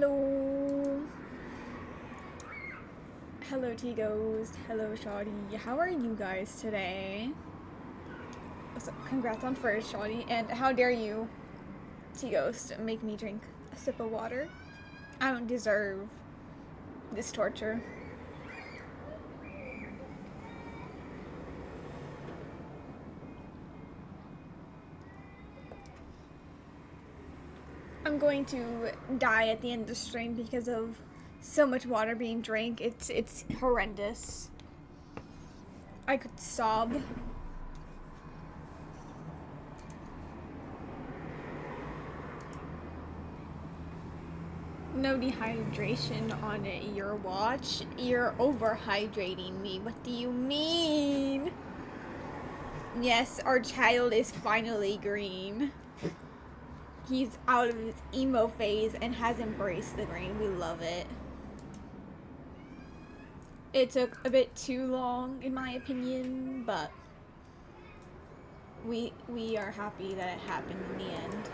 Hello. Hello, T-Ghost. Hello, Shoddy. How are you guys today? So, congrats on first, Shoddy. And how dare you, T-Ghost, make me drink a sip of water? I don't deserve this torture. I'm going to die at the end of the stream because of so much water being drank. It's horrendous. I could sob. No dehydration on your watch. You're overhydrating me. What do you mean? Yes, our child is finally green. He's out of his emo phase and has embraced the green. We love it. It took a bit too long, in my opinion, but we are happy that it happened in the end.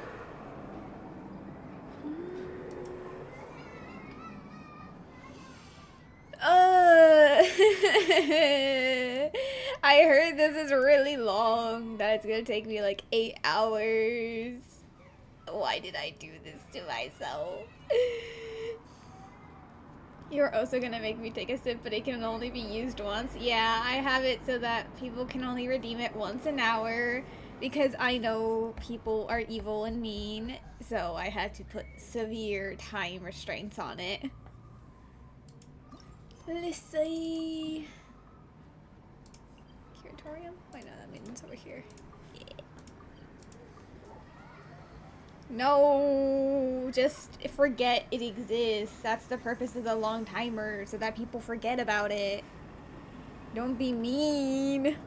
I heard this is really long, that it's gonna take me like 8 hours. Why did I do this to myself? You're also gonna make me take a sip, but it can only be used once. Yeah, I have it so that people can only redeem it once an hour, because I know people are evil and mean, so I had to put severe time restraints on it. Let's see. Curatorium? Why not? That means over here. Yeah. No, just forget it exists. That's the purpose of the long timer, so that people forget about it. Don't be mean.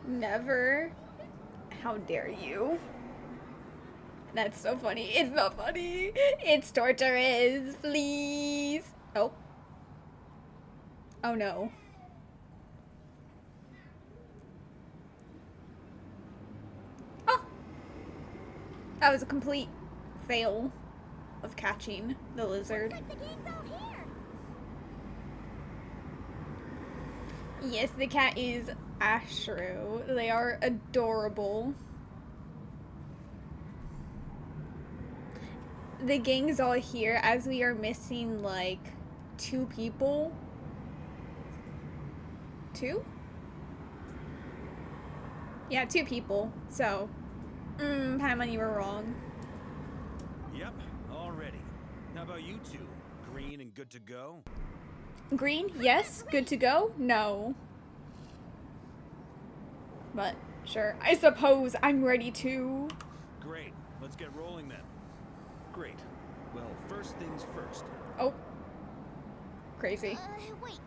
Never. How dare you? That's so funny. It's not funny. It's torturous. Please. Oh. Oh no. Oh. That was a complete fail of catching the lizard. Looks like the gang's out here. Yes, the cat is Ashro. They are adorable. The gang's all here as we are missing like 2 people. 2? Yeah, 2 people. So, Paimon, you were wrong. Yep, all ready. How about you two? Green and good to go? Green, yes. Good to go? No. But, sure. I suppose I'm ready to. Great. Let's get rolling then. Great. Well, first things first. Oh. Crazy. Wait.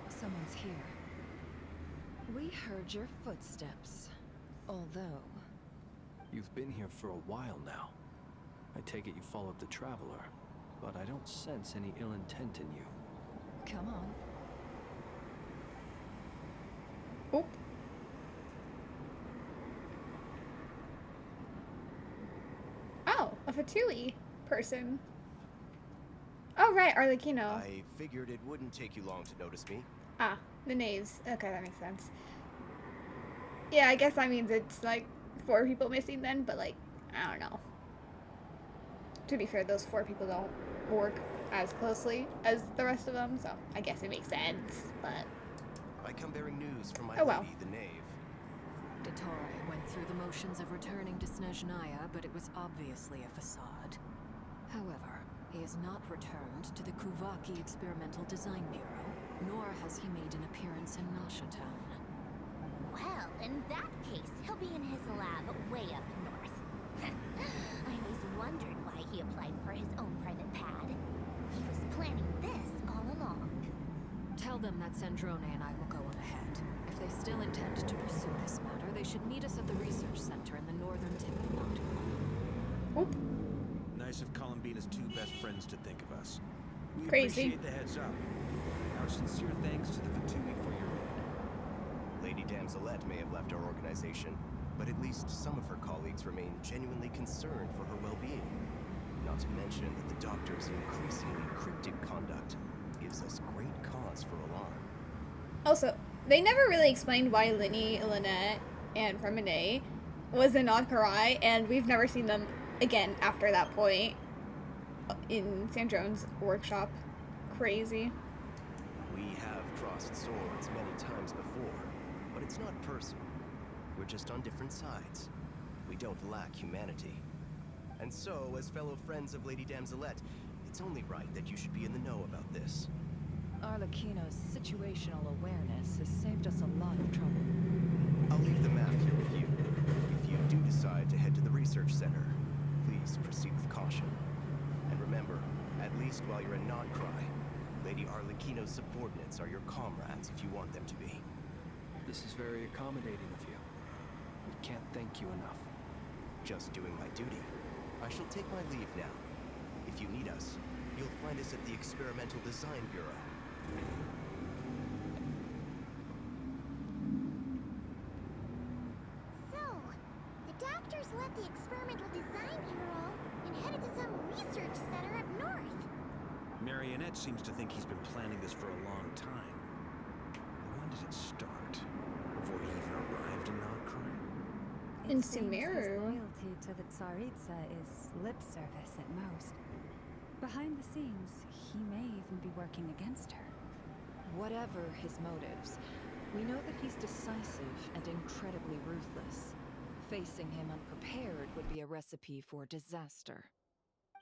Someone's here. We heard your footsteps. Although... You've been here for a while now. I take it you followed the Traveler, but I don't sense any ill intent in you. Come on. Oh. Oh, a Fatui person. Oh, right, Arlecchino. I figured it wouldn't take you long to notice me. Ah, the knaves. Okay, that makes sense. Yeah, I guess that means it's like 4 people missing then, but like, I don't know. To be fair, those 4 people don't work as closely as the rest of them, so I guess it makes sense, but... I come bearing news from my Oh, well. lady, the knave. Dottore went through the motions of returning to Snezhnaya, but it was obviously a facade. However, he has not returned to the Kuvaki Experimental Design Bureau, nor has he made an appearance in Nasha-town. Well, in that case, he'll be in his lab way up north. I always wondered why he applied for his own private pad. He was planning this all along. Tell them that Sandrone and I will go on ahead. If they still intend to pursue this matter, they should meet us at the research center in the northern tip of Nautical. Oop. Nice nice of Columbina's two best friends to think of us. We Crazy. appreciate the heads up. Our sincere thanks to the Fatui for your aid. Lady Damselette may have left our organization, but at least some of her colleagues remain genuinely concerned for her well-being. Not to mention that the Doctor's increasingly cryptic conduct gives us great cause for alarm. Also, they never really explained why Linny, Lynette, and Remine was in Krai, and we've never seen them again after that point in Sandrone's workshop. Crazy. We have crossed swords many times before, but it's not personal. We're just on different sides. We don't lack humanity. And so, as fellow friends of Lady Damselette, it's only right that you should be in the know about this. Arlecchino's situational awareness has saved us a lot of trouble. I'll leave the map here with you. If you do decide to head to the research center, please proceed with caution. And remember, at least while you're in Krai, Lady Arlecchino's subordinates are your comrades if you want them to be. This is very accommodating of you. We can't thank you enough. Just doing my duty. I shall take my leave now. If you need us, you'll find us at the Experimental Design Bureau. So, the doctors left the Experimental Design Bureau and headed to some research center up north. Marionette seems to think he's been planning this for a long time. When did it start? Before he even arrived in Krai? In It seems his Sumeru. loyalty to the Tsaritsa is lip service at most. Behind the scenes, he may even be working against her. Whatever his motives, we know that he's decisive and incredibly ruthless. Facing him unprepared would be a recipe for disaster.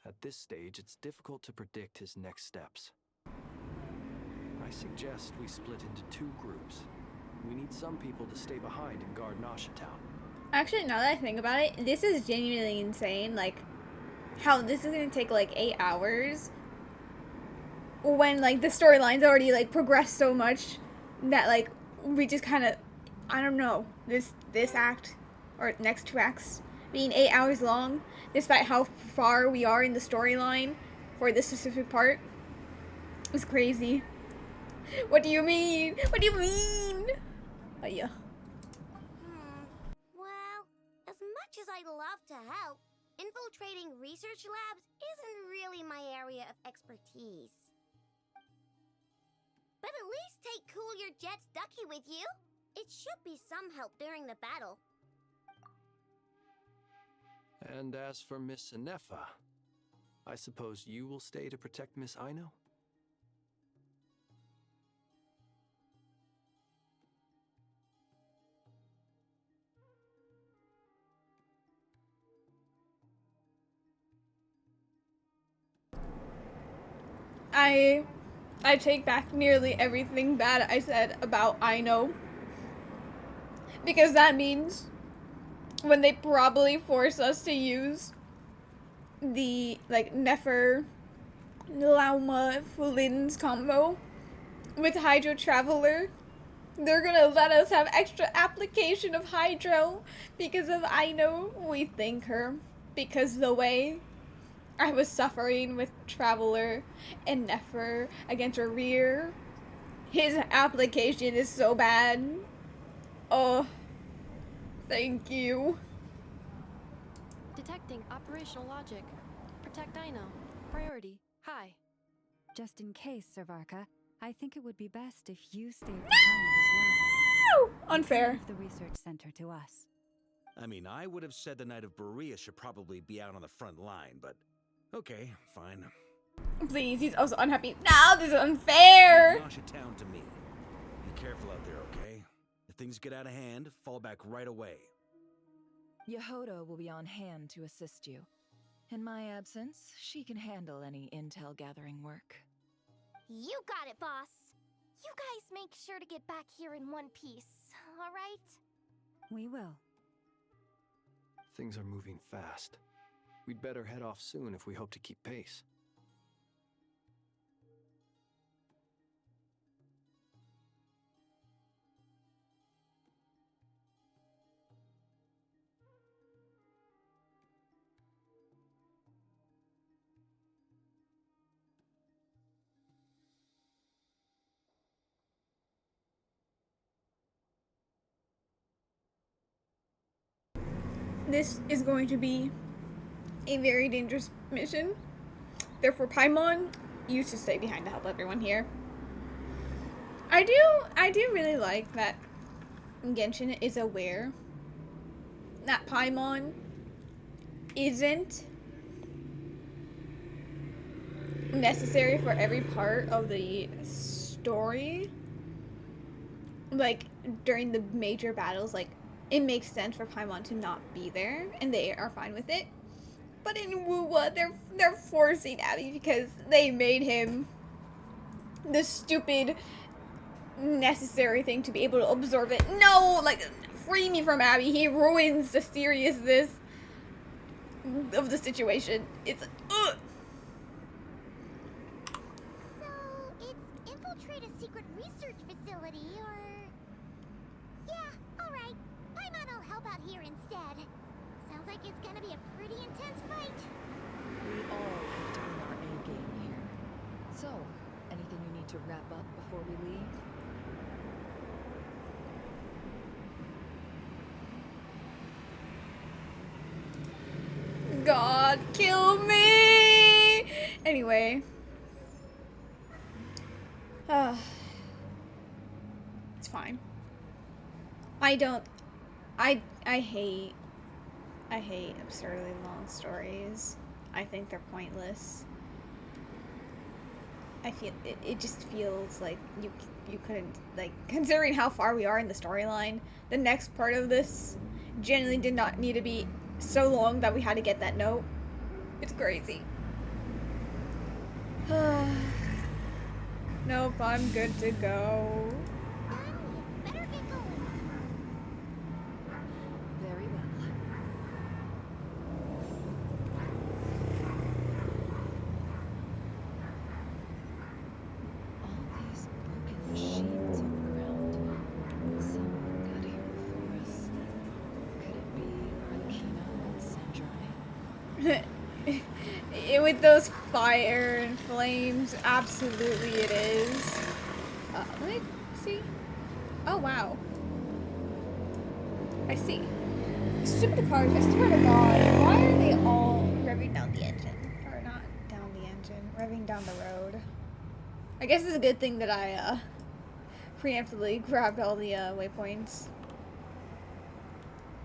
At this stage, it's difficult to predict his next steps. I suggest we split into two groups. We need some people to stay behind and guard Nasha Town. Actually, now that I think about it, this is genuinely insane. Like, how this is gonna take like 8 hours when like the storyline's already like progressed so much that like we just kind of, I don't know, this act or next two acts being 8 hours long, despite how far we are in the storyline for this specific part, is crazy. What do you mean? What do you mean? Oh yeah. Well, as much as I'd love to help, infiltrating research labs isn't really my area of expertise. But at least take Cool Your Jet's Ducky with you. It should be some help during the battle. And as for Miss Inefa, I suppose you will stay to protect Miss Aino? I take back nearly everything bad I said about Aino. Because that means when they probably force us to use the, like, Nefer, Lauma, Flynn's combo with Hydro Traveler, they're gonna let us have extra application of Hydro because of Aino. We thank her because the way I was suffering with Traveler and Nefer against her rear, his application is so bad. Oh, thank you. Detecting operational logic. Protect Dino. Priority. High. Just in case, Servarka, I think it would be best if you stayed behind as well. Unfair. Leave the research center to us. I mean, I would have said the Knight of Berea should probably be out on the front line, but okay, fine. Please, he's also unhappy. No, this is unfair. Leave Nasha Town to me. Be careful out there, okay? If things get out of hand, fall back right away. Yehoda will be on hand to assist you. In my absence, she can handle any intel gathering work. You got it, boss. You guys make sure to get back here in one piece, all right? We will. Things are moving fast. We'd better head off soon if we hope to keep pace. this is going to be a very dangerous mission. Therefore, Paimon, you should stay behind to help everyone here. I do really like that Genshin is aware that Paimon isn't necessary for every part of the story. Like, during the major battles, like, it makes sense for Paimon to not be there, and they are fine with it. But in Wuwa, they're forcing Abby because they made him the stupid, necessary thing to be able to absorb it. No! Like, free me from Abby. He ruins the seriousness of the situation. It's, ugh! So, it's infiltrate a secret research facility, or... Yeah, alright. Paimon will help out here instead. Sounds like it's gonna be a pretty intense fight. We all have to bring our A game here. So, anything you need to wrap up before we leave? God, kill me! Anyway. It's fine. I hate absurdly long stories. I think they're pointless. I feel, it just feels like you couldn't, like, considering how far we are in the storyline, the next part of this genuinely did not need to be so long that we had to get that note. It's crazy. Nope, I'm good to go. Better get going. Very well. All these broken machines on the ground. Someone got here before us. Could it be Arkina and Sandrani? With those fire and flames, absolutely it is. Let me see. Oh, wow. I see. Stupid cars, I swear to God, why are they all revving down the engine? Or not down the engine, revving down the road. I guess it's a good thing that I, preemptively grabbed all the, waypoints.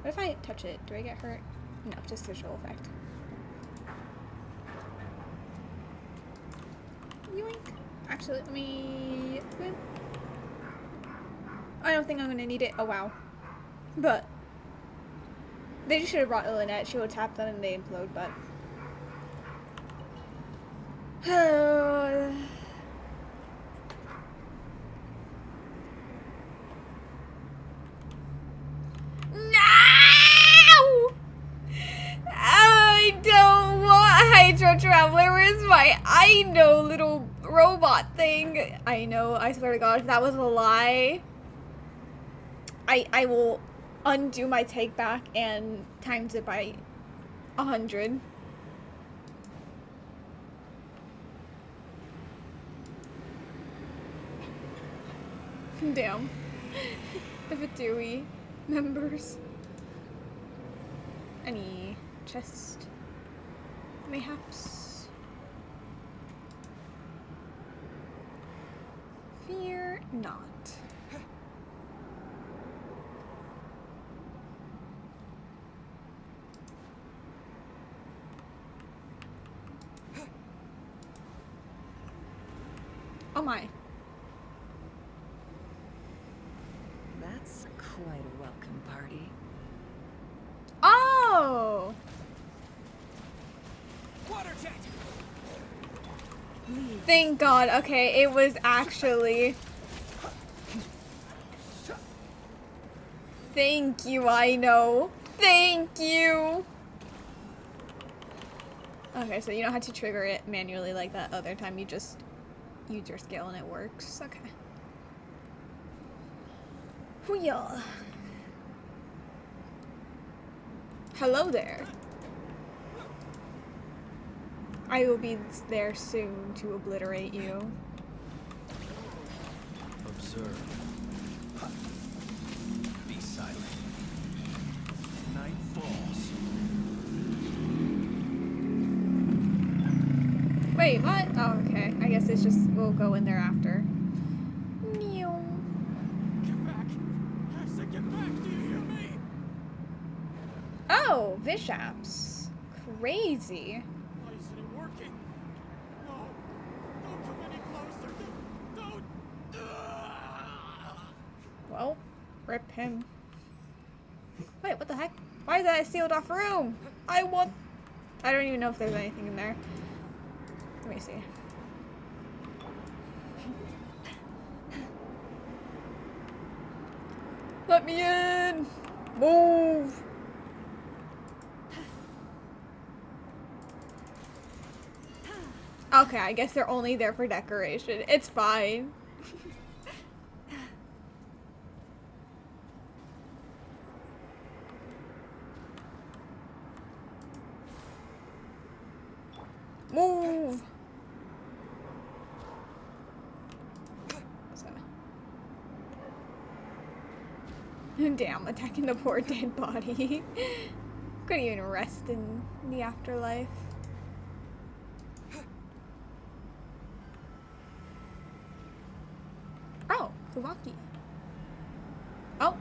What if I touch it? Do I get hurt? No, just visual effect. Yoink. Actually, let me... I don't think I'm gonna need it. Oh, wow. But they just should have brought Lynette. She would tap them and they implode, but... No! I don't want Hydro Traveler. Where's my I know little robot thing? I know, I swear to God, if that was a lie, I will undo my take back and times it by 100. Damn. The Fatui members. Any chest? Mayhaps. Fear not. Oh my. That's quite a welcome party. Oh! Water jet! Thank God. Okay, it was actually... Thank you, I know. Thank you! Okay, so you don't have to trigger it manually like that other time. You just use your skill and it works. Okay. Hoo-yah. Hello there. I will be there soon to obliterate you. Observe. Be silent. Night falls. Wait, what? Oh, okay. I guess it's just, we'll go in there after. Get back! I said get back! Do you hear me? Oh, Vishaps. Crazy. Why isn't it working? No! Don't come any closer! Don't! Well, rip him. Wait, what the heck? Why is that a sealed off room? I don't even know if there's anything in there. Let me see. Let me in! Move! Okay, I guess they're only there for decoration. It's fine. Move! So. Damn, attacking the poor dead body. Couldn't even rest in the afterlife. Oh, Kuvaki. Oh.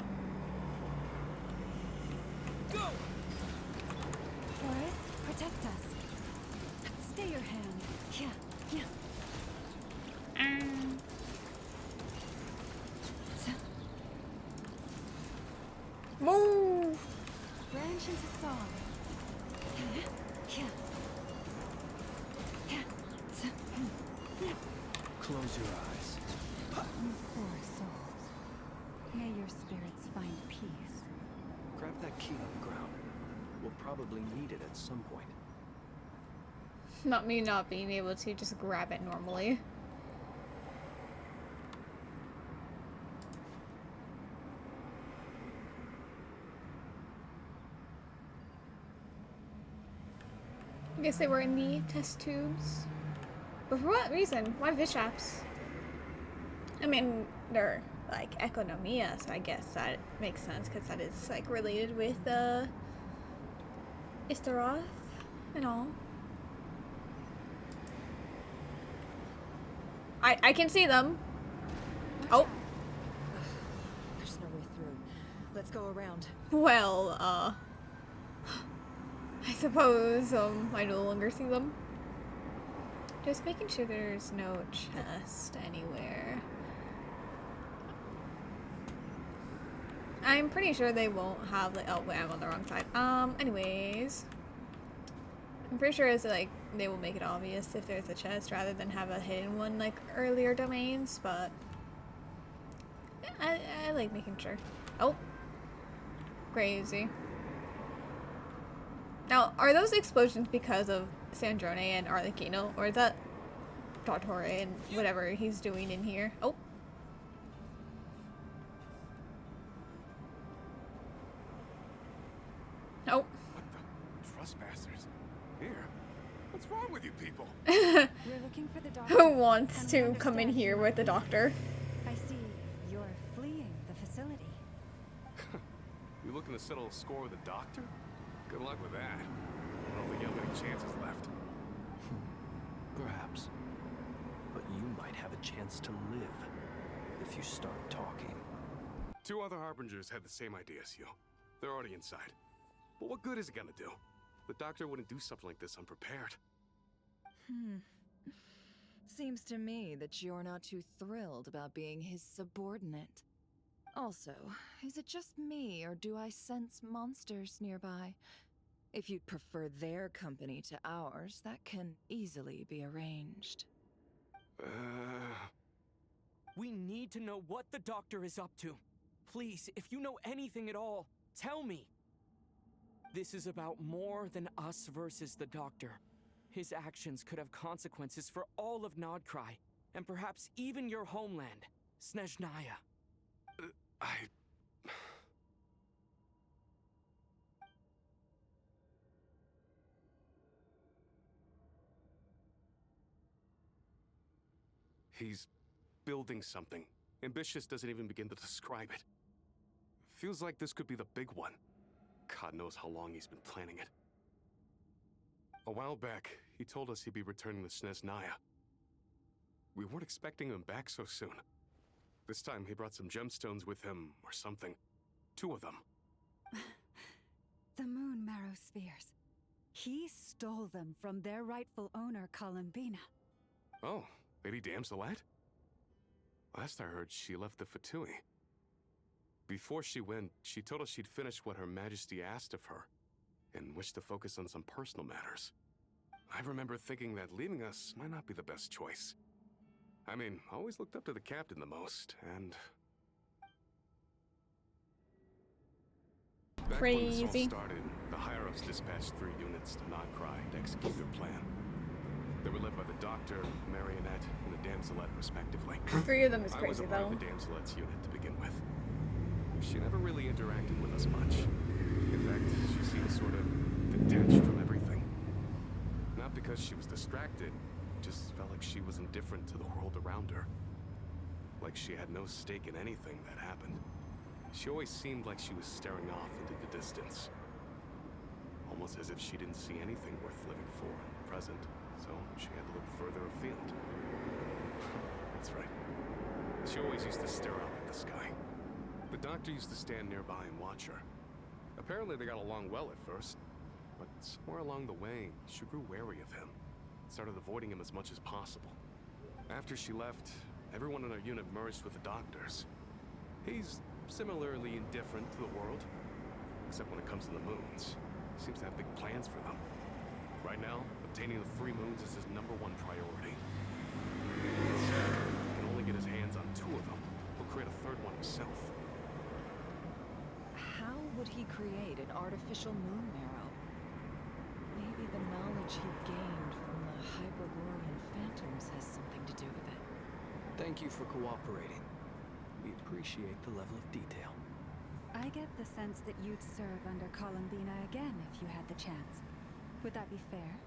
Go! Forest, protect us. Stay your hand. Yeah, yeah. Move! Branch into song. Close your eyes. Poor soul. May your spirits find peace. Grab that key on the ground. We'll probably need it at some point. Not me not being able to just grab it normally. I guess they were in the test tubes. But for what reason? Why Vishaps? I mean, they're like economia, so I guess that makes sense because that is like related with Istaroth and all. I can see them. Oh. There's no way through. Let's go around. Well, I suppose, I no longer see them. Just making sure there's no chest anywhere. I'm pretty sure they won't have, like, oh, wait, I'm on the wrong side. Anyways. I'm pretty sure it's, like, they will make it obvious if there's a chest rather than have a hidden one like earlier domains, but I like making sure. Oh. Crazy. Now, are those explosions because of Sandrone and Arlecchino, or is that Dottore and whatever he's doing in here? Oh. Oh. What the? Trespassers? Here? What's wrong with you people? We're looking for the doctor. Who wants and to we come in understand here you with the might be doctor? I see you're fleeing the facility. You looking to settle a score with a doctor? Good luck with that. I don't think you have any chances left. Perhaps. But you might have a chance to live if you start talking. 2 other Harbingers had the same idea as you. They're already inside. But what good is it gonna do? The doctor wouldn't do something like this unprepared. Seems to me that you're not too thrilled about being his subordinate. Also, is it just me, or do I sense monsters nearby? If you'd prefer their company to ours, that can easily be arranged. We need to know what the doctor is up to. Please, if you know anything at all, tell me. This is about more than us versus the doctor. His actions could have consequences for all of Nodkrai, and perhaps even your homeland, Snezhnaya. He's building something. Ambitious doesn't even begin to describe it. Feels like this could be the big one. God knows how long he's been planning it. A while back, he told us he'd be returning to Snezhnaya. We weren't expecting him back so soon. This time he brought some gemstones with him, or something. 2 of them. The moon marrow spheres. He stole them from their rightful owner, Columbina. Oh, Lady Damselat? Last I heard, she left the Fatui. Before she went, she told us she'd finish what Her Majesty asked of her, and wished to focus on some personal matters. I remember thinking that leaving us might not be the best choice. I mean, I always looked up to the captain the most, and... Back when this all Crazy. started, the higher-ups dispatched 3 units to Krai to execute their plan. They were led by the Doctor, Marionette, and the Damselet, respectively. 3 of them is I was crazy, a part though. of the Damselet's unit to begin with. She never really interacted with us much. In fact, she seemed sort of detached from everything. Not because she was distracted, just felt like she was indifferent to the world around her. Like she had no stake in anything that happened. She always seemed like she was staring off into the distance. Almost as if she didn't see anything worth living for in the present, so she had to look further afield. That's right. She always used to stare up at the sky. The Doctor used to stand nearby and watch her. Apparently they got along well at first, but somewhere along the way, she grew wary of him. Started avoiding him as much as possible. After she left, everyone in our unit merged with the Doctor's. He's similarly indifferent to the world, except when it comes to the moons. He seems to have big plans for them. Right now, obtaining the 3 moons is his #1 priority. If he can only get his hands on 2 of them, he'll create a 3rd one himself. How would he create an artificial moon marrow? Maybe the knowledge he gained from the Hyperborean phantoms has something to do with it. Thank you for cooperating. We appreciate the level of detail. I get the sense that you'd serve under Columbina again if you had the chance. Would that be fair?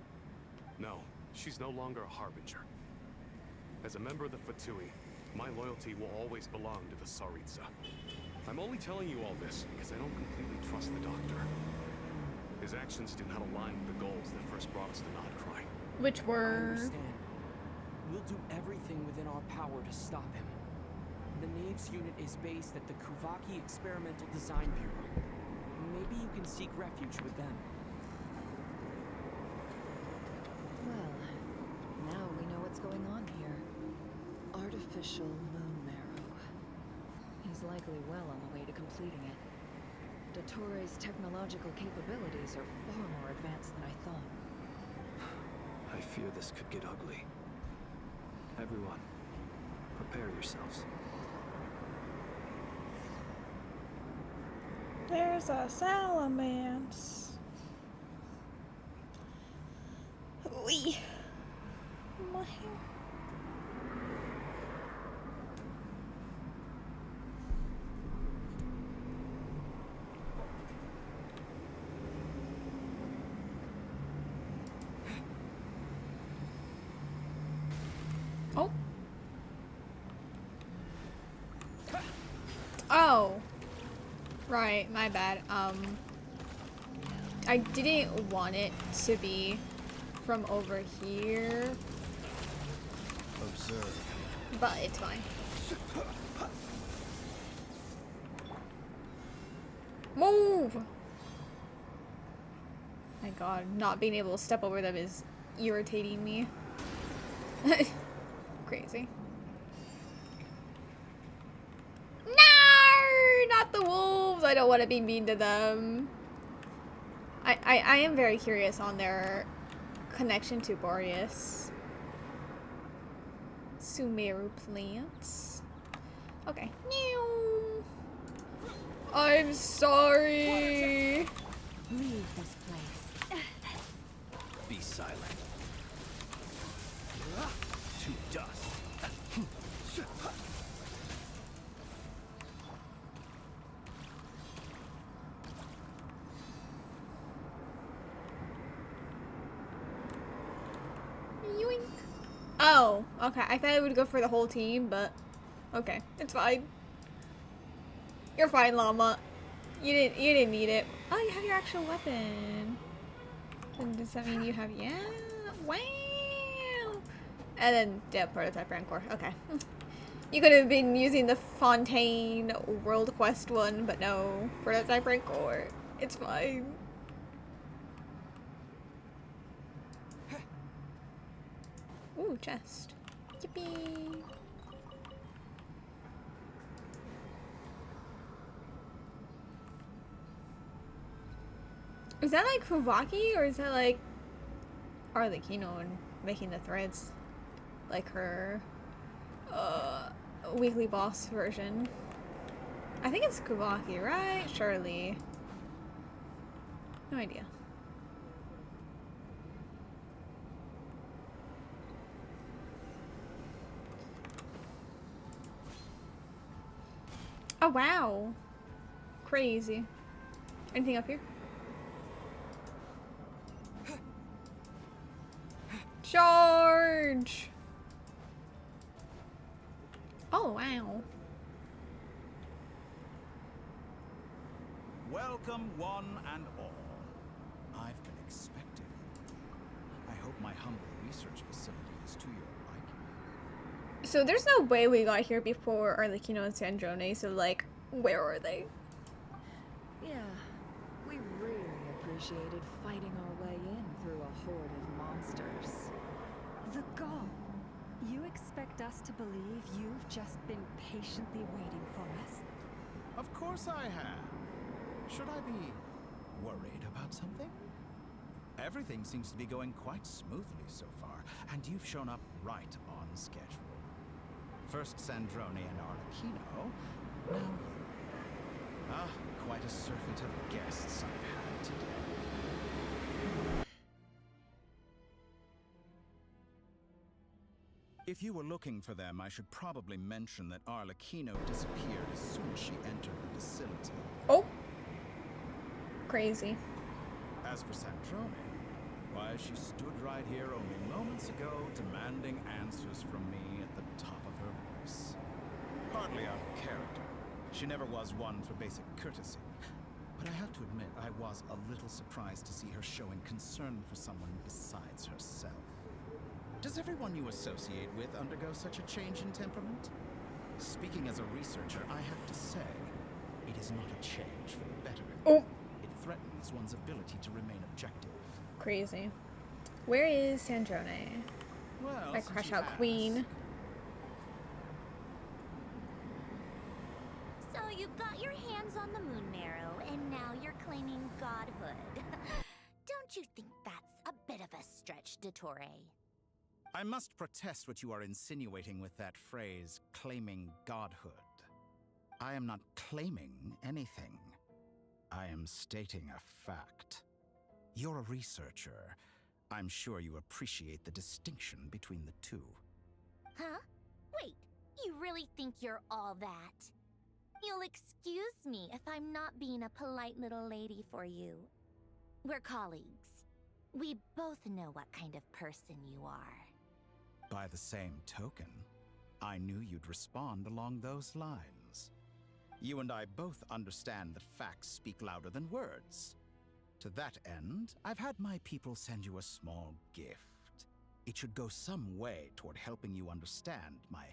No, she's no longer a harbinger. As a member of the Fatui, my loyalty will always belong to the Tsaritsa. I'm only telling you all this because I don't completely trust the Doctor. His actions do not align with the goals that first brought us to Krai. Which I were... understand. We'll do everything within our power to stop him. The Knaves unit is based at the Kuvaki Experimental Design Bureau. Maybe you can seek refuge with them. Well, now we know what's going on here. Artificial moon marrow. He's likely well on the way to completing it. Dottore technological capabilities are far more advanced than I thought. I fear this could get ugly. Everyone, prepare yourselves. There's a salamence. Wee. My hair. Oh. Oh. Right, my bad. I didn't want it to be from over here, Observe. but it's fine. Move! My god, not being able to step over them is irritating me. Crazy. No! Not the wolves! I don't want to be mean to them. I am very curious on their connection to Boreas. Sumeru plants. Okay. Meow. I'm sorry. Leave this place. Be silent. To dust. Yoink. Oh, okay. I thought it would go for the whole team, but okay, it's fine. You're fine, llama. You didn't need it. Oh, you have your actual weapon. Then does that mean you have Wow. And then, yeah, prototype Rancor. Okay. You could have been using the Fontaine World Quest one, but no. Prototype Rancor. It's fine. Ooh, chest. Yippee. Is that like Fuvaki, or is that like Arlecchino and making the threads? Like her weekly boss version. I think it's Fuvaki, right? Surely. No idea. Oh wow. Crazy. Anything up here? Charge! Oh, wow. Welcome, one and all. I've been expecting you. I hope my humble research facility is to your liking. So there's no way we got here before Arlecchino and Sandrone, so like, where are they? Yeah, we really appreciated fighting our way in through a horde of monsters. The gall. You expect us to believe you've just been patiently waiting for us? Of course I have. Should I be worried about something? Everything seems to be going quite smoothly so far, and you've shown up right on schedule. First Sandrone and Arlecchino, now you. Ah, quite a surfeit of guests I've had today. If you were looking for them, I should probably mention that Arlecchino disappeared as soon as she entered the facility. Oh. Crazy. As for Sandrone, why, she stood right here only moments ago, demanding answers from me at the top of her voice. Hardly out of character. She never was one for basic courtesy. But I have to admit, I was a little surprised to see her showing concern for someone besides herself. Does everyone you associate with undergo such a change in temperament? Speaking as a researcher, I have to say, it is not a change for the better. Oh. It threatens one's ability to remain objective. Crazy. Where is Sandrone? Well, My crush out queen. So you've got your hands on the moon marrow, and now you're claiming godhood. Don't you think that's a bit of a stretch, Dottore? I must protest what you are insinuating with that phrase, claiming godhood. I am not claiming anything. I am stating a fact. You're a researcher. I'm sure you appreciate the distinction between the two. Huh? Wait, you really think you're all that? You'll excuse me if I'm not being a polite little lady for you. We're colleagues. We both know what kind of person you are. By the same token, I knew you'd respond along those lines. You and I both understand that facts speak louder than words. To that end, I've had my people send you a small gift. It should go some way toward helping you understand my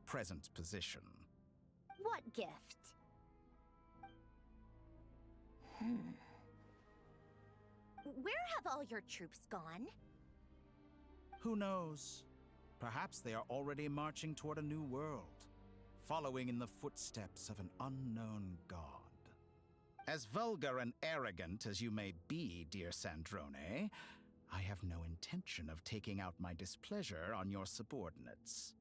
present position. What gift? Where have all your troops gone? Who knows? Perhaps they are already marching toward a new world, following in the footsteps of an unknown god. As vulgar and arrogant as you may be, dear Sandrone, I have no intention of taking out my displeasure on your subordinates.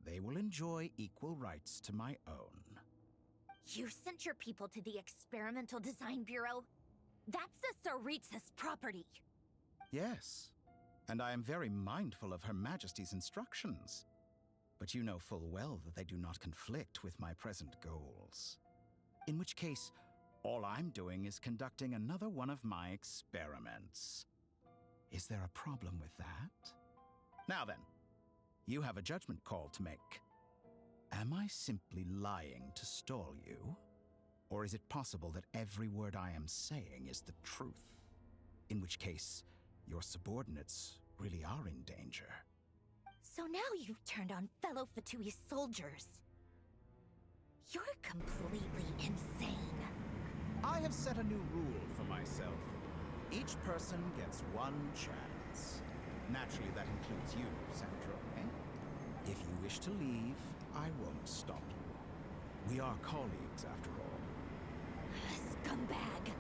They will enjoy equal rights to my own. You sent your people to the Experimental Design Bureau? That's a Tsaritsa's property. Yes, and I am very mindful of Her Majesty's instructions. But you know full well that they do not conflict with my present goals. In which case, all I'm doing is conducting another one of my experiments. Is there a problem with that? Now then, you have a judgment call to make. Am I simply lying to stall you? Or is it possible that every word I am saying is the truth? In which case, your subordinates really are in danger. So now you've turned on fellow Fatui soldiers. You're completely insane. I have set a new rule for myself. Each person gets one chance. Naturally, that includes you, Sandrone. If you wish to leave, I won't stop you. We are colleagues, after all. Scumbag.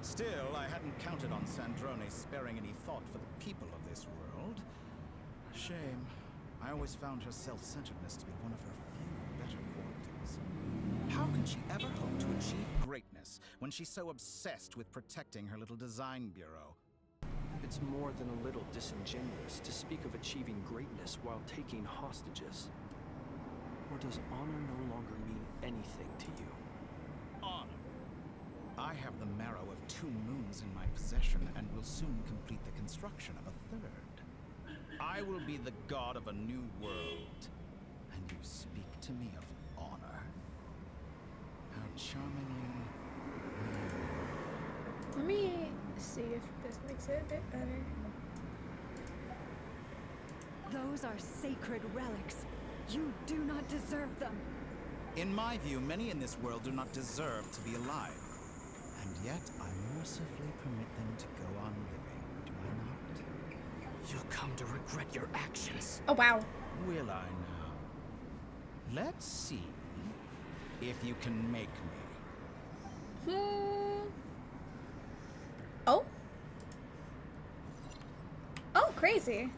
Still, I hadn't counted on Sandrone sparing any thought for the people of this world. Shame. I always found her self-centeredness to be one of her few better qualities. How can she ever hope to achieve greatness when she's so obsessed with protecting her little design bureau? It's more than a little disingenuous to speak of achieving greatness while taking hostages. Or does honor no longer mean anything to you? Honor. I have the marrow of 2 moons in my possession and will soon complete the construction of a 3rd. I will be the god of a new world. And you speak to me of honor. How charmingly... Let me see if this makes it a bit better. Those are sacred relics. You do not deserve them. In my view, many in this world do not deserve to be alive. And yet, I mercifully permit them to go on living, do I not? You'll come to regret your actions. Oh, wow. Will I now? Let's see if you can make me. Oh? Oh, crazy.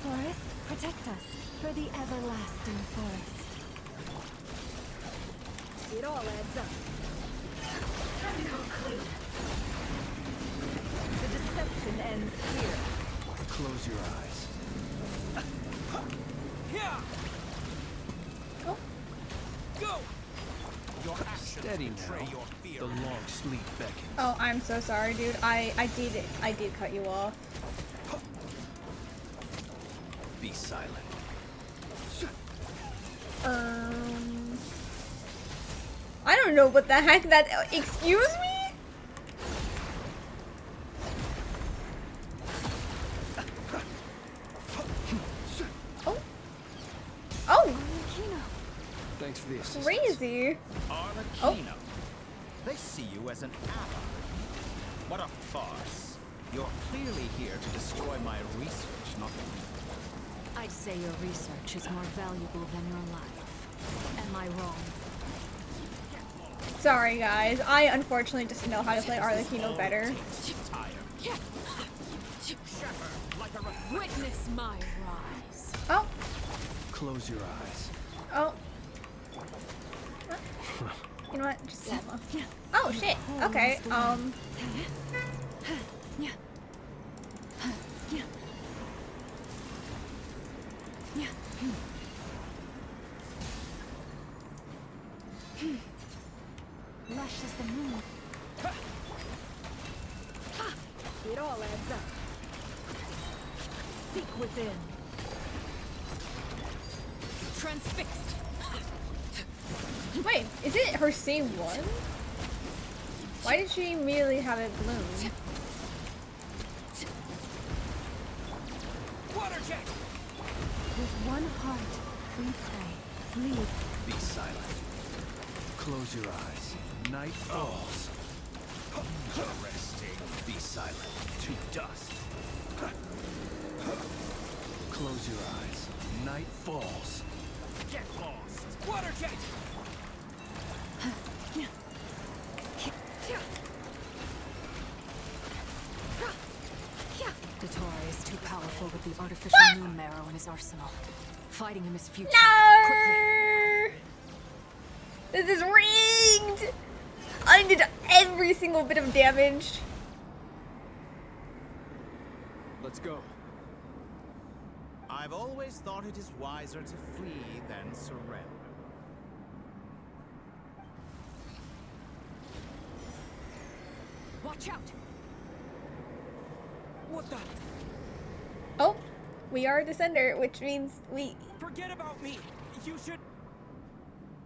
Forest, protect us for the everlasting forest. It all adds up. Time to come clean. The deception ends here. Close your eyes. Yeah! Oh. Go! Your actions Steady betray now. your fear. The long sleep beckons. Oh, I'm so sorry, dude. I did cut you off. Be silent. I don't know what the heck that. Excuse me? Oh. Oh, Thanks for the assistance. crazy. Arlecchino. They see you as an ally. What a farce. You're clearly here to destroy my research, not I'd say your research is more valuable than your life. Am I wrong? Sorry, guys. I unfortunately just know how to play Arlecchino better. Witness my rise. Oh. Close your eyes. Oh. You know what? Just oh shit. Okay. Lush as the moon. It all adds up. Seek within. Transfixed. Wait, is it her same one? Why did she immediately have it bloom? Water jet! With one heart, we pray. Lead. Be silent. Close your eyes. Night falls. Interesting. Be silent. To dust. Close your eyes. Night falls. Get lost. Water jet! Dottore is too powerful with the artificial moon marrow in his arsenal. Fighting him is futile. No! This is rigged! I did every single bit of damage. Let's go. I've always thought it is wiser to flee than surrender. Watch out! What the? Oh, we are a descender, which means we... Forget about me. You should.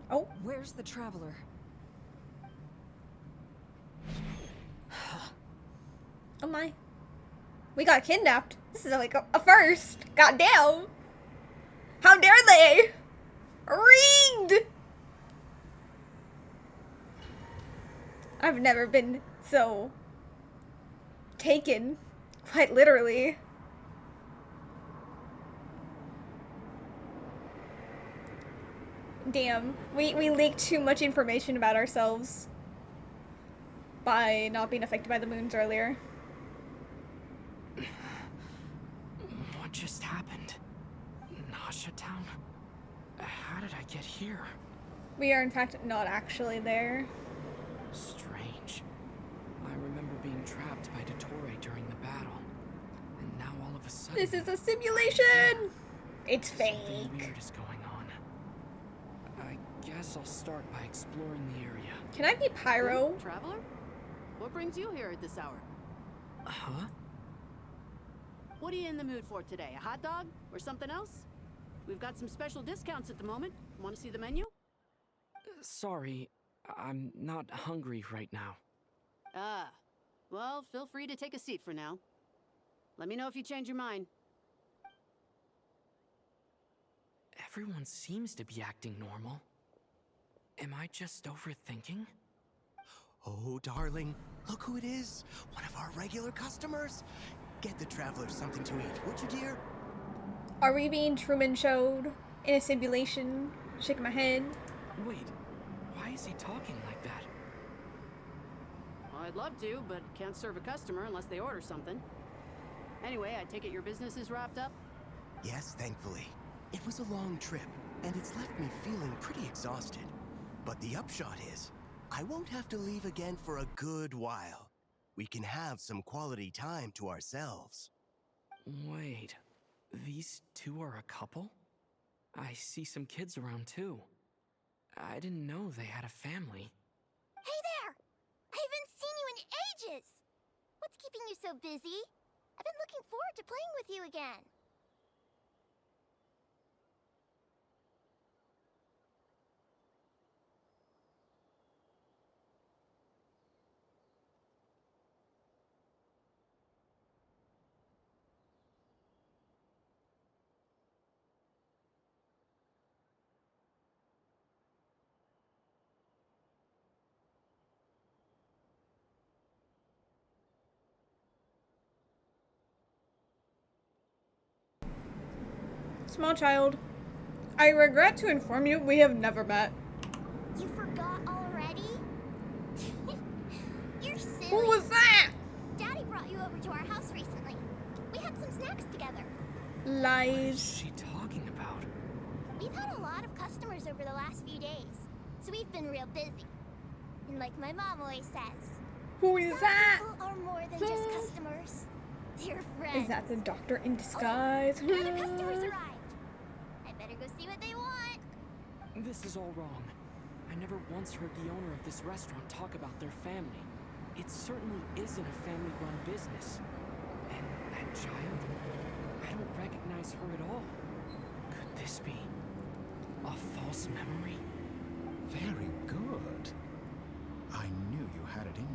Oh, Where's the traveler? oh my. We got kidnapped. This is like a first. Goddamn. How dare they? Rigged! I've never been so taken. Quite literally. Damn. We leaked too much information about ourselves by not being affected by the moons earlier. What just happened? Nasha Town? How did I get here? We are in fact not actually there. Strange. I remember being trapped by Dottore during the battle. And now all of a sudden... This is a simulation! It's something fake. weird is going on. I guess I'll start by exploring the area. Can I be Pyro? Traveler? What brings you here at this hour? Huh? What are you in the mood for today? A hot dog? Or something else? We've got some special discounts at the moment. Want to see the menu? Sorry, I'm not hungry right now. Ah. Well, feel free to take a seat for now. Let me know if you change your mind. Everyone seems to be acting normal. Am I just overthinking? Oh, darling, look who it is. One of our regular customers. Get the traveler something to eat, would you, dear? Are we being Truman showed in a simulation? Shake my head. Wait, why is he talking like that? Well, I'd love to, but can't serve a customer unless they order something. Anyway, I take it your business is wrapped up? Yes, thankfully. It was a long trip, and it's left me feeling pretty exhausted. But the upshot is, I won't have to leave again for a good while. We can have some quality time to ourselves. Wait, these two are a couple? I see some kids around too. I didn't know they had a family. Hey there! I haven't seen you in ages! What's keeping you so busy? I've been looking forward to playing with you again. Small child. I regret to inform you we have never met. You forgot already? You're silly. Who was that? Daddy brought you over to our house recently. We had some snacks together. What is Lies. she talking about? We've had a lot of customers over the last few days, so we've been real busy. And like my mom always says, Who is some that? people are more than just customers. They're friends. Is that the doctor in disguise? Another customer's arrived. I better go see what they want. This is all wrong. I never once heard the owner of this restaurant talk about their family. It certainly isn't a family-run business. And that child? I don't recognize her at all. Could this be a false memory? Very good. I knew you had it in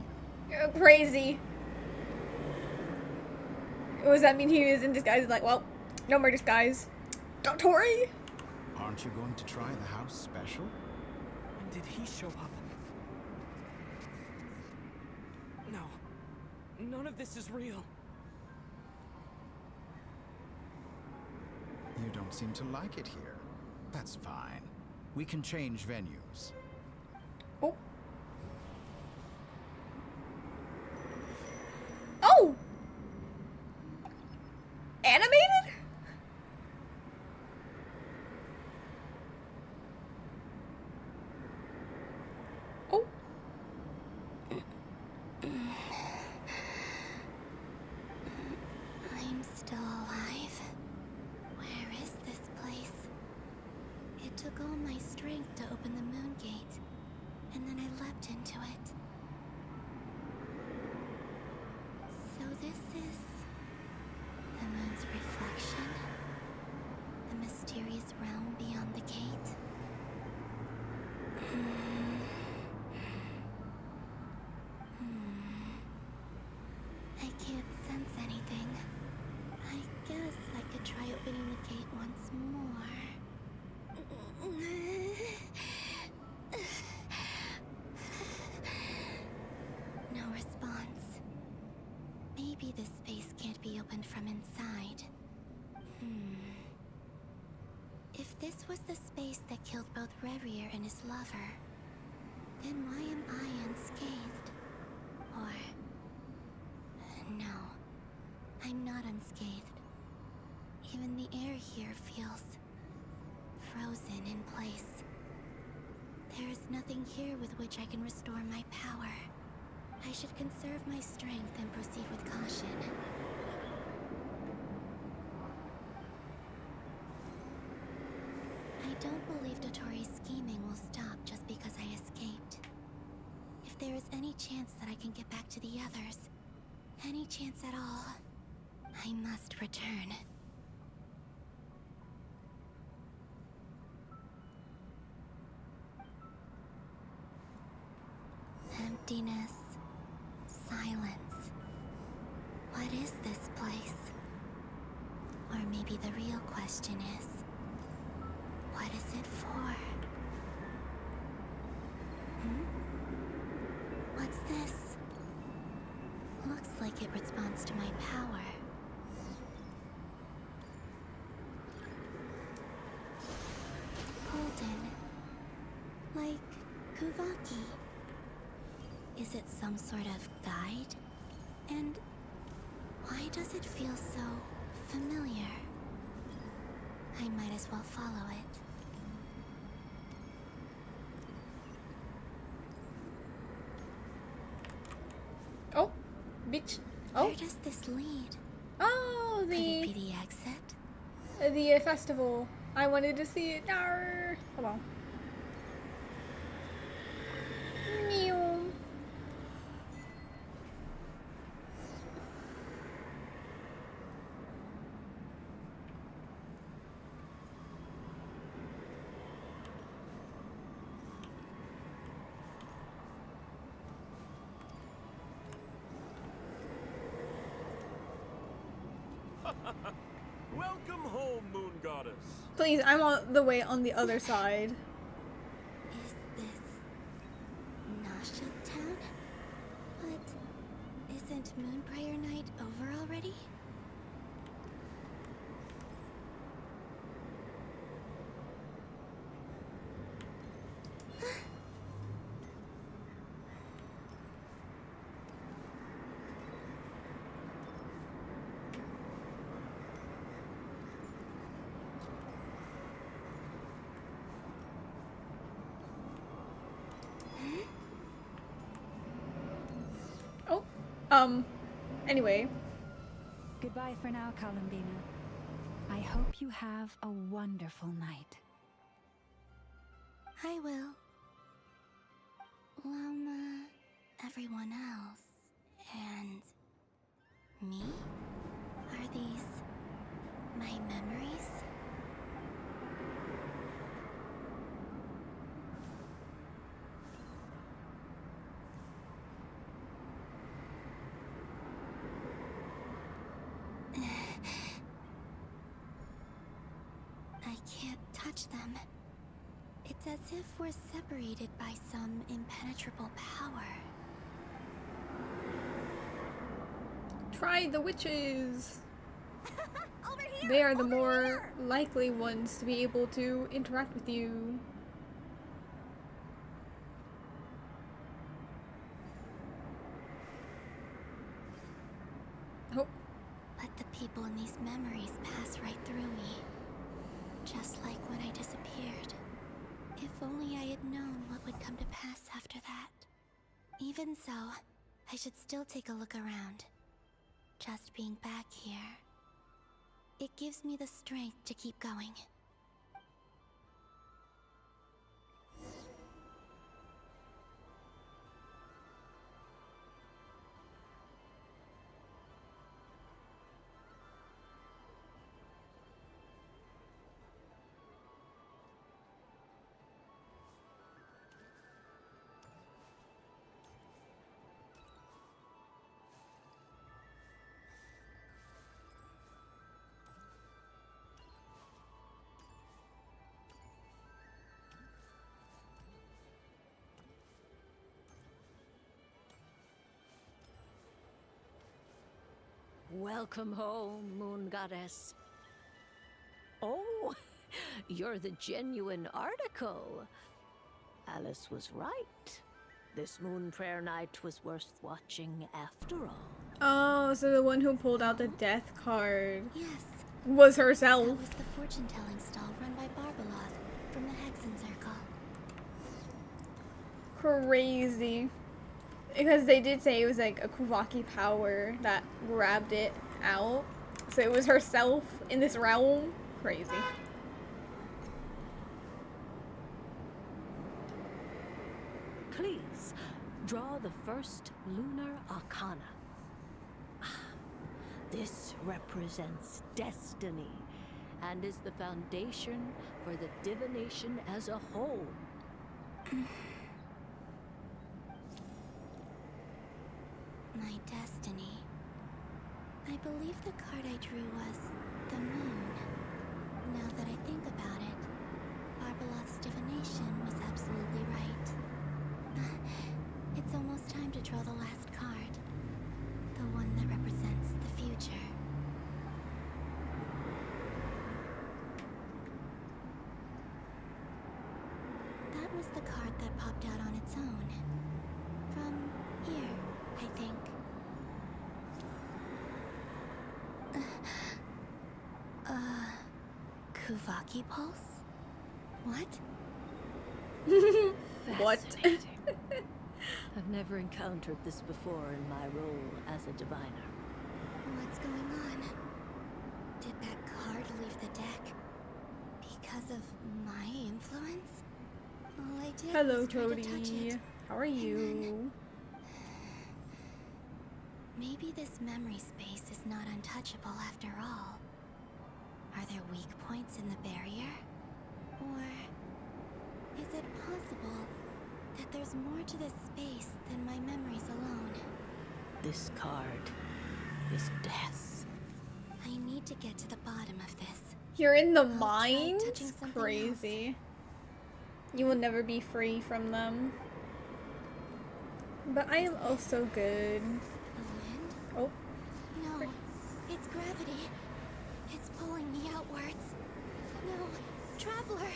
you. You're crazy. What does that mean? He was in disguise? Like, well, no more disguise. Dottore? Aren't you going to try the house special? When did he show up? No. None of this is real. You don't seem to like it here. That's fine. We can change venues. Oh. Oh! Animated? Oh. I'm still alive. Where is this place? It took all my strength to open the moon gate, and then I leapt into it. So this is the moon's reflection? The mysterious realm beyond the gate? opening the gate once more. No response. Maybe this space can't be opened from inside. If this was the space that killed both Revier and his lover, then why am I unscathed? Or... no, I'm not unscathed. Even the air here feels... frozen in place. There is nothing here with which I can restore my power. I should conserve my strength and proceed with caution. I don't believe Dotori's scheming will stop just because I escaped. If there is any chance that I can get back to the others, any chance at all, I must return. Emptiness. Silence. What is this place? Or maybe the real question is, what is it for? What's this? Looks like it responds to my power. Golden. Like Kuvaki. Is it some sort of guide? And why does it feel so familiar? I might as well follow it. Oh, bitch. Oh. Where does this lead? Oh, Could it be the exit? The festival. I wanted to see it. Arr. Oh well. Meow. Welcome home, Moon Goddess. Please, I'm on the way on the other side. Is this Nasha Town? But isn't Moonbriar Night over already? Anyway. Goodbye for now, Columbina. I hope you have a wonderful night. I will. Lama, everyone else, and me? Are these my memories? I can't touch them. It's as if we're separated by some impenetrable power. Try the witches. Over here! They are the more likely ones to be able to interact with you. Oh. But the people in these memories pass right through me. Just like when I disappeared. If only I had known what would come to pass after that. Even so, I should still take a look around. Just being back here, it gives me the strength to keep going. Welcome home, Moon Goddess. Oh, you're the genuine article. Alice was right. This moon prayer night was worth watching after all. Oh, so the one who pulled out the death card Yes. was herself. That was the fortune-telling stall run by Barbaloth from the Hexen Circle. Crazy. Because they did say it was like a Kuvaki power that grabbed it out. So it was herself in this realm. Crazy. Please, draw the first lunar arcana. This represents destiny and is the foundation for the divination as a whole. My destiny. I believe the card I drew was the moon. Now that I think about it, Barbaloth's divination was absolutely right. It's almost time to draw the last card. The one that represents the future. That was the card that popped out on its own. From here, I think. Kuvaki Pulse? What? What? Fascinating. I've never encountered this before in my role as a diviner. What's going on? Did that card leave the deck because of my influence? All I did Hello, was try to touch Toadie. it. How are you? Maybe this memory space is not untouchable after all. Are there weak points in the barrier? Or is it possible that there's more to this space than my memories alone? This card is death. I need to get to the bottom of this. You're in the I'll try mines? touching something Crazy. You will never be free from them. But I am also good. The wind? Oh. No, it's gravity. It's pulling me outwards. No, Traveler!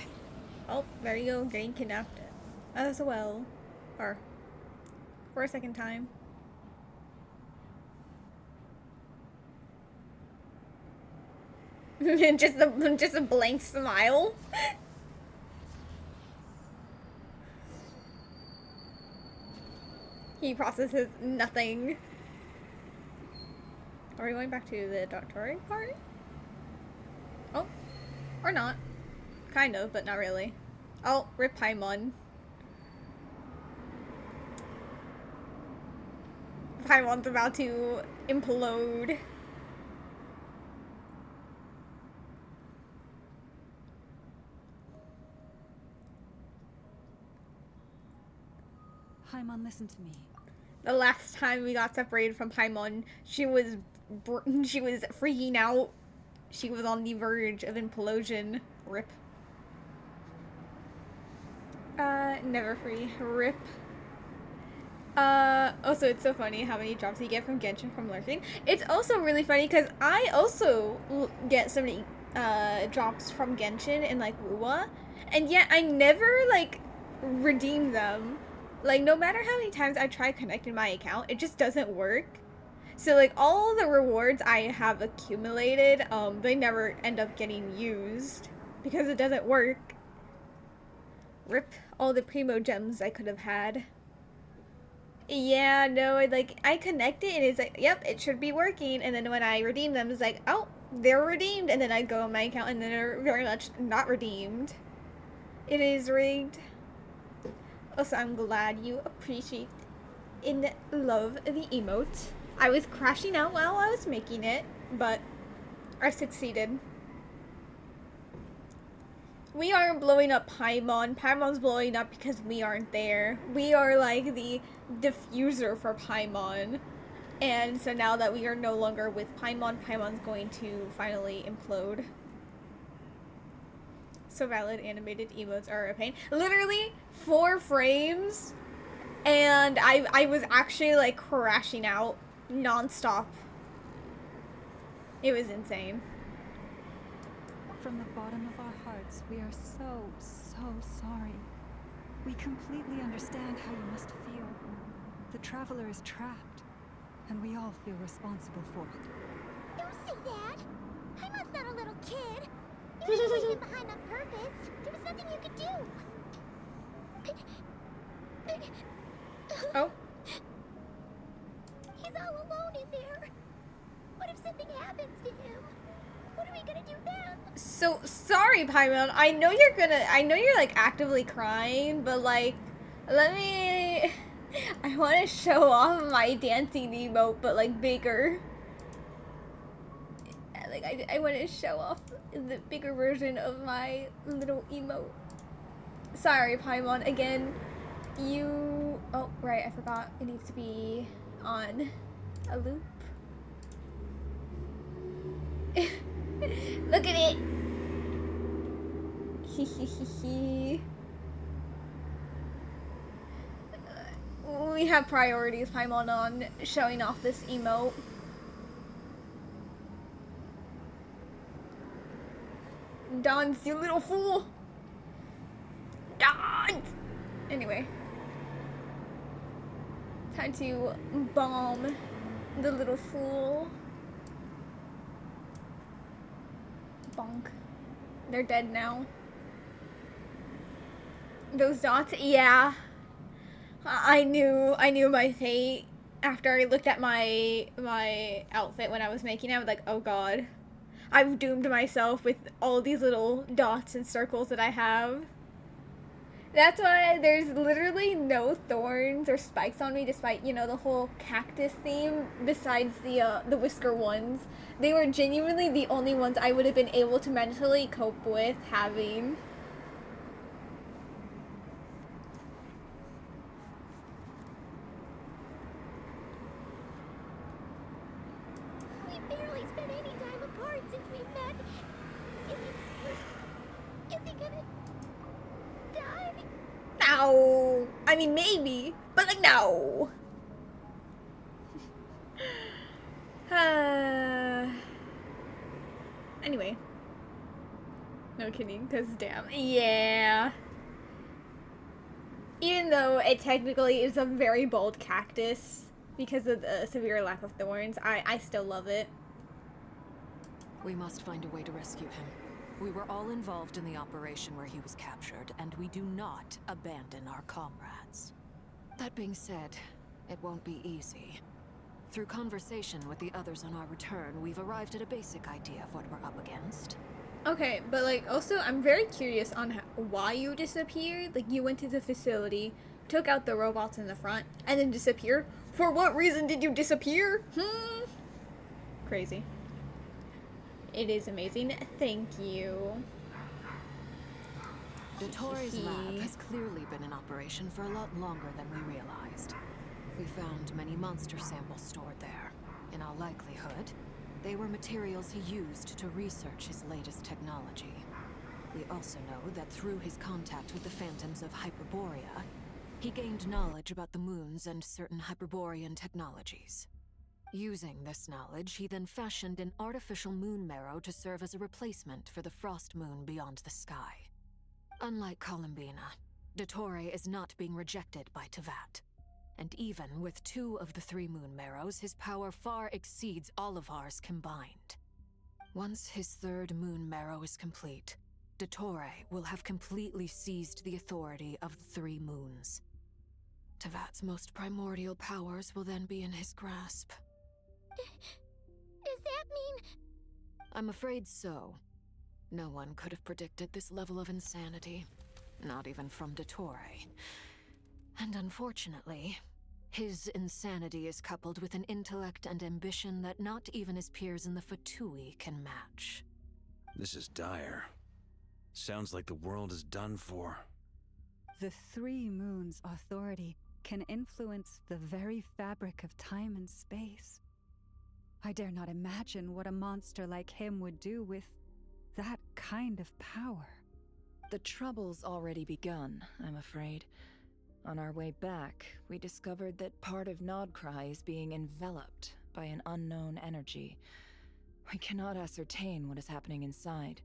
Oh, there you go, getting kidnapped as well. Or, for a second time. just a blank smile. He processes nothing. Are we going back to the doctoring part? Oh, or not. Kind of, but not really. Oh, rip Paimon. Paimon's about to implode. Paimon, listen to me. The last time we got separated from Paimon, she was freaking out. She was on the verge of implosion. Rip. Never free. Rip. Also, it's so funny how many drops you get from Genshin from lurking. It's also really funny because I also get so many drops from Genshin and like Rua, and yet I never like redeem them. Like, no matter how many times I try connecting my account, it just doesn't work. So like all the rewards I have accumulated, they never end up getting used because it doesn't work. Rip all the primo gems I could have had. Yeah, no, I connect it and it's like, yep, it should be working, and then when I redeem them, it's like, oh, they're redeemed, and then I go on my account and then they're very much not redeemed. It is rigged. Also, I'm glad you appreciate and love the emote. I was crashing out while I was making it, but I succeeded. We aren't blowing up Paimon. Paimon's blowing up because we aren't there. We are like the diffuser for Paimon. And so now that we are no longer with Paimon, Paimon's going to finally implode. So valid, animated emotes are a pain. Literally 4 frames and I was actually like crashing out non-stop. It was insane. From the bottom of our hearts, we are so, so sorry. We completely understand how you must feel. The Traveler is trapped, and we all feel responsible for it. Don't say that. Paimon's not a little kid. You didn't leave him behind on purpose. There was nothing you could do. Oh. He's all alone in there. What if something happens to him? What are we gonna do then? So sorry, Paimon. I know you're like actively crying, but like, I want to show off my dancing emote, but like bigger. Like I want to show off the bigger version of my little emote. Sorry, Paimon. Again, you. Oh right, I forgot. It needs to be on a loop. Look at it. We have priorities, Paimon, on showing off this emote. Dance, you little fool! Dance! Anyway. Time to bomb the little fool. Bonk. They're dead now. Those dots, yeah. I knew my fate. After I looked at my outfit when I was making it, I was like, oh god. I've doomed myself with all these little dots and circles that I have. That's why there's literally no thorns or spikes on me, despite, you know, the whole cactus theme, besides the whisker ones. They were genuinely the only ones I would have been able to mentally cope with having. We barely spent any time apart since we met. Is he gonna die? No! I mean, maybe, but like, no! Anyway. No kidding, because damn. Yeah. Even though it technically is a very bold cactus, because of the severe lack of thorns, I still love it. We must find a way to rescue him. We were all involved in the operation where he was captured, and we do not abandon our comrades. That being said, it won't be easy. Through conversation with the others on our return, we've arrived at a basic idea of what we're up against. Okay, but like, also, I'm very curious on why you disappeared. Like, you went to the facility, took out the robots in the front, and then disappeared. For what reason did you disappear? Crazy. It is amazing. Thank you. Dottore lab has clearly been in operation for a lot longer than we realized. We found many monster samples stored there. In all likelihood, they were materials he used to research his latest technology. We also know that through his contact with the phantoms of Hyperborea, he gained knowledge about the moons and certain Hyperborean technologies. Using this knowledge, he then fashioned an artificial moon marrow to serve as a replacement for the frost moon beyond the sky. Unlike Columbina, Dottore is not being rejected by Teyvat. And even with 2 of the 3 moon marrows, his power far exceeds all of ours combined. Once his 3rd moon marrow is complete, Dottore will have completely seized the authority of the 3 moons. Teyvat's most primordial powers will then be in his grasp. Does that mean... I'm afraid so. No one could have predicted this level of insanity. Not even from Dottore. And unfortunately, his insanity is coupled with an intellect and ambition that not even his peers in the Fatui can match. This is dire. Sounds like the world is done for. The 3 moons' authority can influence the very fabric of time and space. I dare not imagine what a monster like him would do with that kind of power. The trouble's already begun, I'm afraid. On our way back, we discovered that part of Krai is being enveloped by an unknown energy. We cannot ascertain what is happening inside.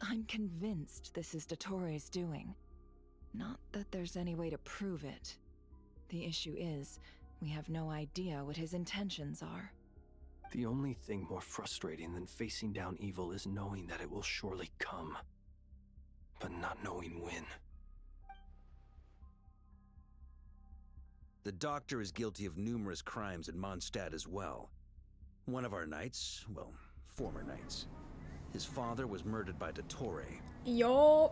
I'm convinced this is Dottoro's doing. Not that there's any way to prove it. The issue is, we have no idea what his intentions are. The only thing more frustrating than facing down evil is knowing that it will surely come, but not knowing when. The Doctor is guilty of numerous crimes in Mondstadt as well. One of our knights, well, former knights, his father was murdered by Dottore. Yo.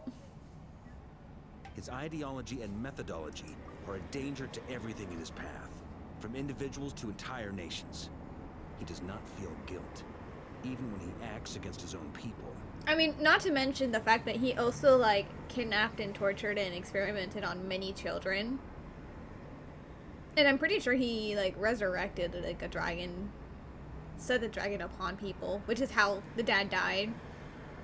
His ideology and methodology are a danger to everything in his path, from individuals to entire nations. He does not feel guilt, even when he acts against his own people. I mean, not to mention the fact that he also, like, kidnapped and tortured and experimented on many children. And I'm pretty sure he, like, resurrected, like, a dragon, set the dragon upon people, which is how the dad died.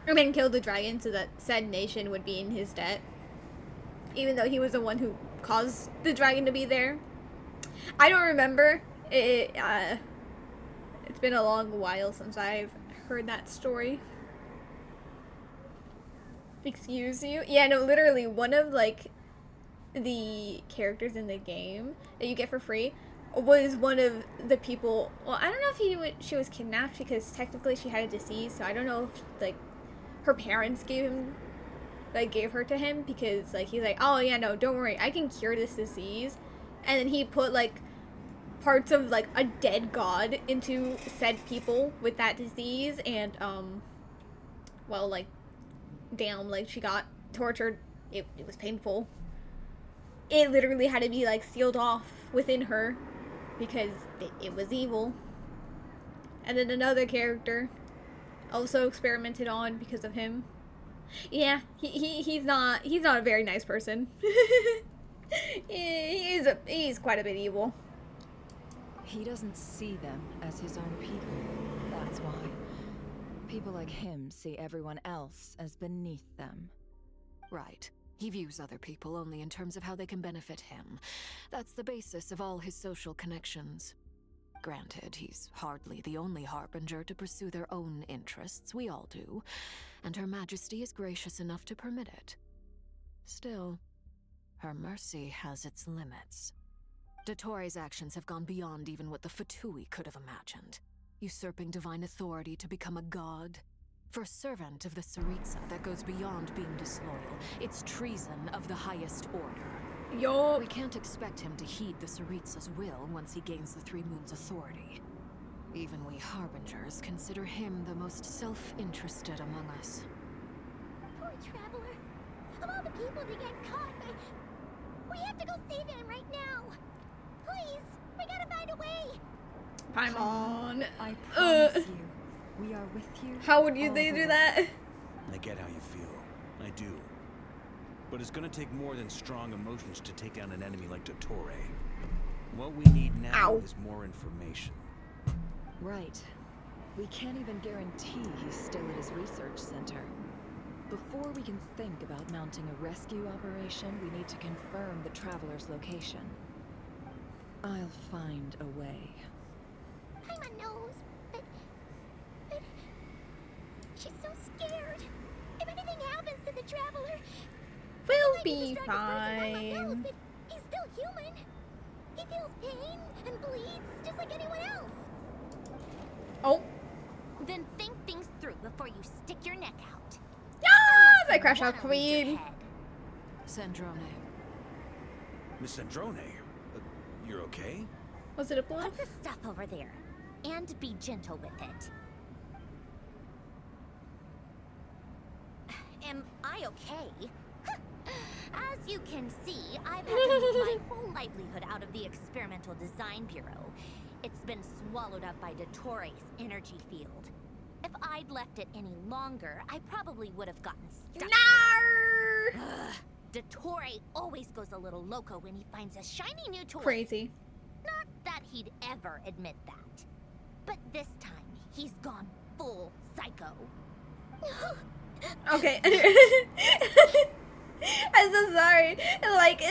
And then killed the dragon so that said nation would be in his debt. Even though he was the one who caused the dragon to be there. I don't remember. It's been a long while since I've heard that story. Excuse you? Yeah, no, literally one of, like, the characters in the game that you get for free was one of the people. Well, I don't know if she was kidnapped because technically she had a disease, so I don't know if, like, her parents gave her to him because, like, he's like, oh yeah, no, don't worry, I can cure this disease. And then he put, like, parts of, like, a dead god into said people with that disease, and well, like, damn, like, she got tortured. It was painful. It literally had to be, like, sealed off within her because it was evil. And then another character also experimented on because of him. Yeah, he's not a very nice person. he's quite a bit evil. He doesn't see them as his own people. That's why. People like him see everyone else as beneath them. Right. He views other people only in terms of how they can benefit him. That's the basis of all his social connections. Granted, he's hardly the only harbinger to pursue their own interests. We all do. And Her Majesty is gracious enough to permit it. Still, her mercy has its limits. Dottore's actions have gone beyond even what the Fatui could have imagined. Usurping divine authority to become a god. For a servant of the Tsaritsa, that goes beyond being disloyal. It's treason of the highest order. Yo. We can't expect him to heed the Tsaritsa's will once he gains the Three Moons' authority. Even we Harbingers consider him the most self-interested among us. Poor Traveler. Of all the people to get caught, we have to go save him right now. Please, we gotta find a way. Paimon. I promise you, we are with you. How would they do that? I get how you feel. I do. But it's gonna take more than strong emotions to take down an enemy like Dottore. What we need now is more information. Right. We can't even guarantee he's still at his research center. Before we can think about mounting a rescue operation, we need to confirm the Traveler's location. I'll find a way. Paimon knows, but she's so scared. If anything happens to the Traveler, we'll be fine. He's still human. He feels pain and bleeds just like anyone else. Oh. Then think things through before you stick your neck out. Yes! I crash out queen. Sandrone. Miss Sandrone, you're okay? Was it a bluff? Put the stuff over there, and be gentle with it. Am I okay? As you can see, I've had to make my whole livelihood out of the Experimental Design Bureau. It's been swallowed up by Dottore's energy field. If I'd left it any longer, I probably would have gotten stuck. No! Dottore always goes a little loco when he finds a shiny new toy. Crazy. Not that he'd ever admit that. But this time, he's gone full psycho. Okay. I'm so sorry. Like,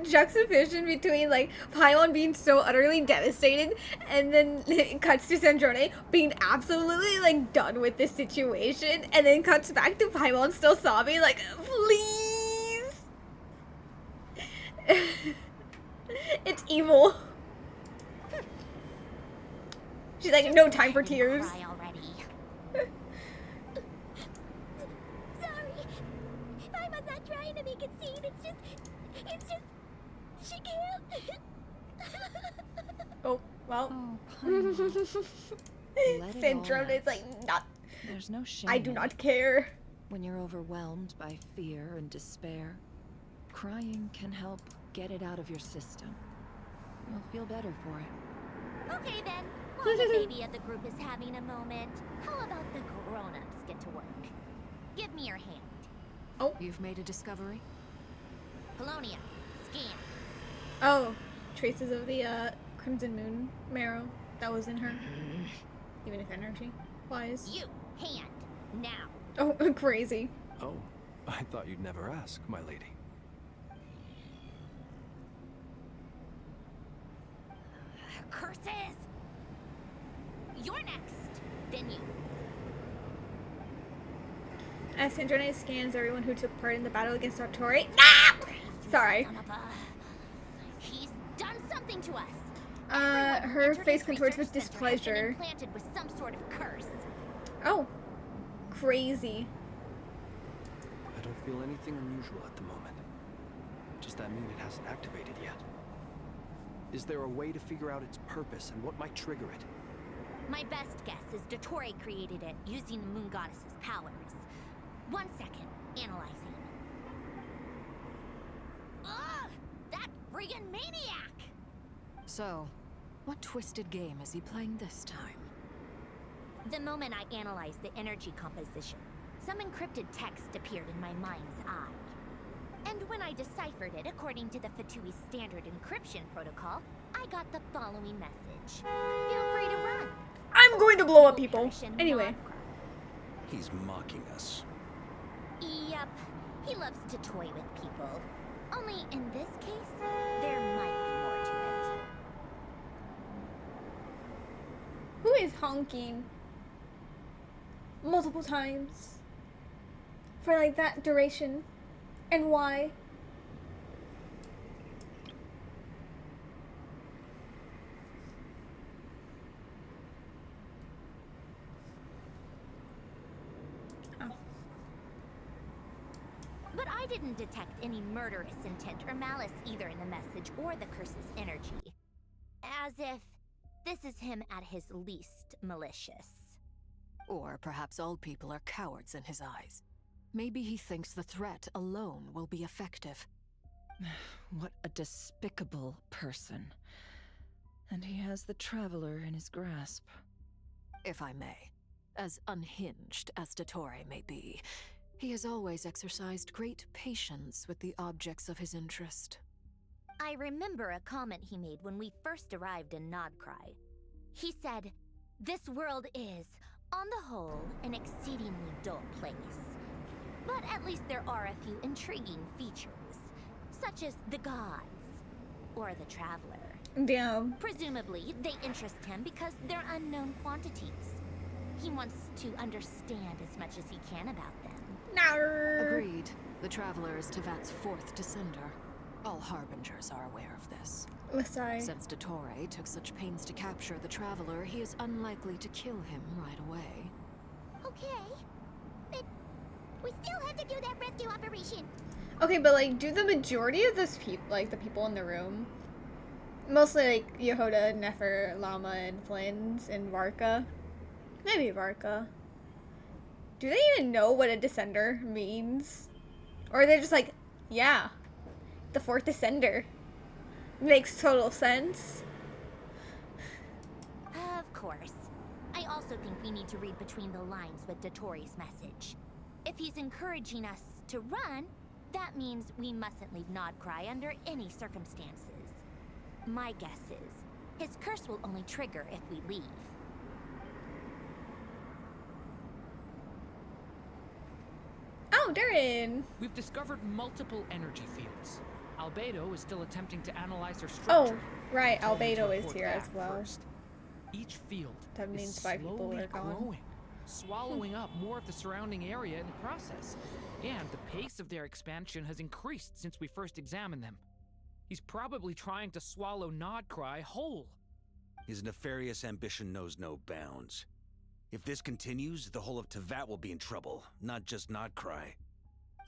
juxtaposition between like Paimon being so utterly devastated and then it cuts to Sandrone being absolutely like done with this situation and then cuts back to Paimon still sobbing like, please. It's evil. She's like, no time for tears. Cry already. Sorry. Paimon's not trying to make it seem. It's just, she can't. Oh, well. Oh, Paimon. Let it Syndrome all is out. like, not. There's no shame. I do in not it. care. When you're overwhelmed by fear and despair, crying can help get it out of your system. You'll feel better for it. Okay then. While the baby of the group is having a moment, how about the grown-ups get to work? Give me your hand. Oh. You've made a discovery? Polonia, scan. Oh, traces of the Crimson Moon marrow that was in her. Even if energy-wise. You, hand, now. Oh, crazy. Oh, I thought you'd never ask, my lady. Curses! You're next. Then you. As Sandrone scans everyone who took part in the battle against Artori. Ah! Sorry. Son of a... He's done something to us. Her face contorts with Research Center has been displeasure. implanted with some sort of curse. Oh, crazy. I don't feel anything unusual at the moment. Does that mean it hasn't activated yet? Is there a way to figure out its purpose and what might trigger it? My best guess is Dottore created it using the Moon Goddess's powers. 1 second, analyzing. Ugh! That friggin' maniac! So, what twisted game is he playing this time? The moment I analyzed the energy composition, some encrypted text appeared in my mind's eye. And when I deciphered it according to the Fatui standard encryption protocol, I got the following message. Feel free to run. I'm going to blow up people. Anyway. He's mocking us. Yep, he loves to toy with people. Only in this case, there might be more to it. Who is honking multiple times for like that duration, and why? But I didn't detect any murderous intent or malice either in the message or the curse's energy. As if this is him at his least malicious. Or perhaps all people are cowards in his eyes. Maybe he thinks the threat alone will be effective. What a despicable person. And he has the Traveler in his grasp. If I may, as unhinged as Dottore may be, he has always exercised great patience with the objects of his interest. I remember a comment he made when we first arrived in Krai. He said, "This world is, on the whole, an exceedingly dull place. But at least there are a few intriguing features, such as the gods, or the Traveler. Damn. Presumably, they interest him because they're unknown quantities. He wants to understand as much as he can about them." Agreed. The Traveler is Tevat's fourth descender. All Harbingers are aware of this. Masai. Since Dottore took such pains to capture the Traveler, he is unlikely to kill him right away. Okay, but we still have to do that rescue operation. Okay, but like, do the majority of this people, like the people in the room, mostly like Yehoda, Nefer, Lama, and Flins, and Varka, maybe Varka, do they even know what a descender means? Or are they just like, yeah, the fourth descender. Makes total sense. Of course. I also think we need to read between the lines with Dottore's message. If he's encouraging us to run, that means we mustn't leave Krai under any circumstances. My guess is, his curse will only trigger if we leave. Oh, Darren! We've discovered multiple energy fields. Albedo is still attempting to analyze her Oh, structure. right. Told me to Albedo is report here as back well. first. Each field That is means 5 people slowly are gone. growing, swallowing up more of the surrounding area in the process. And the pace of their expansion has increased since we first examined them. He's probably trying to swallow Krai whole. His nefarious ambition knows no bounds. If this continues, the whole of Tevat will be in trouble, not just Krai.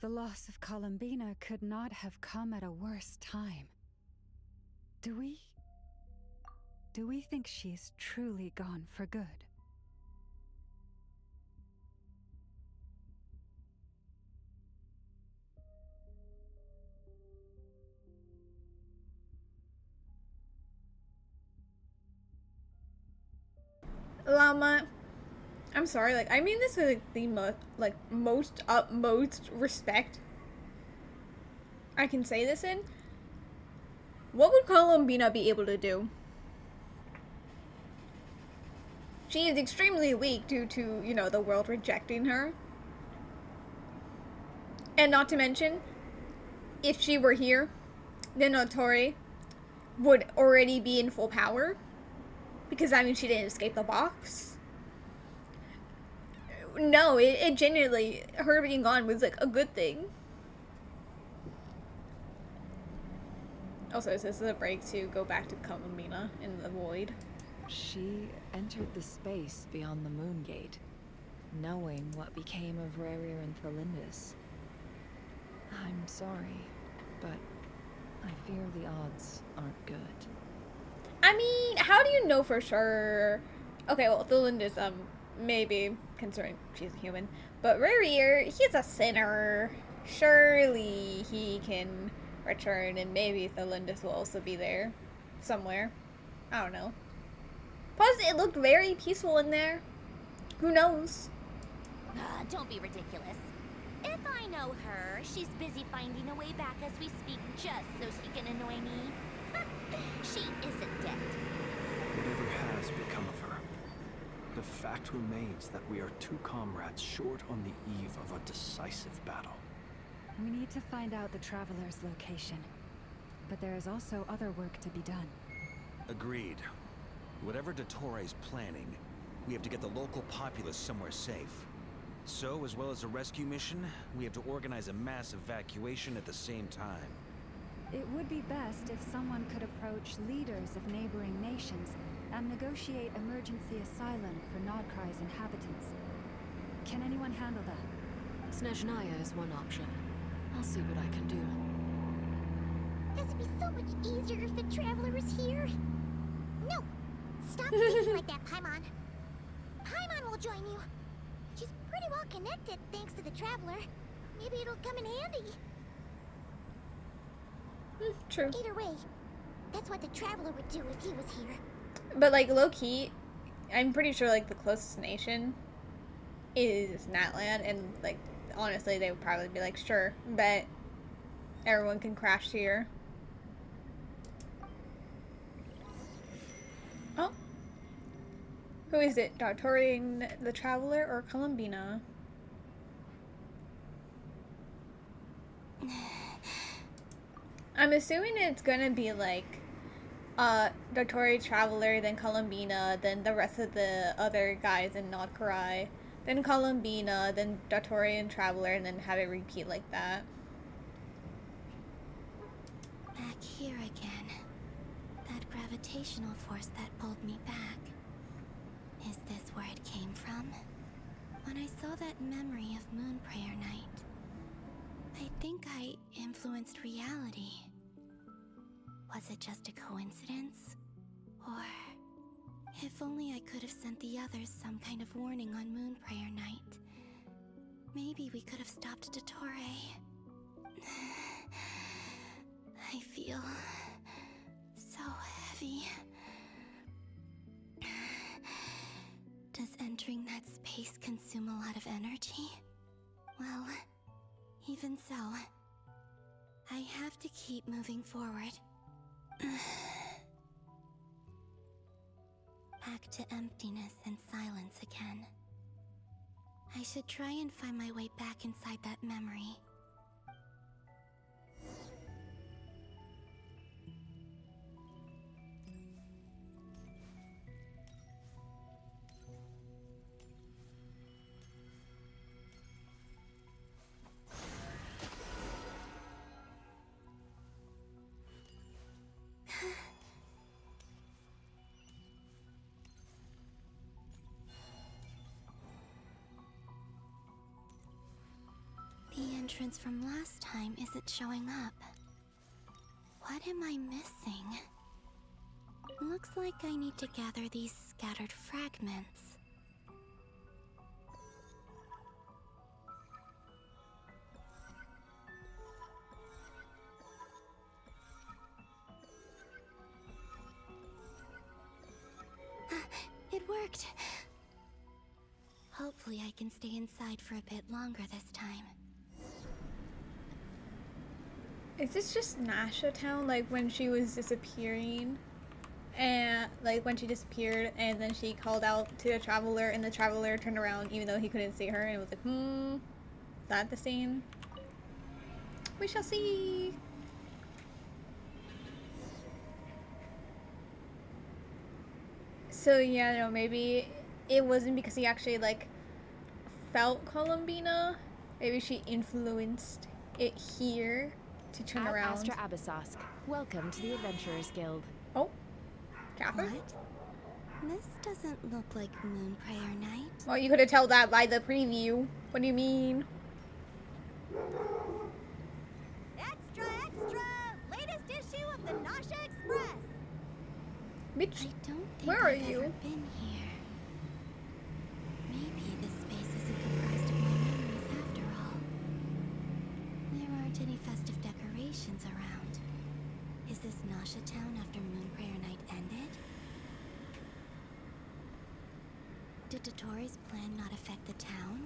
The loss of Columbina could not have come at a worse time. Do we think she's truly gone for good? Llama, I'm sorry, like, I mean this with like, the most utmost respect I can say this in. What would Columbina be able to do? She is extremely weak due to, you know, the world rejecting her. And not to mention, if she were here, then Notori would already be in full power. Because, I mean, she didn't escape the box. No, it genuinely, her being gone was, like, a good thing. Also, this is a break to go back to Columbina in the void. She entered the space beyond the Moon Gate, knowing what became of Rerir and Thelindis. I'm sorry, but I fear the odds aren't good. I mean, how do you know for sure? Okay, well, Thelindis, maybe, considering she's a human. But Rerir, he's a sinner. Surely he can return, and maybe Thelindis will also be there. Somewhere. I don't know. Plus, it looked very peaceful in there. Who knows? Don't be ridiculous. If I know her, she's busy finding a way back as we speak just so she can annoy me. She isn't dead. Whatever has become of her, the fact remains that we are two comrades short on the eve of a decisive battle. We need to find out the Traveler's location. But there is also other work to be done. Agreed. Whatever Dottore is planning, we have to get the local populace somewhere safe. So, as well as a rescue mission, we have to organize a mass evacuation at the same time. It would be best if someone could approach leaders of neighboring nations and negotiate emergency asylum for Nodkrai's inhabitants. Can anyone handle that? Snezhnaya is one option. I'll see what I can do. This would be so much easier if the Traveler was here. No! Stop thinking like that, Paimon. Paimon will join you. She's pretty well connected thanks to the Traveler. Maybe it'll come in handy. True. Either way, that's what the Traveler would do if he was here. But, like, low-key, I'm pretty sure, like, the closest nation is Natlan, and, like, honestly, they would probably be like, sure, bet everyone can crash here. Oh. Who is it? Dottore the Traveler or Columbina? I'm assuming it's gonna be like Dottore Traveler, then Columbina, then the rest of the other guys in Krai, then Columbina, then Dottore and Traveler, and then have it repeat like that. Back here again. That gravitational force that pulled me back. Is this where it came from? When I saw that memory of Moon Prayer Night, I think I influenced reality. Was it just a coincidence? Or if only I could have sent the others some kind of warning on Moon Prayer Night. Maybe we could have stopped Dottore. I feel so heavy. Does entering that space consume a lot of energy? Well, even so, I have to keep moving forward. Back to emptiness and silence again. I should try and find my way back inside that memory. entrance from last time isn't showing up. What am I missing? Looks like I need to gather these scattered fragments. It worked! Hopefully I can stay inside for a bit longer this time. Is this just Nasha Town, like when she was disappearing? And like when she disappeared and then she called out to the traveler and the traveler turned around even though he couldn't see her and was like, is that the same? We shall see. So yeah, no, maybe it wasn't because he actually like felt Columbina. Maybe she influenced it here to turn around. Astra Abyssosque. Welcome to the Adventurers Guild. Oh, Catherine? What? This doesn't look like Moonprayer Night. Well, you could have told that by the preview. What do you mean? Extra, extra! Latest issue of the Nasha Express! Bitch, I don't think where are I've you? ever been here. Maybe this space isn't comprised of my memories after all. There aren't any festive decorations around. Is this Nasha Town after Moonprayer Night ended? Did Dottoro's plan not affect the town?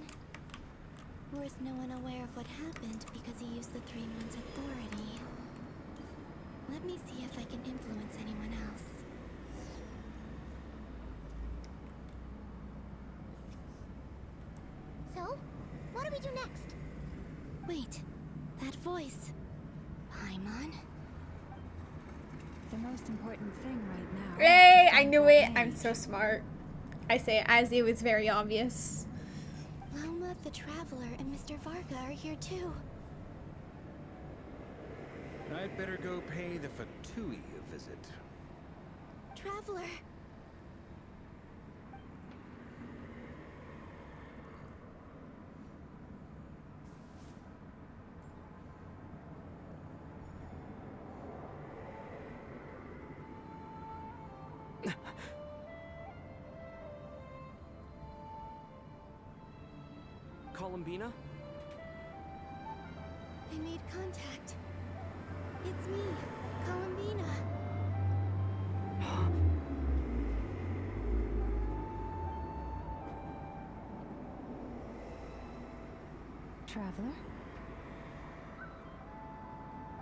Or is no one aware of what happened because he used the Three Moons' authority? Let me see if I can influence anyone else. So, what do we do next? Wait, that voice. Paimon? The most important thing right now. Hey, I knew it. I'm so smart. I say it as it was very obvious. Loma the Traveler and Mr. Varga are here too. I'd better go pay the Fatui a visit. Traveler! Columbina? I made contact. It's me, Columbina. Traveler?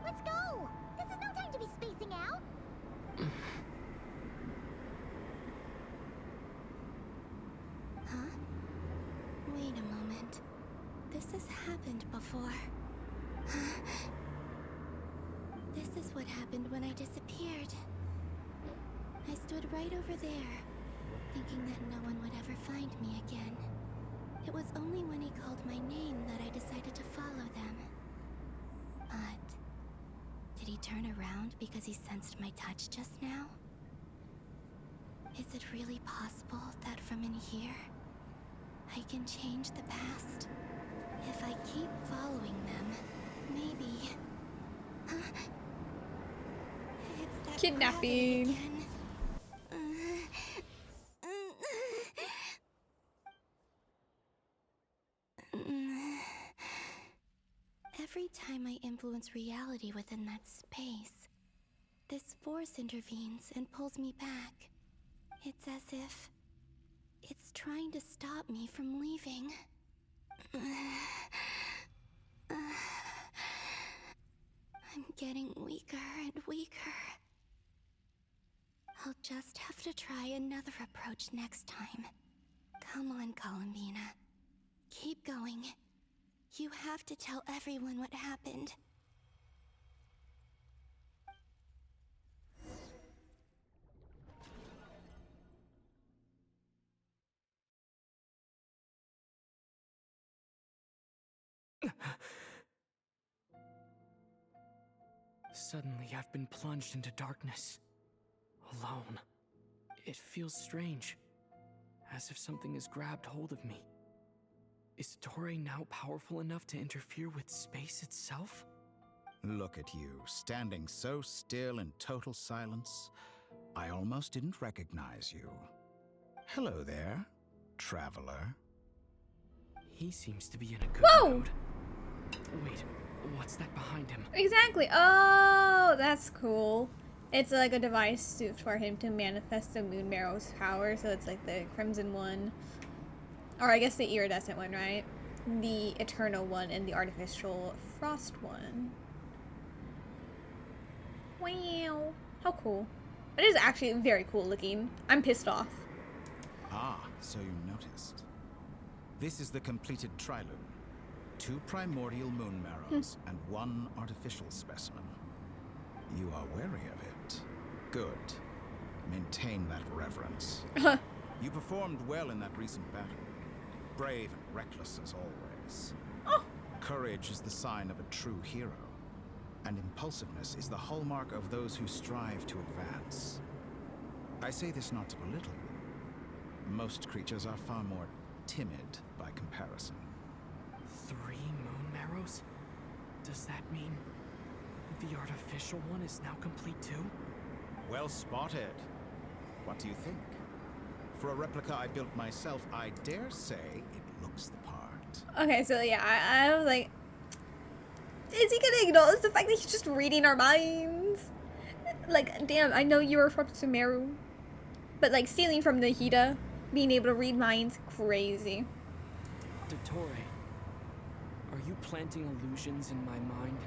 Let's go! This is no time to be spacing out! Huh? Wait a moment. This has happened before. This is what happened when I disappeared. I stood right over there, thinking that no one would ever find me again. It was only when he called my name that I decided to follow them. But did he turn around because he sensed my touch just now? Is it really possible that from in here, I can change the past? If I keep following them, maybe... It's that Kidnapping. gravity again. Every time I influence reality within that space, this force intervenes and pulls me back. It's as if it's trying to stop me from leaving. I'm getting weaker and weaker. I'll just have to try another approach next time. Come on, Columbina. Keep going. You have to tell everyone what happened. Suddenly, I've been plunged into darkness. Alone. It feels strange. As if something has grabbed hold of me. Is Toray now powerful enough to interfere with space itself? Look at you, standing so still in total silence. I almost didn't recognize you. Hello there, traveler. He seems to be in a good mood. Wait, what's that behind him? Exactly. Oh, that's cool. It's like a device for him to manifest the Moon Marrow's power, so it's like the Crimson one. Or I guess the iridescent one, right? The Eternal one and the Artificial Frost one. Wow. How cool. It is actually very cool looking. I'm pissed off. Ah, so you noticed. This is the completed Triloom. 2 primordial moon marrows and 1 artificial specimen. You are wary of it. Good. Maintain that reverence. You performed well in that recent battle. Brave and reckless as always. Courage is the sign of a true hero. And impulsiveness is the hallmark of those who strive to advance. I say this not to belittle you. Most creatures are far more timid by comparison. 3 moon marrows? Does that mean the artificial one is now complete too? Well spotted. What do you think? For a replica I built myself, I dare say it looks the part. Okay, so yeah, I was like, is he gonna acknowledge the fact that he's just reading our minds? Like, damn, I know you were from Sumeru, but like stealing from Nahida, being able to read minds, crazy. Dottore, are you planting illusions in my mind?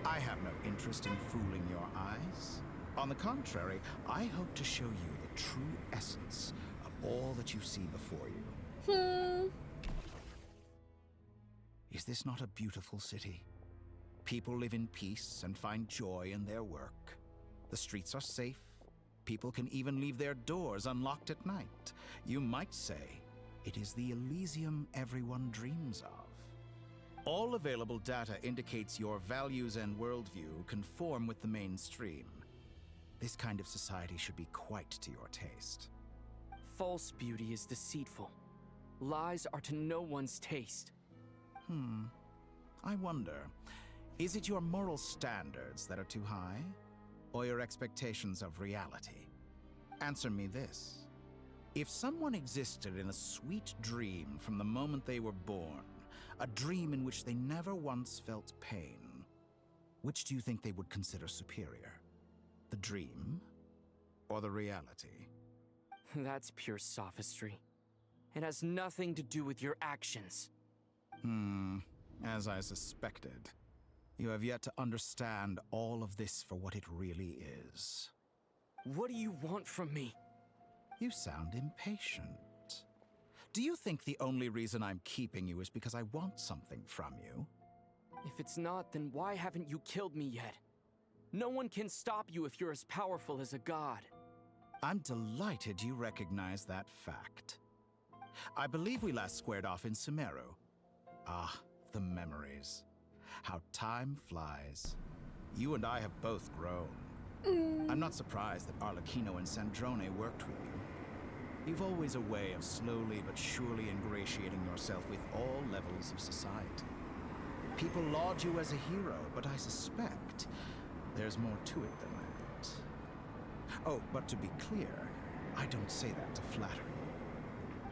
I have no interest in fooling your eyes. On the contrary, I hope to show you the true essence of all that you see before you. Is this not a beautiful city? People live in peace and find joy in their work. The streets are safe. People can even leave their doors unlocked at night. You might say it is the Elysium everyone dreams of. All available data indicates your values and worldview conform with the mainstream. This kind of society should be quite to your taste. False beauty is deceitful. Lies are to no one's taste. I wonder, is it your moral standards that are too high? Or your expectations of reality? Answer me this. If someone existed in a sweet dream from the moment they were born, a dream in which they never once felt pain, which do you think they would consider superior? The dream or the reality? That's pure sophistry. It has nothing to do with your actions. As I suspected. You have yet to understand all of this for what it really is. What do you want from me? You sound impatient. Do you think the only reason I'm keeping you is because I want something from you? If it's not, then why haven't you killed me yet? No one can stop you if you're as powerful as a god. I'm delighted you recognize that fact. I believe we last squared off in Sumeru. Ah, the memories. How time flies. You and I have both grown. I'm not surprised that Arlecchino and Sandrone worked with you. You've always a way of slowly but surely ingratiating yourself with all levels of society. People laud you as a hero, but I suspect there's more to it than that. Oh, but to be clear, I don't say that to flatter you.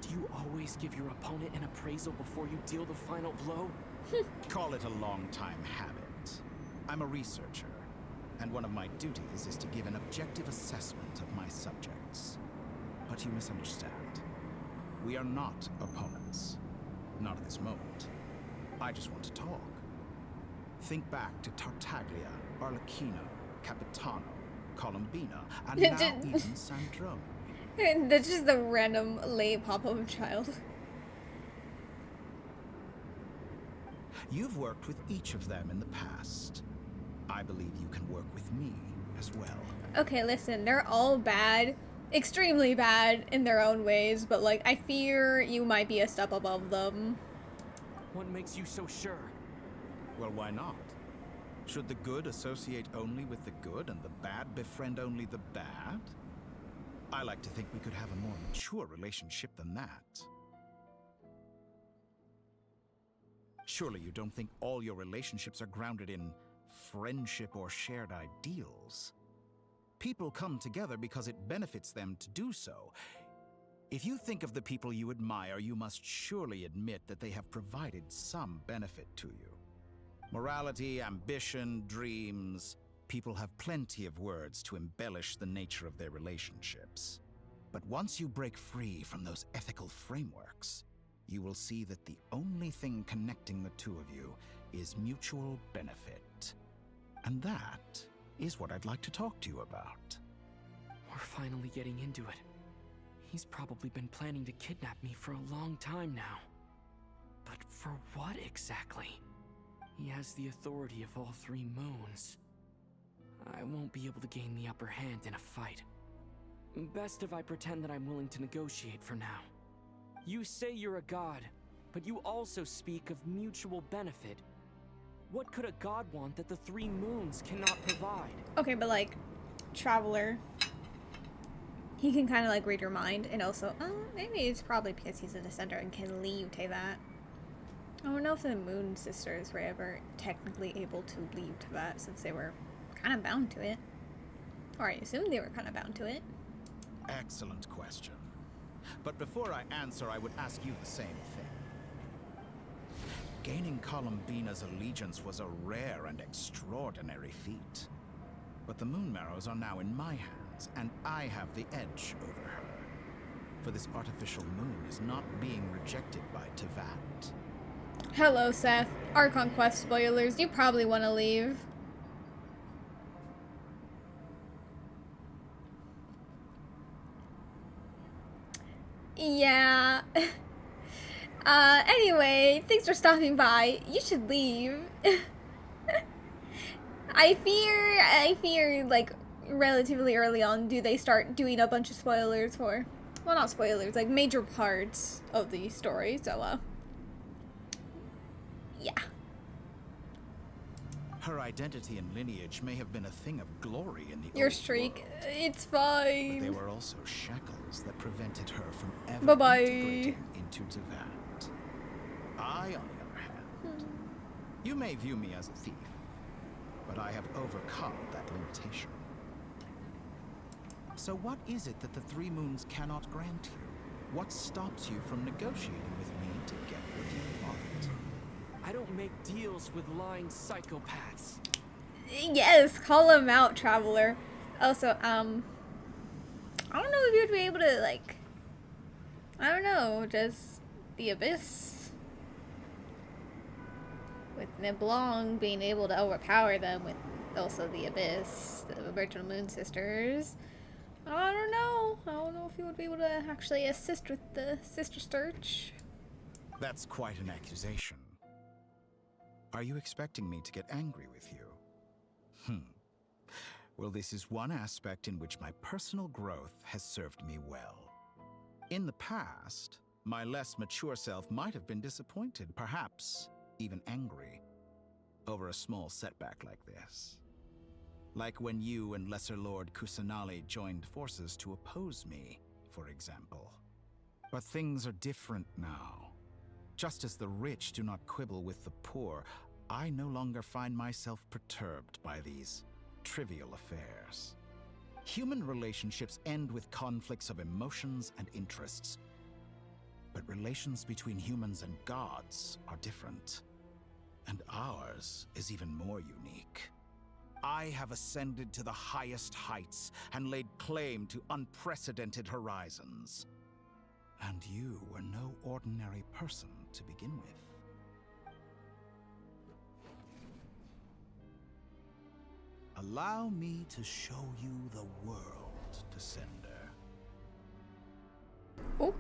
Do you always give your opponent an appraisal before you deal the final blow? Call it a long-time habit. I'm a researcher, and one of my duties is to give an objective assessment of my subjects. But you misunderstand. We are not opponents. Not at this moment. I just want to talk. Think back to Tartaglia, Arlecchino, Capitano, Columbina, and now even Sandrone. That's just the random late pop-up child. You've worked with each of them in the past. I believe you can work with me as well. Okay, listen, they're all bad. Extremely bad in their own ways, but like, I fear you might be a step above them. What makes you so sure? Well, why not? Should the good associate only with the good and the bad befriend only the bad? I like to think we could have a more mature relationship than that. Surely you don't think all your relationships are grounded in friendship or shared ideals? People come together because it benefits them to do so. If you think of the people you admire, you must surely admit that they have provided some benefit to you. Morality, ambition, dreams. People have plenty of words to embellish the nature of their relationships. But once you break free from those ethical frameworks, you will see that the only thing connecting the two of you is mutual benefit. And that is what I'd like to talk to you about. We're finally getting into it. He's probably been planning to kidnap me for a long time now. But for what exactly? He has the authority of all 3 moons. I won't be able to gain the upper hand in a fight. Best if I pretend that I'm willing to negotiate for now. You say you're a god, but you also speak of mutual benefit. What could a god want that the 3 moons cannot provide? Okay, but like, Traveler, he can kind of like read your mind, and also, maybe it's probably because he's a descender and can leave Teyvat. I don't know if the Moon Sisters were ever technically able to leave Teyvat, since they were kind of bound to it. Or I assume they were kind of bound to it. Excellent question. But before I answer, I would ask you the same thing. Gaining Columbina's allegiance was a rare and extraordinary feat. But the Moon Marrows are now in my hands, and I have the edge over her. For this artificial moon is not being rejected by Teyvat. Hello, Seth. Archon Quest spoilers. You probably want to leave. Yeah. Anyway, thanks for stopping by. You should leave. I fear, like, relatively early on, do they start doing a bunch of spoilers for, well, not spoilers, like, major parts of the story, so, yeah. Her identity and lineage may have been a thing of glory in the Your old streak, world, it's fine. but they were also shackles that prevented her from ever Bye-bye. integrating into Teyvat. I, on the other hand, you may view me as a thief, but I have overcome that limitation. So what is it that the 3 moons cannot grant you? What stops you from negotiating with me to get what you want? I don't make deals with lying psychopaths. Yes, call him out, Traveler. Also, I don't know if you'd be able to, like, I don't know, just the Abyss. With Niblong being able to overpower them with also the Abyss, the original Moon Sisters. I don't know. I don't know if you would be able to actually assist with the sister search. That's quite an accusation. Are you expecting me to get angry with you? Well, this is one aspect in which my personal growth has served me well. In the past, my less mature self might have been disappointed, perhaps even angry, over a small setback like this. Like when you and Lesser Lord Kusanali joined forces to oppose me, for example. But things are different now. Just as the rich do not quibble with the poor, I no longer find myself perturbed by these trivial affairs. Human relationships end with conflicts of emotions and interests. But relations between humans and gods are different. And ours is even more unique. I have ascended to the highest heights and laid claim to unprecedented horizons. And you were no ordinary person to begin with. Allow me to show you the world, Descender. Oh.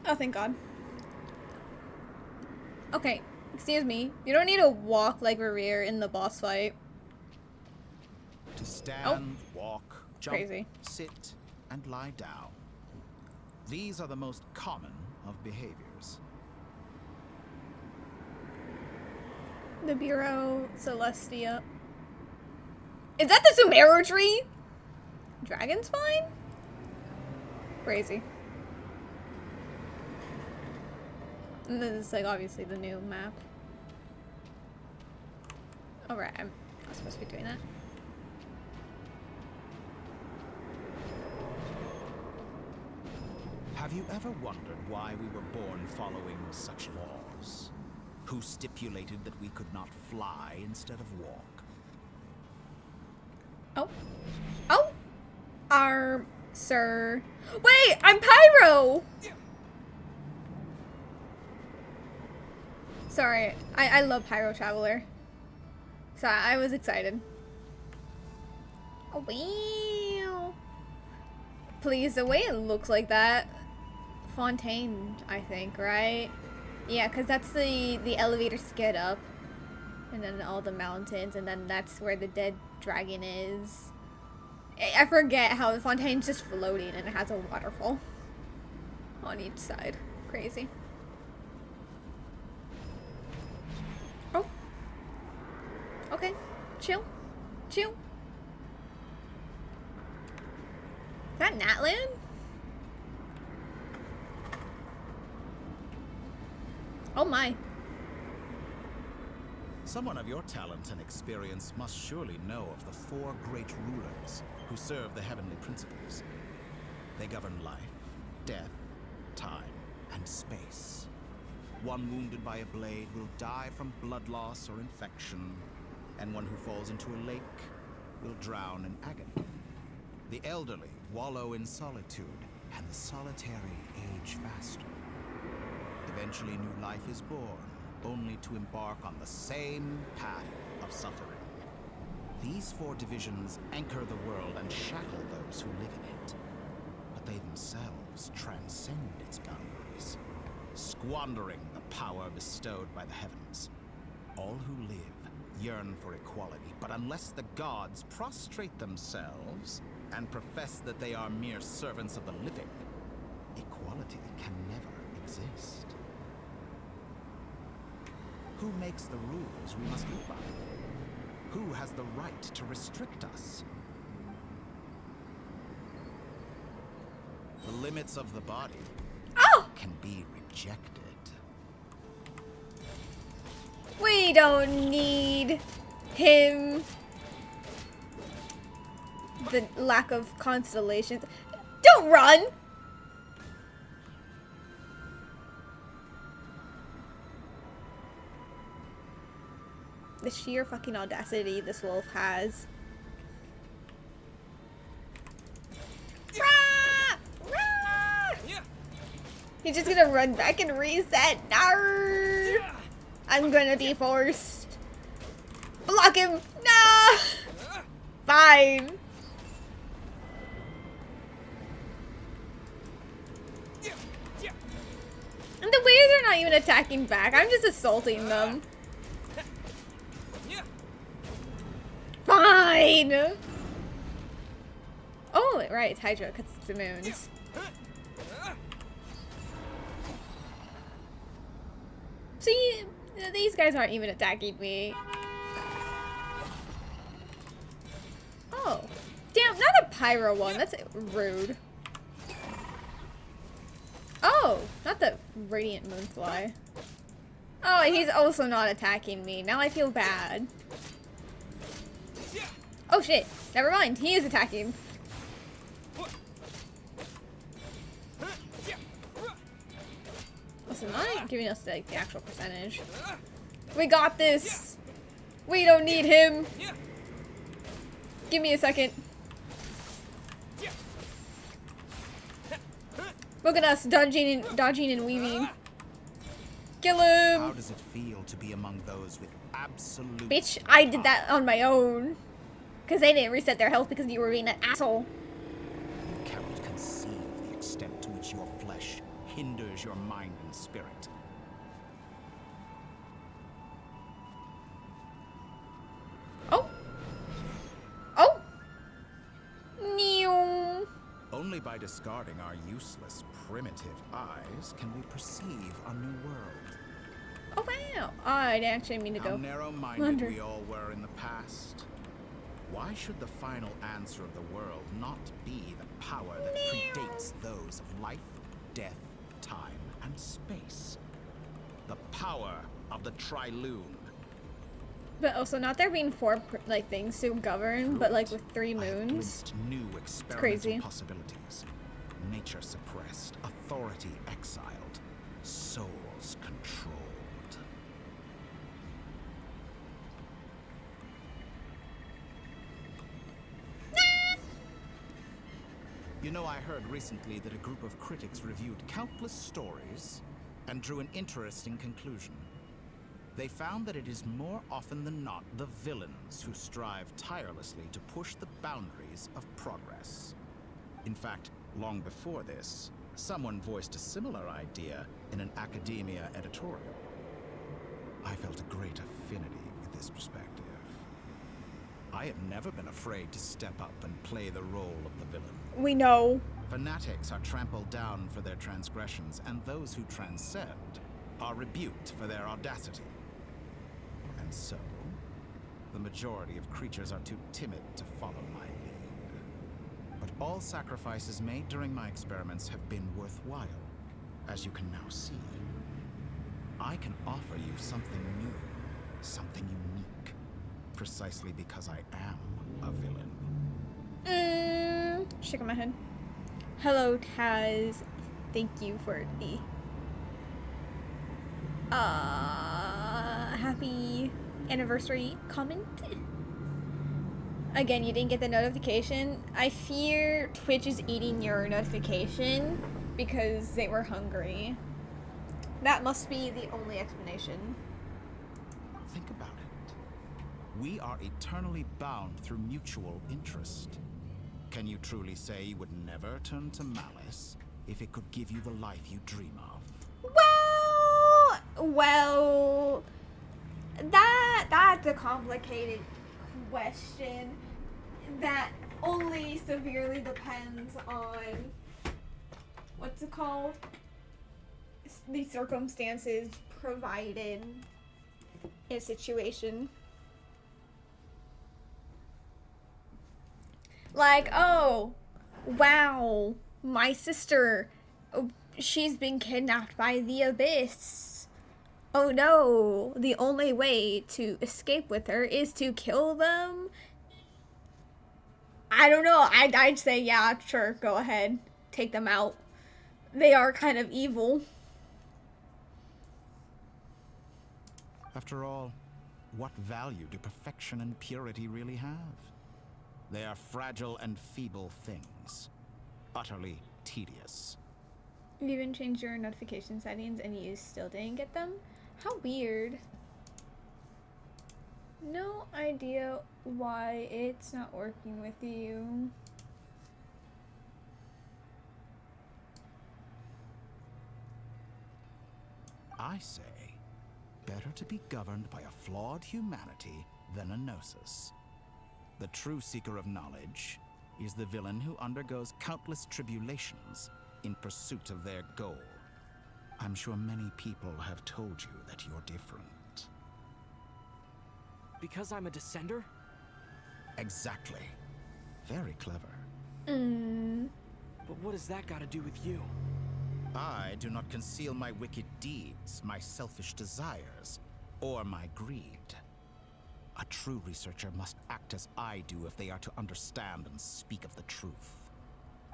Oh, thank God. Okay, excuse me. You don't need to walk like Reverie in the boss fight. To stand, walk, jump, Crazy. sit, and lie down. These are the most common of behaviors. The Bureau Celestia. Is that the Sumeru tree? Dragon spine? Crazy. And this is like obviously the new map. Alright, I'm not supposed to be doing that. Have you ever wondered why we were born following such laws? Who stipulated that we could not fly instead of walk? Oh. Oh! Sir. Wait! I'm Pyro! Sorry. I love Pyro Traveler. So I was excited. Oh, wow. Please, the way it looks like that. Fontaine, I think, right? Yeah, because that's the elevators to get up. And then all the mountains, and then that's where the dead dragon is. I forget how the fontaine's just floating and it has a waterfall on each side. Crazy. Oh. Okay. Chill. Chill. Is that Natlan? Oh my. Someone of your talent and experience must surely know of the 4 great rulers who serve the heavenly principles. They govern life, death, time, and space. One wounded by a blade will die from blood loss or infection, and one who falls into a lake will drown in agony. The elderly wallow in solitude, and the solitary age faster. Eventually new life is born, only to embark on the same path of suffering. These 4 divisions anchor the world and shackle those who live in it. But they themselves transcend its boundaries, squandering the power bestowed by the heavens. All who live yearn for equality, but unless the gods prostrate themselves and profess that they are mere servants of the living, equality can never exist. Who makes the rules we must live by? Who has the right to restrict us? The limits of the body can be rejected. We don't need him. The lack of constellations. Don't run! The sheer fucking audacity this wolf has. Rah! Rah! He's just gonna run back and reset. No! I'm gonna be forced. Block him! No! Fine. And the way they're not even attacking back, I'm just assaulting them. Fine! Oh, right, it's Hydra, because it's the moons. See, these guys aren't even attacking me. Oh. Damn, not a pyro one, that's rude. Oh, not the radiant moonfly. Oh, he's also not attacking me. Now I feel bad. Oh shit, never mind, he is attacking. Listen, not giving us like the actual percentage. We got this! We don't need him! Give me a second. Look at us dodging and weaving. Kill him! How does it feel to be among those with absolute... Bitch, I did that on my own. Because they didn't reset their health because you were being an asshole. You cannot conceive the extent to which your flesh hinders your mind and spirit. Oh! Oh! New. Only by discarding our useless, primitive eyes can we perceive a new world. Oh wow! I didn't actually mean to go How narrow-minded under. we all were in the past. Why should the final answer of the world not be the power that predates those of life, death, time, and space? The power of the Triloon. But also, not there being four like things to govern, but like with 3 moons. Glimpsed new experimental crazy. possibilities. Nature suppressed, authority exiled, souls controlled. You know, I heard recently that a group of critics reviewed countless stories and drew an interesting conclusion. They found that it is more often than not the villains who strive tirelessly to push the boundaries of progress. In fact, long before this, someone voiced a similar idea in an academia editorial. I felt a great affinity with this perspective. I have never been afraid to step up and play the role of the villain. We know. Fanatics are trampled down for their transgressions, and those who transcend are rebuked for their audacity. And so, the majority of creatures are too timid to follow my lead. But all sacrifices made during my experiments have been worthwhile, as you can now see. I can offer you something new, something unique, precisely because I am a villain. Shaking my head. Hello, Taz. Thank you for the happy anniversary comment. Again, you didn't get the notification. I fear Twitch is eating your notification because they were hungry. That must be the only explanation. Think about it. We are eternally bound through mutual interest. Can you truly say you would never turn to malice if it could give you the life you dream of? Well, that's a complicated question that only severely depends on what's it called? The circumstances provided in a situation. Like, oh, wow, my sister, she's been kidnapped by the Abyss. Oh no, the only way to escape with her is to kill them? I don't know, I'd say, yeah, sure, go ahead, take them out. They are kind of evil. After all, what value do perfection and purity really have? They are fragile and feeble things, utterly tedious. You even changed your notification settings and you still didn't get them? How weird. No idea why it's not working with you. I say, better to be governed by a flawed humanity than a gnosis. The true seeker of knowledge is the villain who undergoes countless tribulations in pursuit of their goal. I'm sure many people have told you that you're different. Because I'm a descender? Exactly. Very clever. But what has that got to do with you? I do not conceal my wicked deeds, my selfish desires, or my greed. A true researcher must act as I do if they are to understand and speak of the truth.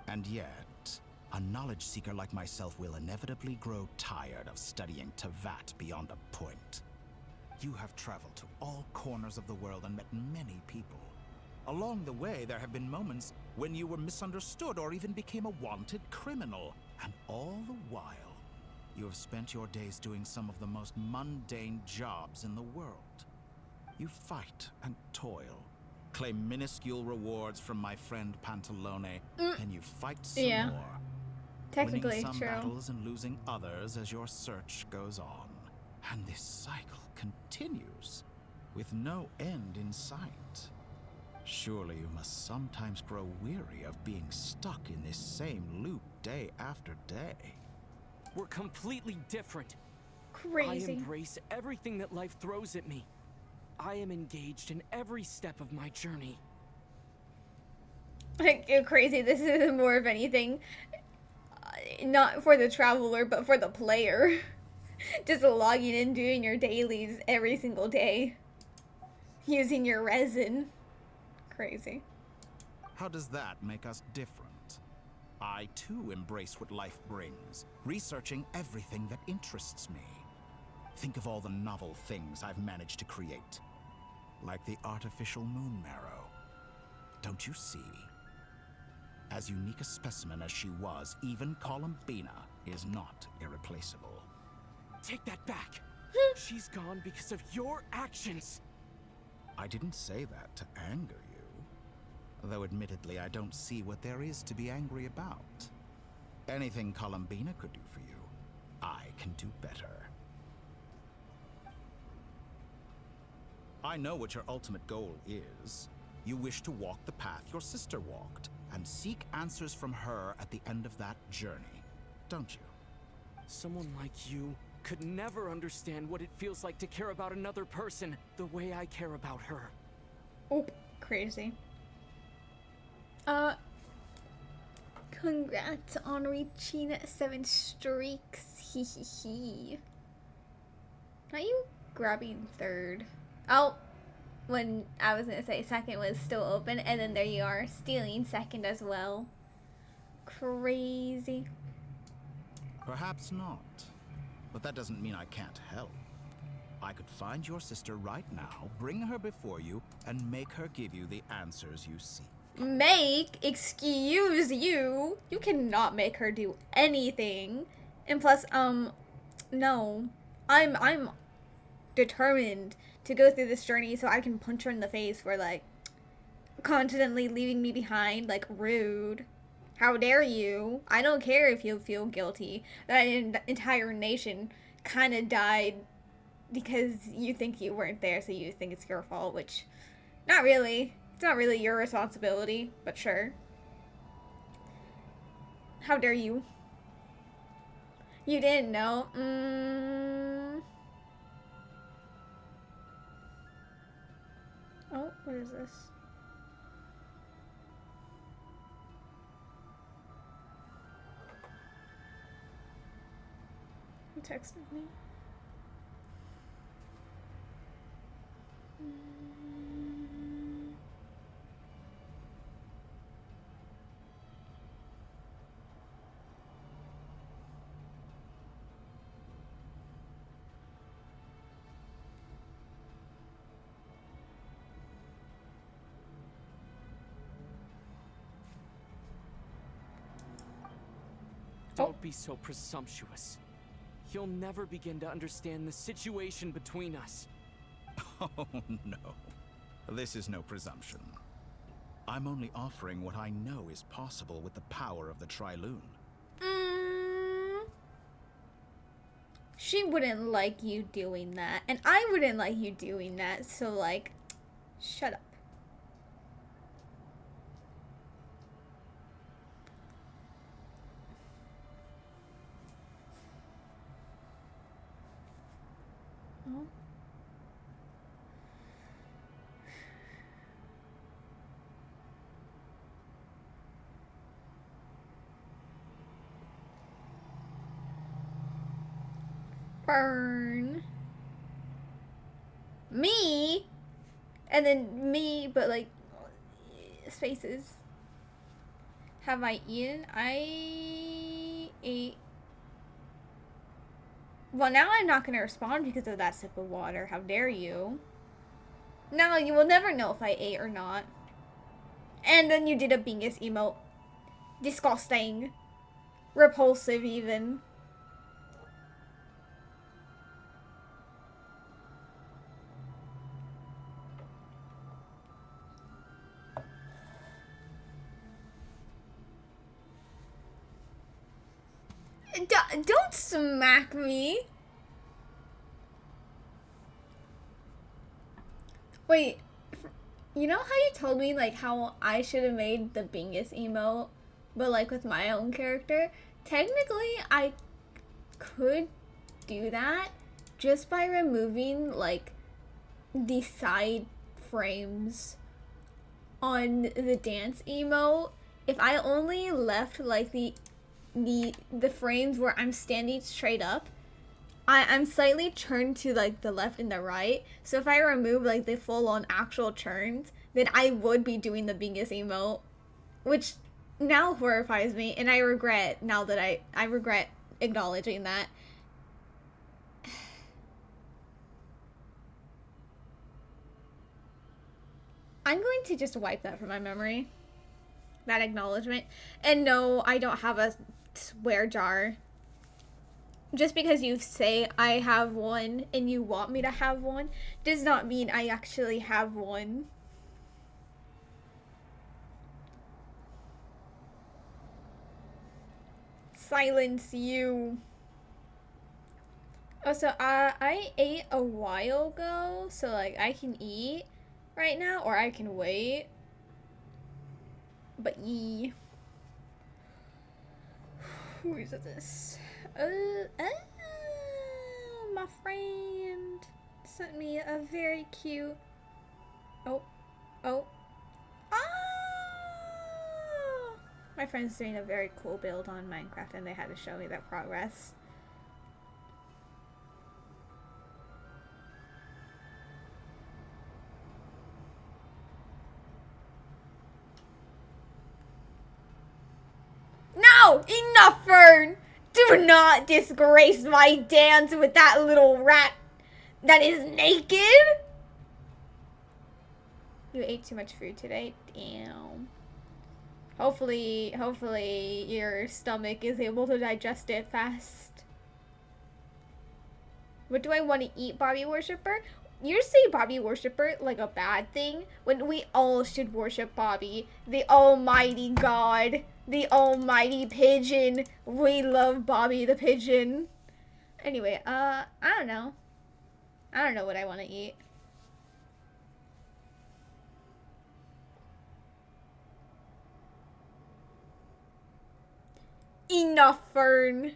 And yet, a knowledge seeker like myself will inevitably grow tired of studying Tevat beyond a point. You have traveled to all corners of the world and met many people. Along the way, there have been moments when you were misunderstood or even became a wanted criminal. And all the while, you have spent your days doing some of the most mundane jobs in the world. You fight and toil, claim minuscule rewards from my friend Pantalone, and you fight some more. Technically, winning some true. battles and losing others as your search goes on. And this cycle continues, with no end in sight. Surely you must sometimes grow weary of being stuck in this same loop day after day. We're completely different. Crazy. I embrace everything that life throws at me. I am engaged in every step of my journey. Like, you're crazy. This is more of anything, not for the traveler, but for the player. Just logging in, doing your dailies every single day. Using your resin. Crazy. How does that make us different? I too embrace what life brings, researching everything that interests me. Think of all the novel things I've managed to create. Like the artificial moon marrow. Don't you see? As unique a specimen as she was, even Columbina is not irreplaceable. Take that back. She's gone because of your actions. I didn't say that to anger you. Though admittedly, I don't see what there is to be angry about. Anything Columbina could do for you, I can do better. I know what your ultimate goal is. You wish to walk the path your sister walked, and seek answers from her at the end of that journey, don't you? Someone like you could never understand what it feels like to care about another person the way I care about her. Oh, crazy. Congrats on reaching 7 streaks. Hee hee hee. Are you grabbing third? Oh, when I was gonna say second was still open, and then there you are, stealing second as well. Crazy. Perhaps not. But that doesn't mean I can't help. I could find your sister right now, bring her before you, and make her give you the answers you seek. Make? Excuse you. You cannot make her do anything. And plus, no. I'm determined to go through this journey so I can punch her in the face for, like, constantly leaving me behind. Like, rude. How dare you? I don't care if you feel guilty. That entire nation kind of died because you think you weren't there, so you think it's your fault, which, not really. It's not really your responsibility, but sure. How dare you? You didn't know? Oh, what is this? Who texted me? Don't be so presumptuous. You'll never begin to understand the situation between us. Oh, no. This is no presumption. I'm only offering what I know is possible with the power of the Trilune. She wouldn't like you doing that, and I wouldn't like you doing that, so, like, shut up. Oh. Burn. Me? And then me, but like, spaces. Have I eaten? I ate. Well, now I'm not going to respond because of that sip of water. How dare you? No, you will never know if I ate or not. And then you did a Bingus emote. Disgusting. Repulsive, even. Don't smack me. Wait, you know how you told me like how I should have made the Bingus emote, but like with my own character? Technically, I could do that just by removing like the side frames on the dance emote. If I only left like the frames where I'm standing straight up, I'm slightly turned to like the left and the right. So if I remove like the full on actual turns, then I would be doing the biggest emote, which now horrifies me, and I regret now that I regret acknowledging that. I'm going to just wipe that from my memory. That acknowledgement. And no, I don't have a swear jar. Just because you say I have one and you want me to have one does not mean I actually have one. Silence you. Oh, so I ate a while ago, so like I can eat right now or I can wait. But who is this? My friend sent me a very cute. Oh. My friend's doing a very cool build on Minecraft and they had to show me their progress. No! Enough, Fern! Do not disgrace my dance with that little rat that is naked! You ate too much food today? Damn. Hopefully your stomach is able to digest it fast. What do I want to eat, Bobby Worshipper? You say Bobby Worshipper like a bad thing when we all should worship Bobby, the almighty God, the almighty pigeon. We love Bobby the pigeon. Anyway, I don't know. I don't know what I want to eat. Enough, Fern.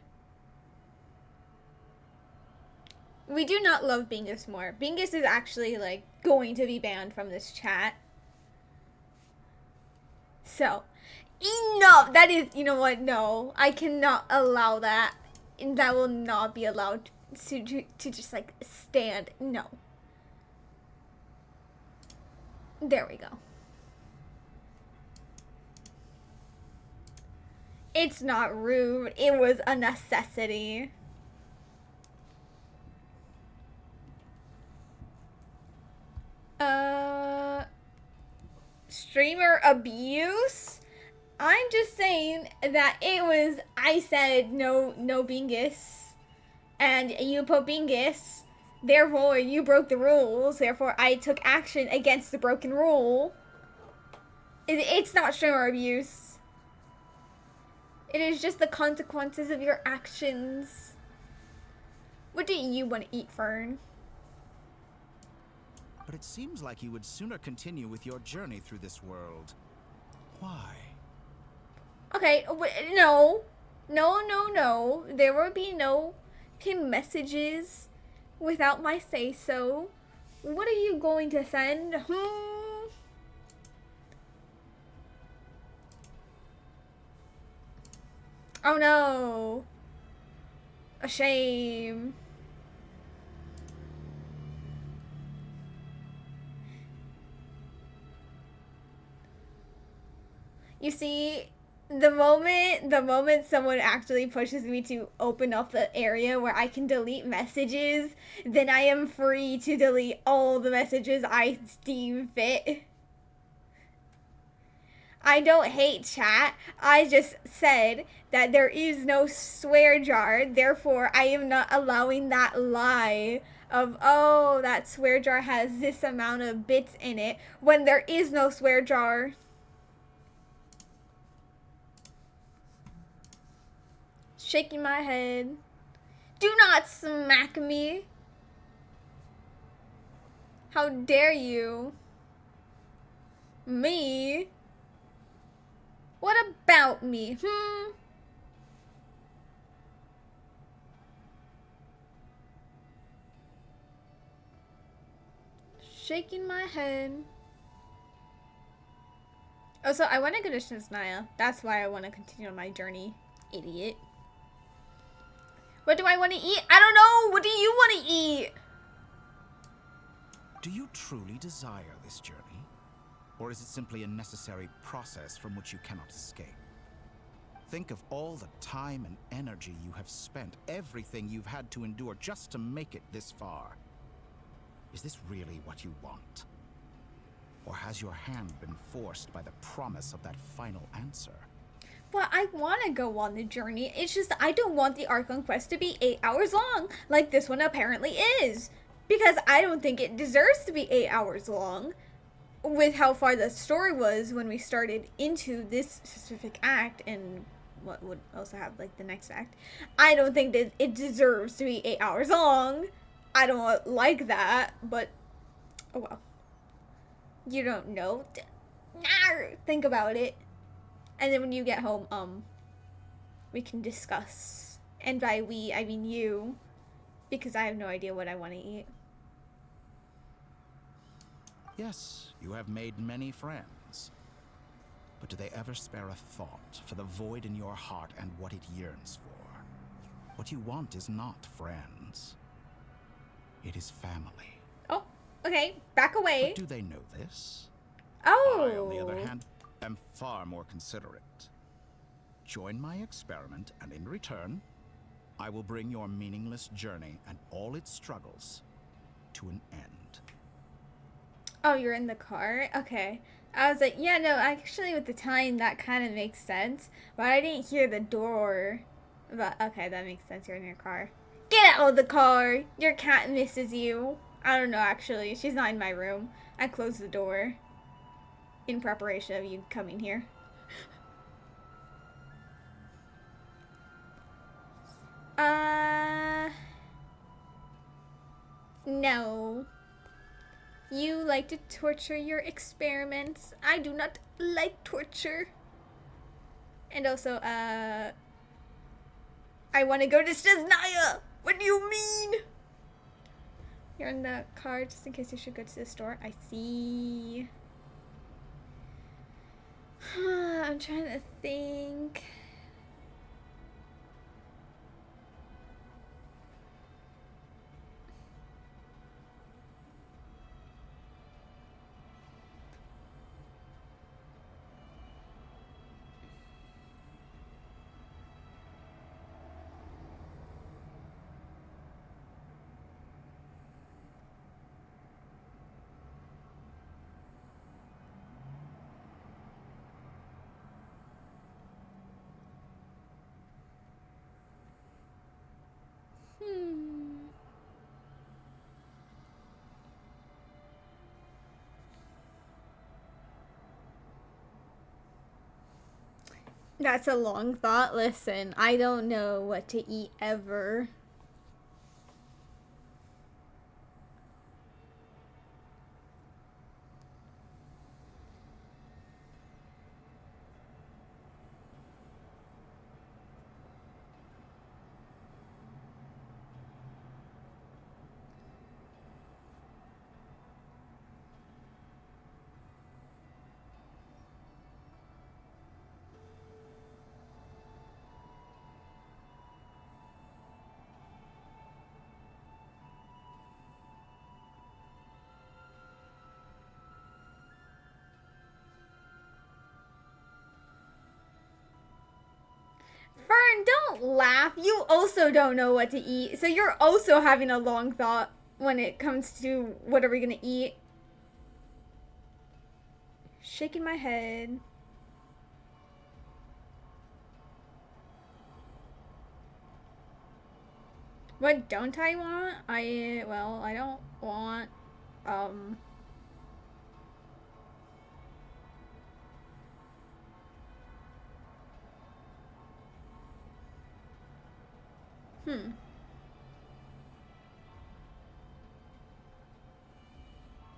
We do not love Bingus more. Bingus is actually, like, going to be banned from this chat. So, enough! That is, you know what? No, I cannot allow that. That will not be allowed to just, like, stand. No. There we go. It's not rude. It was a necessity. Streamer abuse? I'm just saying that it was, I said no Bingus. And you put Bingus. Therefore, you broke the rules. Therefore, I took action against the broken rule. It's not streamer abuse. It is just the consequences of your actions. What do you want to eat, Fern? But it seems like you would sooner continue with your journey through this world. Why? Okay, no. No. There will be no pin messages without my say-so. What are you going to send? Oh no. A shame. You see, the moment someone actually pushes me to open up the area where I can delete messages, then I am free to delete all the messages I deem fit. I don't hate chat. I just said that there is no swear jar, therefore I am not allowing that lie of, oh, that swear jar has this amount of bits in it, when there is no swear jar. Shaking my head. Do not smack me. How dare you? Me? What about me? Shaking my head. Oh, so I want to go to Snezhnaya. That's why I want to continue on my journey. Idiot. What do I want to eat? I don't know. What do you want to eat? Do you truly desire this journey? Or is it simply a necessary process from which you cannot escape? Think of all the time and energy you have spent, everything you've had to endure just to make it this far. Is this really what you want? Or has your hand been forced by the promise of that final answer? Well, I want to go on the journey. It's just I don't want the Archon quest to be 8 hours long, like this one apparently is. Because I don't think it deserves to be 8 hours long. With how far the story was when we started into this specific act and what would also have like the next act, I don't think that it deserves to be 8 hours long. I don't like that, but oh well. You don't know. Think about it. And then when you get home, we can discuss. And by we, I mean you. Because I have no idea what I want to eat. Yes, you have made many friends. But do they ever spare a thought for the void in your heart and what it yearns for? What you want is not friends. It is family. Oh, okay. Back away. But do they know this? Oh. I, on the other hand, am far more considerate. Join my experiment, and in return, I will bring your meaningless journey and all its struggles to an end. Oh, you're in the car? Okay. I was like, yeah, no, actually with the time, that kind of makes sense. But I didn't hear the door. But, okay, that makes sense. You're in your car. Get out of the car! Your cat misses you. I don't know, actually. She's not in my room. I closed the door. In preparation of you coming here. No. You like to torture your experiments. I do not like torture. And also, I want to go to Snezhnaya! What do you mean? You're in the car just in case you should go to the store. I see. I'm trying to think. That's a long thought. Listen, I don't know what to eat ever. Fern, don't laugh. You also don't know what to eat. So you're also having a long thought when it comes to what are we gonna eat. Shaking my head. What don't I want? I don't want,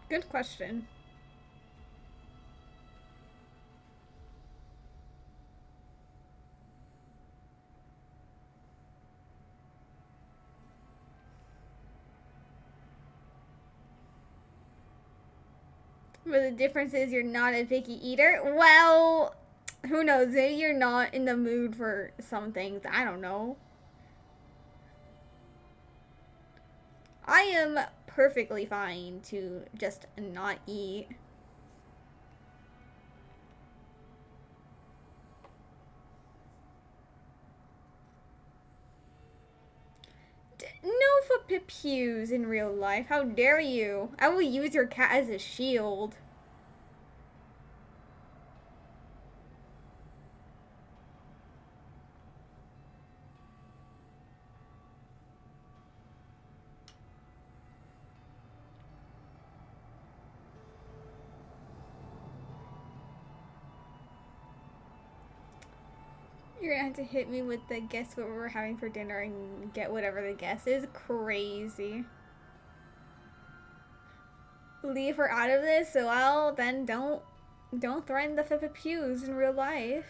Good question. But the difference is you're not a picky eater? Well, who knows? Maybe you're not in the mood for some things. I don't know. I am perfectly fine to just not eat. No foot pews in real life. How dare you? I will use your cat as a shield. You're gonna have to hit me with the guess what we're having for dinner and get whatever the guess is. Crazy. Leave her out of this, so well then don't threaten the Fippa Pews in real life.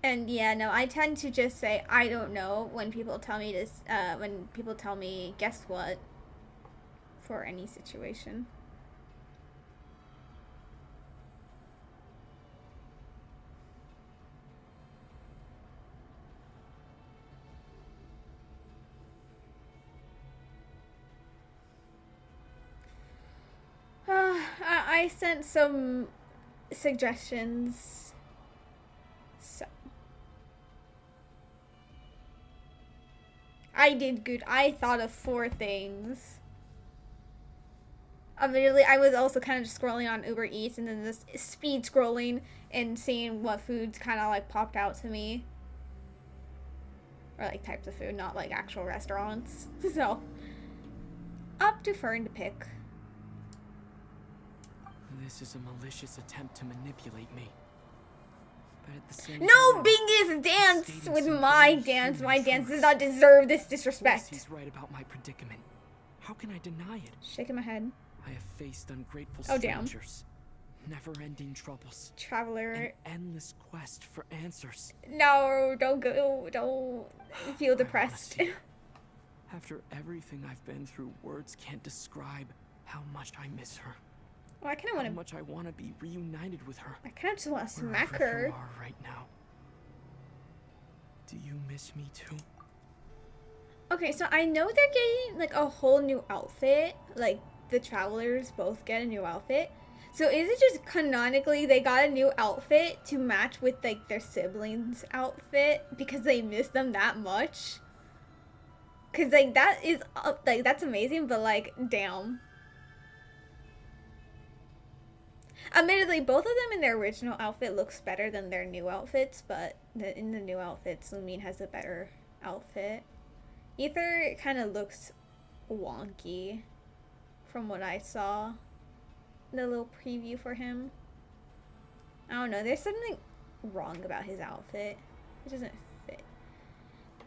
And yeah, no, I tend to just say I don't know when people tell me this. When people tell me guess what for any situation. I sent some suggestions. So I did good. I thought of 4 things. Immediately, I was also kind of just scrolling on Uber Eats and then this speed scrolling and seeing what foods kind of like popped out to me. Or like types of food, not like actual restaurants. So, up to Fern to pick. This is a malicious attempt to manipulate me. But at the same No, time, Bingus dance with my dance. My dance does not deserve this disrespect. He's right about my predicament. How can I deny it? Shaking my head. I have faced ungrateful Oh, damn. strangers, never-ending troubles, Traveler, an endless quest for answers. No, don't go. Don't feel depressed. After everything I've been through, words can't describe how much I miss her. Well, I kind of want to. How much I want to be reunited with her. I kind of just want to smack Wherever her. you are right now. Do you miss me too? Okay, so I know they're getting like a whole new outfit. Like the travelers both get a new outfit. So is it just canonically they got a new outfit to match with like their siblings' outfit because they miss them that much? Cause like that is like that's amazing, but like damn. Admittedly, both of them in their original outfit looks better than their new outfits, but in the new outfits, Lumine has a better outfit. Ether kind of looks wonky from what I saw. The little preview for him. I don't know, there's something wrong about his outfit. It doesn't fit.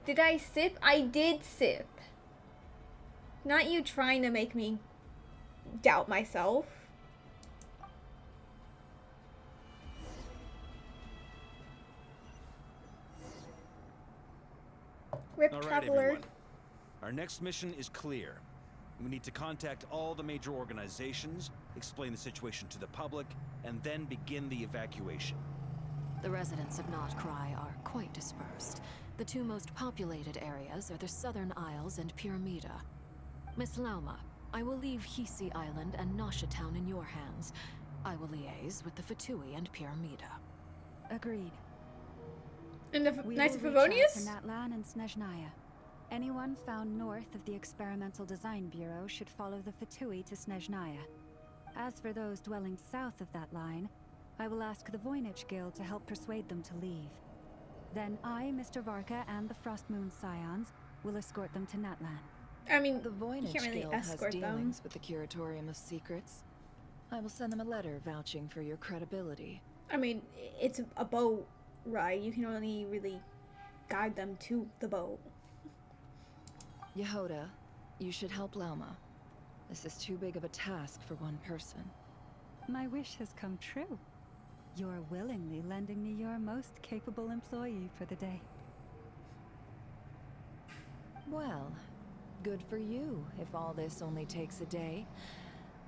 Did I sip? I did sip. Not you trying to make me doubt myself. Rip All right, Traveler. everyone. Our next mission is clear. We need to contact all the major organizations, explain the situation to the public, and then begin the evacuation. The residents of Not Krai are quite dispersed. The 2 most populated areas are the Southern Isles and Pyramida. Miss Lauma, I will leave Hisi Island and Nasha Town in your hands. I will liaise with the Fatui and Pyramida. Agreed. And the We Knights will of reach out Favonius? to Natlan and Snezhnaya. Anyone found north of the Experimental Design Bureau should follow the Fatui to Snezhnaya. As for those dwelling south of that line, I will ask the Voynich Guild to help persuade them to leave. Then I, Mr. Varka, and the Frostmoon Scions will escort them to Natlan. I mean, The you Voynich can't really Guild has escort them. dealings with the Curatorium of Secrets. I will send them a letter vouching for your credibility. I mean, it's a boat ride. You can only really guide them to the boat. Yehoda, you should help Lauma. This is too big of a task for one person. My wish has come true. You're willingly lending me your most capable employee for the day. Well, good for you if all this only takes a day.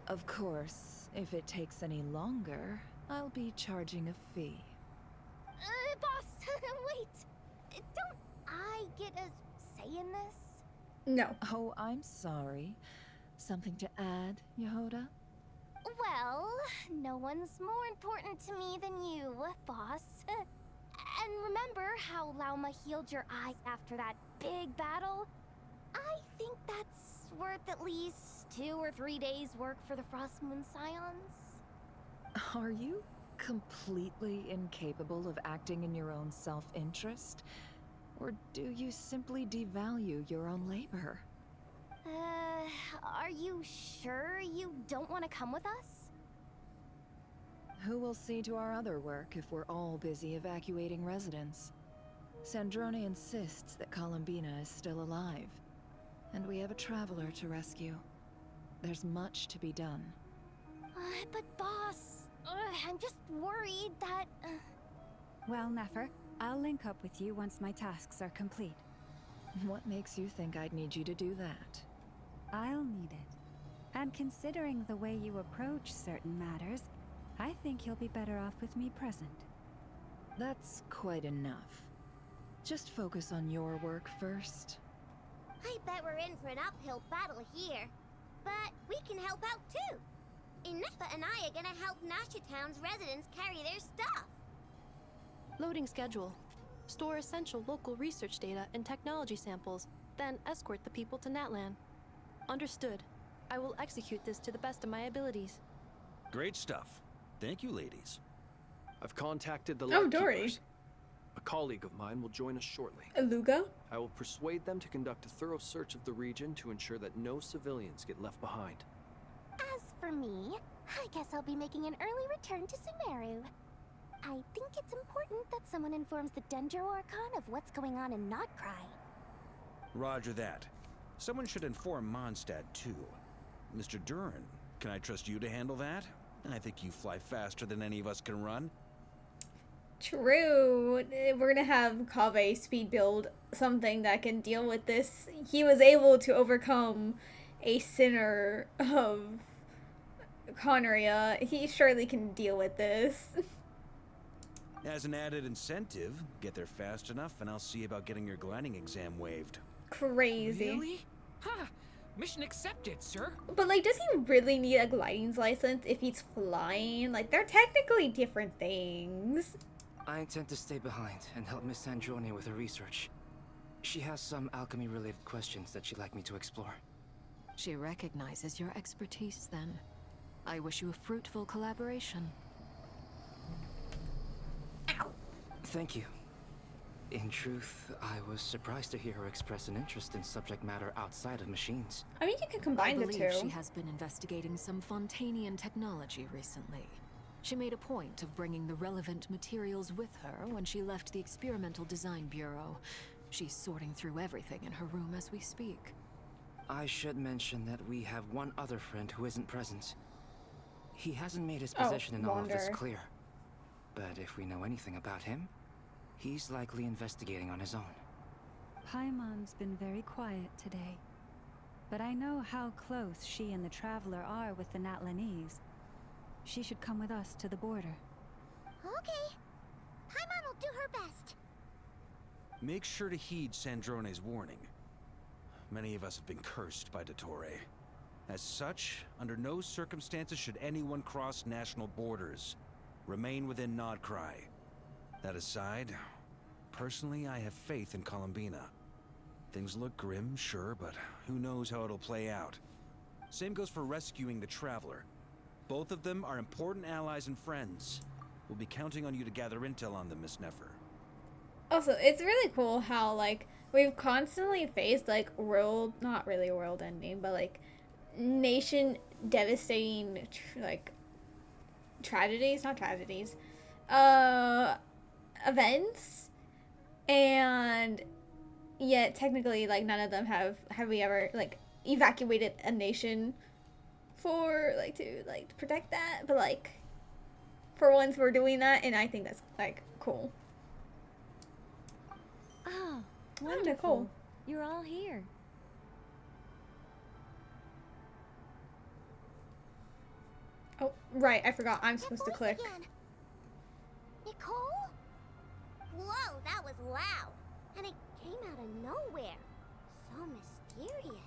Of course, if it takes any longer, I'll be charging a fee. Boss, wait. Don't I get a say in this? No. Oh, I'm sorry. Something to add, Yehoda? Well, no one's more important to me than you, boss. And remember how Lauma healed your eyes after that big battle? I think that's worth at least 2 or 3 days' work for the Frost Moon Scions. Are you completely incapable of acting in your own self-interest? Or do you simply devalue your own labor? Are you sure you don't want to come with us? Who will see to our other work if we're all busy evacuating residents? Sandrone insists that Columbina is still alive, and we have a traveler to rescue. There's much to be done. But boss, I'm just worried that... Well, Nefer, I'll link up with you once my tasks are complete. What makes you think I'd need you to do that? I'll need it. And considering the way you approach certain matters, I think you'll be better off with me present. That's quite enough. Just focus on your work first. I bet we're in for an uphill battle here. But we can help out too. Inepa and I are gonna help Nasha Town's residents carry their stuff. Loading schedule. Store essential local research data and technology samples, then escort the people to Natlan. Understood. I will execute this to the best of my abilities. Great stuff. Thank you, ladies. I've contacted the Dory. Lightkeepers. A colleague of mine will join us shortly. Lugo? I will persuade them to conduct a thorough search of the region to ensure that no civilians get left behind. As for me, I guess I'll be making an early return to Sumeru. I think it's important that someone informs the Dendro Archon of what's going on in Krai. Roger that. Someone should inform Mondstadt, too. Mr. Durin, can I trust you to handle that? I think you fly faster than any of us can run. True. We're gonna have Kaveh speed build something that can deal with this. He was able to overcome a sinner of Conria. He surely can deal with this. As an added incentive, get there fast enough and I'll see about getting your gliding exam waived. Crazy. Really? Ha! Mission accepted, sir. But like, does he really need a gliding license if he's flying? Like, they're technically different things. I intend to stay behind and help Miss Sandrone with her research. She has some alchemy-related questions that she'd like me to explore. She recognizes your expertise, then. I wish you a fruitful collaboration. Thank you. In truth, I was surprised to hear her express an interest in subject matter outside of machines. I mean, you can combine the two. I believe she has been investigating some Fontanian technology recently. She made a point of bringing the relevant materials with her when she left the Experimental Design Bureau. She's sorting through everything in her room as we speak. I should mention that we have one other friend who isn't present. He hasn't made his position in all of this clear. But if we know anything about him, he's likely investigating on his own. Paimon's been very quiet today. But I know how close she and the Traveler are with the Natlanese. She should come with us to the border. Okay. Paimon will do her best. Make sure to heed Sandrone's warning. Many of us have been cursed by Dottore. As such, under no circumstances should anyone cross national borders. Remain within Krai. That aside, personally I have faith in Columbina. Things look grim, sure, but who knows how it'll play out. Same goes for rescuing the Traveler. Both of them are important allies and friends. We'll be counting on you to gather intel on them, Miss Nefer. Also, it's really cool how, like, we've constantly faced, like, not really world ending, but, like, nation devastating, events, and yet technically, like, none of them have we ever, like, evacuated a nation for, like, to protect that, but, like, for once we're doing that, and I think that's, like, cool. Oh, Wonderful. wonderful. You're all here. Oh, right, I forgot. I'm supposed to click. Again. Nicole? Whoa, that was loud. And it came out of nowhere. So Curious.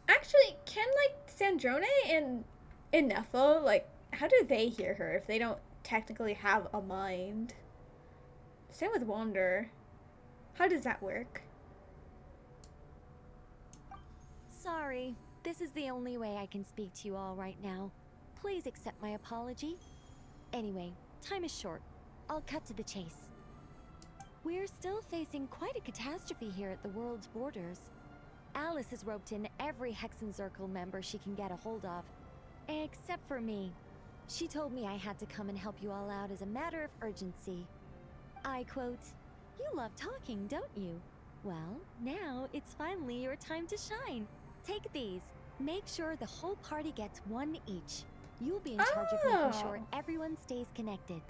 Actually, can like Sandrone and Ineffo, like, how do they hear her if they don't technically have a mind? Same with Wander. How does that work? Sorry, this is the only way I can speak to you all right now. Please accept my apology. Anyway, time is short. I'll cut to the chase. We're still facing quite a catastrophe here at the world's borders. Alice has roped in every Hexenzirkel member she can get a hold of. Except for me. She told me I had to come and help you all out as a matter of urgency. I quote, "You love talking, don't you? Well, now it's finally your time to shine. Take these. Make sure the whole party gets one each. You'll be in charge of making sure everyone stays connected."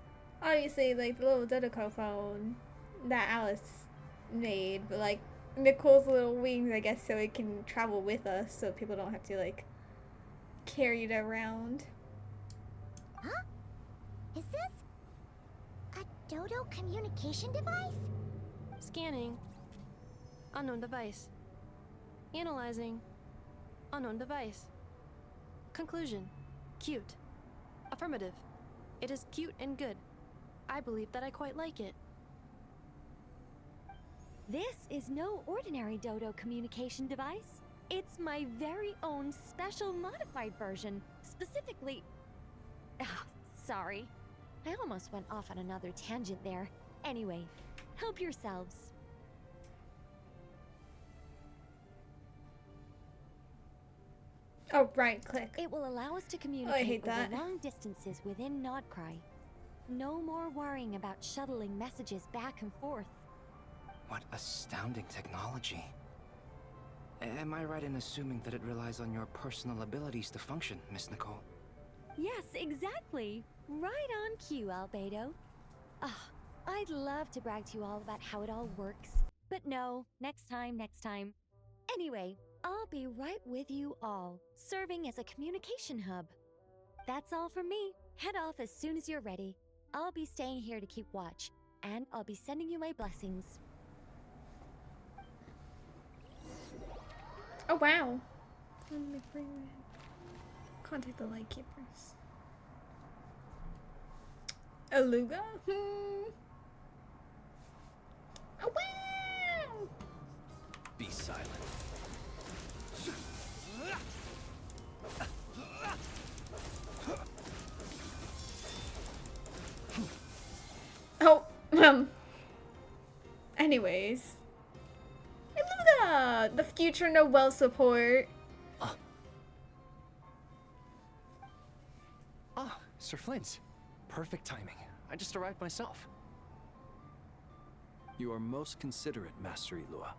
Obviously, like the little Dodoco phone that Alice made, but like Nicole's little wings, I guess, so it can travel with us, so people don't have to like carry it around. Huh? Is this a Dodo communication device? Scanning. Unknown device. Analyzing. Unknown device. Conclusion. Cute. Affirmative. It is cute and good. I believe that I quite like it. This is no ordinary Dodo communication device. It's my very own special modified version, specifically... Ah, sorry. I almost went off on another tangent there. Anyway, help yourselves. Oh, right click. It will allow us to I communicate hate over that. long distances within Krai. No more worrying about shuttling messages back and forth. What astounding technology. Am I right in assuming that it relies on your personal abilities to function, Miss Nicole? Yes, exactly. Right on cue, Albedo. Ah, I'd love to brag to you all about how it all works. But no, next time, next time. Anyway, I'll be right with you all, serving as a communication hub. That's all from me. Head off as soon as you're ready. I'll be staying here to keep watch, and I'll be sending you my blessings. Oh, wow. Contact the Lightkeepers. Aluga? Oh, wow! Be silent. Oh, anyways. Aluga! The future Noel support. Ah, Sir Flint. Perfect timing. I just arrived myself. You are most considerate, Master Elua.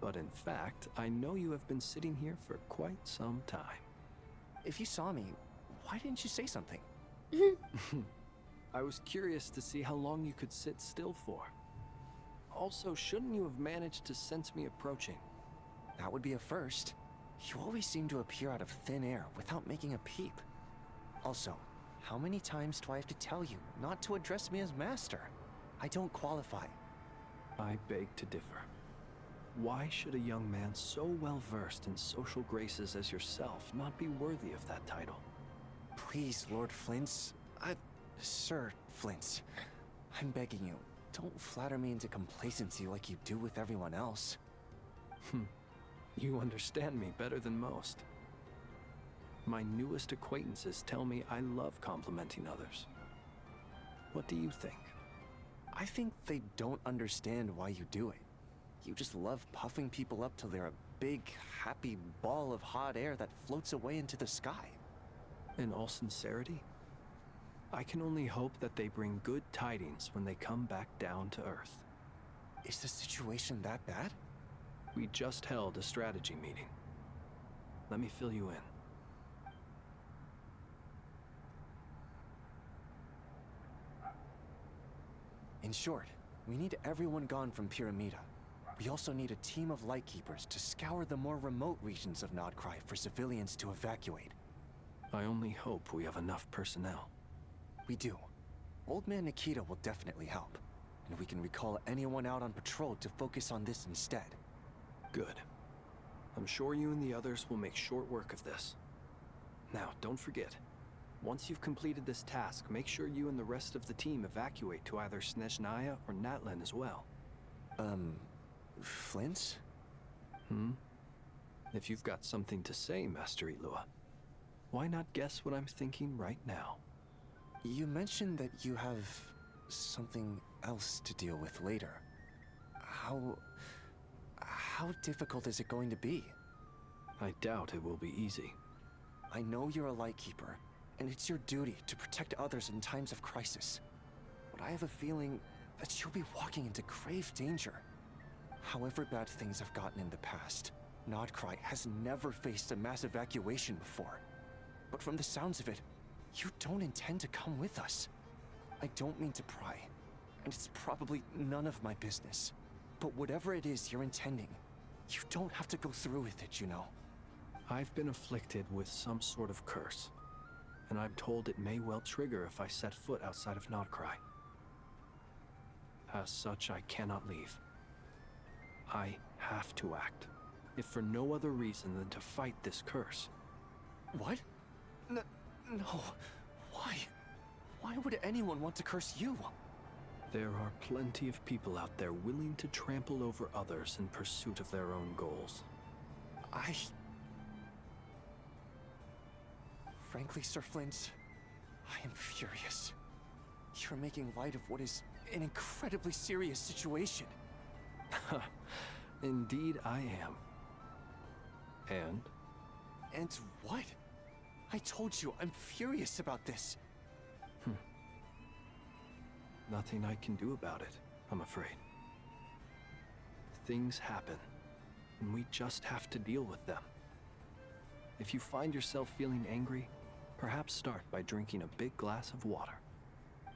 But in fact, I know you have been sitting here for quite some time. If you saw me, why didn't you say something? I was curious to see how long you could sit still for. Also, shouldn't you have managed to sense me approaching? That would be a first. You always seem to appear out of thin air without making a peep. Also, how many times do I have to tell you not to address me as master? I don't qualify. I beg to differ. Why should a young man so well versed in social graces as yourself not be worthy of that title? Please, Lord Flint's... Sir Flint's. I'm begging you, don't flatter me into complacency like you do with everyone else. You understand me better than most. My newest acquaintances tell me I love complimenting others. What do you think? I think they don't understand why you do it. You just love puffing people up till they're a big, happy ball of hot air that floats away into the sky. In all sincerity, I can only hope that they bring good tidings when they come back down to Earth. Is the situation that bad? We just held a strategy meeting. Let me fill you in. In short, we need everyone gone from Pyramida. We also need a team of Lightkeepers to scour the more remote regions of Krai for civilians to evacuate. I only hope we have enough personnel. We do. Old Man Nikita will definitely help, and we can recall anyone out on patrol to focus on this instead. Good. I'm sure you and the others will make short work of this. Now, don't forget, once you've completed this task, make sure you and the rest of the team evacuate to either Snezhnaya or Natlan as well. Flint? If you've got something to say, Master Ilua, why not guess what I'm thinking right now? You mentioned that you have something else to deal with later. How difficult is it going to be? I doubt it will be easy. I know you're a Lightkeeper, and it's your duty to protect others in times of crisis. But I have a feeling that you'll be walking into grave danger. However bad things have gotten in the past, Krai has never faced a mass evacuation before. But from the sounds of it, you don't intend to come with us. I don't mean to pry, and it's probably none of my business. But whatever it is you're intending, you don't have to go through with it, you know. I've been afflicted with some sort of curse, and I'm told it may well trigger if I set foot outside of Krai. As such, I cannot leave. I have to act, if for no other reason than to fight this curse. What? No. Why? Why would anyone want to curse you? There are plenty of people out there willing to trample over others in pursuit of their own goals. Frankly, Sir Flint, I am furious. You're making light of what is an incredibly serious situation. Indeed I am. And? And what? I told you, I'm furious about this. Nothing I can do about it, I'm afraid. Things happen, and we just have to deal with them. If you find yourself feeling angry, perhaps start by drinking a big glass of water.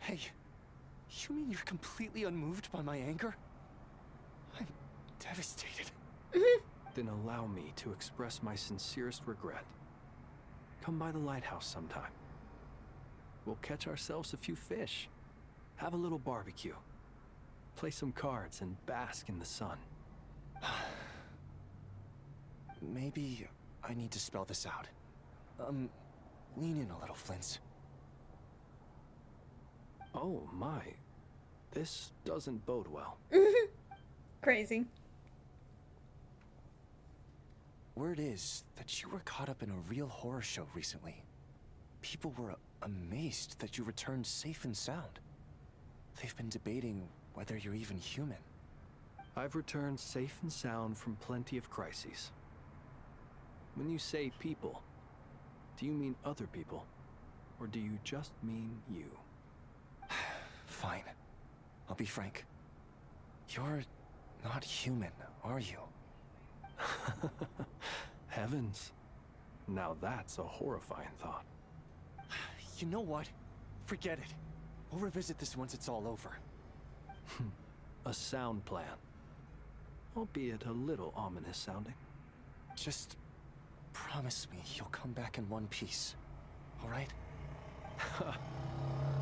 Hey, you mean you're completely unmoved by my anger? I'm devastated. Then allow me to express my sincerest regret. Come by the lighthouse sometime. We'll catch ourselves a few fish, have a little barbecue, play some cards, and bask in the sun. Maybe I need to spell this out. Lean in a little, Flint. Oh my, this doesn't bode well. Crazy. Word is that you were caught up in a real horror show recently. People were amazed that you returned safe and sound. They've been debating whether you're even human. I've returned safe and sound from plenty of crises. When you say people, do you mean other people? Or do you just mean you? Fine. I'll be frank. You're not human, are you? Heavens. Now that's a horrifying thought. You know what? Forget it. We'll revisit this once it's all over. A sound plan. Albeit a little ominous sounding. Just promise me you'll come back in one piece. All right?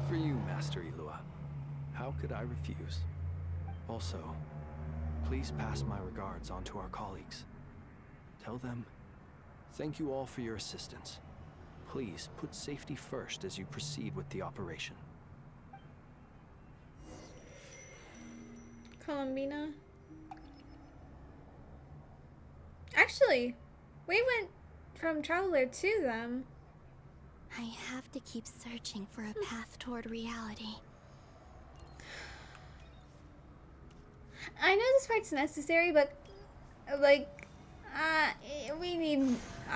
For you, Master Ilua. How could I refuse? Also, please pass my regards on to our colleagues. Tell them, thank you all for your assistance. Please put safety first as you proceed with the operation. Columbina. Actually, we went from Traveler to them. I have to keep searching for a path toward reality. I know this part's necessary, but like, I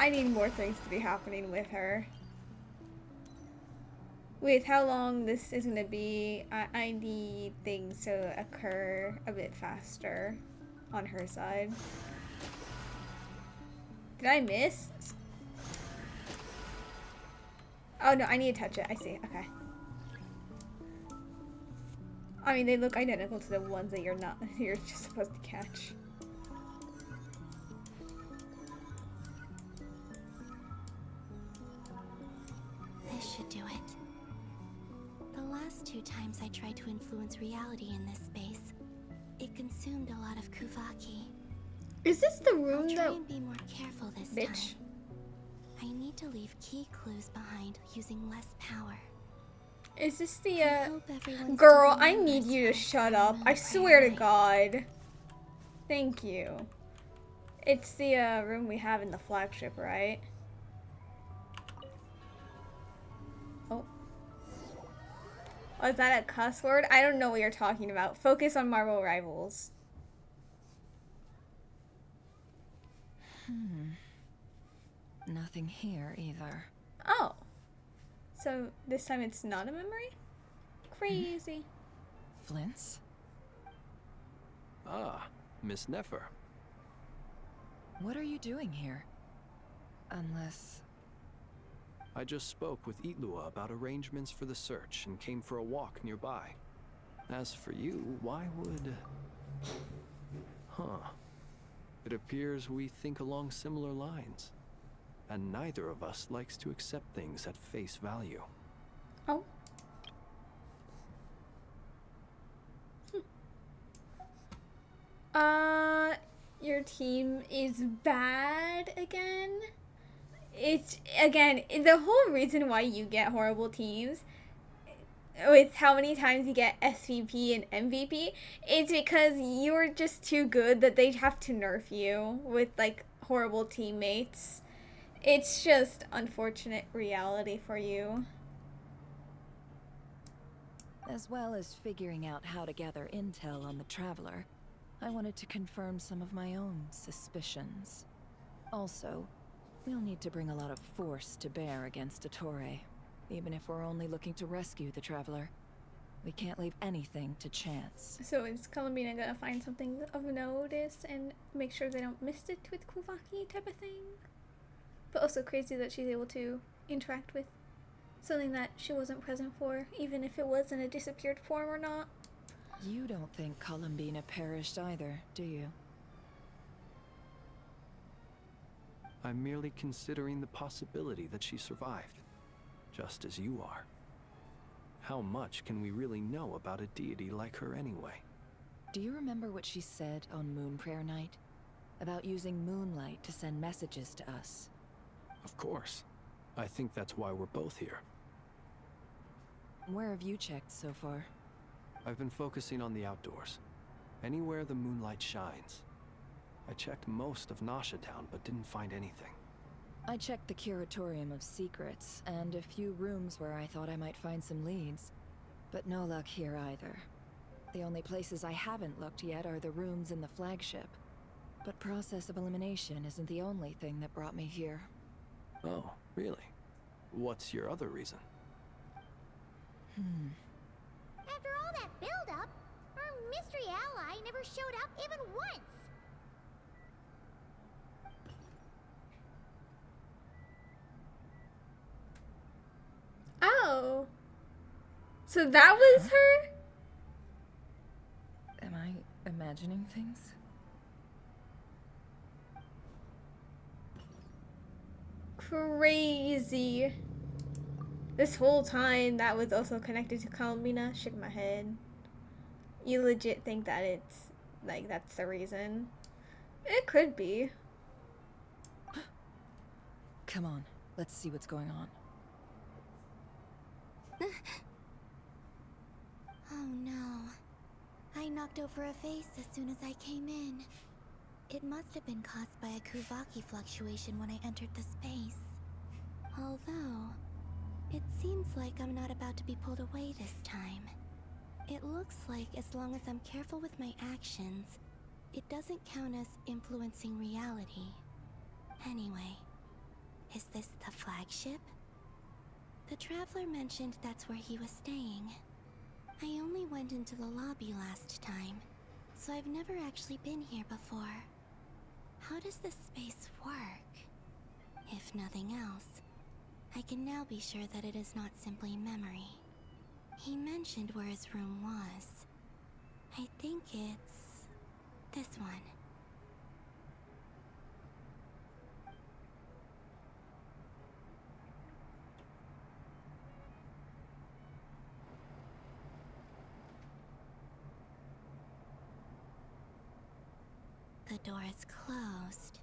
need more things to be happening with her. With how long this is gonna be, I need things to occur a bit faster on her side. Did I miss? Oh no, I need to touch it. I see. Okay. I mean, they look identical to the ones that you're just supposed to catch. This should do it. The last 2 times I tried to influence reality in this space, it consumed a lot of Kuvaki. Is this the room I'll try that... and be more careful this Bitch. time. I need to leave key clues behind using less power. Is this the, I hope everyone's Girl, doing I need well you to this shut full up. moon I prayer swear to night. God. Thank you. It's the, room we have in the flagship, right? Oh. Oh, is that a cuss word? I don't know what you're talking about. Focus on Marvel Rivals. Nothing here either. Oh. So this time it's not a memory? Crazy. Flint's? Ah, Miss Nefer. What are you doing here? Unless... I just spoke with Itlua about arrangements for the search and came for a walk nearby. As for you, why would... Huh. It appears we think along similar lines. And neither of us likes to accept things at face value. Oh. Your team is bad again? It's, again, the whole reason why you get horrible teams, with how many times you get SVP and MVP, is because you're just too good that they have to nerf you with, like, horrible teammates. It's just unfortunate reality for you. As well as figuring out how to gather intel on the Traveler, I wanted to confirm some of my own suspicions. Also, we'll need to bring a lot of force to bear against Ettore, even if we're only looking to rescue the Traveler. We can't leave anything to chance. So is Columbina gonna find something of notice and make sure they don't miss it with Kuvaki type of thing? But also crazy that she's able to interact with something that she wasn't present for, even if it was in a disappeared form or not. You don't think Columbina perished either, do you? I'm merely considering the possibility that she survived, just as you are. How much can we really know about a deity like her anyway? Do you remember what she said on Moon Prayer Night? About using moonlight to send messages to us? Of course. I think that's why we're both here. Where have you checked so far? I've been focusing on the outdoors. Anywhere the moonlight shines. I checked most of Nasha Town, but didn't find anything. I checked the Curatorium of Secrets, and a few rooms where I thought I might find some leads. But no luck here either. The only places I haven't looked yet are the rooms in the flagship. But process of elimination isn't the only thing that brought me here. Oh, really? What's your other reason? After all that build-up, our mystery ally never showed up even once. Oh. So that was her? Am I imagining things? Crazy. This whole time that was also connected to Columbina. Shook my head. You legit think that it's, like, that's the reason? It could be. Come on, let's see what's going on. Oh no. I knocked over a vase as soon as I came in. It must have been caused by a Kuvaki fluctuation when I entered the space. Although, it seems like I'm not about to be pulled away this time. It looks like as long as I'm careful with my actions, it doesn't count as influencing reality. Anyway, is this the flagship? The Traveler mentioned that's where he was staying. I only went into the lobby last time, so I've never actually been here before. How does this space work? If nothing else, I can now be sure that it is not simply memory. He mentioned where his room was. I think it's this one. The door is closed.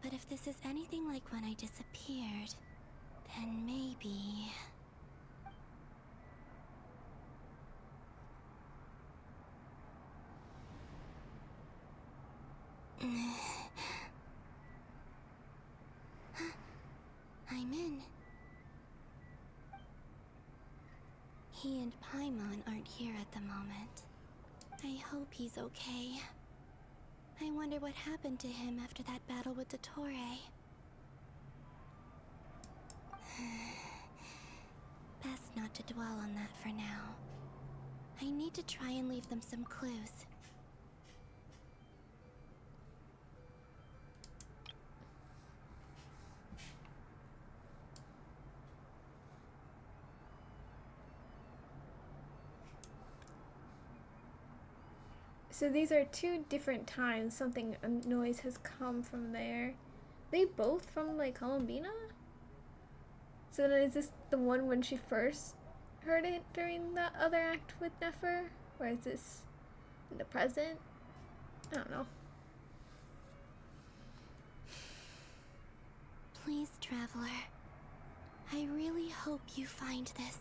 But if this is anything like when I disappeared, then maybe... I'm in. He and Paimon aren't here at the moment. I hope he's okay. I wonder what happened to him after that battle with Dottore. Best not to dwell on that for now. I need to try and leave them some clues. So these are two different times something, a noise has come from there. They both from like Columbina? So then is this the one when she first heard it during the other act with Nefer? Or is this in the present? I don't know. Please, Traveler. I really hope you find this.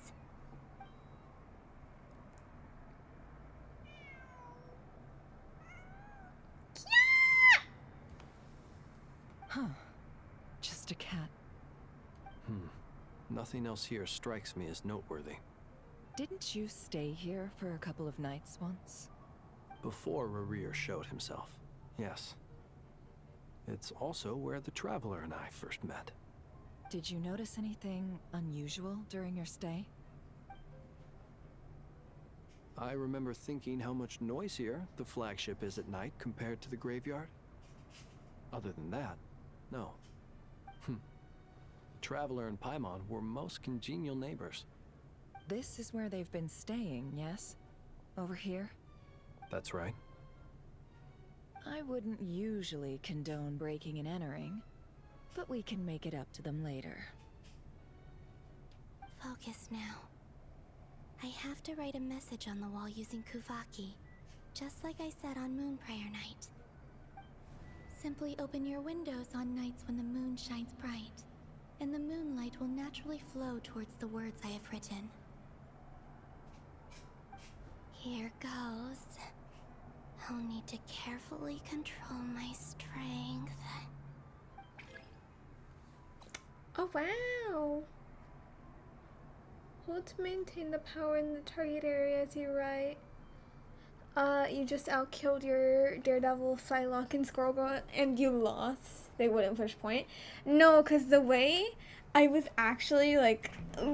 Huh. Just a cat. Nothing else here strikes me as noteworthy. Didn't you stay here for a couple of nights once? Before Rerir showed himself, yes. It's also where the Traveler and I first met. Did you notice anything unusual during your stay? I remember thinking how much noisier the flagship is at night compared to the graveyard. Other than that, no. Traveler and Paimon were most congenial neighbors. This is where they've been staying, yes? Over here? That's right. I wouldn't usually condone breaking and entering, but we can make it up to them later. Focus now. I have to write a message on the wall using Kuvaki, just like I said on Moon Prayer Night. Simply open your windows on nights when the moon shines bright, and the moonlight will naturally flow towards the words I have written. Here goes. I'll need to carefully control my strength. Oh wow! Hold to maintain the power in the target area as you write. You just outkilled your Daredevil, Psylocke, and Squirrel Girl, and you lost. They wouldn't push point. No, because the way I was actually like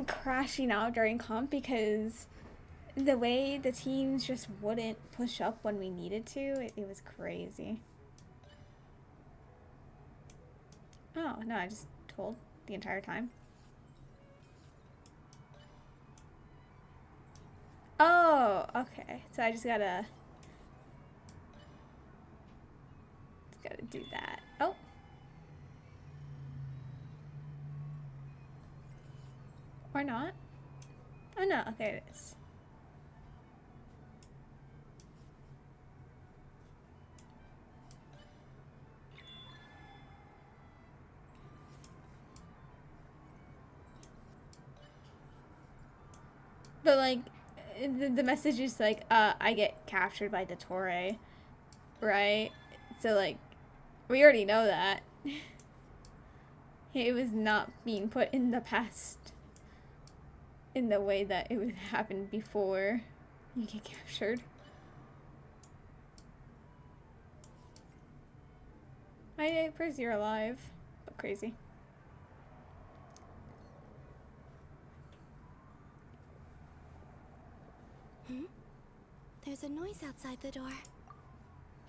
crashing out during comp because the way the teams just wouldn't push up when we needed to, it was crazy. Oh, no, I just told the entire time. Oh, okay. So I just gotta do that. Oh. Or not. Oh no, okay, it is. But like the message is like, I get captured by Dottore, right? So like, we already know that. It was not being put in the past in the way that it would happen before you get captured. Hi, Pris, you're alive, but crazy. There's a noise outside the door.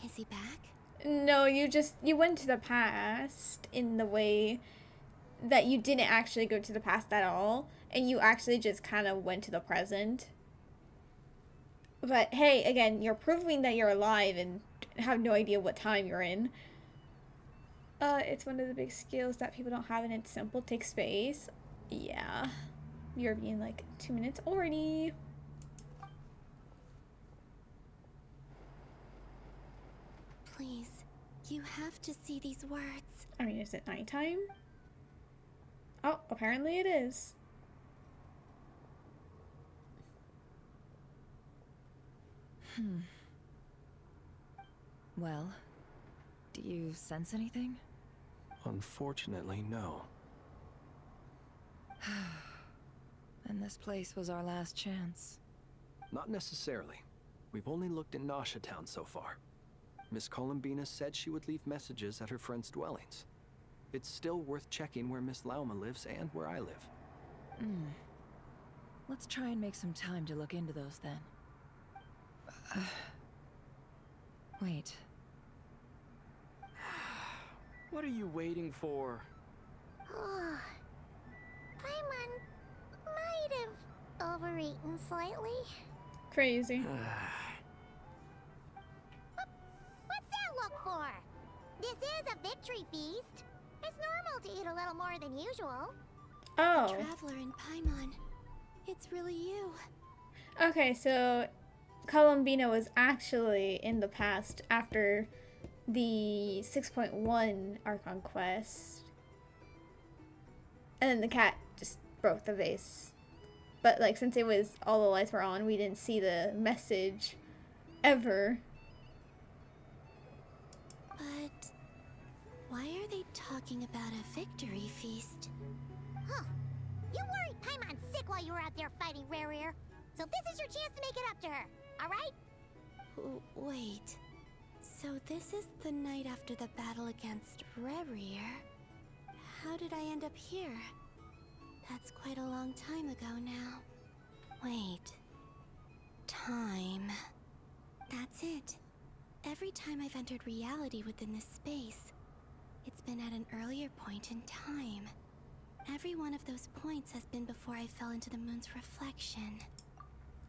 Is he back? No, you went to the past in the way that you didn't actually go to the past at all, and you actually just kind of went to the present. But hey, again, you're proving that you're alive and have no idea what time you're in. It's one of the big skills that people don't have, and it's simple. Take space. Yeah. You're being like 2 minutes already. Please, You have to see these words. I mean, is it nighttime? Oh, apparently it is. Well, do you sense anything? Unfortunately, no. And this place was our last chance. Not necessarily. We've only looked in Nasha Town so far. Miss Columbina said she would leave messages at her friends' dwellings. It's still worth checking where Miss Lauma lives and where I live. Let's try and make some time to look into those then. Wait. What are you waiting for? Paimon might have overeaten slightly. Crazy. What's that look for? This is a victory feast. It's normal to eat a little more than usual. Oh. Traveler in Paimon. It's really you. Okay, so Columbina was actually in the past after the 6.1 Archon quest. And then the cat just broke the vase. But like, since it was all the lights were on, we didn't see the message ever. But why are they talking about a victory feast? Huh. You worried Paimon sick while you were out there fighting Rare. So this is your chance to make it up to her, alright? Wait. So this is the night after the battle against Rare. How did I end up here? That's quite a long time ago now. Wait. Time. That's it. Every time I've entered reality within this space, it's been at an earlier point in time. Every one of those points has been before I fell into the moon's reflection.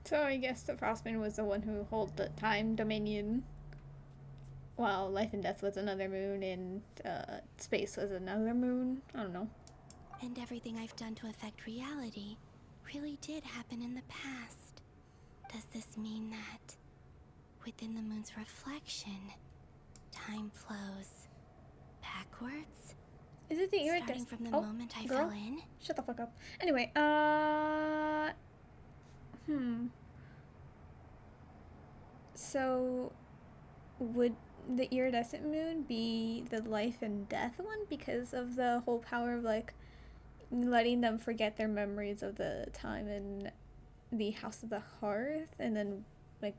So I guess the Frostman was the one who held the time dominion, while Life and Death was another moon, and Space was another moon. I don't know. And everything I've done to affect reality really did happen in the past. Does this mean that within the moon's reflection, time flows backwards? Is it the Iridescent? Starting from the moment I fell in? Shut the fuck up. Anyway, So, would the iridescent moon be the life and death one because of the whole power of like letting them forget their memories of the time in the House of the Hearth and then like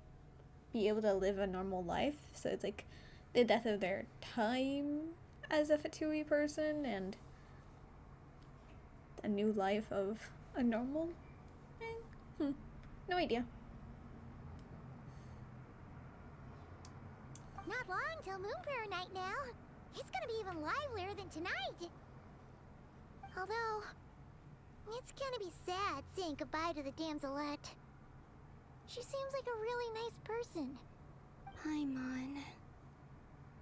be able to live a normal life? So it's like the death of their time as a Fatui person and a new life of a normal thing? No idea. Not long till Moon Prayer night now. It's gonna be even livelier than tonight. Although, it's gonna be sad saying goodbye to the damselette. She seems like a really nice person. Paimon.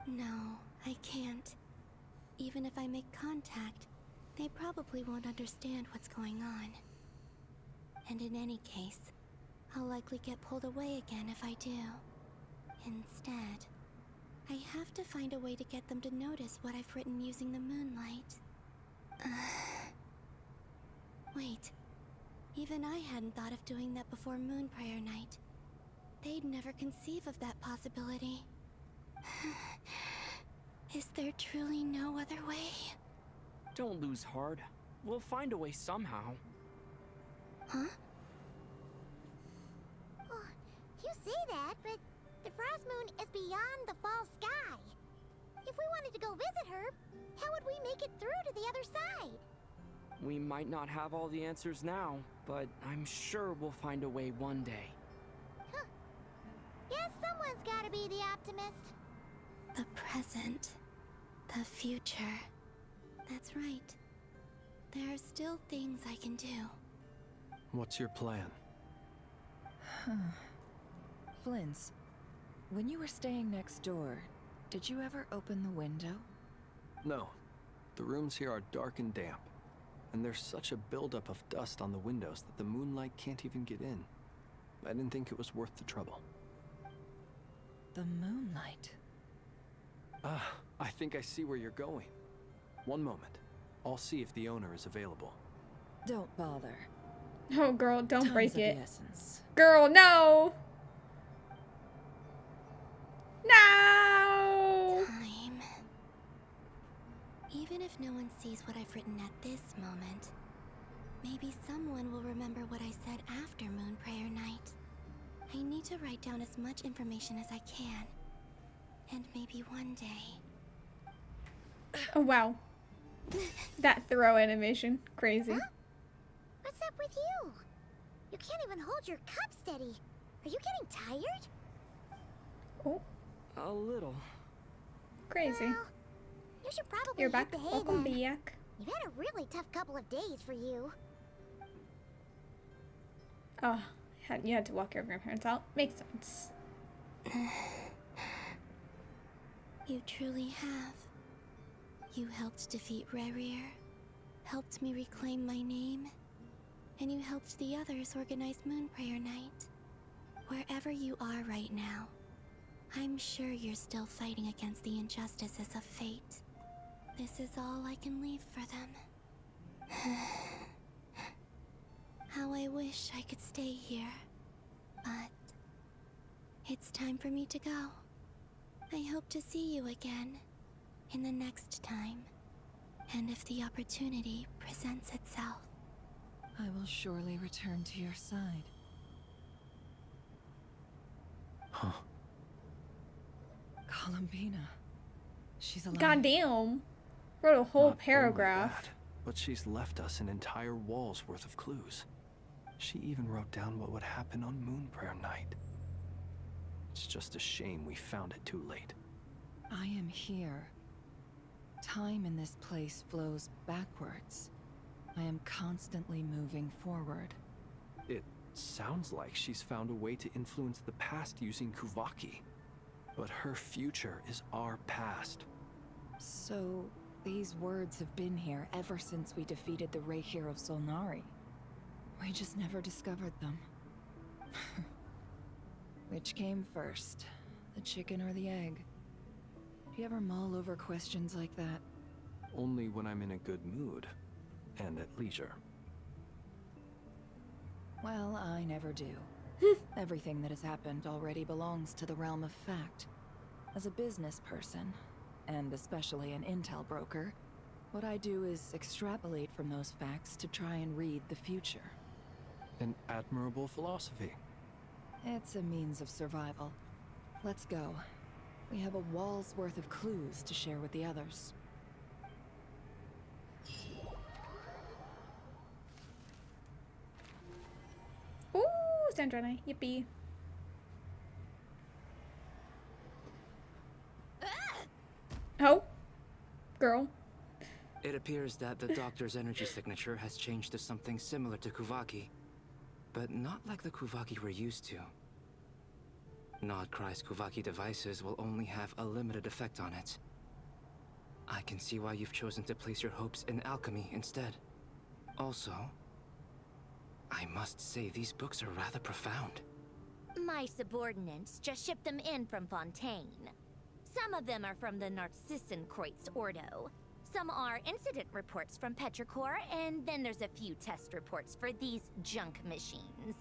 No, I can't. Even if I make contact, they probably won't understand what's going on. And in any case, I'll likely get pulled away again if I do. Instead, I have to find a way to get them to notice what I've written using the moonlight. Wait. Even I hadn't thought of doing that before Moon Prayer night. They'd never conceive of that possibility. Is there truly no other way? Don't lose heart. We'll find a way somehow. Huh? Oh, you say that, but the Frost Moon is beyond the fall sky. If we wanted to go visit her, how would we make it through to the other side? We might not have all the answers now, but I'm sure we'll find a way one day. Huh. Guess someone's gotta be the optimist. The present. The future. That's right. There are still things I can do. What's your plan? Flins, when you were staying next door, did you ever open the window? No. The rooms here are dark and damp. And there's such a buildup of dust on the windows that the moonlight can't even get in. I didn't think it was worth the trouble. The moonlight? Ah, I think I see where you're going. One moment. I'll see if the owner is available. Don't bother. Oh, girl, don't Time's break of the it. essence. Girl, no! No! Time. Even if no one sees what I've written at this moment, maybe someone will remember what I said after Moon Prayer Night. I need to write down as much information as I can. And maybe one day... Oh, wow. That throw animation. Crazy. Huh? What's up with you? You can't even hold your cup steady. Are you getting tired? Oh. A little. Crazy. Well, you should probably You're back. hit the hay Welcome then. back. You've had a really tough couple of days for you. Oh, you had to walk your grandparents out. Makes sense. You truly have. You helped defeat Rerir, helped me reclaim my name, and you helped the others organize Moon Prayer Night. Wherever you are right now, I'm sure you're still fighting against the injustices of fate. This is all I can leave for them. How I wish I could stay here, but it's time for me to go. I hope to see you again in the next time, and if the opportunity presents itself. I will surely return to your side. Huh. Columbina. She's alive. Goddamn. Wrote a whole Not paragraph. only that, but she's left us an entire wall's worth of clues. She even wrote down what would happen on Moon Prayer Night. It's just a shame we found it too late. I am here. Time in this place flows backwards. I am constantly moving forward. It sounds like she's found a way to influence the past using Kuvaki. But her future is our past. So, these words have been here ever since we defeated the Reikir of Solnari. We just never discovered them. Which came first, the chicken or the egg? Do you ever mull over questions like that? Only when I'm in a good mood, and at leisure. Well, I never do. Everything that has happened already belongs to the realm of fact. As a business person, and especially an intel broker, what I do is extrapolate from those facts to try and read the future. An admirable philosophy. It's a means of survival. Let's go. We have a wall's worth of clues to share with the others. Ooh, Sandrana. Yippee. Oh. Girl. It appears that the doctor's energy signature has changed to something similar to Kuvaki, but not like the Kuvaki we're used to. Krai's Kuvaki devices will only have a limited effect on it. I can see why you've chosen to place your hopes in alchemy instead. Also, I must say these books are rather profound. My subordinates just shipped them in from Fontaine. Some of them are from the Narcissenkreuz Ordo. Some are incident reports from Petrichor, and then there's a few test reports for these junk machines.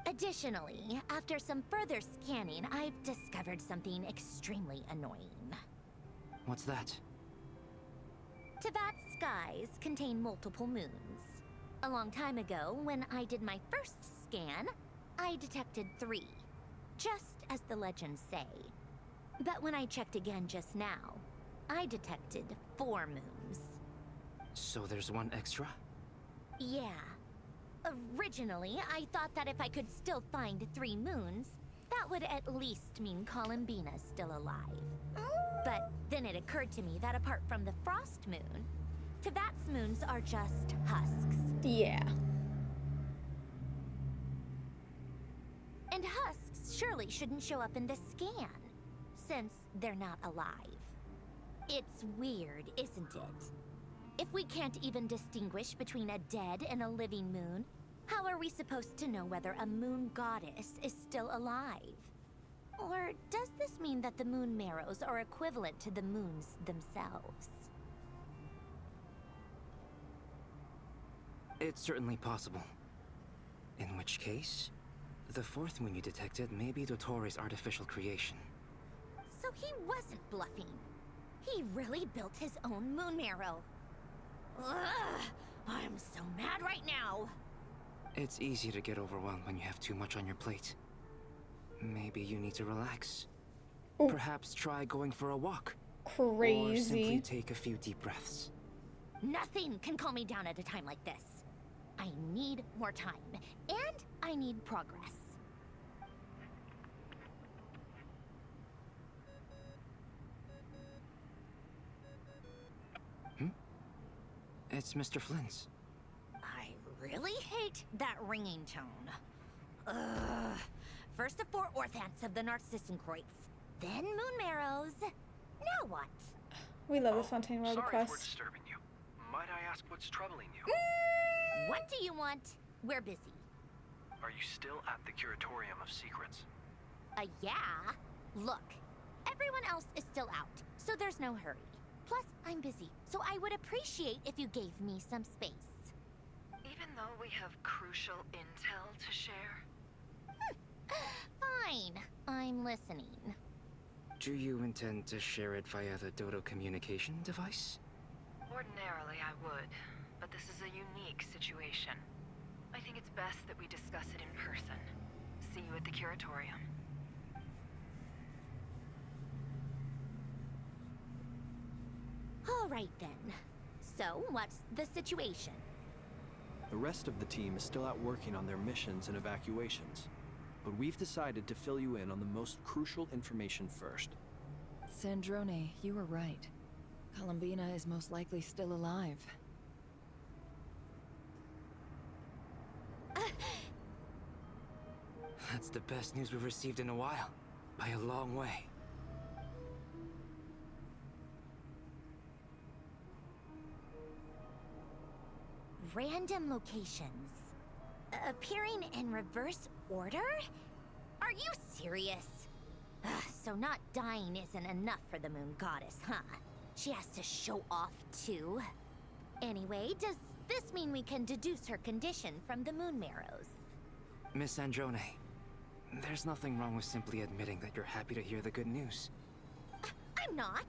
Additionally, after some further scanning, I've discovered something extremely annoying. What's that? Teyvat's skies contain multiple moons. A long time ago, when I did my first scan, I detected 3, just as the legends say. But when I checked again just now, I detected 4 moons. So there's one extra? Yeah. Originally, I thought that if I could still find 3 moons, that would at least mean Columbina's still alive. But then it occurred to me that apart from the Frost Moon, Teyvat's moons are just husks. Yeah. And husks surely shouldn't show up in the scan, since they're not alive. It's weird, isn't it? If we can't even distinguish between a dead and a living moon, how are we supposed to know whether a moon goddess is still alive? Or does this mean that the moon marrows are equivalent to the moons themselves? It's certainly possible. In which case, the fourth moon you detected may be Dottore artificial creation. So he wasn't bluffing. He really built his own moon marrow. Ugh, I'm so mad right now. It's easy to get overwhelmed when you have too much on your plate. Maybe you need to relax. Ooh. Perhaps try going for a walk. Crazy. Or simply take a few deep breaths. Nothing can calm me down at a time like this. I need more time, and I need progress. It's Mr. Flynn's. I really hate that ringing tone. Ugh. First the four orthants of the Narcissenkreuz, then moon marrows. Now what? We love the Fontaine World Sorry quest. for disturbing you. Might I ask what's troubling you? What do you want? We're busy. Are you still at the Curatorium of Secrets? Yeah. Look, everyone else is still out, so there's no hurry. Plus, I'm busy, so I would appreciate if you gave me some space. Even though we have crucial intel to share? Fine, I'm listening. Do you intend to share it via the Dodo communication device? Ordinarily I would, but this is a unique situation. I think it's best that we discuss it in person. See you at the Curatorium. All right then. So, what's the situation? The rest of the team is still out working on their missions and evacuations. But we've decided to fill you in on the most crucial information first. Sandrone, you were right. Columbina is most likely still alive. That's the best news we've received in a while. By a long way. Random locations. Appearing in reverse order? Are you serious? So not dying isn't enough for the moon goddess, huh? She has to show off too. Anyway, does this mean we can deduce her condition from the moon marrows? Miss Androne, there's nothing wrong with simply admitting that you're happy to hear the good news. I'm not.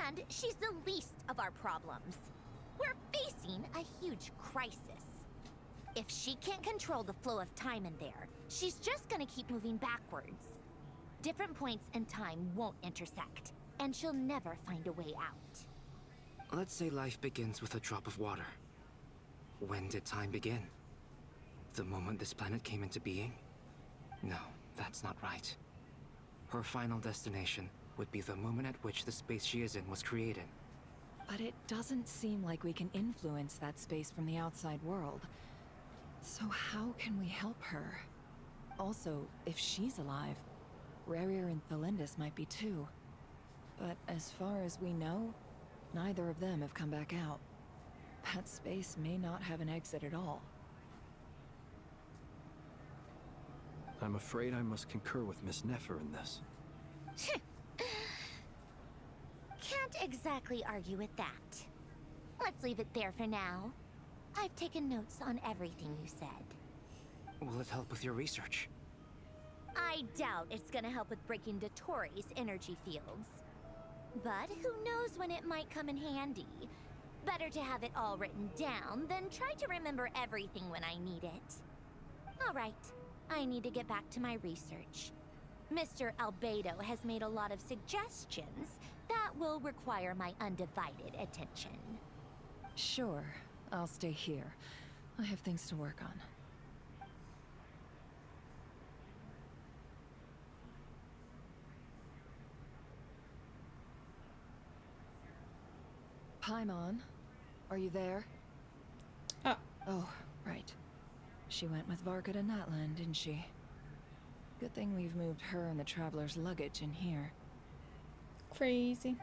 And she's the least of our problems. We're facing a huge crisis. If she can't control the flow of time in there, she's just gonna keep moving backwards. Different points in time won't intersect, and she'll never find a way out. Let's say life begins with a drop of water. When did time begin? The moment this planet came into being? No, that's not right. Her final destination would be the moment at which the space she is in was created. But it doesn't seem like we can influence that space from the outside world. So how can we help her? Also, if she's alive, Rarier and Thelindis might be too. But as far as we know, neither of them have come back out. That space may not have an exit at all. I'm afraid I must concur with Miss Nefer in this. Can't exactly argue with that. Let's leave it there for now. I've taken notes on everything you said. Will it help with your research? I doubt it's gonna help with breaking Dottori's energy fields. But who knows when it might come in handy. Better to have it all written down than try to remember everything when I need it. Alright, I need to get back to my research. Mr. Albedo has made a lot of suggestions that will require my undivided attention. Sure, I'll stay here. I have things to work on. Paimon, are you there? Oh, right. She went with Varka to Natlan, didn't she? Good thing we've moved her and the Traveler's luggage in here. Crazy.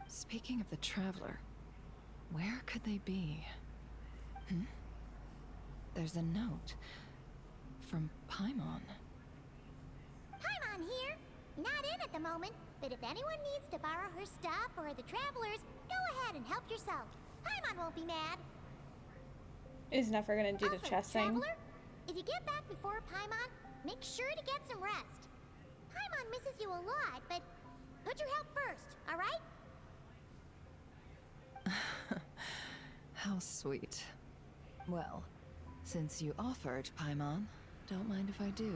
Speaking of the Traveler, where could they be? There's a note from Paimon. Paimon here. Not in at the moment, but if anyone needs to borrow her stuff or the travelers, go ahead and help yourself. Paimon won't be mad. Is never gonna do the chest thing. Traveler, if you get back before Paimon, make sure to get some rest. Paimon misses you a lot, but put your health first, alright? How sweet. Well, since you offered, Paimon, don't mind if I do.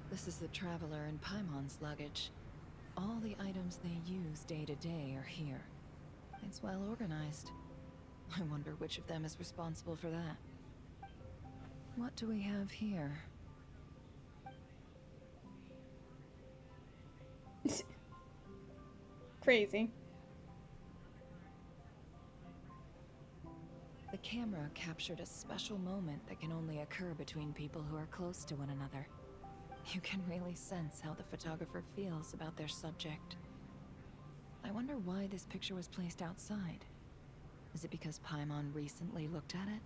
This is the Traveler and Paimon's luggage. All the items they use day to day are here. It's well organized. I wonder which of them is responsible for that. What do we have here? Crazy. The camera captured a special moment that can only occur between people who are close to one another. You can really sense how the photographer feels about their subject. I wonder why this picture was placed outside. Is it because Paimon recently looked at it?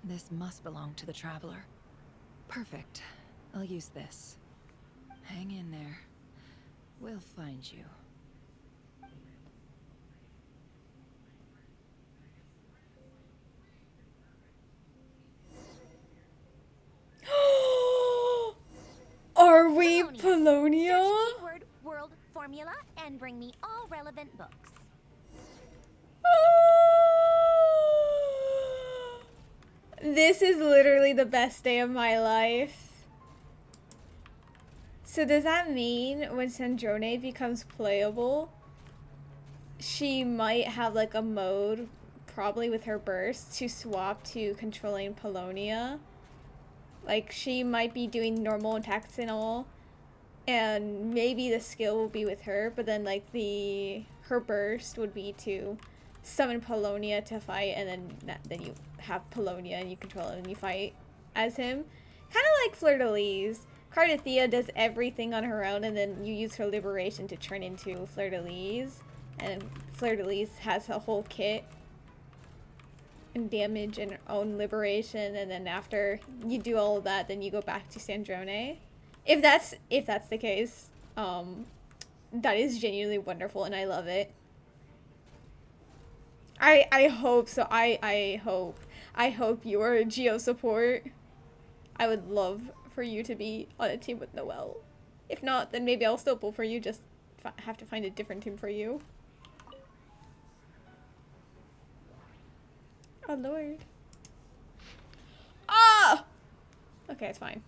This must belong to the Traveler. Perfect. I'll use this. Hang in there. We'll find you. Are we Polonia? Search keyword world formula and bring me all relevant books. This is literally the best day of my life. So does that mean when Sandrone becomes playable, she might have like a mode, probably with her burst, to swap to controlling Polonia? Like she might be doing normal attacks and all, and maybe the skill will be with her, but then like her burst would be to summon Polonia to fight, and then you have Polonia and you control him and you fight as him. Kind of like Fleur-de-Lis. Cardathea does everything on her own, and then you use her liberation to turn into Fleur-de-Lis. And Fleur-de-Lis has a whole kit and damage and own liberation, and then after you do all of that, then you go back to Sandrone. If that's the case, that is genuinely wonderful, and I love it. I hope so. I hope you are a Geo support. I would love for you to be on a team with Noelle. If not, then maybe I'll still pull for you, just have to find a different team for you. Oh lord. Ah! Okay, it's fine.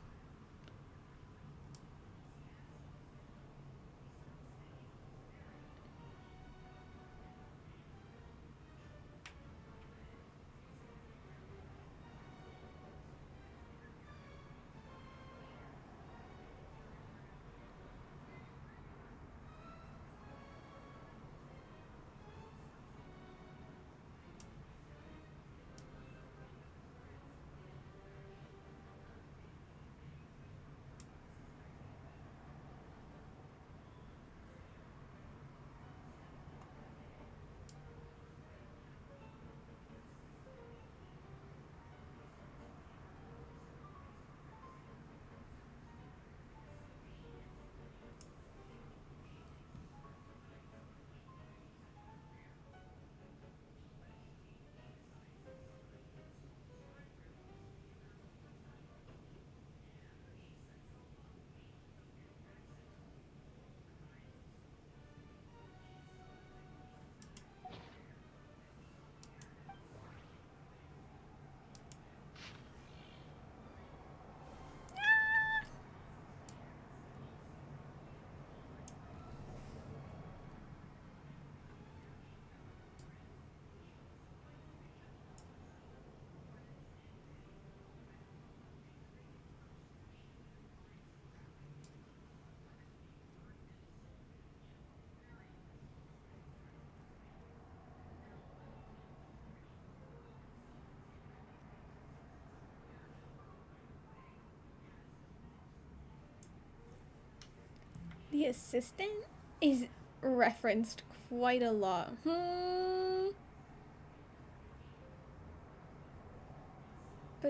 The assistant is referenced quite a lot. But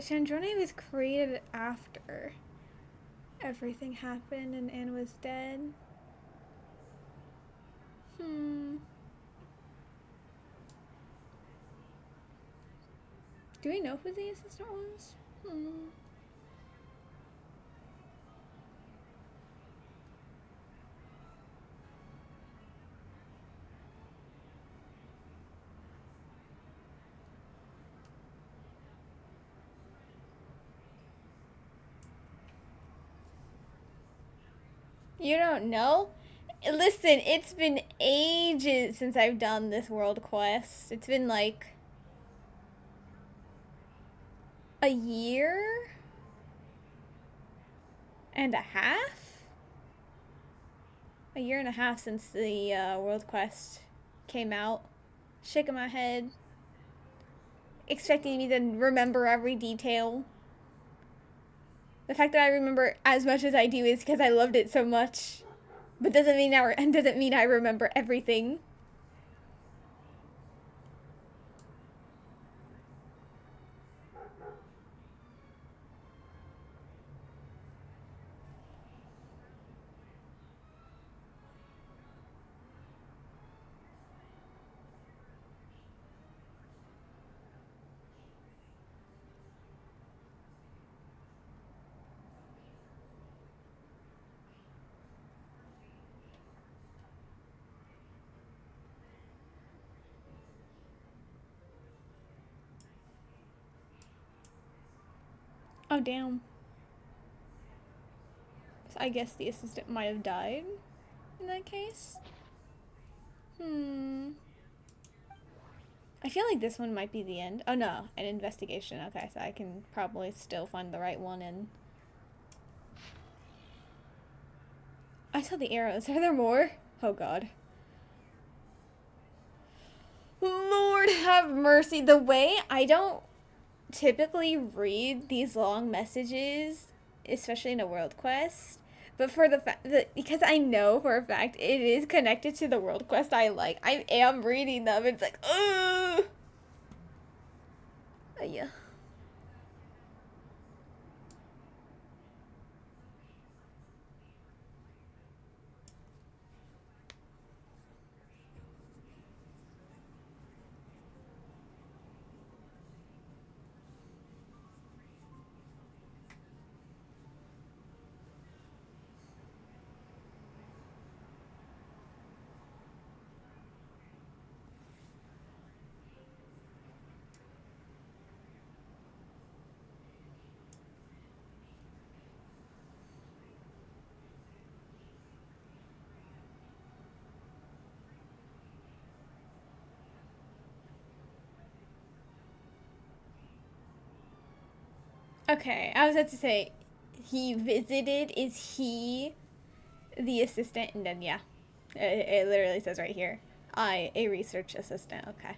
Chandrone was created after everything happened and Anne was dead. Do we know who the assistant was? You don't know? Listen, it's been ages since I've done this world quest. It's been like a year and a half? A year and a half since the world quest came out. Shaking my head. Expecting me to remember every detail. The fact that I remember as much as I do is because I loved it so much. But doesn't mean I remember everything. Oh, damn. So I guess the assistant might have died in that case. I feel like this one might be the end. Oh no, an investigation. Okay, so I can probably still find the right one and... I saw the arrows. Are there more? Oh god. Lord have mercy. The way I don't typically read these long messages, especially in a world quest, but for the fact that, because I know for a fact it is connected to the world quest I am reading them. It's like, ugh. Yeah. Okay, I was about to say, he visited, is he the assistant? And then, yeah, it literally says right here, a research assistant, okay.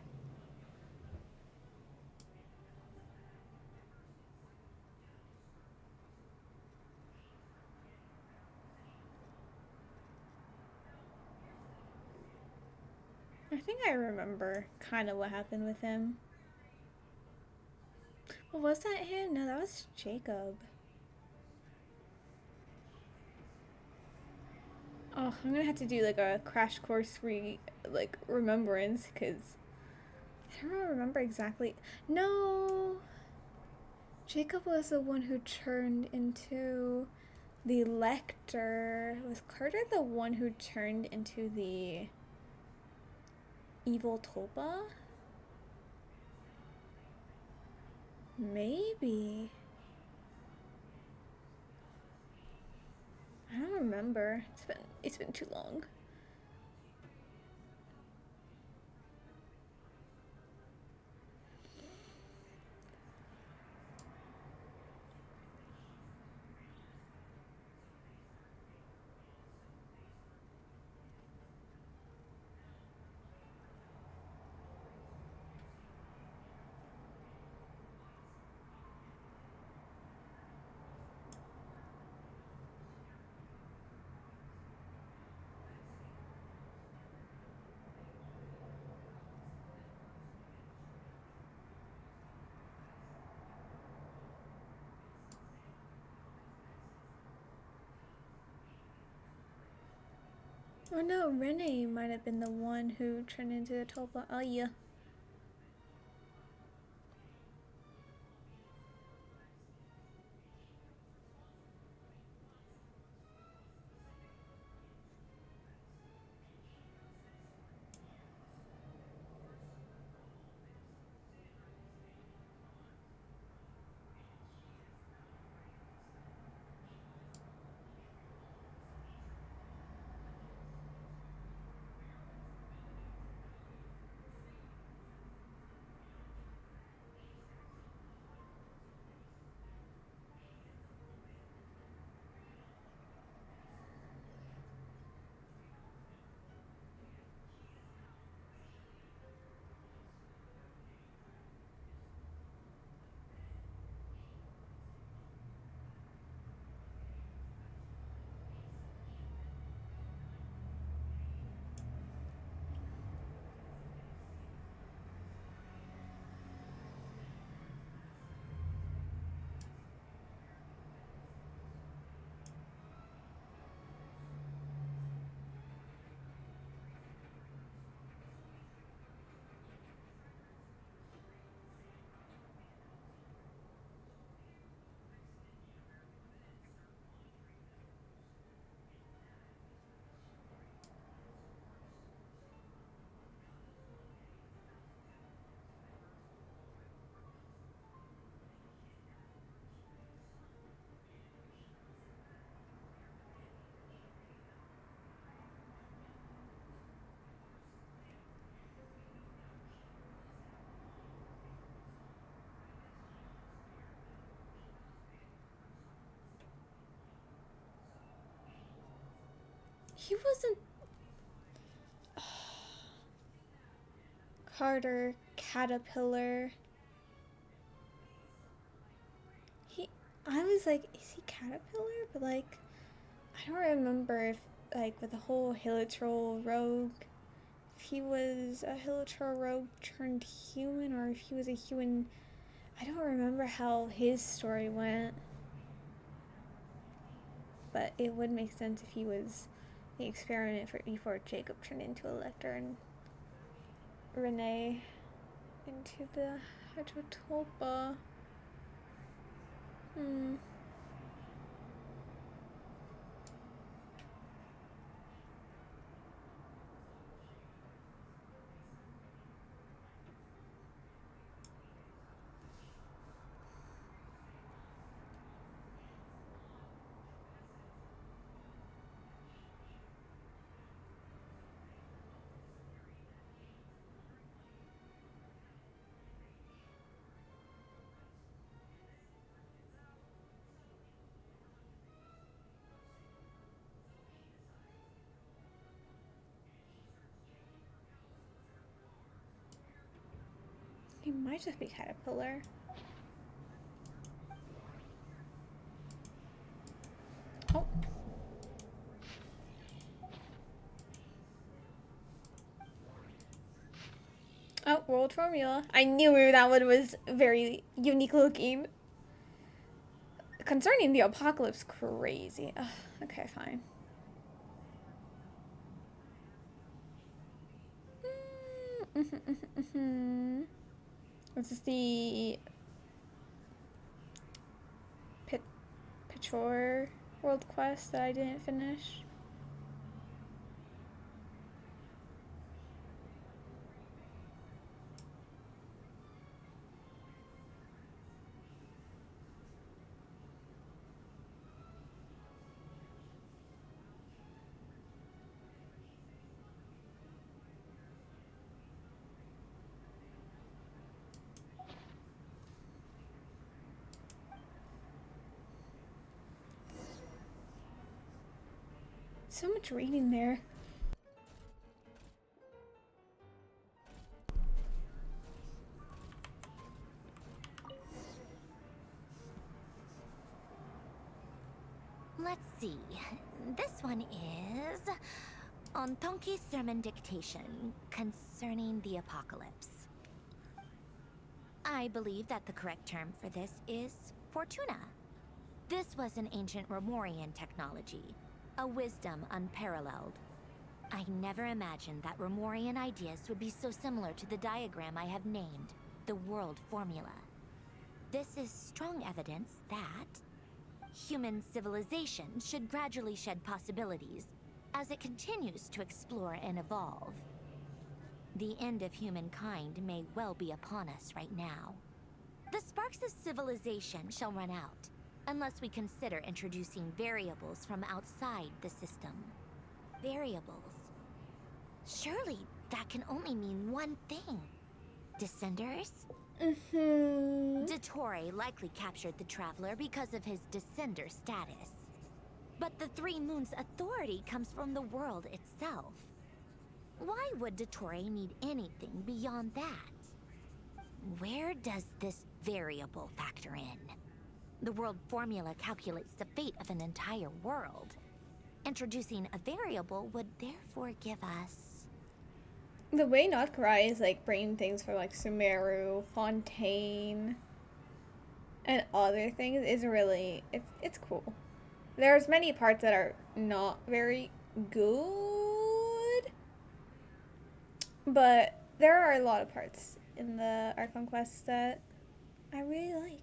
I think I remember kind of what happened with him. Well, was that him? No, that was Jacob. Oh, I'm gonna have to do like a crash course remembrance, because I don't remember exactly. No! Jacob was the one who turned into the Lector. Was Carter the one who turned into the evil Tulpa? Maybe. I don't remember. It's been too long. Oh no, Renee might have been the one who turned into a tulpa. Oh yeah. He wasn't Carter Caterpillar. I was like, is he Caterpillar? But like, I don't remember if like with the whole Hilitrol rogue, if he was a Hilitrol rogue turned human or if he was a human. I don't remember how his story went. But it would make sense if he was the experiment before Jacob turned into Elector and Renee into the Hydrotolpa. He might just be Caterpillar. Oh. Oh, World Formula. I knew that one was very unique looking. Concerning the apocalypse, crazy. Ugh, okay, fine. This is the Pichor world quest that I didn't finish. So much reading there. Let's see. This one is Ontonki Sermon Dictation concerning the apocalypse. I believe that the correct term for this is Fortuna. This was an ancient Romorian technology, a wisdom unparalleled. I never imagined that Remorian ideas would be so similar to the diagram I have named, the World Formula. This is strong evidence that human civilization should gradually shed possibilities as it continues to explore and evolve. The end of humankind may well be upon us right now. The sparks of civilization shall run out, unless we consider introducing variables from outside the system. Variables. Surely that can only mean one thing. Descenders? Dottore likely captured the Traveler because of his descender status. But the Three Moons' authority comes from the world itself. Why would Dottore need anything beyond that? Where does this variable factor in? The world formula calculates the fate of an entire world. Introducing a variable would therefore give us... The way not Krai is like bringing things from like Sumeru, Fontaine, and other things is really, it's cool. There's many parts that are not very good, but there are a lot of parts in the Archon quest that I really like.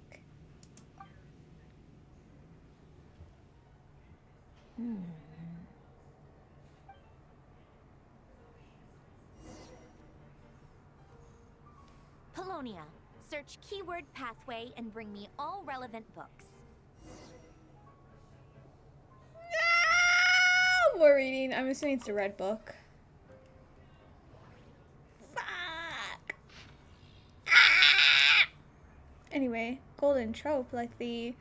Polonia, search keyword pathway and bring me all relevant books. No! More reading. I'm assuming it's the red book. Fuck! Ah! Anyway, golden trope, like the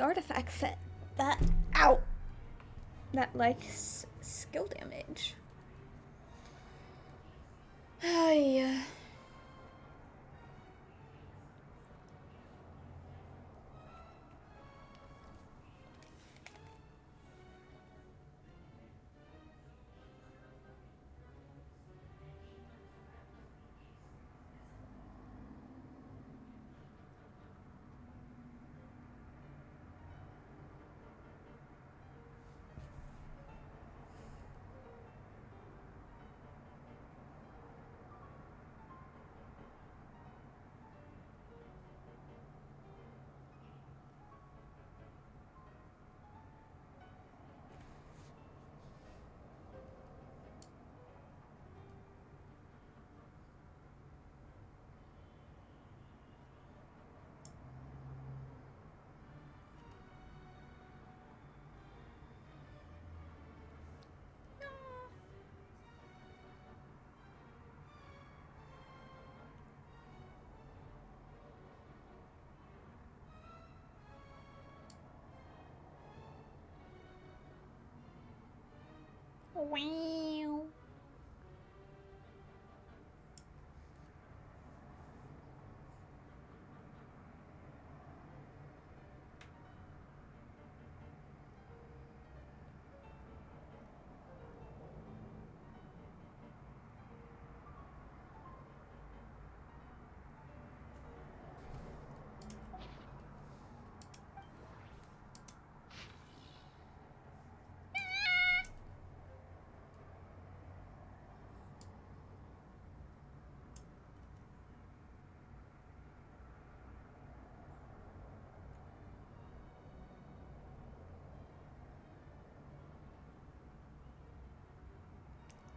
artifact set that out that likes skill damage. Oh yeah. Wow.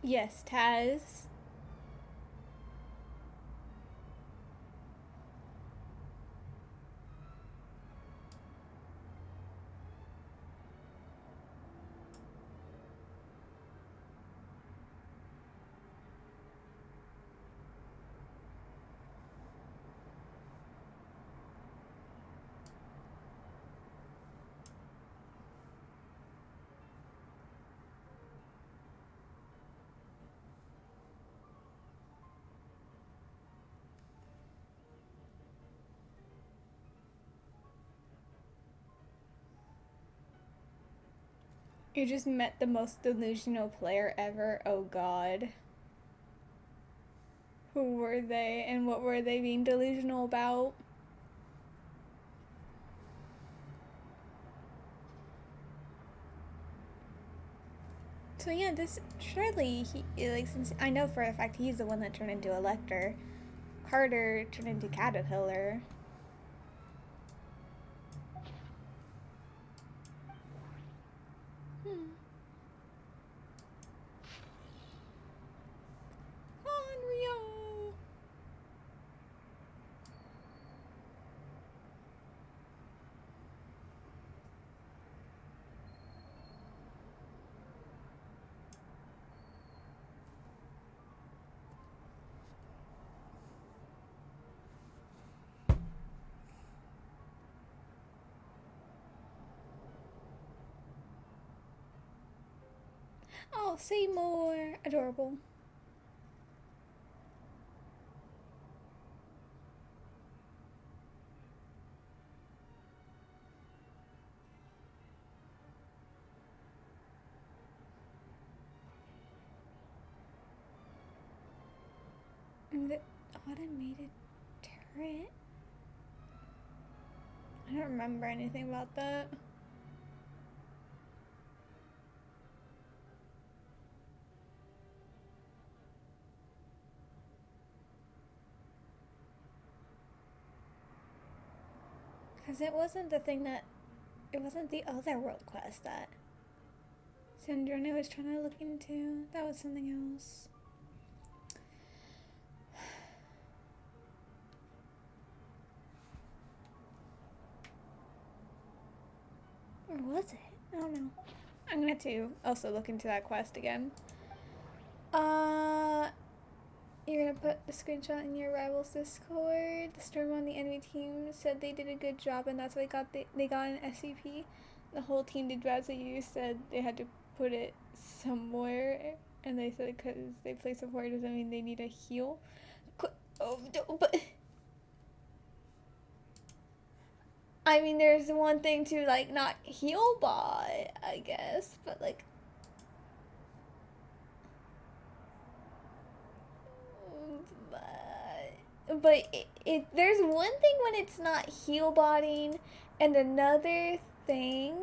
Yes, Taz. You just met the most delusional player ever. Oh god. Who were they and what were they being delusional about? So yeah, this surely he like, since I know for a fact he's the one that turned into Elector. Carter turned into Caterpillar. Rio. Oh, Seymour. Adorable. The automated turret? I don't remember anything about that. Because it wasn't the thing that... It wasn't the other world quest that Sandrina was trying to look into. That was something else. Or was it? I don't know. I'm gonna have to also look into that quest again. You're gonna put the screenshot in your rival's Discord. The storm on the enemy team said they did a good job, and that's why they got an SCP. The whole team did bad, so you said they had to put it somewhere, and they said because they play support doesn't mean they need a heal. Oh, but I mean, there's one thing to like not heal bot, I guess, but like. But there's one thing when it's not heal botting, and another thing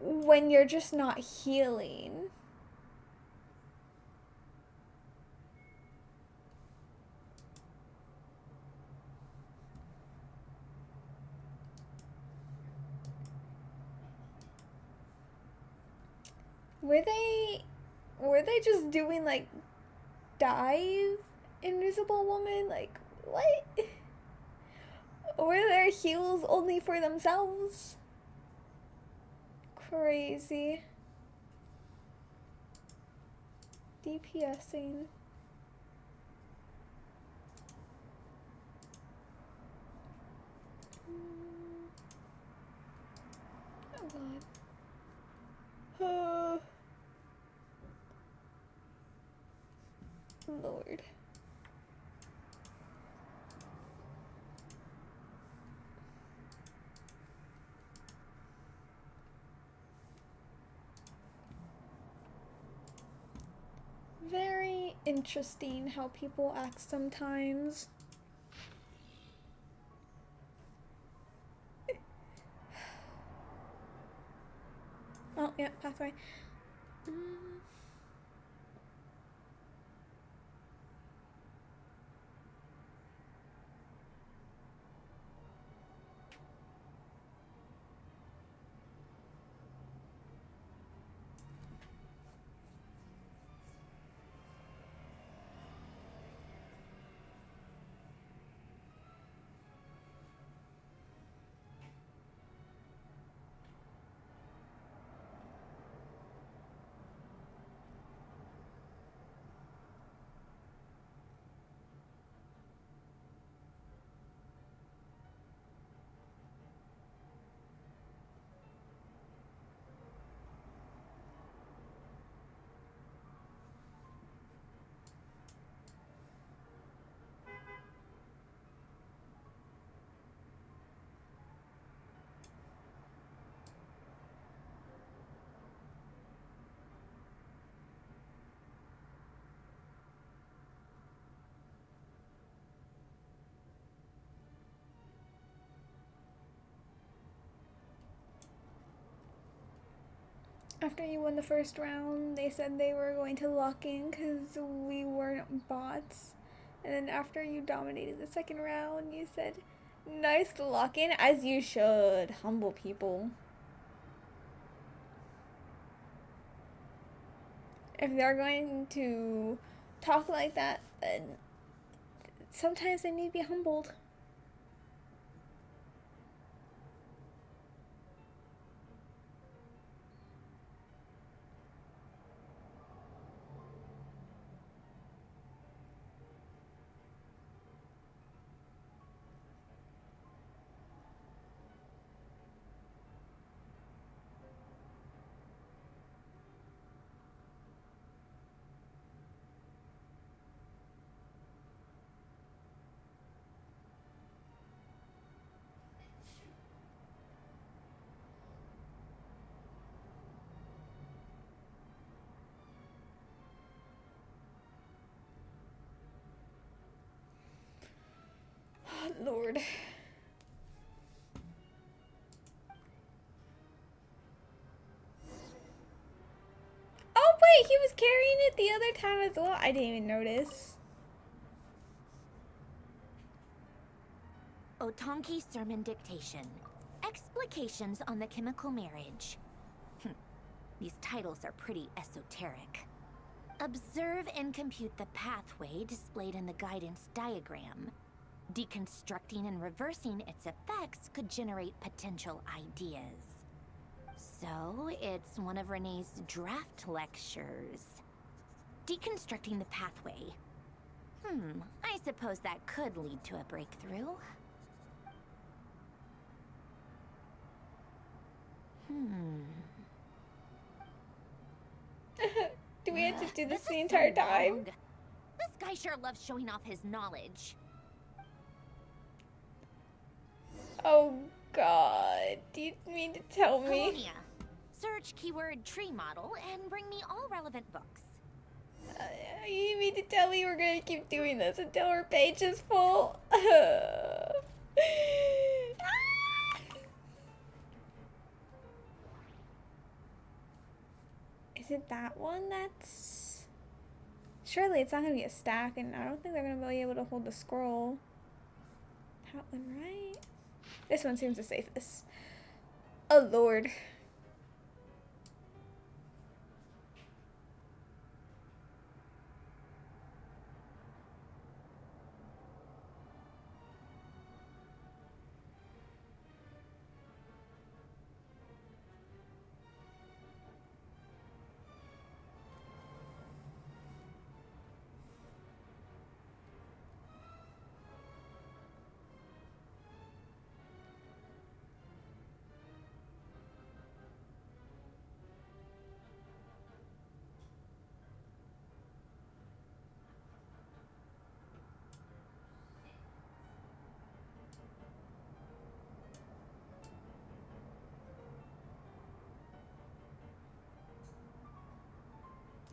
when you're just not healing. Were they just doing like dive Invisible Woman? Like what? Were their heals only for themselves? Crazy. DPSing. Oh god. Oh. Lord. Very interesting how people act sometimes. Oh, yeah, pathway. After you won the first round, they said they were going to lock in because we weren't bots. And then after you dominated the second round, you said, nice to lock in, as you should. Humble people. If they're going to talk like that, then sometimes they need to be humbled. Lord. Oh wait, he was carrying it the other time as well. I didn't even notice. Otonki Sermon Dictation. Explications on the Chemical Marriage. These titles are pretty esoteric. Observe and compute the pathway displayed in the guidance diagram. Deconstructing and reversing its effects could generate potential ideas. So, it's one of Renee's draft lectures. Deconstructing the pathway. I suppose that could lead to a breakthrough. Do we have to do this the entire time? This guy sure loves showing off his knowledge. Oh god, do you mean to tell me? Colonia. Search keyword tree model and bring me all relevant books. You mean to tell me we're gonna keep doing this until our page is full? Is it that one that's... Surely it's not gonna be a stack, and I don't think they're gonna be able to hold the scroll. That one, right? This one seems the safest. Oh lord.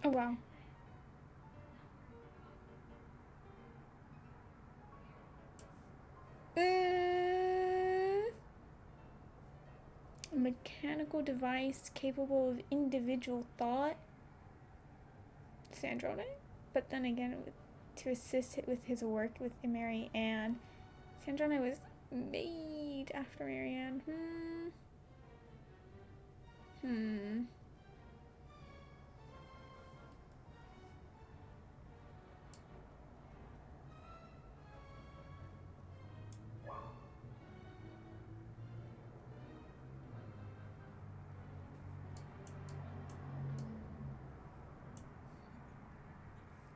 Oh wow. A mechanical device capable of individual thought. Sandrone? But then again, to assist it with his work with Mary Ann. Sandrone was made after Mary Ann.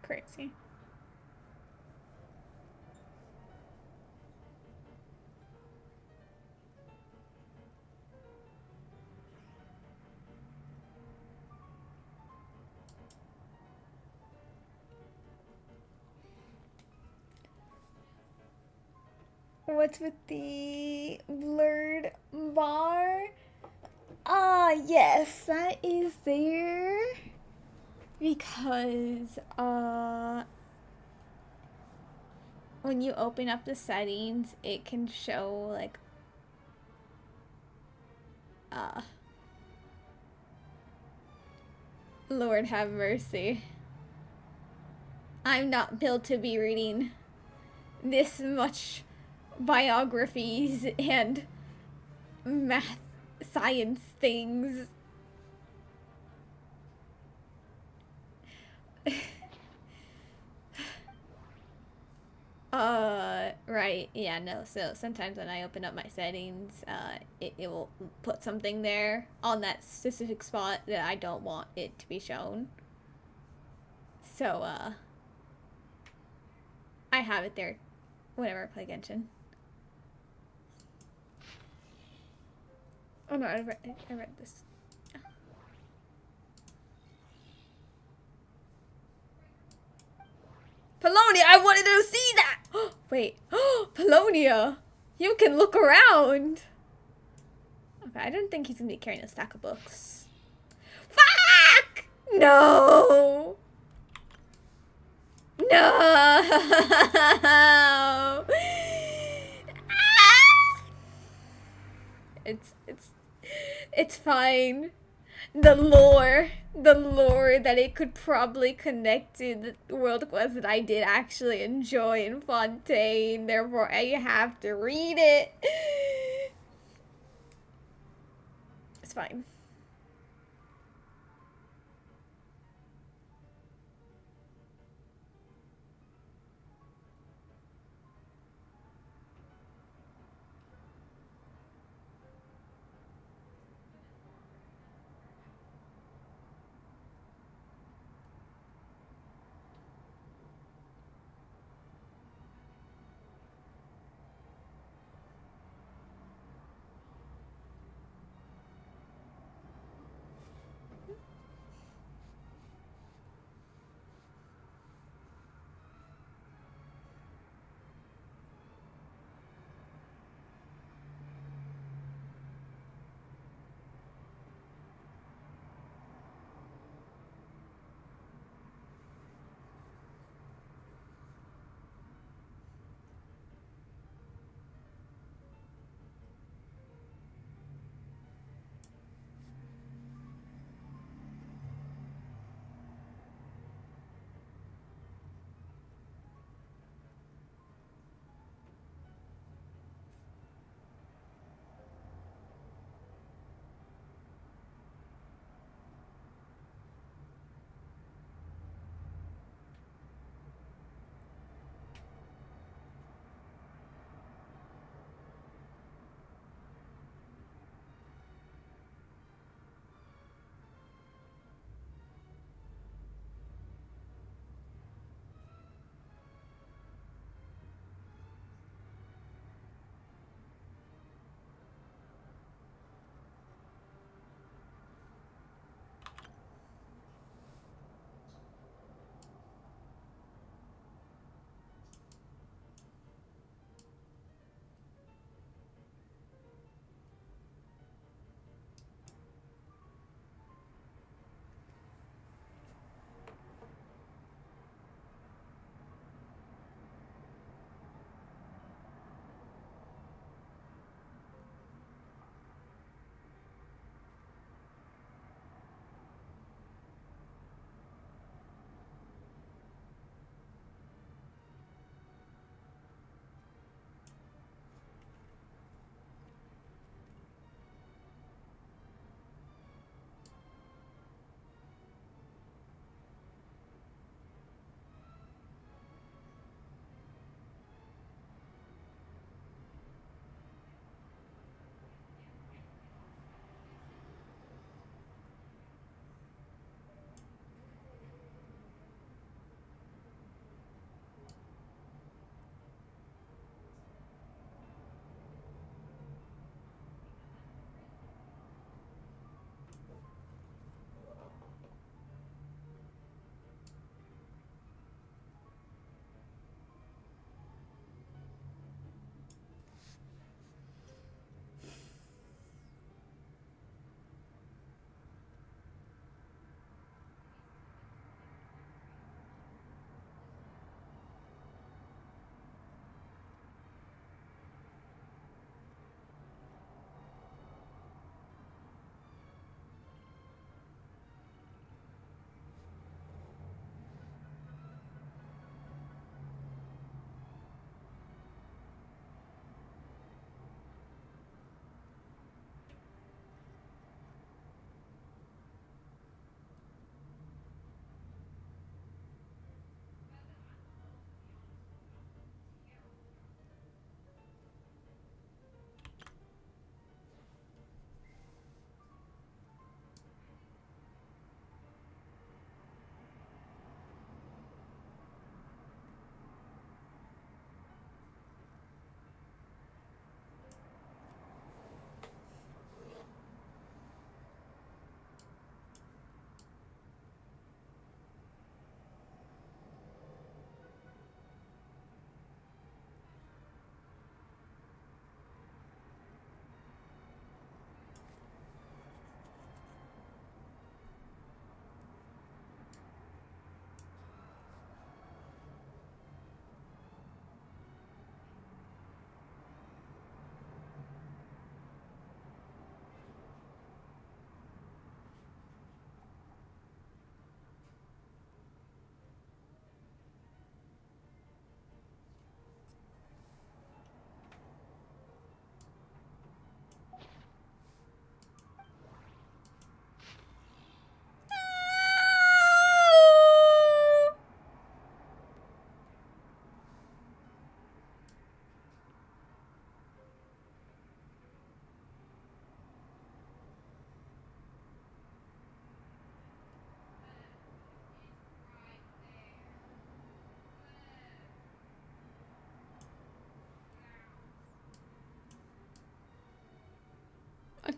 Crazy. What's with the blurred bar? Ah, yes, that is there. Because, when you open up the settings, it can show, like, Lord have mercy. I'm not built to be reading this much biographies and math science things. Right, yeah, no, so sometimes when I open up my settings, it will put something there on that specific spot that I don't want it to be shown. So, I have it there whenever I play Genshin. Oh no, I read this. Polonia, I wanted to see that! Wait, Polonia! You can look around! Okay, I don't think he's gonna be carrying a stack of books. Fuck! No! No! It's fine. The lore that it could probably connect to the world quest that I did actually enjoy in Fontaine, therefore I have to read it. It's fine.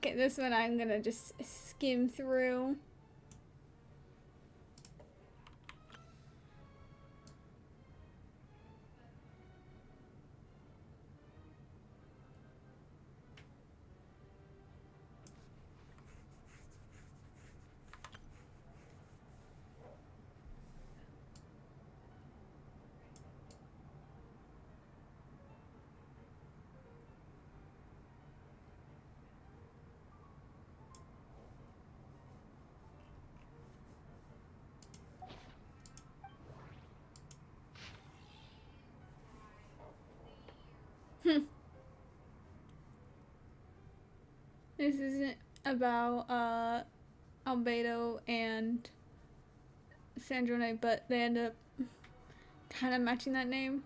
Okay, this one I'm gonna just skim through. This isn't about Albedo and Sandrone, but they end up kind of matching that name.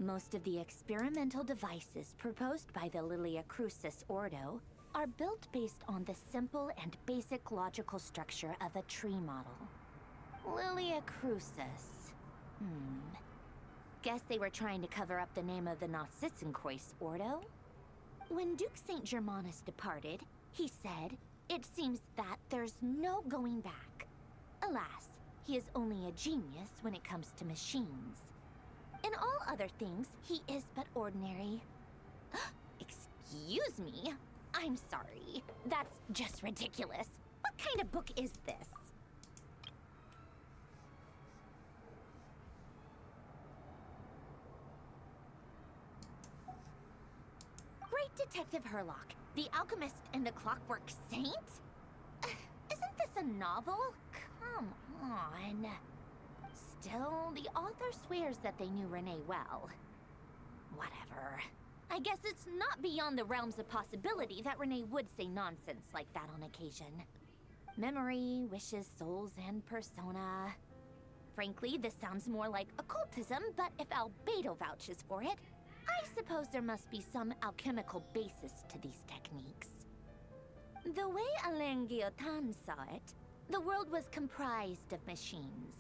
Most of the experimental devices proposed by the Lilia Crucis Ordo are built based on the simple and basic logical structure of a tree model. Lilia Crucis. Guess they were trying to cover up the name of the Narcissenkois Ordo? When Duke St. Germanus departed, he said, "It seems that there's no going back." Alas, he is only a genius when it comes to machines. In all other things, he is but ordinary. Excuse me? I'm sorry. That's just ridiculous. What kind of book is this? Great Detective Herlock, the Alchemist and the Clockwork Saint? Isn't this a novel? Come on. Still, the author swears that they knew Renee well. Whatever. I guess it's not beyond the realms of possibility that Renee would say nonsense like that on occasion. Memory, wishes, souls, and persona. Frankly, this sounds more like occultism, but if Albedo vouches for it, I suppose there must be some alchemical basis to these techniques. The way Alain Guillotin saw it, the world was comprised of machines.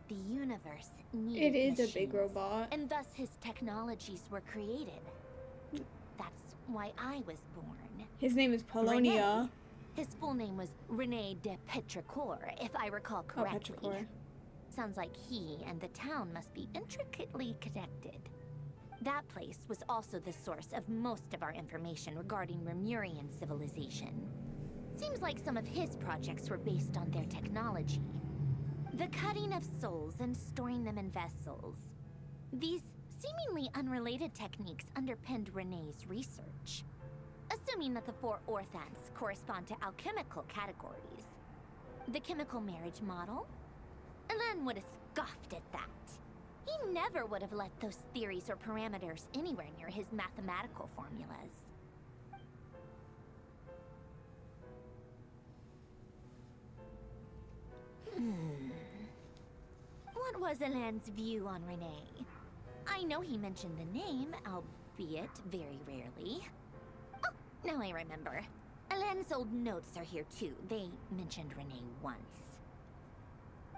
The universe needed It is machines, a big robot. and thus his technologies were created. That's why I was born. His name is Polonia. Rene. His full name was Rene de Petrichor, if I recall correctly. Petrichor. Sounds like he and the town must be intricately connected. That place was also the source of most of our information regarding Remurian civilization. Seems like some of his projects were based on their technology. The cutting of souls and storing them in vessels. These seemingly unrelated techniques underpinned Renee's research. Assuming that the four orthants correspond to alchemical categories. The chemical marriage model? Alain would have scoffed at that. He never would have let those theories or parameters anywhere near his mathematical formulas. What was Alain's view on Renee? I know he mentioned the name, albeit very rarely. Oh, now I remember. Alain's old notes are here too. They mentioned Renee once.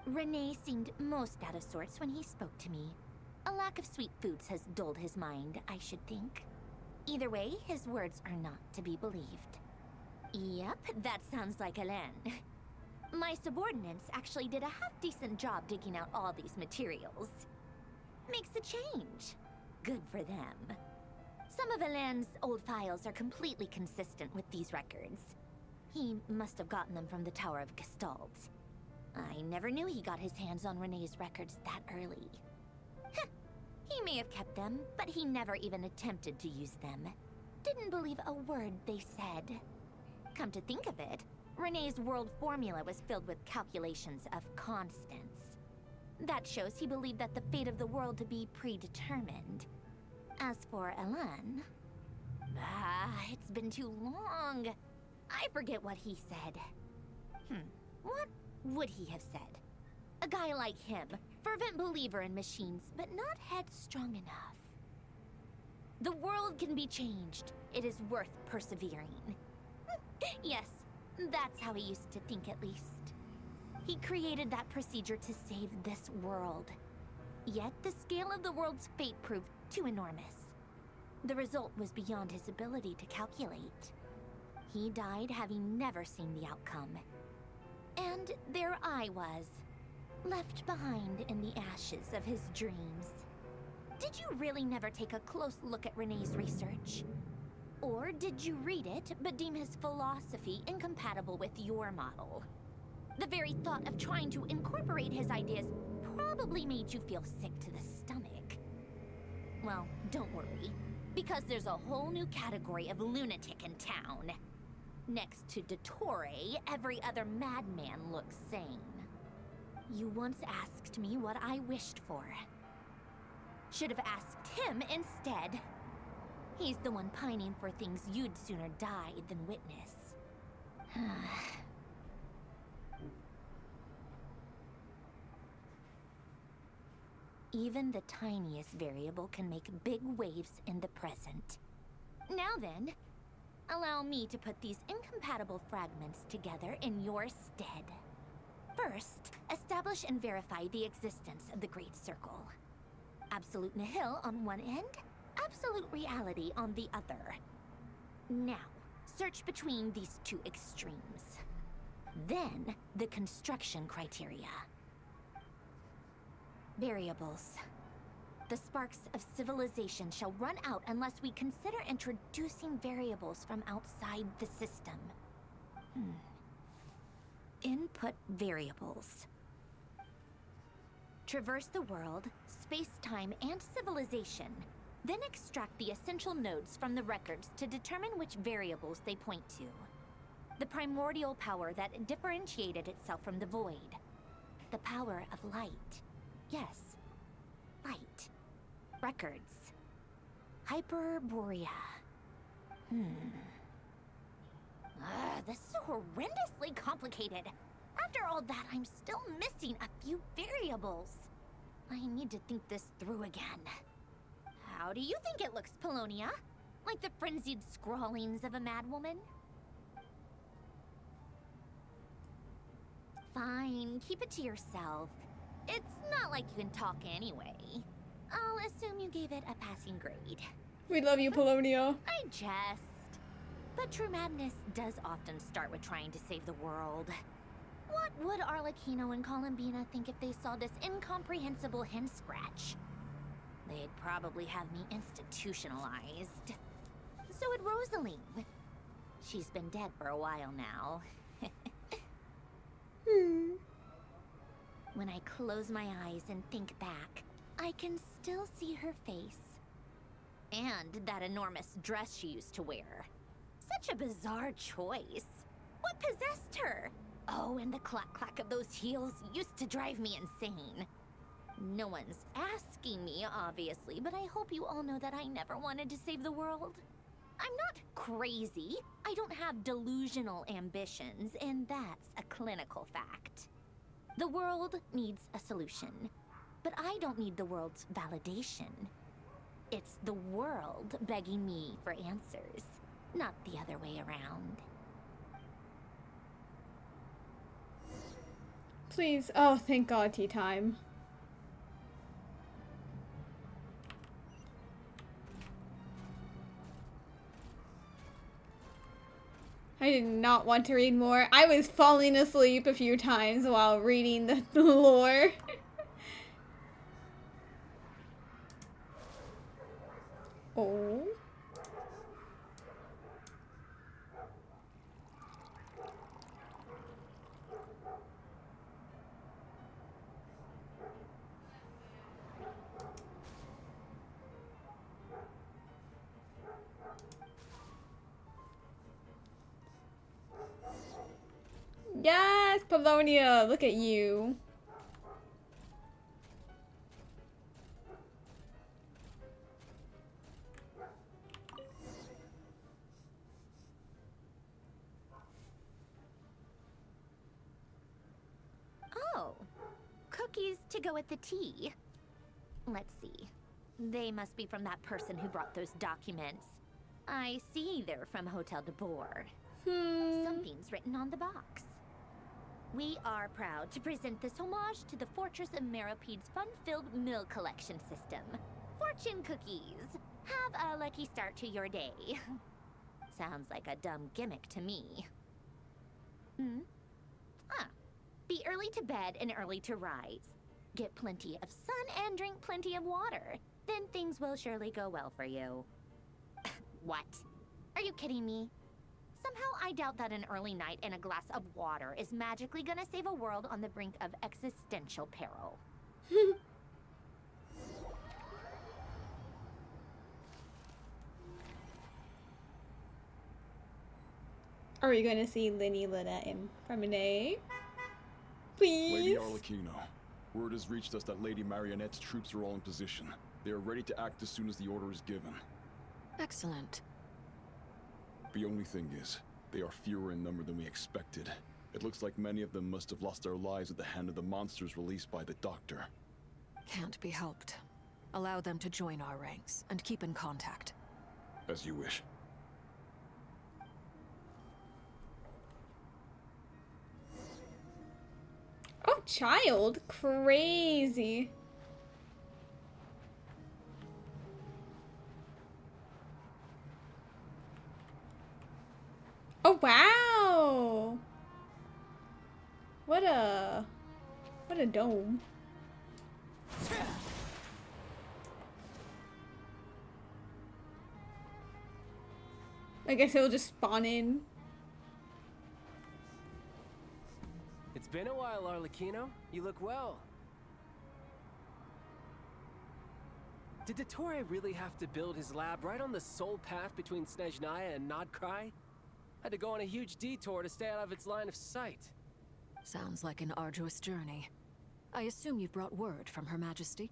Renee seemed most out of sorts when he spoke to me. A lack of sweet foods has dulled his mind, I should think. Either way, his words are not to be believed. Yep, that sounds like Alain. My subordinates actually did a half-decent job digging out all these materials. Makes a change. Good for them. Some of Alain's old files are completely consistent with these records. He must have gotten them from the Tower of Gestalt. I never knew he got his hands on Renee's records that early. Heh, he may have kept them, but he never even attempted to use them. Didn't believe a word they said. Come to think of it, Renee's world formula was filled with calculations of constants. That shows he believed that the fate of the world to be predetermined. As for Alain... it's been too long. I forget what he said. What would he have said? A guy like him, fervent believer in machines, but not headstrong enough. The world can be changed. It is worth persevering. Yes, that's how he used to think at least. He created that procedure to save this world. Yet the scale of the world's fate proved too enormous. The result was beyond his ability to calculate. He died having never seen the outcome. And there I was, left behind in the ashes of his dreams. Did you really never take a close look at Renee's research? Or did you read it, but deem his philosophy incompatible with your model? The very thought of trying to incorporate his ideas probably made you feel sick to the stomach. Well, don't worry, because there's a whole new category of lunatic in town. Next to Dottore, every other madman looks sane. You once asked me what I wished for. Should have asked him instead. He's the one pining for things you'd sooner die than witness. Even the tiniest variable can make big waves in the present. Now then, allow me to put these incompatible fragments together in your stead. First, establish and verify the existence of the Great Circle. Absolute nihil on one end, absolute reality on the other. Now, search between these two extremes. Then, the construction criteria. Variables. The sparks of civilization shall run out unless we consider introducing variables from outside the system. Input variables. Traverse the world, space-time, and civilization. Then extract the essential nodes from the records to determine which variables they point to. The primordial power that differentiated itself from the void. The power of light. Yes, light. Records. Hyperborea. This is horrendously complicated. After all that, I'm still missing a few variables. I need to think this through again. How do you think it looks, Polonia? Like the frenzied scrawlings of a madwoman? Fine, keep it to yourself. It's not like you can talk anyway. I'll assume you gave it a passing grade. We love you, Polonia. I jest. But true madness does often start with trying to save the world. What would Arlecchino and Columbina think if they saw this incomprehensible hen scratch? They'd probably have me institutionalized. So would Rosaline. She's been dead for a while now. When I close my eyes and think back, I can still see her face. And that enormous dress she used to wear. Such a bizarre choice. What possessed her? Oh, and the clack-clack of those heels used to drive me insane. No one's asking me, obviously, but I hope you all know that I never wanted to save the world. I'm not crazy. I don't have delusional ambitions, and that's a clinical fact. The world needs a solution, but I don't need the world's validation. It's the world begging me for answers, not the other way around. Please. Oh, thank God, tea time. I did not want to read more. I was falling asleep a few times while reading the lore. Oh. Yes, Polonia, look at you. Oh, cookies to go with the tea. Let's see. They must be from that person who brought those documents. I see they're from Hotel de Boer. Something's written on the box. We are proud to present this homage to the Fortress of Meropede's fun-filled meal collection system. Fortune cookies. Have a lucky start to your day. Sounds like a dumb gimmick to me. Be early to bed and early to rise. Get plenty of sun and drink plenty of water. Then things will surely go well for you. What? Are you kidding me? Somehow I doubt that an early night and a glass of water is magically gonna save a world on the brink of existential peril. Are we going to see Linny, Lina, and Promenade? Please? Lady Arlecchino, word has reached us that Lady Marionette's troops are all in position. They are ready to act as soon as the order is given. Excellent. The only thing is, they are fewer in number than we expected. It looks like many of them must have lost their lives at the hand of the monsters released by the Doctor. Can't be helped. Allow them to join our ranks, and keep in contact. As you wish. Oh, child. Crazy. Oh, wow. What a dome. I guess it'll just spawn in. It's been a while, Arlecchino. You look well. Did Dottore really have to build his lab right on the sole path between Snezhnaya and Krai? Had to go on a huge detour to stay out of its line of sight. Sounds like an arduous journey. I assume you've brought word from Her Majesty?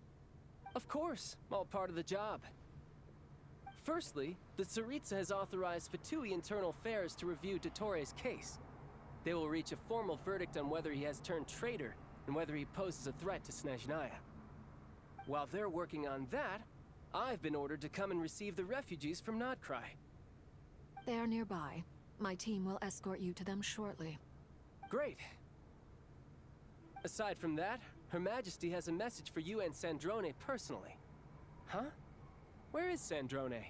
Of course, all part of the job. Firstly, the Tsaritsa has authorized Fatui Internal Affairs to review Dottore's case. They will reach a formal verdict on whether he has turned traitor and whether he poses a threat to Snezhnaya. While they're working on that, I've been ordered to come and receive the refugees from Krai. They are nearby. My team will escort you to them shortly. Great. Aside from that, Her Majesty has a message for you and Sandrone personally. Huh? Where is Sandrone?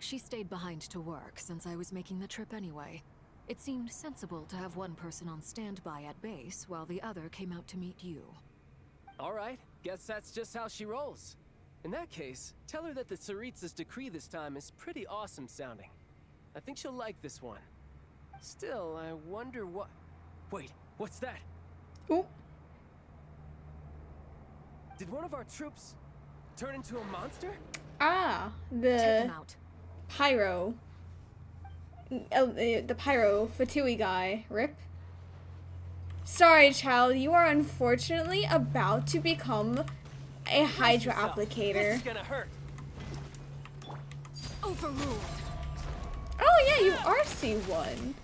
She stayed behind to work since I was making the trip anyway. It seemed sensible to have one person on standby at base while the other came out to meet you. All right, guess that's just how she rolls. In that case, tell her that the Tsaritsa's decree this time is pretty awesome sounding. I think she'll like this one. Still, I wonder what... Wait, what's that? Oh. Did one of our troops turn into a monster? Ah, Take the them out. pyro. The pyro Fatui guy. Rip. Sorry, child. You are unfortunately about to become a Hydra applicator. This is gonna hurt. Overruled. Oh yeah, you are C1.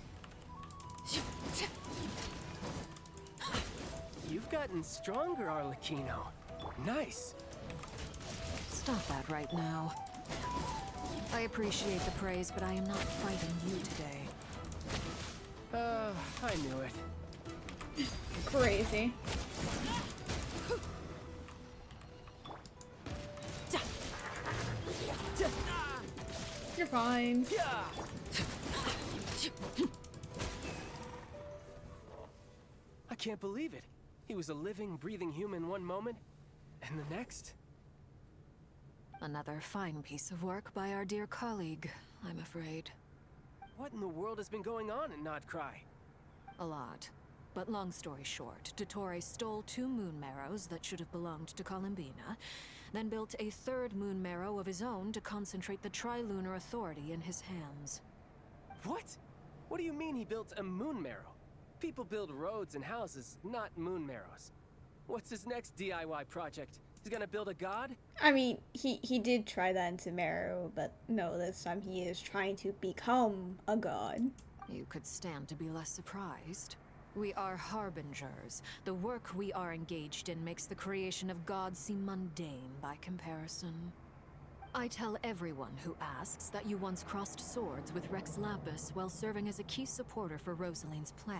You've gotten stronger, Arlecchino. Nice. Stop that right now. I appreciate the praise, but I am not fighting you today. I knew it. Crazy. You're fine. I can't believe it. He was a living, breathing human one moment, and the next? Another fine piece of work by our dear colleague, I'm afraid. What in the world has been going on in Krai? A lot. But long story short, Dottore stole 2 moon marrows that should have belonged to Columbina, then built a 3rd moon marrow of his own to concentrate the Tri-Lunar Authority in his hands. What? What do you mean he built a moon marrow? People build roads and houses, not moon marrows. What's his next DIY project? He's gonna build a god? I mean, he did try that in Sumeru, but no, this time he is trying to become a god. You could stand to be less surprised. We are harbingers. The work we are engaged in makes the creation of gods seem mundane by comparison. I tell everyone who asks that you once crossed swords with Rex Lapis while serving as a key supporter for Rosaline's plan.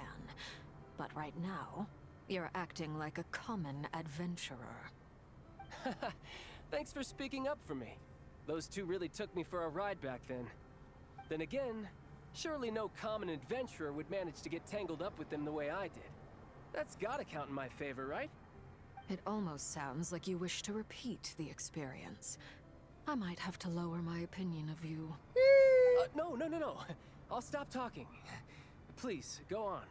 But right now, you're acting like a common adventurer. Thanks for speaking up for me. Those 2 really took me for a ride back then. Then again, surely no common adventurer would manage to get tangled up with them the way I did. That's gotta count in my favor, right? It almost sounds like you wish to repeat the experience. I might have to lower my opinion of you. No. I'll stop talking. Please, go on.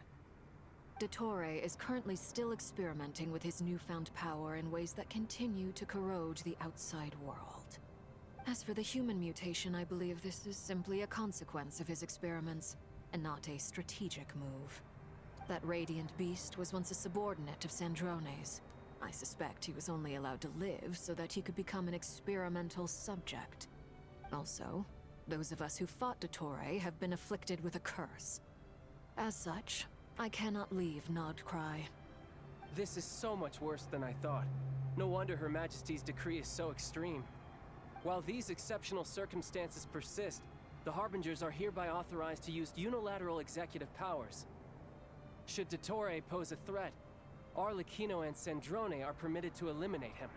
Dottore is currently still experimenting with his newfound power in ways that continue to corrode the outside world. As for the human mutation, I believe this is simply a consequence of his experiments, and not a strategic move. That radiant beast was once a subordinate of Sandrone's. I suspect he was only allowed to live so that he could become an experimental subject. Also, those of us who fought Dottore have been afflicted with a curse. As such, I cannot leave Krai. This is so much worse than I thought. No wonder Her Majesty's decree is so extreme. While these exceptional circumstances persist, the Harbingers are hereby authorized to use unilateral executive powers. Should Dottore pose a threat, Arlecchino and Sandrone are permitted to eliminate him.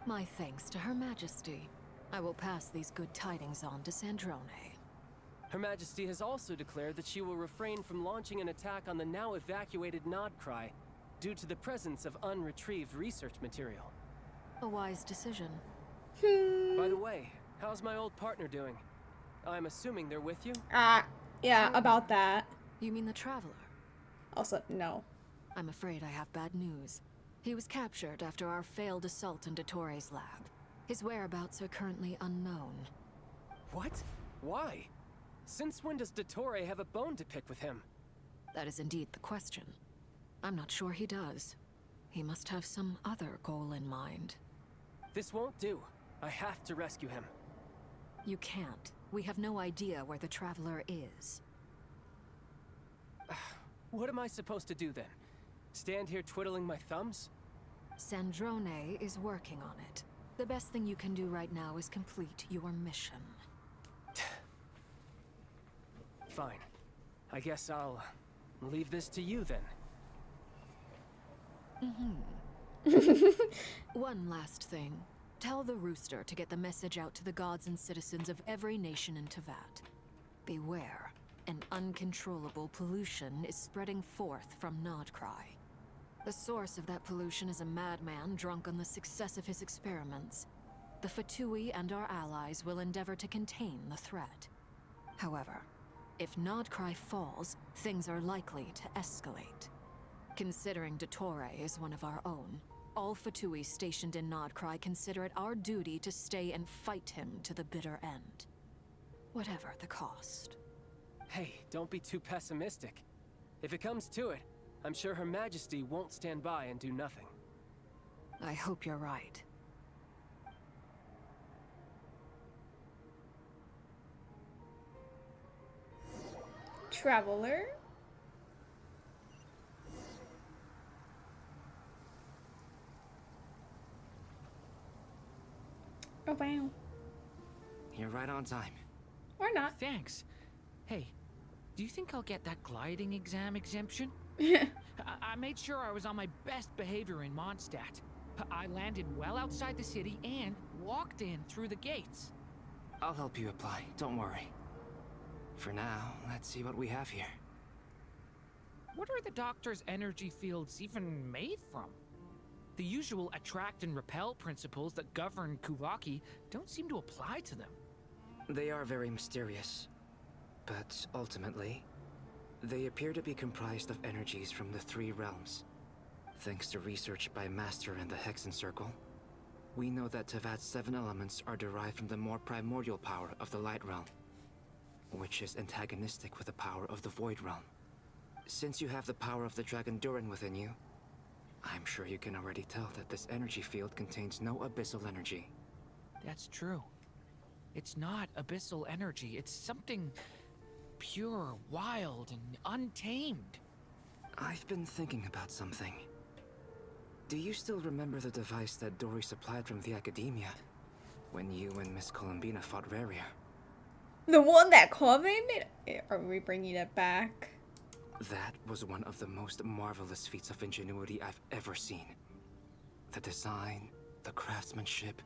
My thanks to Her Majesty. I will pass these good tidings on to Sandrone. Her Majesty has also declared that she will refrain from launching an attack on the now evacuated Krai due to the presence of unretrieved research material. A wise decision. By the way, how's my old partner doing? I'm assuming they're with you? Yeah, about that. You mean the Traveler? Also, no. I'm afraid I have bad news. He was captured after our failed assault in Dottore's lab. His whereabouts are currently unknown. What? Why? Since when does Dottore have a bone to pick with him? That is indeed the question. I'm not sure he does. He must have some other goal in mind. This won't do. I have to rescue him. You can't. We have no idea where the Traveler is. What am I supposed to do then? Stand here twiddling my thumbs? Sandrone is working on it. The best thing you can do right now is complete your mission. Fine. I guess I'll leave this to you then. One last thing. Tell the Rooster to get the message out to the gods and citizens of every nation in Tevat. Beware. An uncontrollable pollution is spreading forth from Krai. The source of that pollution is a madman drunk on the success of his experiments. The Fatui and our allies will endeavor to contain the threat. However, if Krai falls, things are likely to escalate. Considering Dottore is one of our own, all Fatui stationed in Krai consider it our duty to stay and fight him to the bitter end. Whatever the cost. Hey, don't be too pessimistic. If it comes to it, I'm sure Her Majesty won't stand by and do nothing. I hope you're right. Traveler? Oh, wow. You're right on time. Or not. Thanks. Hey, do you think I'll get that gliding exam exemption? I made sure I was on my best behavior in Mondstadt. I landed well outside the city and walked in through the gates. I'll help you apply, don't worry. For now, let's see what we have here. What are the Doctor's energy fields even made from? The usual attract and repel principles that govern Kuvaki don't seem to apply to them. They are very mysterious, but ultimately, they appear to be comprised of energies from the 3 realms. Thanks to research by Master in the Hexen Circle, we know that Tevat's 7 elements are derived from the more primordial power of the Light Realm, which is antagonistic with the power of the Void Realm. Since you have the power of the Dragon Durin within you, I'm sure you can already tell that this energy field contains no abyssal energy. That's true. It's not abyssal energy, it's something pure, wild, and untamed. I've been thinking about something. Do you still remember the device that Dory supplied from the Academia when you and Miss Columbina fought Raria? The one that Coven made? Are we bringing it back? That was one of the most marvelous feats of ingenuity I've ever seen. The design, the craftsmanship,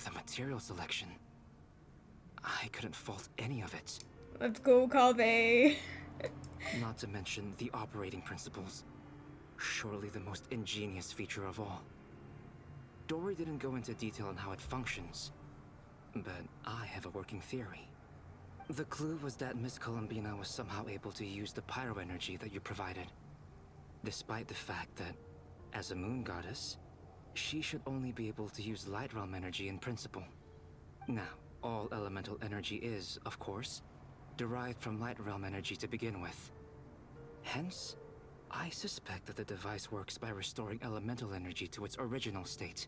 the material selection. I couldn't fault any of it. Let's go, Kave. Not to mention the operating principles. Surely the most ingenious feature of all. Dory didn't go into detail on how it functions, but I have a working theory. The clue was that Miss Columbina was somehow able to use the pyro energy that you provided, despite the fact that, as a moon goddess, she should only be able to use Light Realm energy in principle. Now, all elemental energy is, of course, derived from Light Realm energy to begin with. Hence, I suspect that the device works by restoring elemental energy to its original state.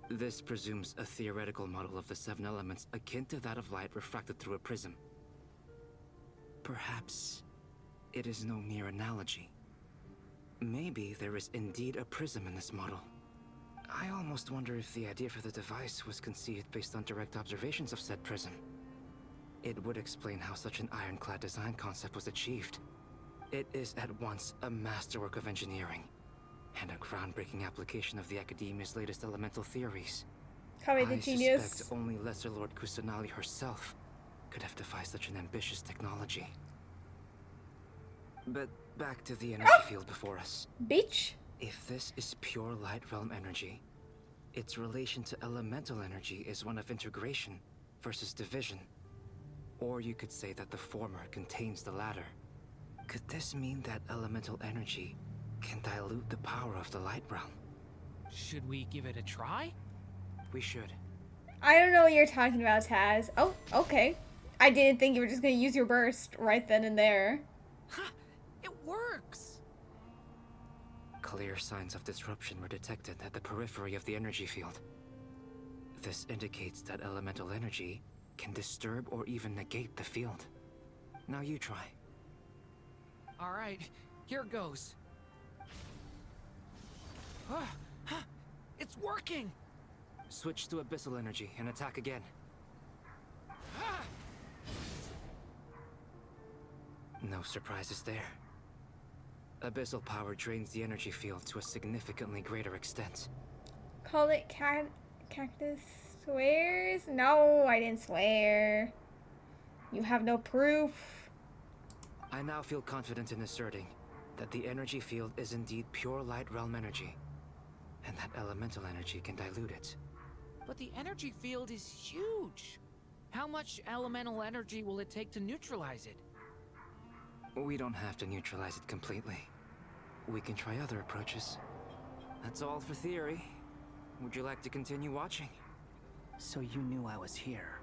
This presumes a theoretical model of the 7 elements akin to that of light refracted through a prism. Perhaps it is no mere analogy. Maybe there is indeed a prism in this model. I almost wonder if the idea for the device was conceived based on direct observations of said prism. It would explain how such an ironclad design concept was achieved. It is at once a masterwork of engineering and a groundbreaking application of the Academia's latest elemental theories. Kave the genius. I suspect only Lesser Lord Kusanali herself could have devised such an ambitious technology. But back to the energy field before us. Bitch. If this is pure Light Realm energy, its relation to elemental energy is one of integration versus division. Or you could say that the former contains the latter. Could this mean that elemental energy can dilute the power of the Light Realm? Should we give it a try? We should. I don't know what you're talking about, Taz. Oh, okay. I didn't think you were just gonna use your burst right then and there. Ha! It works! Clear signs of disruption were detected at the periphery of the energy field. This indicates that elemental energy can disturb or even negate the field. Now you try. Alright, here goes. It's working! Switch to abyssal energy and attack again. No surprises there. Abyssal power drains the energy field to a significantly greater extent. Call it cactus swears? No, I didn't swear. You have no proof. I now feel confident in asserting that the energy field is indeed pure Light Realm energy, and that elemental energy can dilute it. But the energy field is huge. How much elemental energy will it take to neutralize it? We don't have to neutralize it completely. We can try other approaches. That's all for theory. Would you like to continue watching? So you knew I was here.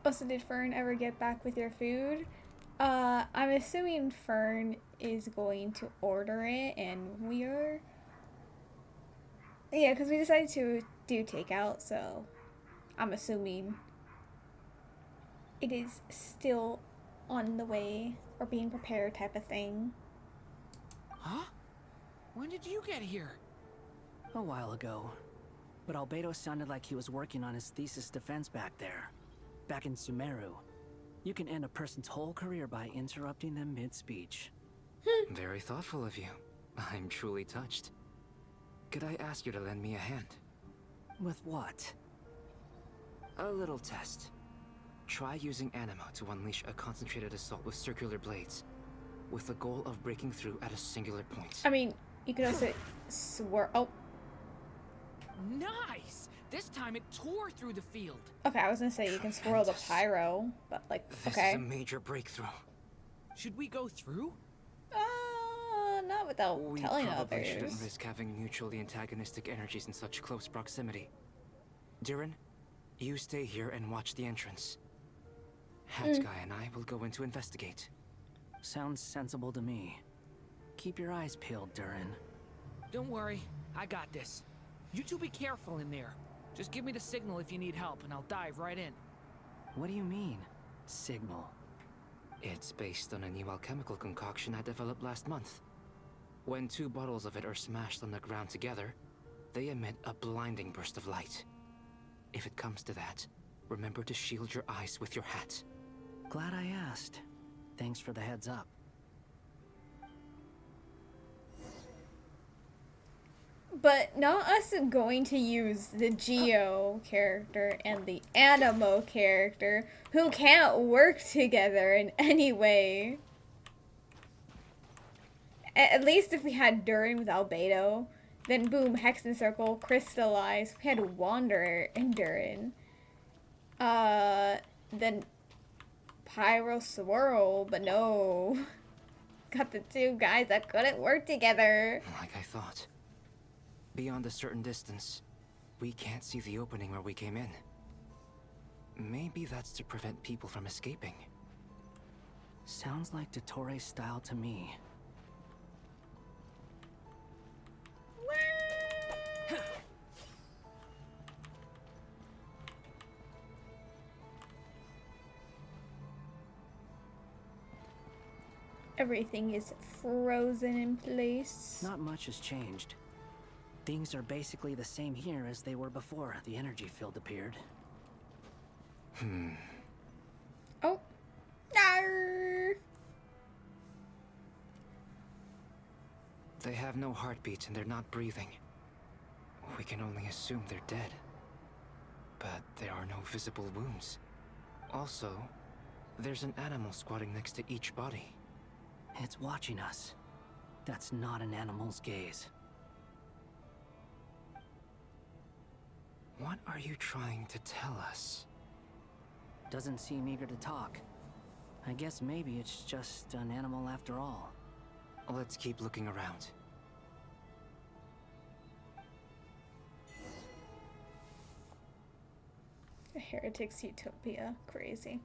Also, did Fern ever get back with your food? I'm assuming Fern is going to order it, and we're... Yeah, because we decided to do takeout, so I'm assuming it is still on the way or being prepared type of thing. Huh? When did you get here? A while ago. But Albedo sounded like he was working on his thesis defense back there. Back in Sumeru. You can end a person's whole career by interrupting them mid-speech. Very thoughtful of you. I'm truly touched. Could I ask you to lend me a hand? With what? A little test. Try using Animo to unleash a concentrated assault with circular blades, with the goal of breaking through at a singular point. I mean, you could also swirl. Oh. Nice! This time it tore through the field. Okay, I was gonna say you can swirl the pyro, but like, This okay. is a major breakthrough. Should we go through? Not without telling We others. probably shouldn't risk having mutually antagonistic energies in such close proximity. Durin, you stay here and watch the entrance. Hat Guy and I will go in to investigate. Sounds sensible to me. Keep your eyes peeled, Durin. Don't worry, I got this. You two be careful in there. Just give me the signal if you need help, and I'll dive right in. What do you mean, signal? It's based on a new alchemical concoction I developed last month. When 2 bottles of it are smashed on the ground together, they emit a blinding burst of light. If it comes to that, remember to shield your eyes with your hat. Glad I asked. Thanks for the heads up. But not us going to use the Geo character and the Animo character, who can't work together in any way. At least if we had Durin with Albedo, then boom, Hex and Circle, Crystallize. We had Wanderer and Durin. Then Pyro Swirl, but no. Got the 2 guys that couldn't work together. Like I thought. Beyond a certain distance, we can't see the opening where we came in. Maybe that's to prevent people from escaping. Sounds like Dottore style to me. Everything is frozen in place. Not much has changed. Things are basically the same here as they were before the energy field appeared. Oh. No. They have no heartbeat and they're not breathing. We can only assume they're dead. But there are no visible wounds. Also, there's an animal squatting next to each body. It's watching us. That's not an animal's gaze. What are you trying to tell us? Doesn't seem eager to talk. I guess maybe it's just an animal after all. Let's keep looking around. The Heretics Utopia. Crazy.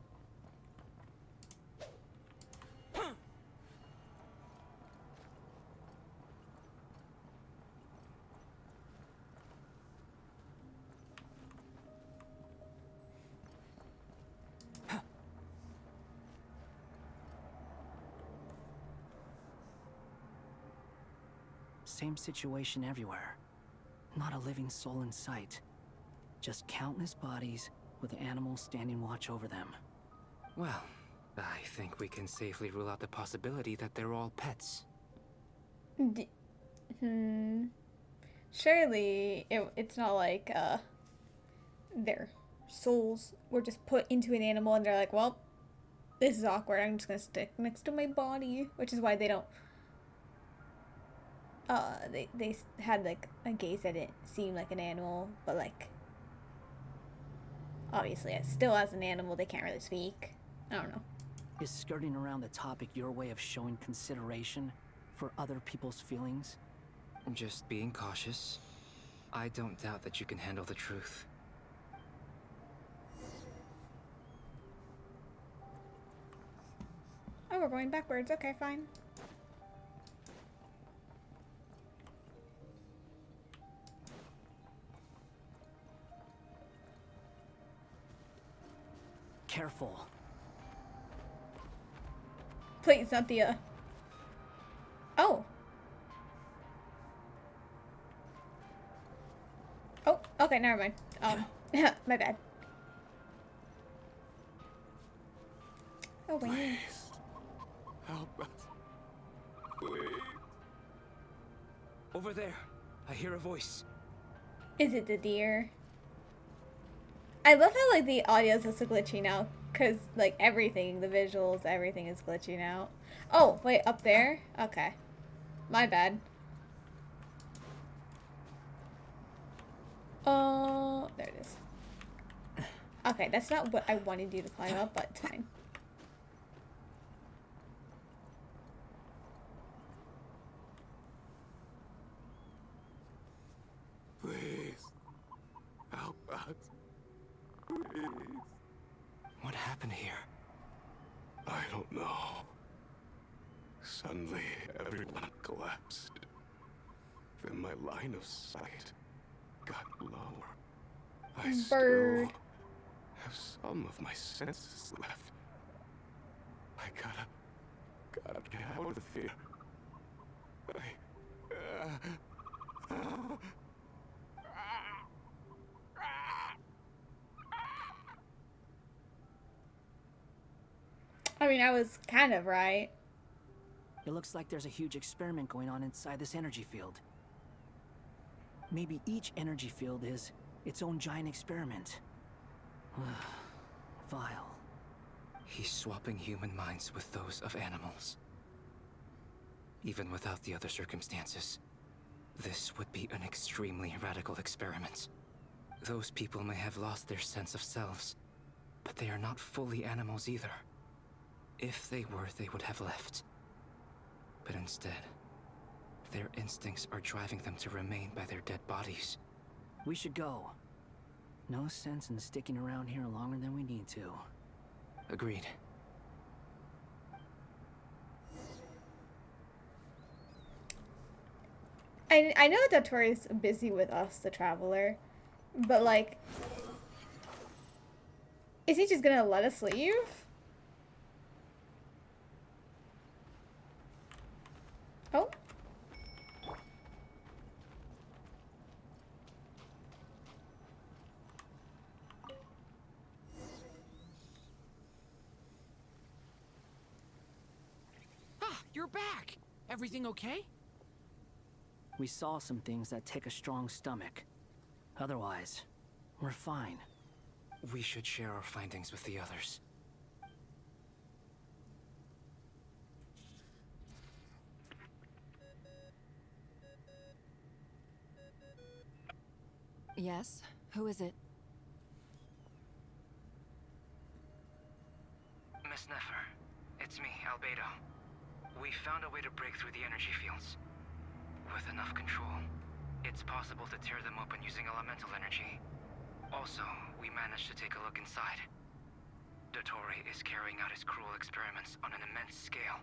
Same situation everywhere. Not a living soul in sight. Just countless bodies with animals standing watch over them. Well, I think we can safely rule out the possibility that they're all pets. Surely it's not like their souls were just put into an animal and they're like, well, this is awkward, I'm just gonna stick next to my body, which is why they don't they had like a gaze that didn't seem like an animal, but like obviously still as an animal they can't really speak. I don't know. Is skirting around the topic your way of showing consideration for other people's feelings? Just being cautious. I don't doubt that you can handle the truth. Oh, we're going backwards. Okay, fine. Careful. Please, not the Oh. Oh, okay, never mind. My bad. Oh, wait. Please, help us. Over there. I hear a voice. Is it the deer? I love how like the audio is also glitching out, cause like everything, the visuals, everything is glitching out. Oh wait, up there? Okay, my bad. Oh, there it is. Okay, that's not what I wanted you to climb up, but it's fine. Please. Help us. Please. What happened here? I don't know. Suddenly, everyone collapsed. Then my line of sight got lower. I still have some of my senses left. I gotta get out of here. I mean, I was kind of right. It looks like there's a huge experiment going on inside this energy field. Maybe each energy field is its own giant experiment. Vile. He's swapping human minds with those of animals. Even without the other circumstances, this would be an extremely radical experiment. Those people may have lost their sense of selves, but they are not fully animals either. If they were, they would have left. But instead, their instincts are driving them to remain by their dead bodies. We should go. No sense in sticking around here longer than we need to. Agreed. I know that Tori's busy with us, the Traveler, but like, is he just gonna let us leave? Oh. Ah, you're back! Everything okay? We saw some things that take a strong stomach. Otherwise, we're fine. We should share our findings with the others. Yes? Who is it? Miss Nefer, it's me, Albedo. We found a way to break through the energy fields. With enough control, it's possible to tear them open using elemental energy. Also, we managed to take a look inside. Dottore is carrying out his cruel experiments on an immense scale.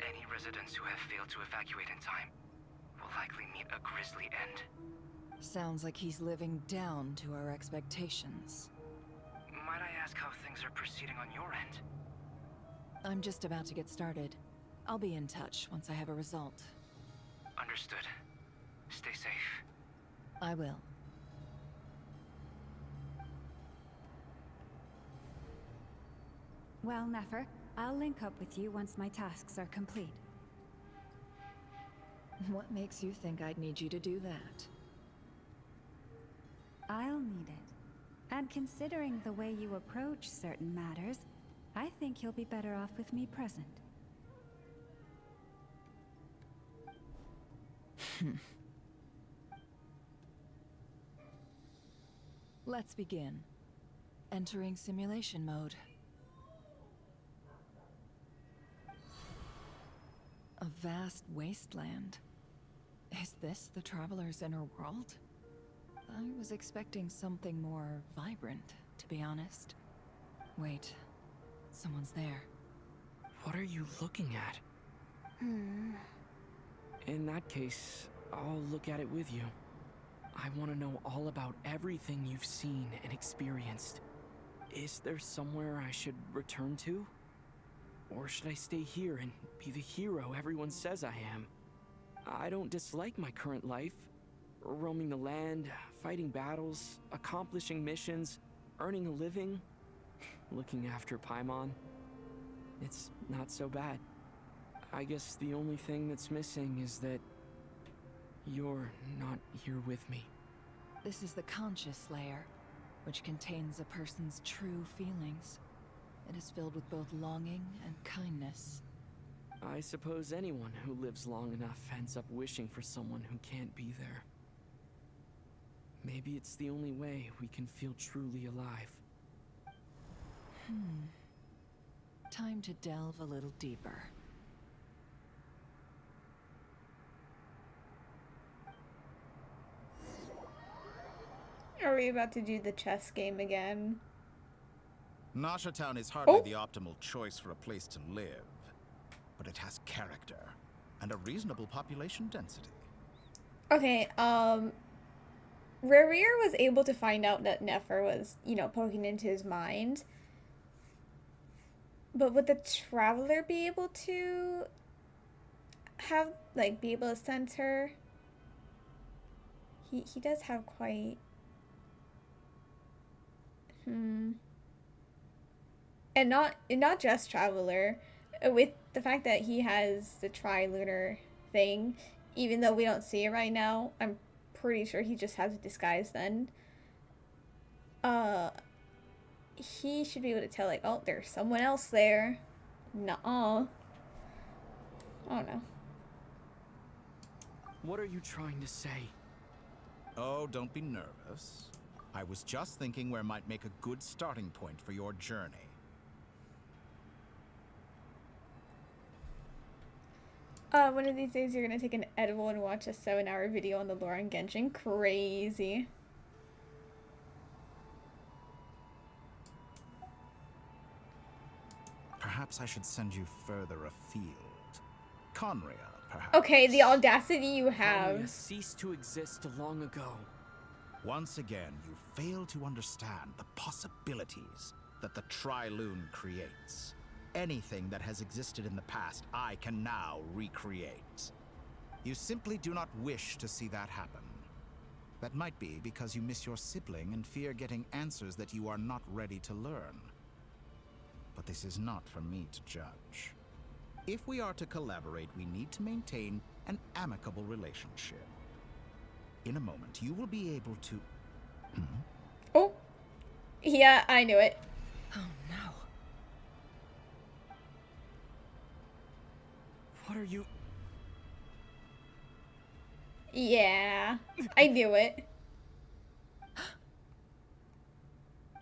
Any residents who have failed to evacuate in time will likely meet a grisly end. Sounds like he's living down to our expectations. Might I ask how things are proceeding on your end? I'm just about to get started. I'll be in touch once I have a result. Understood. Stay safe. I will. Well, Nefer, I'll link up with you once my tasks are complete. What makes you think I'd need you to do that? I'll need it. And considering the way you approach certain matters, I think you'll be better off with me present. Let's begin. Entering simulation mode. A vast wasteland. Is this the Traveler's inner world? I was expecting something more vibrant, to be honest. Wait, someone's there. What are you looking at? In that case, I'll look at it with you. I want to know all about everything you've seen and experienced. Is there somewhere I should return to? Or should I stay here and be the hero everyone says I am? I don't dislike my current life. Roaming the land, fighting battles, accomplishing missions, earning a living, looking after Paimon. It's not so bad. I guess the only thing that's missing is that You're not here with me. This is the conscious layer, which contains a person's true feelings. It is filled with both longing and kindness. I suppose anyone who lives long enough ends up wishing for someone who can't be there. Maybe it's the only way we can feel truly alive. Time to delve a little deeper. Are we about to do the chess game again? Nasha Town is hardly the optimal choice for a place to live, but it has character and a reasonable population density. Okay, Rerir was able to find out that Nefer was, you know, poking into his mind. But would the Traveler be able to have, like, be able to sense her? He does have quite... And not just Traveler. With the fact that he has the tri-lunar thing, even though we don't see it right now, I'm pretty sure he just has a disguise then. He should be able to tell, like, oh, there's someone else there. Nuh-uh. I don't know. What are you trying to say? Oh, don't be nervous. I was just thinking where might make a good starting point for your journey. One of these days you're gonna take an edible and watch a 7-hour video on the lore on Genshin. Crazy. Perhaps I should send you further afield. Conria, perhaps. Okay, the audacity you have. Conria ceased to exist long ago. Once again, you fail to understand the possibilities that the Tri-Lune creates. Anything that has existed in the past, I can now recreate. You simply do not wish to see that happen. That might be because you miss your sibling and fear getting answers that you are not ready to learn. But this is not for me to judge. If we are to collaborate, we need to maintain an amicable relationship. In a moment, you will be able to... Oh. Yeah, I knew it. Oh, no. What are you... Yeah, I knew it.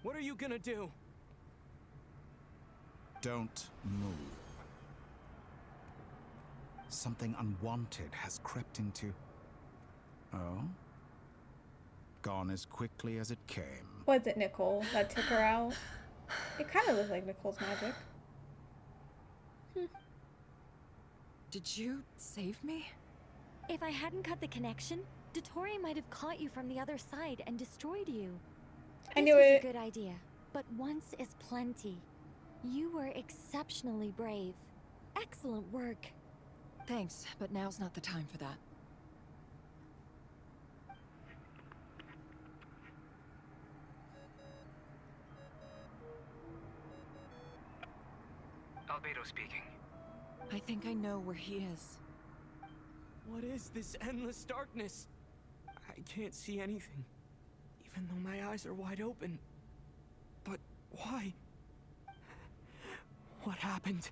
What are you gonna do? Don't move. Something unwanted has crept into... Oh? Gone as quickly as it came. Was it Nicole that took her out? It kind of looked like Nicole's magic. Did you save me? If I hadn't cut the connection, Dottore might have caught you from the other side and destroyed you. I knew This was it. a good idea, but once is plenty. You were exceptionally brave. Excellent work. Thanks, but now's not the time for that. Albedo speaking. I think I know where he is. What is this endless darkness? I can't see anything, even though my eyes are wide open. But why? What happened?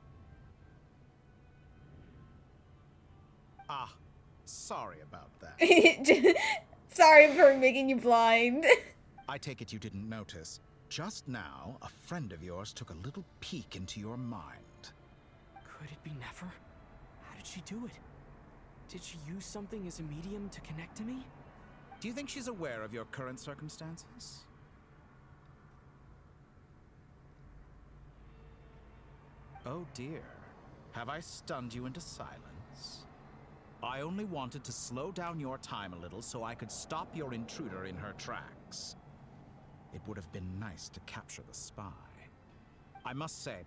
Ah, sorry about that. Sorry for making you blind. I take it you didn't notice. Just now, a friend of yours took a little peek into your mind. Could it be Nefer? How did she do it? Did she use something as a medium to connect to me? Do you think she's aware of your current circumstances? Oh dear. Have I stunned you into silence? I only wanted to slow down your time a little so I could stop your intruder in her tracks. It would have been nice to capture the spy. I must say,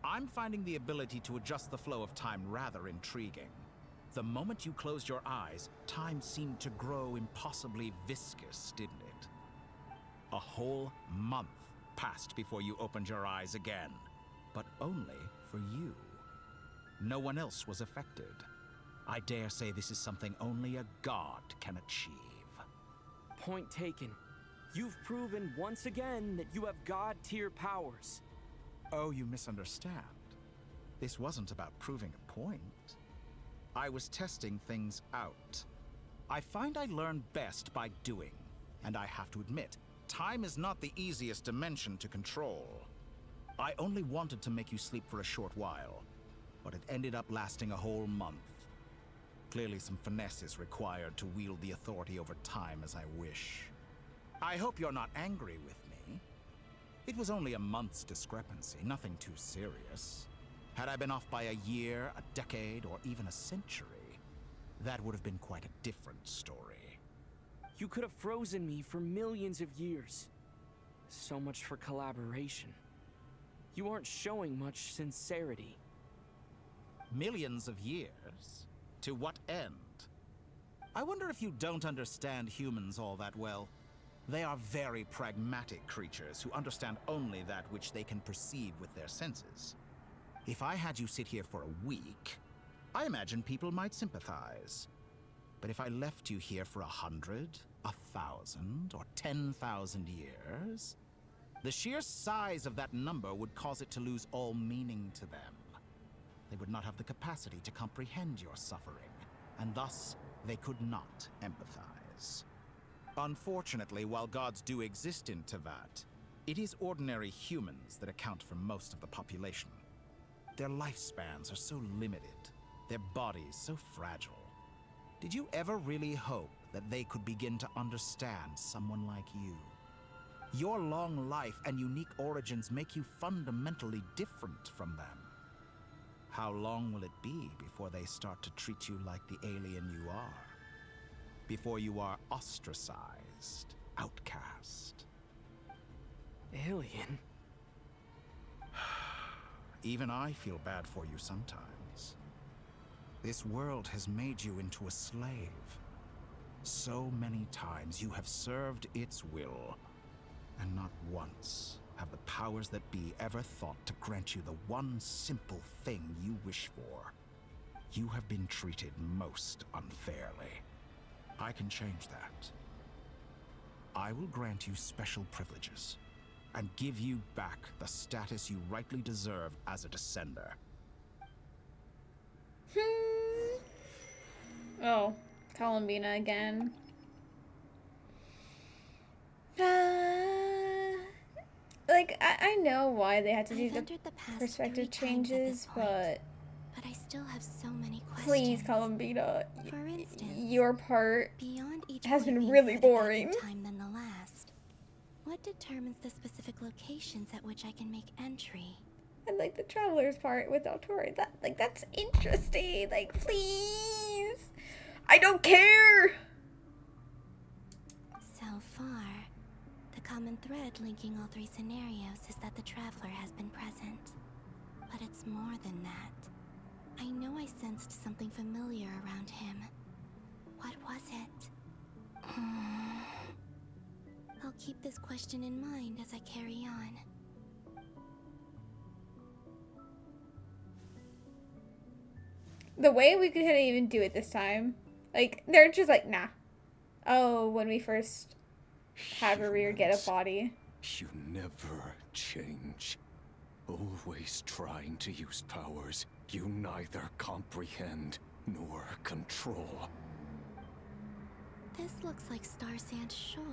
I'm finding the ability to adjust the flow of time rather intriguing. The moment you closed your eyes, time seemed to grow impossibly viscous, didn't it? A whole month passed before you opened your eyes again, but only for you. No one else was affected. I dare say this is something only a god can achieve. Point taken. You've proven once again that you have god-tier powers. Oh, you misunderstand. This wasn't about proving a point. I was testing things out. I find I learn best by doing, and I have to admit, time is not the easiest dimension to control. I only wanted to make you sleep for a short while, but it ended up lasting a whole month. Clearly some finesse is required to wield the authority over time as I wish. I hope you're not angry with me. It was only a month's discrepancy, nothing too serious. Had I been off by a year, a decade, or even a century, that would have been quite a different story. You could have frozen me for millions of years. So much for collaboration. You aren't showing much sincerity. Millions of years? To what end? I wonder if you don't understand humans all that well. They are very pragmatic creatures who understand only that which they can perceive with their senses. If I had you sit here for a week, I imagine people might sympathize. But if I left you here for 100, 1,000, or 10,000 years, the sheer size of that number would cause it to lose all meaning to them. They would not have the capacity to comprehend your suffering, and thus they could not empathize. Unfortunately, while gods do exist in Tevat, it is ordinary humans that account for most of the population. Their lifespans are so limited, their bodies so fragile. Did you ever really hope that they could begin to understand someone like you? Your long life and unique origins make you fundamentally different from them. How long will it be before they start to treat you like the alien you are? Before you are ostracized, outcast? Alien? Even I feel bad for you sometimes. This world has made you into a slave. So many times you have served its will, and not once have the powers that be ever thought to grant you the one simple thing you wish for. You have been treated most unfairly. I can change that. I will grant you special privileges, and give you back the status you rightly deserve as a descender. Oh, Columbina again. Like, I know why they had to do the perspective changes, but I still have so many questions. Please, Columbina, For instance, your part beyond each has point been being really further back boring. in time than the last, what determines the specific locations at which I can make entry? And like the traveler's part with Autori, that's interesting. Like, please, I don't care. So far, the common thread linking all three scenarios is that the traveler has been present. But it's more than that. I know I sensed something familiar around him. What was it? I'll keep this question in mind as I carry on. The way we couldn't even do it this time. Like, they're just like, nah. Oh, when we first have Arir get a body. You never change. Always trying to use powers you neither comprehend nor control. This looks like Star Sand Shoal.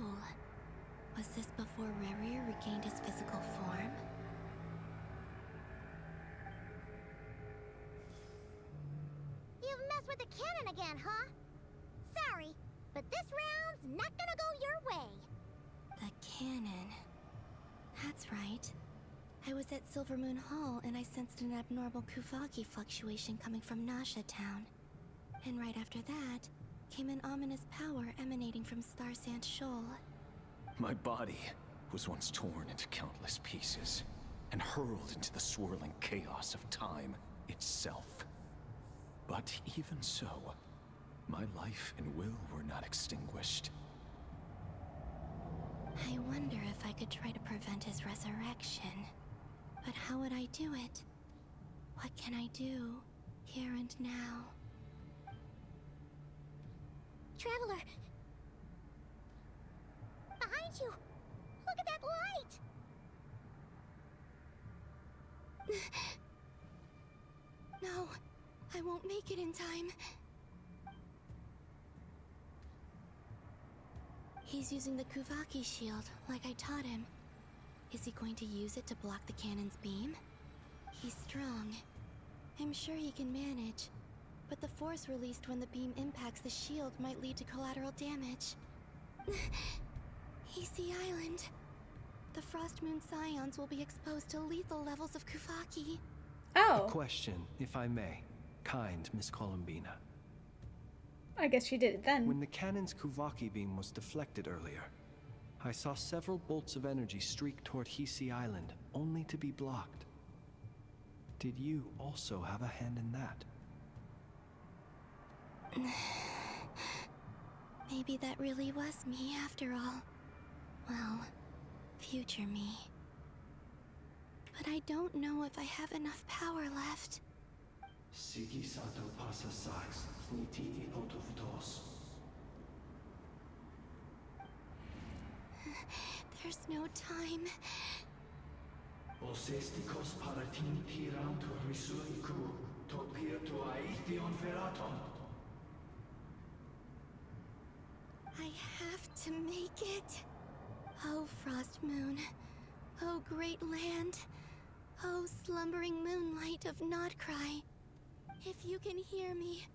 Was this before Rerir regained his physical form? You've messed with the cannon again, huh? Sorry, but this round's not gonna go your way. The cannon. That's right. I was at Silvermoon Hall and I sensed an abnormal Kuvaki fluctuation coming from Nasha Town. And right after that, came an ominous power emanating from Star Sand Shoal. My body was once torn into countless pieces and hurled into the swirling chaos of time itself. But even so, my life and will were not extinguished. I wonder if I could try to prevent his resurrection. But how would I do it? What can I do, here and now? Traveler! Behind you! Look at that light! No, I won't make it in time. He's using the Kuvaki shield, like I taught him. Is he going to use it to block the cannon's beam? He's strong. I'm sure he can manage. But the force released when the beam impacts the shield might lead to collateral damage. Easy Island. The Frost Moon Scions will be exposed to lethal levels of Kuvaki. A question, if I may. Kind Miss Columbina. I guess she did it then. When the cannon's Kuvaki beam was deflected earlier, I saw several bolts of energy streak toward Hisi Island, only to be blocked. Did you also have a hand in that? Maybe that really was me after all. Well, future me. But I don't know if I have enough power left. Sigi Sato pasa sax, nitini potuvdos. There's no time. Osestikos paratin tirantur risuiku, topirtu aithion feraton. I have to make it. Oh, Frost Moon. Oh, great land. Oh, slumbering moonlight of Nodcry. If you can hear me,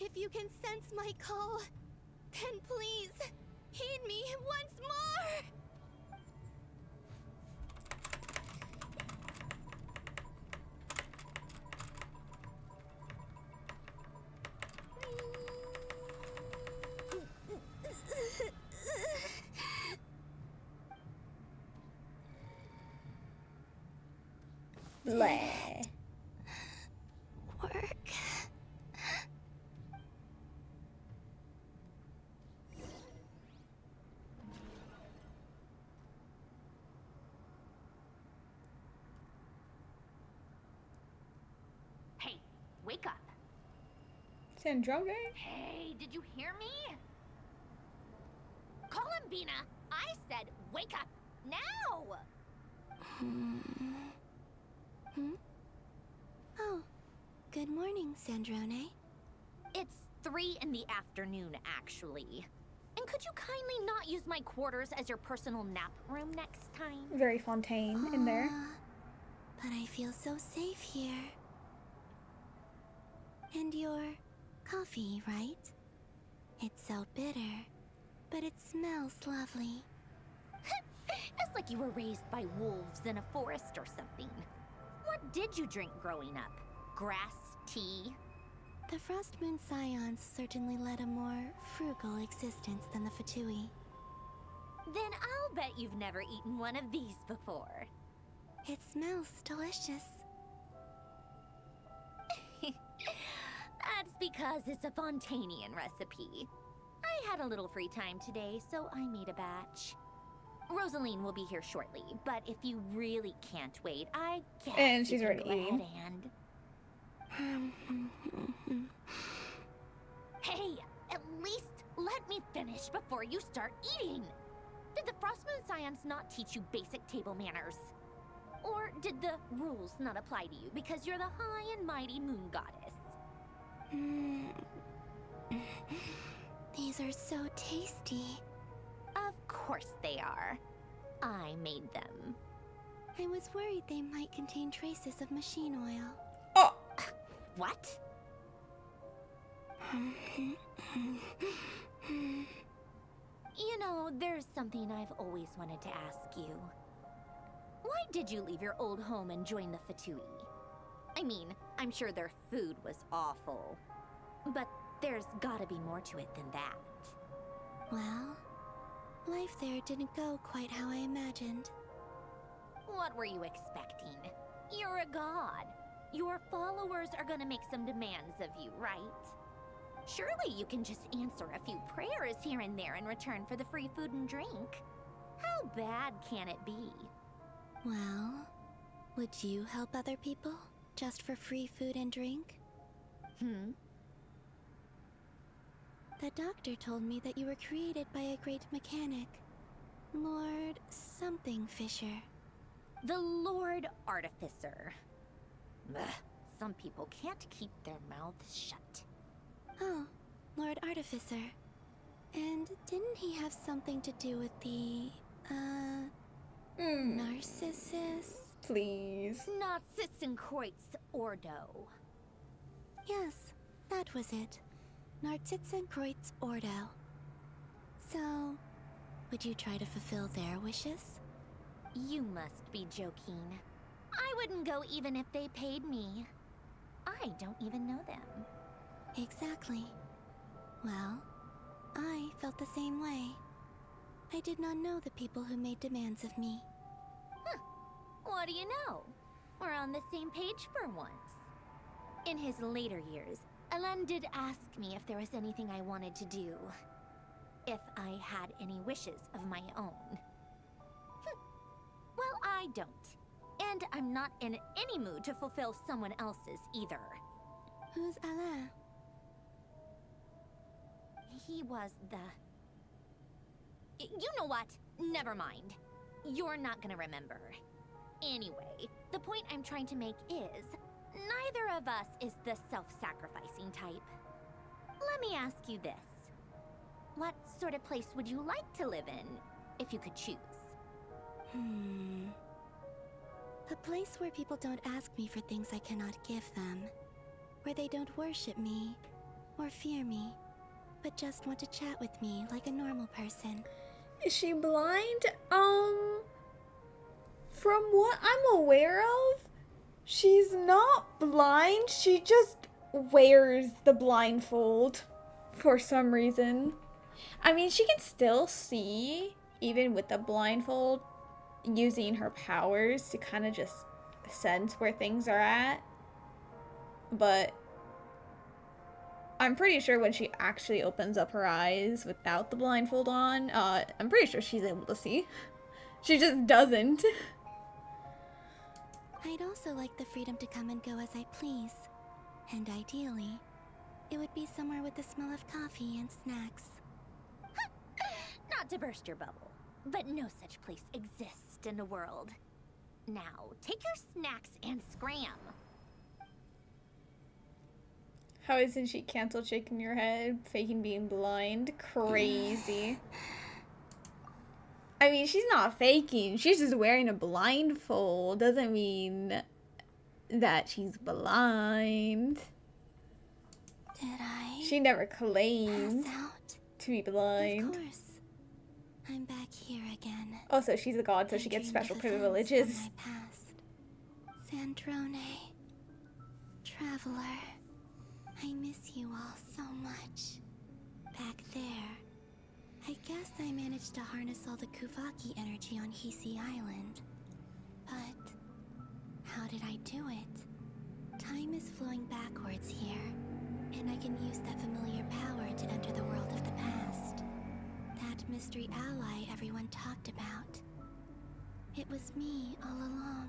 if you can sense my call, then please, heed me once more! Bleh. Work. Hey, wake up. Sandrone? Hey, did you hear me? Columbina, I said wake up now! Oh, good morning, Sandrone. It's 3 in the afternoon, actually. And could you kindly not use my quarters as your personal nap room next time? Very Fontaine in there. But I feel so safe here. And your coffee, right? It's so bitter, but it smells lovely. It's like you were raised by wolves in a forest or something. What did you drink growing up? Grass tea? The Frost Moon Scions certainly led a more frugal existence than the Fatui. Then I'll bet you've never eaten one of these before. It smells delicious. That's because it's a Fontainian recipe. I had a little free time today, so I made a batch. Rosaline will be here shortly, but if you really can't wait, I guess and she's you already can go eating. ahead and... Hey, at least let me finish before you start eating. Did the Frost Moon Scions not teach you basic table manners? Or did the rules not apply to you because you're the high and mighty moon goddess? These are so tasty. Of course they are. I made them. I was worried they might contain traces of machine oil. Oh! What? You know, there's something I've always wanted to ask you. Why did you leave your old home and join the Fatui? I mean, I'm sure their food was awful. But there's gotta be more to it than that. Well, life there didn't go quite how I imagined. What were you expecting? You're a god. Your followers are gonna make some demands of you, right? Surely you can just answer a few prayers here and there in return for the free food and drink. How bad can it be? Well, would you help other people just for free food and drink? The doctor told me that you were created by a great mechanic, Lord something Fisher. The Lord Artificer. Ugh, some people can't keep their mouths shut. Oh, Lord Artificer. And didn't he have something to do with the, Narcissus? Please. Narcissenkreuz Ordo. Yes, that was it. Narcissenkreuz Ordo. So, would you try to fulfill their wishes? You must be joking. I wouldn't go even if they paid me. I don't even know them. Exactly. Well, I felt the same way. I did not know the people who made demands of me. Huh. What do you know? We're on the same page for once. In his later years, Alan did ask me if there was anything I wanted to do. If I had any wishes of my own. Well, I don't. And I'm not in any mood to fulfill someone else's either. Who's Alain? He was the... You know what? Never mind. You're not gonna remember. Anyway, the point I'm trying to make is, neither of us is the self-sacrificing type. Let me ask you this. What sort of place would you like to live in, if you could choose? A place where people don't ask me for things I cannot give them. Where they don't worship me, or fear me, but just want to chat with me like a normal person. Is she blind? From what I'm aware of, she's not blind. She just wears the blindfold for some reason. I mean, she can still see, even with the blindfold, using her powers to kind of just sense where things are at. But I'm pretty sure when she actually opens up her eyes without the blindfold on, I'm pretty sure she's able to see. She just doesn't. I'd also like the freedom to come and go as I please. And ideally, it would be somewhere with the smell of coffee and snacks. Not to burst your bubble, but no such place exists in the world. Now, take your snacks and scram. How isn't she canceled shaking your head, faking being blind? Crazy. I mean, she's not faking. She's just wearing a blindfold. Doesn't mean that she's blind. Did I? She never claimed pass out? to be blind. Of course. I'm back here again. Also, she's a god, so she gets special privileges. My past. Sandrone. Traveler. I miss you all so much. Back there. I guess I managed to harness all the Kuvaki energy on Hisi Island. But how did I do it? Time is flowing backwards here, and I can use that familiar power to enter the world of the past. That mystery ally everyone talked about. It was me all along.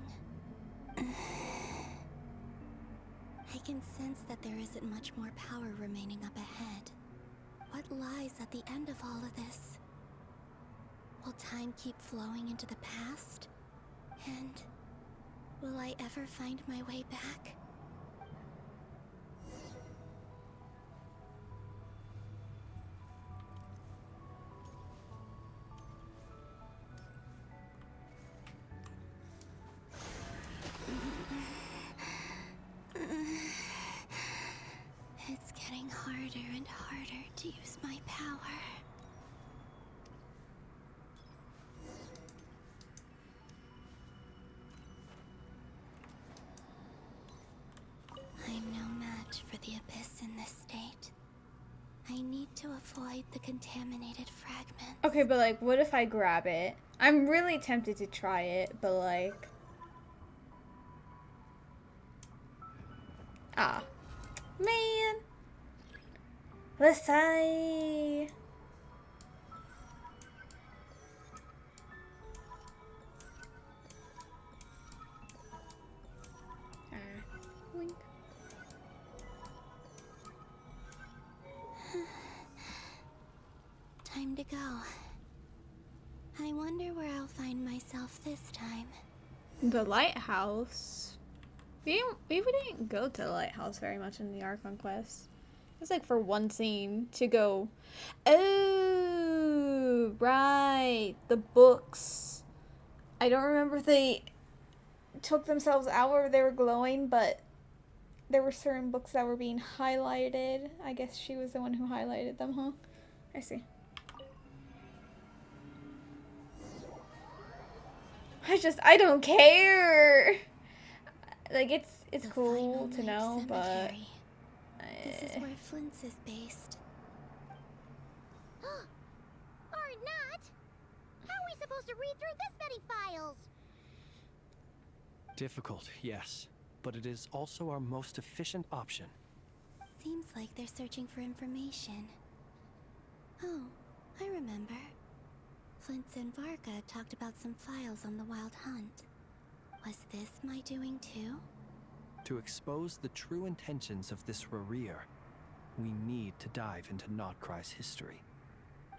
I can sense that there isn't much more power remaining up ahead. What lies at the end of all of this? Will time keep flowing into the past? And will I ever find my way back? It's getting harder and harder to use my power. I'm no match for the Abyss in this state. I need to avoid the contaminated fragments. Okay, but like, what if I grab it? I'm really tempted to try it, but like... Ah. Man. Let's say... go. I wonder where I'll find myself this time. The lighthouse. We didn't go to the lighthouse very much in the Archon quest. It was like for one scene to go. Oh, right. The books. I don't remember if they took themselves out or they were glowing, but there were certain books that were being highlighted. I guess she was the one who highlighted them, huh? I see. I don't care. Like, it's cool to know, but... This is where Flint's is based. Or not! How are we supposed to read through this many files? Difficult, yes, but it is also our most efficient option. Seems like they're searching for information. Oh, I remember. Flint's and Varka talked about some files on the Wild Hunt. Was this my doing too? To expose the true intentions of this Rarir, we need to dive into Krai's history.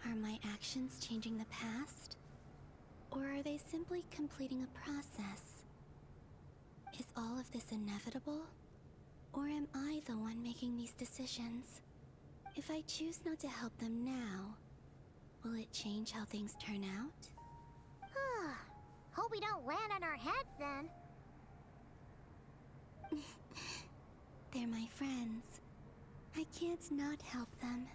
Are my actions changing the past? Or are they simply completing a process? Is all of this inevitable? Or am I the one making these decisions? If I choose not to help them now, will it change how things turn out? Hope we don't land on our heads then. They're my friends. I can't not help them.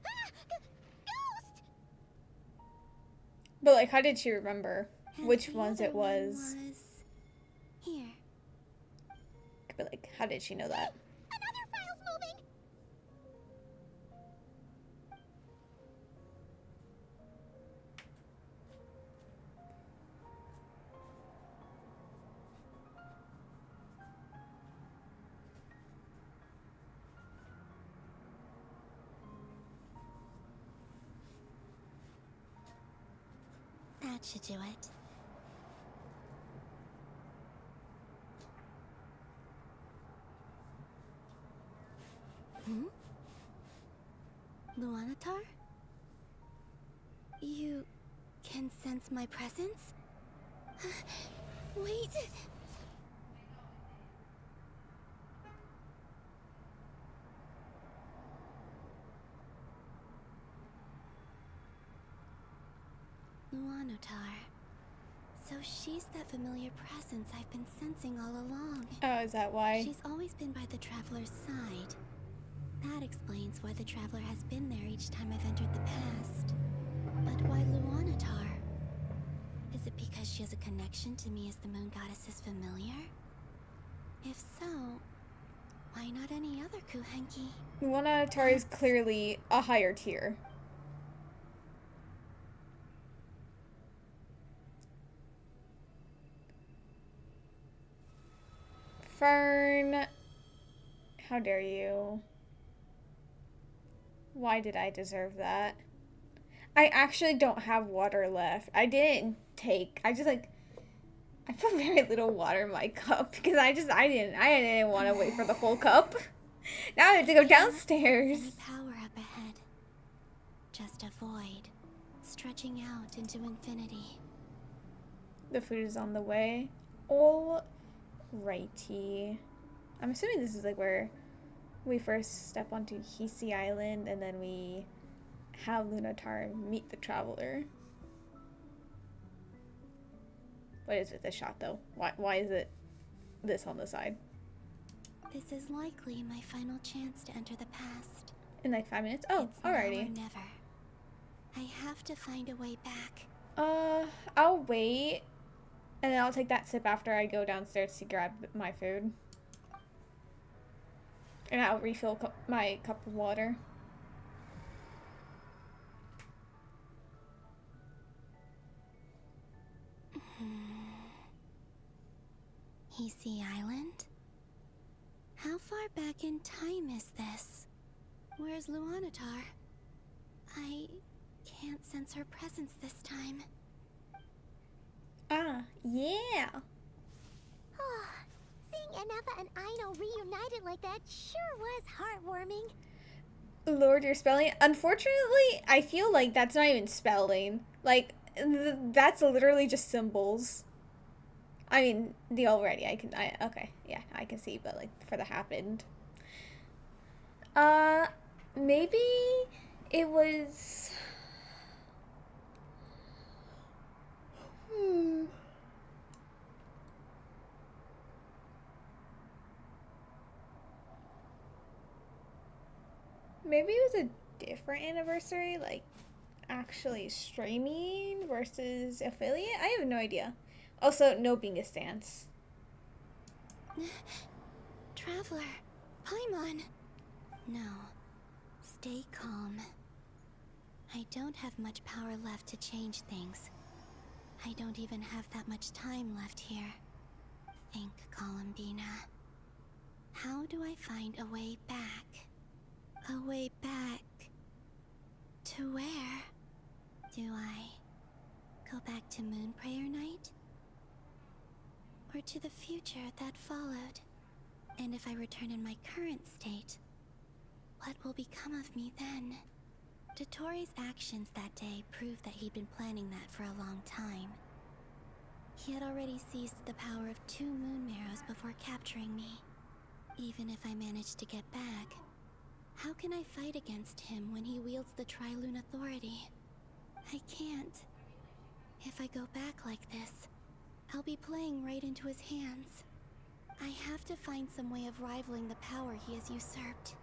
Ghost! But, like, how did she remember And which the ones other it one was? Here. But, like, how did she know that? Another file's moving! That should do it. Luanatar? You can sense my presence? Wait! Luanatar. So she's that familiar presence I've been sensing all along. Oh, is that why? She's always been by the Traveler's side. That explains why the Traveler has been there each time I've entered the past. But why Luanatar? Is it because she has a connection to me as the Moon Goddess's familiar? If so, why not any other Kuhenki? Luanatar is clearly a higher tier. Fern, how dare you? Why did I deserve that? I actually don't have water left. I didn't I put very little water in my cup because I didn't want to wait for the full cup. Now I have to go downstairs. Any power up ahead. Just a void, stretching out into infinity. The food is on the way. Alrighty. I'm assuming this is like where we first step onto Hisi Island and then we have Luanatar meet the Traveler. What is with this shot though? Why is it this on the side? This is likely my final chance to enter the past. In like 5 minutes? Oh, it's now alrighty. or never. I have to find a way back. I'll wait. And then I'll take that sip after I go downstairs to grab my food. And I'll refill my cup of water. Hisi Island? How far back in time is this? Where's Luanatar? I can't sense her presence this time. Ah, yeah. Seeing Enefa and Aino reunited like that sure was heartwarming. Lord, you're spelling. Unfortunately, I feel like that's not even spelling. Like, that's literally just symbols. I mean, the already, okay, yeah, I can see, but like, for the happened. Maybe it was... Maybe it was a different anniversary, like actually streaming versus affiliate? I have no idea. Also, no being a stance. Traveler, Paimon. No. Stay calm. I don't have much power left to change things. I don't even have that much time left here. Think, Columbina. How do I find a way back? A way back... to where? Do I go back to Moon Prayer Night? Or to the future that followed? And if I return in my current state, what will become of me then? Dottoro's actions that day proved that he'd been planning that for a long time. He had already seized the power of 2 moon marrows before capturing me. Even if I managed to get back, how can I fight against him when he wields the Tri-Lune Authority? I can't. If I go back like this, I'll be playing right into his hands. I have to find some way of rivaling the power he has usurped.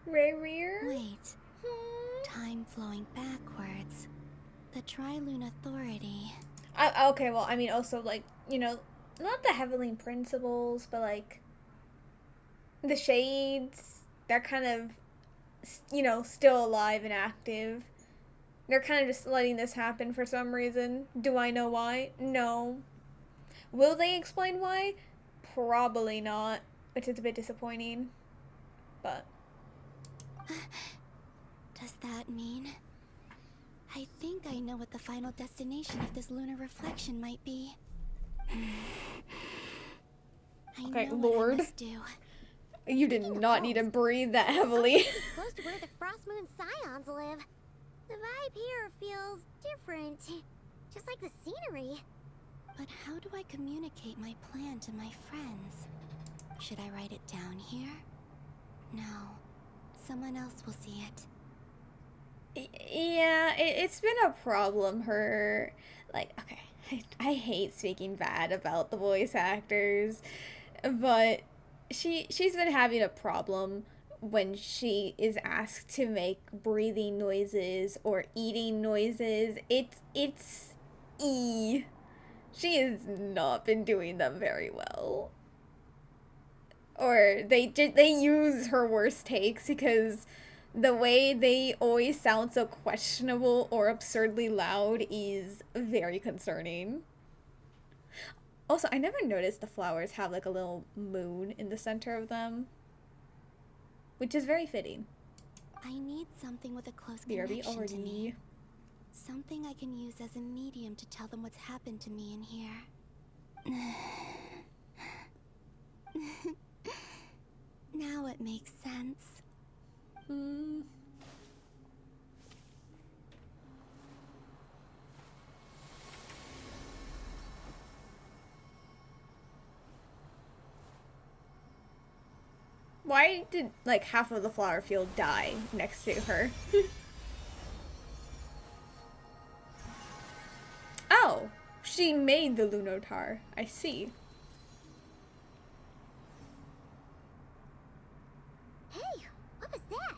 Wait. Time flowing backwards. The Tri-Lune Authority. Okay, well, I mean, also, like, you know, not the Heavenly Principles, but, like, the Shades, they're kind of, you know, still alive and active. They're kind of just letting this happen for some reason. Do I know why? No. Will they explain why? Probably not, which is a bit disappointing. But... Does that mean... I think I know what the final destination of this lunar reflection might be. Okay, Lord. You did not need to breathe that heavily. Close to where the Frost Moon Scions live. The vibe here feels different. Just like the scenery. But how do I communicate my plan to my friends? Should I write it down here? No. Someone else will see it. Yeah, it's been a problem. Like, okay, I hate speaking bad about the voice actors, but she's been having a problem when she is asked to make breathing noises or eating noises. It's she has not been doing them very well. Or they use her worst takes because the way they always sound so questionable or absurdly loud is very concerning. Also, I never noticed the flowers have like a little moon in the center of them, which is very fitting. I need something with a close BRB connection to me. already. Something I can use as a medium to tell them what's happened to me in here. Now it makes sense. Why did, like, half of the flower field die next to her? Oh, she made the Lunotar. I see. Hey, what was that?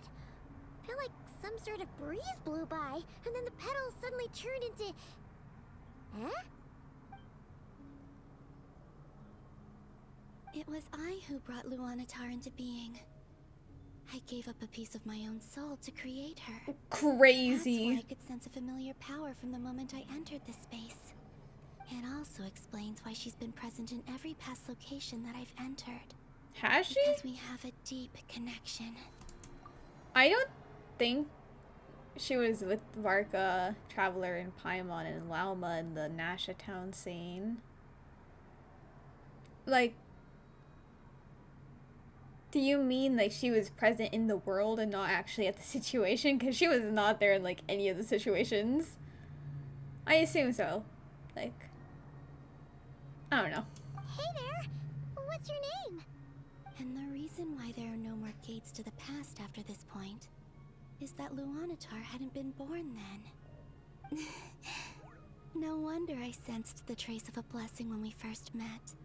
I feel like some sort of breeze blew by, and then the petals suddenly turned into... Huh? It was I who brought Luanatar into being. I gave up a piece of my own soul to create her. Crazy. That's why I could sense a familiar power from the moment I entered this space. It also explains why she's been present in every past location that I've entered. Has she? Because we have a deep connection. I don't think she was with Varka, Traveler, and Paimon and Lauma in the Nasha town scene. Like, do you mean like she was present in the world and not actually at the situation? Because she was not there in like any of the situations. I assume so. Like, I don't know. Hey there! What's your name? And the reason why there are no more gates to the past after this point is that Luanatar hadn't been born then. No wonder I sensed the trace of a blessing when we first met.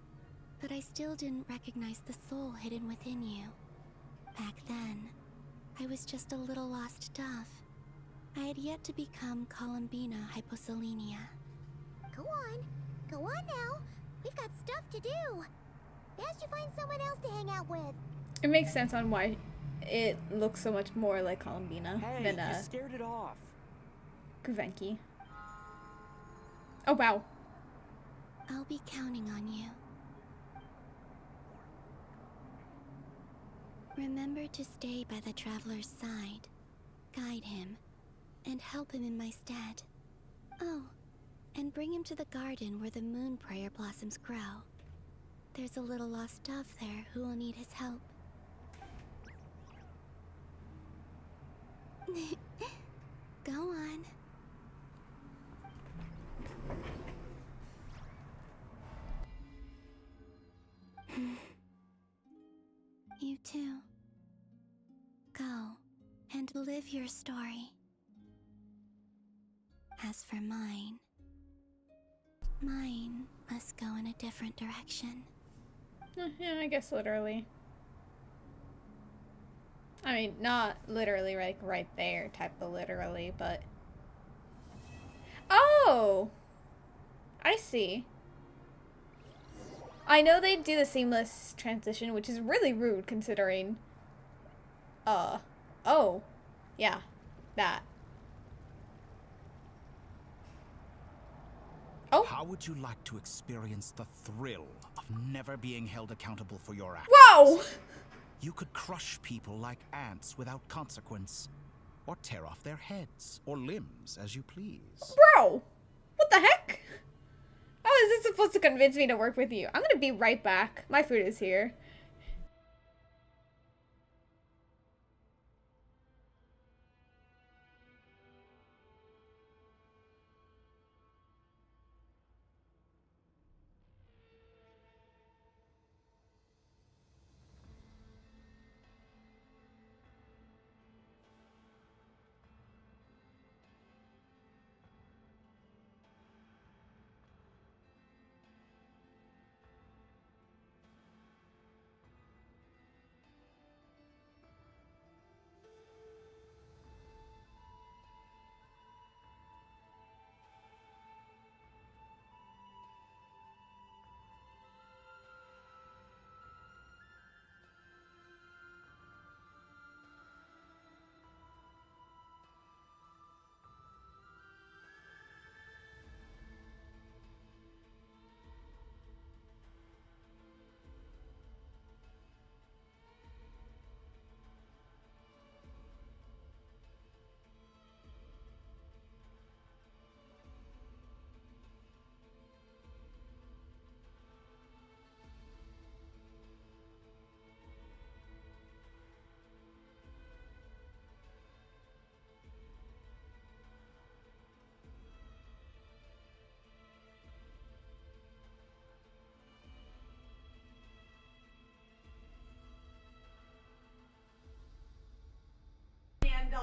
But I still didn't recognize the soul hidden within you. Back then, I was just a little lost dove. I had yet to become Columbina Hyposelenia. Go on now. We've got stuff to do. Best you find someone else to hang out with. It makes sense on why it looks so much more like Columbina than you scared it off. Kuvenki. Oh wow. I'll be counting on you. Remember to stay by the traveler's side, guide him, and help him in my stead. Oh, and bring him to the garden where the moon prayer blossoms grow. There's a little lost dove there who will need his help. Go on. You too. Go and live your story. As for mine must go in a different direction. Yeah, I guess literally. I mean, not literally like right there type of literally, but... Oh! I see. I know they do the seamless transition, which is really rude considering... Oh. Yeah. That. Oh. How would you like to experience the thrill of never being held accountable for your actions? Whoa! You could crush people like ants without consequence, or tear off their heads or limbs as you please. Bro! What the heck? How is this supposed to convince me to work with you? I'm gonna be right back. My food is here.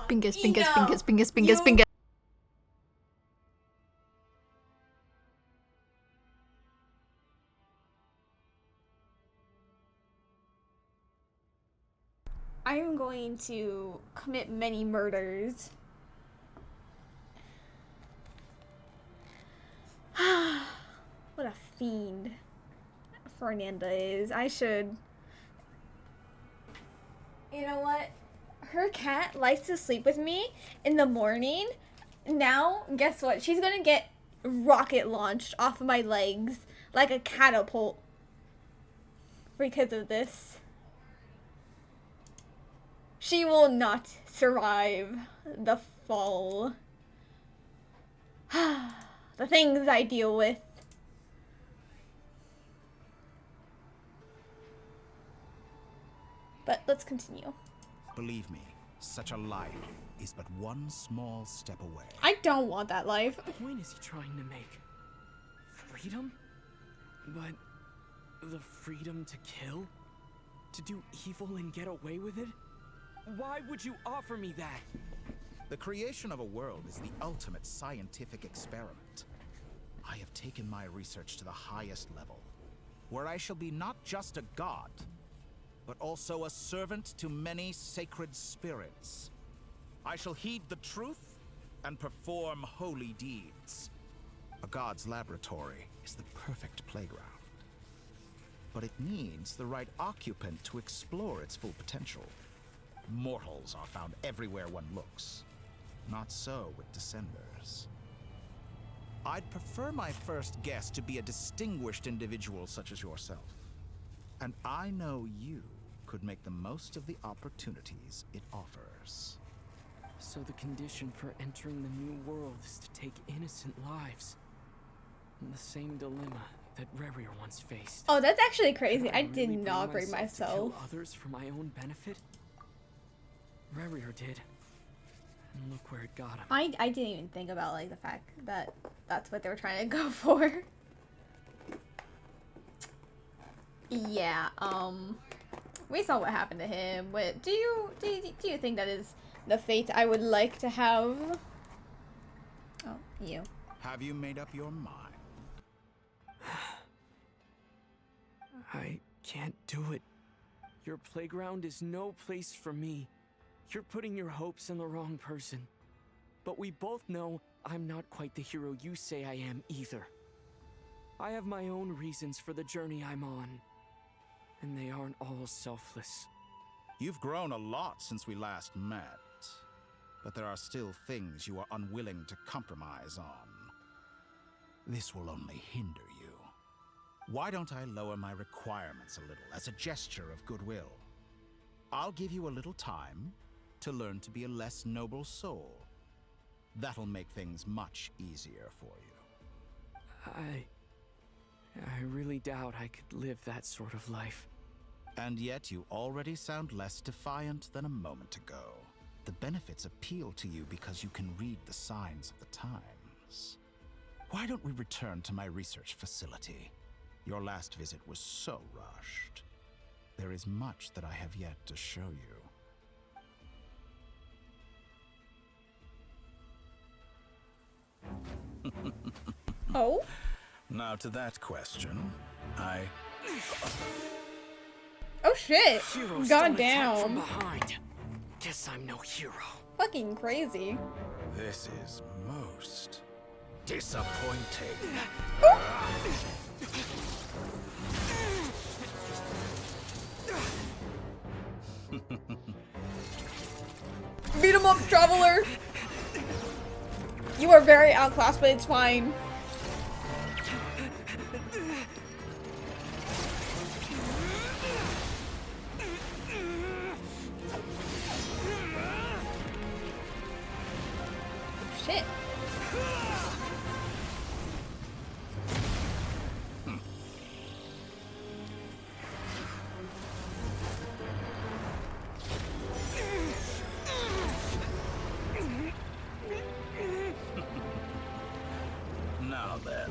Bingus. I am going to commit many murders. What a fiend Fernanda is. I should... You know what? Her cat likes to sleep with me in the morning. Now, guess what? She's gonna get rocket launched off of my legs like a catapult because of this. She will not survive the fall. The things I deal with. let's continue. Believe me, such a life is but one small step away. I don't want that life. What point is he trying to make? Freedom? But the freedom to kill? To do evil and get away with it? Why would you offer me that? The creation of a world is the ultimate scientific experiment. I have taken my research to the highest level, where I shall be not just a god, but also a servant to many sacred spirits. I shall heed the truth and perform holy deeds. A god's laboratory is the perfect playground. But it needs the right occupant to explore its full potential. Mortals are found everywhere one looks. Not so with Descenders. I'd prefer my first guest to be a distinguished individual such as yourself. And I know you could make the most of the opportunities it offers. So the condition for entering the new world is to take innocent lives. The same dilemma that Rerir once faced. Oh, that's actually crazy. I did really not bring to myself. kill others for my own benefit? Rerir did. And look where it got him. I didn't even think about like the fact that that's what they were trying to go for. Yeah, we saw what happened to him. What do you think that is the fate I would like to have? Oh, you. Have you made up your mind? I can't do it. Your playground is no place for me. You're putting your hopes in the wrong person. But we both know I'm not quite the hero you say I am either. I have my own reasons for the journey I'm on. And they aren't all selfless. You've grown a lot since we last met. But there are still things you are unwilling to compromise on. This will only hinder you. Why don't I lower my requirements a little as a gesture of goodwill? I'll give you a little time to learn to be a less noble soul. That'll make things much easier for you. I really doubt I could live that sort of life. And yet you already sound less defiant than a moment ago. The benefits appeal to you because you can read the signs of the times. Why don't we return to my research facility? Your last visit was so rushed. There is much that I have yet to show you. Oh? Now to that question, Oh shit! Heroes God don't attack from damn. behind. Guess I'm no hero. Fucking crazy. This is most disappointing. Beat him up, traveler! You are very outclassed, but it's fine. Shit. Now then.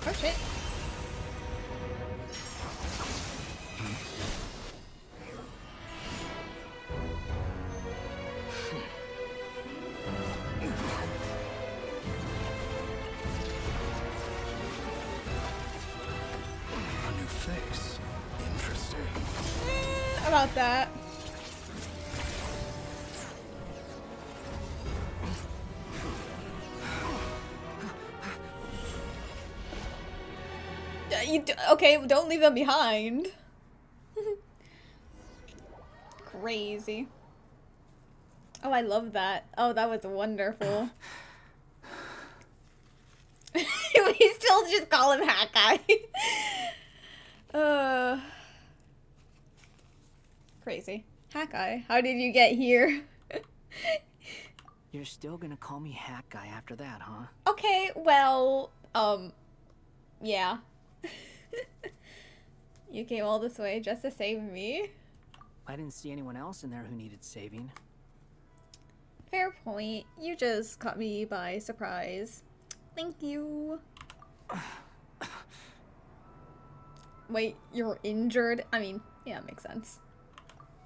Oh shit. A new face. Interesting. About that. Okay, don't leave them behind. Crazy. Oh, I love that. Oh, that was wonderful. We still just call him Hat Guy. Crazy. Hat Guy, how did you get here? You're still gonna call me Hat Guy after that, huh? Okay, well, yeah. You came all this way just to save me? I didn't see anyone else in there who needed saving. Fair point. You just caught me by surprise. Thank you. Wait, you're injured? I mean, yeah, it makes sense.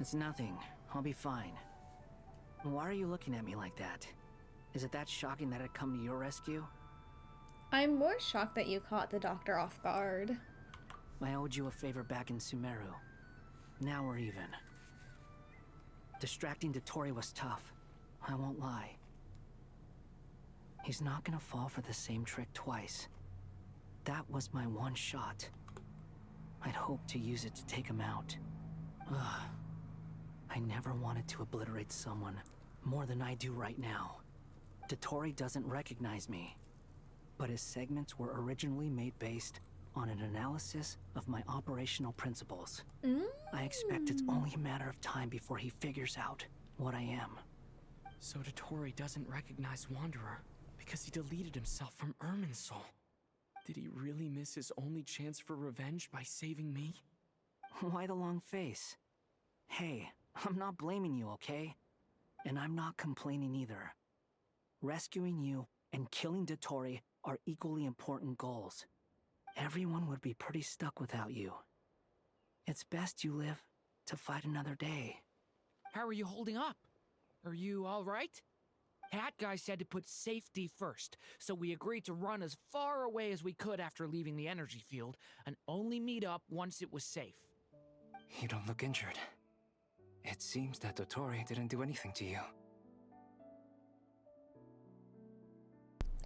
It's nothing. I'll be fine. Why are you looking at me like that? Is it that shocking that I'd come to your rescue? I'm more shocked that you caught the doctor off guard. I owed you a favor back in Sumeru. Now we're even. Distracting Dottore was tough. I won't lie. He's not gonna fall for the same trick twice. That was my one shot. I'd hoped to use it to take him out. Ugh. I never wanted to obliterate someone more than I do right now. Dottore doesn't recognize me, but his segments were originally made based on an analysis of my operational principles. I expect it's only a matter of time before he figures out what I am. So Dottore doesn't recognize Wanderer because he deleted himself from Irminsul. Did he really miss his only chance for revenge by saving me? Why the long face? Hey, I'm not blaming you, okay? And I'm not complaining either. Rescuing you and killing Dottore are equally important goals. Everyone would be pretty stuck without you. It's best you live to fight another day. How are you holding up? Are you all right? Hat Guy said to put safety first, so we agreed to run as far away as we could after leaving the energy field, and only meet up once it was safe. You don't look injured. It seems that Dottore didn't do anything to you.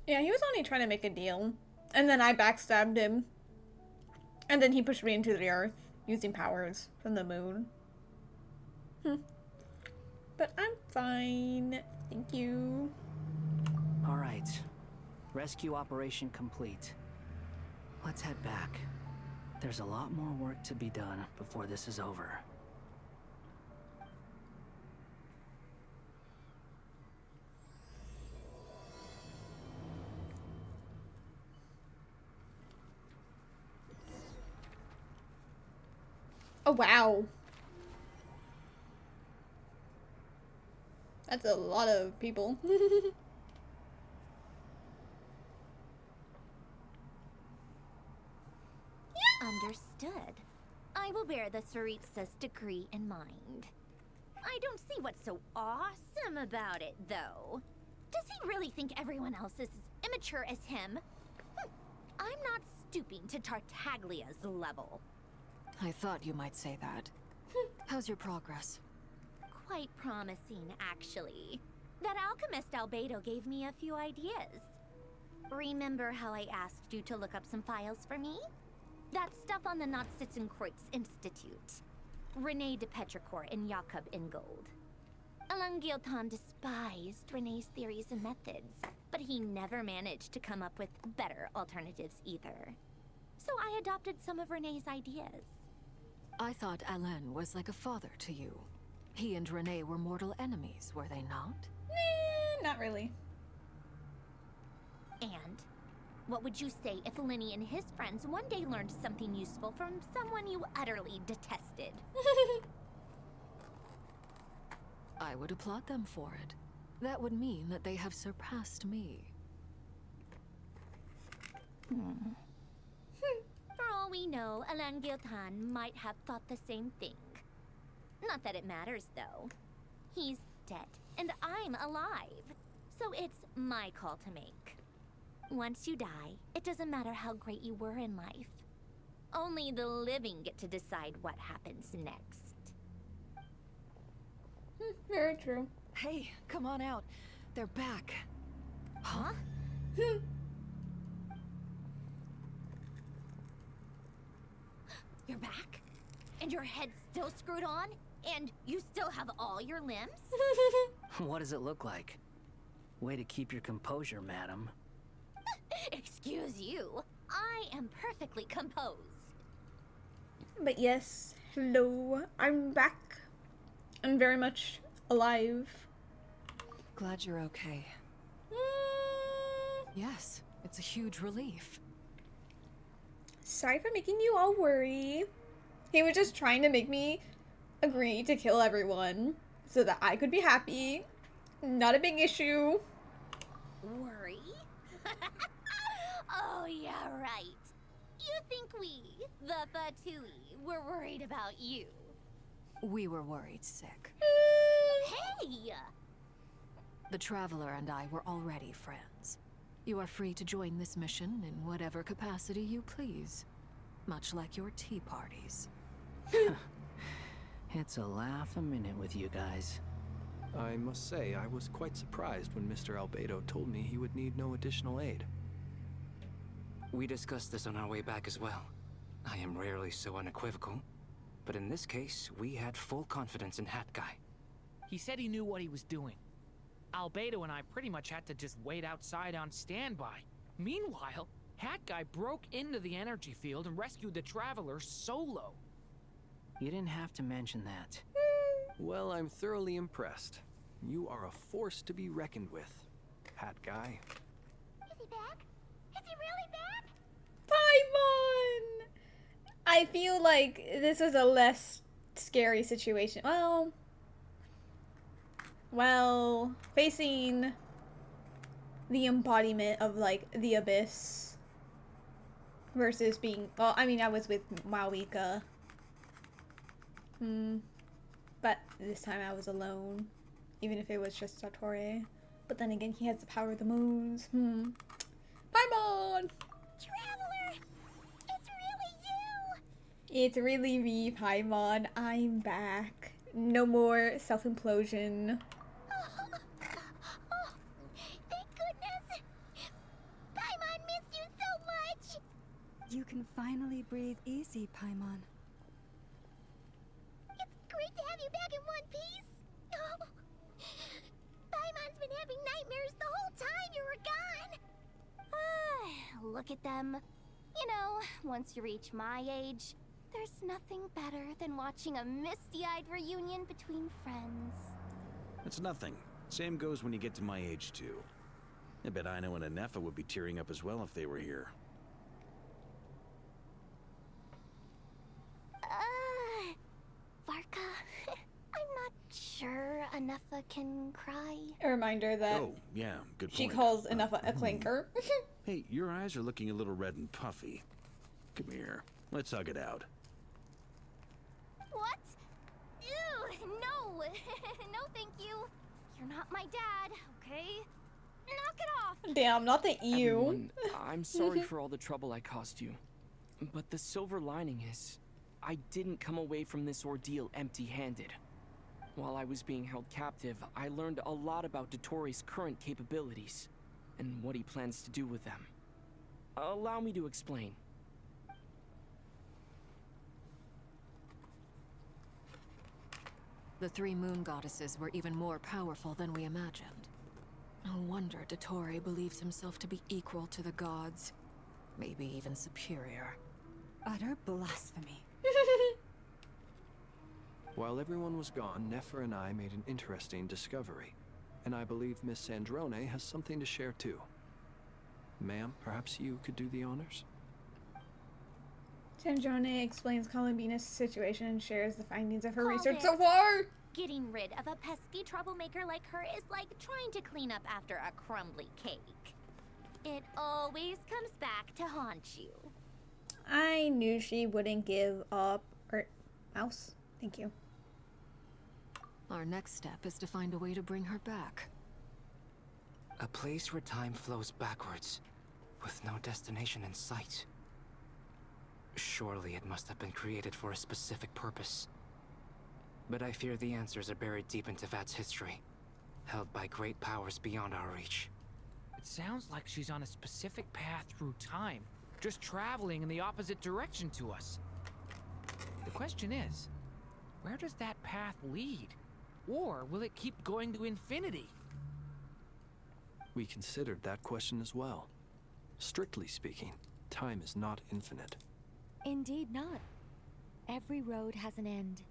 Yeah, he was only trying to make a deal. And then I backstabbed him. And then he pushed me into the earth, using powers from the moon. But I'm fine. Thank you. Alright. Rescue operation complete. Let's head back. There's a lot more work to be done before this is over. Oh, wow. That's a lot of people. Understood. I will bear the Tsaritsa's decree in mind. I don't see what's so awesome about it, though. Does he really think everyone else is as immature as him? I'm not stooping to Tartaglia's level. I thought you might say that. How's your progress? Quite promising, actually. That alchemist Albedo gave me a few ideas. Remember how I asked you to look up some files for me? That stuff on the Nazi-Kreuz Institute. Rene de Petrichor and Jakob Ingold. Alain Guillotin despised Rene's theories and methods, but he never managed to come up with better alternatives either. So I adopted some of Rene's ideas. I thought Alain was like a father to you. He and Rene were mortal enemies, were they not? Not really. And what would you say if Lenny and his friends one day learned something useful from someone you utterly detested? I would applaud them for it. That would mean that they have surpassed me. For all we know, Alain Guillotin might have thought the same thing. Not that it matters, though. He's dead, and I'm alive. So it's my call to make. Once you die, it doesn't matter how great you were in life. Only the living get to decide what happens next. Very true. Hey, come on out. They're back. Huh? You're back? And your head's still screwed on? And you still have all your limbs? What does it look like? Way to keep your composure, madam. Excuse you. I am perfectly composed. But yes, hello. I'm back. I'm very much alive. Glad you're okay. Yes, it's a huge relief. Sorry for making you all worry. He was just trying to make me agree to kill everyone so that I could be happy. Not a big issue. Worry? Oh, yeah, right. You think we, the Fatui, were worried about you? We were worried sick. Hey! The Traveler and I were already friends. You are free to join this mission in whatever capacity you please. Much like your tea parties. It's a laugh a minute with you guys. I must say, I was quite surprised when Mr. Albedo told me he would need no additional aid. We discussed this on our way back as well. I am rarely so unequivocal, but in this case, we had full confidence in Hat Guy. He said he knew what he was doing. Albedo and I pretty much had to just wait outside on standby. Meanwhile, Hat Guy broke into the energy field and rescued the Traveler solo. You didn't have to mention that. Well, I'm thoroughly impressed. You are a force to be reckoned with, Hat Guy. Is he back? Is he really back? Paimon! I feel like this was a less scary situation. Well, facing the embodiment of, like, the Abyss versus being... Well, I mean, I was with Mawika. But this time I was alone. Even if it was just Satori. But then again, he has the power of the moons. Paimon! Traveler! It's really you! It's really me, Paimon. I'm back. No more self-implosion. Oh, thank goodness! Paimon missed you so much! You can finally breathe easy, Paimon. It's great to have you back in one piece! Oh, Paimon's been having nightmares the whole time you were gone! Look at them. You know, once you reach my age, there's nothing better than watching a misty-eyed reunion between friends. It's nothing. Same goes when you get to my age, too. I bet Ino and Anefa would be tearing up as well if they were here. Varka, I'm not sure Anefa can cry. A reminder that Oh, yeah, good point. she calls Anefa a clinker. Hey, your eyes are looking a little red and puffy. Come here. Let's hug it out. What? Ew, no! No, thank you. You're not my dad, okay? Knock it off! Damn, not the EU. Everyone, I'm sorry for all the trouble I caused you. But the silver lining is, I didn't come away from this ordeal empty-handed. While I was being held captive, I learned a lot about Dotori's current capabilities, and what he plans to do with them. Allow me to explain. The three moon goddesses were even more powerful than we imagined. No wonder Dotori believes himself to be equal to the gods. Maybe even superior. Utter blasphemy. While everyone was gone, Nefer and I made an interesting discovery. And I believe Miss Sandrone has something to share too. Ma'am, perhaps you could do the honors? Sandrone explains Columbina's situation and shares the findings of her Called research it. so far. Getting rid of a pesky troublemaker like her is like trying to clean up after a crumbly cake. It always comes back to haunt you. I knew she wouldn't give up. Mouse, thank you. Our next step is to find a way to bring her back. A place where time flows backwards, with no destination in sight. Surely it must have been created for a specific purpose. But I fear the answers are buried deep into Vat's history, held by great powers beyond our reach. It sounds like she's on a specific path through time, just traveling in the opposite direction to us. The question is, where does that path lead? Or will it keep going to infinity? We considered that question as well. Strictly speaking, time is not infinite. Indeed not. Every road has an end.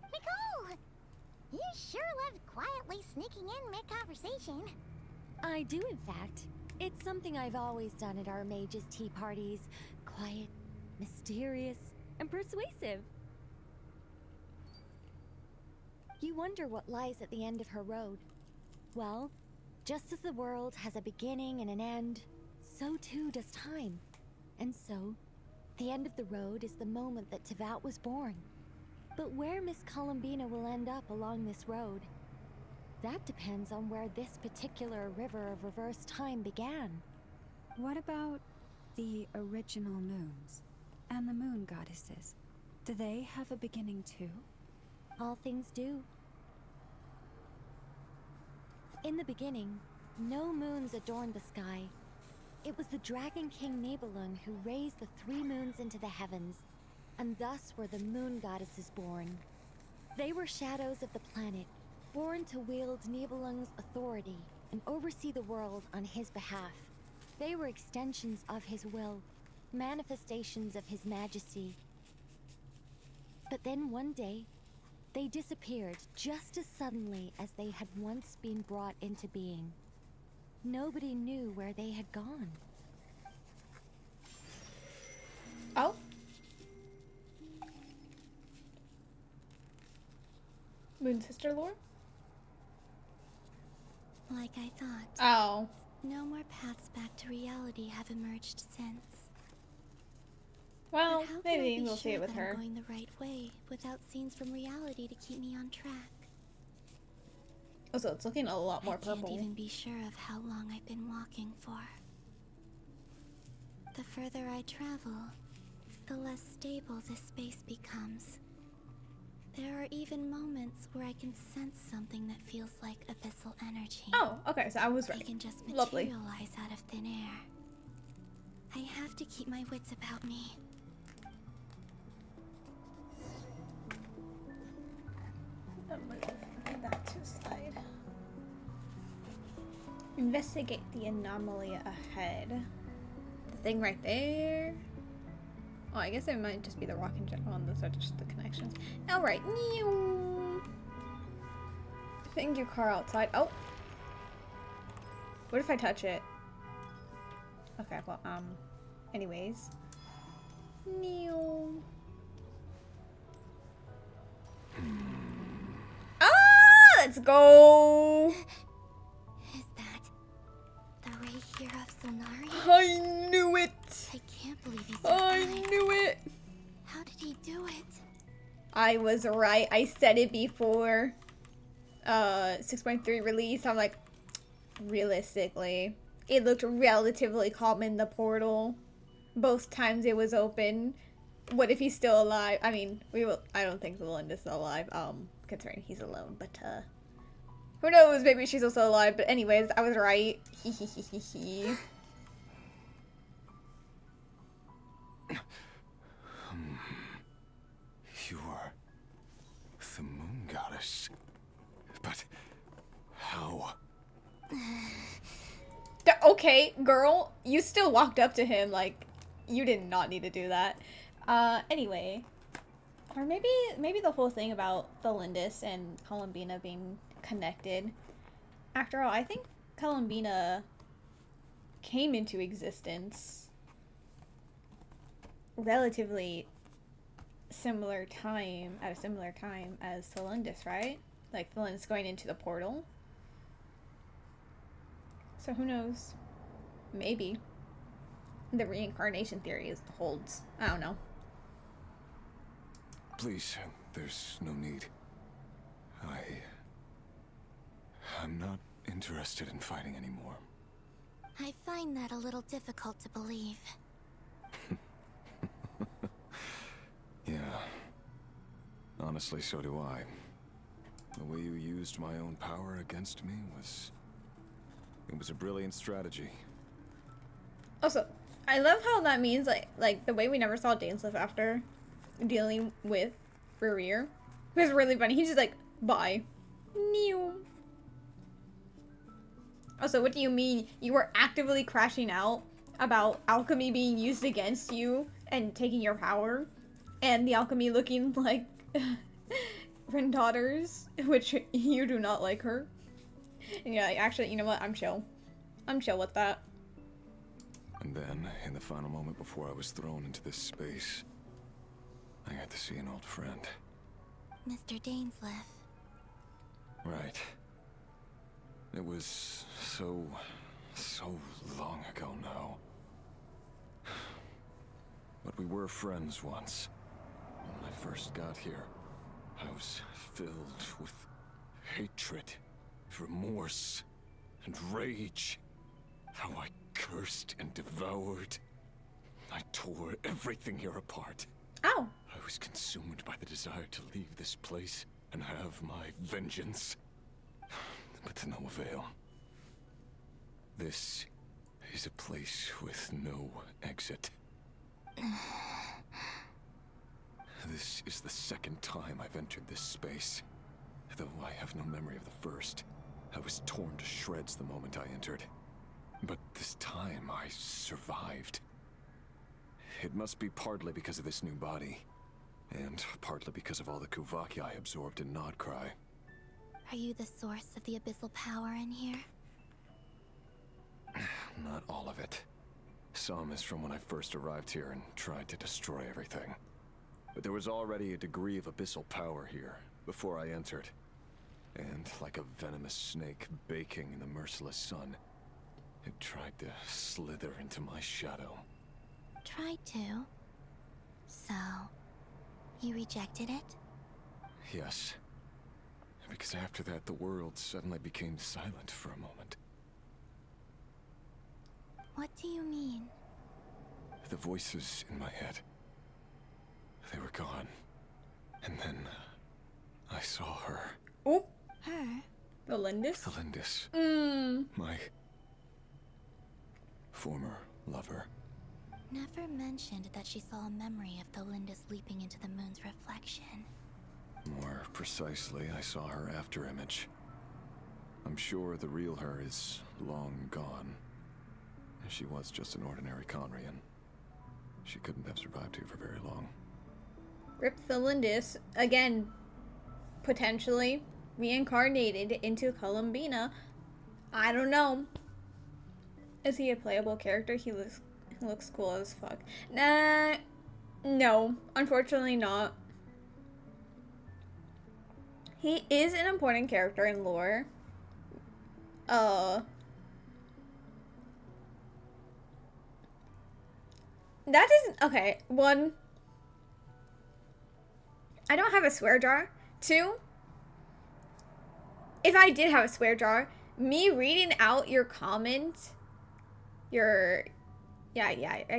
Nicole! You sure love quietly sneaking in mid-conversation. I do, in fact. It's something I've always done at our mages' tea parties. Quiet, mysterious, and persuasive. You wonder what lies at the end of her road. Well, just as the world has a beginning and an end, so too does time. And so, the end of the road is the moment that Tevat was born. But where Miss Columbina will end up along this road, that depends on where this particular river of reverse time began. What about the original moons and the moon goddesses? Do they have a beginning too? All things do. In the beginning, no moons adorned the sky. It was the Dragon King Nibelung who raised the 3 moons into the heavens, and thus were the moon goddesses born. They were shadows of the planet, born to wield Nibelung's authority and oversee the world on his behalf. They were extensions of his will, manifestations of his majesty. But then one day, they disappeared just as suddenly as they had once been brought into being. Nobody knew where they had gone. Oh? Moon Sister lore? Like I thought. Oh. No more paths back to reality have emerged since. Well, maybe we'll see it with her. I'm going the right way without scenes from reality to keep me on track. Also, it's looking a lot more purple. I can't even be sure of how long I've been walking for. The further I travel, the less stable this space becomes. There are even moments where I can sense something that feels like abyssal energy. Oh, okay, so I was right. It can just Lovely. materialize out of thin air. I have to keep my wits about me. Move that to the side. Investigate the anomaly ahead. The thing right there. Oh, I guess it might just be the rock in general, and those are just the connections. Alright. Thank you, car outside. Oh. What if I touch it? Okay, well, anyways. Ah, let's go. Is that the ray here of Sonari? I knew it. I can't believe he's I survived. knew it. How did he do it? I was right. I said it before 6.3 release. I'm like, realistically, it looked relatively calm in the portal. Both times it was open. What if he's still alive? I mean, I don't think Linda's still alive, considering he's alone, but, who knows? Maybe she's also alive, but anyways, I was right. You are the moon goddess. But how? Okay, girl, you still walked up to him, like, you did not need to do that. Anyway. Or maybe the whole thing about Felindis and Columbina being connected. After all, I think Columbina came into existence relatively at a similar time as Felindis, right? Like, Felindis going into the portal. So who knows? Maybe. The reincarnation theory holds. I don't know. Please, there's no need. I'm not interested in fighting anymore. I find that a little difficult to believe. Yeah. Honestly, so do I. The way you used my own power against me it was a brilliant strategy. Also, I love how that means, like the way we never saw Dainsleif after dealing with Rerir. It was really funny. He's just like, bye. New. Also, what do you mean you were actively crashing out about alchemy being used against you and taking your power? And the alchemy looking like Rendaughters, which you do not like her. And you're like, actually, you know what? I'm chill. I'm chill with that. And then, in the final moment before I was thrown into this space, I got to see an old friend. Mr. Dainsleif. Right. It was so long ago now. But we were friends once. When I first got here, I was filled with hatred, remorse, and rage. How I cursed and devoured. I tore everything here apart. Oh. I was consumed by the desire to leave this place and have my vengeance. But to no avail. This is a place with no exit. This is the second time I've entered this space. Though I have no memory of the first. I was torn to shreds the moment I entered. But this time I survived. It must be partly because of this new body. And partly because of all the Kuvaki I absorbed in Krai. Are you the source of the abyssal power in here? Not all of it. Some is from when I first arrived here and tried to destroy everything. But there was already a degree of abyssal power here before I entered. And like a venomous snake baking in the merciless sun, it tried to slither into my shadow. Tried to? So, you rejected it? Yes. Because after that, the world suddenly became silent for a moment. What do you mean? The voices in my head, they were gone. And then I saw her. Oh. Her? The Lindis? The Lindis. My former lover. Never mentioned that she saw a memory of the Lindis leaping into the moon's reflection. More precisely, I saw her afterimage. I'm sure the real her is long gone. She was just an ordinary Conrian. She couldn't have survived here for very long. Rip the Lindis, again, potentially reincarnated into Columbina. I don't know. Is he a playable character? He looks cool as fuck. Nah, no, unfortunately not. He is an important character in lore. That isn't okay. One, I don't have a swear jar. Two, if I did have a swear jar, me reading out your comment, I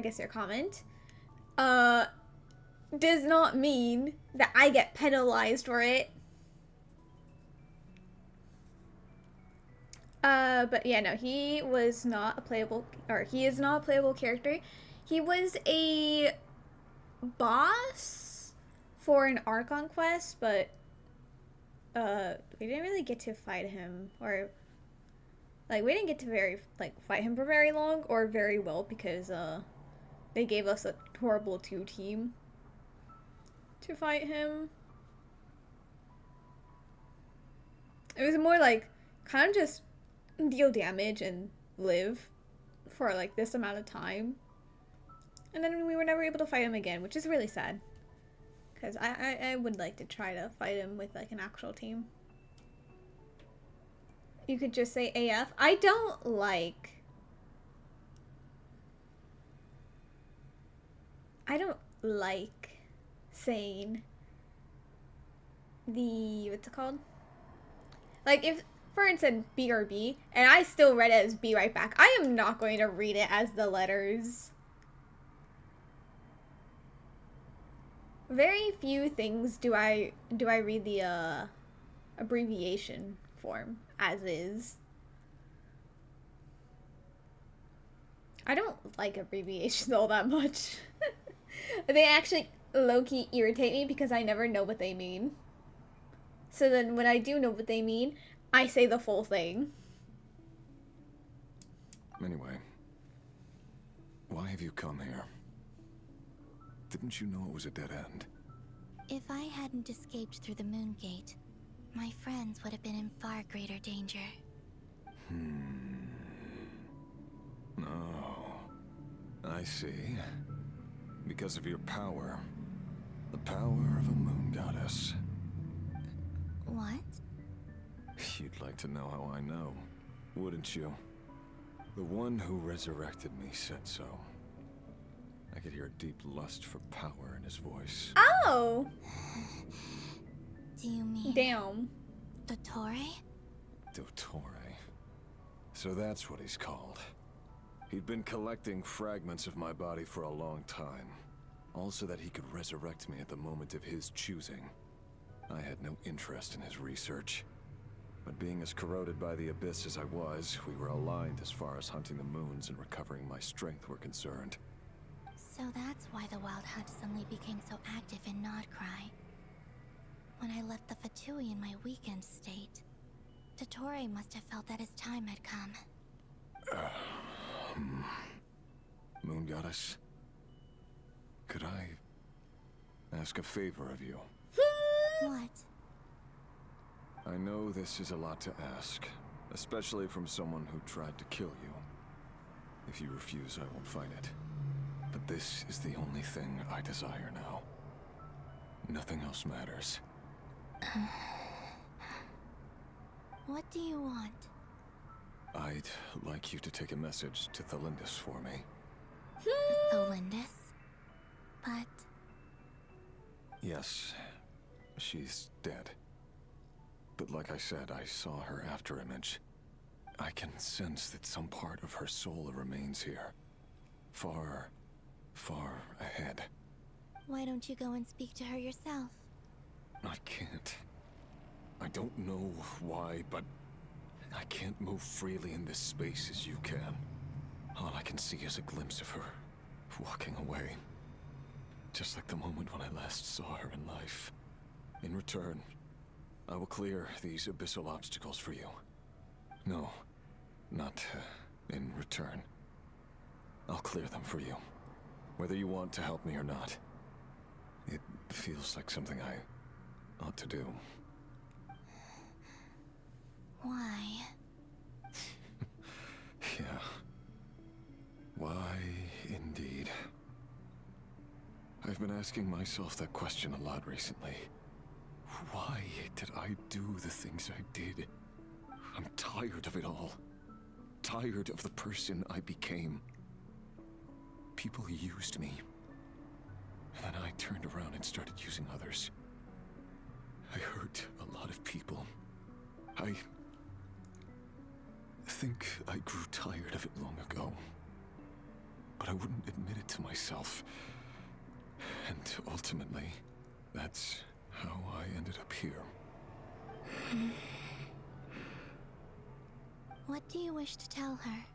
guess your comment, does not mean that I get penalized for it. But yeah, no, he was not a playable, or he is not a playable character. He was a boss for an Archon quest, but we didn't really get to fight him, or like we didn't get to fight him for very long or very well, because they gave us a horrible 2 team to fight him. It was more like kind of just deal damage and live for like this amount of time, and then we were never able to fight him again, which is really sad, because I would like to try to fight him with like an actual team. You could just say AF. I don't like saying what's it called? Like, if, for instance, BRB, and I still read it as B right back, I am not going to read it as the letters. Very few things do I read the abbreviation form as is. I don't like abbreviations all that much. They actually low-key irritate me because I never know what they mean. So then when I do know what they mean, I say the full thing. Anyway, why have you come here? Didn't you know it was a dead end? If I hadn't escaped through the moon gate, my friends would have been in far greater danger. Oh, I see. Because of your power. The power of a moon goddess. What? You'd like to know how I know, wouldn't you? The one who resurrected me said so. I could hear a deep lust for power in his voice. Oh! Do you mean... Damn. Dottore? Dottore. So that's what he's called. He'd been collecting fragments of my body for a long time. All so that he could resurrect me at the moment of his choosing. I had no interest in his research. But being as corroded by the Abyss as I was, we were aligned as far as hunting the moons and recovering my strength were concerned. So that's why the Wild Hunt suddenly became so active in Krai. When I left the Fatui in my weakened state, Dottore must have felt that his time had come. Moon Goddess, could I ask a favor of you? What? I know this is a lot to ask, especially from someone who tried to kill you. If you refuse, I won't fight it. But this is the only thing I desire now. Nothing else matters. What do you want? I'd like you to take a message to Thelindis for me. Thelindis? But... Yes, she's dead. But like I said, I saw her afterimage. I can sense that some part of her soul remains here. Far, far ahead. Why don't you go and speak to her yourself? I can't. I don't know why, but I can't move freely in this space as you can. All I can see is a glimpse of her, walking away. Just like the moment when I last saw her in life. In return, I will clear these abyssal obstacles for you. No, not in return. I'll clear them for you, whether you want to help me or not. It feels like something I ought to do. Why? Yeah. Why, indeed. I've been asking myself that question a lot recently. Why did I do the things I did? I'm tired of it all. Tired of the person I became. People used me. And then I turned around and started using others. I hurt a lot of people. I think I grew tired of it long ago. But I wouldn't admit it to myself. And ultimately, that's how I ended up here. What do you wish to tell her?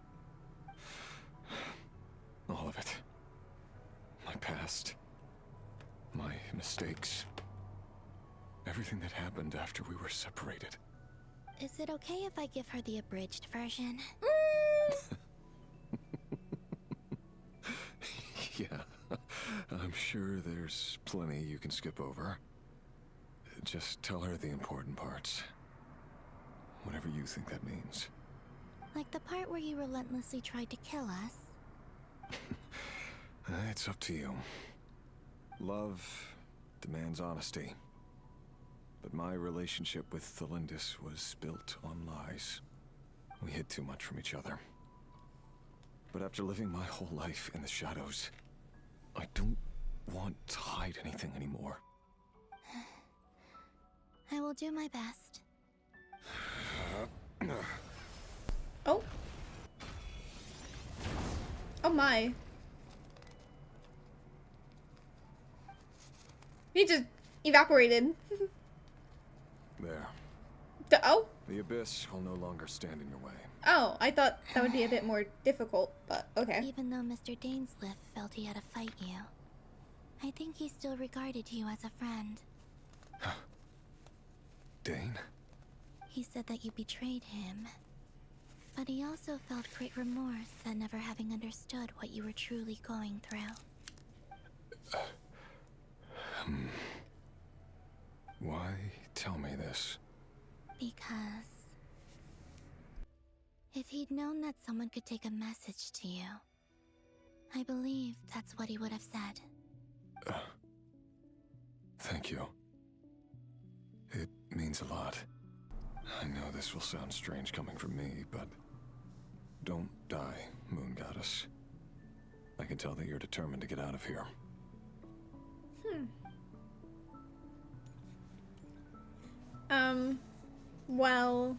All of it. My past. My mistakes. Everything that happened after we were separated. Is it okay if I give her the abridged version? Yeah. I'm sure there's plenty you can skip over. Just tell her the important parts. Whatever you think that means. Like the part where you relentlessly tried to kill us? It's up to you. Love demands honesty. But my relationship with Thelindis was built on lies. We hid too much from each other. But after living my whole life in the shadows, I don't want to hide anything anymore. I will do my best. Oh. Oh my. He just evaporated. There. Oh? The Abyss will no longer stand in your way. Oh, I thought that would be a bit more difficult, but okay. Even though Mr. Dainsliff felt he had to fight you, I think he still regarded you as a friend. Dane? He said that you betrayed him. But he also felt great remorse at never having understood what you were truly going through. Why tell me this? Because... if he'd known that someone could take a message to you, I believe that's what he would have said. Thank you. It means a lot. I know this will sound strange coming from me, but don't die, Moon Goddess. I can tell that you're determined to get out of here. Well...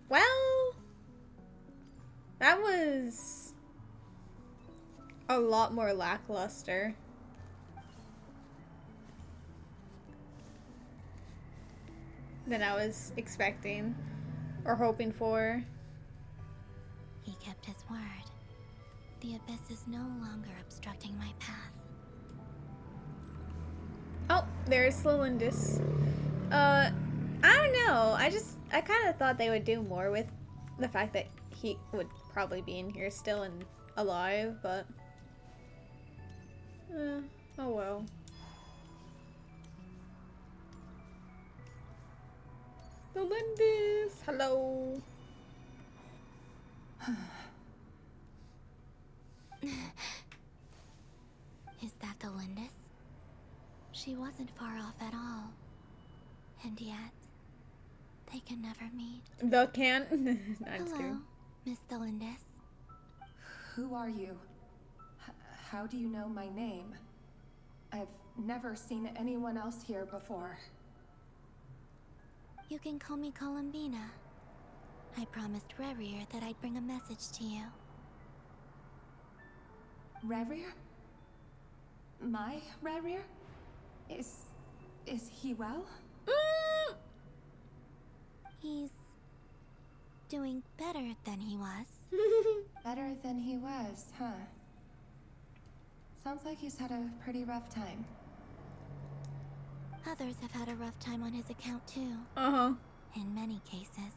Well... That was... a lot more lackluster than I was expecting or hoping for. He kept his word. The abyss is no longer obstructing my path. Oh, there's Slilindis. I don't know. I kind of thought they would do more with the fact that he would probably be in here still and alive, but... oh well. Slilindis! Hello! Is that the Lindis? She wasn't far off at all. And yet, they can never meet. The can? I'm just Hello, kidding. Miss Delindis. Who are you? How do you know my name? I've never seen anyone else here before. You can call me Columbina. I promised Rerir that I'd bring a message to you. Rerir? My Rerir? Is he well? He's doing better than he was. Better than he was, huh? Sounds like he's had a pretty rough time. Others have had a rough time on his account too. In many cases,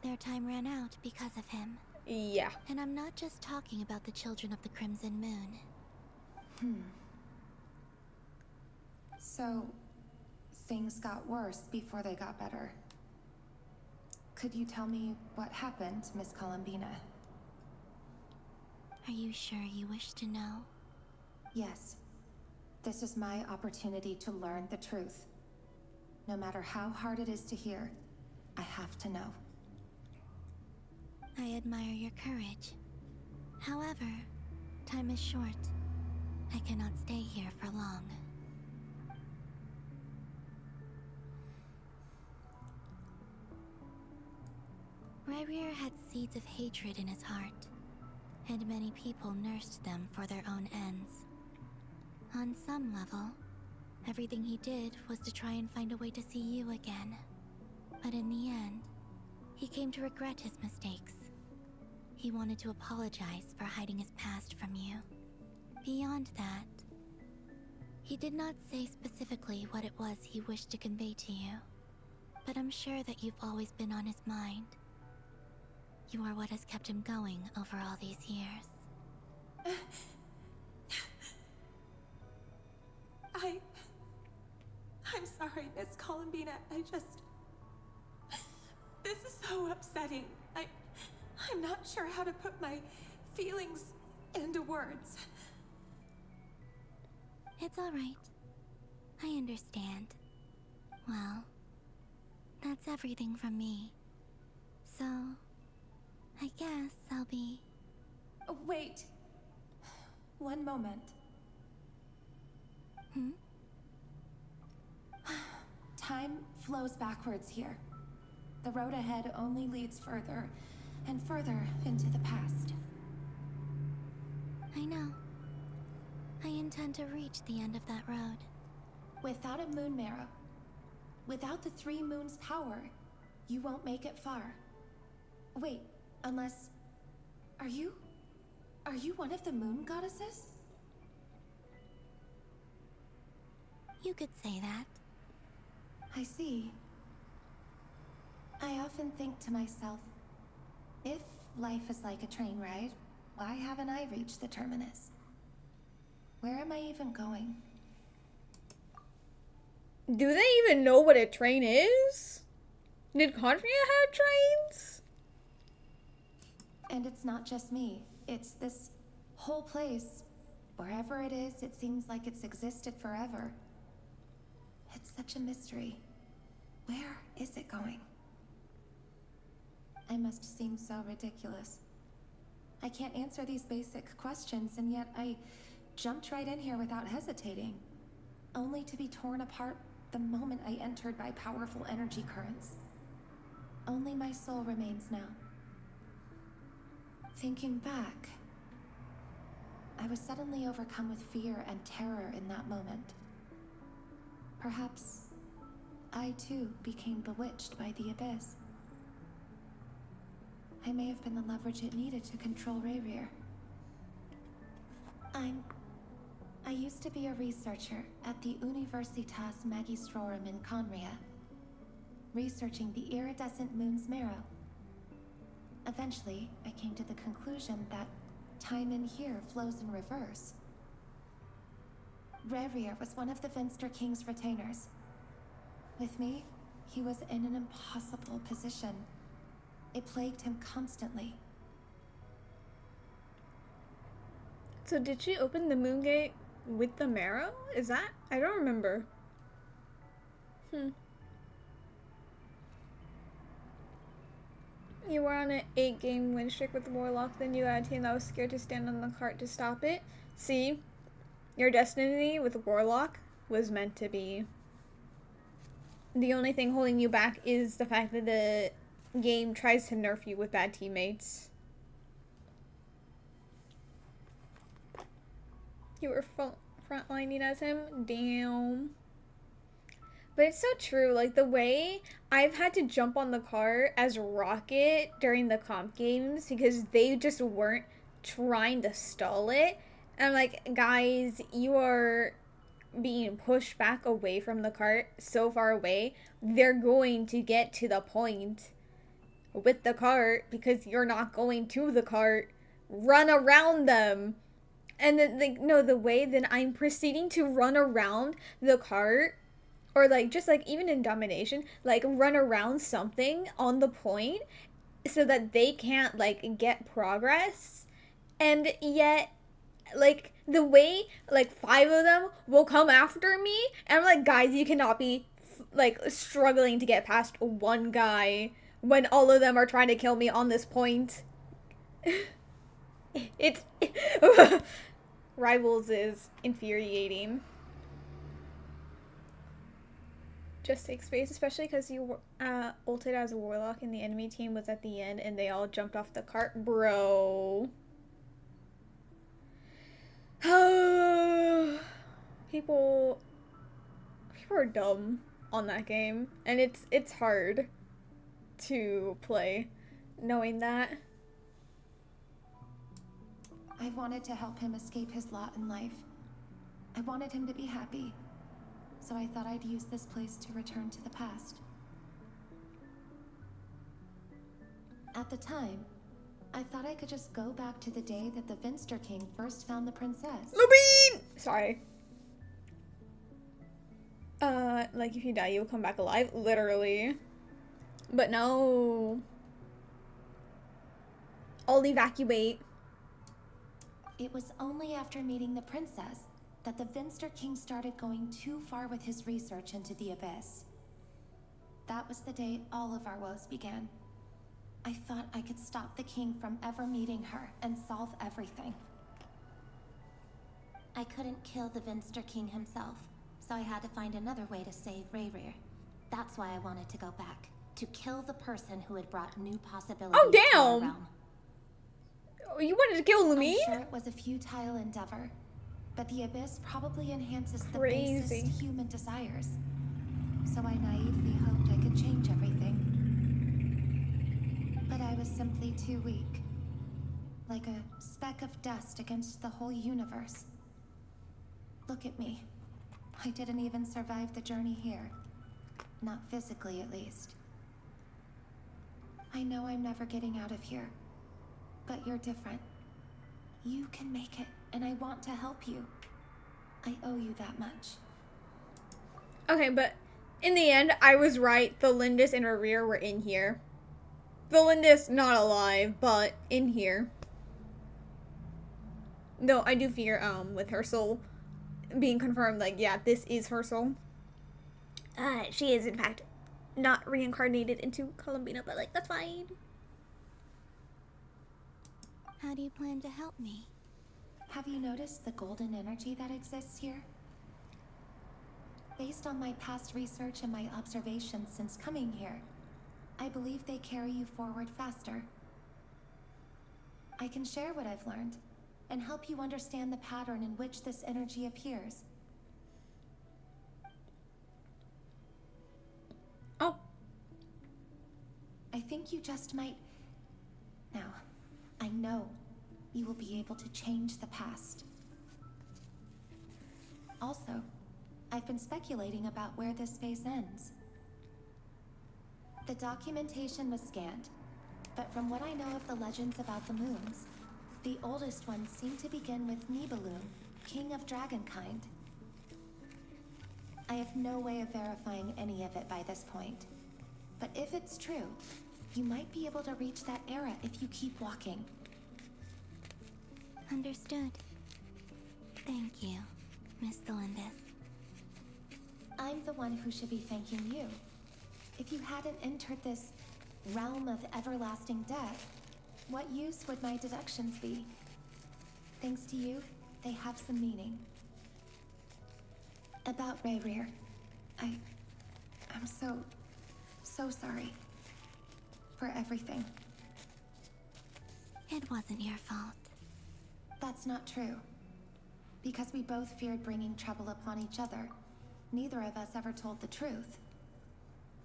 their time ran out because of him. Yeah. And I'm not just talking about the children of the Crimson Moon. So, things got worse before they got better. Could you tell me what happened, Miss Columbina? Are you sure you wish to know? Yes. This is my opportunity to learn the truth. No matter how hard it is to hear, I have to know. I admire your courage. However, time is short. I cannot stay here for long. Rerir had seeds of hatred in his heart, and many people nursed them for their own ends. On some level, everything he did was to try and find a way to see you again. But in the end, he came to regret his mistakes. He wanted to apologize for hiding his past from you. Beyond that, he did not say specifically what it was he wished to convey to you, but I'm sure that you've always been on his mind. You are what has kept him going over all these years. I'm sorry, Miss Columbina. This is so upsetting. I'm not sure how to put my feelings into words. It's all right. I understand. Well, that's everything from me. So, I guess I'll be... Oh, wait. One moment. Time flows backwards here. The road ahead only leads further and further into the past. I know. I intend to reach the end of that road. Without a moon marrow, without the 3 moons' power, you won't make it far. Wait, unless... Are you one of the moon goddesses? You could say that. I see. I often think to myself, if life is like a train ride, why haven't I reached the terminus? Where am I even going? Do they even know what a train is? Did Contria have trains? And it's not just me. It's this whole place Wherever it is, it seems like it's existed forever. It's such a mystery. Where is it going? I must seem so ridiculous. I can't answer these basic questions, and yet I jumped right in here without hesitating, only to be torn apart the moment I entered by powerful energy currents. Only my soul remains now. Thinking back, I was suddenly overcome with fear and terror in that moment. Perhaps I too became bewitched by the abyss. I may have been the leverage it needed to control Rayrir. I used to be a researcher at the Universitas Magistrorum in Conria, researching the iridescent moon's marrow. Eventually, I came to the conclusion that time in here flows in reverse. Rayrir was one of the Finster King's retainers. With me, he was in an impossible position. It plagued him constantly. So did she open the moon gate with the marrow? Is that? I don't remember. You were on an 8-game win streak with the Warlock, then you got a team that was scared to stand on the cart to stop it. See? Your destiny with the Warlock was meant to be. The only thing holding you back is the fact that the game tries to nerf you with bad teammates. You were frontlining as him? Damn. But it's so true, like the way I've had to jump on the cart as Rocket during the comp games because they just weren't trying to stall it. And I'm like, guys, you are being pushed back away from the cart so far away. They're going to get to the point with the cart because you're not going to the cart. Run around them. And then, like, no, the way that I'm proceeding to run around the cart, or like just like even in domination, like run around something on the point so that they can't like get progress, and yet like the way like 5 of them will come after me, and I'm like, guys, you cannot be like struggling to get past one guy when all of them are trying to kill me on this point. It's Rivals is infuriating. Just take space, especially because you ulted as a Warlock and the enemy team was at the end and they all jumped off the cart. Bro. People are dumb on that game, and it's hard to play knowing that. I wanted to help him escape his lot in life. I wanted him to be happy. So I thought I'd use this place to return to the past. At the time, I thought I could just go back to the day that the Finster King first found the princess. Lubin! Sorry. Like if you die, you'll come back alive, literally. But no. I'll evacuate. It was only after meeting the princess that the Finster King started going too far with his research into the abyss. That was the day all of our woes began. I thought I could stop the king from ever meeting her and solve everything. I couldn't kill the Finster King himself, so I had to find another way to save Rayrir. That's why I wanted to go back, to kill the person who had brought new possibilities to our realm. You wanted to kill me? I'm sure it was a futile endeavor, but the abyss probably enhances the basest human desires. So I naively hoped I could change everything. But I was simply too weak. Like a speck of dust against the whole universe. Look at me. I didn't even survive the journey here. Not physically, at least. I know I'm never getting out of here. But you're different. You can make it, and I want to help you. I owe you that much. Okay, but in the end, I was right. The Lindis and Rayrir were in here. The Lindis not alive, but in here. Though I do fear, with her soul being confirmed, like, yeah, this is her soul. She is, in fact, not reincarnated into Columbina, but, like, that's fine. How do you plan to help me? Have you noticed the golden energy that exists here? Based on my past research and my observations since coming here, I believe they carry you forward faster. I can share what I've learned and help you understand the pattern in which this energy appears. Oh. I think you just might... Now, I know you will be able to change the past. Also, I've been speculating about where this phase ends. The documentation was scanned, but from what I know of the legends about the moons, the oldest ones seem to begin with Nibelung, king of dragonkind. I have no way of verifying any of it by this point, but if it's true, you might be able to reach that era if you keep walking. Understood. Thank you, Miss Delindis. I'm the one who should be thanking you. If you hadn't entered this realm of everlasting death, what use would my deductions be? Thanks to you, they have some meaning. About Rerir, I'm so sorry for everything. It wasn't your fault. That's not true. Because we both feared bringing trouble upon each other, neither of us ever told the truth.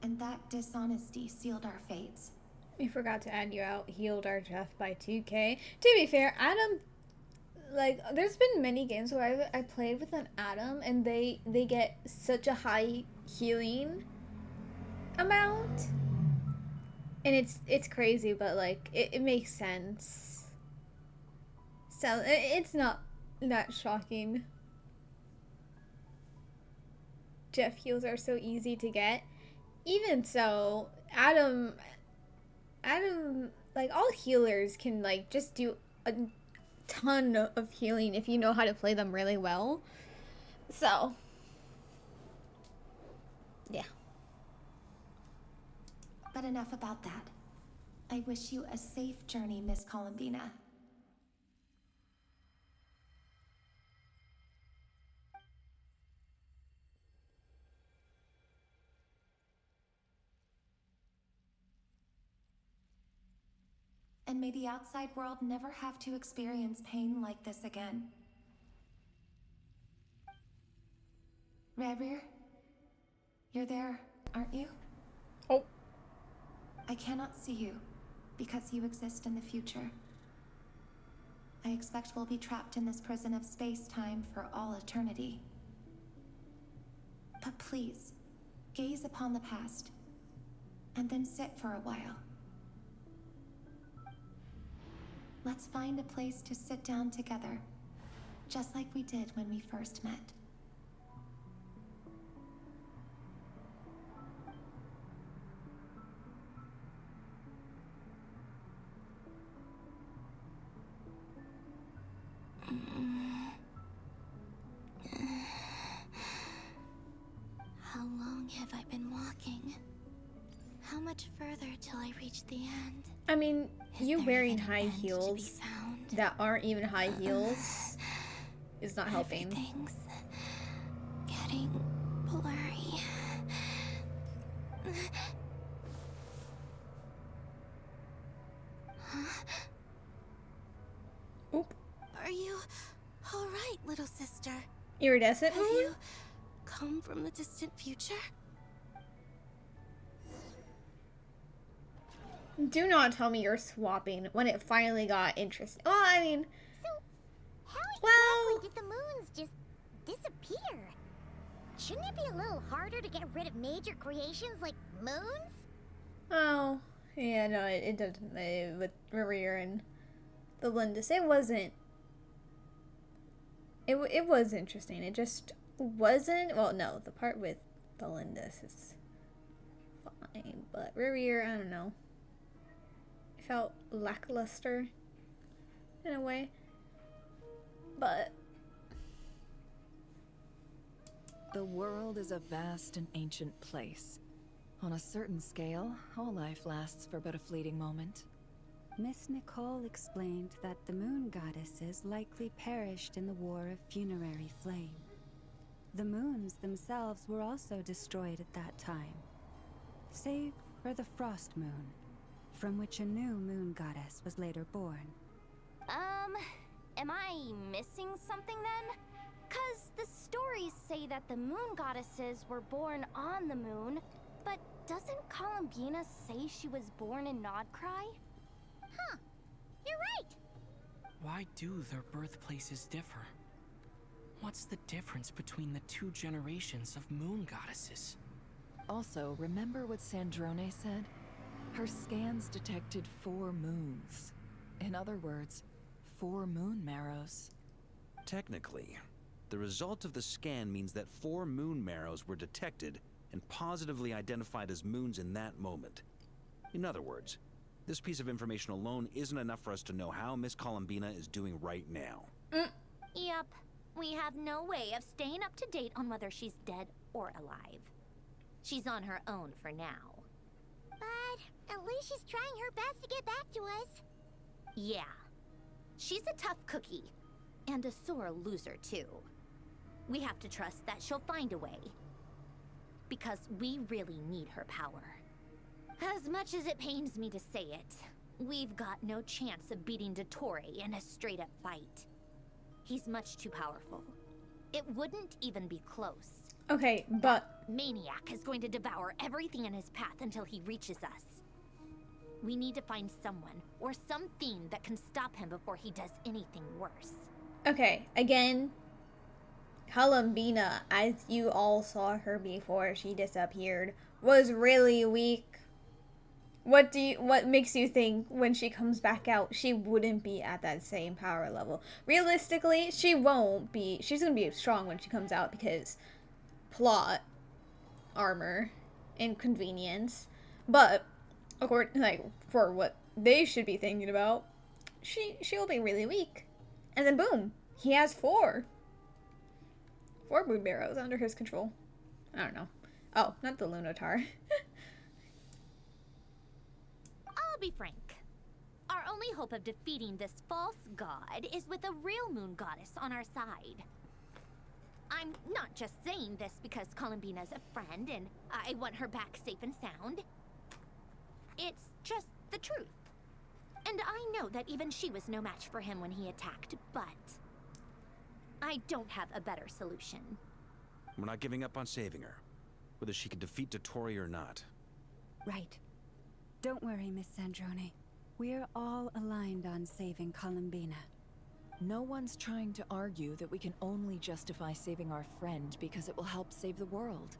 And that dishonesty sealed our fates. We forgot to add you out. Healed our death by 2K. To be fair, Adam, like, there's been many games where I played with an Adam and they get such a high healing amount. And it's crazy, but, like, it makes sense. So, it's not that shocking. Jeff heals are so easy to get. Even so, Adam, like, all healers can, like, just do a ton of healing if you know how to play them really well. So, yeah. But enough about that. I wish you a safe journey, Miss Columbina. And may the outside world never have to experience pain like this again. Rerir, you're there, aren't you? Oh. I cannot see you, because you exist in the future. I expect we'll be trapped in this prison of space-time for all eternity. But please, gaze upon the past, and then sit for a while. Let's find a place to sit down together, just like we did when we first met. How long have I been walking? How much further till I reach the end? I mean, you wearing high heels that aren't even high heels is not helping. Everything's getting blurry. Huh? Oop. Are you all right, little sister? Iridescent Have moon? you come from the distant future? Do not tell me you're swapping when it finally got interesting. Well, I mean... So, how exactly did the moons just disappear? Shouldn't it be a little harder to get rid of major creations like moons? Oh, yeah, no, it doesn't. With Rerir and the Lindis, it wasn't... It was interesting. It just wasn't... Well, no, the part with the Lindis is fine. But Rerir, I don't know. Felt lackluster in a way. but The world is a vast and ancient place. On a certain scale, all life lasts for but a fleeting moment. Miss Nicole explained that the moon goddesses likely perished in the War of Funerary Flame. The moons themselves were also destroyed at that time, save for the Frost Moon, from which a new moon goddess was later born. Am I missing something then? 'Cause the stories say that the moon goddesses were born on the moon, but doesn't Columbina say she was born in Nodcry? Huh, you're right! Why do their birthplaces differ? What's the difference between the two generations of moon goddesses? Also, remember what Sandrone said? Her scans detected 4 moons. In other words, 4 moon marrows. Technically, the result of the scan means that 4 moon marrows were detected and positively identified as moons in that moment. In other words, this piece of information alone isn't enough for us to know how Miss Columbina is doing right now. Yep, we have no way of staying up to date on whether she's dead or alive. She's on her own for now. But at least she's trying her best to get back to us. Yeah. She's a tough cookie. And a sore loser, too. We have to trust that she'll find a way. Because we really need her power. As much as it pains me to say it, we've got no chance of beating Dottore in a straight-up fight. He's much too powerful. It wouldn't even be close. okay, but Maniac is going to devour everything in his path until he reaches us. We need to find someone or something that can stop him before he does anything worse. okay, again, Columbina, as you all saw her before she disappeared, was really weak. What makes you think when she comes back out she wouldn't be at that same power level? Realistically, she won't be. She's gonna be strong when she comes out because plot, armor, inconvenience. But according, like, for what they should be thinking about, she'll be really weak. And then boom, he has 4 moon barrows under his control. I don't know. Oh, not the Lunotar. I'll be frank. Our only hope of defeating this false god is with a real moon goddess on our side. I'm not just saying this because Columbina's a friend and I want her back safe and sound. It's just the truth. And I know that even she was no match for him when he attacked, but I don't have a better solution. We're not giving up on saving her, whether she can defeat Dottore or not. Right. Don't worry, Miss Sandrone. We're all aligned on saving Columbina. No one's trying to argue that we can only justify saving our friend because it will help save the world.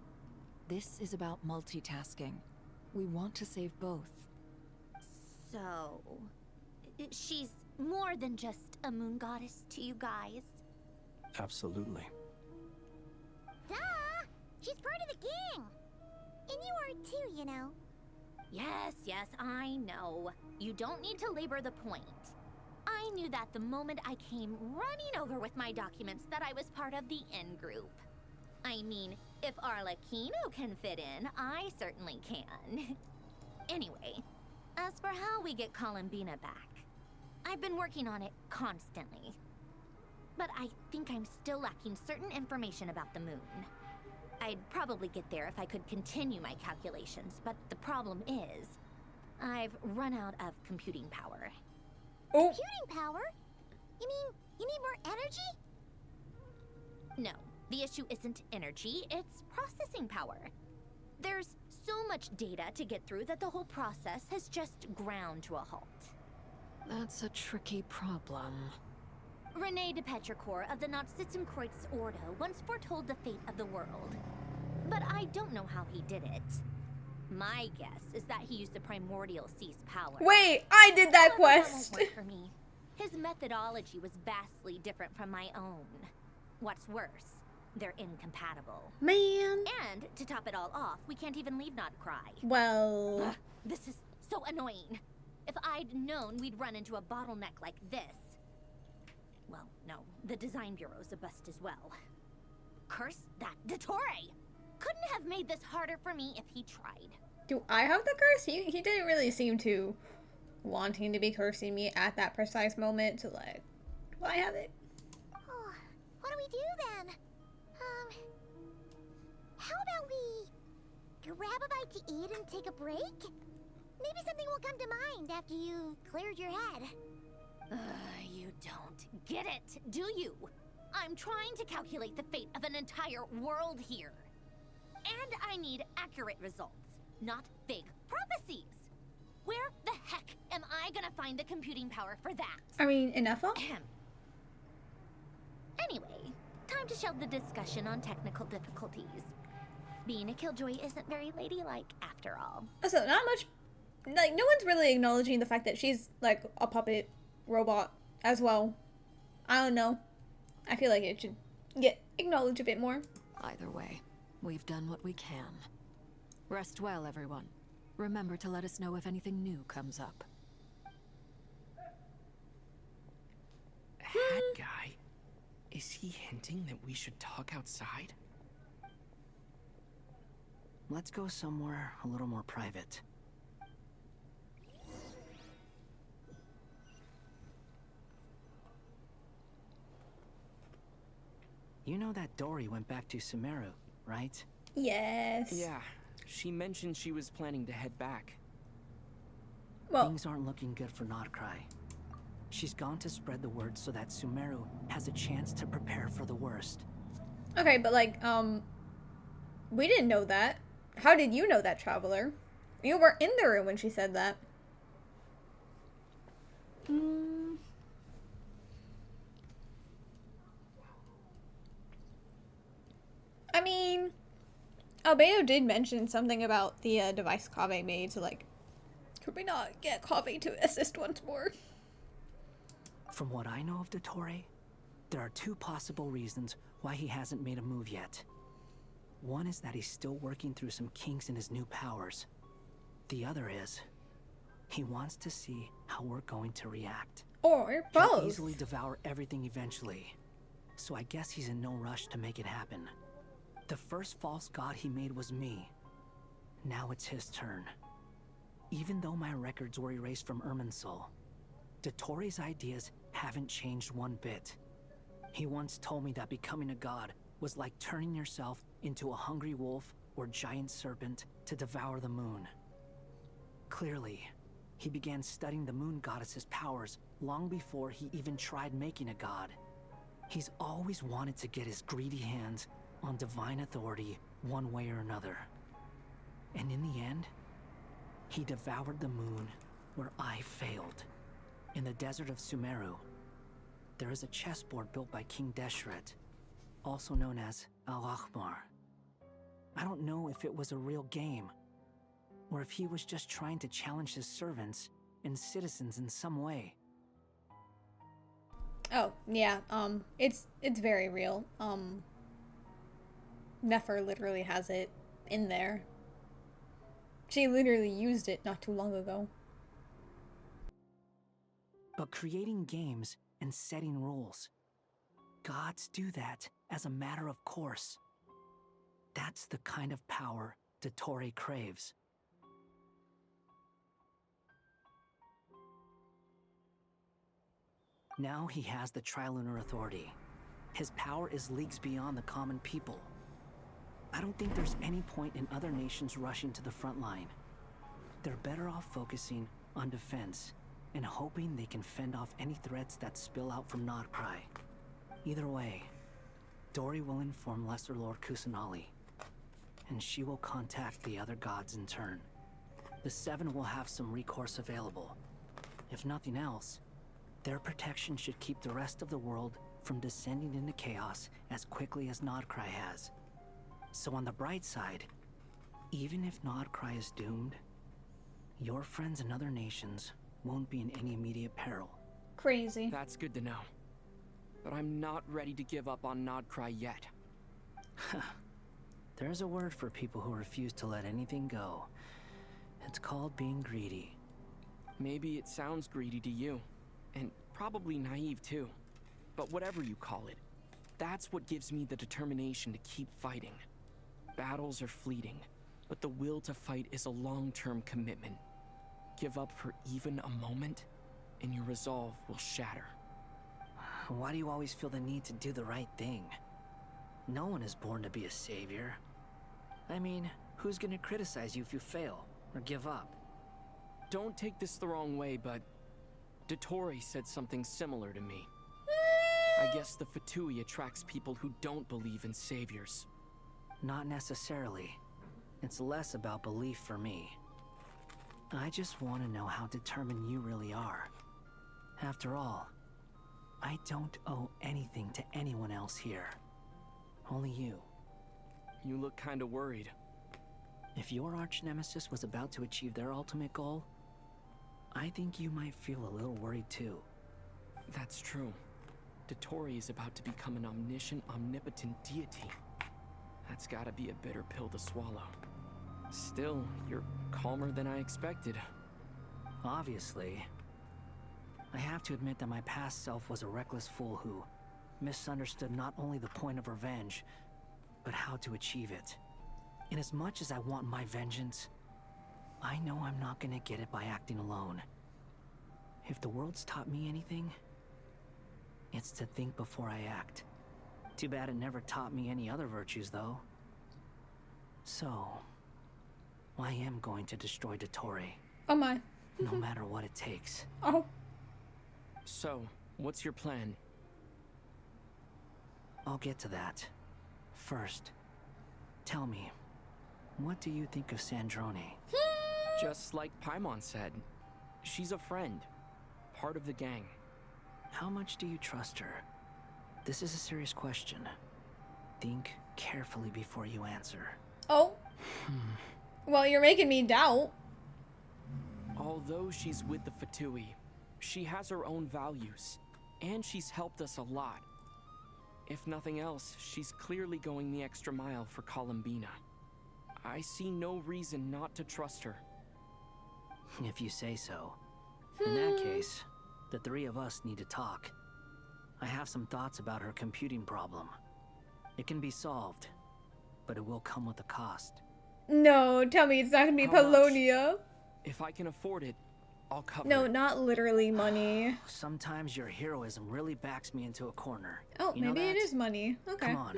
This is about multitasking. We want to save both. So, she's more than just a moon goddess to you guys? Absolutely. Duh! She's part of the gang! And you are too, you know. Yes, I know. You don't need to labor the point. I knew that the moment I came running over with my documents that I was part of the in-group. I mean, if Arlecchino can fit in, I certainly can. Anyway, as for how we get Columbina back, I've been working on it constantly. But I think I'm still lacking certain information about the moon. I'd probably get there if I could continue my calculations, but the problem is, I've run out of computing power. Oh. Computing power? You mean, you need more energy? No, the issue isn't energy, it's processing power. There's so much data to get through that the whole process has just ground to a halt. That's a tricky problem. René de Petrichor of the Nautzitzumkreuz Ordo once foretold the fate of the world. But I don't know how he did it. My guess is that he used the primordial sea's power. Wait, I did that However, quest. That won't work for me. His methodology was vastly different from my own. What's worse, they're incompatible. Man. And to top it all off, we can't even leave Nodcry. Well, Ugh, this is so annoying. If I'd known we'd run into a bottleneck like this. Well, no, the design bureau's a bust as well. Curse that Dottore! Couldn't have made this harder for me if he tried. Do I have the curse? He didn't really seem to wanting to be cursing me at that precise moment, so like, do I have it? Oh, what do we do then? How about we grab a bite to eat and take a break? Maybe something will come to mind after you've cleared your head. You don't get it, do you? I'm trying to calculate the fate of an entire world here. And I need accurate results, not vague prophecies. Where the heck am I gonna find the computing power for that? I mean, enough. Anyway, time to shelve the discussion on technical difficulties. Being a killjoy isn't very ladylike after all. Also, not much, like, no one's really acknowledging the fact that she's, like, a puppet robot as well. I don't know. I feel like it should get acknowledged a bit more. Either way, we've done what we can. Rest well, everyone. Remember to let us know if anything new comes up. Hat guy? Is he hinting that we should talk outside? Let's go somewhere a little more private. You know that Dory went back to Sumeru, right? Yes. Yeah, she mentioned she was planning to head back. Well, things aren't looking good for Krai. She's gone to spread the word so that Sumeru has a chance to prepare for the worst. Okay, but like, we didn't know that. How did you know that, Traveler? You were in the room when she said that. I mean, Albedo did mention something about the device Kaveh made, so like, could we not get Kaveh to assist once more? From what I know of Dottore, there are two possible reasons why he hasn't made a move yet. One is that he's still working through some kinks in his new powers. The other is, he wants to see how we're going to react. Or both. He'll easily devour everything eventually, so I guess he's in no rush to make it happen. The first false god he made was me. Now it's his turn. Even though my records were erased from Irminsul, Dottore's ideas haven't changed one bit. He once told me that becoming a god was like turning yourself into a hungry wolf or giant serpent to devour the moon. Clearly, he began studying the moon goddess's powers long before he even tried making a god. He's always wanted to get his greedy hands on divine authority one way or another. And in the end, he devoured the moon where I failed. In the desert of Sumeru, there is a chessboard built by King Deshret, also known as Al-Ahmar. I don't know if it was a real game, or if he was just trying to challenge his servants and citizens in some way. Oh, yeah, it's very real. Nefer literally has it in there. She literally used it not too long ago. But creating games and setting rules, gods do that as a matter of course. That's the kind of power Dottore craves. Now he has the Trilunar Authority. His power is leagues beyond the common people. I don't think there's any point in other nations rushing to the front line. They're better off focusing on defense and hoping they can fend off any threats that spill out from Krai. Either way, Dory will inform Lesser Lord Kusanali, and she will contact the other gods in turn. The Seven will have some recourse available. If nothing else, their protection should keep the rest of the world from descending into chaos as quickly as Krai has. So on the bright side, even if Krai is doomed, your friends in other nations won't be in any immediate peril. Crazy. That's good to know. But I'm not ready to give up on Krai yet. There's a word for people who refuse to let anything go. It's called being greedy. Maybe it sounds greedy to you. And probably naive too. but whatever you call it, that's what gives me the determination to keep fighting. Battles are fleeting, but the will to fight is a long-term commitment. Give up for even a moment, and your resolve will shatter. Why do you always feel the need to do the right thing? No one is born to be a savior. I mean, who's gonna criticize you if you fail or give up? Don't take this the wrong way, but Dottore said something similar to me. I guess the Fatui attracts people who don't believe in saviors. Not necessarily. It's less about belief for me. I just want to know how determined you really are. After all, I don't owe anything to anyone else here. Only you. You look kinda worried. If your arch-nemesis was about to achieve their ultimate goal, I think you might feel a little worried too. That's true. Dottore is about to become an omniscient, omnipotent deity. That's gotta be a bitter pill to swallow. Still, you're calmer than I expected. Obviously. I have to admit that my past self was a reckless fool who misunderstood not only the point of revenge, but how to achieve it. And as much as I want my vengeance, I know I'm not gonna get it by acting alone. If the world's taught me anything, it's to think before I act. Too bad it never taught me any other virtues, though. So, I am going to destroy Dottore. Oh my. No matter what it takes. Oh. So, what's your plan? I'll get to that. First, tell me, what do you think of Sandrone? Just like Paimon said, she's a friend, part of the gang. How much do you trust her? This is a serious question. Think carefully before you answer. Oh. Well, you're making me doubt. Although she's with the Fatui, she has her own values, and she's helped us a lot. If nothing else, she's clearly going the extra mile for Columbina. I see no reason not to trust her. If you say so. In that case, the three of us need to talk. I have some thoughts about her computing problem. It can be solved, but it will come with a cost. No, tell me it's not gonna be How much? Polonia. If I can afford it, I'll cover No, it. not literally money. Sometimes your heroism really backs me into a corner. Oh, You know maybe it that? is money. Okay. Come on.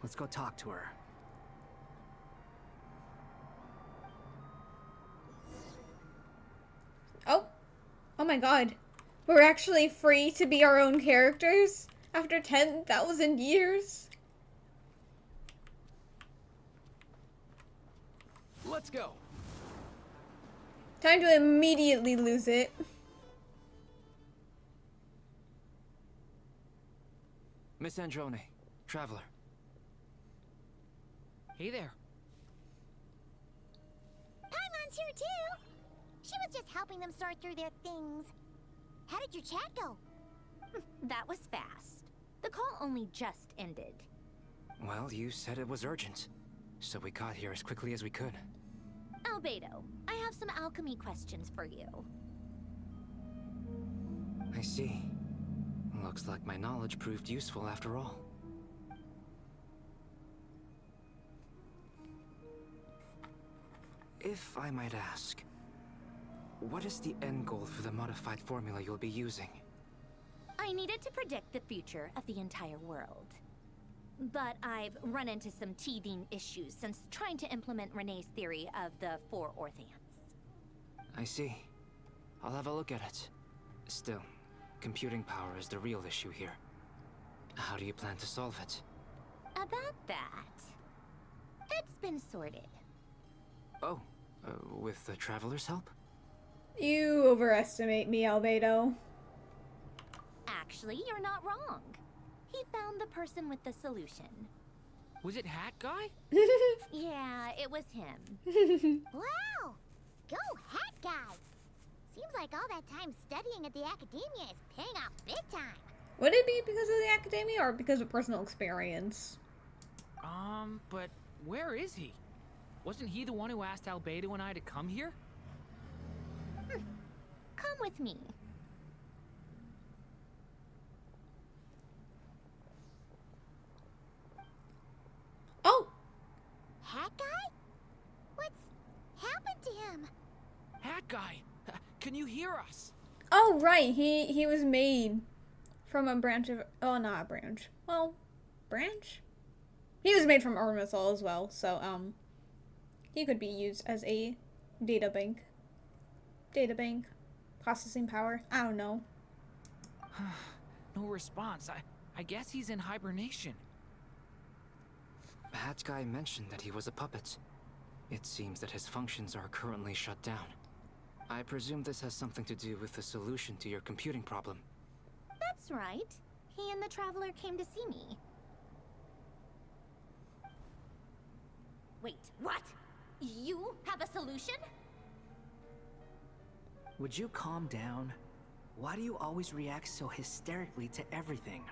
Let's go talk to her. Oh. Oh my god. We're actually free to be our own characters after 10,000 years? Let's go. Time to immediately lose it. Miss Androne, traveler. Hey there. Paimon's here too. She was just helping them sort through their things. How did your chat go? That was fast. The call only just ended. Well, you said it was urgent, so we got here as quickly as we could. Albedo, I have some alchemy questions for you. I see. Looks like my knowledge proved useful after all. If I might ask, what is the end goal for the modified formula you'll be using? I needed to predict the future of the entire world. But I've run into some teething issues since trying to implement Renee's theory of the four Orthants. I see. I'll have a look at it. Still, computing power is the real issue here. How do you plan to solve it? About that, it's been sorted. Oh, with the Traveler's help? You overestimate me, Albedo. Actually, you're not wrong. He found the person with the solution. Was it Hat Guy? Yeah, it was him. Wow! Go Hat Guy! Seems like all that time studying at the academia is paying off big time. Would it be because of the academia or because of personal experience? But where is he? Wasn't he the one who asked Albedo and I to come here? Come with me. that guy? Can you hear us? Oh, right. He was made from a branch of... Oh, not a branch. Well, branch? He was made from Irmithil as well, so, he could be used as a data bank. Data bank. Processing power. I don't know. No response. I guess he's in hibernation. That guy mentioned that he was a puppet. It seems that his functions are currently shut down. I presume this has something to do with the solution to your computing problem. That's right. He and the Traveler came to see me. Wait, what? You have a solution? Would you calm down? Why do you always react so hysterically to everything?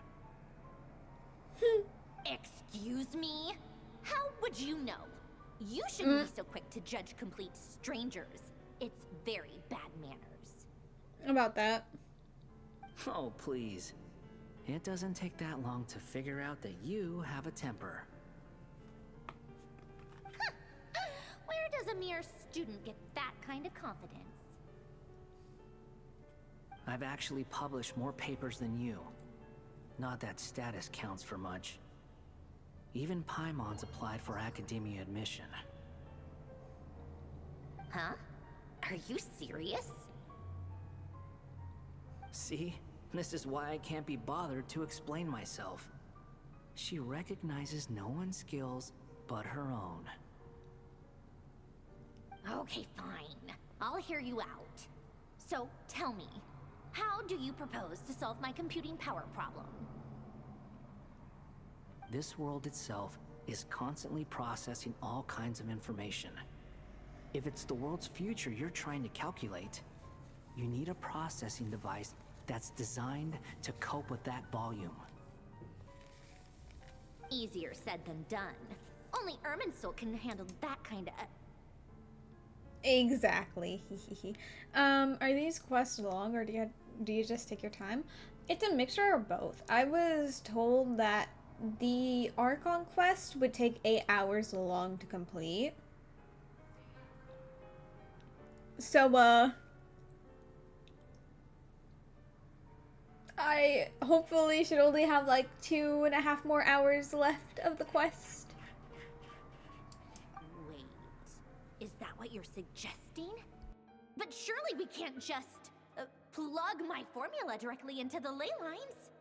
Excuse me? How would you know? You shouldn't be so quick to judge complete strangers. It's very bad manners. About that. Oh, please. It doesn't take that long to figure out that you have a temper. Where does a mere student get that kind of confidence? I've actually published more papers than you. Not that status counts for much. Even Paimon's applied for academia admission. Huh? Are you serious? See? This is why I can't be bothered to explain myself. She recognizes no one's skills but her own. Okay, fine. I'll hear you out. So, tell me, how do you propose to solve my computing power problem? This world itself is constantly processing all kinds of information. If it's the world's future you're trying to calculate, you need a processing device that's designed to cope with that volume. Easier said than done. Only Irminsul can handle that kind of... Exactly. Are these quests long, or do you just take your time? It's a mixture of both. I was told that the Archon quest would take 8 hours long to complete. So, I hopefully should only have like 2.5 more hours left of the quest. Wait, is that what you're suggesting? But surely we can't just plug my formula directly into the ley lines.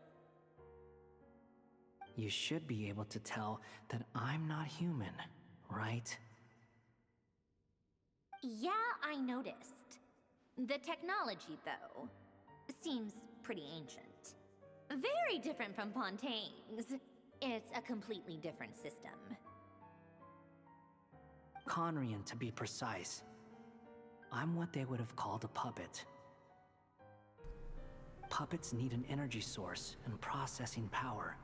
You should be able to tell that I'm not human, right? Yeah, I noticed. The technology, though, seems pretty ancient. Very different from Pontaine's. It's a completely different system. Conrian, to be precise. I'm what they would have called a puppet. Puppets need an energy source and processing power.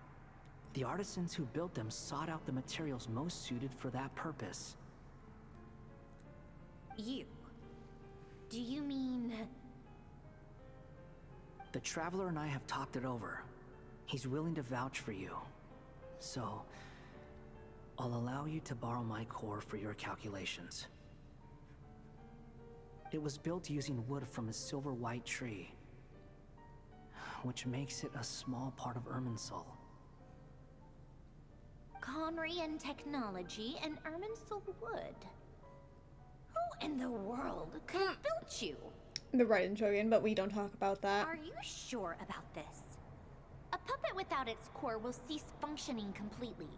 The artisans who built them sought out the materials most suited for that purpose. You? Do you mean... The Traveler and I have talked it over. He's willing to vouch for you. So, I'll allow you to borrow my core for your calculations. It was built using wood from a silver white tree, which makes it a small part of Irminsul. Conrian technology and Irminsul wood. Who in the world could have built you? The Raiden Shogun, but we don't talk about that. Are you sure about this? A puppet without its core will cease functioning completely.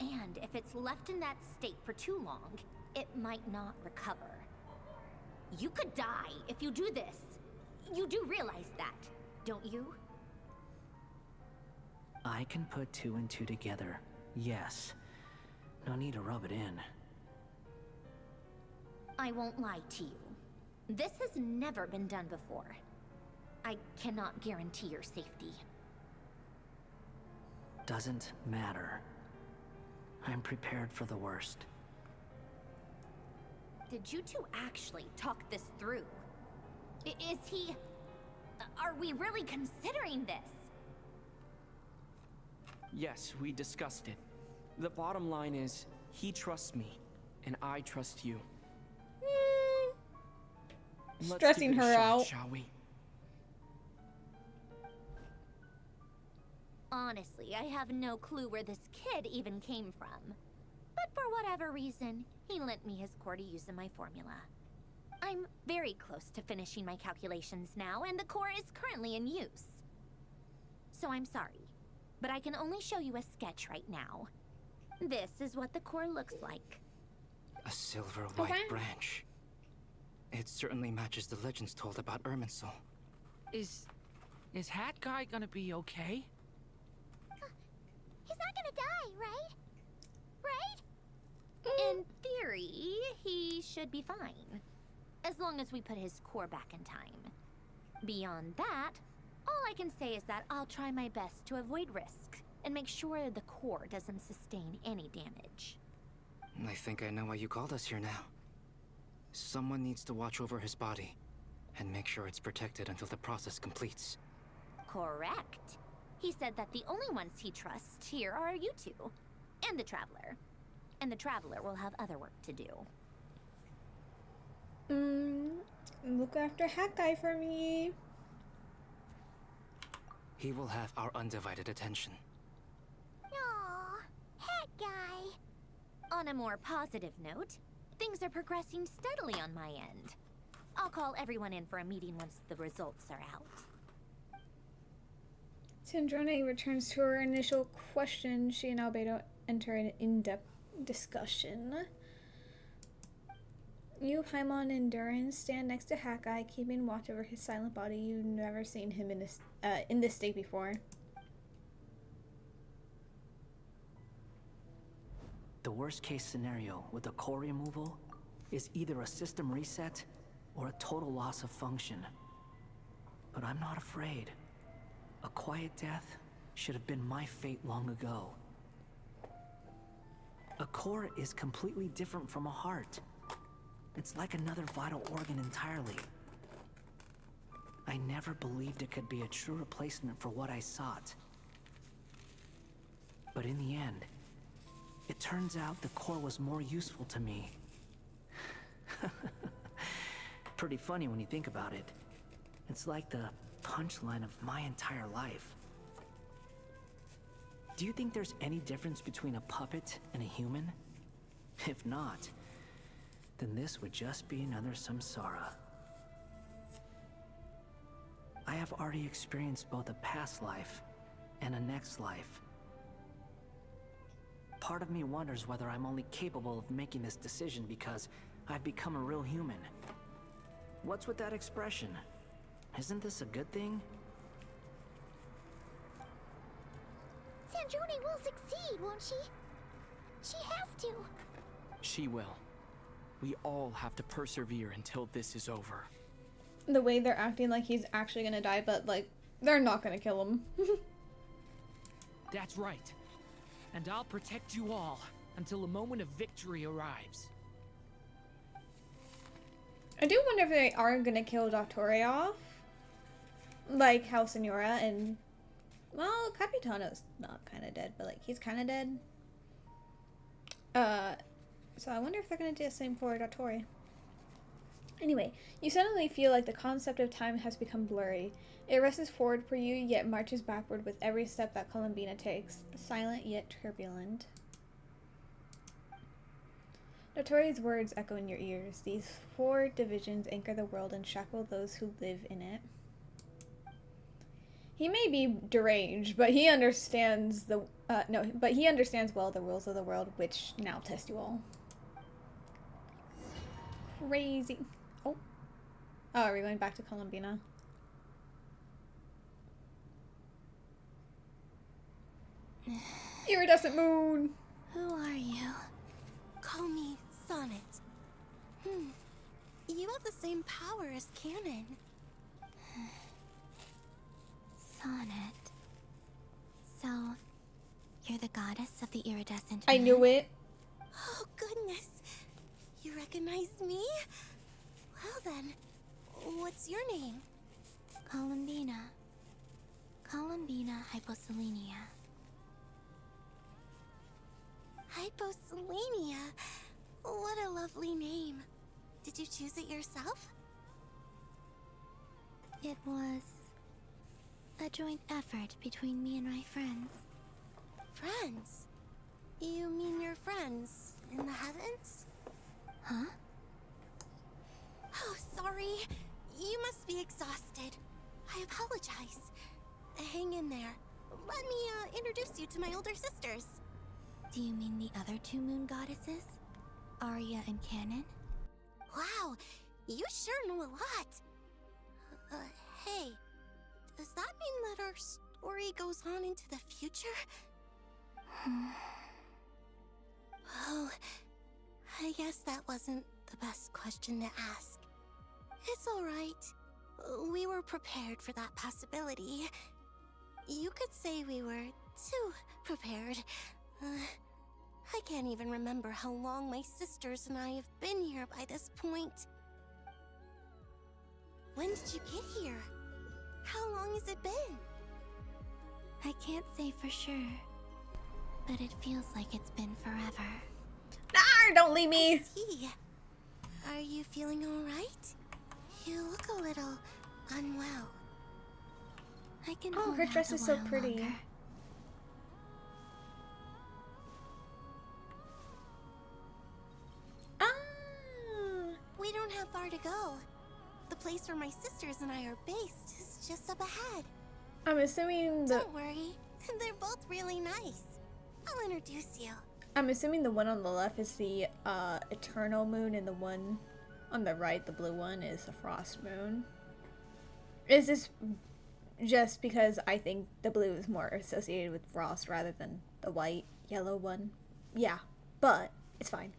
And if it's left in that state for too long, it might not recover. You could die if you do this. You do realize that, don't you? I can put 2 and 2 together, yes. No need to rub it in. I won't lie to you. This has never been done before. I cannot guarantee your safety. Doesn't matter. I'm prepared for the worst. Did you two actually talk this through? Is he... Are we really considering this? Yes, we discussed it. The bottom line is, he trusts me, and I trust you. Stressing her out. Shall we? Honestly, I have no clue where this kid even came from. But for whatever reason, he lent me his core to use in my formula. I'm very close to finishing my calculations now, and the core is currently in use. So I'm sorry, but I can only show you a sketch right now. This is what the core looks like. A silver white branch. It certainly matches the legends told about Irminsul. Is Hat Guy gonna be okay? He's not gonna die, right? In theory, he should be fine. As long as we put his core back in time. Beyond that, all I can say is that I'll try my best to avoid risk and make sure the core doesn't sustain any damage. I think I know why you called us here now. Someone needs to watch over his body and make sure it's protected until the process completes. Correct. He said that the only ones he trusts here are you two, and the Traveler. And the Traveler will have other work to do. Look after Hat Guy for me. He will have our undivided attention. Aww, Hat Guy. On a more positive note, things are progressing steadily on my end. I'll call everyone in for a meeting once the results are out. Sandrone returns to her initial question. She and Albedo enter an in-depth discussion. You, Paimon, and Durin stand next to Hat Guy, keeping watch over his silent body. You've never seen him in this state before. The worst case scenario with the core removal is either a system reset or a total loss of function. But I'm not afraid. A quiet death should have been my fate long ago. A core is completely different from a heart. It's like another vital organ entirely. I never believed it could be a true replacement for what I sought. But in the end, it turns out the core was more useful to me. Pretty funny when you think about it. It's like the punchline of my entire life. Do you think there's any difference between a puppet and a human? If not, then this would just be another samsara. I have already experienced both a past life and a next life. Part of me wonders whether I'm only capable of making this decision because I've become a real human. What's with that expression? Isn't this a good thing? Sandrone will succeed, won't she? She has to. She will. We all have to persevere until this is over. The way they're acting like he's actually gonna die, but like, they're not gonna kill him. That's right. And I'll protect you all until a moment of victory arrives. I do wonder if they are gonna kill Dottore off. Like how Senora and... Well, Capitano's not kinda dead, but like, he's kinda dead. So I wonder if they're gonna do the same for Dottore. Anyway, you suddenly feel like the concept of time has become blurry. It rushes forward for you, yet marches backward with every step that Columbina takes, silent yet turbulent. Dottore's words echo in your ears. These 4 divisions anchor the world and shackle those who live in it. He may be deranged, but he understands he understands well the rules of the world, which now test you all. Crazy. Oh, are we going back to Columbina? Iridescent moon! Who are you? Call me Sonnet. You have the same power as Canon. Sonnet. So, you're the goddess of the iridescent I knew it. Oh, goodness. You recognize me? Well then, what's your name? Columbina. Columbina Hyposelenia. Hyposelenia? What a lovely name. Did you choose it yourself? It was a joint effort between me and my friends. Friends? You mean your friends in the heavens? Huh? Oh, sorry. You must be exhausted. I apologize. Hang in there. Let me introduce you to my older sisters. Do you mean the other two moon goddesses? Arya and Canon? Wow, you sure know a lot. Hey, does that mean that our story goes on into the future? Oh, I guess that wasn't the best question to ask. It's alright. We were prepared for that possibility. You could say we were too prepared. I can't even remember how long my sisters and I have been here by this point. When did you get here? How long has it been? I can't say for sure, but it feels like it's been forever. Ah, don't leave me! I see. Are you feeling alright? You look a little unwell. I can Oh, hold her out dress a is so while pretty. longer. We don't have far to go. The place where my sisters and I are based is just up ahead. I'm assuming Don't worry, they're both really nice. I'll introduce you. I'm assuming the one on the left is the eternal moon, and the one on the right, the blue one, is the frost moon. Is this just because I think the blue is more associated with frost rather than the white, yellow one? Yeah, but it's fine.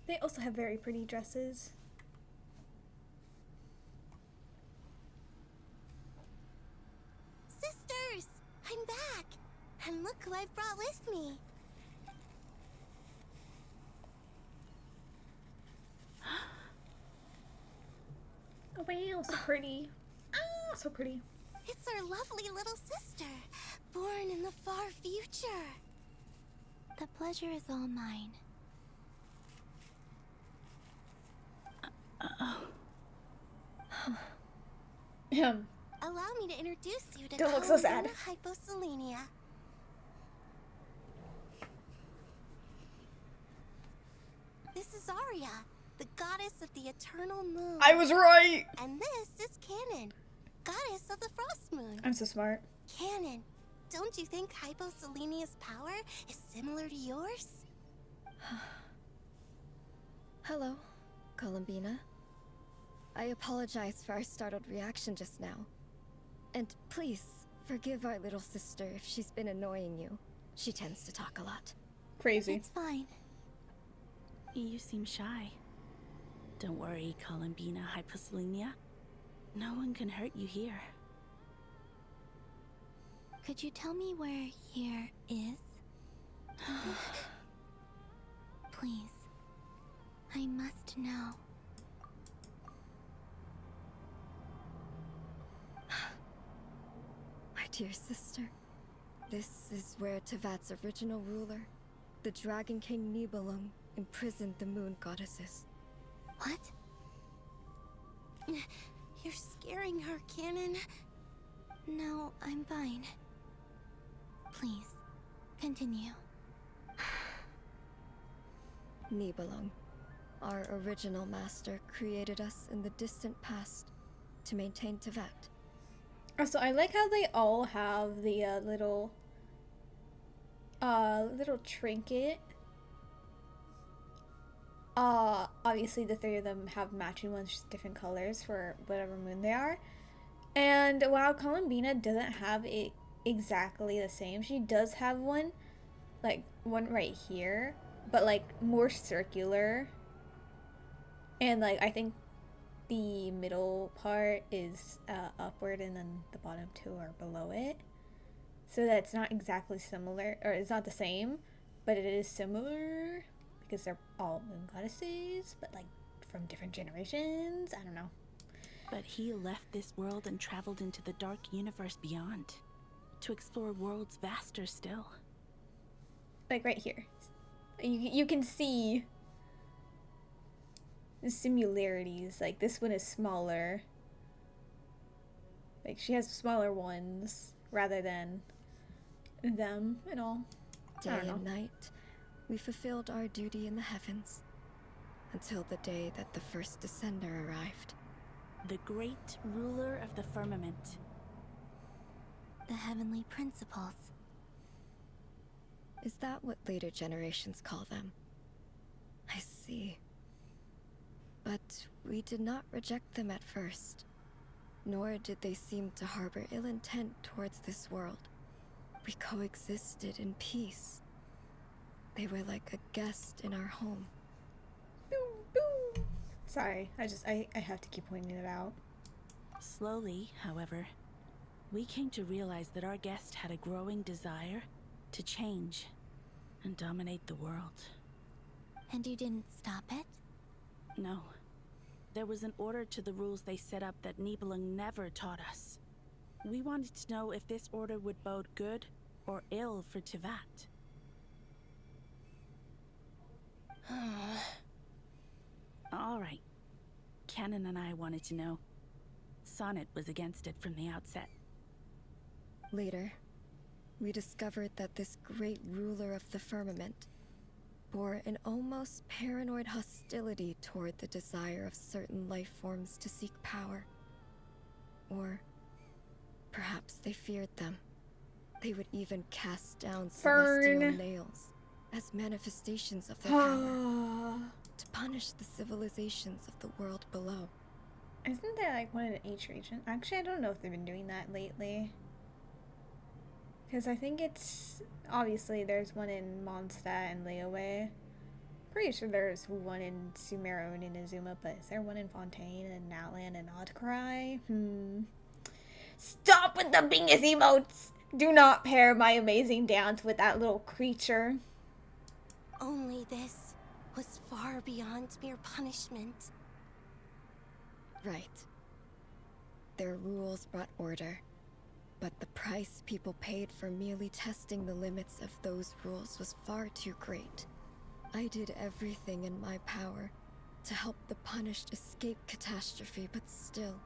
They also have very pretty dresses. Sisters, I'm back. And look who I've brought with me. Oh wow, so pretty. Ah, so pretty. It's our lovely little sister, born in the far future. The pleasure is all mine. Allow me to introduce you to Don't look so sad. Hyposelenia. This is Arya, the goddess of the eternal moon. I was right! And this is Canon, goddess of the frost moon. I'm so smart. Canon, don't you think Hyposelenia's power is similar to yours? Hello, Columbina. I apologize for our startled reaction just now. And please, forgive our little sister if she's been annoying you. She tends to talk a lot. Crazy. It's fine. You seem shy. Don't worry, Columbina Hyposelenia. No one can hurt you here. Could you tell me where here is? Please. I must know. My dear sister, this is where Tevat's original ruler, the Dragon King Nibelung, imprisoned the moon goddesses. What? You're scaring her, Canon. No, I'm fine. Please, continue. Nibelung, our original master, created us in the distant past to maintain Tevat. Also, I like how they all have the little trinket. Obviously the three of them have matching ones, just different colors for whatever moon they are. And while Columbina doesn't have it exactly the same, she does have one, like one right here, but like more circular. And like I think the middle part is upward, and then the bottom two are below it. So that's not exactly similar, or it's not the same, but it is similar because they're all moon goddesses, but like from different generations. I don't know. But he left this world and traveled into the dark universe beyond, to explore worlds vaster still. Like right here. You can see the similarities. Like this one is smaller. Like she has smaller ones rather than them and all. Day and night, we fulfilled our duty in the heavens until the day that the first descender arrived. The great ruler of the firmament. The heavenly principles. Is that what later generations call them? I see. But we did not reject them at first, nor did they seem to harbor ill intent towards this world. We coexisted in peace. They were like a guest in our home. Sorry, I have to keep pointing it out. Slowly, however, we came to realize that our guest had a growing desire to change and dominate the world. And you didn't stop it? No. There was an order to the rules they set up that Nibelung never taught us. We wanted to know if this order would bode good or ill for Tivat. All right. Canon and I wanted to know. Sonnet was against it from the outset. Later, we discovered that this great ruler of the firmament bore an almost paranoid hostility toward the desire of certain life forms to seek power. Or perhaps they feared them. They would even cast down celestial nails as manifestations of their power to punish the civilizations of the world below. Isn't there like one in each region? Actually, I don't know if they've been doing that lately. Because I think it's... Obviously, there's one in Mondstadt and Liyue. Pretty sure there's one in Sumeru and Inazuma, but is there one in Fontaine and Natlan and Krai? Stop with the bingus emotes! Do not pair my amazing dance with that little creature. Only this was far beyond mere punishment. Right. Their rules brought order, but the price people paid for merely testing the limits of those rules was far too great. I did everything in my power to help the punished escape catastrophe, but still,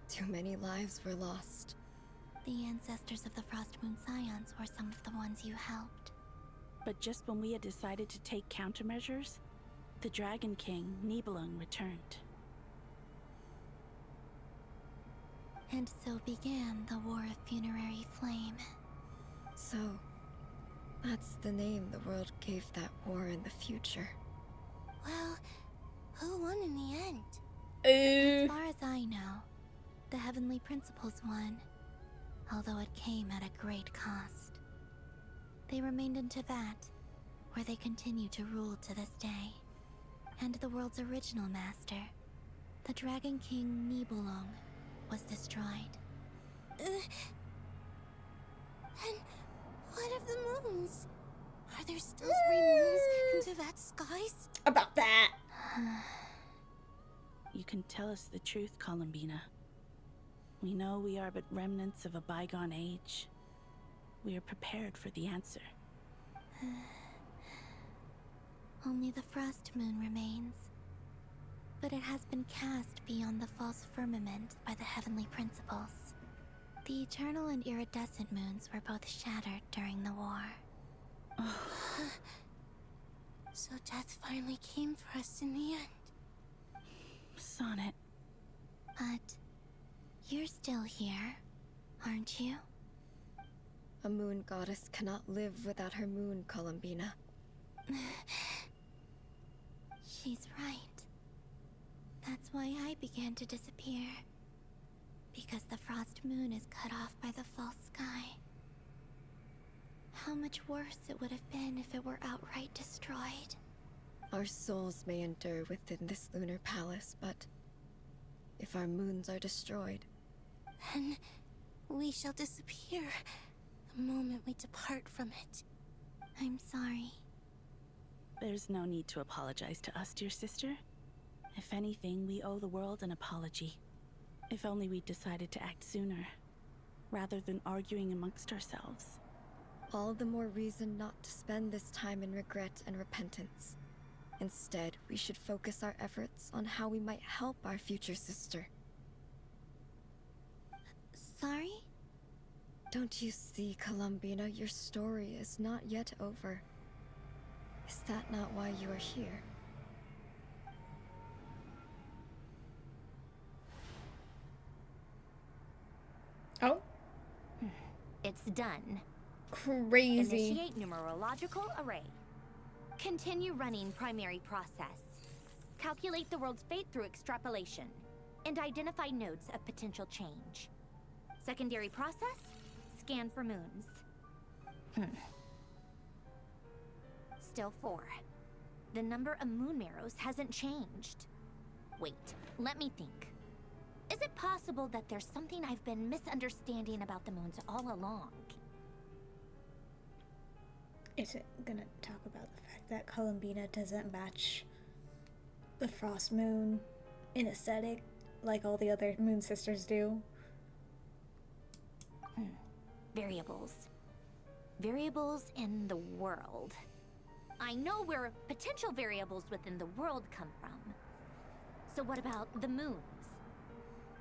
too many lives were lost. The ancestors of the Frost Moon Scions were some of the ones you helped. But just when we had decided to take countermeasures, the Dragon King, Nibelung, returned. And so began the War of Funerary Flame. So, that's the name the world gave that war in the future. Well, who won in the end? As far as I know, the Heavenly Principles won, although it came at a great cost. They remained in Tivat, where they continue to rule to this day. And the world's original master, the Dragon King Nibelung, was destroyed. And what of the moons? Are there still 3 moons in Tivat's skies? About that. You can tell us the truth, Columbina. We know we are but remnants of a bygone age. We are prepared for the answer. Only the Frost Moon remains. But it has been cast beyond the false firmament by the Heavenly Principles. The eternal and iridescent moons were both shattered during the war. So death finally came for us in the end. Sonnet. But you're still here, aren't you? A moon goddess cannot live without her moon, Columbina. She's right. That's why I began to disappear. Because the Frost Moon is cut off by the false sky. How much worse it would have been if it were outright destroyed. Our souls may endure within this lunar palace, but if our moons are destroyed, then we shall disappear the moment we depart from it. I'm sorry. There's no need to apologize to us, dear sister. If anything, we owe the world an apology. If only we'd decided to act sooner, rather than arguing amongst ourselves. All the more reason not to spend this time in regret and repentance. Instead, we should focus our efforts on how we might help our future sister. Sorry? Don't you see, Columbina, your story is not yet over. Is that not why you are here? Oh? It's done. Crazy. Initiate numerological array. Continue running primary process. Calculate the world's fate through extrapolation. And identify nodes of potential change. Secondary process? Scan for moons. Still 4. The number of moon marrows hasn't changed. Wait, let me think. Is it possible that there's something I've been misunderstanding about the moons all along? Is it gonna talk about the fact that Columbina doesn't match the Frost Moon in aesthetic like all the other moon sisters do? Variables. Variables in the world. I know where potential variables within the world come from. So what about the moons?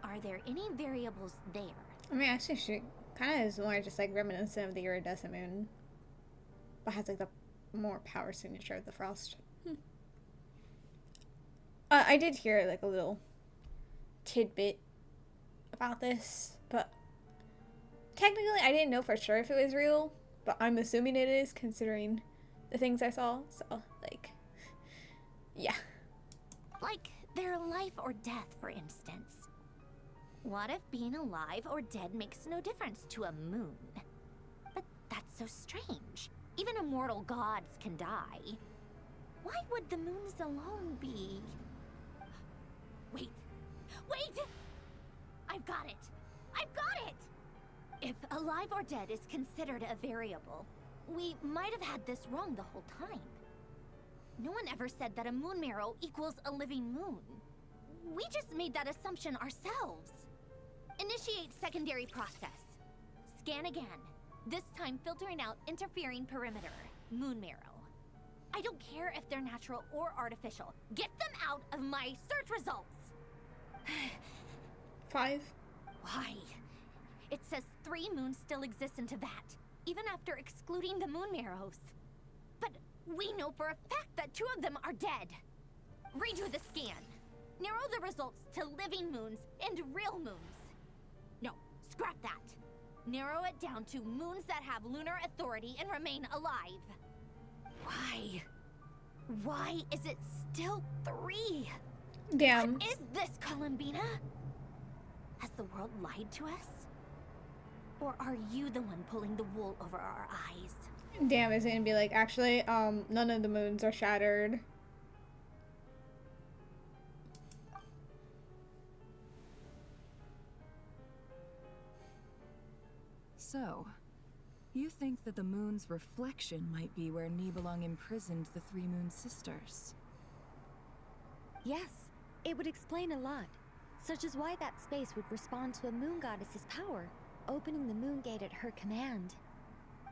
Are there any variables there? I mean, actually, she kind of is more just like reminiscent of the iridescent moon, but has like the more power signature of the frost. I did hear like a little tidbit about this, but technically I didn't know for sure if it was real, but I'm assuming it is considering the things I saw. So, like, yeah. Like their life or death, for instance. What if being alive or dead makes no difference to a moon? But that's so strange. Even immortal gods can die. Why would the moons alone be? Wait! Wait! I've got it! I've got it! If alive or dead is considered a variable, we might have had this wrong the whole time. No one ever said that a moon marrow equals a living moon. We just made that assumption ourselves. Initiate secondary process. Scan again. This time filtering out interfering perimeter. Moon marrow. I don't care if they're natural or artificial. Get them out of my search results! 5. Why? It says 3 moons still exist into that, even after excluding the moon marrows. But we know for a fact that 2 of them are dead. Redo the scan. Narrow the results to living moons and real moons. No, scrap that. Narrow it down to moons that have lunar authority and remain alive. Why? Why is it still 3? Damn. What is this, Columbina? Has the world lied to us? Or are you the one pulling the wool over our eyes? Damn, is it gonna be like, actually, none of the moons are shattered. So, you think that the moon's reflection might be where Nibelung imprisoned the 3 moon sisters? Yes, it would explain a lot, such as why that space would respond to a moon goddess's power, opening the moon gate at her command.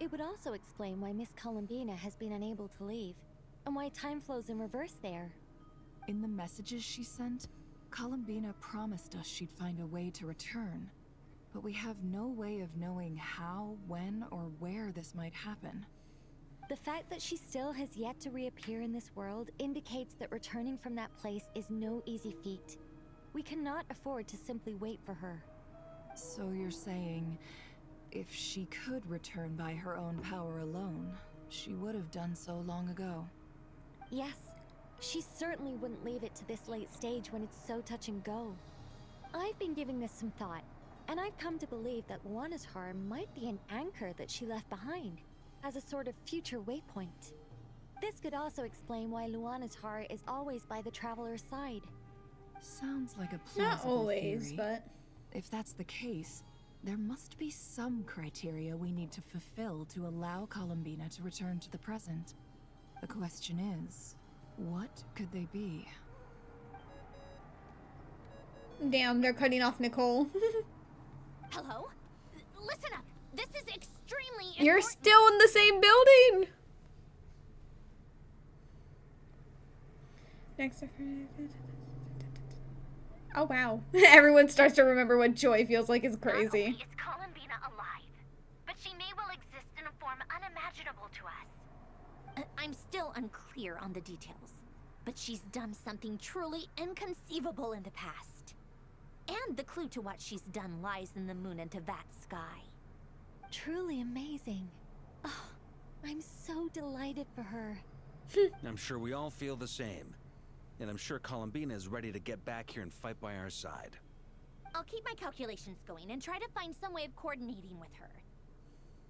It would also explain why Miss Columbina has been unable to leave, and why time flows in reverse there. In the messages she sent, Columbina promised us she'd find a way to return. But we have no way of knowing how, when, or where this might happen. The fact that she still has yet to reappear in this world indicates that returning from that place is no easy feat. We cannot afford to simply wait for her. So you're saying, if she could return by her own power alone, she would have done so long ago? Yes, she certainly wouldn't leave it to this late stage when it's so touch and go. I've been giving this some thought, and I've come to believe that Luana's Har might be an anchor that she left behind, as a sort of future waypoint. This could also explain why Luana's Har is always by the traveler's side. Sounds like a plausible Not always, theory. but... If that's the case, there must be some criteria we need to fulfill to allow Columbina to return to the present. The question is, what could they be? Damn, they're cutting off Nicole. Hello? Listen up. This is extremely important. You're still in the same building. Next. Oh wow. Everyone starts to remember what joy feels like. Is crazy. Not only is Columbina alive, but she may well exist in a form unimaginable to us. I'm still unclear on the details, but she's done something truly inconceivable in the past. And the clue to what she's done lies in the moon and Tevat's sky. Truly amazing. Oh, I'm so delighted for her. I'm sure we all feel the same. And I'm sure Columbina is ready to get back here and fight by our side. I'll keep my calculations going and try to find some way of coordinating with her.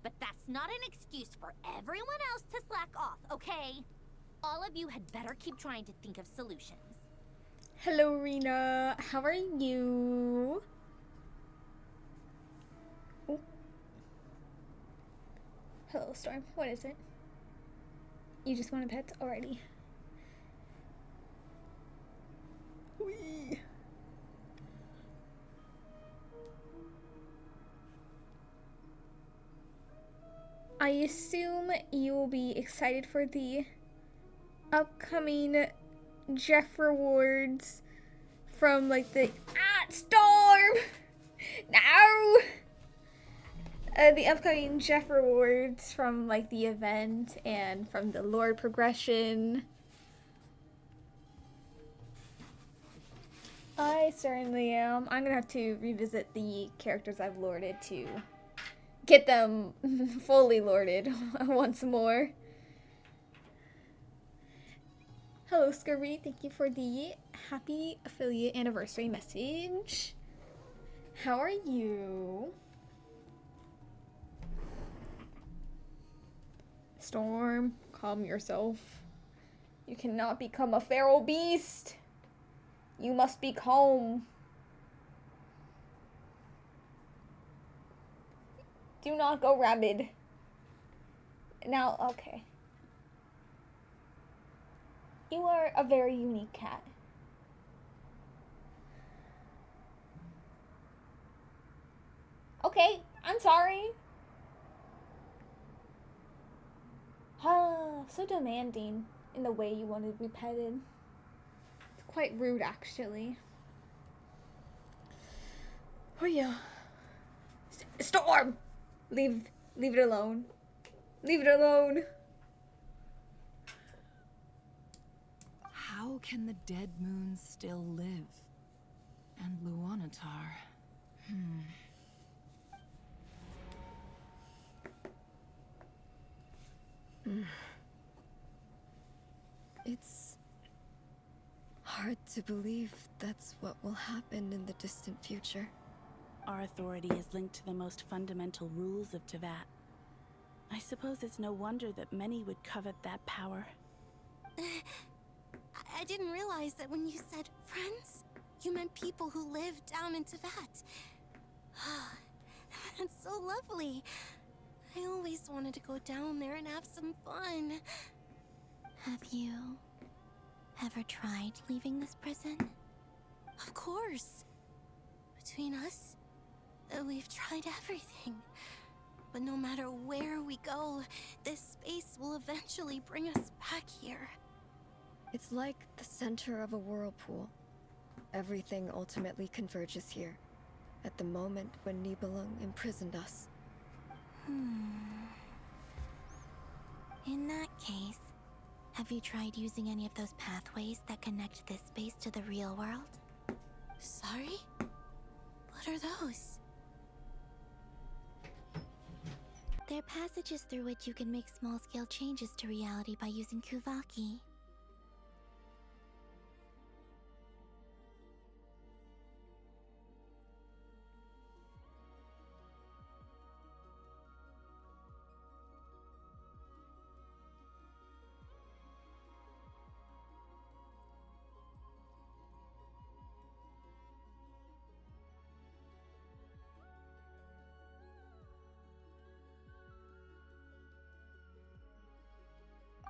But that's not an excuse for everyone else to slack off, okay? All of you had better keep trying to think of solutions. Hello, Rena. How are you? Oh. Hello, Storm. What is it? You just want a pet already? Whee. I assume you will be excited for the upcoming Jeff rewards from like the Storm. No. The upcoming Jeff rewards from like the event and from the Lord progression. I certainly am. I'm gonna have to revisit the characters I've lorded to get them fully lorded once more. Hello, Scurvy. Thank you for the happy affiliate anniversary message. How are you? Storm, calm yourself. You cannot become a feral beast. You must be calm. Do not go rabid. Now, okay. You are a very unique cat. Okay, I'm sorry. So demanding in the way you wanted to be petted. It's quite rude, actually. Oh yeah. Storm! Leave it alone. Leave it alone. How can the dead moon still live? And Luanatar? It's hard to believe that's what will happen in the distant future. Our authority is linked to the most fundamental rules of Tevat. I suppose it's no wonder that many would covet that power. I didn't realize that when you said friends, you meant people who live down in Tevat. That's so lovely. I always wanted to go down there and have some fun. Have you ever tried leaving this prison? Of course. Between us, we've tried everything. But no matter where we go, this space will eventually bring us back here. It's like the center of a whirlpool. Everything ultimately converges here, at the moment when Nibelung imprisoned us. In that case, have you tried using any of those pathways that connect this space to the real world? Sorry? What are those? They're passages through which you can make small-scale changes to reality by using Kuvaki.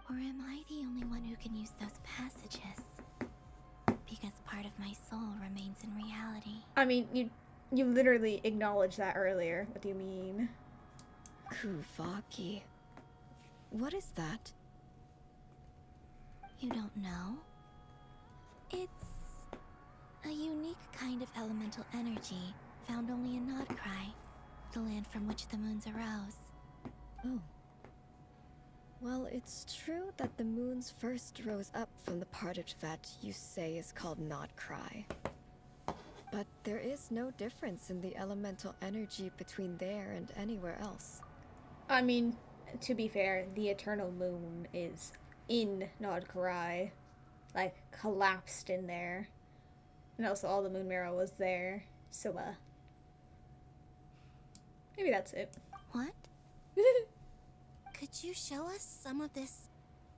Or am I the only one who can use those passages? Because part part of my soul remains in reality. I mean, you literally acknowledged that earlier. What do you mean? Kuvaki. What is that? You don't know? It's a unique kind of elemental energy found only in Krai, the land from which the moons arose. Oh. Well, it's true that the moons first rose up from the part of Tibet you say is called Krai. But there is no difference in the elemental energy between there and anywhere else. I mean, to be fair, the eternal moon is in Krai, like collapsed in there, and also all the moon marrow was there. So maybe that's it. What? Could you show us some of this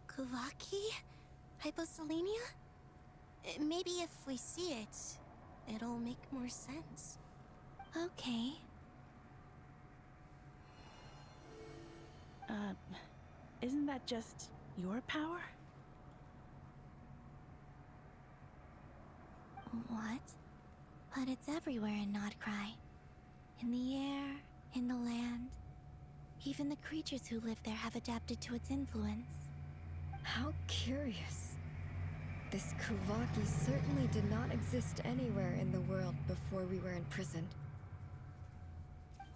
Kuvaki hyposelenia? Maybe if we see it, it'll make more sense. Okay. Isn't that just your power? What? But it's everywhere in Krai. In the air, in the land. Even the creatures who live there have adapted to its influence. How curious. This Kuvaki certainly did not exist anywhere in the world before we were imprisoned.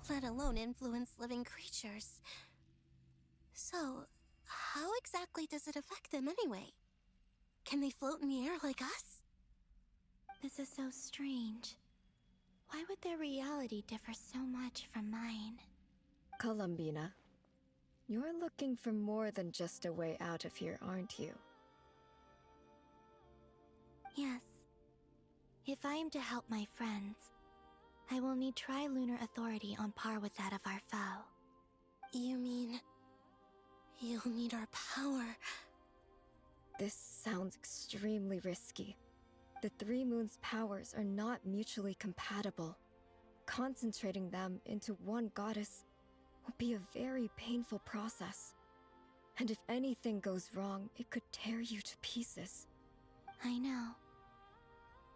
Let alone influence living creatures. So, how exactly does it affect them anyway? Can they float in the air like us? This is so strange. Why would their reality differ so much from mine? Columbina, you're looking for more than just a way out of here, aren't you? Yes. If I am to help my friends, I will need tri-lunar authority on par with that of our foe. You mean... you'll need our power? This sounds extremely risky. The Three Moons' powers are not mutually compatible. Concentrating them into one goddess will be a very painful process. And if anything goes wrong, it could tear you to pieces. I know.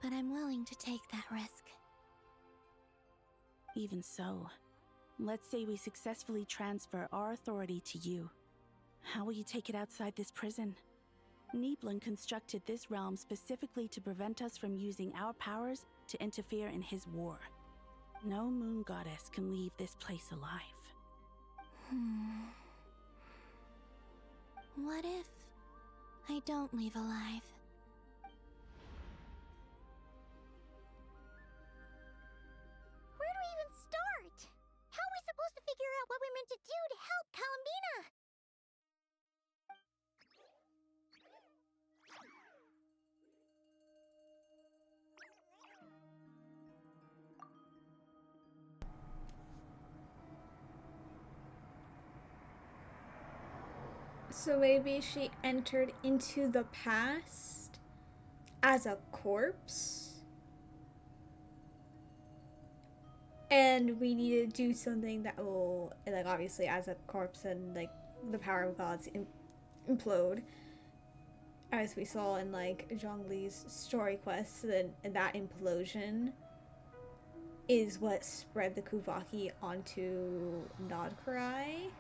But I'm willing to take that risk. Even so, let's say we successfully transfer our authority to you. How will you take it outside this prison? Nibelung constructed this realm specifically to prevent us from using our powers to interfere in his war. No moon goddess can leave this place alive. What if I don't leave alive? Where do we even start? How are we supposed to figure out what we're meant to do to help Columbina? So maybe she entered into the past as a corpse? And we need to do something that will, like, obviously as a corpse and, like, the power of gods implode. As we saw in, like, Zhongli's story quest, then that implosion is what spread the Kuvaki onto Nodkrai.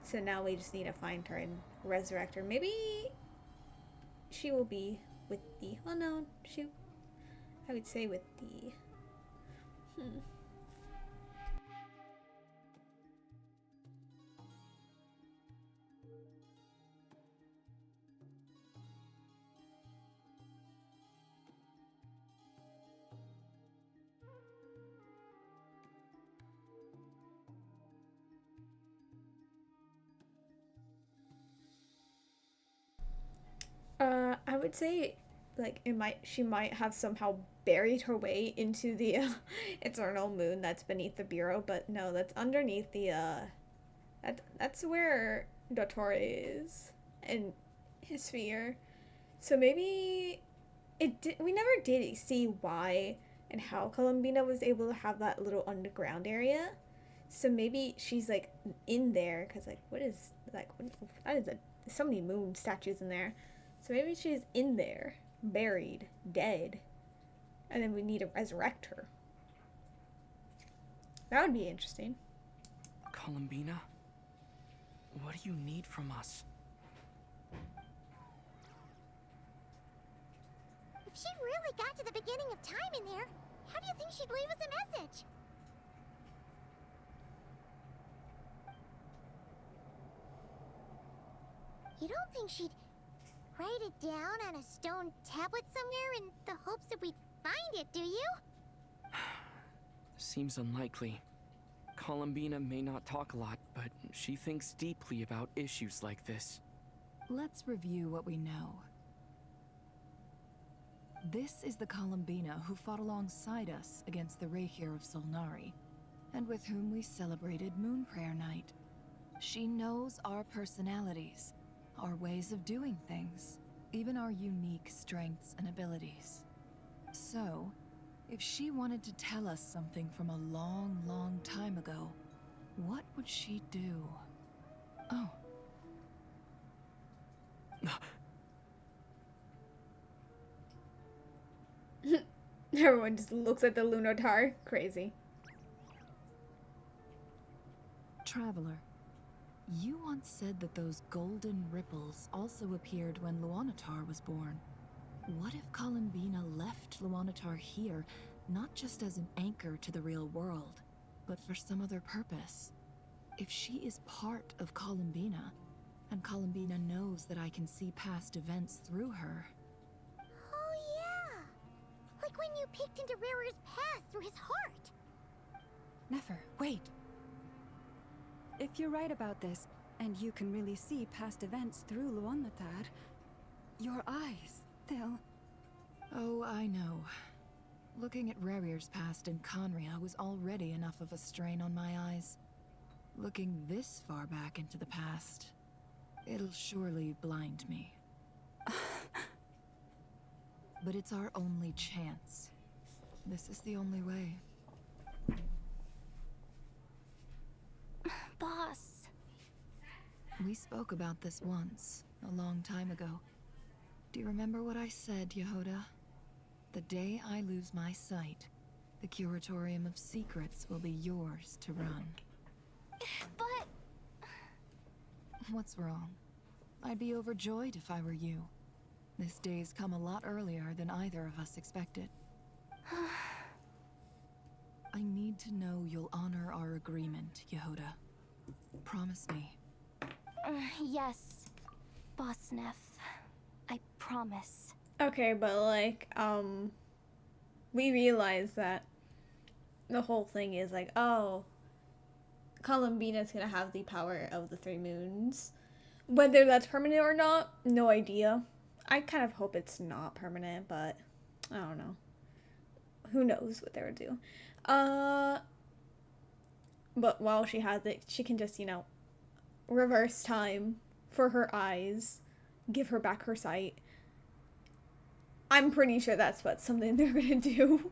So now we just need to find her and resurrect her. Maybe she will be with the... well, no, I would say with the... I would say, like, she might have somehow buried her way into the eternal moon that's beneath the bureau, but no, that's underneath the that's where Dottore is and his sphere. So maybe we never did see why and how Columbina was able to have that little underground area. So maybe she's like in there, because like what is so many moon statues in there. So maybe she's in there, buried, dead, and then we need to resurrect her. That would be interesting. Columbina, what do you need from us? If she really got to the beginning of time in there, how do you think she'd leave us a message? You don't think she'd write it down on a stone tablet somewhere in the hopes that we'd find it, do you? Seems unlikely. Columbina may not talk a lot, but she thinks deeply about issues like this. Let's review what we know. This is the Columbina who fought alongside us against the Rahir of Solnari, and with whom we celebrated Moon Prayer Night. She knows our personalities, our ways of doing things, even our unique strengths and abilities. So, if she wanted to tell us something from a long, long time ago, what would she do? Oh. Everyone just looks at the Lunotar. Crazy. Traveler, you once said that those golden ripples also appeared when Luanatar was born. What if Columbina left Luanatar here, not just as an anchor to the real world, but for some other purpose? If she is part of Columbina, and Columbina knows that I can see past events through her... Oh yeah! Like when you peeked into Rarir's past through his heart! Nefer, wait! If you're right about this, and you can really see past events through Luanatar, your eyes, they'll... Oh, I know. Looking at Rarir's past in Conria was already enough of a strain on my eyes. Looking this far back into the past, it'll surely blind me. But it's our only chance. This is the only way. Boss. We spoke about this once, a long time ago. Do you remember what I said, Yehoda? The day I lose my sight, the Curatorium of Secrets will be yours to run. But... What's wrong? I'd be overjoyed if I were you. This day's come a lot earlier than either of us expected. I need to know you'll honor our agreement, Yehoda. Promise me. Yes, Boss Neff. I promise. Okay, but like, we realize that the whole thing is like, oh, Columbina's gonna have the power of the three moons. Whether that's permanent or not, no idea. I kind of hope it's not permanent, but I don't know. Who knows what they would do. But while she has it, she can just, you know, reverse time for her eyes, give her back her sight. I'm pretty sure that's what something they're gonna do.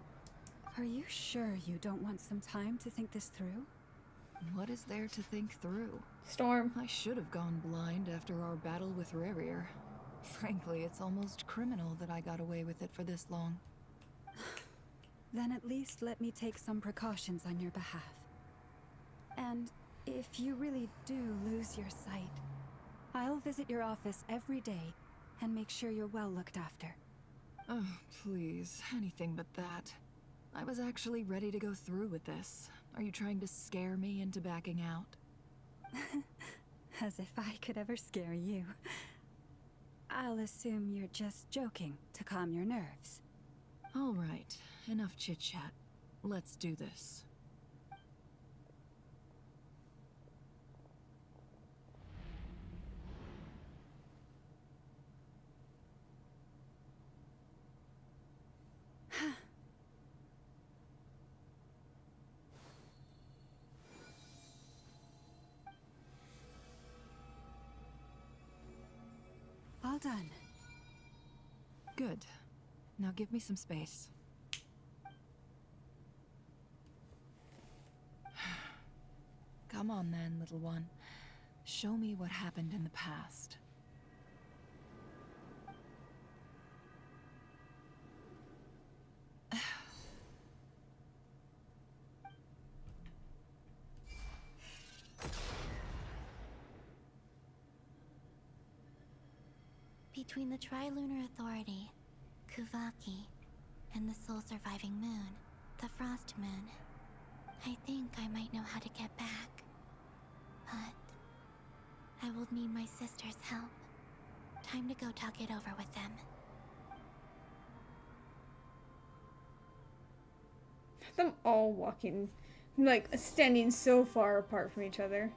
Are you sure you don't want some time to think this through? What is there to think through? Storm. I should have gone blind after our battle with Rarir. Frankly, it's almost criminal that I got away with it for this long. Then at least let me take some precautions on your behalf. And if you really do lose your sight, I'll visit your office every day and make sure you're well looked after. Oh, please, anything but that. I was actually ready to go through with this. Are you trying to scare me into backing out? As if I could ever scare you. I'll assume you're just joking to calm your nerves. All right, enough chit-chat. Let's do this. All done. Good. Now give me some space. Come on then, little one. Show me what happened in the past. Between the Trilunar Authority, Kuvaki, and the soul-surviving moon, the Frost Moon, I think I might know how to get back. But I will need my sister's help. Time to go talk it over with them. Them all walking, like, standing so far apart from each other.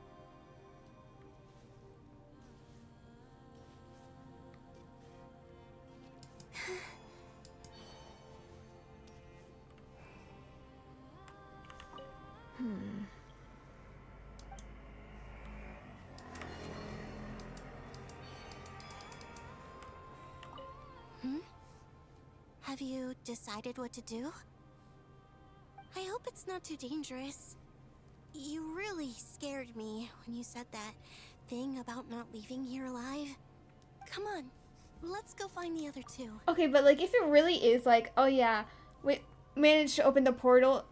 Have you decided what to do? I hope it's not too dangerous. You really scared me when you said that thing about not leaving here alive. Come on, let's go find the other two. Okay, but like if it really is like, oh yeah, we managed to open the portal,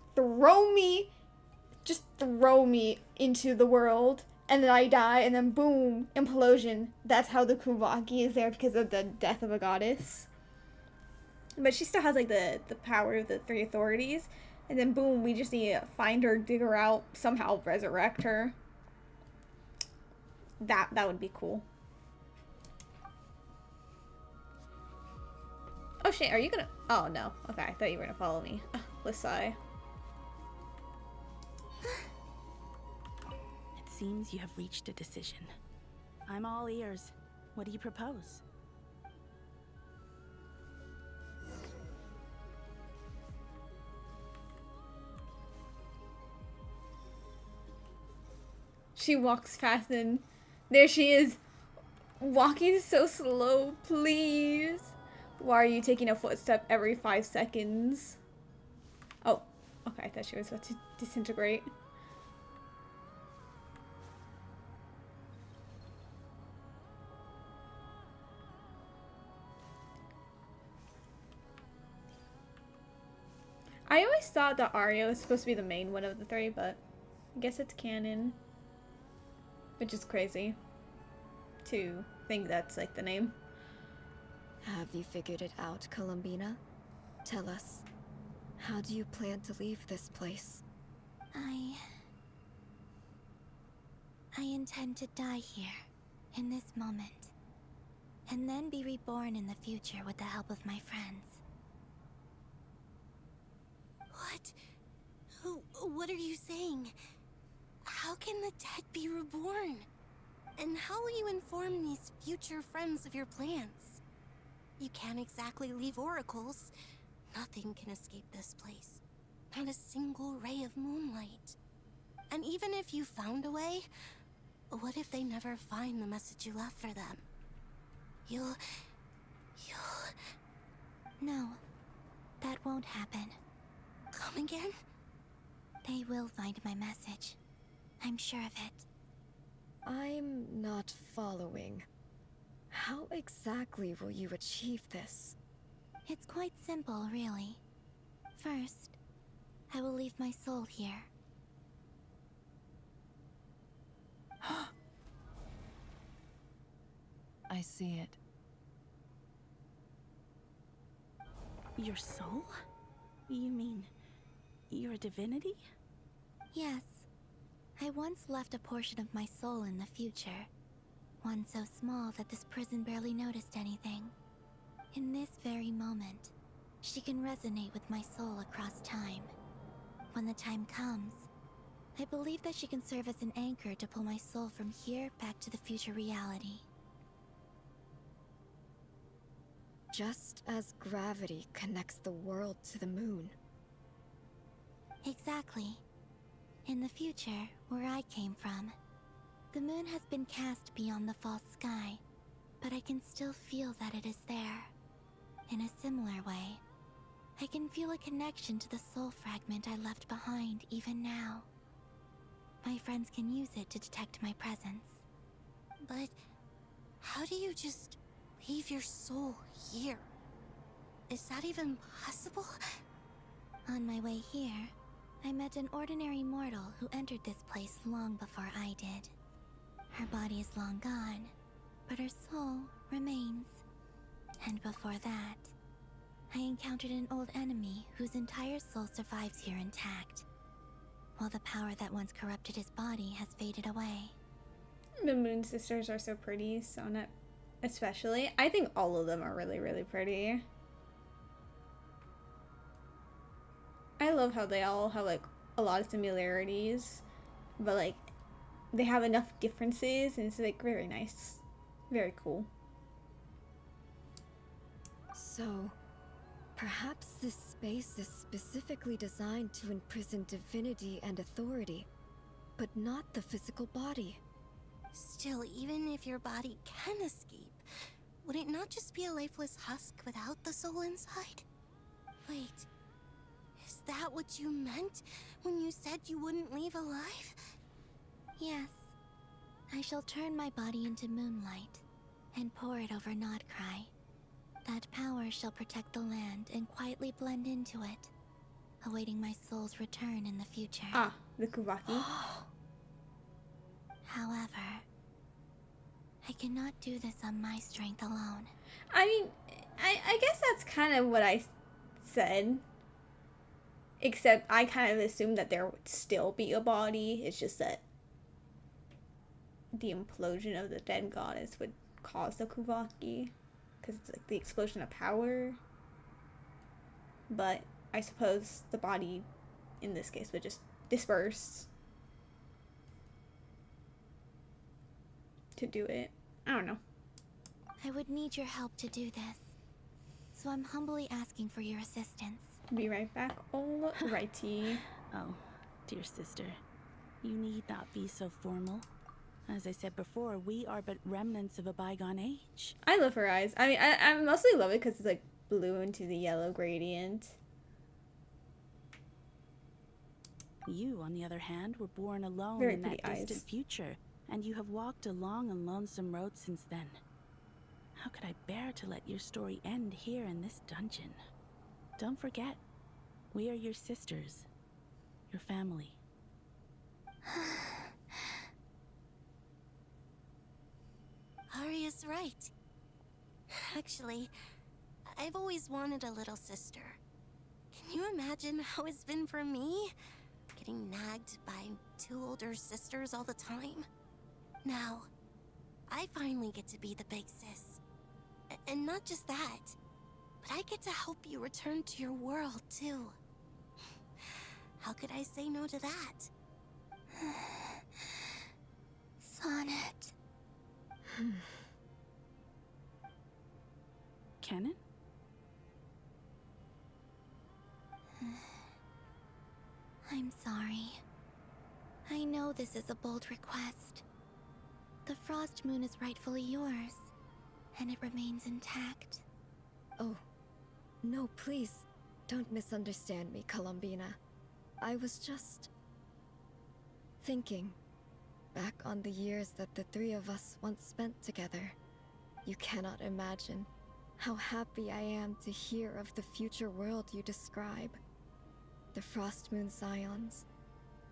just throw me into the world, and then I die, and then boom, implosion. That's how the Kuvaki is there because of the death of a goddess. But she still has like the power of the three authorities. And then boom, we just need to find her, dig her out, somehow resurrect her. That would be cool. Oh shit, are you gonna... Oh no. Okay, I thought you were gonna follow me. Let's sigh. It seems you have reached a decision. I'm all ears. What do you propose? She walks fast and there she is, walking so slow, please. Why are you taking a footstep every 5 seconds? Oh, okay, I thought she was about to disintegrate. I always thought that Arya was supposed to be the main one of the three, but I guess it's canon. Which is crazy to think that's like the name. Have you figured it out, Columbina? Tell us, how do you plan to leave this place? I intend to die here, in this moment, and then be reborn in the future with the help of my friends. What are you saying? How can the dead be reborn? And how will you inform these future friends of your plans? You can't exactly leave oracles. Nothing can escape this place. Not a single ray of moonlight. And even if you found a way, what if they never find the message you left for them? You'll... No, that won't happen. Come again? They will find my message. I'm sure of it. I'm not following. How exactly will you achieve this? It's quite simple, really. First, I will leave my soul here. I see it. Your soul? You mean your divinity? Yes. I once left a portion of my soul in the future. One so small that this prison barely noticed anything. In this very moment, she can resonate with my soul across time. When the time comes, I believe that she can serve as an anchor to pull my soul from here back to the future reality. Just as gravity connects the world to the moon. Exactly. In the future, where I came from, the moon has been cast beyond the false sky, but I can still feel that it is there. In a similar way, I can feel a connection to the soul fragment I left behind even now. My friends can use it to detect my presence. But how do you just leave your soul here? Is that even possible? On my way here, I met an ordinary mortal who entered this place long before I did. Her body is long gone, but her soul remains. And before that, I encountered an old enemy whose entire soul survives here intact, while the power that once corrupted his body has faded away. The Moon Sisters are so pretty, Sona especially. I think all of them are really, really pretty. I love how they all have like a lot of similarities, but like they have enough differences, and it's like very nice. Very cool. So, perhaps this space is specifically designed to imprison divinity and authority, but not the physical body. Still, even if your body can escape, would it not just be a lifeless husk without the soul inside? Wait, is that what you meant when you said you wouldn't leave alive? Yes. I shall turn my body into moonlight and pour it over Krai. That power shall protect the land and quietly blend into it, awaiting my soul's return in the future. Ah, the Kuvaki. However, I cannot do this on my strength alone. I mean, I guess that's kind of what I said. Except I kind of assumed that there would still be a body. It's just that the implosion of the dead goddess would cause the Kuvaki. Because it's like the explosion of power. But I suppose the body, in this case, would just disperse to do it. I don't know. I would need your help to do this, so I'm humbly asking for your assistance. Be right back, alrighty. Oh, dear sister, you need not be so formal. As I said before, we are but remnants of a bygone age. I love her eyes. I mean, I mostly love it because it's like blue into the yellow gradient. You, on the other hand, were born alone Very in that pretty distant eyes. future, and you have walked a long and lonesome road since then. How could I bear to let your story end here in this dungeon? Don't forget, we are your sisters, your family. Arya's right. Actually, I've always wanted a little sister. Can you imagine how it's been for me? Getting nagged by 2 older sisters all the time. Now, I finally get to be the big sis. And not just that, but I get to help you return to your world, too. How could I say no to that? Sonnet. Kennen? I'm sorry. I know this is a bold request. The Frost Moon is rightfully yours, and it remains intact. Oh, no, please, don't misunderstand me, Columbina. I was just thinking back on the years that the 3 of us once spent together. You cannot imagine how happy I am to hear of the future world you describe. The Frost Moon Scions,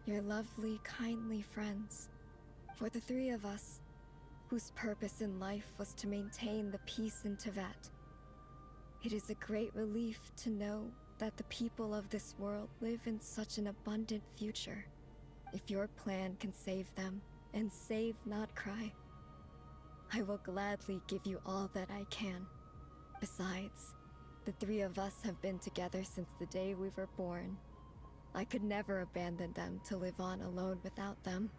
your lovely, kindly friends. For the 3 of us, whose purpose in life was to maintain the peace in Teyvat. It is a great relief to know that the people of this world live in such an abundant future. If your plan can save them, and save Krai, I will gladly give you all that I can. Besides, the 3 of us have been together since the day we were born. I could never abandon them to live on alone without them.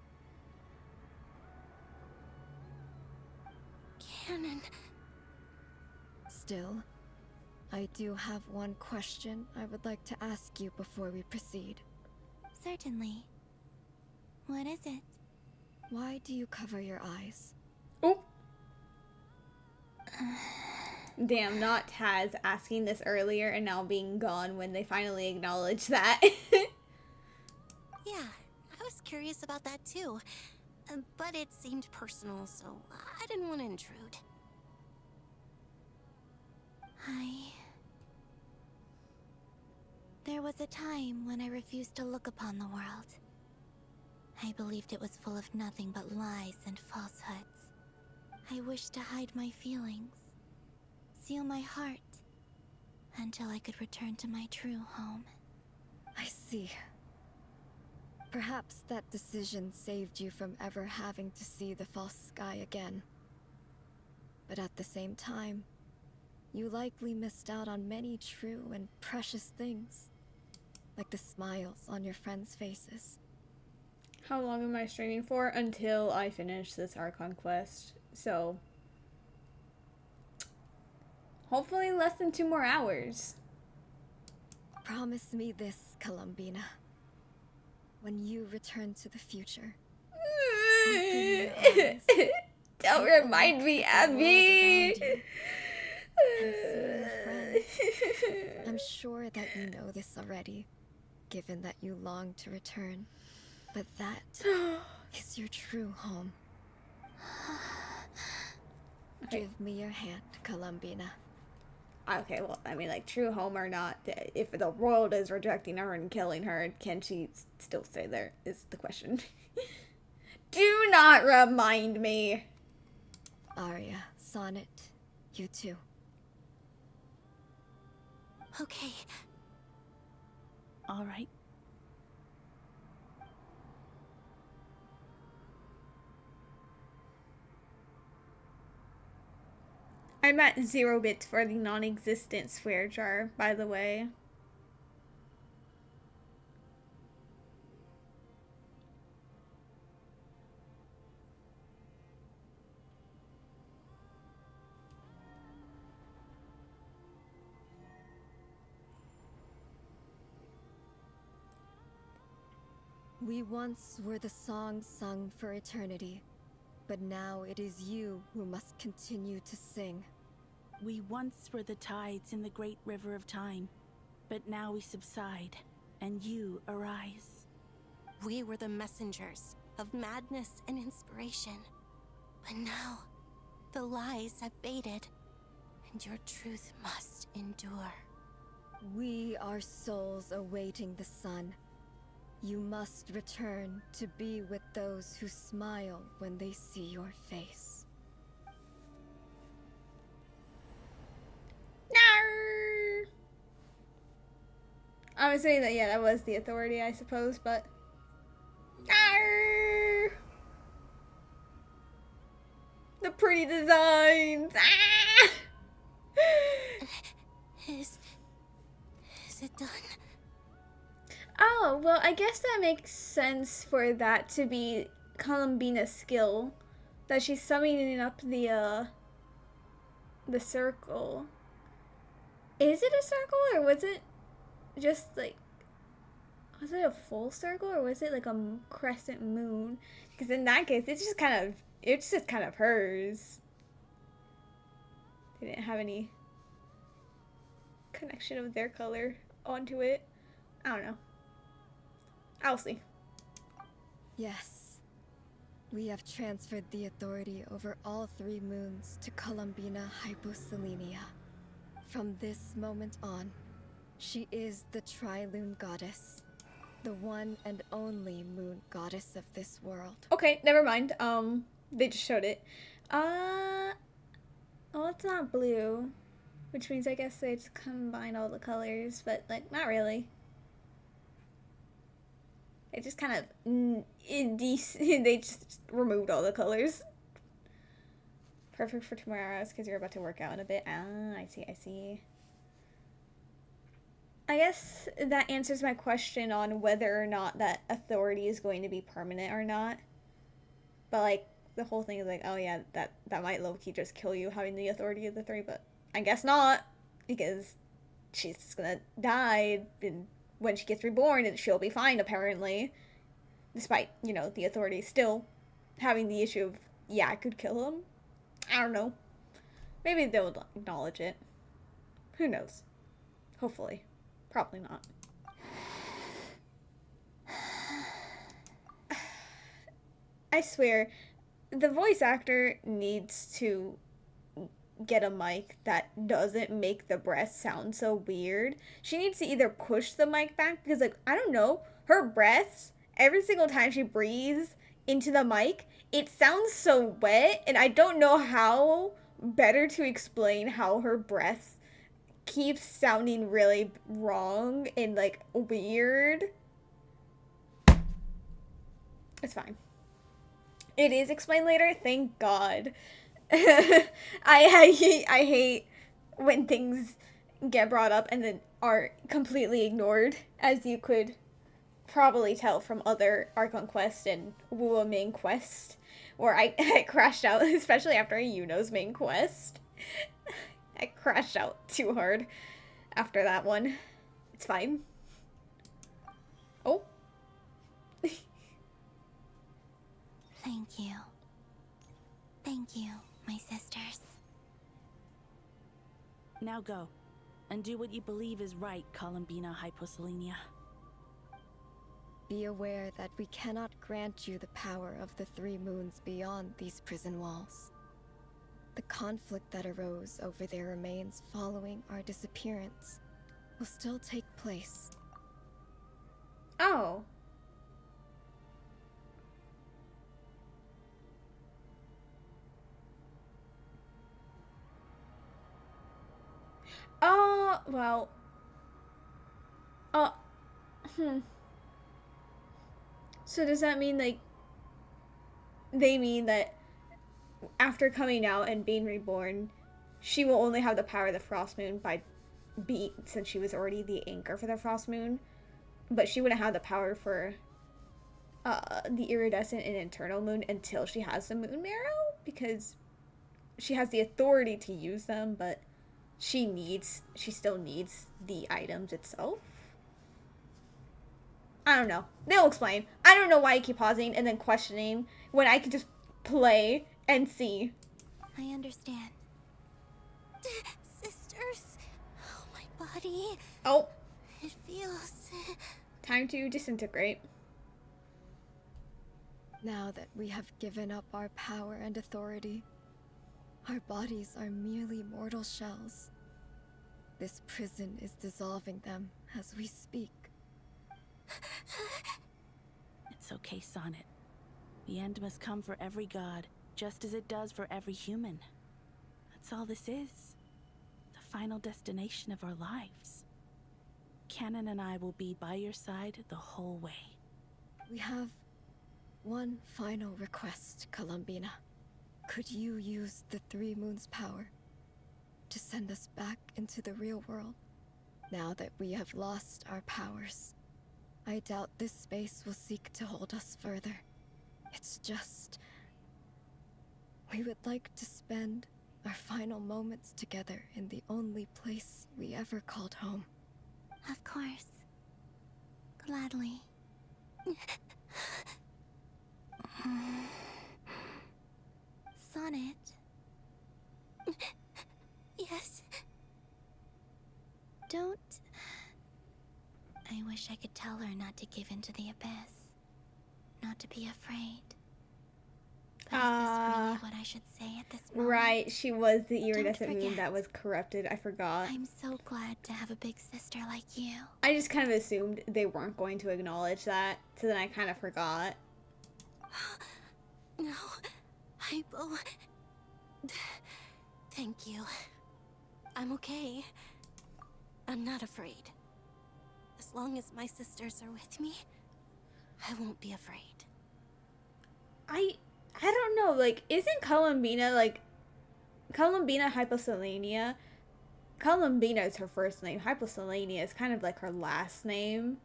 Canon. Still, I do have one question I would like to ask you before we proceed. Certainly. What is it? Why do you cover your eyes? Oh. Damn, not Taz asking this earlier and now being gone when they finally acknowledge that. Yeah, I was curious about that too. But it seemed personal, so I didn't want to intrude. There was a time when I refused to look upon the world. I believed it was full of nothing but lies and falsehoods. I wished to hide my feelings. seal my heart until I could return to my true home. I see. Perhaps that decision saved you from ever having to see the false sky again. But at the same time, you likely missed out on many true and precious things, like the smiles on your friends' faces. How long am I streaming for? Until I finish this Archon quest. So, hopefully less than 2 more hours. Promise me this, Columbina. When you return to the future, open your eyes. Don't remind me, Abby! And see your friends. I'm sure that you know this already, given that you long to return. But that is your true home. Okay. Give me your hand, Columbina. Okay, well, I mean, like, true home or not, if the world is rejecting her and killing her, can she still stay there, is the question. Do not remind me! Arya, Sonnet, you too. Okay. All right. I'm at 0 bits for the non-existent swear jar, by the way. We once were the songs sung for eternity, but now it is you who must continue to sing. We once were the tides in the great river of time, but now we subside, and you arise. We were the messengers of madness and inspiration. But now, the lies have faded, and your truth must endure. We are souls awaiting the sun. You must return to be with those who smile when they see your face. No! I was saying that, yeah, that was the authority, I suppose, but... No! The pretty designs! Ah! Is it done? Oh, well, I guess that makes sense for that to be Columbina's skill. That she's summoning up the circle. Is it a circle, or was it just like... Was it a full circle, or was it like a crescent moon? Because in that case, it's just kind of hers. They didn't have any connection of their color onto it. I don't know. I'll see. Yes. We have transferred the authority over all 3 moons to Columbina Hyposelenia. From this moment on, she is the Trilune Goddess. The one and only moon goddess of this world. Okay, never mind. They just showed it. Well, it's not blue. Which means I guess they just combine all the colors, but, like, not really. It just kind of... they just removed all the colors. Perfect for tomorrow because you're about to work out in a bit. Ah, I see. I guess that answers my question on whether or not that authority is going to be permanent or not. But, like, the whole thing is like, oh yeah, that might low-key just kill you having the authority of the 3, but I guess not, because she's just gonna die, and when she gets reborn, and she'll be fine, apparently. Despite, you know, the authority still having the issue of, yeah, I could kill him. I don't know. Maybe they'll acknowledge it. Who knows? Hopefully. Probably not. I swear, the voice actor needs to get a mic that doesn't make the breath sound so weird. She needs to either push the mic back, because, like, I don't know, her breaths, every single time she breathes into the mic, it sounds so wet, and I don't know how better to explain how her breath keeps sounding really wrong and like weird. It's fine. It is explained later, thank God. I hate when things get brought up and then are completely ignored, as you could probably tell from other Archon Quest and Wuo main quest, where I crashed out, especially after Yuno's main quest. I crashed out too hard after that one. It's fine. Oh. Thank you. Thank you, my sisters. Now go, and do what you believe is right, Columbina Hyposelenia. Be aware that we cannot grant you the power of the three moons beyond these prison walls. The conflict that arose over their remains following our disappearance will still take place. Oh. Well. So does that mean, like, they mean that after coming out and being reborn, she will only have the power of the Frost Moon since she was already the anchor for the Frost Moon, but she wouldn't have the power for the Iridescent and Eternal Moon until she has the Moon Marrow, because she has the authority to use them, but she still needs the items itself. I don't know. They'll explain. I don't know why I keep pausing and then questioning when I could just play and see. I understand. Sisters. Oh, my body. Oh. It feels... Time to disintegrate. Now that we have given up our power and authority, our bodies are merely mortal shells. This prison is dissolving them as we speak. It's okay, Sonnet. The end must come for every god, just as it does for every human. That's all this is. The final destination of our lives. Canon and I will be by your side the whole way. We have one final request, Columbina. Could you use the Three Moons' power to send us back into the real world? Now that we have lost our powers, I doubt this space will seek to hold us further. It's just... we would like to spend our final moments together in the only place we ever called home. Of course. Gladly. Sonnet. Yes. Don't... I wish I could tell her not to give in to the abyss. Not to be afraid. But is this really what I should say at this moment? Right, she was the iridescent moon that was corrupted. I forgot. I'm so glad to have a big sister like you. I just kind of assumed they weren't going to acknowledge that, so then I kind of forgot. No, Hypo. Thank you. I'm okay. I'm not afraid. As long as my sisters are with me, I won't be afraid. I don't know, like, isn't Columbina, like, Columbina Hyposelenia? Columbina is her first name. Hyposelenia is kind of like her last name.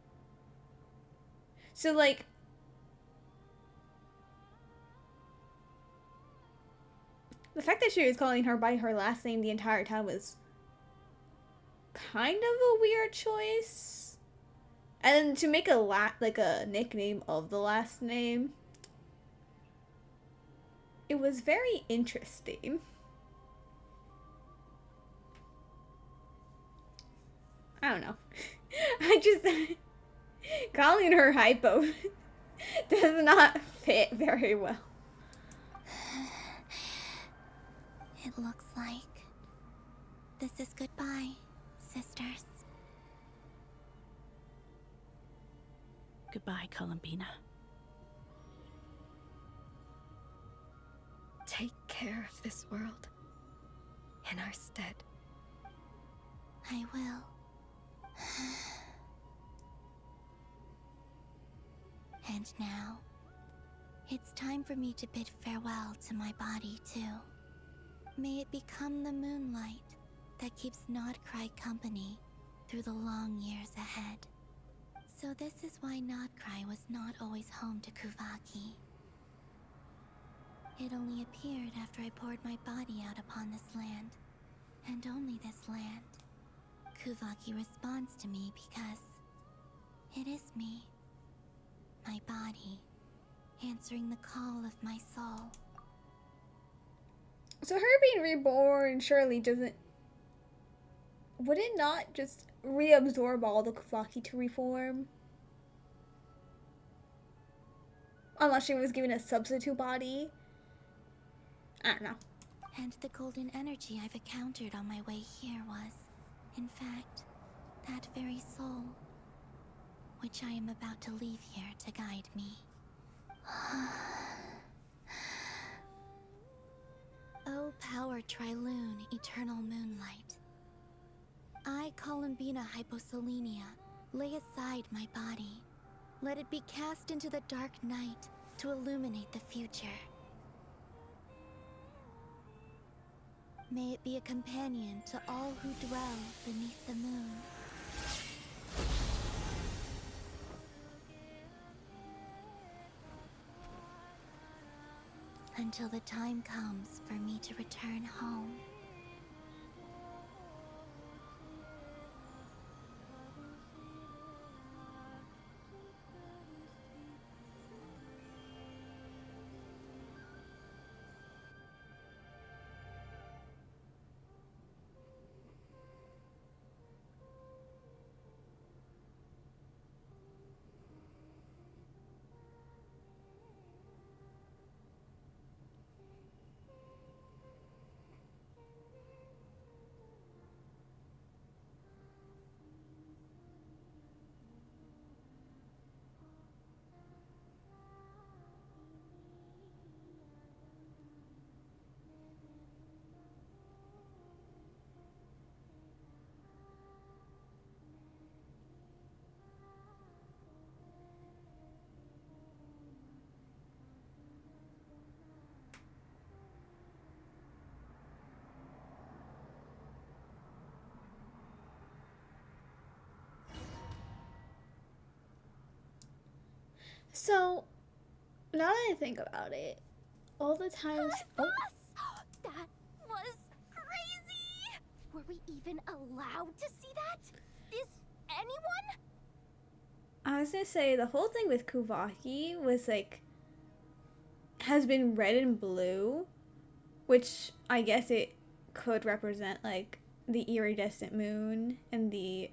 So, like, the fact that she was calling her by her last name the entire time was kind of a weird choice. And then to make a nickname of the last name, it was very interesting. I don't know. I just calling her Hypo does not fit very well. It looks like this is goodbye, sisters. Goodbye, Columbina. Take care of this world in our stead. I will. And now, it's time for me to bid farewell to my body too. May it become the moonlight that keeps Krai company through the long years ahead. So this is why Krai was not always home to Kuvaki. It only appeared after I poured my body out upon this land, and only this land. Kuvaki responds to me because it is me, my body, answering the call of my soul. So her being reborn surely doesn't... Would it not just reabsorb all the Kuvaki to reform? Unless she was given a substitute body? I don't know. And the golden energy I've encountered on my way here was, in fact, that very soul, which I am about to leave here to guide me. O power Triloon, eternal moonlight. I, Columbina Hyposelenia, lay aside my body. Let it be cast into the dark night to illuminate the future. May it be a companion to all who dwell beneath the moon. Until the time comes for me to return home. So, now that I think about it, all the times... That was crazy! Were we even allowed to see that? Is anyone? I was gonna say, the whole thing with Kuvaki was like... has been red and blue, which I guess it could represent like the iridescent moon and the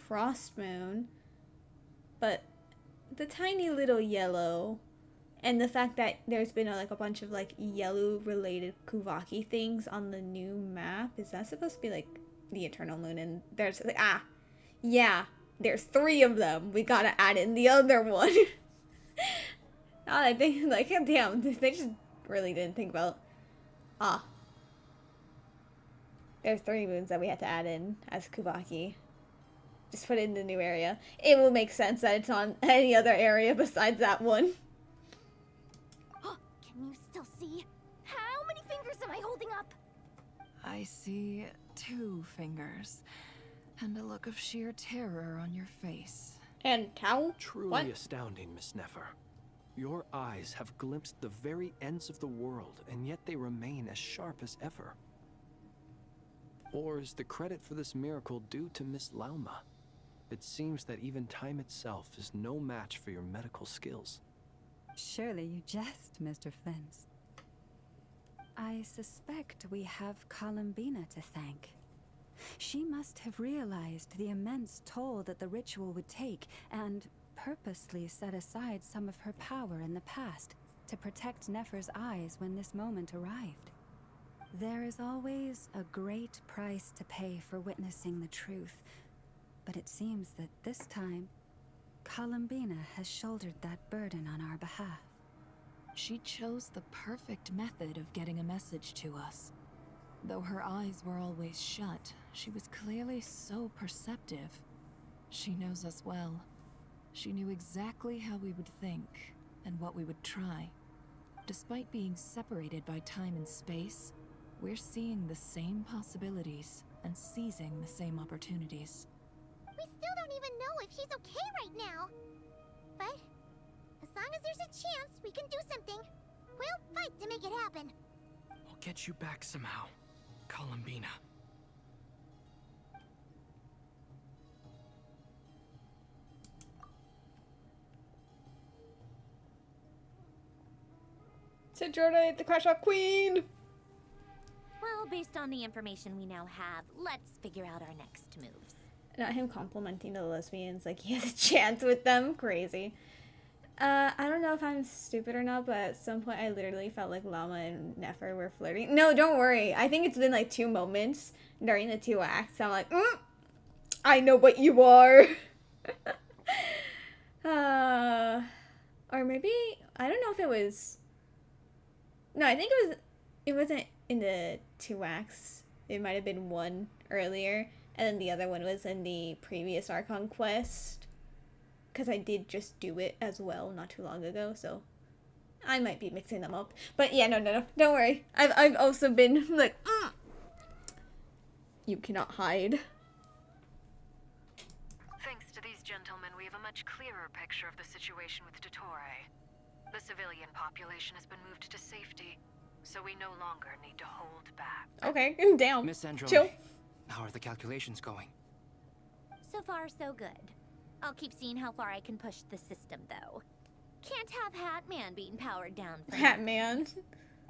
frost moon, but the tiny little yellow and the fact that there's been like a bunch of like yellow related Kuvaki things on the new map, is that supposed to be like the eternal moon? And there's like, yeah, there's 3 of them, we gotta add in the other one. I think like, damn, they just really didn't think about there's 3 moons that we had to add in as Kuvaki. Just put it in the new area. It will make sense that it's on any other area besides that one. Can you still see? How many fingers am I holding up? I see 2 fingers, and a look of sheer terror on your face. And how? Truly astounding, Miss Nefer. Your eyes have glimpsed the very ends of the world, and yet they remain as sharp as ever. Or is the credit for this miracle due to Miss Lauma? It seems that even time itself is no match for your medical skills. Surely you jest, Mr. Flins. I suspect we have Columbina to thank. She must have realized the immense toll that the ritual would take, and purposely set aside some of her power in the past to protect Nefer's eyes when this moment arrived. There is always a great price to pay for witnessing the truth, but it seems that this time, Columbina has shouldered that burden on our behalf. She chose the perfect method of getting a message to us. Though her eyes were always shut, she was clearly so perceptive. She knows us well. She knew exactly how we would think and what we would try. Despite being separated by time and space, we're seeing the same possibilities and seizing the same opportunities. We still don't even know if she's okay right now. But as long as there's a chance we can do something, we'll fight to make it happen. I'll get you back somehow, Columbina. Said Jordan, the Crash Out Queen! Well, based on the information we now have, let's figure out our next moves. Not him complimenting the lesbians like he has a chance with them. Crazy. I don't know if I'm stupid or not, but at some point I literally felt like Llama and Nefer were flirting. No, don't worry. I think it's been like 2 moments during the 2 acts. I'm like, I know what you are. Or maybe, I don't know if it was... No, I think it wasn't in the 2 acts. It might have been 1 earlier, and then the other one was in the previous Archon quest. Because I did just do it as well not too long ago, so I might be mixing them up. But yeah, no, don't worry. I've also been like, you cannot hide. Thanks to these gentlemen, we have a much clearer picture of the situation with Dottore. The civilian population has been moved to safety, so we no longer need to hold back. Okay, down. Miss Andromeda, chill. How are the calculations going? So far, so good. I'll keep seeing how far I can push the system, though. Can't have Hatman being powered down for Hatman.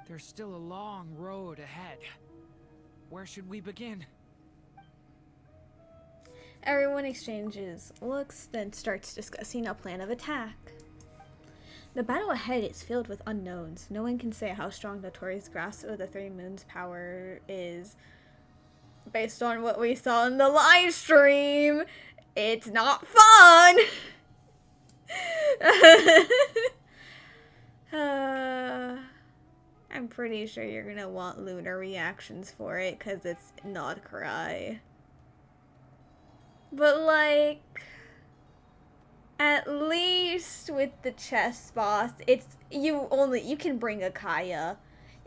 There's still a long road ahead. Where should we begin? Everyone exchanges looks, then starts discussing a plan of attack. The battle ahead is filled with unknowns. No one can say how strong Dottore's grasp of the 3 moons' power is. Based on what we saw in the live stream, it's not fun! I'm pretty sure you're gonna want lunar reactions for it, because it's not Krai. But like, at least with the chess boss, it's you can bring a Kaya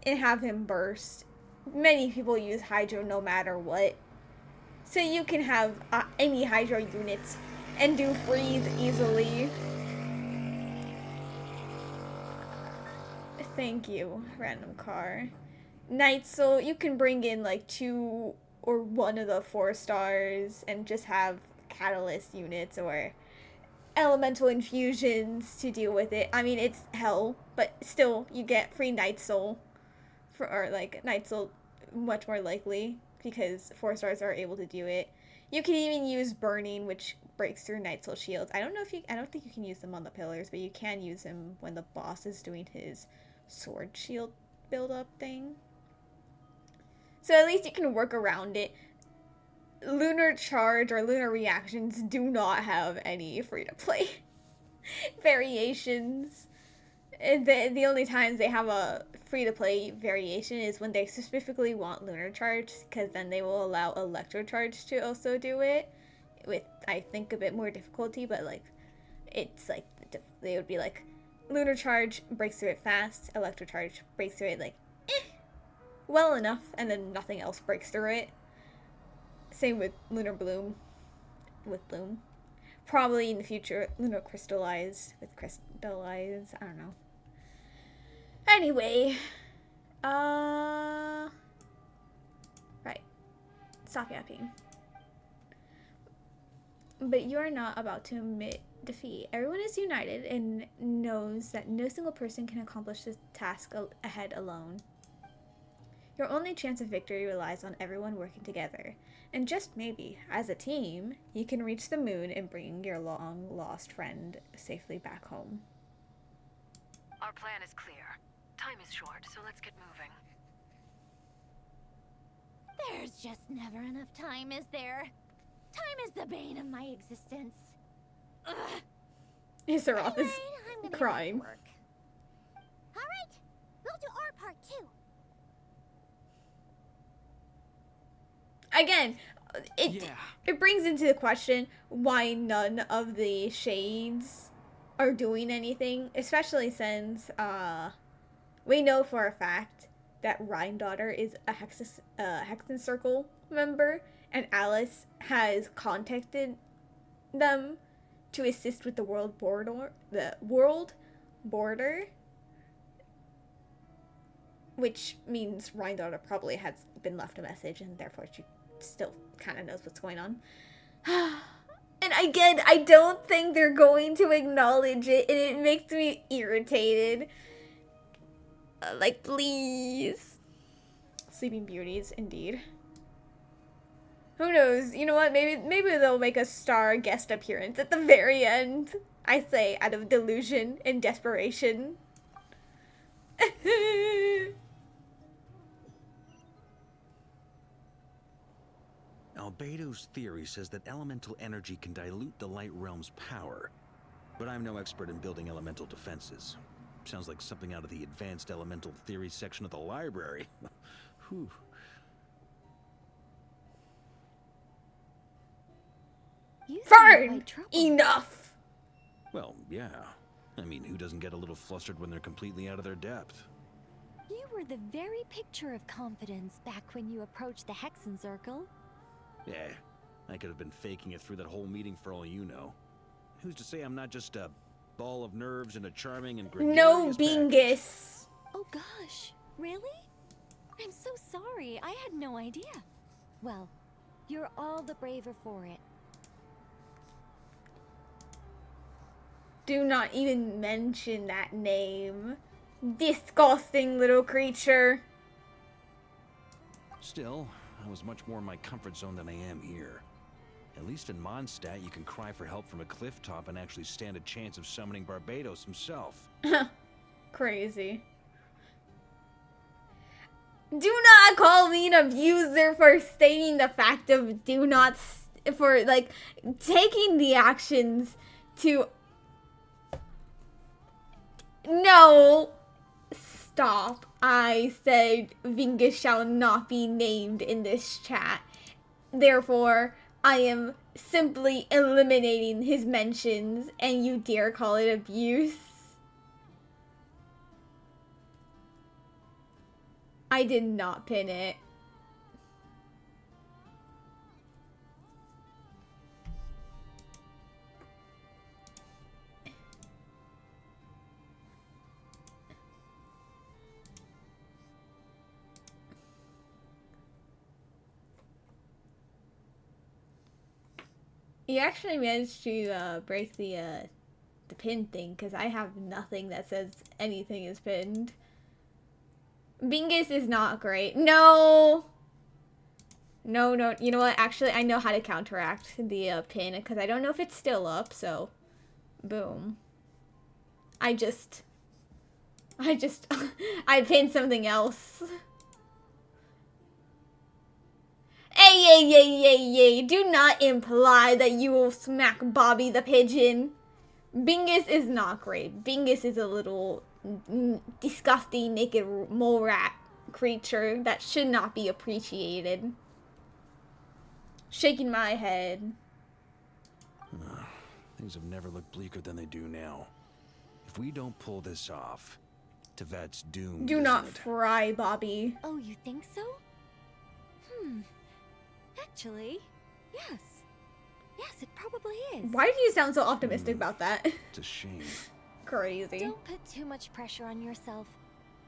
and have him burst. Many people use Hydro no matter what. So you can have any Hydro units and do freeze easily. Thank you, random car. Night Soul, you can bring in like 2 or 1 of the 4 stars and just have catalyst units or elemental infusions to deal with it. I mean, it's hell, but still, you get free Night Soul. Or like Night Soul, much more likely, because 4 stars are able to do it. You can even use Burning, which breaks through Night Soul shields. I don't think you can use them on the pillars, but you can use them when the boss is doing his sword shield build-up thing. So at least you can work around it. Lunar Charge or Lunar Reactions do not have any free-to-play variations. The only times they have a free-to-play variation is when they specifically want Lunar Charge, because then they will allow Electro Charge to also do it, with, I think, a bit more difficulty, but, like, it's, like, they would be, like, Lunar Charge breaks through it fast, Electro Charge breaks through it, like, well enough, and then nothing else breaks through it. Same with Lunar Bloom, Probably in the future, Lunar Crystallize, I don't know. Anyway, right, stop yapping. But you're not about to admit defeat. Everyone is united and knows that no single person can accomplish this task ahead alone. Your only chance of victory relies on everyone working together. And just maybe, as a team, you can reach the moon and bring your long-lost friend safely back home. Our plan is clear. Time is short, so let's get moving. There's just never enough time, is there? Time is the bane of my existence. Ugh. Isaroth is crying. Alright, we'll do our part too. again, it brings into the question why none of the shades are doing anything, especially since we know for a fact that Rhine-Daughter is a Hexen Circle member, and Alice has contacted them to assist with the world border, which means Rhine-Daughter probably has been left a message, and therefore she still kind of knows what's going on. And again, I don't think they're going to acknowledge it, and it makes me irritated. Like, please. Sleeping Beauties, indeed. Who knows? You know what? Maybe they'll make a star guest appearance at the very end. I say, out of delusion and desperation. Albedo's theory says that elemental energy can dilute the light realm's power, but I'm no expert in building elemental defenses. Sounds like something out of the advanced elemental theory section of the library. Whew. Fern! Enough! Well, yeah. I mean, who doesn't get a little flustered when they're completely out of their depth? You were the very picture of confidence back when you approached the Hexen Circle. Yeah, I could have been faking it through that whole meeting for all you know. Who's to say I'm not just a ball of nerves and a charming and gregarious No, package? Bingus. Oh gosh, really? I'm so sorry, I had no idea. Well, you're all the braver for it. Do not even mention that name. Disgusting little creature. Still, I was much more in my comfort zone than I am here. At least in Mondstadt, you can cry for help from a cliff top and actually stand a chance of summoning Barbados himself. Crazy. Do not call me an abuser for stating the fact of for like taking the actions to. No! Stop. I said Vingus shall not be named in this chat. Therefore, I am simply eliminating his mentions, and you dare call it abuse? I did not pin it. You actually managed to break the pin thing, because I have nothing that says anything is pinned. Bingus is not great. No! No, no. You know what? Actually, I know how to counteract the pin, because I don't know if it's still up, so... Boom. I pinned something else. Hey, do not imply that you will smack Bobby the Pigeon. Bingus is not great. Bingus is a little disgusting, naked mole rat creature that should not be appreciated. Shaking my head. Things have never looked bleaker than they do now. If we don't pull this off, Tevet's doomed. Do not fry, Bobby. Oh, you think so? Actually, yes. Yes, it probably is. Why do you sound so optimistic about that? It's a shame. Crazy. Don't put too much pressure on yourself.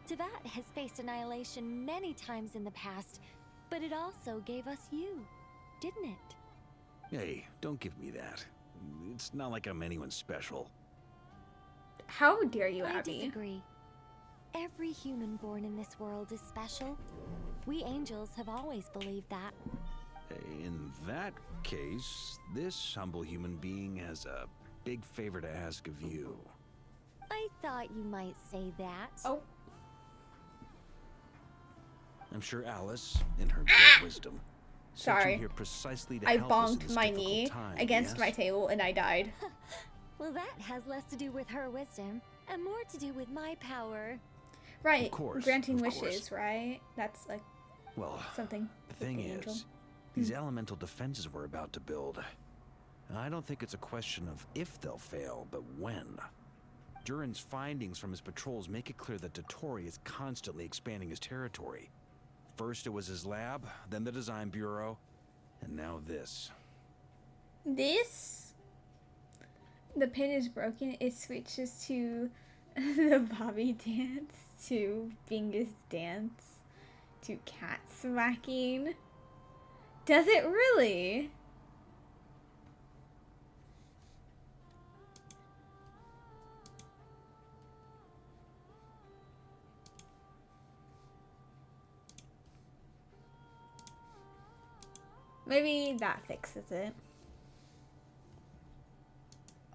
Tevat has faced annihilation many times in the past, but it also gave us you, didn't it? Hey, don't give me that. It's not like I'm anyone special. How dare you, Abby? I disagree. Every human born in this world is special. We angels have always believed that. In that case, this humble human being has a big favor to ask of you. I thought you might say that. Oh. I'm sure Alice, in her great wisdom, sorry, here precisely to I help us in bonked this my difficult knee time, against yes? my table and I died. Well, that has less to do with her wisdom and more to do with my power. Right, Of course, granting of wishes, course. right? That's like Well, something. the thing with the angel. is, These elemental defenses we're about to build, I don't think it's a question of if they'll fail, but when. Durin's findings from his patrols make it clear that Dottore is constantly expanding his territory. First it was his lab, then the design bureau, and now this. This? The pin is broken. It switches to the Bobby dance, to Bingus dance, to cat smacking. Does it really? Maybe that fixes it.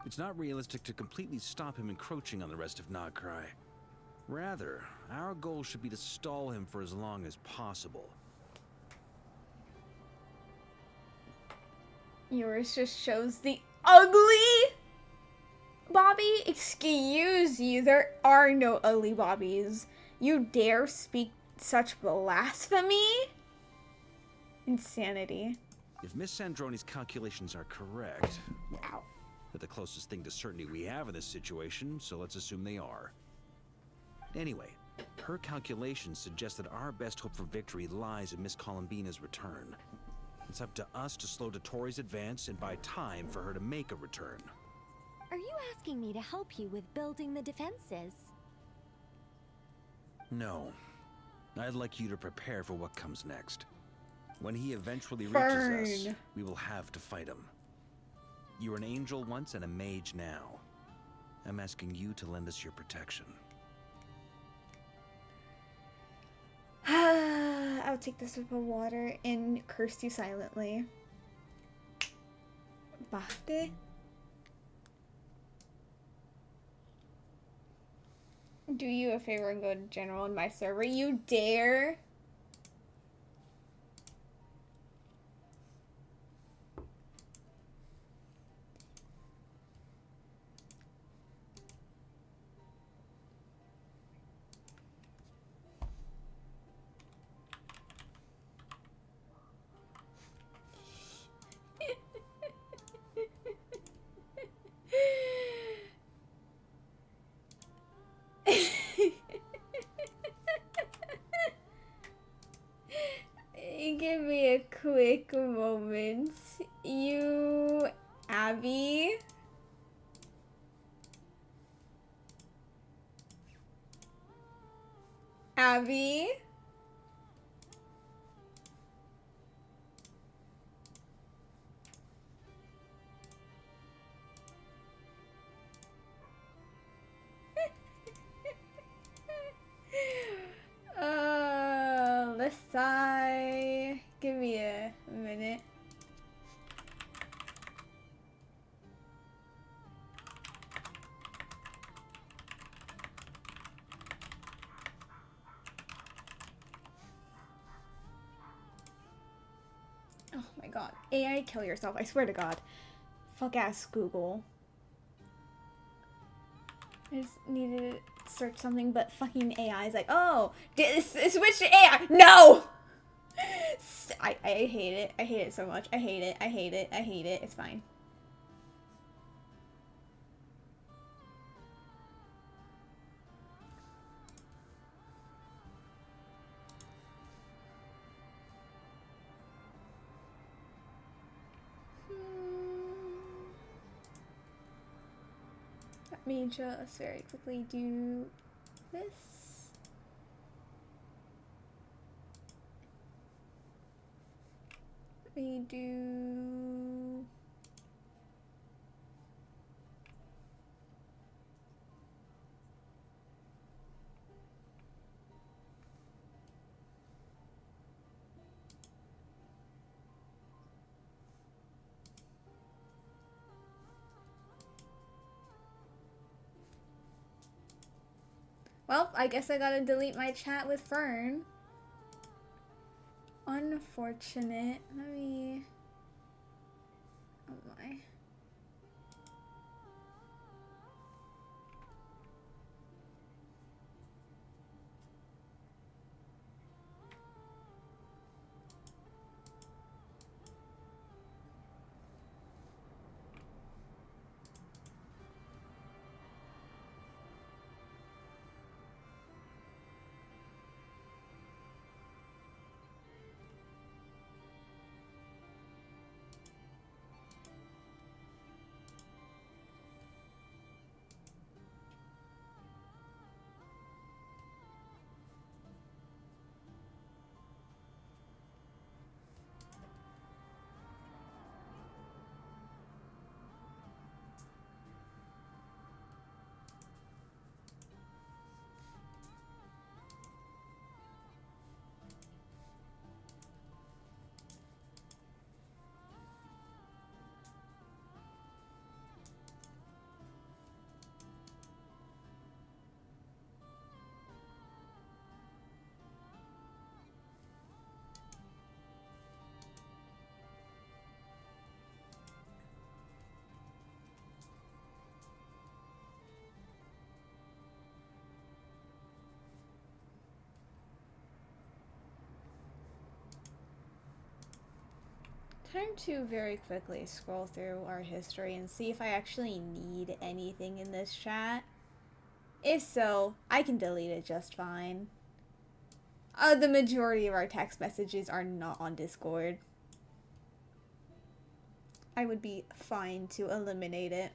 It's not realistic to completely stop him encroaching on the rest of Krai. Rather, our goal should be to stall him for as long as possible. Yours just shows the ugly Bobby? Excuse you, there are no ugly Bobbies. You dare speak such blasphemy? Insanity. If Miss Sandroni's calculations are correct, wow, they're the closest thing to certainty we have in this situation, so let's assume they are. Anyway, her calculations suggest that our best hope for victory lies in Miss Columbina's return. It's up to us to slow Dottore's advance and buy time for her to make a return. Are you asking me to help you with building the defenses? No. I'd like you to prepare for what comes next. When he eventually reaches us, we will have to fight him. You were an angel once and a mage now. I'm asking you to lend us your protection. I'll take this sip of water and curse you silently. Bate. Do you a favor and go to general in my server? You dare? Give me a quick moment. You, Abby? Abby? Let's sigh. Give me a minute. Oh my god. AI, kill yourself. I swear to god. Fuck ass Google. I just needed to search something, but fucking AI is like, oh, switch to AI. No! I hate it. I hate it so much. I hate it. I hate it. I hate it. It's fine. Let me just very quickly do this. Let me do... Well, I guess I gotta delete my chat with Fern. Unfortunate. Let me... Oh my. Time to very quickly scroll through our history and see if I actually need anything in this chat. If so, I can delete it just fine. The majority of our text messages are not on Discord. I would be fine to eliminate it.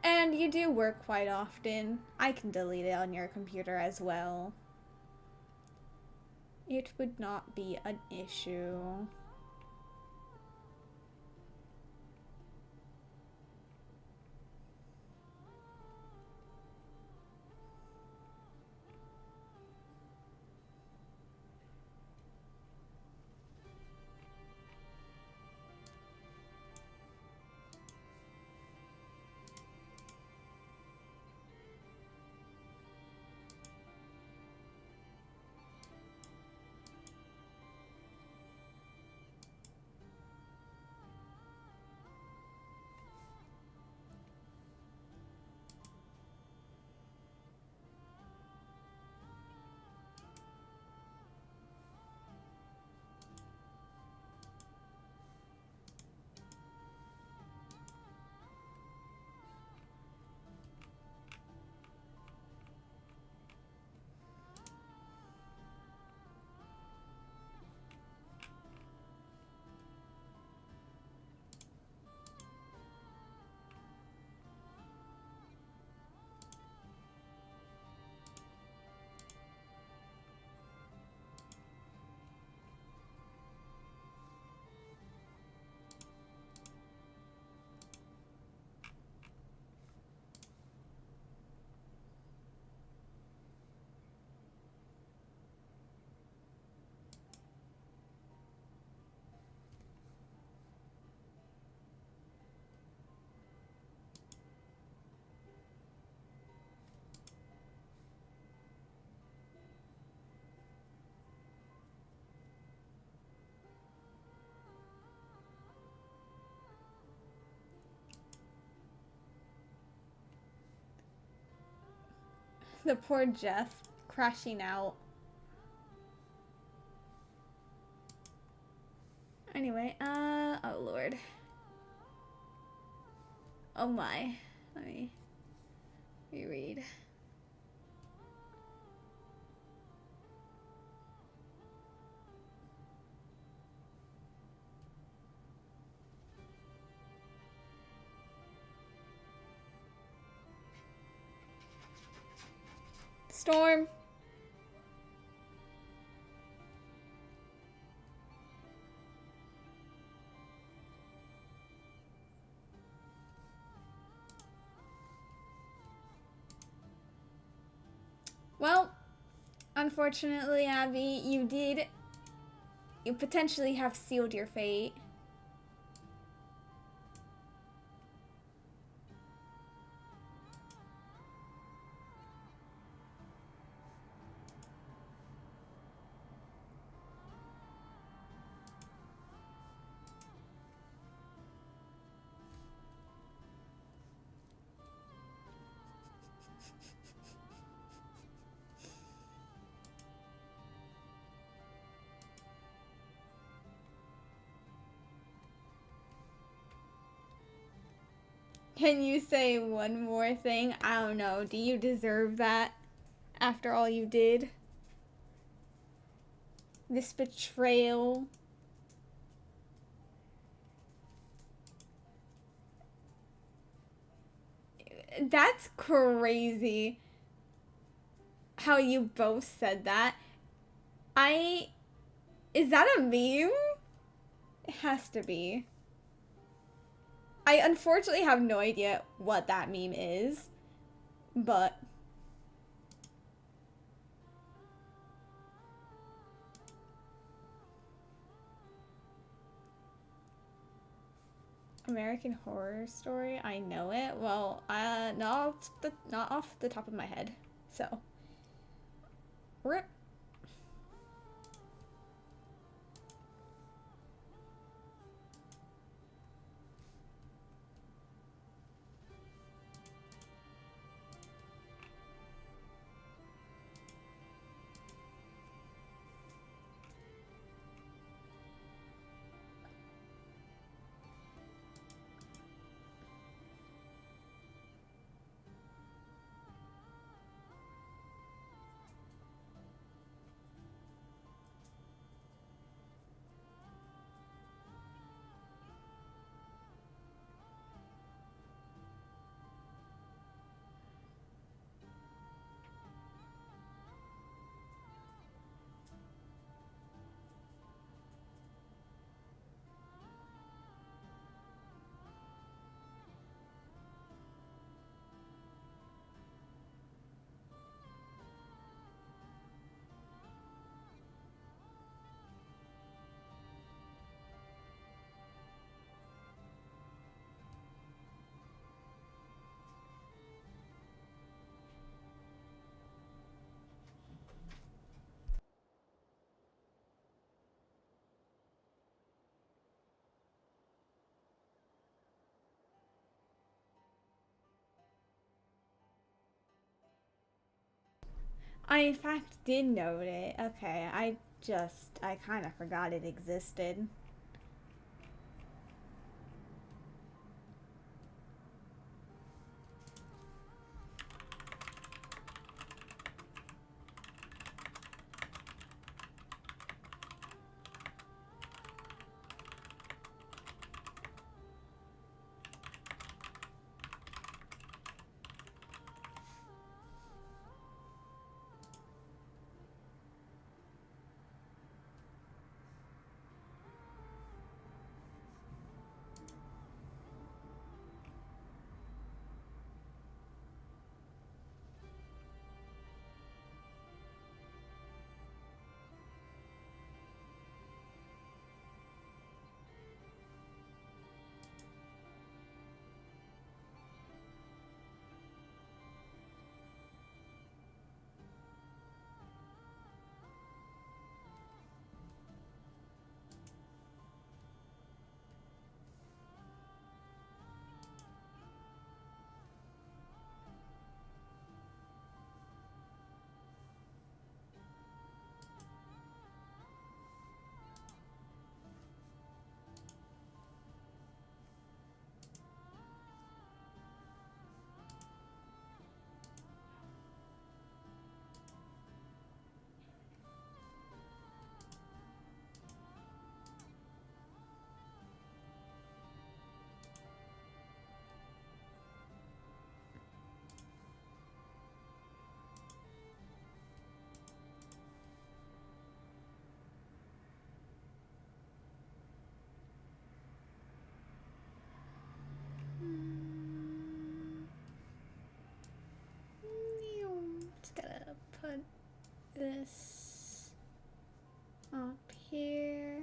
And you do work quite often. I can delete it on your computer as well. It would not be an issue. The poor Jeff crashing out. Anyway, oh lord. Oh my. Let me reread. Storm. Well, unfortunately, Abby, you potentially have sealed your fate. Can you say one more thing? I don't know. Do you deserve that after all you did? This betrayal. That's crazy how you both said that. Is that a meme? It has to be. I unfortunately have no idea what that meme is, but American Horror Story, I know it. Well, not off the top of my head. So, rip. I in fact did note it. Okay, I kind of forgot it existed. Just gotta put this up here.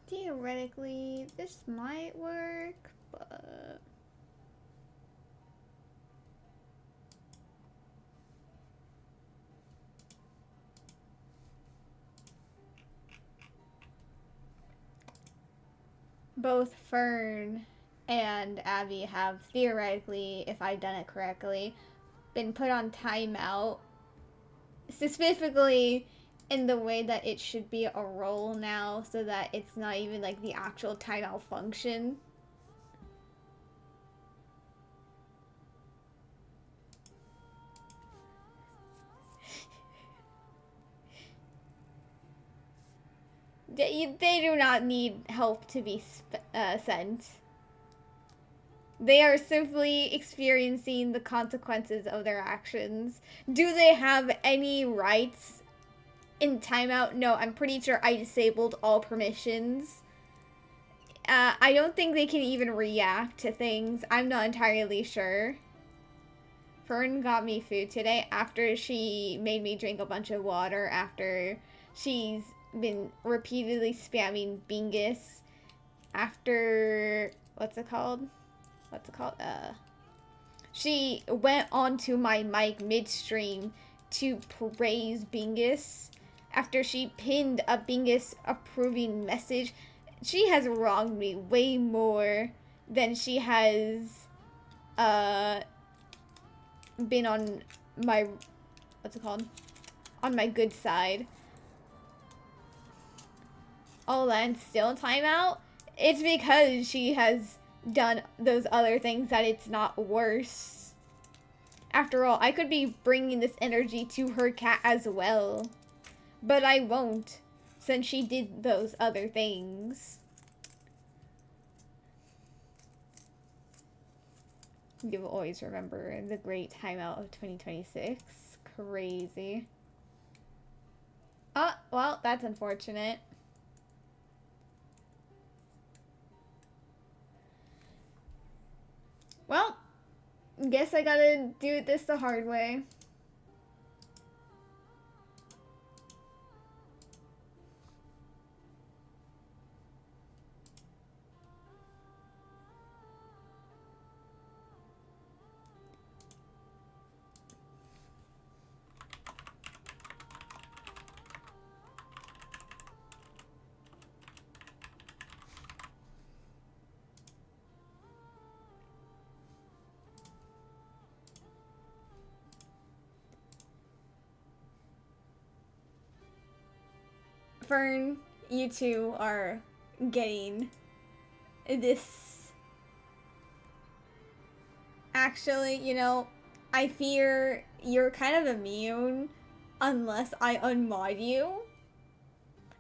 Theoretically, this might work, but both Fern and Abby have theoretically, if I've done it correctly, been put on timeout, specifically in the way that it should be a role now, so that it's not even like the actual timeout function. They do not need help to be sent. They are simply experiencing the consequences of their actions. Do they have any rights in timeout? No, I'm pretty sure I disabled all permissions. I don't think they can even react to things. I'm not entirely sure. Fern got me food today after she made me drink a bunch of water after she's been repeatedly spamming Bingus after, what's it called? She went onto my mic midstream to praise Bingus after she pinned a Bingus approving message. She has wronged me way more than she has, been on my, on my good side. Oh, and still timeout? It's because she has done those other things that it's not worse. After all, I could be bringing this energy to her cat as well. But I won't, since she did those other things. You'll always remember the great timeout of 2026. Crazy. Oh, well, that's unfortunate. Well, guess I gotta do this the hard way. Fern, you two are getting this. Actually, you know, I fear you're kind of immune unless I unmod you.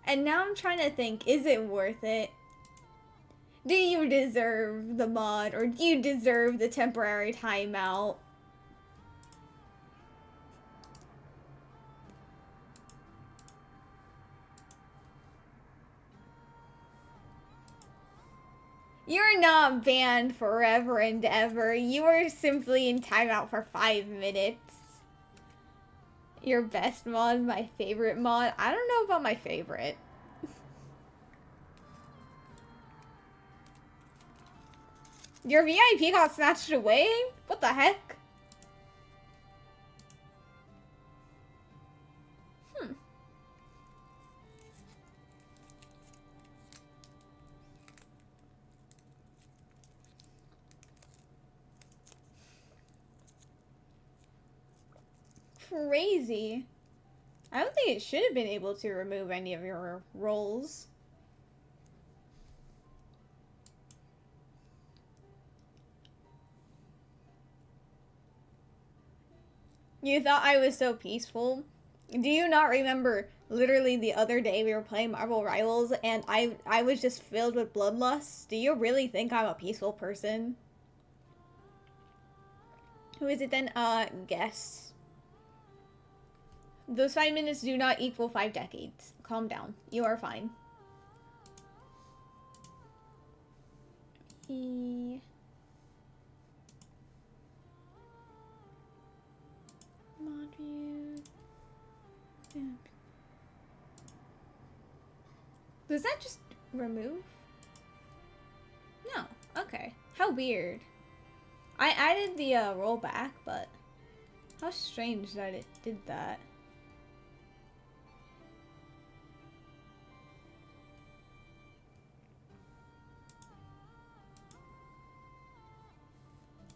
And now I'm trying to think, is it worth it? Do you deserve the mod, or do you deserve the temporary timeout? You're not banned forever and ever. You are simply in timeout for 5 minutes. Your best mod, my favorite mod. I don't know about my favorite. Your VIP got snatched away? What the heck? Crazy. I don't think it should have been able to remove any of your roles. You thought I was so peaceful? Do you not remember literally the other day we were playing Marvel Rivals and I was just filled with bloodlust? Do you really think I'm a peaceful person? Who is it then? Guess. Those 5 minutes do not equal 5 decades. Calm down. You are fine. Mod view. Yeah. Does that just remove? No. Okay. How weird. I added the rollback, but how strange that it did that.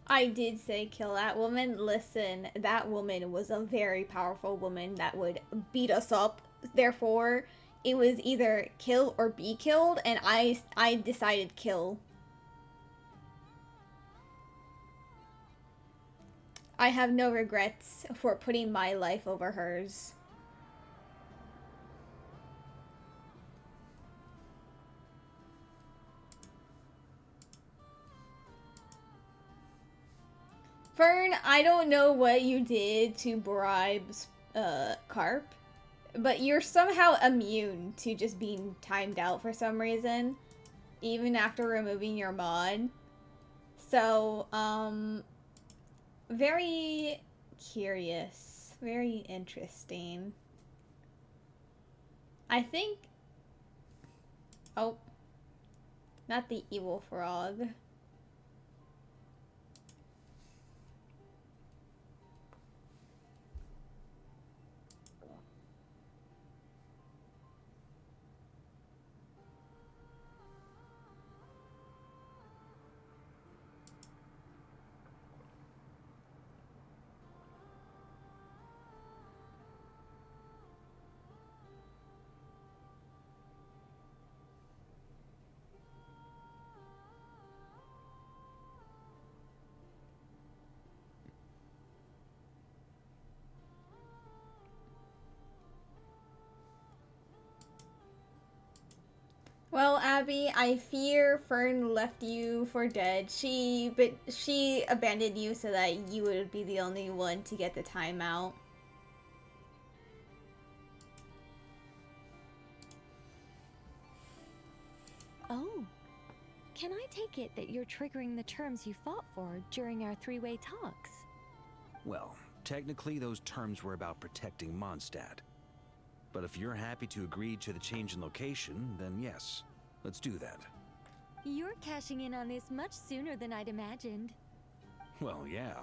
I did say kill that woman. Listen, that woman was a very powerful woman that would beat us up. Therefore, it was either kill or be killed, and I decided kill. I have no regrets for putting my life over hers. Fern, I don't know what you did to bribe Carp, but you're somehow immune to just being timed out for some reason. even after removing your mod. So, very curious, very interesting. I think, oh, not the evil frog. Well, Abby, I fear Fern left you for dead. She abandoned you so that you would be the only one to get the timeout. Oh. Can I take it that you're triggering the terms you fought for during our three-way talks? Well, technically those terms were about protecting Mondstadt. But if you're happy to agree to the change in location, then yes, let's do that. You're cashing in on this much sooner than I'd imagined. Well, yeah.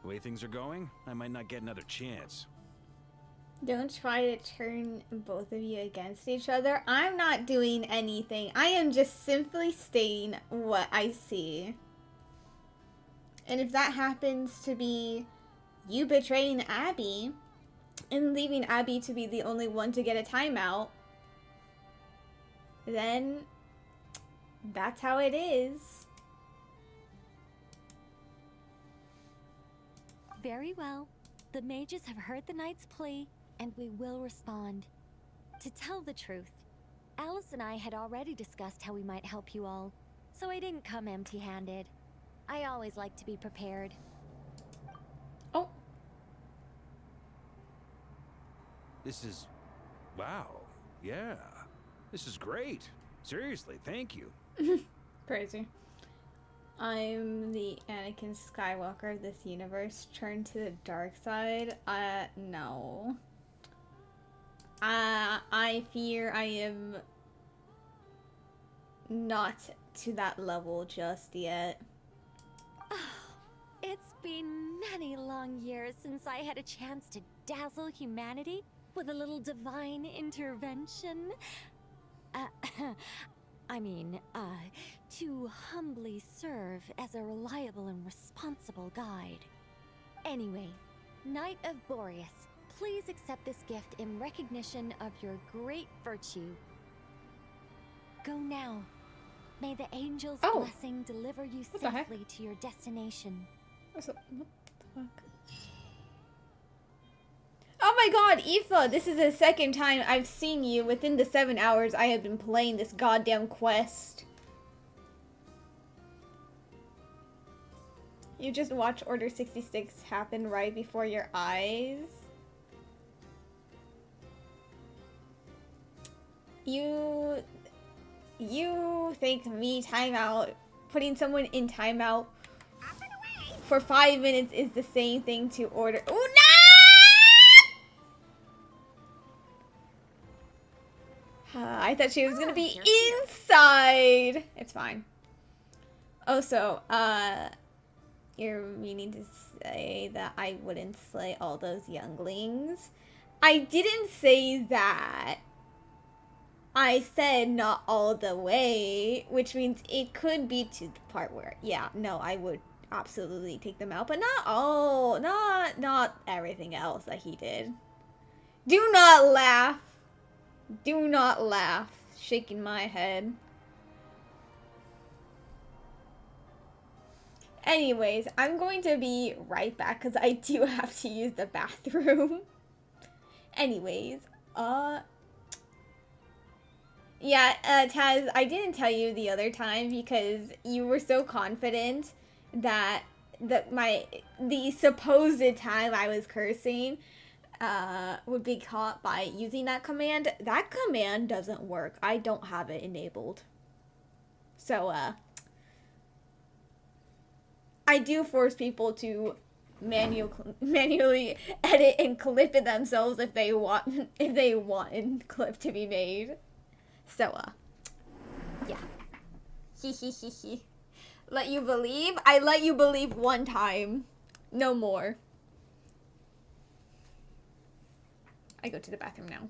The way things are going, I might not get another chance. Don't try to turn both of you against each other. I'm not doing anything. I am just simply stating what I see. And if that happens to be you betraying Abby and leaving Abby to be the only one to get a timeout, then that's how it is. Very well. The mages have heard the knight's plea, and we will respond. To tell the truth, Alice and I had already discussed how we might help you all, so I didn't come empty-handed. I always like to be prepared. Oh. This is... wow. Yeah. This is great. Seriously, thank you. Crazy. I'm the Anakin Skywalker of this universe. Turn to the dark side? No. I fear I am not to that level just yet. It's been many long years since I had a chance to dazzle humanity with a little divine intervention. To humbly serve as a reliable and responsible guide. Anyway, Knight of Boreas, please accept this gift in recognition of your great virtue. Go now. May the angel's blessing deliver you safely to your destination. What the fuck? Oh my god, Aoife, this is the second time I've seen you within the 7 hours I have been playing this goddamn quest. You just watch Order 66 happen right before your eyes. You think me putting someone in timeout for 5 minutes is the same thing to order. Oh no! I thought she was gonna be inside. It's fine. Also, you're meaning to say that I wouldn't slay all those younglings? I didn't say that. I said not all the way, which means it could be to the part where, yeah, no, I would absolutely take them out, but not all, not everything else that he did. Do not laugh. Do not laugh. Shaking my head. Anyways, I'm going to be right back because I do have to use the bathroom. Anyways, yeah, Taz, I didn't tell you the other time because you were so confident that the supposed time I was cursing would be caught by using that command. That command doesn't work. I don't have it enabled. So, I do force people to manually edit and clip it themselves if they want a clip to be made. So, yeah. He. Let you believe? I let you believe one time. No more. I go to the bathroom now.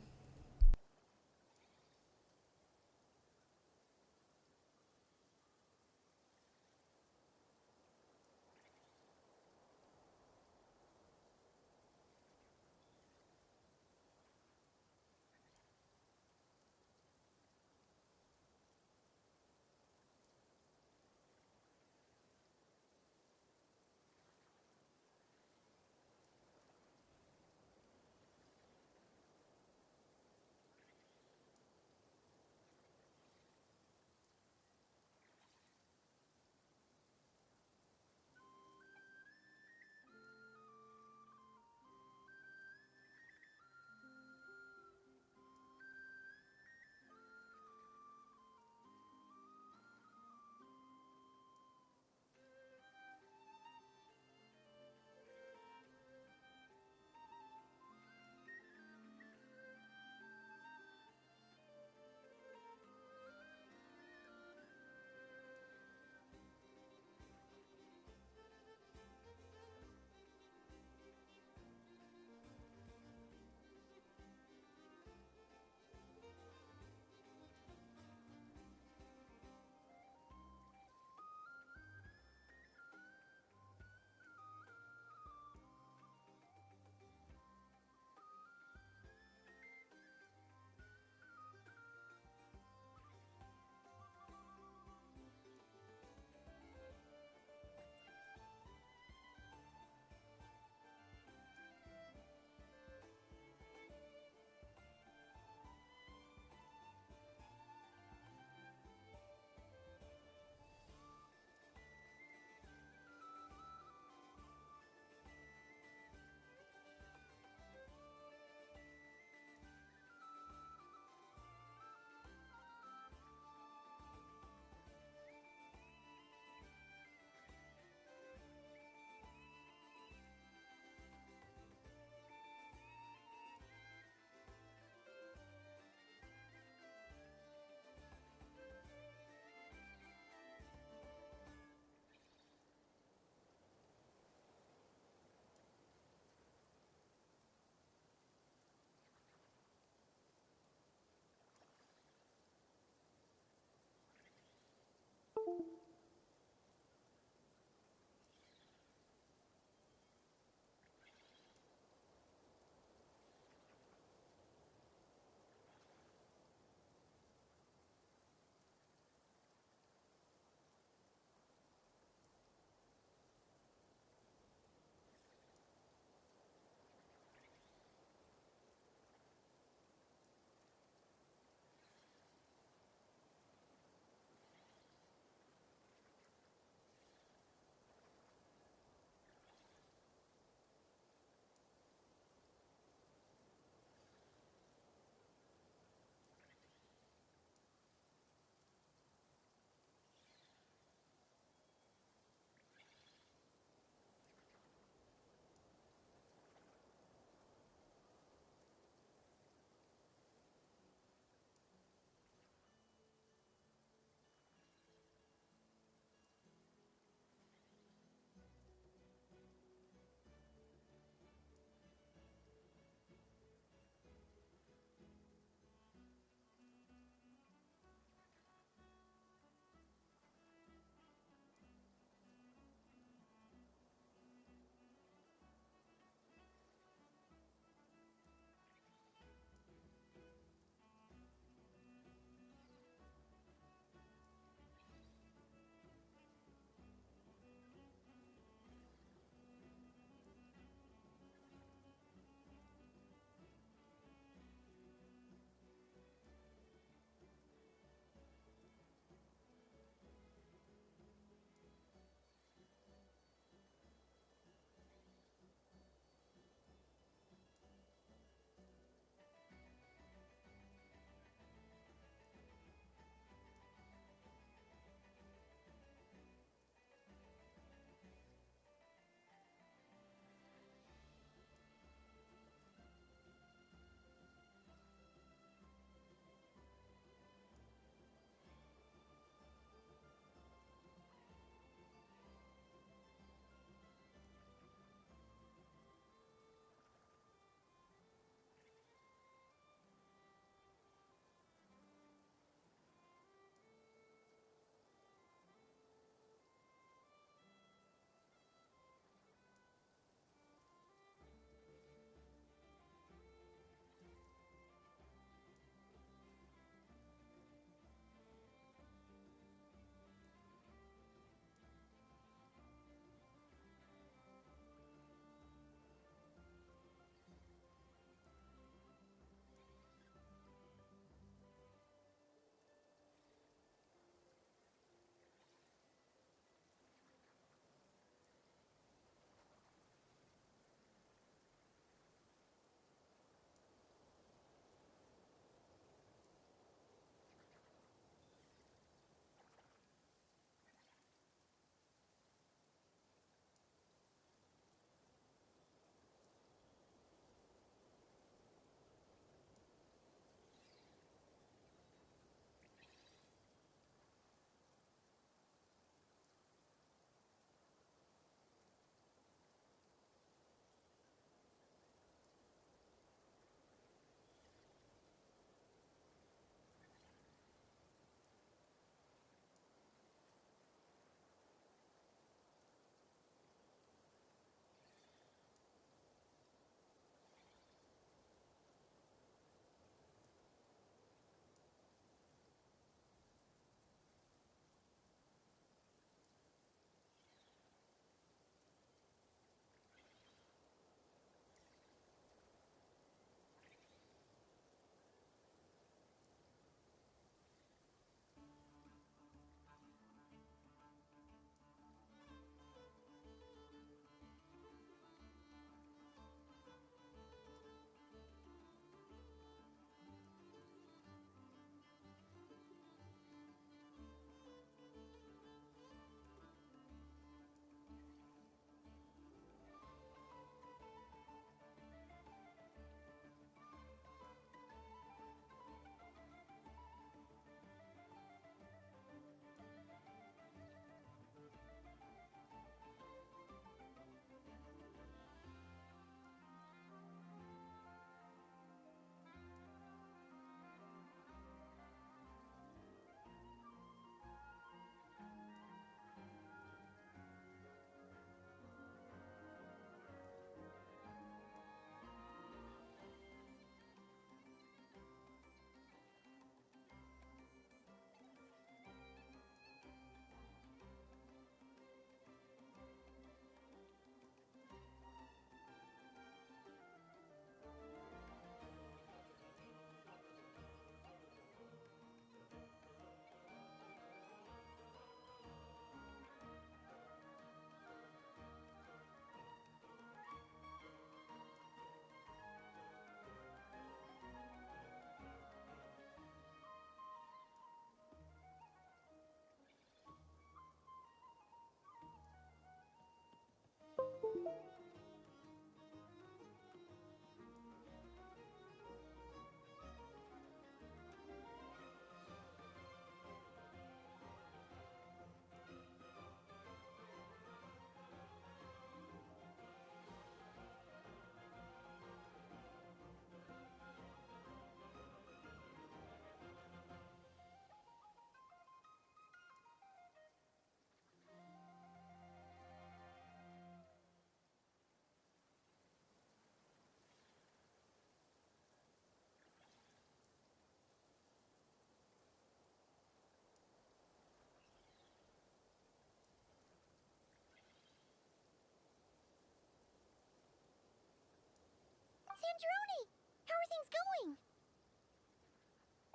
Sandrone! How are things going?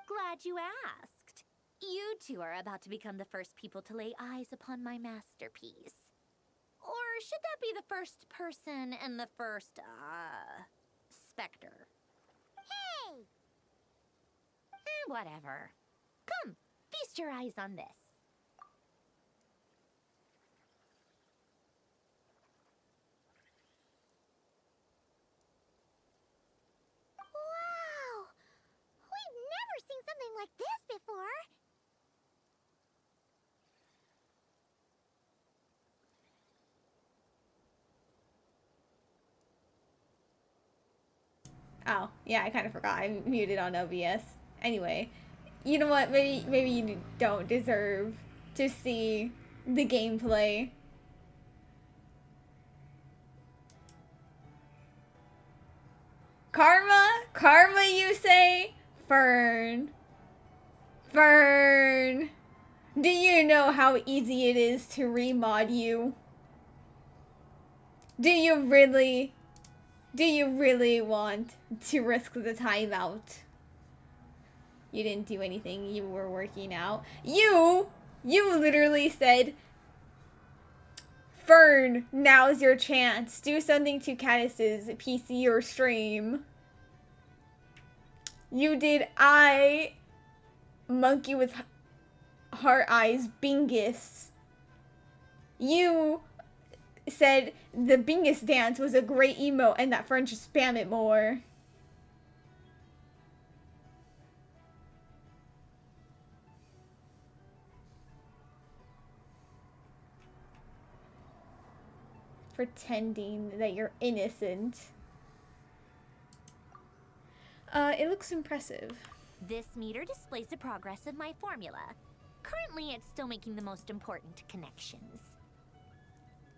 Glad you asked. You two are about to become the first people to lay eyes upon my masterpiece. Or should that be the first person and the first, specter? Hey! Whatever. Come, feast your eyes on this. Wow! We've never seen something like this before! Oh, yeah, I kind of forgot. I muted on OBS. Anyway, you know what? Maybe you don't deserve to see the gameplay. Karma, you say? Fern. Fern. Do you know how easy it is to remod you? Do you really want to risk the timeout? You didn't do anything. You were working out. You literally said, Fern, now's your chance. Do something to Caddis's PC or stream. You did monkey with heart eyes, Bingus. You said the Bingus dance was a great emote and that Fern should spam it more. Pretending that you're innocent. It looks impressive. This meter displays the progress of my formula. Currently, it's still making the most important connections.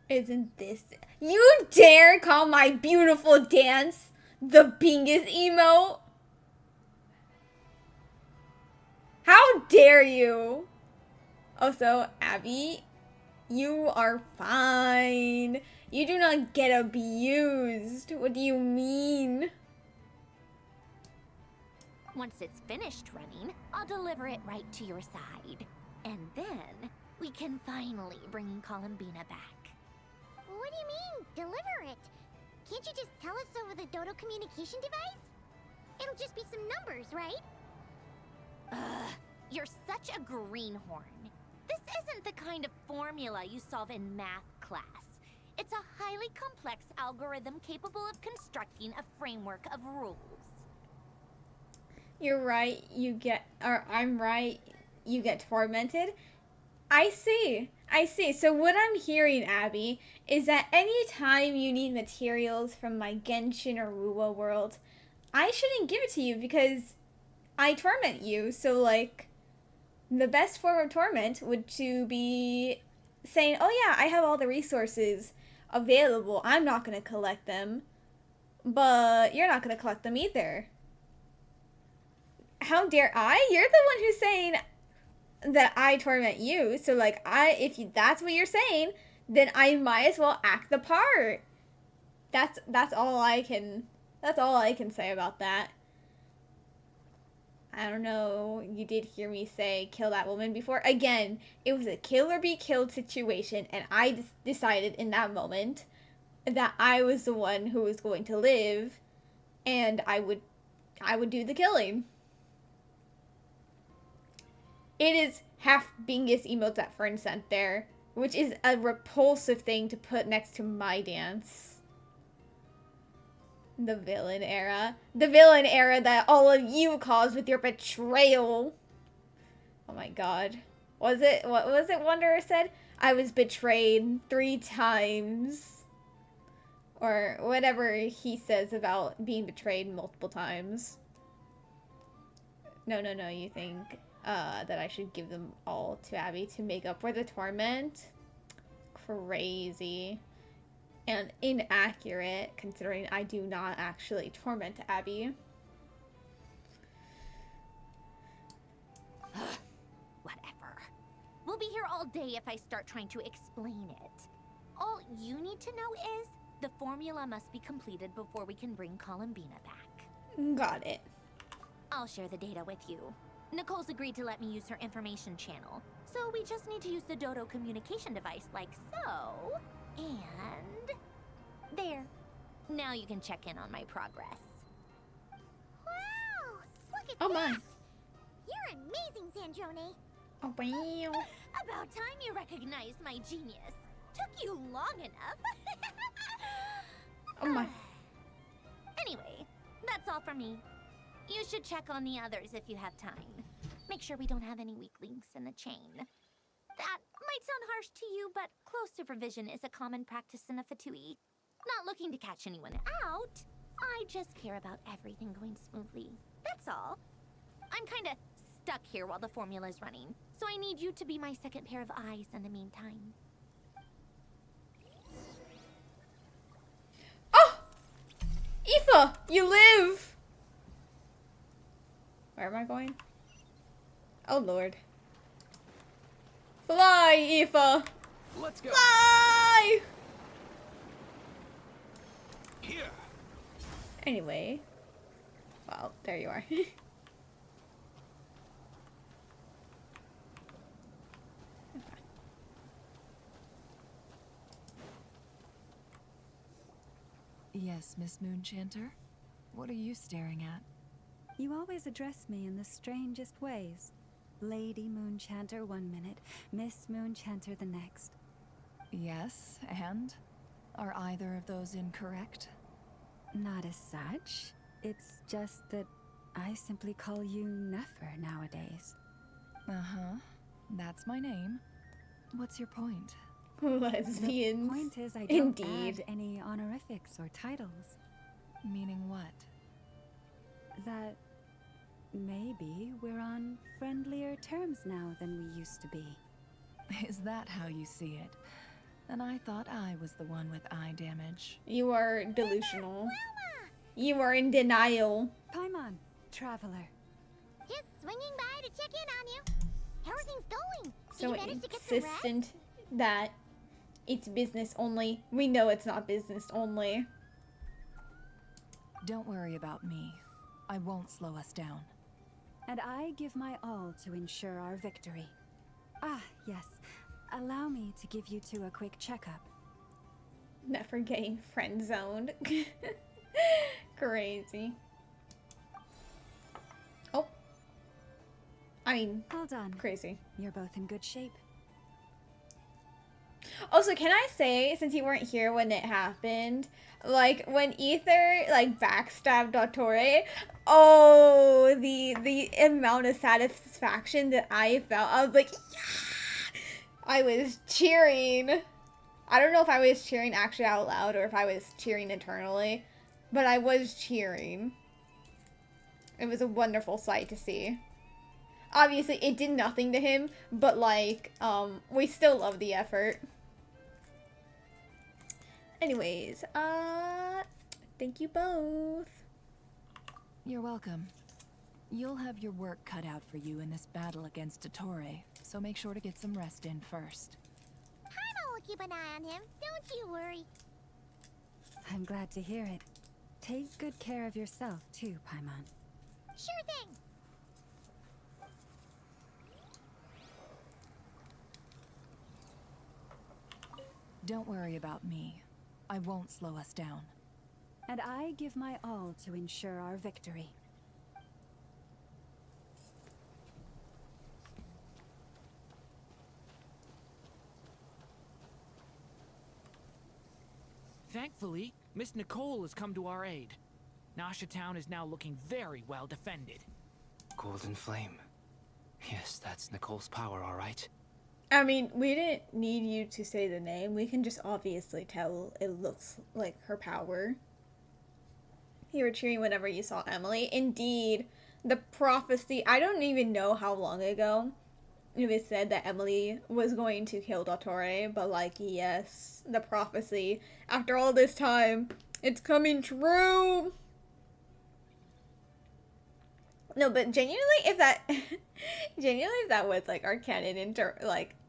Isn't this... You dare call my beautiful dance the Bingus emote? How dare you? Also, Abby, you are fine. You do not get abused. What do you mean? Once it's finished running, I'll deliver it right to your side. And then, we can finally bring Columbina back. What do you mean, deliver it? Can't you just tell us over the Dodo communication device? It'll just be some numbers, right? Ugh, you're such a greenhorn. This isn't the kind of formula you solve in math class. It's a highly complex algorithm capable of constructing a framework of rules. You're right, I'm right, you get tormented. I see. So what I'm hearing, Abby, is that anytime you need materials from my Genshin or Wuwa world, I shouldn't give it to you because I torment you. So, like, the best form of torment would to be saying, oh yeah, I have all the resources available. I'm not going to collect them, but you're not going to collect them either. How dare I? You're the one who's saying that I torment you. So like if that's what you're saying, then I might as well act the part. That's all I can say about that. I don't know. You did hear me say kill that woman before. Again, it was a kill or be killed situation, and I decided in that moment that I was the one who was going to live, and I would do the killing. It is half Bingus emotes that Fern sent there, which is a repulsive thing to put next to my dance. The villain era. The villain era that all of you caused with your betrayal. Oh my god. What was it Wanderer said? I was betrayed 3 times. Or whatever he says about being betrayed multiple times. No, you think that I should give them all to Abby to make up for the torment? Crazy. And inaccurate, considering I do not actually torment Abby. Whatever. We'll be here all day if I start trying to explain it. All you need to know is the formula must be completed before we can bring Columbina back. Got it. I'll share the data with you. Nicole's agreed to let me use her information channel, so we just need to use the Dodo communication device like so. And there. Now you can check in on my progress. Wow! Look at Oh my. You're amazing, Sandrone. Oh wow. About time you recognized my genius. Took you long enough. Oh my. Anyway, that's all for me. You should check on the others if you have time. Make sure we don't have any weak links in the chain. That might sound harsh to you, but close supervision is a common practice in a Fatui. Not looking to catch anyone out. I just care about everything going smoothly. That's all. I'm kinda stuck here while the formula's running, so I need you to be my second pair of eyes in the meantime. Oh! Aoife, you live! Where am I going? Oh lord. Fly, Aoife! Let's go! Fly! Here! Anyway. Well, there you are. Yes, Miss Moonchanter? What are you staring at? You always address me in the strangest ways. Lady Moonchanter one minute, Miss Moonchanter the next. Yes, and? Are either of those incorrect? Not as such. It's just that I simply call you Nefer nowadays. Uh-huh. That's my name. What's your point? Lesbians. The point is I don't Indeed. add any honorifics or titles. Meaning what? That maybe we're on friendlier terms now than we used to be. Is that how you see it? And I thought I was the one with eye damage. You are delusional. You are in denial. Paimon, traveler. Just swinging by to check in on you. How are things going? Did So you manage to get some rest? insistent that it's business only. We know it's not business only. Don't worry about me. I won't slow us down. And I give my all to ensure our victory. Ah, yes. Allow me to give you two a quick checkup. Never getting friend zoned. Crazy. Oh. I mean, all done. Crazy. You're both in good shape. Also, can I say, since you weren't here when it happened, like, when Ether, like, backstabbed Dottore, oh, the amount of satisfaction that I felt, I was like, yeah! I was cheering. I don't know if I was cheering actually out loud or if I was cheering internally, but I was cheering. It was a wonderful sight to see. Obviously, it did nothing to him, but, like, we still love the effort. Anyways, thank you both. You're welcome. You'll have your work cut out for you in this battle against Dottore, so make sure to get some rest in first. Paimon will keep an eye on him. Don't you worry. I'm glad to hear it. Take good care of yourself, too, Paimon. Sure thing. Don't worry about me. I won't slow us down. And I give my all to ensure our victory. Thankfully, Miss Nicole has come to our aid. Nasha Town is now looking very well defended. Golden Flame. Yes, that's Nicole's power, all right. I mean, we didn't need you to say the name. We can just obviously tell it looks like her power. You were cheering whenever you saw Emily. Indeed, the prophecy. I don't even know how long ago it said that Emily was going to kill Dottore, but like, yes, the prophecy. After all this time, it's coming true. No, but genuinely, if that was like our canon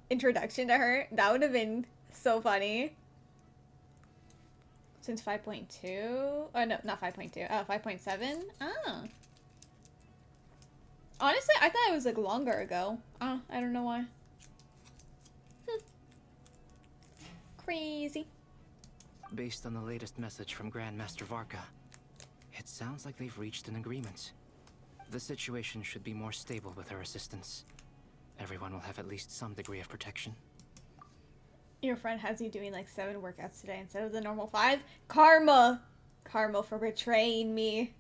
introduction to her, that would have been so funny. Since 5.2? Oh no, not 5.2. 5.7? Oh. Honestly, I thought it was like longer ago. I don't know why. Crazy. Based on the latest message from Grandmaster Varka, it sounds like they've reached an agreement. The situation should be more stable with her assistance. Everyone will have at least some degree of protection. Your friend has you doing like 7 workouts today instead of the normal 5? Karma! Karma for betraying me.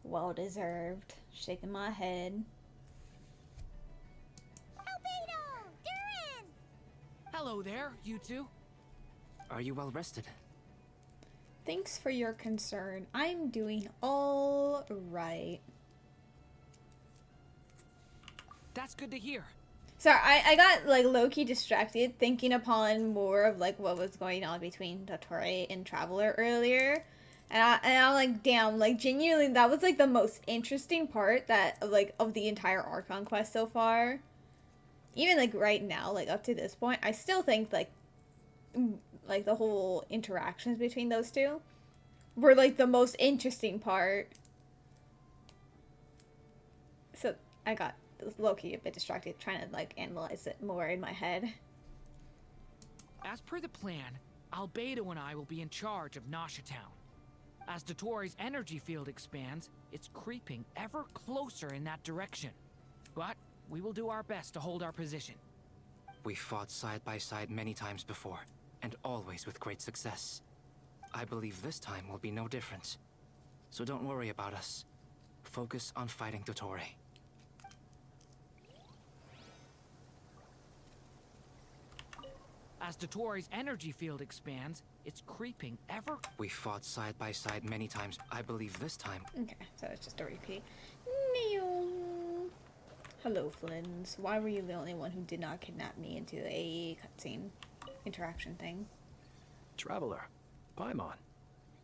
Well deserved. Shaking my head. Albedo! Durin! Hello there, you two. Are you well rested? Thanks for your concern. I'm doing all right. That's good to hear. Sorry, I got like low-key distracted thinking upon more of like what was going on between Dottore and Traveler earlier. And I'm like, damn, like genuinely that was like the most interesting part that like of the entire Archon quest so far. Even like right now, like up to this point, I still think like the whole interactions between those two were like the most interesting part. So I got low-key a bit distracted trying to like analyze it more in my head. As per the plan, Albedo and I will be in charge of Nasha Town. As Dottore's energy field expands, it's creeping ever closer in that direction. But we will do our best to hold our position. We fought side by side many times before, and always with great success. I believe this time will be no different. So don't worry about us. Focus on fighting Dottore. As Dottore's energy field expands, it's creeping ever... We fought side by side many times. I believe this time... Okay, so it's just a repeat. Hello, Flins. Why were you the only one who did not kidnap me into a cutscene interaction thing? Traveler, Paimon,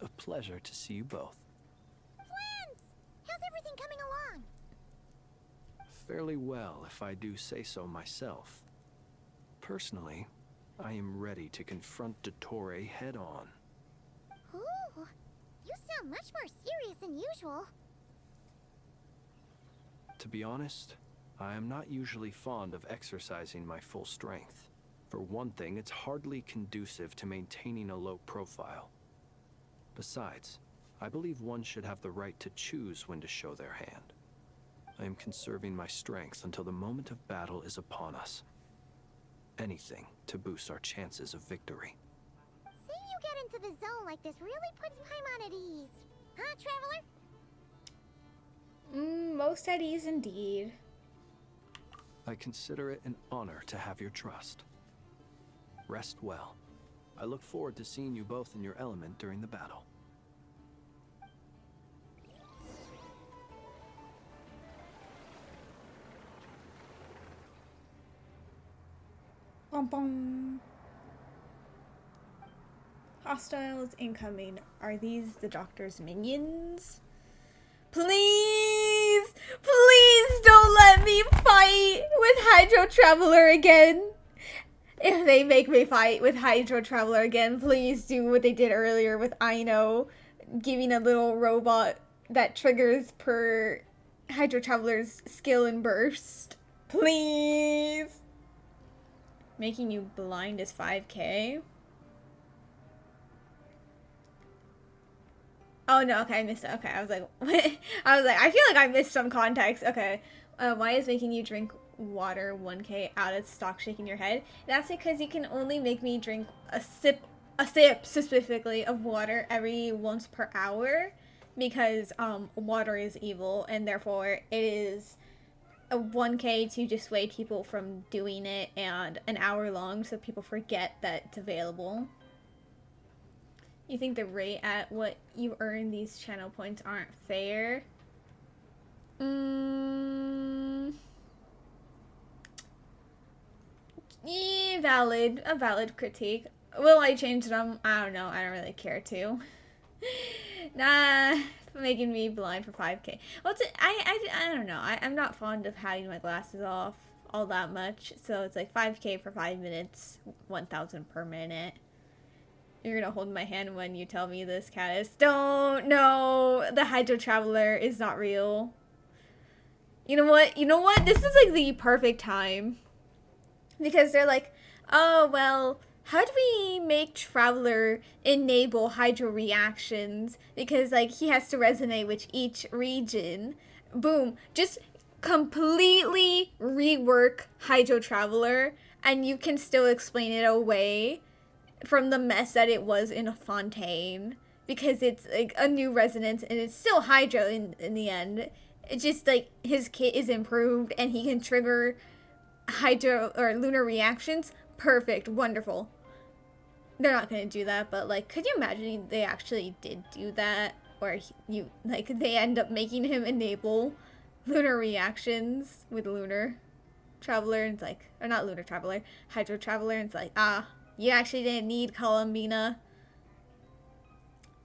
a pleasure to see you both. Flins! How's everything coming along? Fairly well, if I do say so myself. Personally, I am ready to confront Dottore head-on. Ooh, you sound much more serious than usual. To be honest, I am not usually fond of exercising my full strength. For one thing, it's hardly conducive to maintaining a low profile. Besides, I believe one should have the right to choose when to show their hand. I am conserving my strength until the moment of battle is upon us. Anything to boost our chances of victory. Seeing you get into the zone like this really puts Paimon at ease. Huh, Traveler? Most at ease indeed. I consider it an honor to have your trust. Rest well. I look forward to seeing you both in your element during the battle. Bum bum. Hostiles incoming. Are these the Doctor's minions? Please! Please don't let me fight with Hydro Traveler again! If they make me fight with Hydro Traveler again, please do what they did earlier with Aino, giving a little robot that triggers per Hydro Traveler's skill and burst. Please! Making you blind is 5k. Oh no, okay, I missed it. Okay, I was like, what? I feel like I missed some context. Okay. Why is making you drink water 1k out of stock shaking your head? That's because you can only make me drink a sip a sip specifically of water every once per hour, because water is evil, and therefore it is a 1K to dissuade people from doing it, and an hour long so people forget that it's available. You think the rate at what you earn these channel points aren't fair? Yeah, a valid critique. Will I change them? I don't know. I don't really care to. Nah, making me blind for 5K. Well, I don't know. I'm not fond of having my glasses off all that much. So it's like 5K for 5 minutes, 1,000 per minute. You're gonna hold my hand when you tell me this, Caddis. Don't. No, the Hydro Traveler is not real. You know what? You know what? This is like the perfect time. Because they're like, oh, well, how do we make Traveler enable hydro reactions? Because, like, he has to resonate with each region. Boom. Just completely rework Hydro Traveler, and you can still explain it away from the mess that it was in a Fontaine. Because it's, like, a new resonance, and it's still Hydro in the end. It's just, like, his kit is improved, and he can trigger hydro or lunar reactions. Perfect. Wonderful. They're not gonna do that, but like, could you imagine they actually did do that, or they end up making him enable lunar reactions with Lunar Traveler, and it's like, or not Lunar Traveler, Hydro Traveler, and it's like, you actually didn't need Columbina.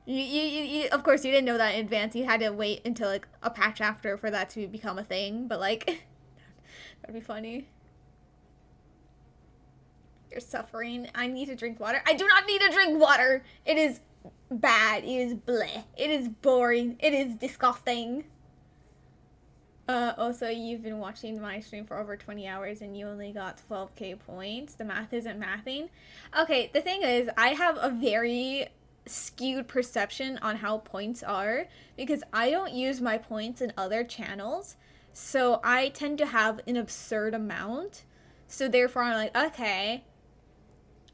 You of course you didn't know that in advance. You had to wait until like a patch after for that to become a thing, but like that'd be funny. You're suffering. I need to drink water. I do not need to drink water. It is bad. It is bleh. It is boring. It is disgusting. Also, you've been watching my stream for over 20 hours and you only got 12K points. The math isn't mathing. Okay, the thing is, I have a very skewed perception on how points are because I don't use my points in other channels. So I tend to have an absurd amount. So therefore, I'm like, okay,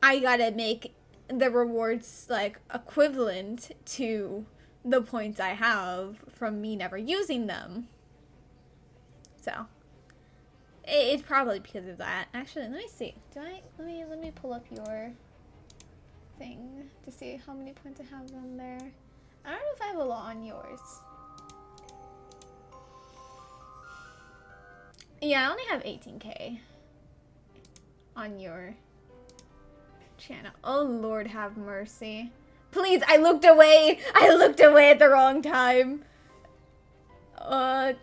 I gotta make the rewards like equivalent to the points I have from me never using them. So it's probably because of that. Actually, let me see. Let me pull up your thing to see how many points I have on there. I don't know if I have a lot on yours. Yeah, I only have 18K on your channel. Oh, Lord have mercy. Please, I looked away. I looked away at the wrong time.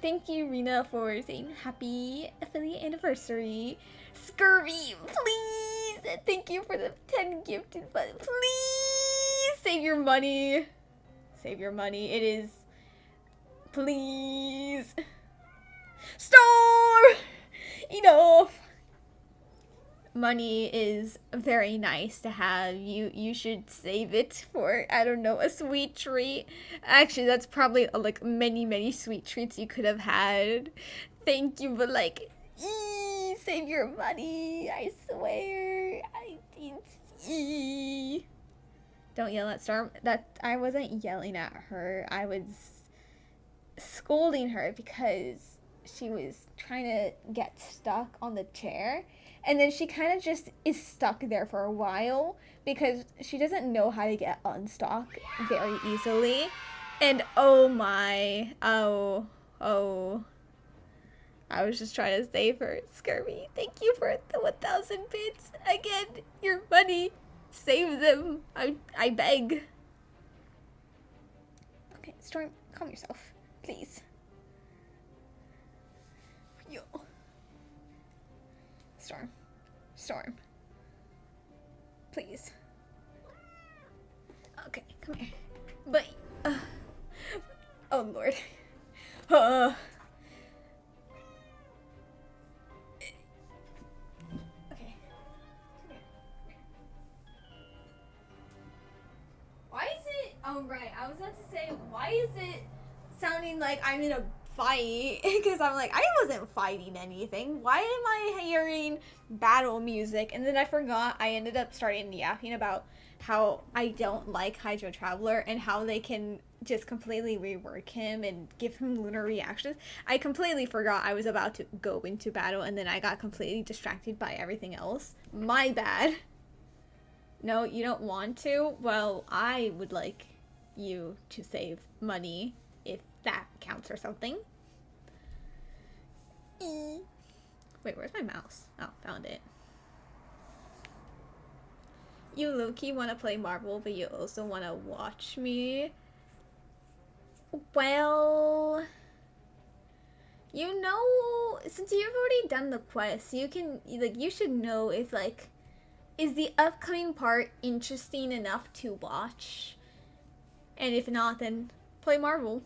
Thank you, Rena, for saying happy affiliate anniversary. Scurvy, please. Thank you for the 10 gifted, but please save your money. Save your money. It is, please. Store! Enough. Money is very nice to have. You should save it for, I don't know, a sweet treat. Actually, that's probably like many sweet treats you could have had. Thank you, but like, save your money. I swear. Don't yell at Storm. I wasn't yelling at her. I was scolding her because she was trying to get stuck on the chair. And then she kind of just is stuck there for a while because she doesn't know how to get unstuck very easily. And oh my, oh. I was just trying to save her. Scurvy, thank you for the 1,000 bits. Again, your money. Save them. I beg. Okay, Storm, calm yourself, please. Yo. Storm. Please. Okay, come here. But, oh Lord. Okay, come here. Why is it, oh right, I was about to say, why is it sounding like I'm in a fight? Because I'm like, I wasn't fighting anything. Why am I hearing battle music? And then I forgot. I ended up starting yapping about how I don't like Hydro Traveler and how they can just completely rework him and give him lunar reactions. I completely forgot I was about to go into battle and then I got completely distracted by everything else. My bad. No, you don't want to? Well, I would like you to save money if that counts or something. Wait, where's my mouse? Oh, found it. You low-key want to play Marvel, but you also want to watch me? Well, you know, since you've already done the quest, you can, like, you should know if, like, is the upcoming part interesting enough to watch? And if not, then play Marvel.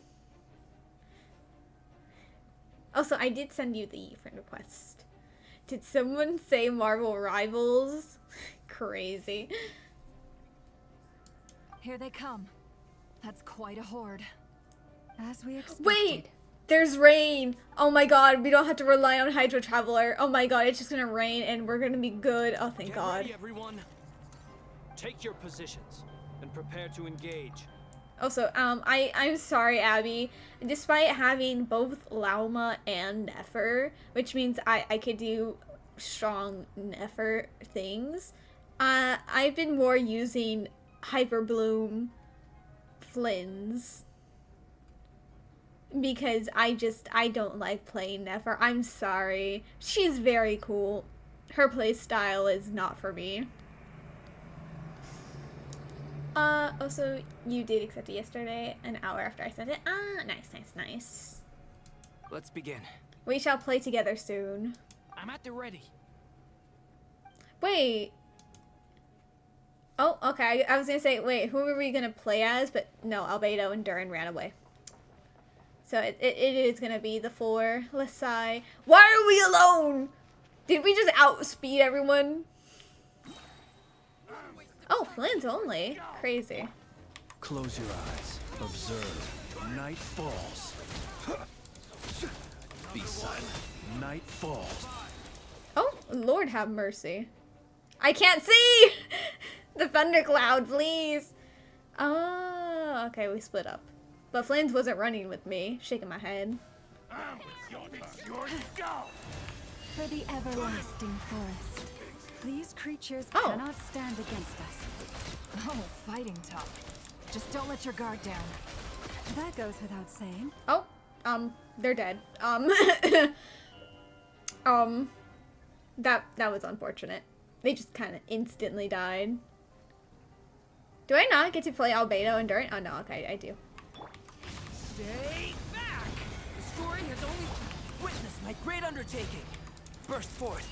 Also, I did send you the friend request. Did someone say Marvel Rivals? Crazy. Here they come. That's quite a horde. As we expected. Wait! There's rain! Oh my god, we don't have to rely on Hydro Traveler. Oh my god, it's just gonna rain and we're gonna be good. Oh, thank god. Ready, everyone. Take your positions and prepare to engage. Also, I'm sorry, Abby. Despite having both Lauma and Nefer, which means I could do strong Nefer things, I've been more using Hyper Bloom Flynn's because I don't like playing Nefer. I'm sorry. She's very cool. Her playstyle is not for me. Also, you did accept it yesterday, an hour after I sent it. Ah, nice. Let's begin. We shall play together soon. I'm at the ready. Wait. Oh, okay. I was gonna say, wait, who were we gonna play as? But no, Albedo and Durin ran away. So it is gonna be the four. Lesai. Why are we alone? Did we just outspeed everyone? Oh, Flynn's only. Crazy. Close your eyes. Observe. Night falls. Be silent. Night falls. Oh, Lord have mercy. I can't see! The thundercloud, please. Oh, okay, we split up. But Flynn's wasn't running with me, shaking my head. For the everlasting forest. These creatures cannot stand against us. Oh, fighting talk. Just don't let your guard down. That goes without saying. Oh, they're dead. That was unfortunate. They just kind of instantly died. Do I not get to play Albedo and Durin? Oh no, okay, I do. Stay back! The story has only witnessed my great undertaking. Burst forth.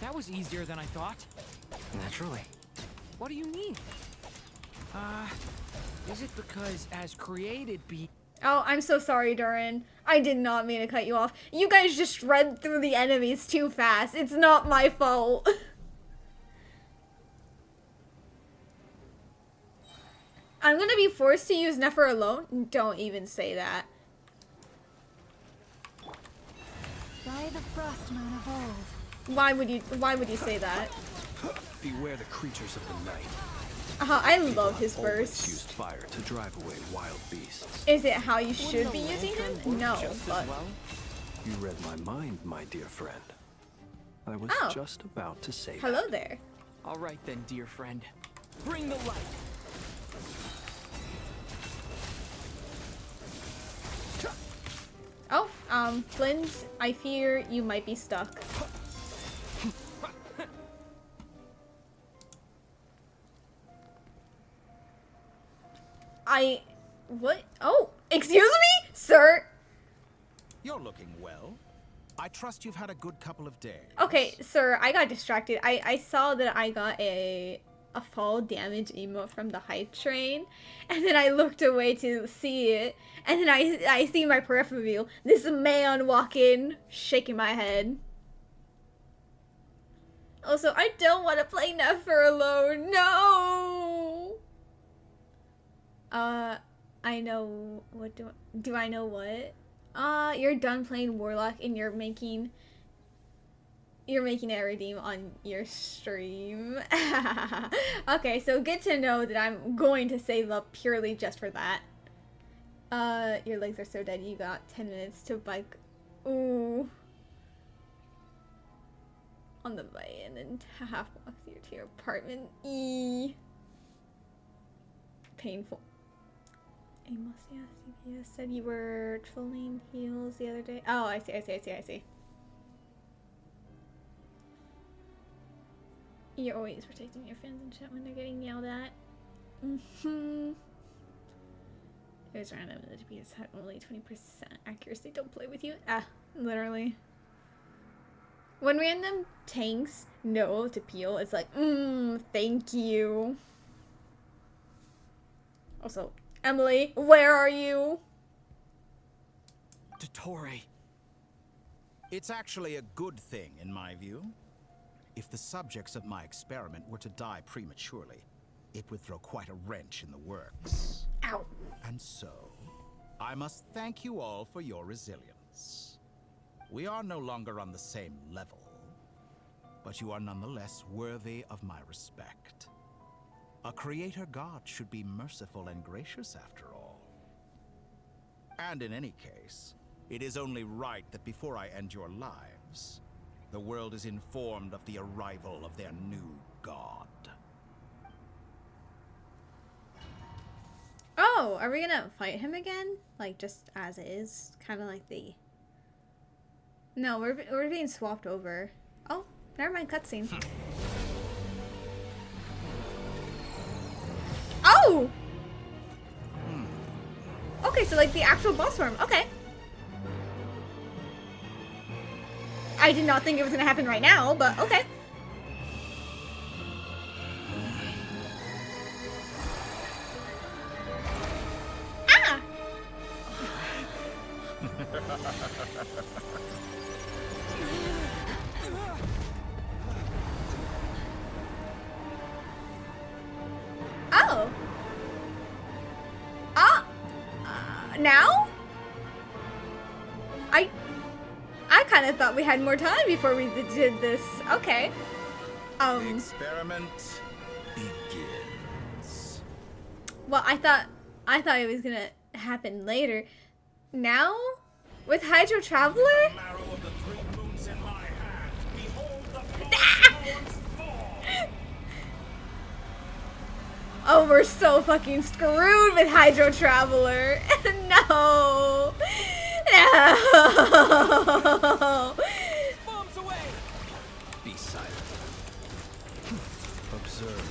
That was easier than I thought. Naturally. What do you mean? Is it because as created be... Oh, I'm so sorry, Durin. I did not mean to cut you off. You guys just shred through the enemies too fast. It's not my fault. I'm gonna be forced to use Nefer alone? Don't even say that. By the frost moon of old. Why would you say that? Beware the creatures of the night. I love his Always verse. used fire to drive away wild beasts. Is it how you should be using him? No, but... You read my mind, my dear friend. I was just about to say hello that. there. All right then, dear friend. Bring the light. Oh, Flynn's, I fear you might be stuck. What? Oh, excuse me, sir? You're looking well. I trust you've had a good couple of days. Okay, sir, I got distracted. I saw that I got a fall damage emote from the hype train, and then I looked away to see it, and then I see my peripheral view. This man walking, shaking my head. Also, I don't want to play Nefer alone. No. I know what do I know what? You're done playing Warlock and you're making You're making it redeem on your stream. Okay, so good to know that I'm going to save up purely just for that. Your legs are so dead. You got 10 minutes to bike. Ooh. On the bike and then half walk through to your apartment. Painful. Amos, yeah, CPS said you were trolling heels the other day. Oh, I see. You're always protecting your fans and shit when they're getting yelled at. It was random. The GPS had only 20% accuracy. Don't play with you. Literally. When random tanks know to peel, it's like, thank you. Also, Emily, where are you? Dottore. It's actually a good thing, in my view. If the subjects of my experiment were to die prematurely, it would throw quite a wrench in the works. Ow. And so, I must thank you all for your resilience. We are no longer on the same level, but you are nonetheless worthy of my respect. A creator god should be merciful and gracious after all. And in any case, it is only right that before I end your lives, the world is informed of the arrival of their new god. Oh, are we gonna fight him again? Like, just as is? Kind of like the... No, we're being swapped over. Oh, never mind, cutscene. Oh! Okay, so like the actual boss form. Okay. I did not think it was gonna happen right now, but okay. Ah! Oh. Now? I kind of thought we had more time before we did this. Okay. The experiment begins. Well, I thought it was gonna happen later. Now? With Hydro Traveler? Oh, we're so fucking screwed with Hydro Traveler. No. No. Bombs away. Be silent. Observe.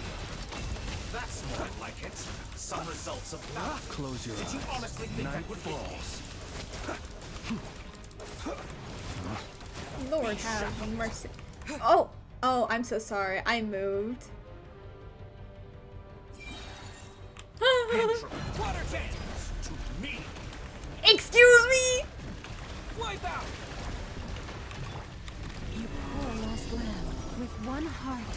That's more like it. Some results of that. Close your eyes. Did you honestly think Night I would falls. Lord have mercy. Oh, I'm so sorry. I moved. Excuse me. Wipe out. You poor lost lamb with one heart.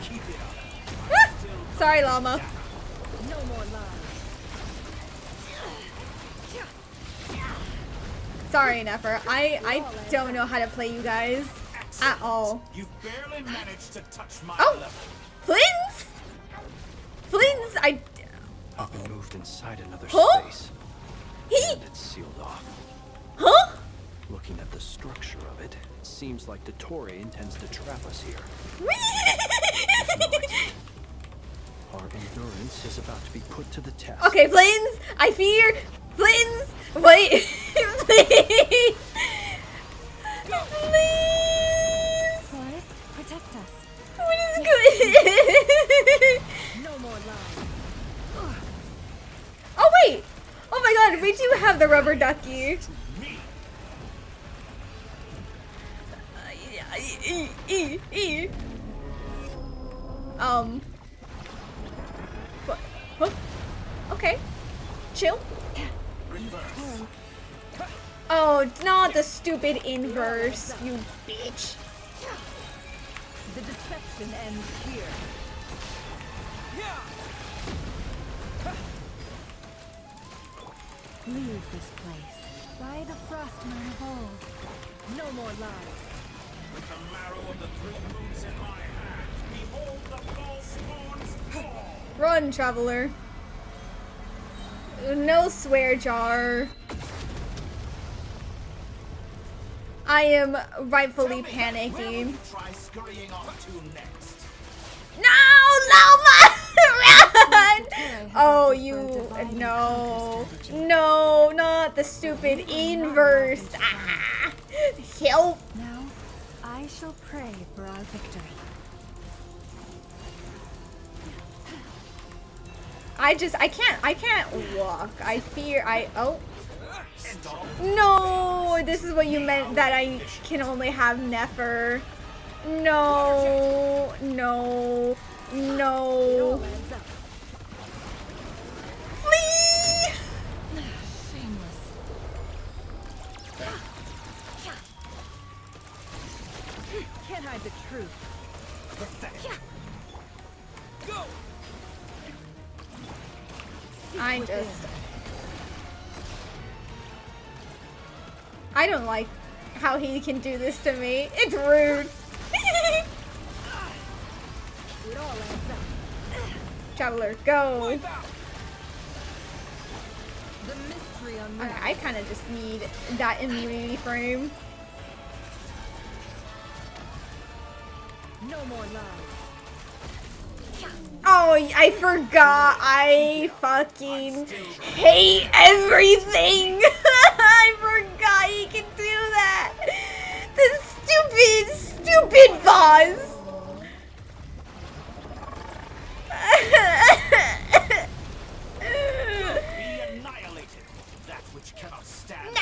Keep it up. Sorry, llama. No more lies. Sorry, Nefer. I don't know how to play you guys at all. You've barely managed to touch my level. Flins? Flins, I've been moved inside another Huh? space. He? And it's sealed off. Huh? Looking at the structure of it, it seems like Dottore intends to trap us here. Our endurance is about to be put to the test. Okay, Flins, I fear. Flins, wait. Please. Please. Forest, protect us. What is good? No more lies. Oh, wait. Oh my god, we do have the rubber ducky. What? Huh? Okay. Chill. Oh, not the stupid inverse, you bitch. The deception ends here. Leave this place. By the frostman of old. No more lies. With the marrow of the 3 moons in my hand, behold the false spawns fall! Run, traveler. No swear jar. I am rightfully panicking. Try scurrying off to next. No, Loma! Run! Oh, you. No, not the stupid inverse. Ah! Help! Now, I shall pray for our victory. I can't walk. I fear oh. No, this is what you meant, that I can only have Nefer. No, no, no. Flee! Shameless. Can't hide the truth. Pathetic. Go! I don't like how he can do this to me. It's rude. It all adds up. Traveler, go. The mystery on Okay, I kind of just need that immunity frame. No more lies. Oh, I forgot. I fucking hate everything. I forgot he can do that. The stupid boss. Be annihilated. That which cannot stand. No.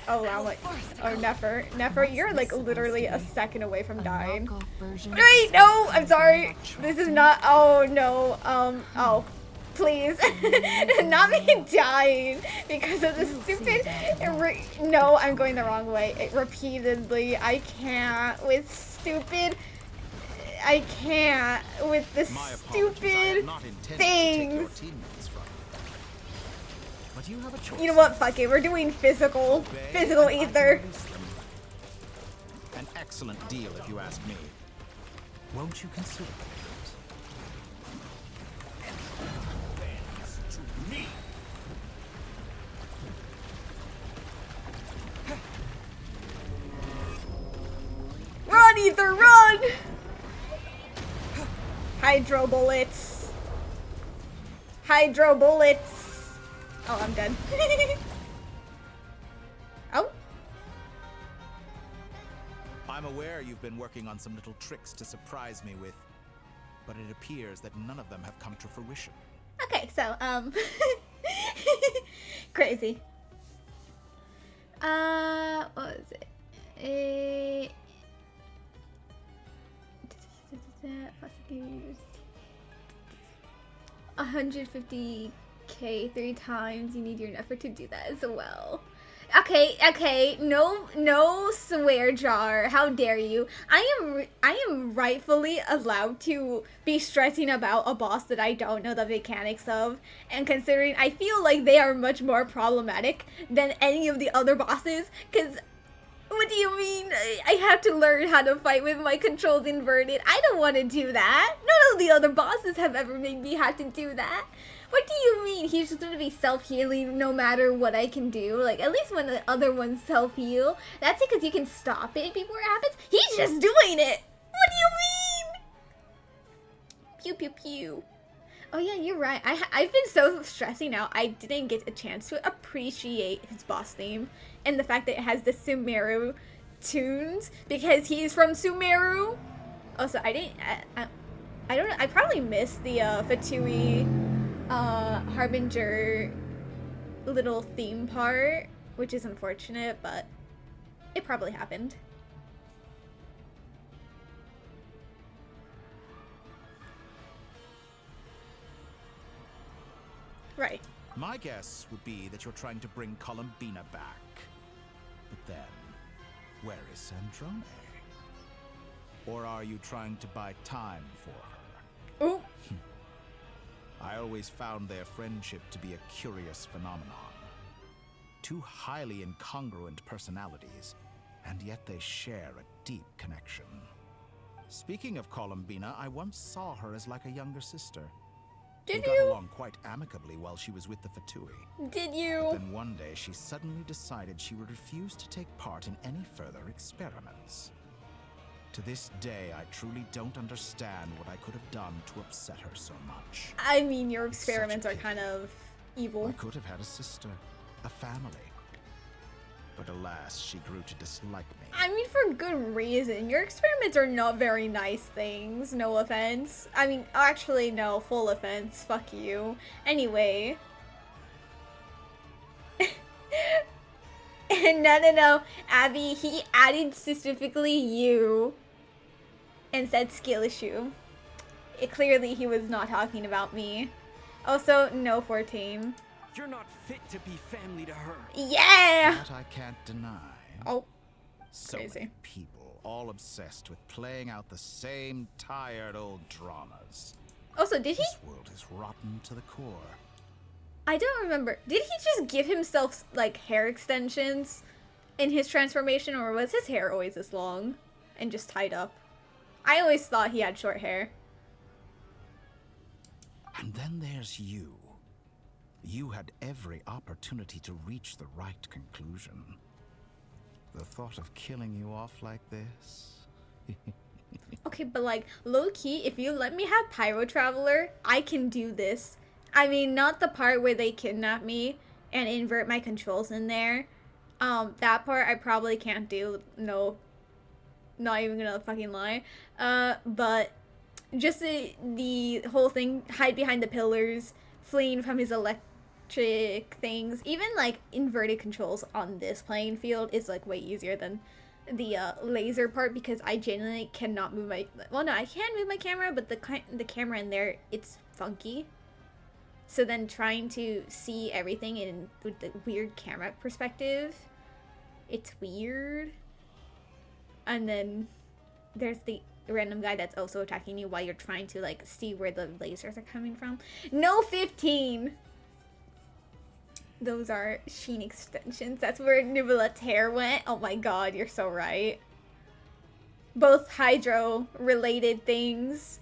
Oh wow, like, oh Nefer, you're like literally a second away from dying. Wait, no, I'm sorry. This is not. Oh no. Oh, please, not me dying because of the stupid. No, I'm going the wrong way. Repeatedly, I can't with stupid. I can't with the stupid things. But you have a choice. You know what? Fuck it. We're doing physical ether. An excellent deal, if you ask me. Won't you consider it? To me. Run, ether, run! Hydro bullets. Hydro bullets. Oh, I'm dead. Oh. I'm aware you've been working on some little tricks to surprise me with, but it appears that none of them have come to fruition. Okay, so, crazy. What was it? 150k 3 times. You need your effort to do that as well. Okay, no swear jar. How dare you? I am rightfully allowed to be stressing about a boss that I don't know the mechanics of, and considering I feel like they are much more problematic than any of the other bosses, because what do you mean? I have to learn how to fight with my controls inverted. I don't want to do that. None of the other bosses have ever made me have to do that. What do you mean? He's just gonna be self-healing no matter what I can do? Like, at least when the other ones self-heal, that's because you can stop it before it happens. He's just doing it! What do you mean? Pew pew pew. Oh yeah, you're right. I've been so stressing out, I didn't get a chance to appreciate his boss theme and the fact that it has the Sumeru tunes because he's from Sumeru. Also, I don't know. I probably missed the Fatui Harbinger little theme part, which is unfortunate, but it probably happened. Right. My guess would be that you're trying to bring Columbina back. But then, where is Sandrone? Or are you trying to buy time for her? Ooh. I always found their friendship to be a curious phenomenon. Two highly incongruent personalities, and yet they share a deep connection. Speaking of Columbina, I once saw her as like a younger sister. Did we you? got along quite amicably while she was with the Fatui. Did you? But then one day she suddenly decided she would refuse to take part in any further experiments. To this day, I truly don't understand what I could have done to upset her so much. I mean, your experiments are kind of evil. I could have had a sister, a family. But alas, she grew to dislike me. I mean, for good reason. Your experiments are not very nice things. No offense. I mean, actually, no. Full offense. Fuck you. Anyway. No. Abby, he added specifically you and said skill issue. Clearly, he was not talking about me. Also, no 14. You're not fit to be family to her. Yeah! That I can't deny. Oh, so crazy. many people, all obsessed with playing out the same tired old dramas. Also, did he? This world is rotten to the core. I don't remember. Did he just give himself, like, hair extensions in his transformation, or was his hair always this long and just tied up? I always thought he had short hair. And then there's you. You had every opportunity to reach the right conclusion. The thought of killing you off like this? Okay, but like, low-key, if you let me have Pyro Traveler, I can do this. I mean, not the part where they kidnap me and invert my controls in there. That part I probably can't do. No. Not even gonna fucking lie. But just the whole thing, hide behind the pillars, fleeing from his electric things, even like inverted controls on this playing field is like way easier than the laser part, because I genuinely cannot move my, well, no, I can move my camera, but the camera in there, it's funky. So then trying to see everything in with the weird camera perspective, it's weird. And then there's the random guy that's also attacking you while you're trying to like see where the lasers are coming from. No 15! Those are Sheen extensions. That's where Nivelette's hair went. Oh my god, you're so right. Both hydro-related things.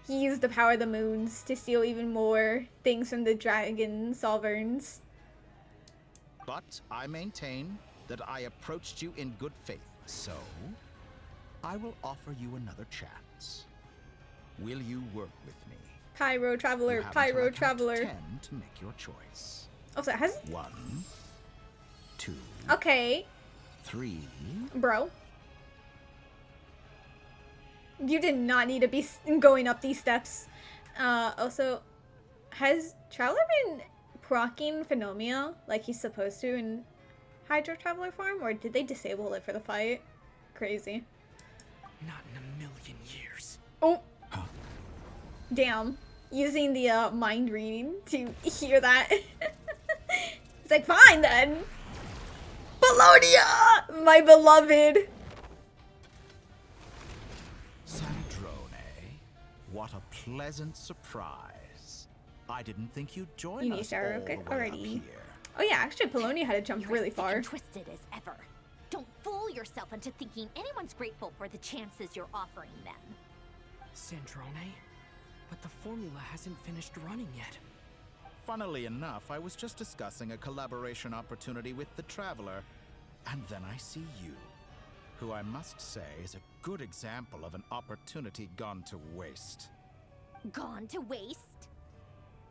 He used the power of the moons to steal even more things from the dragon sovereigns. But I maintain that I approached you in good faith, so I will offer you another chance. Will you work with me? Pyro Traveler, Pyro Traveler. 10 to make your choice. Also, has 1, 2. Okay. 3. Bro. You did not need to be going up these steps. Also, has Traveler been proccing Phenomia like he's supposed to in Hydro Traveler form, or did they disable it for the fight? Crazy. Not in a million years. Oh. Damn. Using the mind reading to hear that. It's like, fine then. Bologna! My beloved. Sandrone, what a pleasant surprise. I didn't think you'd join You need us to all start the way already. up here. Oh yeah, actually Polony had to jump really far. Twisted as ever. Don't fool yourself into thinking anyone's grateful for the chances you're offering them. Sandrone? But the formula hasn't finished running yet. Funnily enough, I was just discussing a collaboration opportunity with the Traveler, and then I see you, who I must say is a good example of an opportunity gone to waste. Gone to waste?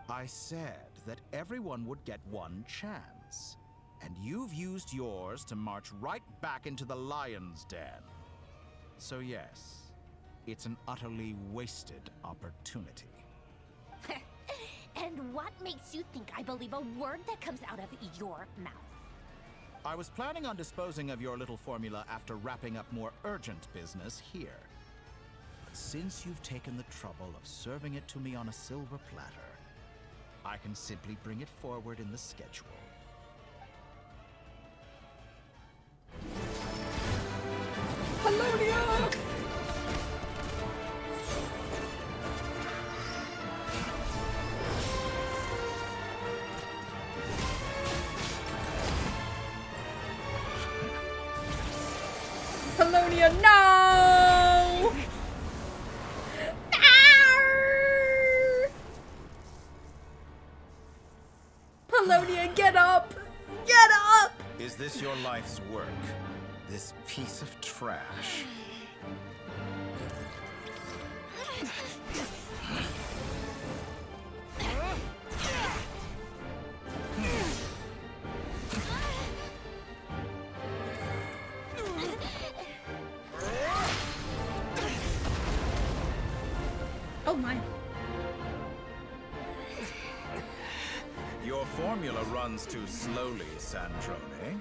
I said that everyone would get one chance, and you've used yours to march right back into the lion's den. So yes, it's an utterly wasted opportunity. And what makes you think I believe a word that comes out of your mouth? I was planning on disposing of your little formula after wrapping up more urgent business here. But since you've taken the trouble of serving it to me on a silver platter, I can simply bring it forward in the schedule. Polonia! Polonia, no! Polonia, get up! Get up! Is this your life's work? This piece of trash? Oh my. Your formula runs too slowly, Sandrone.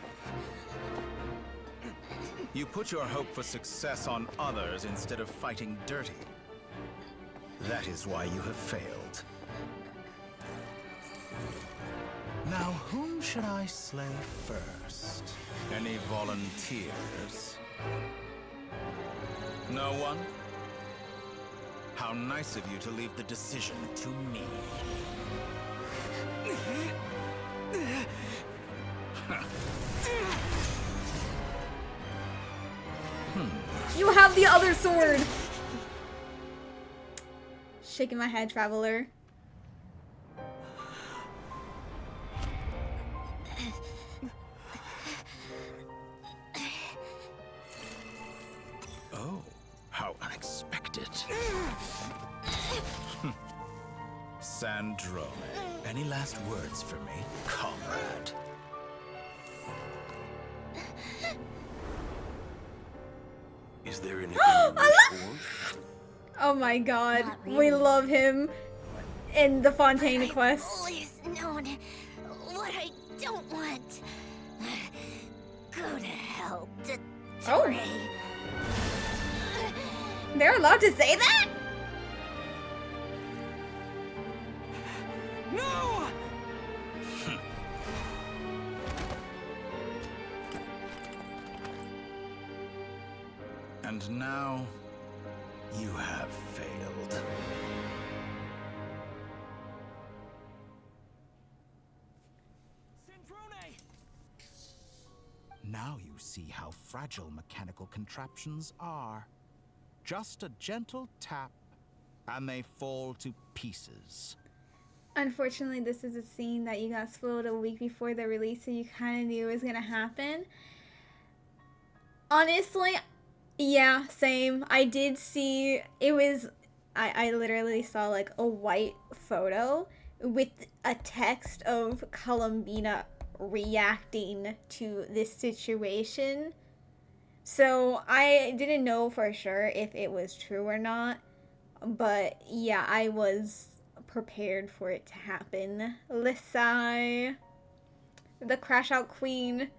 You put your hope for success on others instead of fighting dirty. That is why you have failed. Now, whom should I slay first? Any volunteers? No one? How nice of you to leave the decision to me. You have the other sword! Shaking my head, Traveler. Oh, how unexpected. Sandrone, any last words for me, comrade? Is there anything you wish for? Oh my god, Not we really. love him in the Fontaine quest. Always known what I don't want. Go to hell, Oh. They're allowed to say that? No! And now, you have failed. Now you see how fragile mechanical contraptions are. Just a gentle tap, and they fall to pieces. Unfortunately, this is a scene that you got spoiled a week before the release, so you kind of knew it was gonna happen. Honestly, yeah, same. I did see, it was, I literally saw like a white photo with a text of Columbina reacting to this situation. So I didn't know for sure if it was true or not, but yeah, I was prepared for it to happen. Lissai, the Crash Out Queen,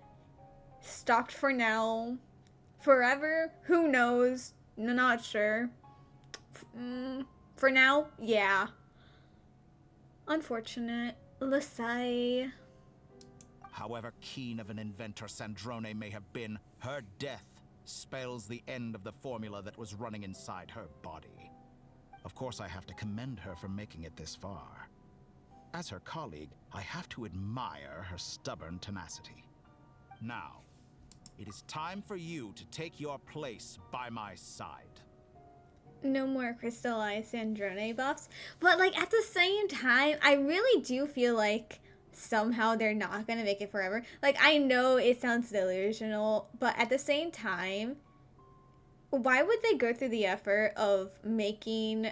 stopped for now. Forever? Who knows? Not sure. For now, yeah. Unfortunate. Lissai. However keen of an inventor Sandrone may have been, her death spells the end of the formula that was running inside her body. Of course, I have to commend her for making it this far. As her colleague, I have to admire her stubborn tenacity. Now, it is time for you to take your place by my side. No more crystallized Sandrone buffs. But, like, at the same time, I really do feel like somehow they're not gonna make it forever. Like, I know it sounds delusional, but at the same time, why would they go through the effort of making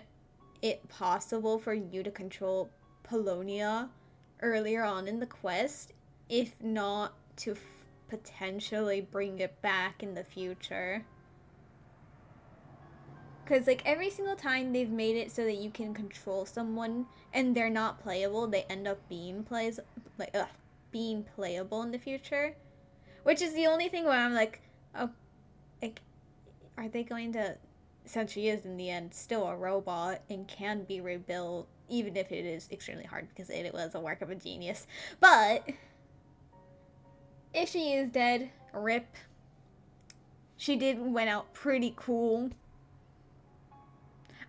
it possible for you to control Polonia earlier on in the quest, if not to potentially bring it back in the future? Because, like, every single time they've made it so that you can control someone and they're not playable, they end up being being playable in the future. Which is the only thing where I'm like, oh, like, are they going to, since she is in the end still a robot and can be rebuilt, even if it is extremely hard because it was a work of a genius. But if she is dead, rip. She went out pretty cool.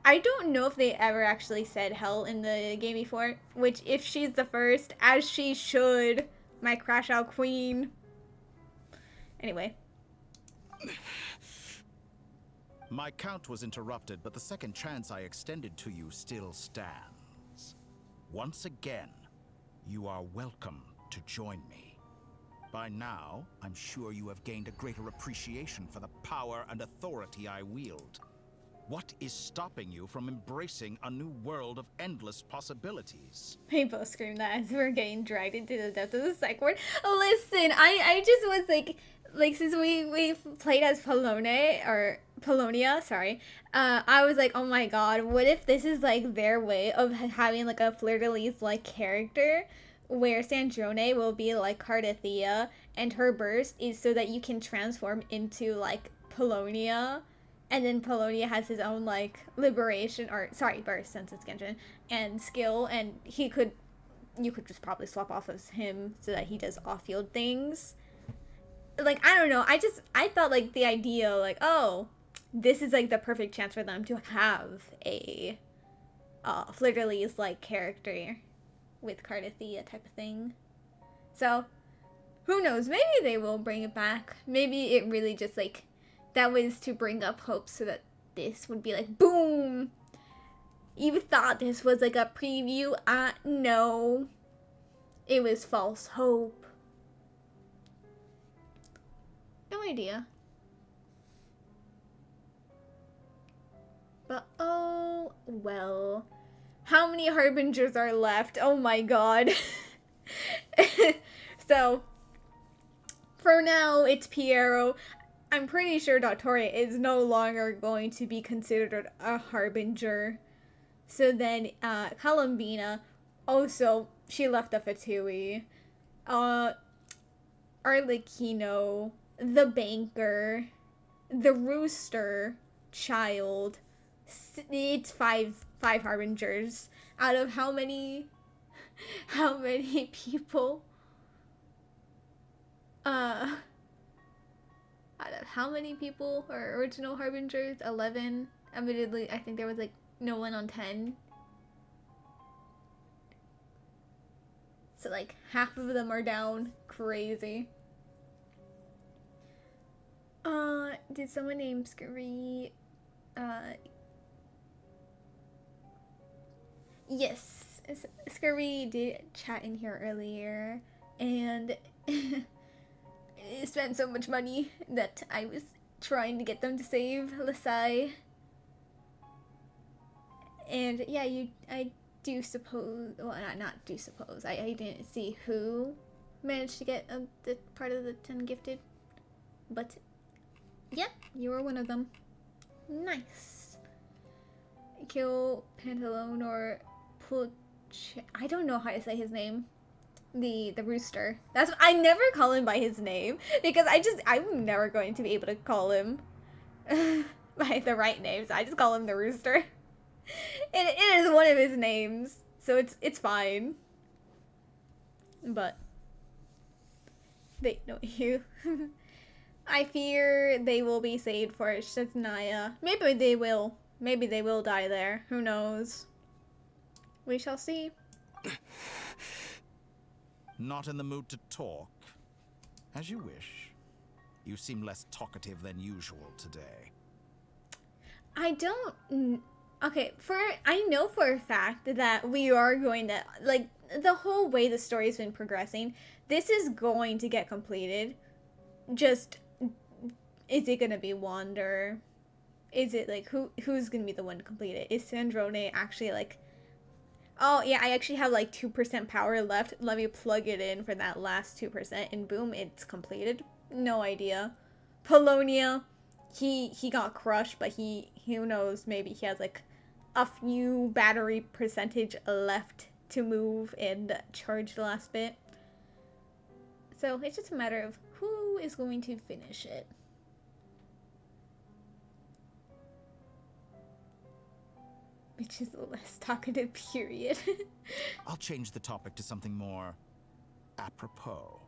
I don't know if they ever actually said hell in the game before, which if she's the first, as she should, my Crash Out Queen. Anyway. My count was interrupted, but the second chance I extended to you still stands. Once again, you are welcome to join me. By now, I'm sure you have gained a greater appreciation for the power and authority I wield. What is stopping you from embracing a new world of endless possibilities? We both screamed that as we're getting dragged into the depths of the psych ward. Listen, I just was like since we played as Polonia, sorry. I was like, oh my god, what if this is like their way of having like a fleur-de-lis like character, where Sandrone will be like Cardathea, and her burst is so that you can transform into like Polonia. And then Polonia has his own, like, liberation, or, sorry, burst, since it's Genshin, and skill, and you could just probably swap off of him so that he does off-field things. Like, I don't know, I thought, like, the idea, like, oh, this is, like, the perfect chance for them to have a, Fleur-de-Lis, like, character with Cardathea type of thing. So, who knows, maybe they will bring it back. Maybe it really just, like, that was to bring up hope so that this would be like, boom! You thought this was like a preview? No. It was false hope. No idea. But oh, well. How many Harbingers are left? Oh my god. So, for now, it's Piero. I'm pretty sure Dottore is no longer going to be considered a Harbinger. So then, Columbina, also, she left the Fatui. Arlecchino, the Banker, the Rooster, Child. It's five Harbingers. Out of how many people? Out of how many people are original Harbingers? 11. Admittedly, I think there was like no one on 10. So like half of them are down. Crazy. Did someone name Scurry? Yes. Scurry did chat in here earlier, and spent so much money that I was trying to get them to save Lasai. And yeah, I do suppose, well, not do suppose, I didn't see who managed to get the part of the 10 gifted, but yep, you were one of them. Nice. Kill Pantalone or I don't know how to say his name. The Rooster. That's what, I never call him by his name because I'm never going to be able to call him by the right name, so I just call him the Rooster. It is one of his names, so it's fine. But they know you. I fear they will be saved for Shazanaya. Maybe they will. Maybe they will die there. Who knows? We shall see. Not in the mood to talk? As you wish. You seem less talkative than usual today. I don't... Okay, I know for a fact that we are going to... Like, the whole way the story's been progressing, this is going to get completed. Just... Is it gonna be Wander? Is it, like, who's gonna be the one to complete it? Is Sandrone actually, like... Oh, yeah, I actually have, like, 2% power left. Let me plug it in for that last 2%, and boom, it's completed. No idea. Polonia, he got crushed, but who knows, maybe he has, like, a few battery percentage left to move and charge the last bit. So, it's just a matter of who is going to finish it. Which is the less talkative period. I'll change the topic to something more apropos.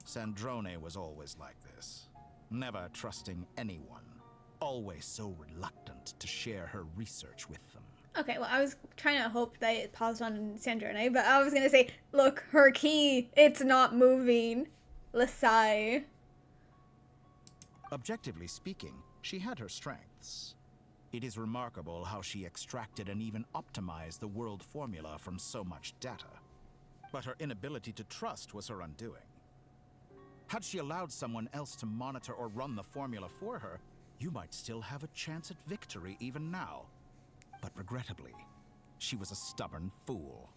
Sandrone was always like this. Never trusting anyone. Always so reluctant to share her research with them. Okay, well, I was trying to hope that it paused on Sandrone, but I was gonna say, look, her key, it's not moving. Lasai. Objectively speaking, She had her strengths. It is remarkable how she extracted and even optimized the world formula from so much data. But her inability to trust was her undoing. Had she allowed someone else to monitor or run the formula for her, you might still have a chance at victory even now. But regrettably, she was a stubborn fool.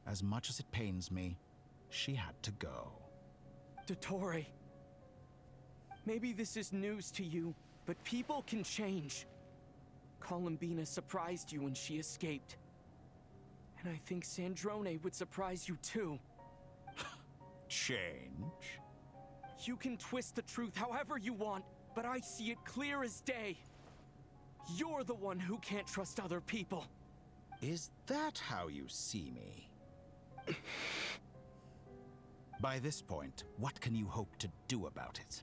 As much as it pains me, she had to go. Dottore, maybe this is news to you, but people can change. Columbina surprised you when she escaped. And I think Sandrone would surprise you too. Change? You can twist the truth however you want, but I see it clear as day. You're the one who can't trust other people. Is that how you see me? By this point, what can you hope to do about it?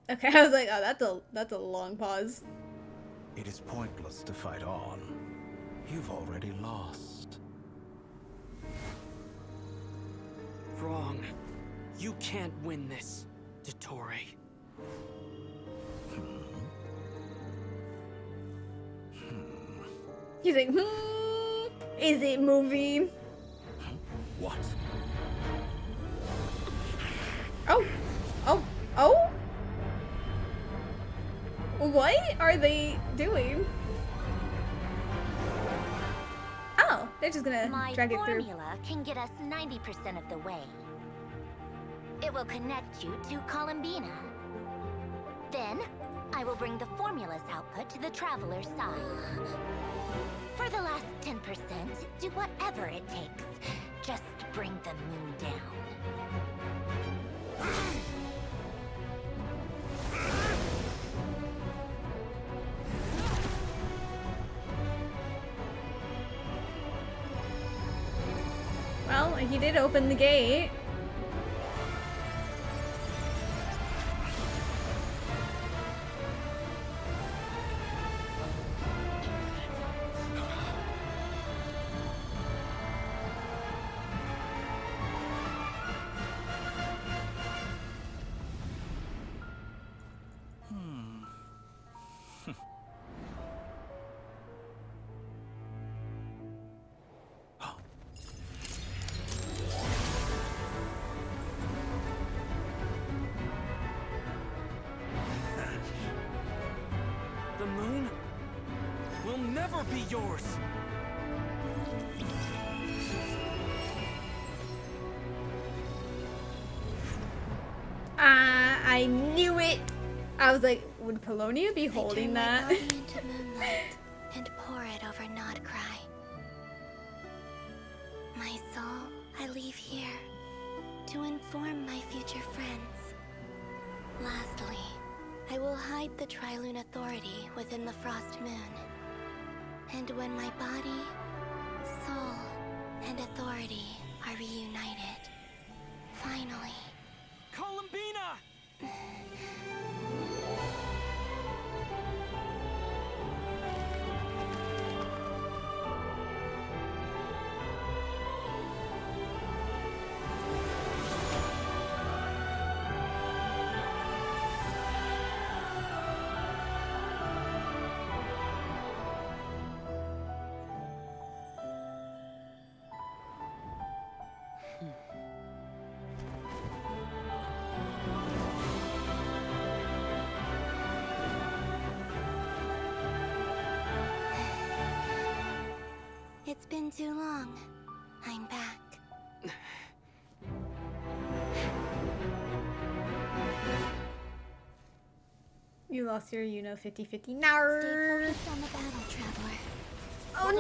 Okay, I was like, oh, that's a long pause. It is pointless to fight on. You've already lost. Wrong. You can't win this, Dottore. He's like, is it moving? What? Oh. What are they doing? Oh, they're just gonna drag it through. My formula can get us 90% of the way. It will connect you to Columbina. Then, I will bring the formula's output to the Traveler's side. For the last 10%, do whatever it takes. Just bring the moon down. Well, he did open the gate. The moon will never be yours. I knew it. I was like, would Polonia be holding that? I turn my body into moonlight and pour it over Nod Krai. My soul, I leave here to inform my future friends. Lastly, I will hide the Trilune Authority within the Frost Moon. And when my body, soul, and authority are reunited, finally... Columbina! It's been too long. I'm back. You lost your, 50-50 now. Stay focused on the battle, Traveler. Oh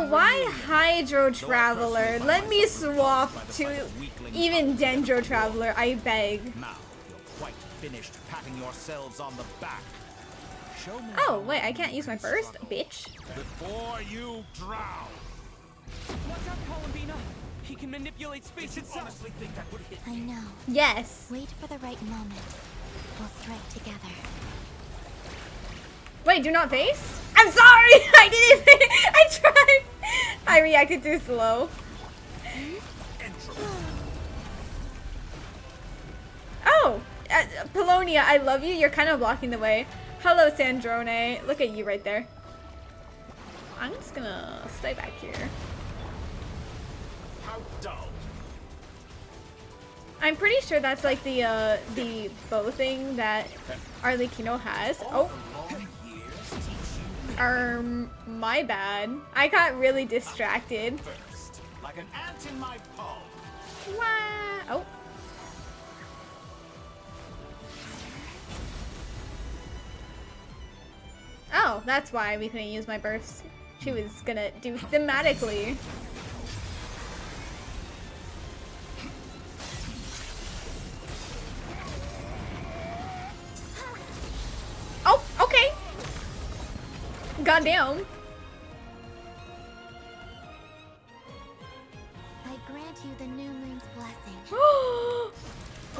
no! Why Hydro Traveler? Let me swap to even Dendro Traveler, I beg. Now you're quite finished patting yourselves on the back. Show me. Oh, wait, I can't use my burst? Bitch. Before you drown. Watch out, Columbina! He can manipulate space itself. Honestly think that would hit? I know. Yes. Wait for the right moment. We'll strike together. Wait, do not face? I'm sorry! I didn't. I reacted too slow. Oh, Polonia, I love you. You're kind of blocking the way. Hello, Sandrone. Look at you right there. I'm just gonna stay back here. How dull. I'm pretty sure that's like the bow thing that Arlecchino has. Oh. My bad. I got really distracted. First, like an ant in my palm. Wow. Oh. Oh, that's why we couldn't use my burst. She was gonna do thematically. Oh, okay. Goddamn. I grant you the new moon's blessing. The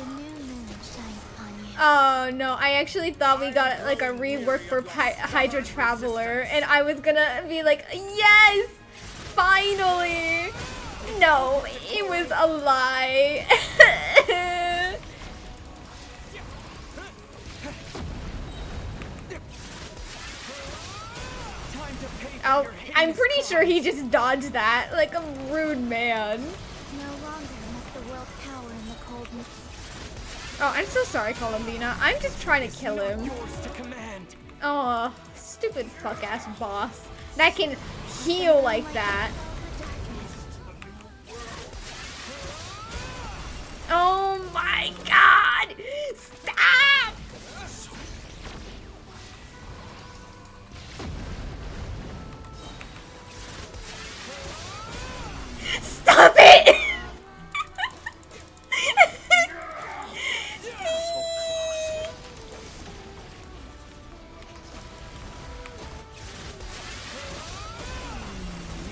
new moon shines upon you. Oh no, I actually thought we got like a rework for Hydra Traveler, and I was gonna be like, yes! Finally! No, it was a lie. Oh, I'm pretty sure he just dodged that like a rude man. No longer must the world cower in the coldness. Oh, I'm so sorry, Columbina. I'm just trying to kill him. Oh, stupid fuck-ass boss. That can heal like that. Oh my god! Stop! Stop it!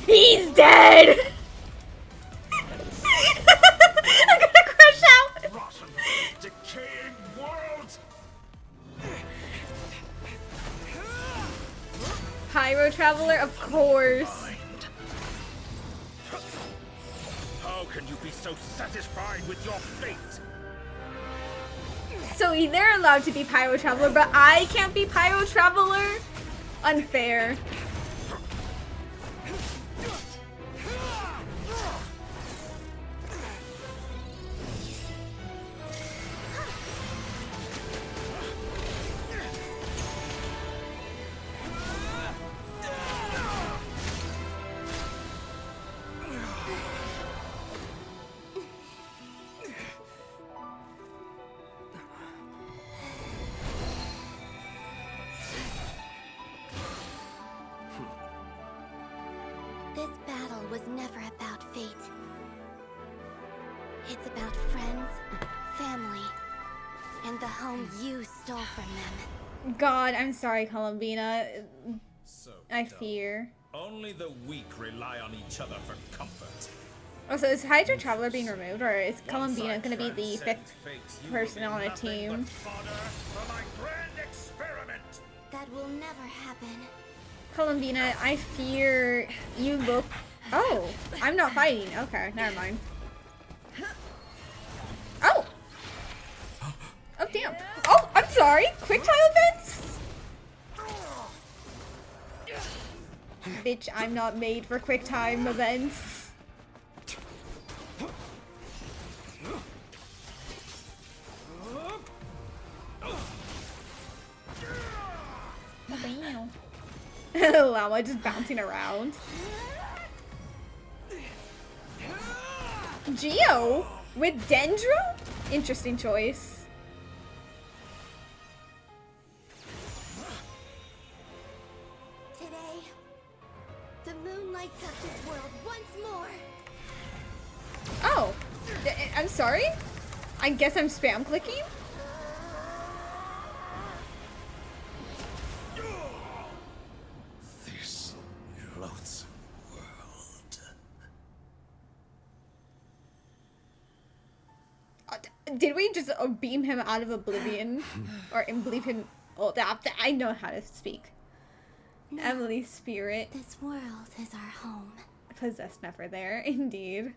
He's dead! I'm gonna crash out! Rotten, decaying world! Pyro Traveler, of course. How can you be so satisfied with your fate? So they're allowed to be Pyro Traveler, but I can't be Pyro Traveler? Unfair. This battle was never about fate. It's about friends, family, and the home you stole from them. God, I'm sorry, Columbina. So I dumb. fear. Only the weak rely on each other for comfort. Oh, so is Hydra Traveler being removed, or is Columbina gonna be the 5th person on a team? That will never happen. Columbina, I fear you look... Oh, I'm not fighting. Okay, never mind. Oh! Oh, damn. Oh, I'm sorry. Quick time events? Bitch, I'm not made for quick time events. Oh, damn. Llama just bouncing around. Geo with Dendro? Interesting choice. Today, the moon lights up this world once more. Oh, I'm sorry? I guess I'm spam clicking? This loathsome world. Did we just beam him out of oblivion? Or leave him... Oh, I know how to speak. No. Emily's spirit. This world is our home. possessed never there, indeed.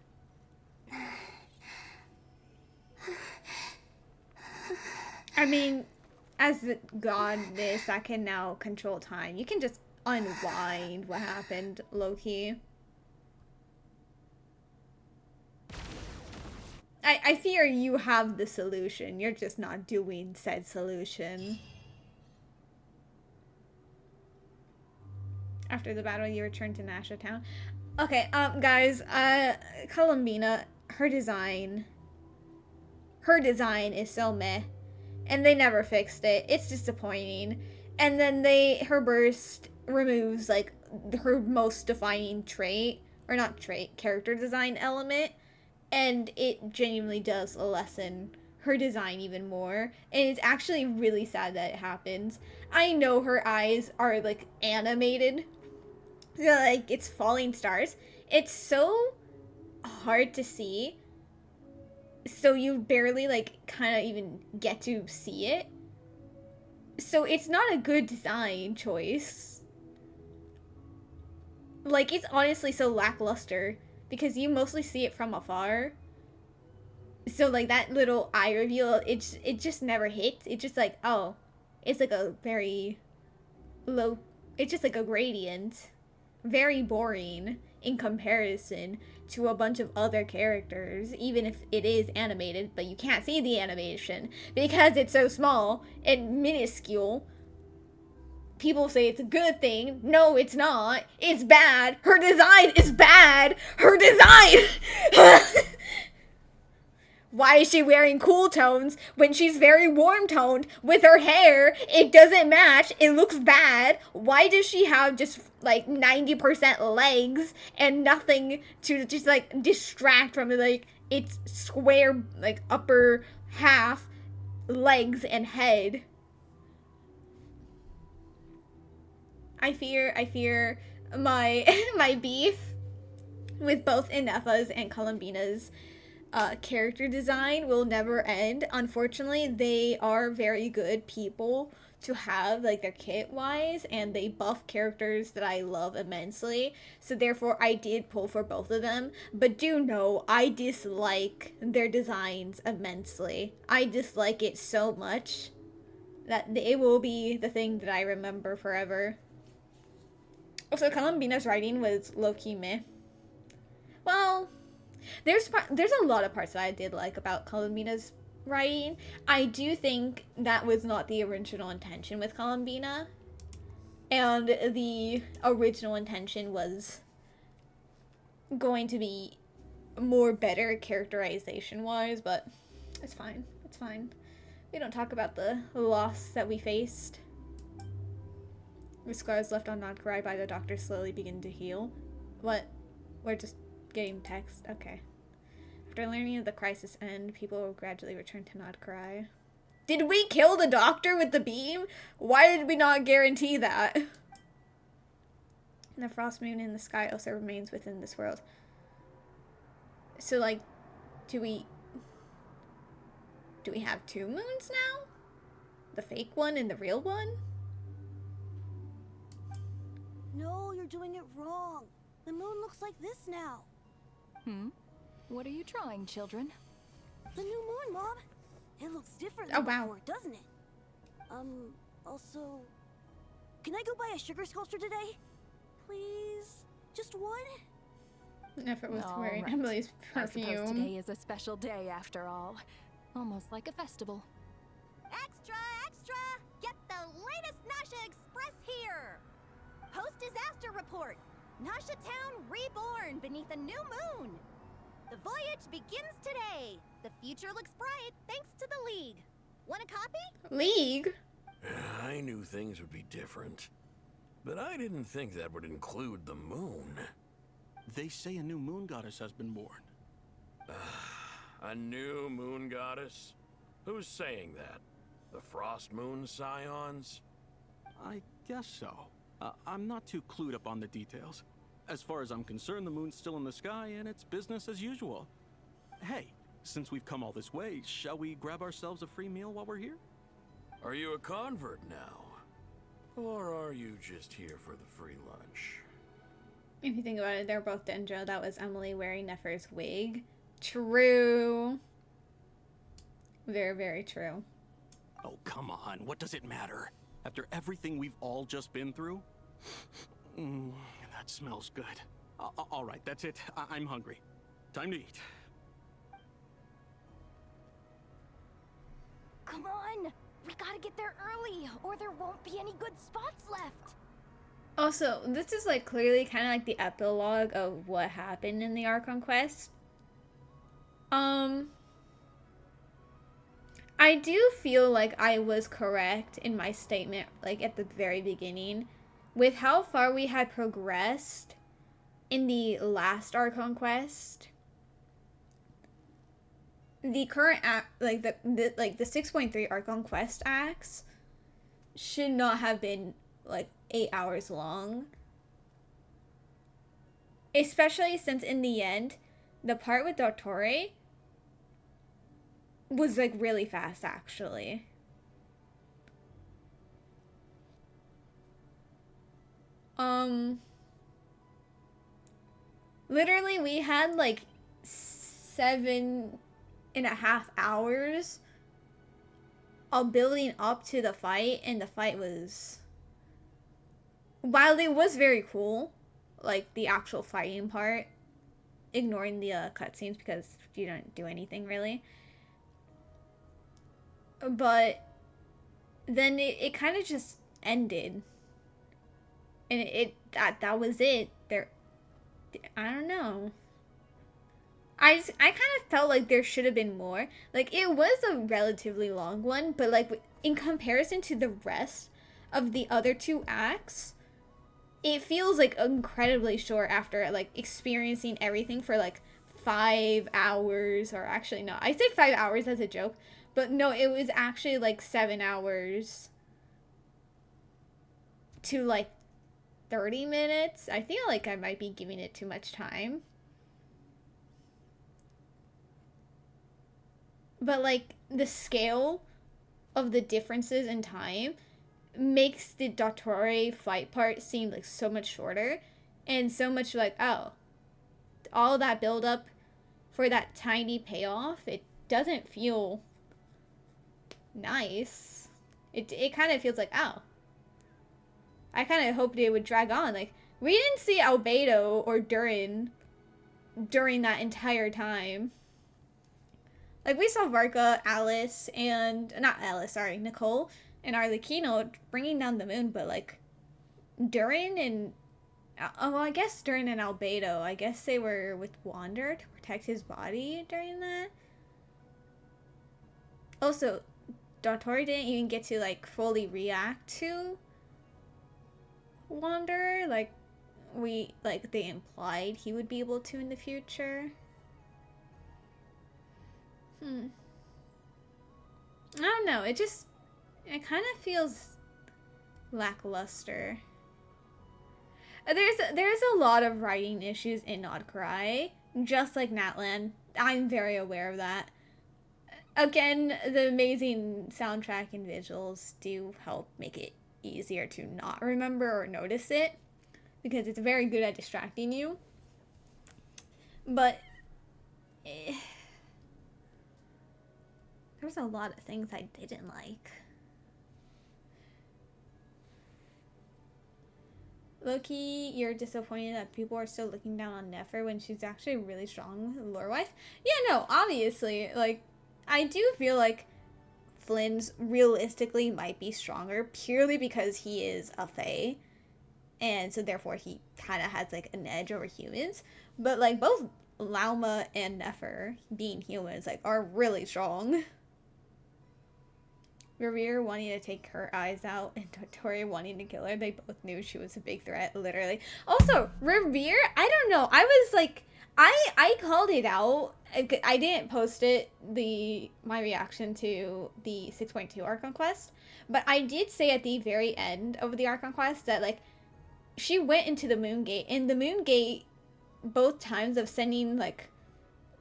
I mean, as the goddess that can now control time, you can just unwind what happened, low-key. I fear you have the solution. You're just not doing said solution. After the battle, you return to Nasha Town. Okay, guys, Columbina, her design is so meh. And they never fixed it. It's disappointing. And then her burst removes, like, her most defining trait. Or not trait, character design element. And it genuinely does lessen her design even more. And it's actually really sad that it happens. I know her eyes are, like, animated. So, like, it's falling stars. It's so hard to see. So you barely, like, kind of even get to see it. So it's not a good design choice. Like, it's honestly so lackluster. Because you mostly see it from afar. So, like, that little eye reveal, it just never hits. It's just like, oh, it's like a very low, it's just like a gradient. Very boring in comparison to a bunch of other characters, even if it is animated, but you can't see the animation because it's so small and minuscule. People say it's a good thing. No, it's not. It's bad. Her design is bad. Her design! Why is she wearing cool tones when she's very warm toned with her hair? It doesn't match. It looks bad. Why does she have just like 90% legs and nothing to just like distract from like its square like upper half legs and head? I fear my my beef with both Ineffa's and Columbina's character design will never end. Unfortunately, they are very good people to have, like, their kit wise, and they buff characters that I love immensely. So therefore, I did pull for both of them. But do know, I dislike their designs immensely. I dislike it so much that it will be the thing that I remember forever. Also, Columbina's writing was low-key meh. Well, there's a lot of parts that I did like about Columbina's writing. I do think that was not the original intention with Columbina. And the original intention was going to be more better characterization-wise, but it's fine. It's fine. We don't talk about the loss that we faced. The scars left on Krai by the doctor slowly begin to heal. What? We're just getting text? Okay. After learning of the crisis end, people will gradually return to Krai. Did we kill the doctor with the beam? Why did we not guarantee that? The frost moon in the sky also remains within this world. So, like, do we have two moons now? The fake one and the real one? No, you're doing it wrong. The moon looks like this now. What are you drawing, children? The new moon, Mom. It looks different than before, doesn't it? Also, can I go buy a sugar sculpture today? Please? Just one? If it was wearing Emily's perfume. I suppose today is a special day after all. Almost like a festival. Extra, extra! Get the latest Nasha Express here! Post-disaster report! Nasha Town reborn beneath a new moon! The voyage begins today! The future looks bright thanks to the League. Want a copy? League? I knew things would be different. But I didn't think that would include the moon. They say a new moon goddess has been born. A new moon goddess? Who's saying that? The Frost Moon Scions? I guess so. I'm not too clued up on the details. As far as I'm concerned, the moon's still in the sky and it's business as usual. Hey, since we've come all this way, shall we grab ourselves a free meal while we're here? Are you a convert now? Or are you just here for the free lunch? If you think about it, they're both Dendro. That was Emily wearing Nefer's wig. True. Very, very true. Oh, come on. What does it matter? After everything we've all just been through? That smells good. All right, that's it. I'm hungry. Time to eat. Come on! We gotta get there early, or there won't be any good spots left! Also, this is like clearly kind of like the epilogue of what happened in the Archon quest. I do feel like I was correct in my statement, like at the very beginning, with how far we had progressed in the last Archon quest. The current like the 6.3 Archon quest acts should not have been like 8 hours long. Especially since in the end, the part with Dottore was like really fast actually. Literally we had like 7.5 hours of building up to the fight, and the fight was, while it was very cool, like the actual fighting part, ignoring the cutscenes because you don't do anything really, but then it kind of just ended, and that was it. There, I don't know. I kind of felt like there should have been more. Like, it was a relatively long one, but like in comparison to the rest of the other 2 acts, it feels like incredibly short after like experiencing everything for like 5 hours, or actually no, I say 5 hours as a joke, but no, it was actually like 7 hours to like 30 minutes. I feel like I might be giving it too much time. But like the scale of the differences in time makes the Dottore fight part seem like so much shorter, and so much like, oh, all that build up for that tiny payoff, it doesn't feel nice. It kind of feels like, oh, I kind of hoped it would drag on. Like, we didn't see Albedo or during that entire time. Like, we saw Varka, Alice, and Nicole and Arlecchino bringing down the moon, but like Durin and I guess Durin and Albedo, I guess they were with Wander to protect his body during that. Also, Dottore didn't even get to like fully react to Wander, like they implied he would be able to in the future. I don't know, it kind of feels lackluster. There's a lot of writing issues in Krai, just like Natlan. I'm very aware of that. Again, the amazing soundtrack and visuals do help make it easier to not remember or notice it, because it's very good at distracting you. But there's a lot of things I didn't like. Loki, you're disappointed that people are still looking down on Nefer when she's actually really strong lore-wise? Yeah, no, obviously, like, I do feel like Flynn's realistically might be stronger purely because he is a Fae, and so therefore he kind of has, like, an edge over humans. But, like, both Lauma and Nefer, being humans, like, are really strong. Revere wanting to take her eyes out and Dottore wanting to kill her. They both knew she was a big threat, literally. Also, Revere, I don't know. I was like, I called it out. I didn't post it, my reaction to the 6.2 Archon quest, but I did say at the very end of the Archon quest that, like, she went into the Moon Gate, and the Moon Gate, both times of sending, like,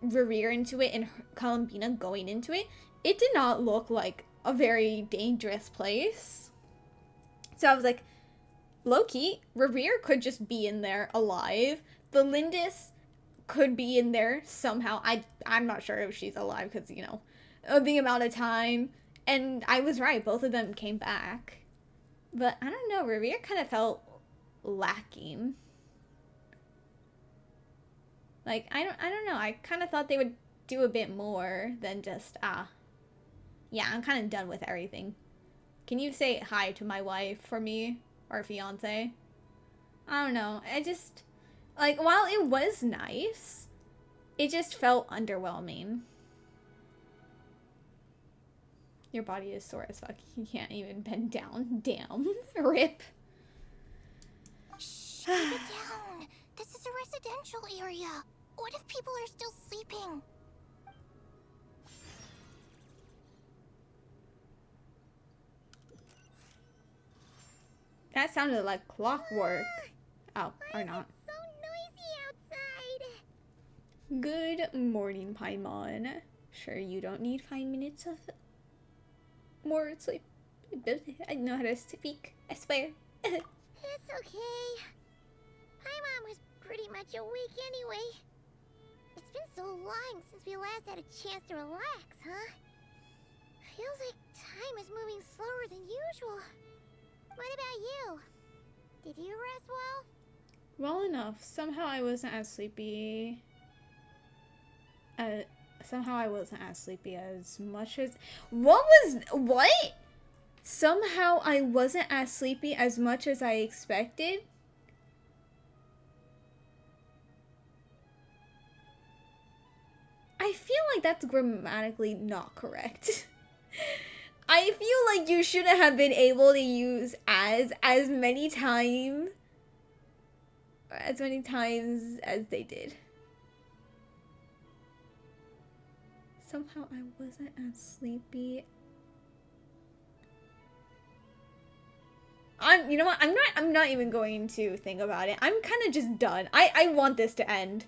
Revere into it and Columbina going into it, it did not look like a very dangerous place. So I was like, low-key, Revere could just be in there alive. The Lindis could be in there somehow. I'm not sure if she's alive because, you know, of the amount of time. And I was right, both of them came back. But I don't know, Revere kind of felt lacking. Like, I don't know, I kind of thought they would do a bit more than just, yeah, I'm kind of done with everything. Can you say hi to my wife for me? Or fiance? I don't know, I just, like, while it was nice, it just felt underwhelming. Your body is sore as fuck. You can't even bend down. Damn. Rip. Shh, keep it down. This is a residential area. What if people are still sleeping? That sounded like clockwork. Oh, or not. So noisy outside. Good morning, Paimon. Sure you don't need 5 minutes of more sleep. I know how to speak, I swear. It's okay. Paimon was pretty much awake anyway. It's been so long since we last had a chance to relax, huh? Feels like time is moving slower than usual. What about you? Did you rest well? Well enough. Somehow I wasn't as sleepy. Somehow I wasn't as sleepy as much as... What? Somehow I wasn't as sleepy as much as I expected? I feel like that's grammatically not correct. I feel like you shouldn't have been able to use as many times as they did. Somehow I wasn't as sleepy. You know what? I'm not even going to think about it. I'm kind of just done. I want this to end.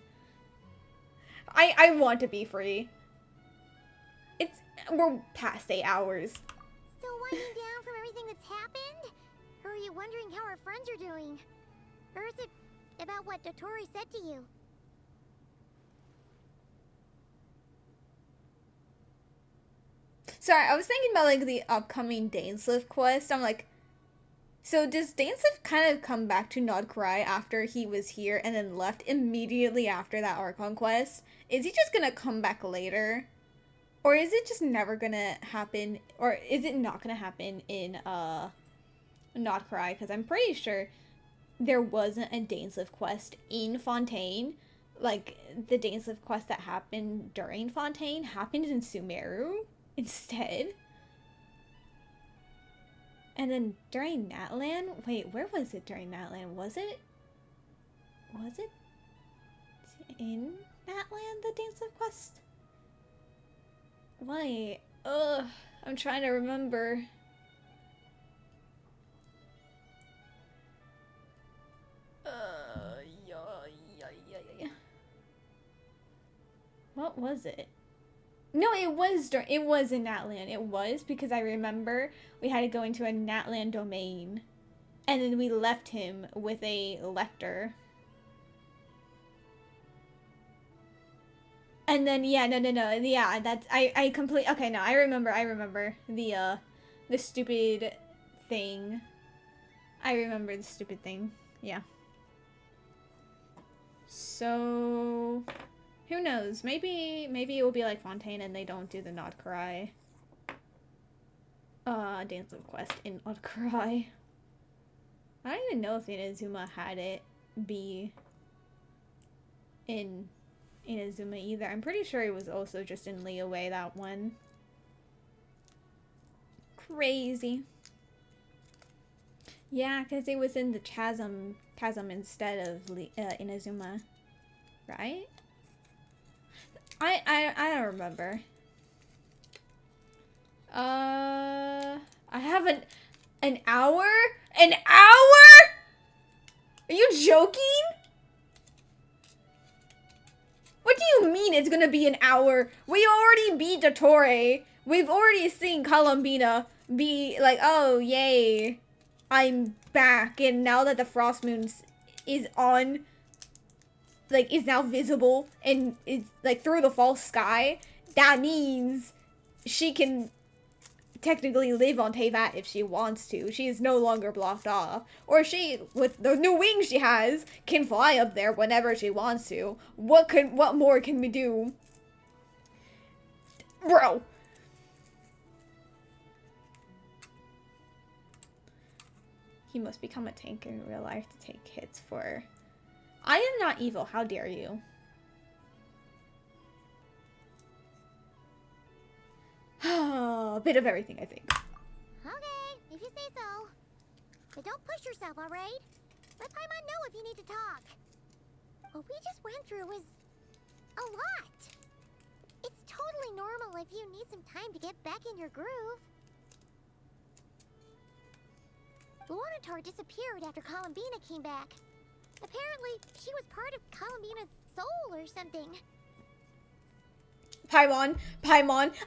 I want to be free. We're past 8 hours. Still winding down from everything that's happened? Or are you wondering how our friends are doing? Or is it about what Dotori said to you? Sorry, I was thinking about like the upcoming Dainsliff quest. I'm like, so does Dainsliff kind of come back to Nod Krai after he was here and then left immediately after that Archon quest? Is he just gonna come back later? Or is it just never gonna happen? Or is it not gonna happen in Nod Krai? Because I'm pretty sure there wasn't a Dainsliff quest in Fontaine. Like, the Dainsliff quest that happened during Fontaine happened in Sumeru instead. And then during Natlan, wait, where was it during Natlan? Was it in Natlan, the Dainsliff quest? Wait, I'm trying to remember. What was it? No, it was in Natlan. It was because I remember we had to go into a Natlan domain, and then we left him with a lector. And then yeah, no, yeah, that's I complete. Okay, no, I remember the stupid thing. I remember the stupid thing. Yeah. So, who knows? Maybe it will be like Fontaine and they don't do the Nod Krai Dainsliff quest in Nod Krai. I don't even know if Inazuma had it be in Inazuma either. I'm pretty sure it was also just in Liyue, that one. Crazy. Yeah, because it was in the chasm instead of Inazuma, right? I don't remember. I have an hour? An hour? Are you joking? What do you mean it's gonna be an hour? We already beat Dottore. We've already seen Columbina be like, oh, yay. I'm back, and now that the frost moon is on, like, is now visible and is like through the false sky, that means she can technically live on Teyvat if she wants to. She is no longer blocked off. Or she, with the new wings she has, can fly up there whenever she wants to. What more can we do? Bro! He must become a tank in real life to take hits for... I am not evil, how dare you? A bit of everything, I think. Okay, if you say so. But don't push yourself, alright? Let Paimon know if you need to talk. What we just went through was a lot. It's totally normal if you need some time to get back in your groove. Lunatar disappeared after Columbina came back. Apparently, she was part of Columbina's soul or something. Paimon,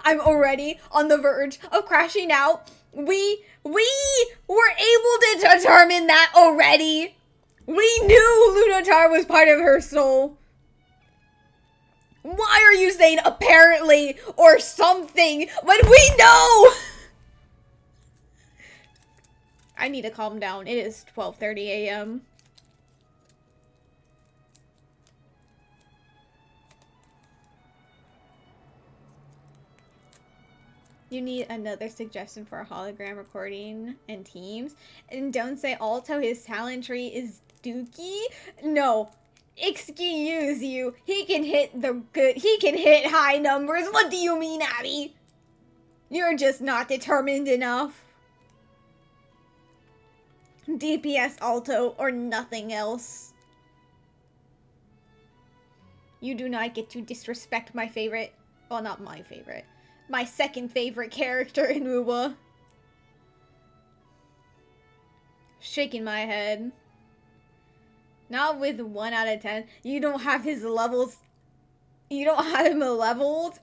I'm already on the verge of crashing out. We were able to determine that already. We knew Lunatar was part of her soul. Why are you saying apparently or something when we know? I need to calm down. It is 12:30 a.m. You need another suggestion for a hologram recording and Teams. And don't say also his talent tree is Dookie. No. Excuse you. He can hit high numbers. What do you mean, Abby? You're just not determined enough. DPS alto or nothing else. You do not get to disrespect my favorite. Well, not my favorite. My second favorite character in Uwa. Shaking my head. Not with 1 out of 10. You don't have his levels. You don't have him leveled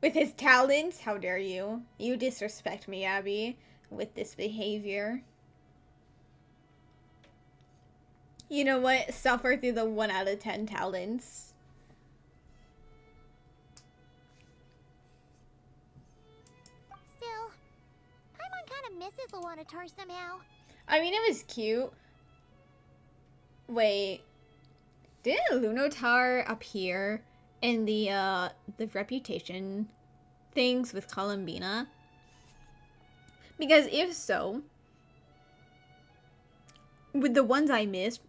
with his talents. How dare you? You disrespect me, Abby, with this behavior. You know what? Suffer through the 1 out of 10 talents. Still, Paimon kind of misses Luanatar somehow. I mean, it was cute. Wait, didn't Lunatar appear in the reputation things with Columbina? Because if so, with the ones I missed,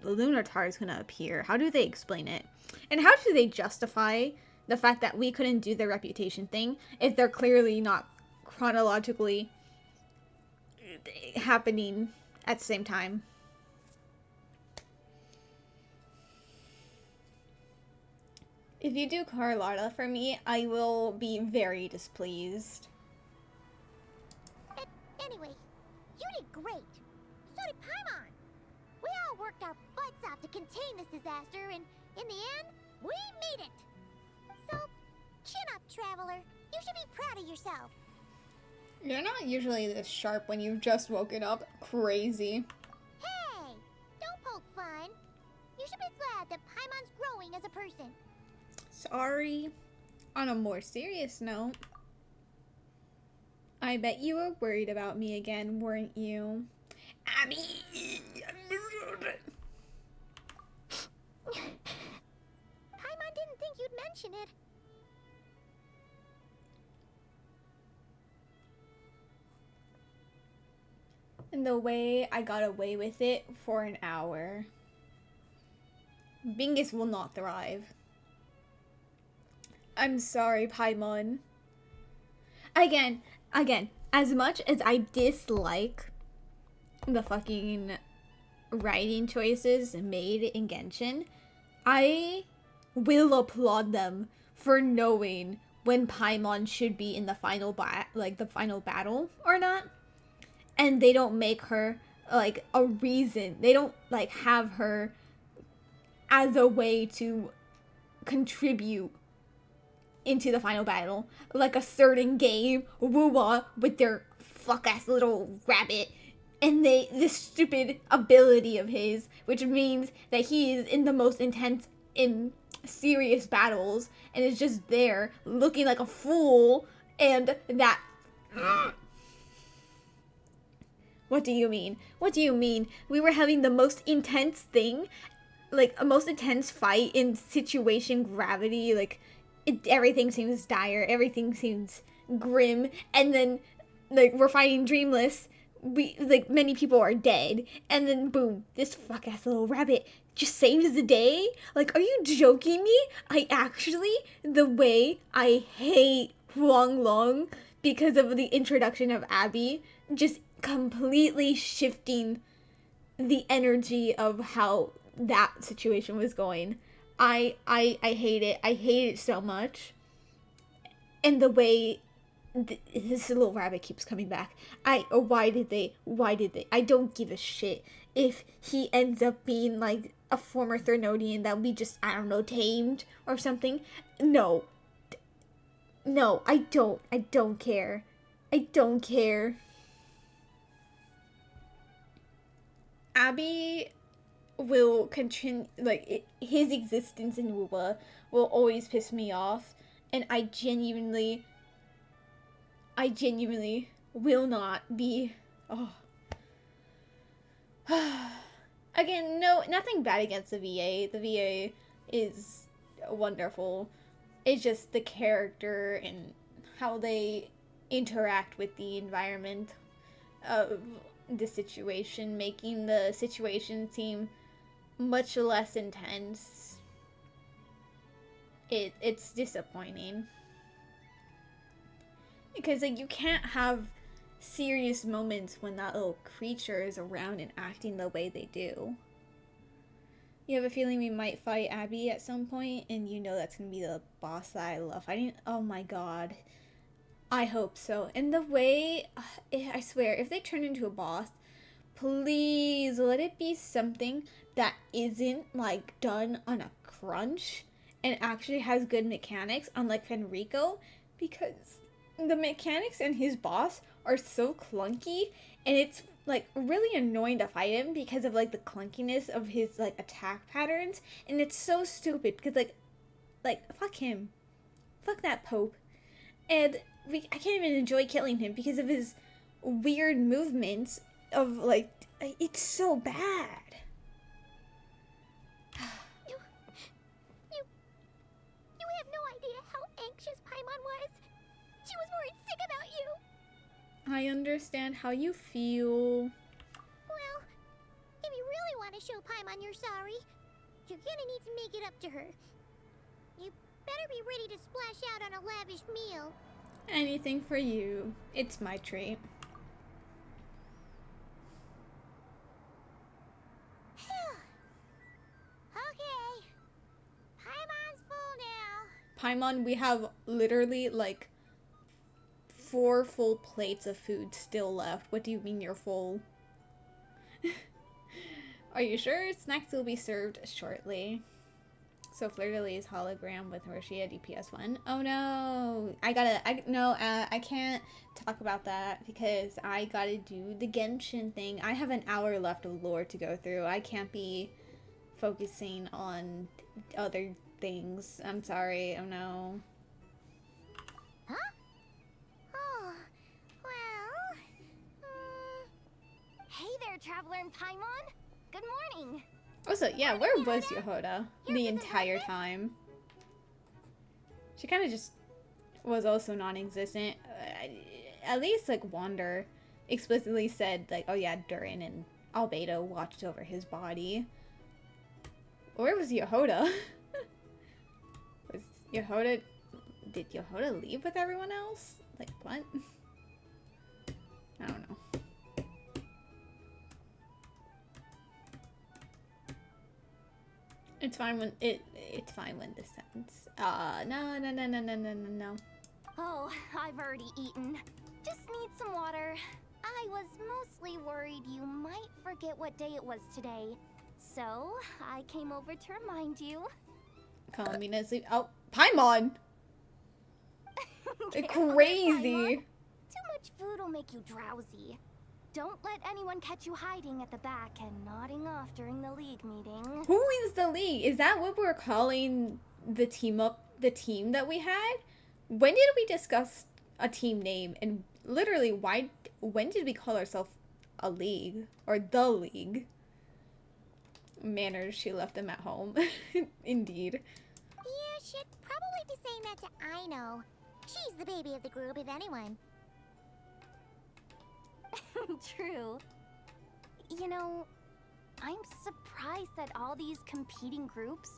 Lunatar is gonna appear. How do they explain it? And how do they justify the fact that we couldn't do the reputation thing if they're clearly not chronologically happening at the same time? If you do Carlotta for me, I will be very displeased. Anyway, you did great. So did Paimon. We all worked our butts off to contain this disaster, and in the end, we made it. So, chin up, Traveler. You should be proud of yourself. You're not usually this sharp when you've just woken up. Crazy. Hey, don't poke fun. You should be glad that Paimon's growing as a person. Sorry. On a more serious note, I bet you were worried about me again, weren't you? Abby! Paimon didn't think you'd mention it. And the way I got away with it for an hour. Bingus will not thrive. I'm sorry, Paimon. Again, as much as I dislike the fucking writing choices made in Genshin, I will applaud them for knowing when Paimon should be in the final battle or not. And they don't make her like a reason. They don't like have her as a way to contribute into the final battle, like a certain game, Wuwa with their fuck ass little rabbit and this stupid ability of his, which means that he is in the most intense in serious battles and is just there looking like a fool, and that what do you mean? What do you mean? We were having the most intense thing, like a most intense fight in situation gravity, like everything seems dire, everything seems grim, and then like we're fighting Dreamless, we like many people are dead, and then boom, this fuck ass little rabbit just saves the day. Like, are you joking me? The way I hate Huang Long because of the introduction of Abby, just completely shifting the energy of how that situation was going. I hate it. I hate it so much. And the way this little rabbit keeps coming back. Why did they? I don't give a shit if he ends up being like a former Thernodian that we just, I don't know, tamed or something. No, I don't care. I don't care. Abby will continue, like, his existence in Wuba will always piss me off, and I genuinely will not be, Again, no, nothing bad against the VA. The VA is wonderful. It's just the character and how they interact with the environment of the situation, making the situation seem much less intense. It's disappointing. Because, like, you can't have serious moments when that little creature is around and acting the way they do. You have a feeling we might fight Abby at some point, and you know that's gonna be the boss that I love fighting. Oh my god. I hope so. And the way, I swear, if they turn into a boss, please let it be something that isn't, like, done on a crunch and actually has good mechanics, unlike Fenrico, because the mechanics in his boss are so clunky, and it's like really annoying to fight him because of like the clunkiness of his like attack patterns, and it's so stupid because like fuck him, fuck that Pope, and I can't even enjoy killing him because of his weird movements of like, it's so bad. You have no idea how anxious Paimon was. She was worried sick about you. I understand how you feel. Well, if you really want to show Paimon you're sorry, you're gonna need to make it up to her. You better be ready to splash out on a lavish meal. Anything for you. It's my treat. Okay. Paimon's full now. Paimon, we have literally like 4 full plates of food still left. What do you mean you're full? Are you sure? Snacks will be served shortly. So Fleur-de-Lis's hologram with Roshia DPS 1. Oh no! I can't talk about that because I gotta do the Genshin thing. I have an hour left of lore to go through. I can't be focusing on other things. I'm sorry. Oh no. Huh? Oh, well... Hey there, Traveler and Paimon. Good morning. Also, yeah, where was Yehoda the entire time? She kind of just was also non-existent. At least, like, Wander explicitly said, like, oh yeah, Durin and Albedo watched over his body. Where was Yehoda? Did Yehoda leave with everyone else? Like, what? I don't know. It's fine when it's fine when this sentence. No. Oh, I've already eaten. Just need some water. I was mostly worried you might forget what day it was today. So, I came over to remind you. Calling me to sleep. Oh, Paimon! Crazy! Too much food will make you drowsy. don't let anyone catch you hiding at the back and nodding off during the League meeting. Who is the League? Is that what we're calling the team that we had? When did we discuss a team name? And literally, when did we call ourselves a League? Or the League? Manners, she left them at home. Indeed. You should probably be saying that to Aino. She's the baby of the group, if anyone. True. You know, I'm surprised that all these competing groups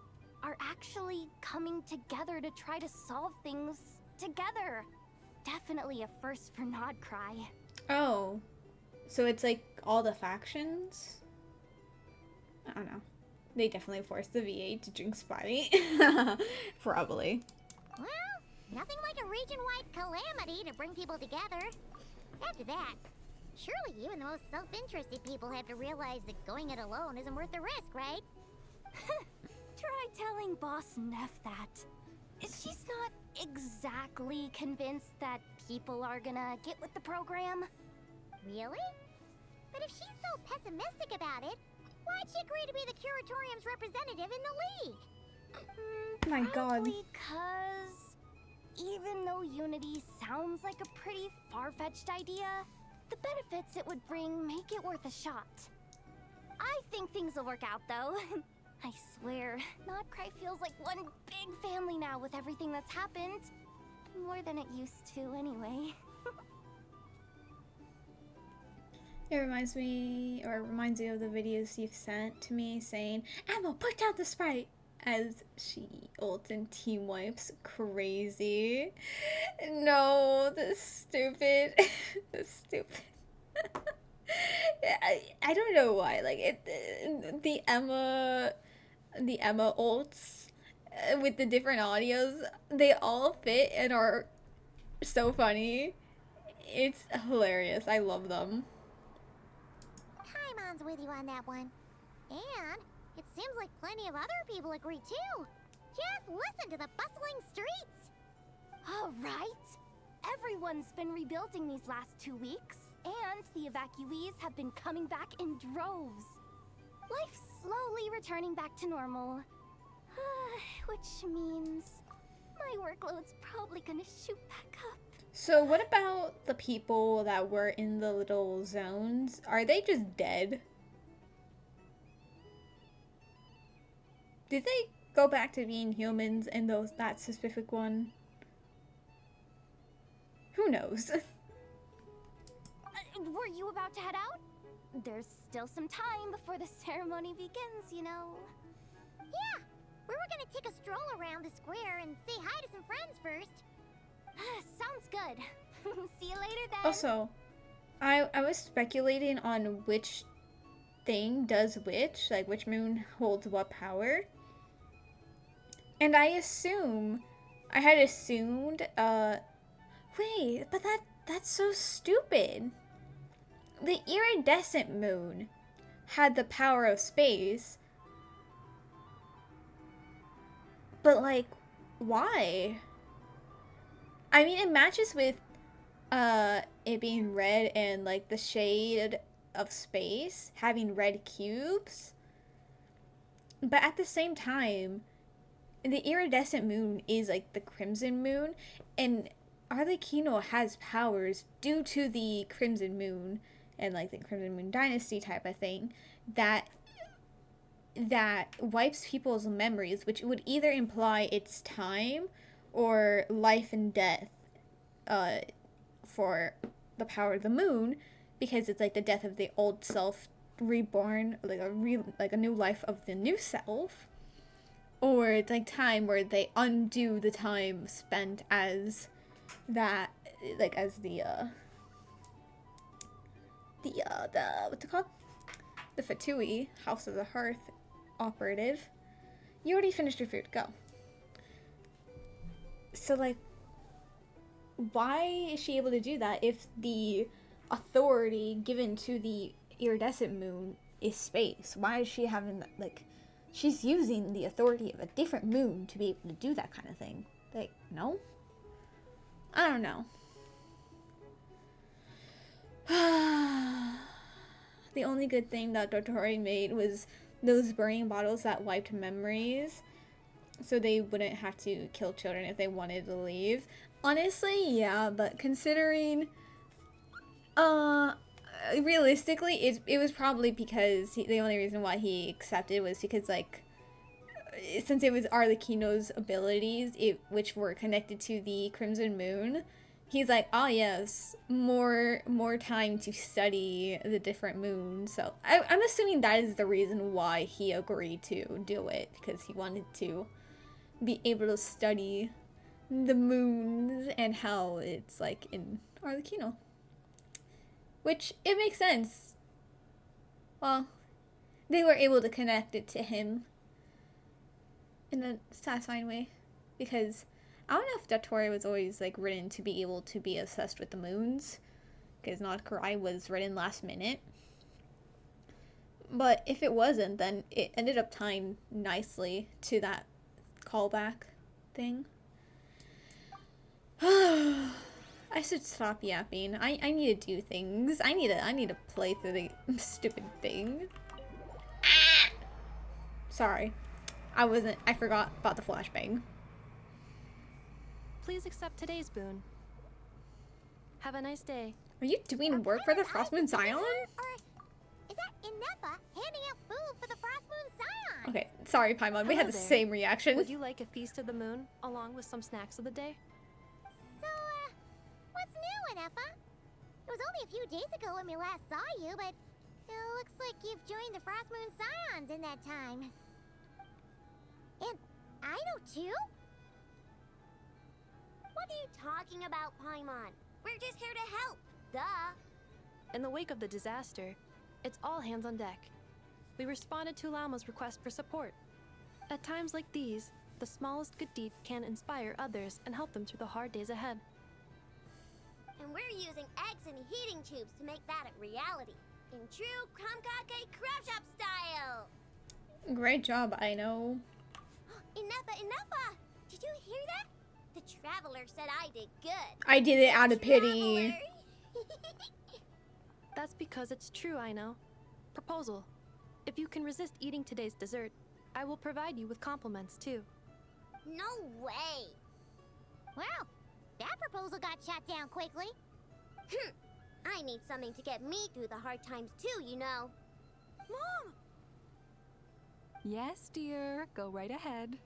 are actually coming together to try to solve things together. Definitely a first for Krai. Oh. So it's like all the factions? I don't know. They definitely forced the VA to drink Spotty. Probably. Well, nothing like a region-wide calamity to bring people together. After that, surely even the most self-interested people have to realize that going it alone isn't worth the risk, right? Try telling Boss Neff that. She's not exactly convinced that people are gonna get with the program. Really? But if she's so pessimistic about it, why'd she agree to be the Curatorium's representative in the League? My God. Probably 'cause even though Unity sounds like a pretty far-fetched idea, the benefits it would bring make it worth a shot. I think things will work out, though. I swear, Krai feels like one big family now with everything that's happened. More than it used to, anyway. It reminds me of the videos you've sent to me saying, Emma, put down the Sprite! As she ults and team wipes crazy. No, this stupid. This stupid. I don't know why. Like, the Emma ults with the different audios, they all fit and are so funny. It's hilarious. I love them. Paimon's with you on that one. And it seems like plenty of other people agree too. Just listen to the bustling streets. All right. Everyone's been rebuilding these last 2 weeks, and the evacuees have been coming back in droves. Life's slowly returning back to normal. Which means my workload's probably gonna shoot back up. So what about the people that were in the little zones? Are they just dead? Did they go back to being humans in that specific one? Who knows? Were you about to head out? There's still some time before the ceremony begins, you know. Yeah, we were gonna take a stroll around the square and say hi to some friends first. Sounds good. See you later then. Also, I was speculating on which thing does which, like which moon holds what power. And I had assumed, wait, but that's so stupid. The iridescent moon had the power of space. But like, why? I mean, it matches with it being red and like the shade of space having red cubes. But at the same time, the iridescent moon is like the crimson moon, and Arlecchino has powers due to the crimson moon and like the Crimson Moon Dynasty type of thing that wipes people's memories, which would either imply it's time or life and death for the power of the moon, because it's like the death of the old self reborn, like a new life of the new self, or it's like time where they undo the time spent as that, like as the what's it called, the Fatui, House of the Hearth operative. You already finished your food, go. So like, why is she able to do that if the authority given to the iridescent moon is space? Why is she having that, like, she's using the authority of a different moon to be able to do that kind of thing? Like, no? I don't know. The only good thing that Dotori made was those burning bottles that wiped memories, so they wouldn't have to kill children if they wanted to leave. Honestly, yeah, but considering, realistically, it was probably because the only reason why he accepted was because, like, since it was Arlecchino's abilities, which were connected to the Crimson Moon, he's like, oh yes, more time to study the different moons. So I'm assuming that is the reason why he agreed to do it, because he wanted to be able to study the moons and how it's like in Arlecchino. Which, it makes sense. Well, they were able to connect it to him in a satisfying way, because I don't know if Dottore was always like written to be able to be obsessed with the moons, because not Krai was written last minute. But if it wasn't, then it ended up tying nicely to that callback thing. I should stop yapping. I need to do things. I need to play through the stupid thing. Ah! Sorry. I forgot about the flashbang. Please accept today's boon. Have a nice day. Are you doing work for the Frostmoon Scion? Is that Inepa handing out food for the Frostmoon Scion? Okay, sorry Paimon, we had the there. same reaction. Would you like a feast of the moon, along with some snacks of the day? So, what's new, Inepa? It was only a few days ago when we last saw you, but it looks like you've joined the Frostmoon Scions in that time. And I know too? What are you talking about, Paimon? We're just here to help. Duh. In the wake of the disaster, it's all hands on deck. We responded to Lama's request for support. At times like these, the smallest good deed can inspire others and help them through the hard days ahead. And we're using eggs and heating tubes to make that a reality. In true Kamkake Craft Shop style! Great job, I know. Enough! Did you hear that? The Traveler said I did good. I did it out of pity. That's because it's true, I know. Proposal. If you can resist eating today's dessert, I will provide you with compliments, too. No way! Well, that proposal got shot down quickly. I need something to get me through the hard times too, you know. Mom! Yes, dear. Go right ahead.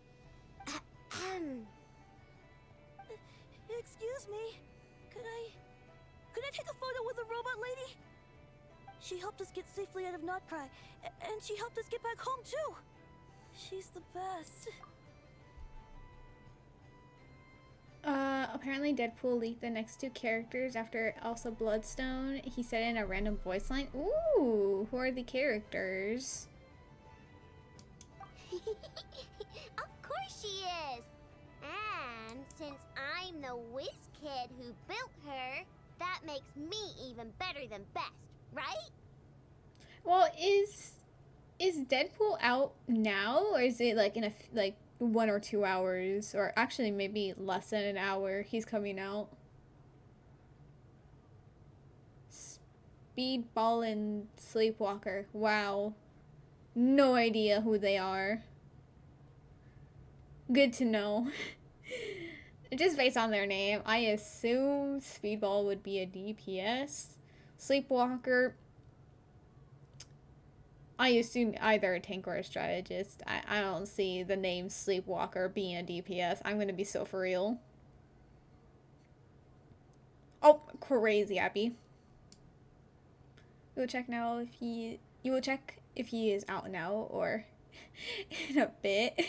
Excuse me. Could I take a photo with the robot lady? She helped us get safely out of Notcry, and she helped us get back home too. She's the best. Apparently Deadpool leaked the next two characters after Elsa Bloodstone. He said in a random voice line. Ooh, who are the characters? Of course she is! And since I'm the whiz kid who built her, that makes me even better than best, right? Well, is Deadpool out now, or is it like in a 1 or 2 hours, or actually maybe less than an hour he's coming out? Speedball and Sleepwalker. Wow. No idea who they are. Good to know. Just based on their name, I assume Speedball would be a DPS. Sleepwalker, I assume either a tank or a strategist. I don't see the name Sleepwalker being a DPS. I'm gonna be so for real. Oh, crazy Abby. You will check if he is out now or in a bit.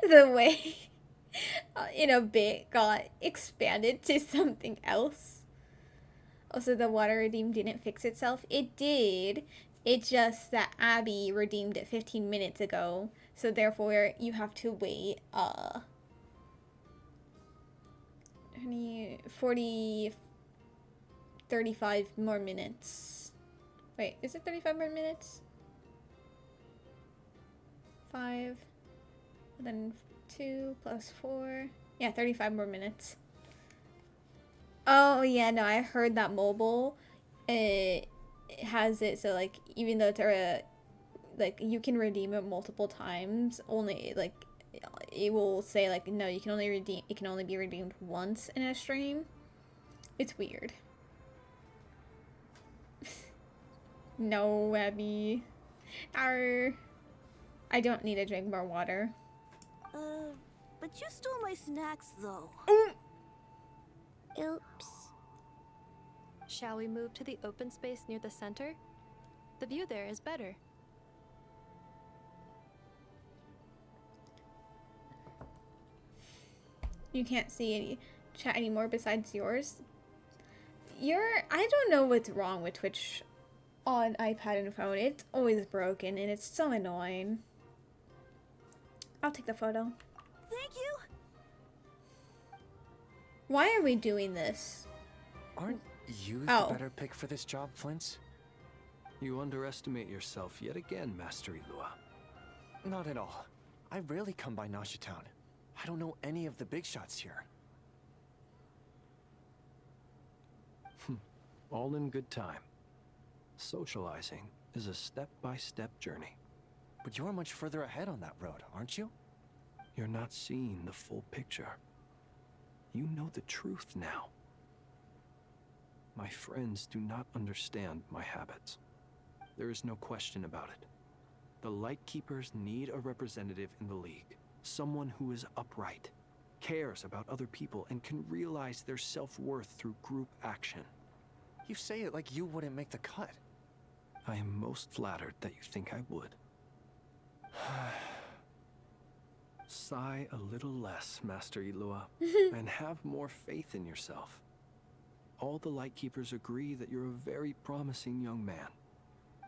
the way in a bit got expanded to something else. Also, the water redeem didn't fix itself. It did. It's just that Abby redeemed it 15 minutes ago. So therefore, you have to wait 35 more minutes. Wait, is it 35 more minutes? 5, and then 2 plus 4. Yeah, 35 more minutes. Oh yeah, no, I heard that mobile. has it so like even though it's like you can redeem it multiple times, only like it will say like no, it can only be redeemed once in a stream. It's weird. No, Abby. Arr. I don't need to drink more water. But you stole my snacks, though. Oops. Shall we move to the open space near the center? The view there is better. You can't see any chat anymore besides yours. I don't know what's wrong with Twitch on iPad and phone. It's always broken and it's so annoying. I'll take the photo. Thank you. Why are we doing this? Aren't you the better pick for this job, Flint? You underestimate yourself yet again, Master Ilua. Not at all. I rarely come by Nasha Town. I don't know any of the big shots here. All in good time. Socializing is a step-by-step journey. But you're much further ahead on that road, aren't you? You're not seeing the full picture. You know the truth now. My friends do not understand my habits. There is no question about it. The Lightkeepers need a representative in the League. Someone who is upright, cares about other people, and can realize their self-worth through group action. You say it like you wouldn't make the cut. I am most flattered that you think I would. Sigh a little less, Master Ilua, and have more faith in yourself. All the Lightkeepers agree that you're a very promising young man.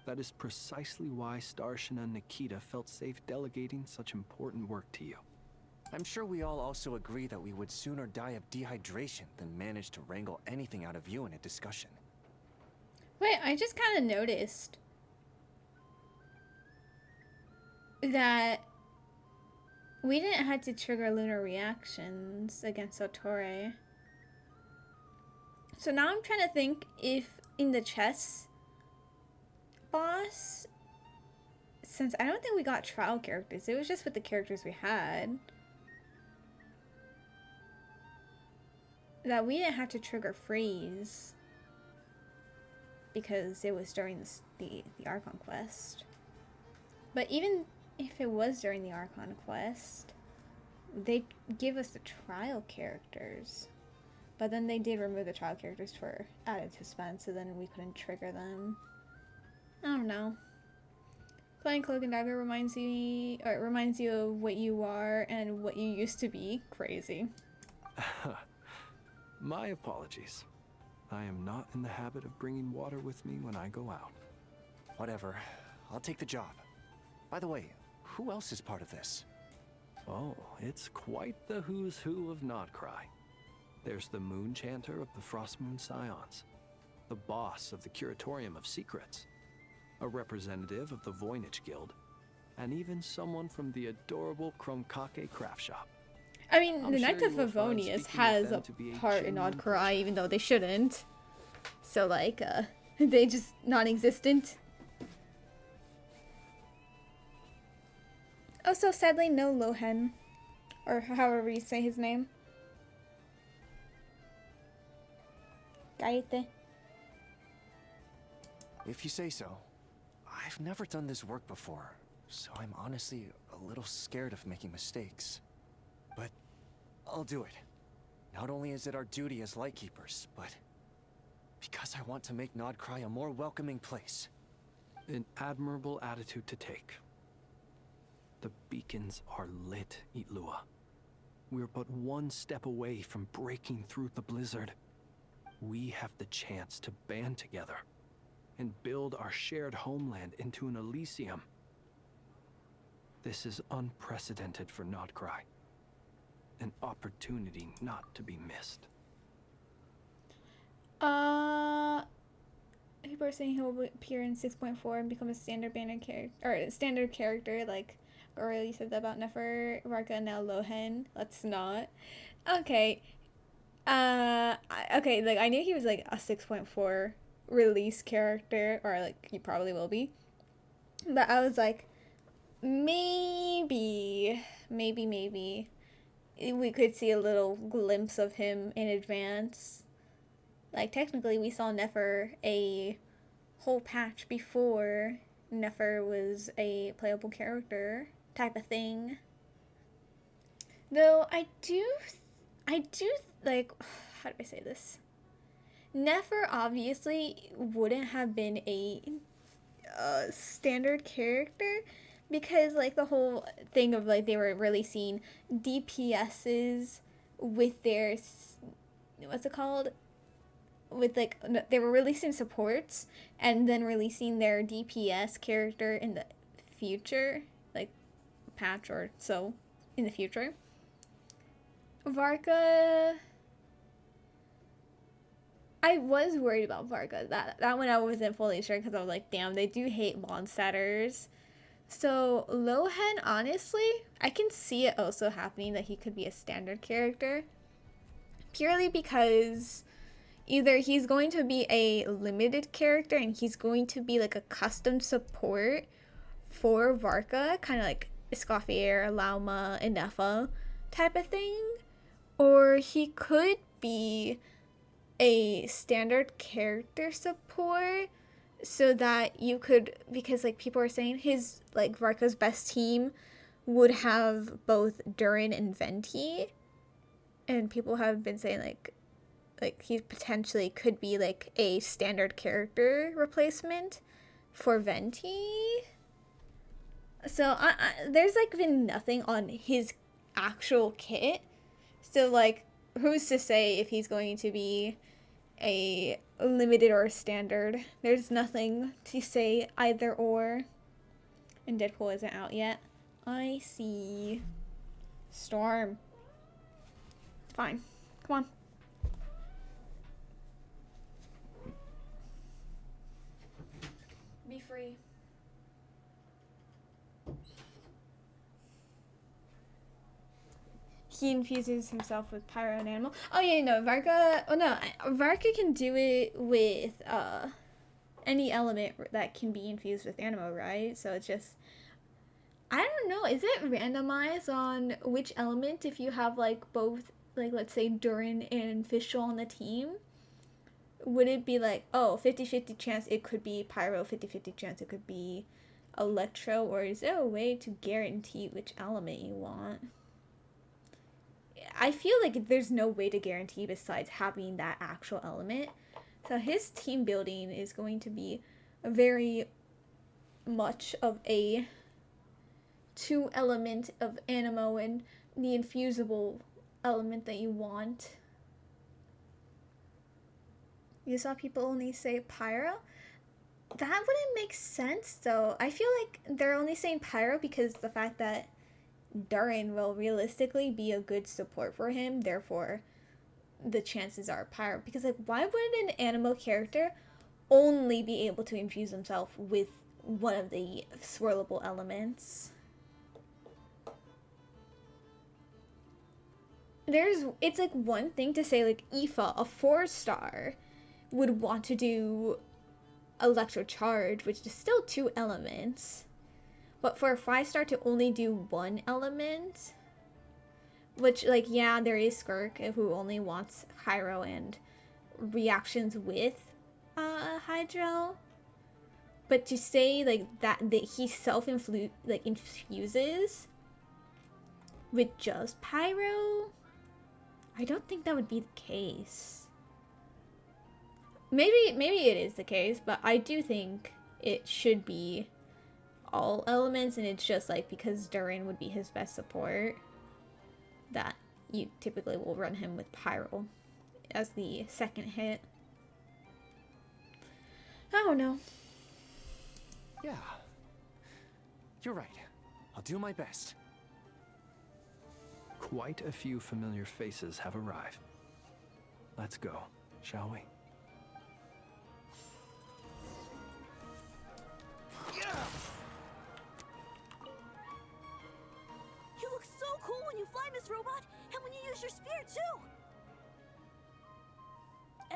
That is precisely why Starshina Nikita felt safe delegating such important work to you. I'm sure we all also agree that we would sooner die of dehydration than manage to wrangle anything out of you in a discussion. Wait, I just kind of noticed that we didn't have to trigger lunar reactions against Otore. So now I'm trying to think if in the chess boss, since I don't think we got trial characters, it was just with the characters we had, that we didn't have to trigger freeze because it was during the Archon quest. But even if it was during the Archon quest, they give us the trial characters. But then they did remove the trial characters for added suspense, so then we couldn't trigger them. I don't know. Playing Cloak and Dagger reminds you of what you are and what you used to be. Crazy. My apologies. I am not in the habit of bringing water with me when I go out. Whatever. I'll take the job. By the way, who else is part of this? Oh, it's quite the who's who of Nodcry. There's the Moon Chanter of the Frostmoon Scions, the boss of the Curatorium of Secrets, a representative of the Voynich Guild, and even someone from the adorable Kromkake craft shop. I mean, the Knights of Favonius has a part in Nodcry, even though they shouldn't. So, like, they just non-existent. Also, sadly, no Lohen, or however you say his name. Gaete. If you say so. I've never done this work before, so I'm honestly a little scared of making mistakes. But I'll do it. Not only is it our duty as Lightkeepers, but because I want to make Nodcry a more welcoming place. An admirable attitude to take. The beacons are lit, Itlua. We're but one step away from breaking through the blizzard. We have the chance to band together and build our shared homeland into an Elysium. This is unprecedented for Nodcry. An opportunity not to be missed. People are saying he'll appear in 6.4 and become a standard banner character, or standard character, like Aureli said that about Nefer, Varka, and now Lohen. Let's not. Okay. Okay, like, I knew he was, like, a 6.4 release character, or like he probably will be. But I was like, maybe we could see a little glimpse of him in advance. Like, technically, we saw Nefer a whole patch before Nefer was a playable character type of thing. Though, I do, like, how do I say this? Nefer obviously wouldn't have been a standard character because, like, the whole thing of, like, they were releasing DPSs with their, what's it called? With, like, they were releasing supports and then releasing their DPS character in the future, like, patch or so in the future. Varka, I was worried about Varka. That one I wasn't fully sure because I was like, damn, they do hate Mondstatters. So Lohan, honestly, I can see it also happening that he could be a standard character. Purely because either he's going to be a limited character and he's going to be like a custom support for Varka, kind of like Escoffier, Lauma, Inefa type of thing. Or he could be a standard character support so that you could, because like people are saying his, like, Varka's best team would have both Durin and Venti. And people have been saying like he potentially could be like a standard character replacement for Venti. So there's like been nothing on his actual kit. So like, who's to say if he's going to be a limited or a standard? There's nothing to say either or. And Deadpool isn't out yet. I see. Storm. Fine. Come on. Be free. He infuses himself with pyro and animal. Oh yeah, no, Varka. Oh no, Varka can do it with any element that can be infused with animo, right? So it's just, I don't know. Is it randomized on which element if you have like both, like let's say Durin and Fischl on the team? Would it be like, oh, 50-50 chance it could be pyro, 50-50 chance it could be electro, or is there a way to guarantee which element you want? I feel like there's no way to guarantee besides having that actual element. So his team building is going to be very much of a 2 element of animo and the infusible element that you want. You saw people only say pyro? That wouldn't make sense though. I feel like they're only saying pyro because the fact that Durin will realistically be a good support for him, therefore the chances are pyro. Because like, why would an animo character only be able to infuse himself with one of the swirlable elements? It's like one thing to say like Aoife, a 4-star, would want to do electrocharge, which is still 2 elements. But for a 5-star to only do 1 element, which, like, yeah, there is Skirk who only wants Hyro and reactions with Hydro. But to say, like, that he infuses with just Pyro, I don't think that would be the case. Maybe it is the case, but I do think it should be all elements, and it's just like because Durin would be his best support that you typically will run him with Pyro as the second hit. I don't know. Yeah. You're right. I'll do my best. Quite a few familiar faces have arrived. Let's go, shall we? You look so cool when you fly, Miss Robot, and when you use your spear, too!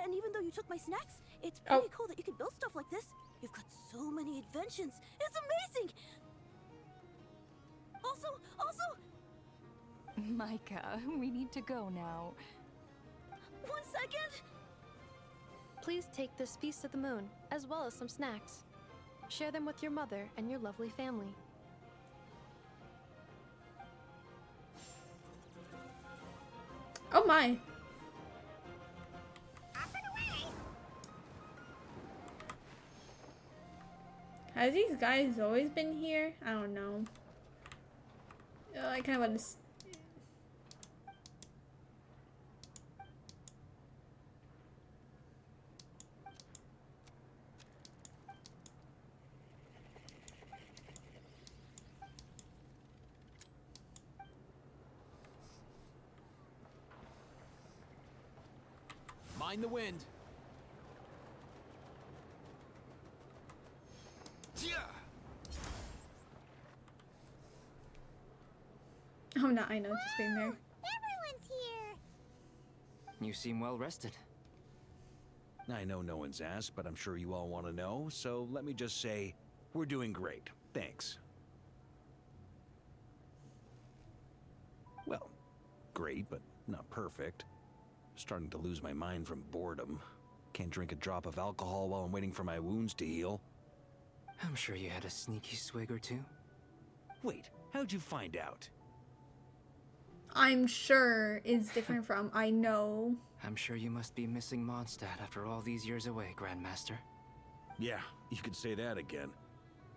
And even though you took my snacks, It's pretty cool that you can build stuff like this. You've got so many inventions. It's amazing! Also... Micah, we need to go now. 1 second! Please take this piece to the moon, as well as some snacks. Share them with your mother and your lovely family. Oh my. Has these guys always been here? I don't know. I kind of want to... Mind the wind. Oh no, I know, just being there. Everyone's here. You seem well rested. I know no one's asked, but I'm sure you all want to know, so let me just say, we're doing great. Thanks. Well, great, but not perfect. Starting to lose my mind from boredom. Can't drink a drop of alcohol while I'm waiting for my wounds to heal. I'm sure you had a sneaky swig or two. Wait, how'd you find out? I'm sure is different from I know. I'm sure you must be missing Mondstadt after all these years away, Grandmaster. Yeah, you could say that again.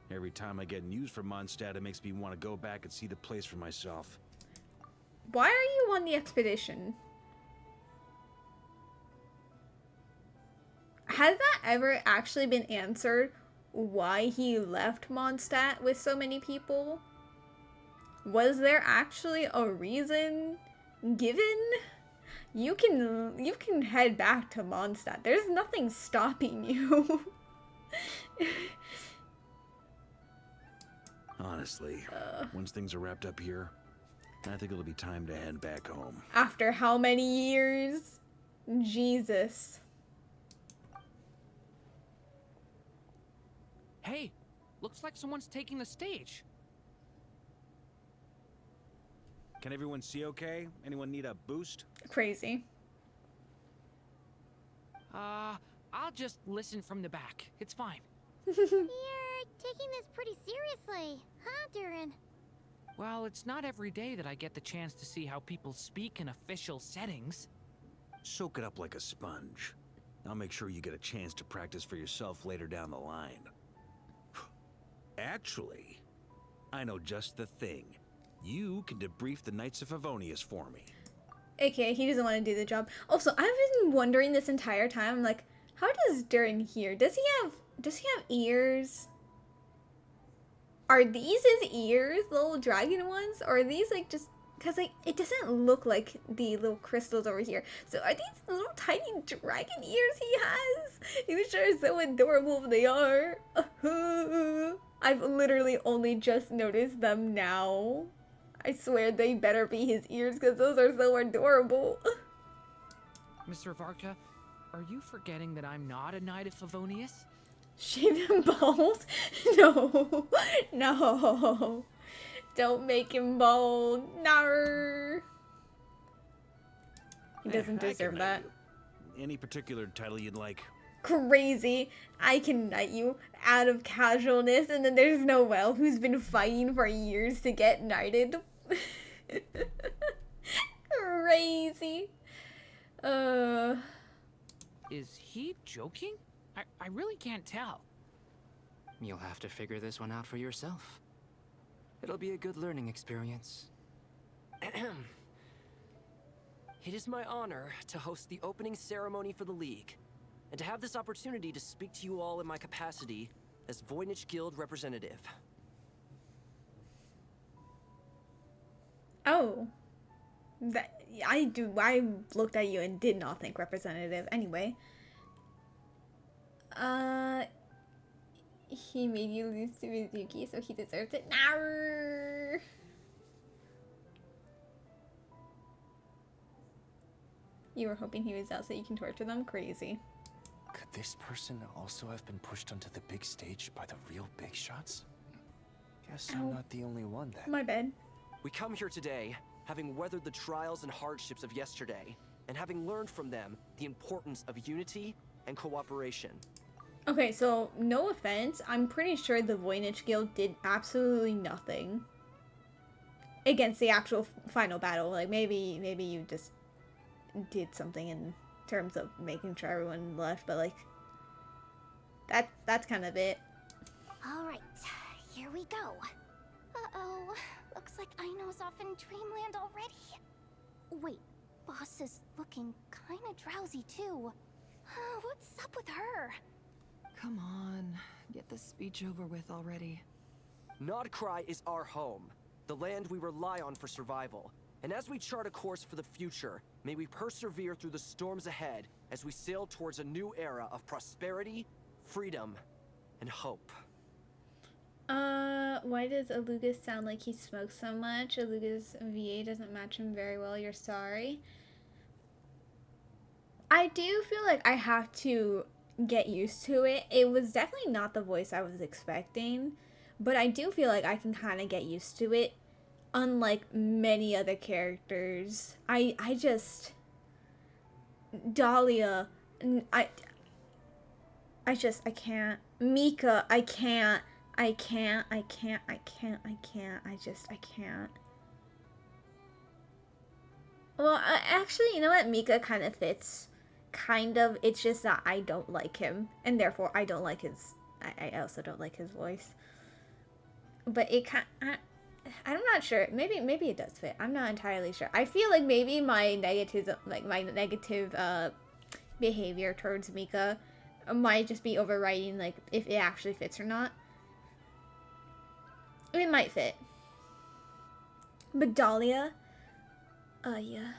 Every time I get news from Mondstadt, it makes me want to go back and see the place for myself. Why are you on the expedition? Has that ever actually been answered? Why he left Mondstadt with so many people? Was there actually a reason given? You can head back to Mondstadt. There's nothing stopping you. Honestly, once things are wrapped up here, I think it'll be time to head back home. After how many years? Jesus. Hey, looks like someone's taking the stage. Can everyone see okay? Anyone need a boost? Crazy. I'll just listen from the back. It's fine. You're taking this pretty seriously, huh, Durin? Well, it's not every day that I get the chance to see how people speak in official settings. Soak it up like a sponge. I'll make sure you get a chance to practice for yourself later down the line. Actually, I know just the thing. You can debrief the Knights of Favonius for me. Okay, he doesn't want to do the job. Also, I've been wondering this entire time, like, how does Durin hear? Does he have ears? Are these his ears, the little dragon ones? Or are these like just, cause like, it doesn't look like the little crystals over here. So are these little tiny dragon ears he has? You sure are so adorable if they are. I've literally only just noticed them now. I swear they better be his ears because those are so adorable. Mr. Varka, are you forgetting that I'm not a Knight of Favonius? Shave him bald? No. No. Don't make him bald. No. He doesn't deserve that. Any particular title you'd like? Crazy. I can knight you out of casualness, and then there's Noelle who's been fighting for years to get knighted. Crazy. Is he joking? I really can't tell. You'll have to figure this one out for yourself. It'll be a good learning experience. It is my honor to host the opening ceremony for the League, and to have this opportunity to speak to you all in my capacity as Voynich Guild representative. Oh. I looked at you and did not think representative. Anyway. He made you lose to Mizuki, so he deserves it. Nah. You were hoping he was out so you can torture them? Crazy. this person also have been pushed onto the big stage by the real big shots? Guess I'm not the only one then. My bad. We come here today, having weathered the trials and hardships of yesterday, and having learned from them the importance of unity and cooperation. Okay, so no offense, I'm pretty sure the Voynich Guild did absolutely nothing against the actual final battle. Like maybe you just did something in terms of making sure everyone left, but like that's kind of it. All right, here we go. Uh-oh, looks like Aino's off in dreamland already. Wait, Boss is looking kind of drowsy too. What's up with her? Come on, get this speech over with already. Krai is our home, the land we rely on for survival. And as we chart a course for the future, may we persevere through the storms ahead as we sail towards a new era of prosperity, freedom, and hope. Why does Alugus sound like he smokes so much? Alugus VA doesn't match him very well, you're sorry. I do feel like I have to get used to it. It was definitely not the voice I was expecting, but I do feel like I can kind of get used to it, unlike many other characters. I just... Dahlia... I can't. Mika, I can't. I can't. Well, actually, you know what? Mika kind of fits. Kind of. It's just that I don't like him. And therefore, I don't like his... I also don't like his voice. But it kind of... I'm not sure. Maybe it does fit. I'm not entirely sure. I feel like maybe my negative behavior towards Mika might just be overriding, like, if it actually fits or not. It might fit. But Dahlia, yeah.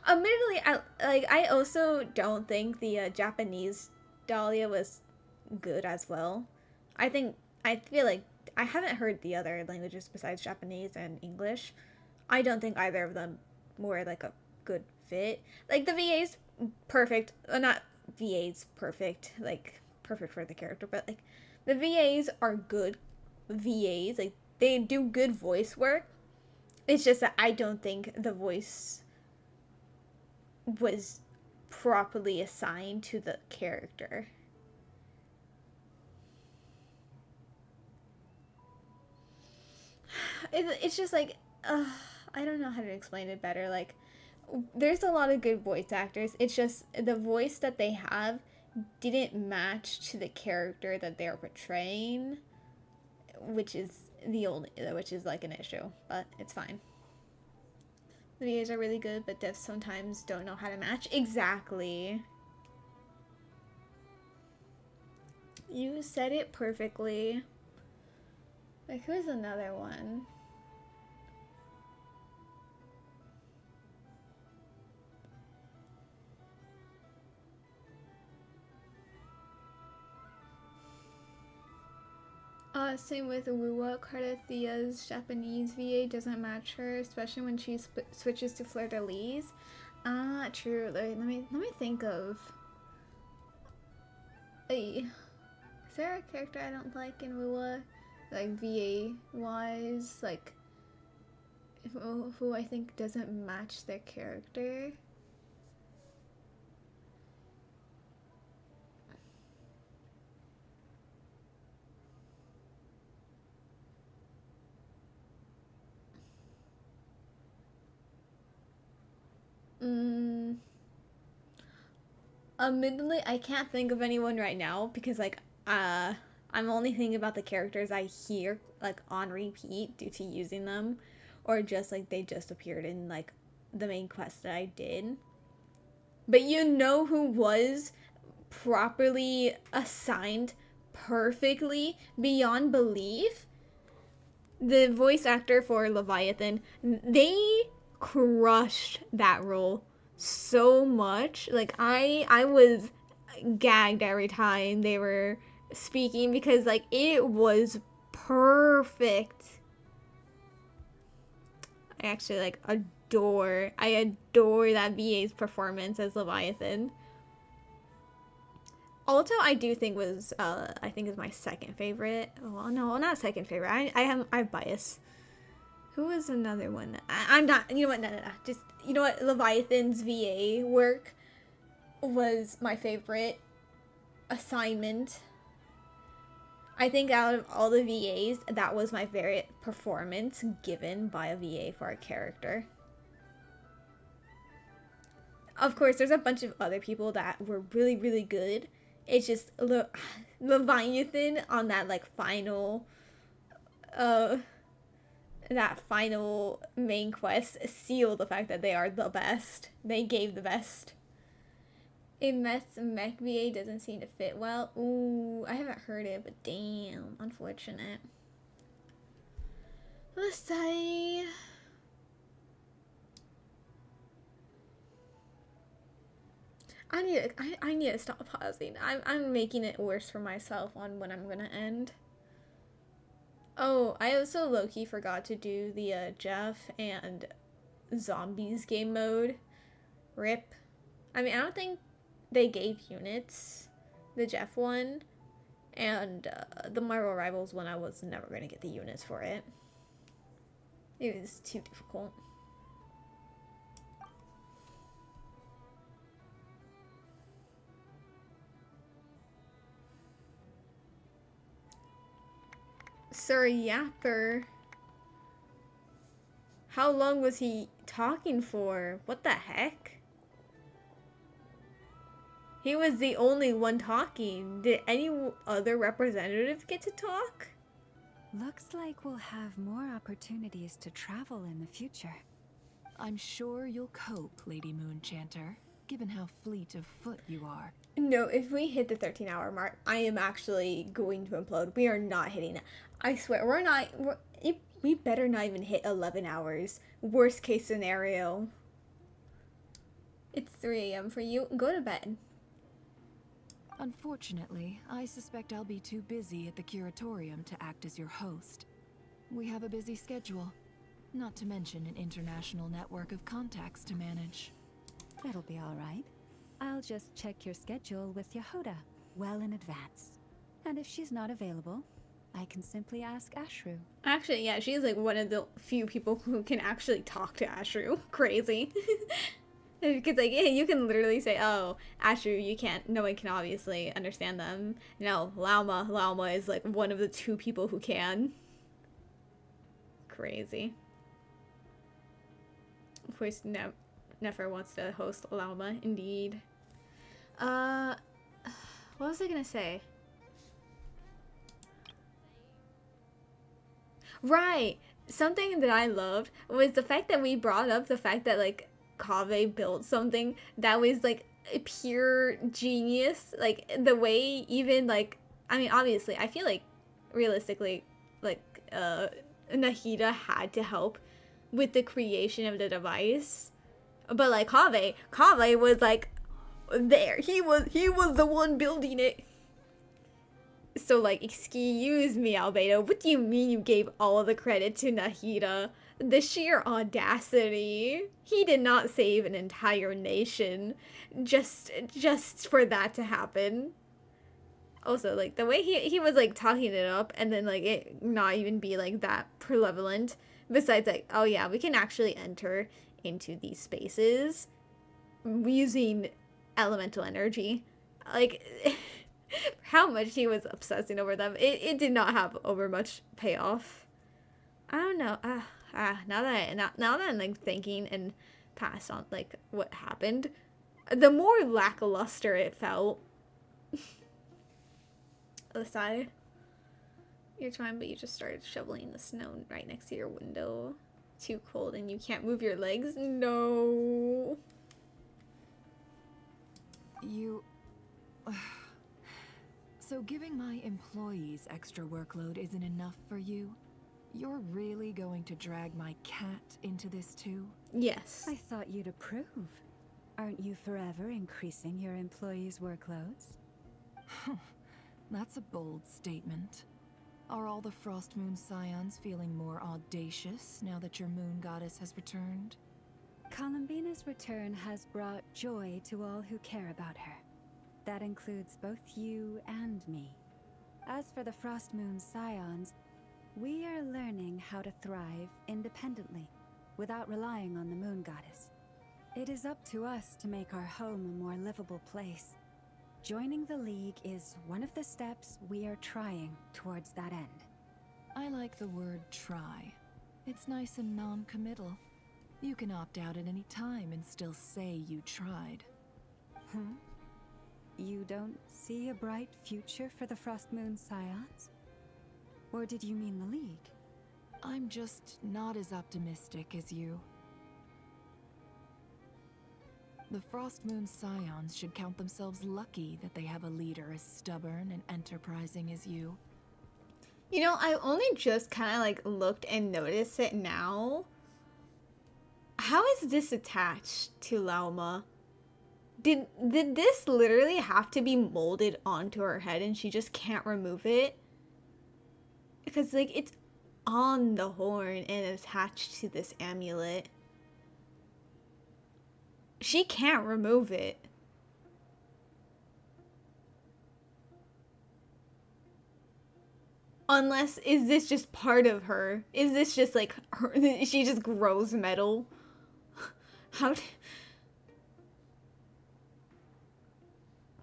Admittedly, I also don't think the Japanese Dahlia was good as well. I feel like I haven't heard the other languages besides Japanese and English. I don't think either of them were like a good fit. Like the VA's perfect, not VA's perfect, like perfect for the character, but like the VAs are good VAs, like they do good voice work. It's just that I don't think the voice was properly assigned to the character. It's just like, I don't know how to explain it better. Like, there's a lot of good voice actors. It's just the voice that they have didn't match to the character that they're portraying, which is like an issue, but it's fine. The VAs are really good, but devs sometimes don't know how to match. Exactly. You said it perfectly. Like, who's another one? Same with Wuwa. Cardathia's Japanese VA doesn't match her, especially when she switches to fleur-de-lis. True. Let me think of... Is there a character I don't like in Wuwa? Like, VA-wise, like, who I think doesn't match their character? Admittedly, I can't think of anyone right now because, like, I'm only thinking about the characters I hear, like, on repeat due to using them, or just, like, they just appeared in, like, the main quest that I did. But you know who was properly assigned perfectly beyond belief? The voice actor for Leviathan. They crushed that role so much. Like, I was gagged every time they were speaking because, like, it was perfect. I actually, like, adore that VA's performance as Leviathan. Alto, I do think was, I think is my second favorite. Well, no, not second favorite. I have bias. Who was another one? I'm not, you know what, no. Just, you know what, Leviathan's VA work was my favorite assignment. I think out of all the VAs, that was my favorite performance given by a VA for a character. Of course, there's a bunch of other people that were really, really good. It's just Leviathan on that like final, that final main quest sealed the fact that they are the best. They gave the best. A mech VA doesn't seem to fit well. Ooh, I haven't heard it, but damn, unfortunate. Let's say. I need to stop pausing. I'm making it worse for myself on when I'm gonna end. Oh, I also low-key forgot to do the Jeff and zombies game mode. RIP. I mean, I don't think they gave units, the Jeff one, and the Marvel Rivals one, I was never gonna get the units for it. It was too difficult. Sir Yapper. How long was he talking for? What the heck? He was the only one talking. Did any other representatives get to talk? Looks like we'll have more opportunities to travel in the future. I'm sure you'll cope, Lady Moonchanter, given how fleet of foot you are. No, if we hit the 13-hour mark, I am actually going to implode. We are not hitting that. I swear, we better not even hit 11 hours. Worst case scenario. It's 3 a.m. for you. Go to bed. Unfortunately, I suspect I'll be too busy at the curatorium to act as your host. We have a busy schedule, not to mention an international network of contacts to manage. That'll be all right. I'll just check your schedule with Yehoda well in advance. And if she's not available, I can simply ask Ashru. Actually, yeah, she's like one of the few people who can actually talk to Ashru. Crazy. Because like, yeah, you can literally say, oh, Ashru, you can't, no one can obviously understand them. No, Lauma is like one of the 2 people who can. Crazy. Of course, Nefer wants to host Lauma, indeed. What was I gonna say? Right! Something that I loved was the fact that we brought up the fact that, like, Kaveh built something that was, like, pure genius. Like, the way even, like, I mean, obviously, I feel like, realistically, like, Nahida had to help with the creation of the device. But, like, Kaveh was, like, there. He was the one building it. So, like, excuse me, Albedo, what do you mean you gave all of the credit to Nahida? The sheer audacity. He did not save an entire nation just for that to happen. Also, like, the way he was, like, talking it up and then, like, it not even be, like, that prevalent. Besides, like, oh yeah, we can actually enter into these spaces using elemental energy. Like... how much he was obsessing over them. It did not have over much payoff. I don't know. Now that I'm like thinking and past on like what happened, the more lackluster it felt. Aside, you're trying, but you just started shoveling the snow right next to your window. Too cold and you can't move your legs? No. You... So giving my employees extra workload isn't enough for you? You're really going to drag my cat into this too? Yes. I thought you'd approve. Aren't you forever increasing your employees' workloads? That's a bold statement. Are all the Frost Moon Scions feeling more audacious now that your moon goddess has returned? Columbina's return has brought joy to all who care about her. that includes both you and me. As for the Frost Moon Scions, we are learning how to thrive independently, without relying on the Moon Goddess. It is up to us to make our home a more livable place. Joining the League is one of the steps we are trying towards that end. I like the word try. It's nice and non-committal. You can opt out at any time and still say you tried. You don't see a bright future for the Frost Moon Scions? Or did you mean the League? I'm just not as optimistic as you. The Frost Moon Scions should count themselves lucky that they have a leader as stubborn and enterprising as you. You know, I only just kind of like looked and noticed it now. How is this attached to Lauma? Did this literally have to be molded onto her head and she just can't remove it? Because like it's on the horn and attached to this amulet. She can't remove it. Unless, is this just part of her? Is this just like her? She just grows metal? How?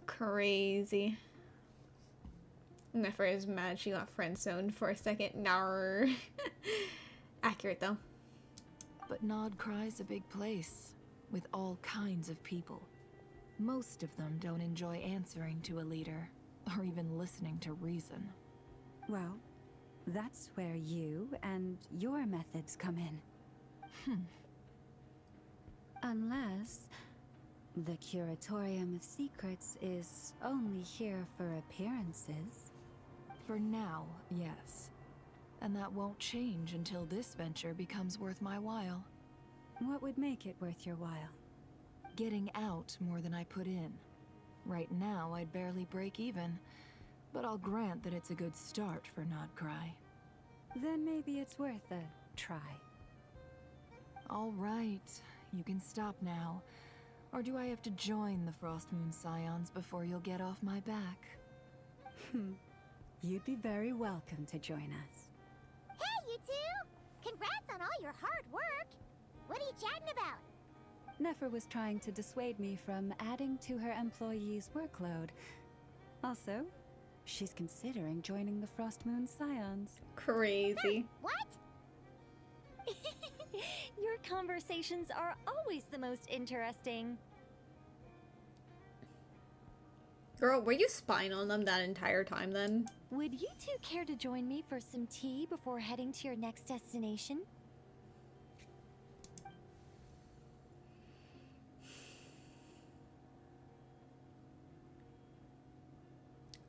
Crazy. Nefer is mad she got friend-zoned for a second. Nar. Accurate though. But Nod Krai's a big place, with all kinds of people. Most of them don't enjoy answering to a leader, or even listening to reason. Well, that's where you and your methods come in. Unless the Curatorium of Secrets is only here for appearances. For now, yes. And that won't change until this venture becomes worth my while. What would make it worth your while? Getting out more than I put in. Right now, I'd barely break even, but I'll grant that it's a good start for Nod Krai. Then maybe it's worth a try. All right, you can stop now. Or do I have to join the Frost Moon Scions before you'll get off my back? You'd be very welcome to join us. Hey, you two! Congrats on all your hard work! What are you chatting about? Nefer was trying to dissuade me from adding to her employees' workload. Also, she's considering joining the Frost Moon Scions. Crazy. What? Your conversations are always the most interesting. Girl, were you spying on them that entire time then? Would you two care to join me for some tea before heading to your next destination?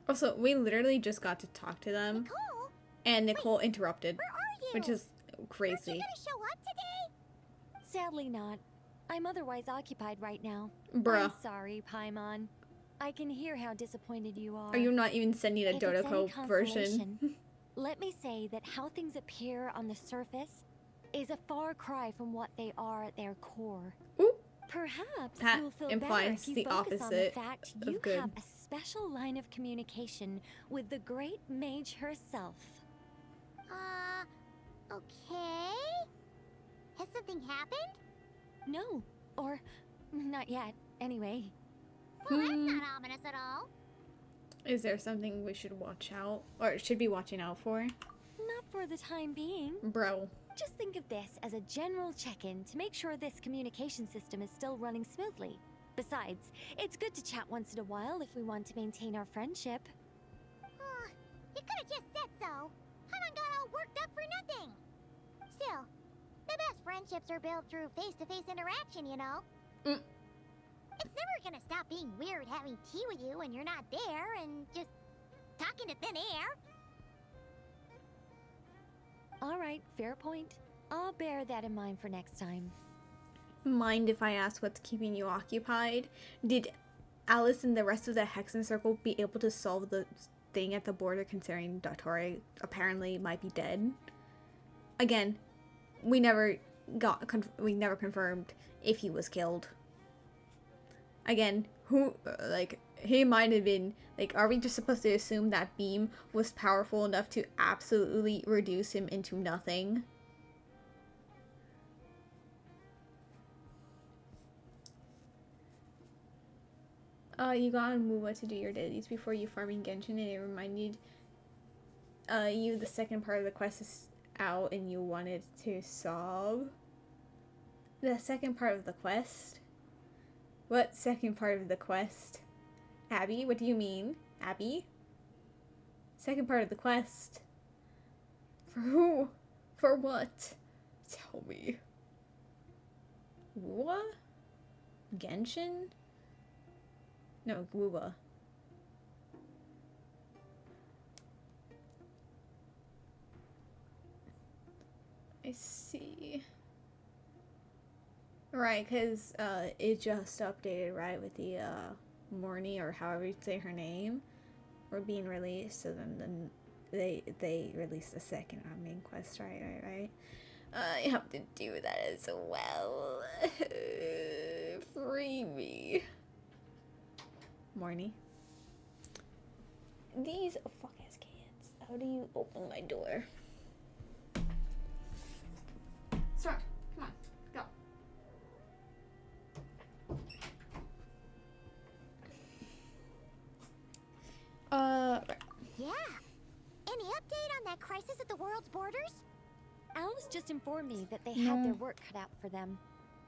Also, we literally just got to talk to them. Nicole? And Nicole interrupted. Where are you? Which is crazy. Aren't you gonna show up today? Sadly not. I'm otherwise occupied right now. Bruh. I'm sorry, Paimon. I can hear how disappointed you are. Are you not even sending a If it's any Dodoko version? consolation, let me say that how things appear on the surface is a far cry from what they are at their core. Ooh. Perhaps That you'll feel implies better if you the focus on the opposite fact of you good. have a special line of communication with the great mage herself. Okay? Has something happened? No, or not yet, anyway. Well, that's not ominous at all. Is there something we should watch out, or should be watching out for? Not for the time being. Bro. Just think of this as a general check-in to make sure this communication system is still running smoothly. Besides, it's good to chat once in a while if we want to maintain our friendship. You could have just said so. Paimon got all worked up for nothing. Still, the best friendships are built through face-to-face interaction, you know? It's never gonna stop being weird having tea with you when you're not there and just talking to thin air. All right, fair point. I'll bear that in mind for next time. Mind if I ask what's keeping you occupied? Did Alice and the rest of the Hexen Circle be able to solve the thing at the border considering Dottore apparently might be dead? Again, we never confirmed if he was killed. Again, who, like, he might have been, like, are we just supposed to assume that beam was powerful enough to absolutely reduce him into nothing? You got on Muwa to do your dailies before you farming Genshin, and it reminded you the second part of the quest is out and you wanted to solve the second part of the quest. What second part of the quest? Abby, what do you mean? Abby? Second part of the quest. For who? For what? Tell me. Wuwa? Genshin? No, Wuwa. I see. Right, because it just updated, right, with the Morny, or however you say her name, were being released. So then they released the second main quest, right. I have to do that as well. Free me. Morny. These fuck-ass kids. How do you open my door? Sir, come on, go. Right. Yeah. Any update on that crisis at the world's borders? Alice just informed me that they had their work cut out for them.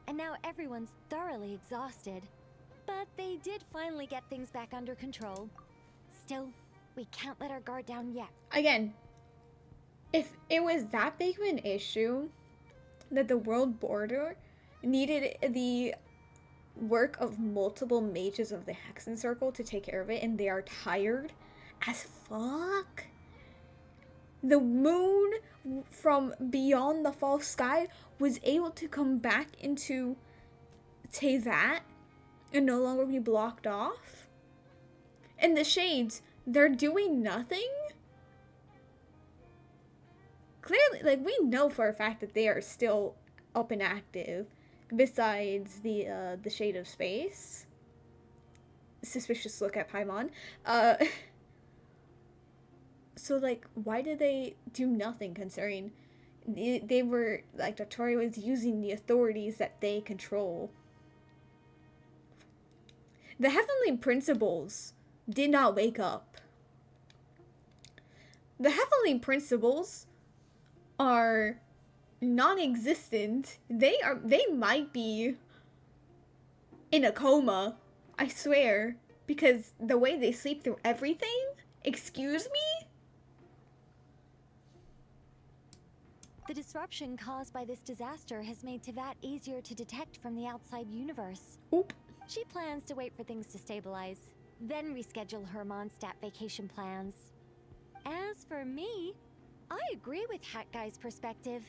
And now everyone's thoroughly exhausted. But they did finally get things back under control. Still, we can't let our guard down yet. Again, if it was that big of an issue that the world border needed the work of multiple mages of the Hexen Circle to take care of it, and they are tired as fuck, the moon from beyond the false sky was able to come back into Teyvat and no longer be blocked off. And the Shades, they're doing nothing? Clearly, like, we know for a fact that they are still up and active, besides the Shade of Space. Suspicious look at Paimon. So, like, why did they do nothing, considering they were, like, Dottore was using the authorities that they control? The Heavenly Principles did not wake up. The Heavenly Principles are non-existent. They might be in a coma, I swear, because the way they sleep through everything. Excuse me? The disruption caused by this disaster has made Teyvat easier to detect from the outside universe. Oop. She plans to wait for things to stabilize, then reschedule her Mondstadt vacation plans. As for me, I agree with Hat Guy's perspective.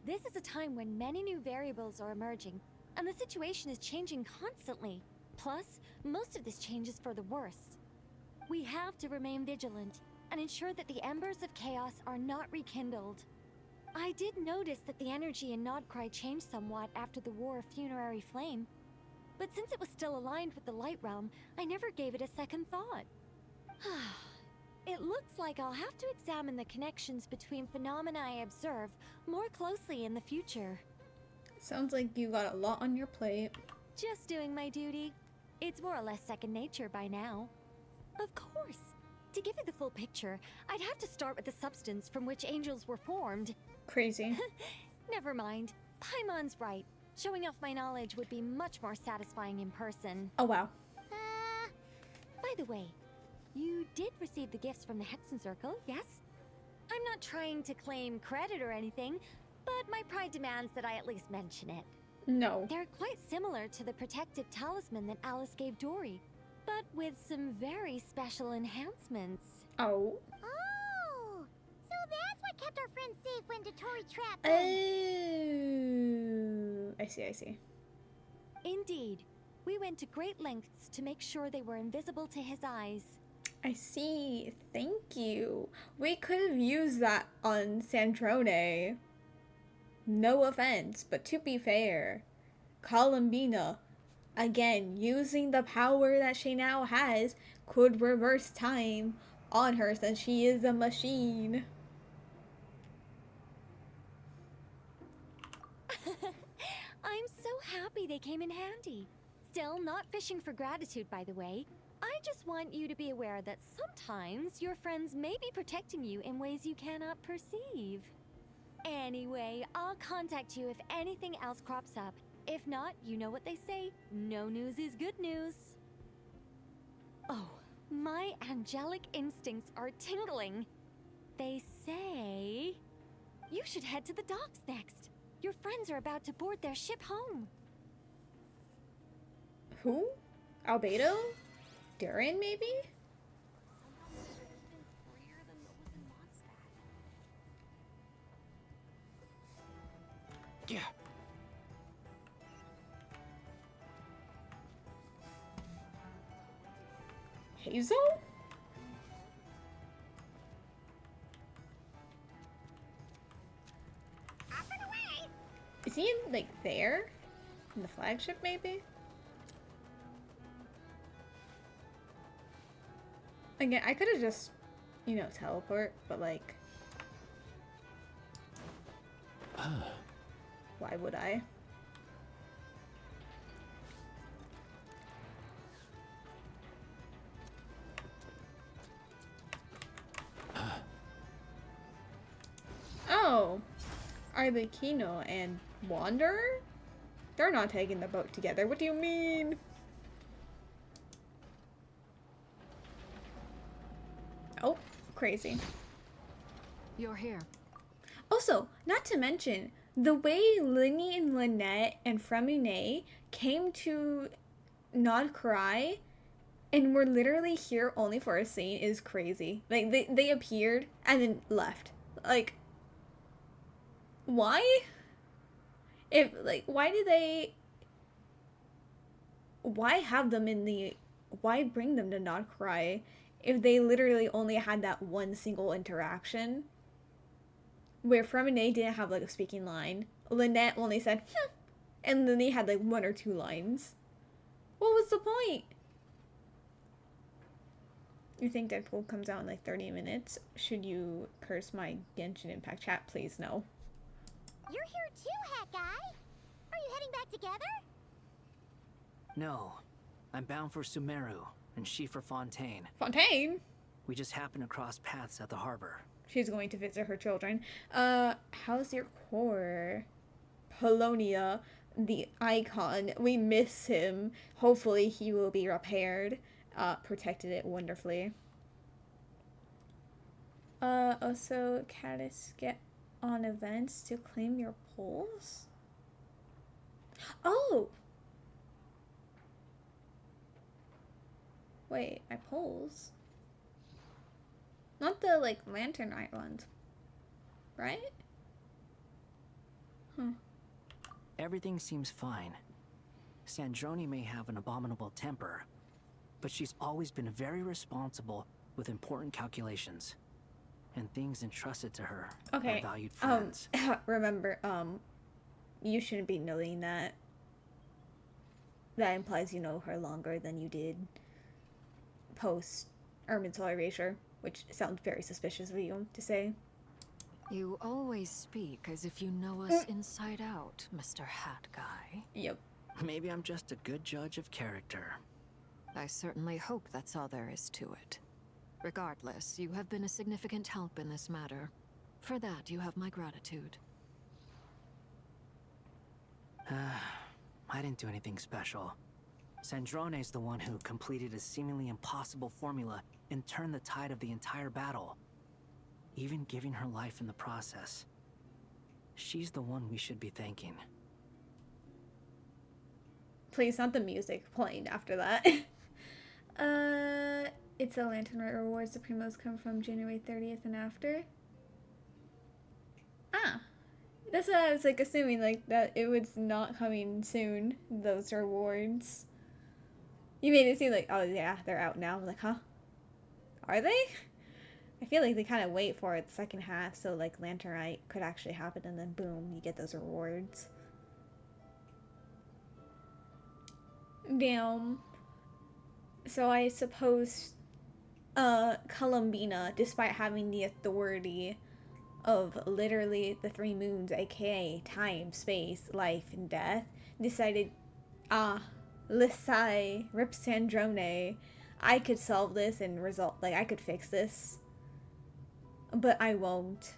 This is a time when many new variables are emerging, and the situation is changing constantly. Plus, most of this change is for the worse. We have to remain vigilant and ensure that the embers of chaos are not rekindled. I did notice that the energy in Nodcry changed somewhat after the War of Funerary Flame, but since it was still aligned with the Light Realm, I never gave it a second thought. It looks like I'll have to examine the connections between phenomena I observe more closely in the future. Sounds like you got a lot on your plate. Just doing my duty. It's more or less second nature by now. Of course. To give you the full picture, I'd have to start with the substance from which angels were formed. Crazy. Never mind. Paimon's right. Showing off my knowledge would be much more satisfying in person. Oh, wow. By the way, you did receive the gifts from the Hexen Circle, yes? I'm not trying to claim credit or anything, but my pride demands that I at least mention it. No. They're quite similar to the protective talisman that Alice gave Dory, but with some very special enhancements. Oh. Oh, so that's what kept our friends safe when Dottore trapped them. Oh, I see. Indeed. We went to great lengths to make sure they were invisible to his eyes. I see. Thank you. We could have used that on Sandrone. No offense, but to be fair, Columbina, again, using the power that she now has, could reverse time on her since she is a machine. I'm so happy they came in handy. Still not fishing for gratitude, by the way. I just want you to be aware that sometimes your friends may be protecting you in ways you cannot perceive. Anyway, I'll contact you if anything else crops up. If not, you know what they say, no news is good news. Oh, my angelic instincts are tingling. They say you should head to the docks next. Your friends are about to board their ship home. Who? Albedo? Durin, maybe? Yeah. Hazel? Is he in, like, there? In the flagship, maybe? Again, I could have just, you know, teleport, but, like... why would I? Oh! Arlecchino and Wanderer? They're not taking the boat together. What do you mean? Oh, crazy. You're here. Also, not to mention, the way Linny and Lynette and Fremine came to Nod Krai and were literally here only for a scene is crazy. Like, they appeared and then left. Like, why? If, like, why have them in the... Why bring them to Nod Krai if they literally only had that one single interaction? Where Fremine didn't have, like, a speaking line. Lynette only said, and then they had, like, 1 or 2 lines. What was the point? You think Deadpool comes out in, like, 30 minutes? Should you curse my Genshin Impact chat? Please, no. You're here too, Hat Guy. Are you heading back together? No. I'm bound for Sumeru, and she for Fontaine. Fontaine? We just happened to cross paths at the harbor. She's going to visit her children. How's your core? Polonia, the icon. We miss him. Hopefully he will be repaired. Protected it wonderfully. Also, Caddis, get on events to claim your polls? Oh! Wait, my polls? Not the, like, Lantern Island, right? Huh. Everything seems fine. Sandrone may have an abominable temper, but she's always been very responsible with important calculations and things entrusted to her by valued friends. Remember, you shouldn't be knowing that. That implies you know her longer than you did post Irminsul Erasure. Which sounds very suspicious of you to say. You always speak as if you know us inside out, Mr. Hat Guy. Yep. Maybe I'm just a good judge of character. I certainly hope that's all there is to it. Regardless, you have been a significant help in this matter. For that, you have my gratitude. I didn't do anything special. Sandrone's the one who completed a seemingly impossible formula and turned the tide of the entire battle, even giving her life in the process. She's the one we should be thanking. Please, not the music playing after that. It's a Lantern Rite rewards. The primos come from January 30th and after. Ah. That's what I was, like, assuming, like, that it was not coming soon, those rewards. You made it seem like, oh yeah, they're out now. I'm like, huh? Are they? I feel like they kind of wait for it the second half, so like Lanternite could actually happen, and then boom, you get those rewards. Damn. So I suppose Columbina, despite having the authority of literally the three moons, aka time, space, life, and death, decided, Lissai, Rip Sandrone, I could solve this and I could fix this. But I won't.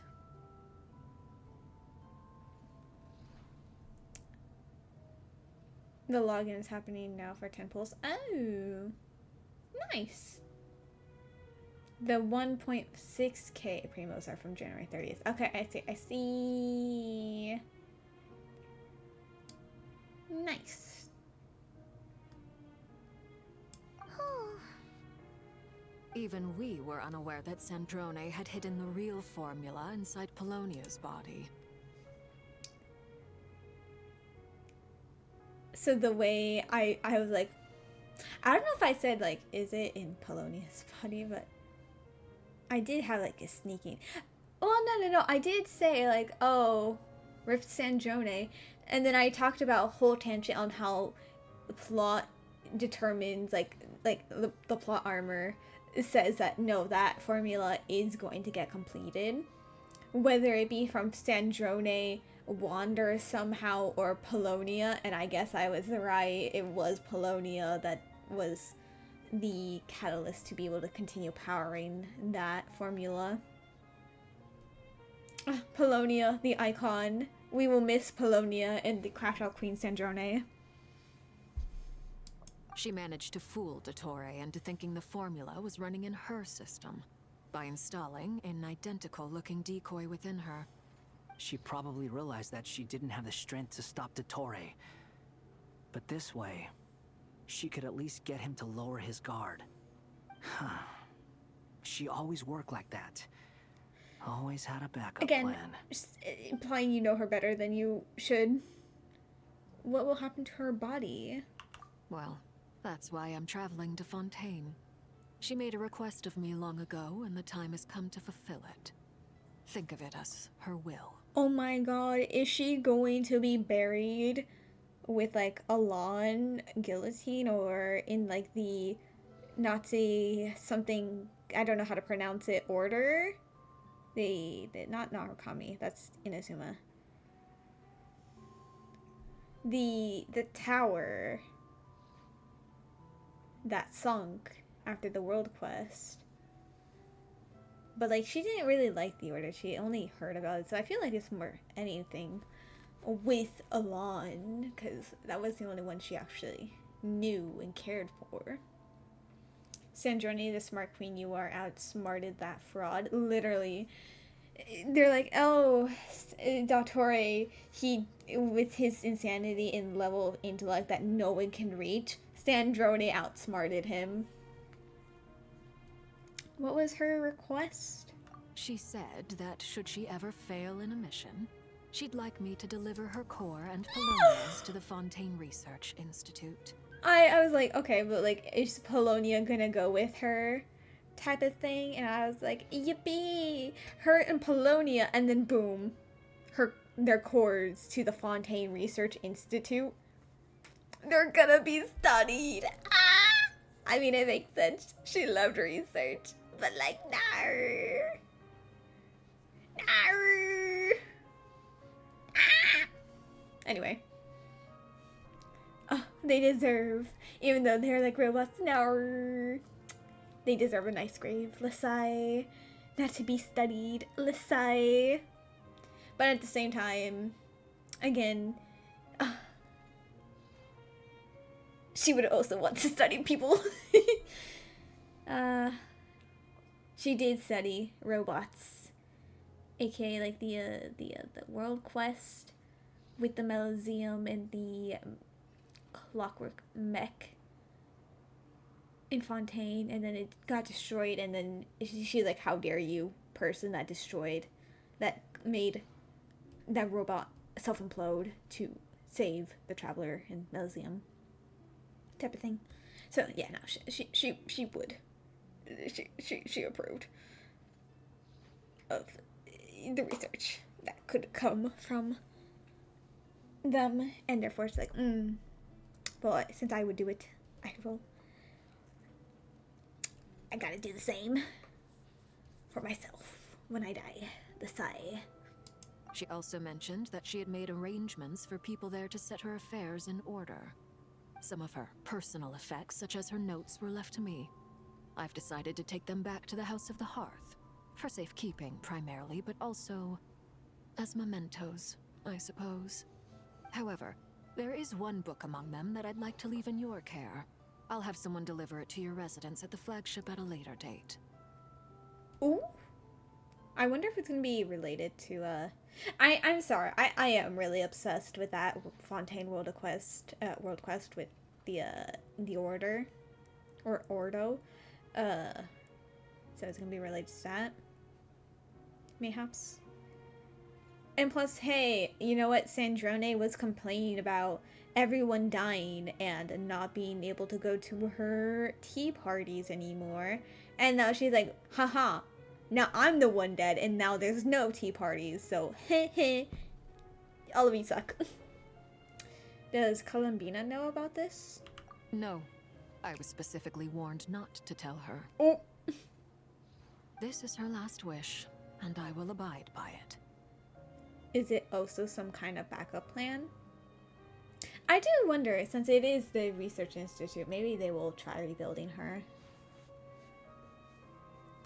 The login is happening now for 10 pulls. Oh, nice. The 1.6k primos are from January 30th. Okay, I see. Nice. Even we were unaware that Sandrone had hidden the real formula inside Polonia's body. So the way I was like, I don't know if I said like, is it in Polonia's body, but I did have like a sneaking. Well, no. I did say like, oh, Rift Sandrone, and then I talked about a whole tangent on how the plot determines like the plot armor says that no, that formula is going to get completed, whether it be from Sandrone, Wander somehow, or Polonia. And I guess I was right. It was Polonia that was the catalyst to be able to continue powering that formula. Polonia, the icon. We will miss Polonia and the Crash Out Queen Sandrone. She managed to fool Dottore into thinking the formula was running in her system by installing an identical-looking decoy within her. She probably realized that she didn't have the strength to stop Dottore. But this way, she could at least get him to lower his guard. She always worked like that. Always had a backup plan. Just implying you know her better than you should. What will happen to her body? Well, that's why I'm traveling to Fontaine. She made a request of me long ago, and the time has come to fulfill it. Think of it as her will. Oh my god, is she going to be buried with like a lawn guillotine, or in like the Nazi something, I don't know how to pronounce it, order? The not Narukami, that's Inazuma. The tower that sunk after the world quest. But like, she didn't really like the order, she only heard about it, so I feel like it's more anything with Alon, because that was the only one she actually knew and cared for. Sandrone, the smart queen you are, outsmarted that fraud. Literally. They're like, oh, Dottore, he, with his insanity and level of intellect that no one can reach, Sandrone outsmarted him. What was her request? She said that should she ever fail in a mission, she'd like me to deliver her core and Polonia's to the Fontaine Research Institute. I was like, okay, but like, is Polonia gonna go with her? Type of thing. And I was like, yippee! Her and Polonia, and then boom. Their cores to the Fontaine Research Institute. They're gonna be studied. Ah! I mean, it makes sense. She loved research. But like, no. No. Ah! Anyway. Oh, they deserve, even though they're like robots, no. They deserve a nice grave, Lissai. Not to be studied, Lissai. But at the same time, again, she would also want to study people. She did study robots, aka like the world quest with the Melzium and the clockwork mech in Fontaine, and then it got destroyed, and then she's like, how dare you, person that destroyed, that made that robot self-implode to save the traveler in Melzium, type of thing. So yeah, no, she would, she approved of the research that could come from them, and therefore it's like, But since I would do it, I gotta do the same for myself when I die. The sigh. She also mentioned that she had made arrangements for people there to set her affairs in order. Some of her personal effects, such as her notes, were left to me. I've decided to take them back to the House of the Hearth. For safekeeping, primarily, but also as mementos, I suppose. However, there is one book among them that I'd like to leave in your care. I'll have someone deliver it to your residence at the flagship at a later date. Ooh. I wonder if it's gonna be related to, I'm sorry, I am really obsessed with that Fontaine World Quest with the Order. Or Ordo. So it's gonna be related to that. Mayhaps. And plus, hey, you know what? Sandrone was complaining about everyone dying and not being able to go to her tea parties anymore. And now she's like, haha, now I'm the one dead and now there's no tea parties. So, heh heh. All of you suck. Does Columbina know about this? No. I was specifically warned not to tell her. Oh. This is her last wish, and I will abide by it. Is it also some kind of backup plan? I do wonder, since it is the research institute, maybe they will try rebuilding her.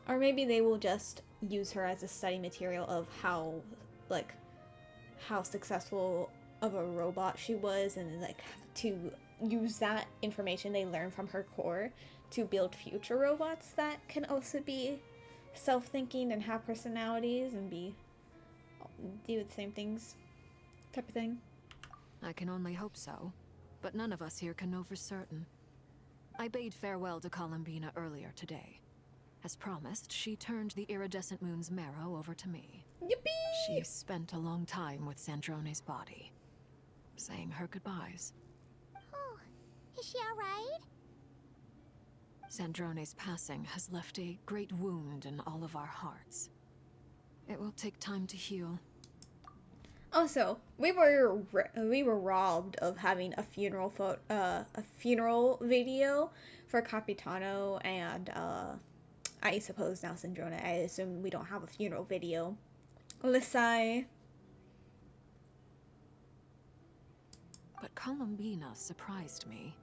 Or maybe they will just use her as a study material of how successful of a robot she was, and like to use that information they learned from her core to build future robots that can also be self-thinking and have personalities and do the same things type of thing. I can only hope so, but none of us here can know for certain. I bade farewell to Columbina earlier today. As promised, she turned the iridescent moon's marrow over to me. Yippee! She spent a long time with Sandrone's body, saying her goodbyes. Oh, is she alright? Sandrone's passing has left a great wound in all of our hearts. It will take time to heal. Also, we were robbed of having a funeral video for Capitano and I suppose now Sandrone. I assume we don't have a funeral video. Lisai. But Columbina surprised me.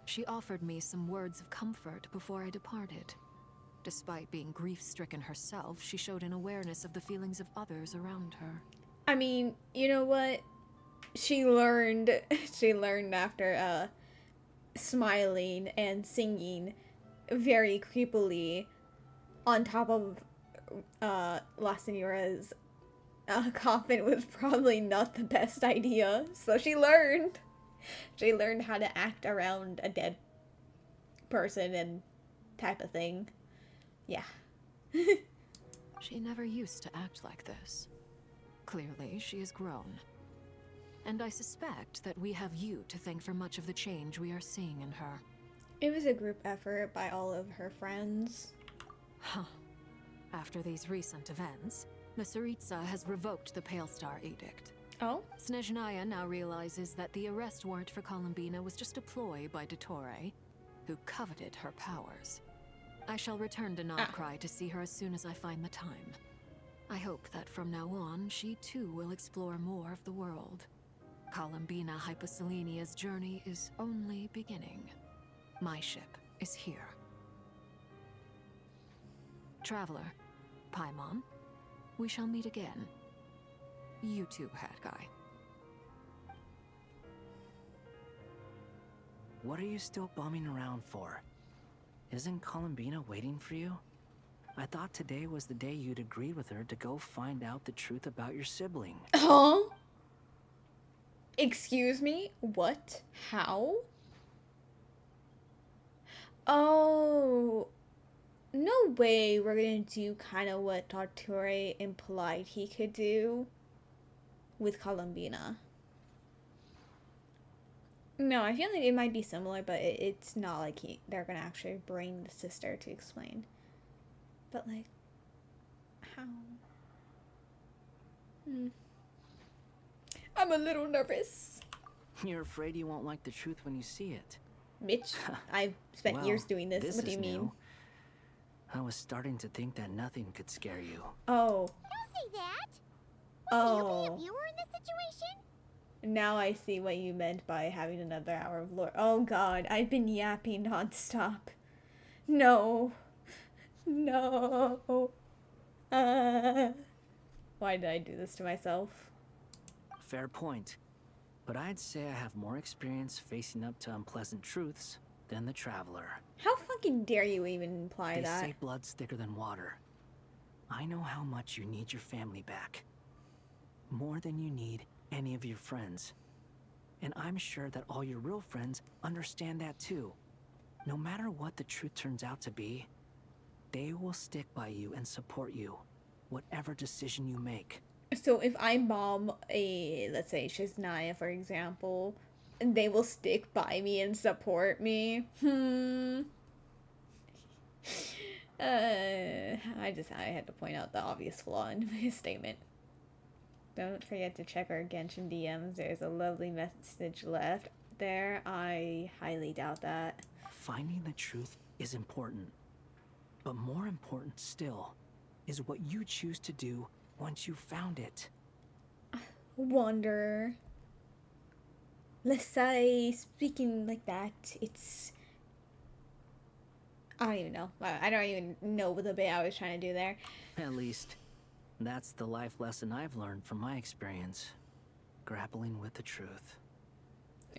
She offered me some words of comfort before I departed. Despite being grief-stricken herself, she showed an awareness of the feelings of others around her. I mean, you know what? She learned after smiling and singing very creepily on top of La Señora's coffin was probably not the best idea. So she learned how to act around a dead person and type of thing. Yeah. She never used to act like this. Clearly, she has grown. And I suspect that we have you to thank for much of the change we are seeing in her. It was a group effort by all of her friends. Huh. After these recent events, the Tsaritsa has revoked the Pale Star Edict. Oh? Snezhnaya now realizes that the arrest warrant for Columbina was just a ploy by Dottore, who coveted her powers. I shall return to Krai to see her as soon as I find the time. I hope that from now on, she too will explore more of the world. Columbina Hyposelenia's journey is only beginning. My ship is here. Traveler, Paimon, we shall meet again. You too, Hat Guy. What are you still bumming around for? Isn't Columbina waiting for you? I thought today was the day you'd agree with her to go find out the truth about your sibling. Huh? Excuse me? What? How? Oh. No way we're gonna do kind of what Dottore implied he could do with Columbina. No, I feel like it might be similar, but it's not like they're gonna actually bring the sister to explain. But like, how? I'm a little nervous. You're afraid you won't like the truth when you see it. Bitch, I've spent Well, years doing this. What do you mean? New. I was starting to think that nothing could scare you. Oh. Don't say that. Oh. You be if you were in this situation? Now I see what you meant by having another hour of lore. Oh god, I've been yapping nonstop. No. No. Why did I do this to myself? Fair point. But I'd say I have more experience facing up to unpleasant truths than the Traveler. How fucking dare you even imply that? They say blood's thicker than water. I know how much you need your family back. More than you need any of your friends. And I'm sure that all your real friends understand that too. No matter what the truth turns out to be, they will stick by you and support you, whatever decision you make. So if I bomb a, let's say, Shiznaya, for example, they will stick by me and support me. I had to point out the obvious flaw in his statement. Don't forget to check our Genshin DMs. There's a lovely message left there. I highly doubt that. Finding the truth is important. But more important still is what you choose to do once you've found it. Wonder. Let's say, speaking like that, it's... I don't even know. I don't even know the bit I was trying to do there. At least, that's the life lesson I've learned from my experience. Grappling with the truth.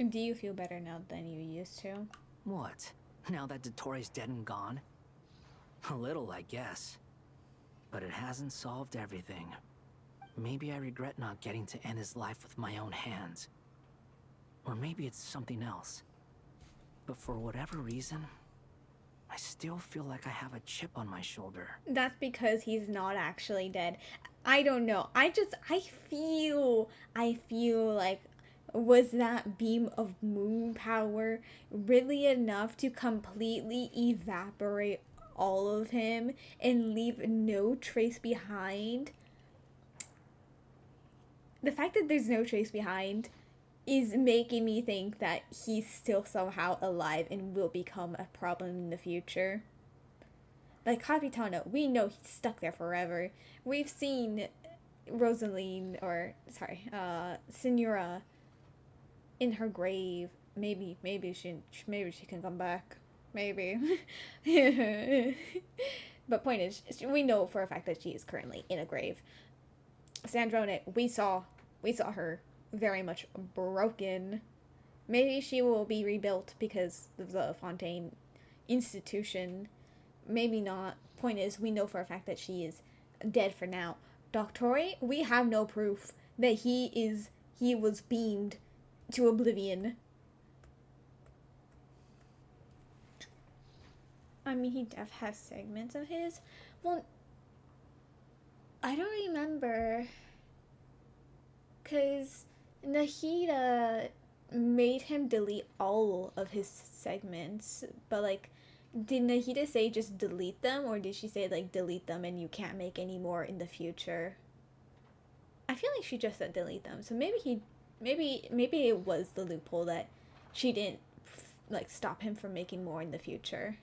Do you feel better now than you used to? What? Now that Dottoro's dead and gone? A little, I guess. But it hasn't solved everything. Maybe I regret not getting to end his life with my own hands. Or maybe it's something else. But for whatever reason, I still feel like I have a chip on my shoulder. That's because he's not actually dead. I don't know. I feel like, was that beam of moon power really enough to completely evaporate all of him and leave no trace behind? The fact that there's no trace behind is making me think that he's still somehow alive and will become a problem in the future. Like Capitano, we know he's stuck there forever. We've seen Senora in her grave. Maybe she can come back. Maybe. But point is, we know for a fact that she is currently in a grave. Sandrone, we saw her very much broken. Maybe she will be rebuilt because of the Fontaine institution. Maybe not. Point is, we know for a fact that she is dead for now. Dottore, we have no proof that he was beamed to oblivion. I mean, he def has segments of his. Well, I don't remember. 'Cause Nahida made him delete all of his segments. But, like, did Nahida say just delete them? Or did she say, like, delete them and you can't make any more in the future? I feel like she just said delete them. So maybe it was the loophole that she didn't, like, stop him from making more in the future.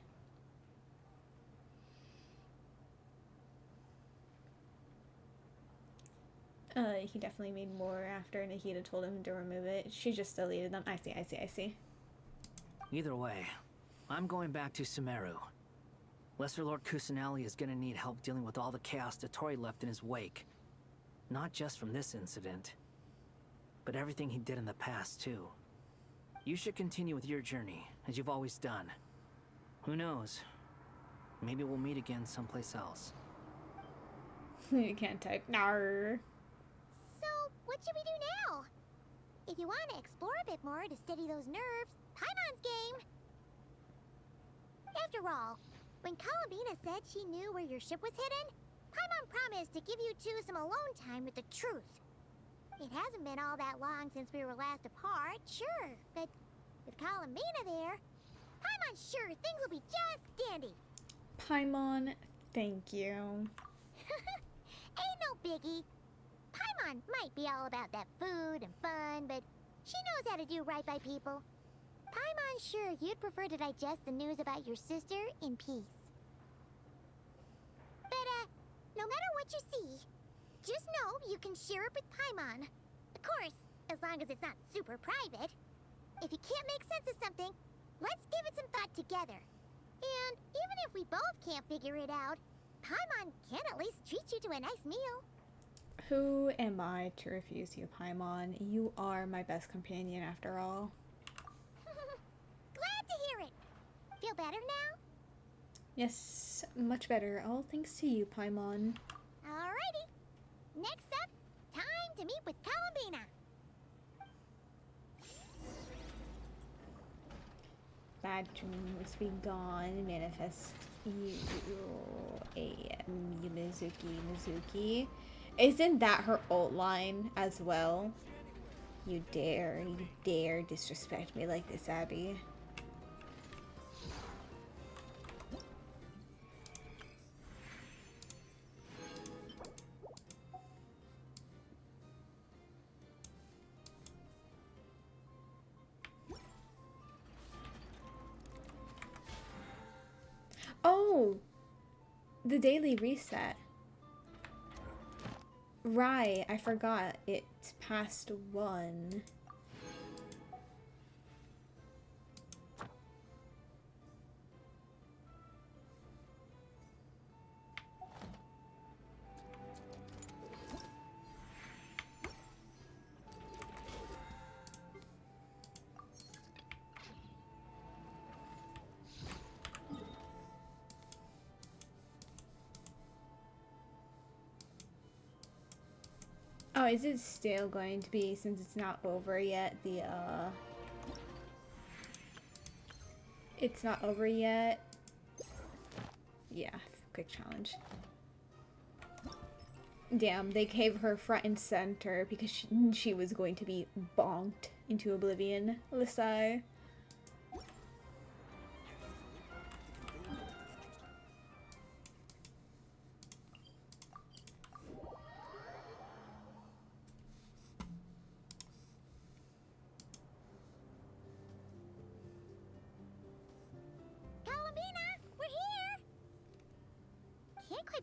He definitely made more after Nahida told him to remove it. She just deleted them. I see. Either way, I'm going back to Sumeru. Lesser Lord Kusanali is gonna need help dealing with all the chaos Dottore left in his wake. Not just from this incident, but everything he did in the past, too. You should continue with your journey, as you've always done. Who knows? Maybe we'll meet again someplace else. You can't type nar. So, what should we do now? If you want to explore a bit more to steady those nerves, Paimon's game. After all, when Columbina said she knew where your ship was hidden, Paimon promised to give you two some alone time with the truth. It hasn't been all that long since we were last apart, sure, but with Columbina there, Paimon's sure things will be just dandy. Paimon, thank you. Ain't no biggie. Paimon might be all about that food and fun, but She knows how to do right by people. Paimon's sure you'd prefer to digest the news about your sister in peace. But, no matter what you see, just know you can share it with Paimon. Of course, as long as it's not super private. If you can't make sense of something, let's give it some thought together. And even if we both can't figure it out, Paimon can at least treat you to a nice meal. Who am I to refuse you, Paimon? You are my best companion after all. Glad to hear it. Feel better now? Yes, much better. All thanks to you, Paimon. Alrighty. Next up, time to meet with Columbina. Bad dreams be gone. Manifest you. Mizuki. Isn't that her ult line as well? You dare disrespect me like this, Abby. Oh! The daily reset. Right, I forgot. It's past 1. Oh, is it still going to be, since it's not over yet, it's not over yet? Yeah, quick challenge. Damn, they gave her front and center because she was going to be bonked into oblivion. Lisai.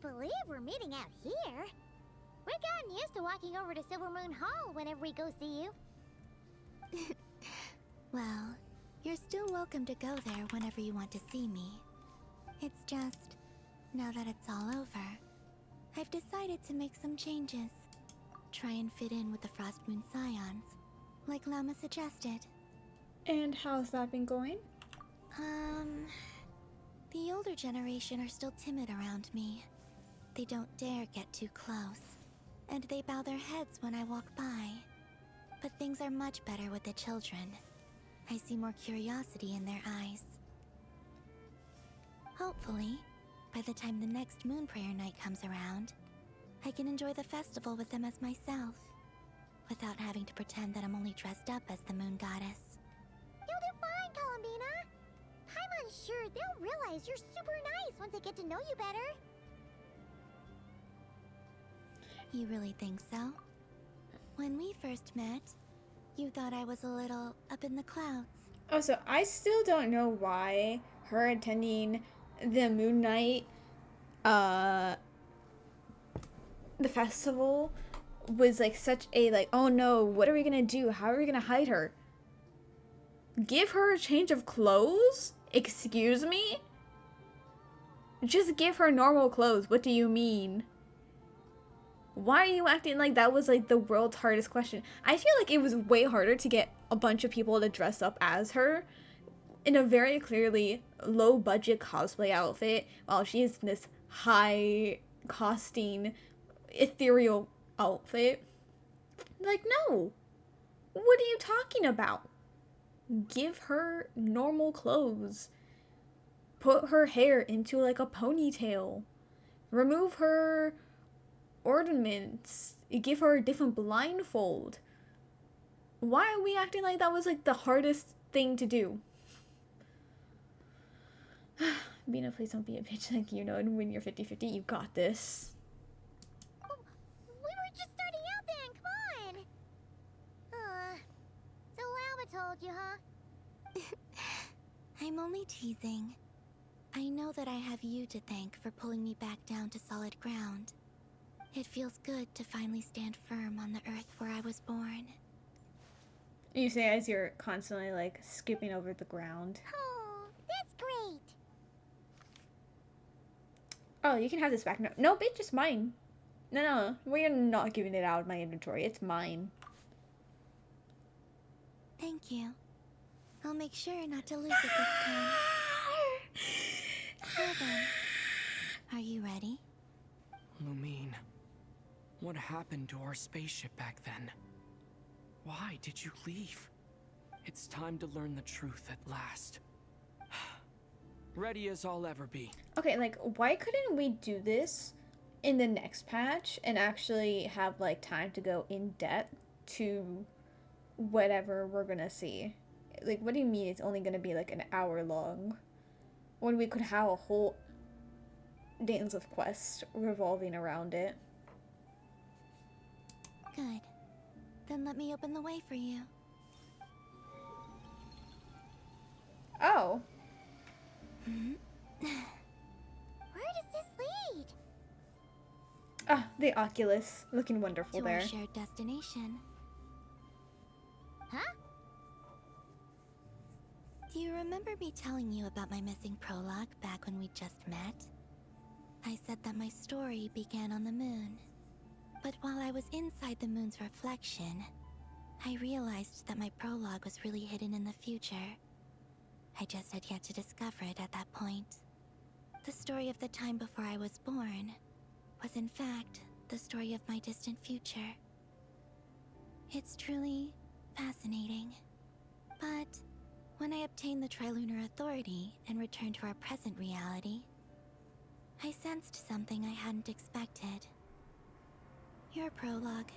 Believe we're meeting out here. We've gotten used to walking over to Silver Moon Hall whenever we go see you. Well, you're still welcome to go there whenever you want to see me. It's just, now that it's all over, I've decided to make some changes. Try and fit in with the Frost Moon Scions, like Lama suggested. And how's that been going? The older generation are still timid around me. They don't dare get too close, and they bow their heads when I walk by. But things are much better with the children. I see more curiosity in their eyes. Hopefully, by the time the next Moon Prayer Night comes around, I can enjoy the festival with them as myself, without having to pretend that I'm only dressed up as the Moon Goddess. You'll do fine, Columbina. Paimon's sure they'll realize you're super nice once they get to know you better. You really think so? When we first met, you thought I was a little up in the clouds. Oh, so I still don't know why her attending the Moon Night, the festival was like such a like, oh no, what are we gonna do? How are we gonna hide her? Give her a change of clothes? Excuse me? Just give her normal clothes. What do you mean? Why are you acting like that was like the world's hardest question? I feel like it was way harder to get a bunch of people to dress up as her in a very clearly low budget cosplay outfit while she is in this high costing ethereal outfit. Like, no. What are you talking about? Give her normal clothes. Put her hair into like a ponytail. Remove her ornaments. Give her a different blindfold. Why are we acting like that was like the hardest thing to do? Bina, please don't be a bitch. Like, you know, and when you're 50-50, you got this. We were just starting out then, come on. told you, huh? I'm only teasing. I know that I have you to thank for pulling me back down to solid ground. It feels good to finally stand firm on the earth where I was born. You say as you're constantly, like, skipping over the ground. Oh, that's great. Oh, you can have this back. No, bitch, it's mine. No, we're not giving it out of my inventory. It's mine. Thank you. I'll make sure not to lose it this time. Well then, are you ready? Lumine, what happened to our spaceship back then? Why did you leave? It's time to learn the truth at last. Ready as I'll ever be. Okay, like, why couldn't we do this in the next patch and actually have, like, time to go in depth to whatever we're gonna see? Like, what do you mean it's only gonna be, like, an hour long? When we could have a whole Dance of Quest revolving around it. Good. Then let me open the way for you. Oh. Where does this lead? Ah, the Oculus. Looking wonderful to there. our shared destination. Huh? Do you remember me telling you about my missing prologue back when we just met? I said that my story began on the moon. But while I was inside the moon's reflection, I realized that my prologue was really hidden in the future. I just had yet to discover it at that point. The story of the time before I was born was in fact the story of my distant future. It's truly fascinating. But when I obtained the Trilunar Authority and returned to our present reality, I sensed something I hadn't expected. Your prologue.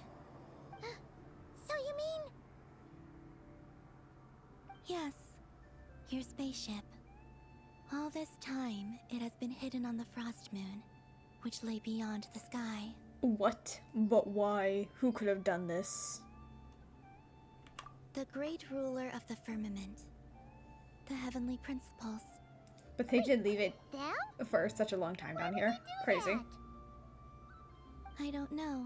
So you mean... Yes, your spaceship. All this time, it has been hidden on the Frost Moon, which lay beyond the sky. What? But why? Who could have done this? The great ruler of the firmament. The heavenly principles. But they did leave it Them? for such a long time down here. Crazy. I don't know.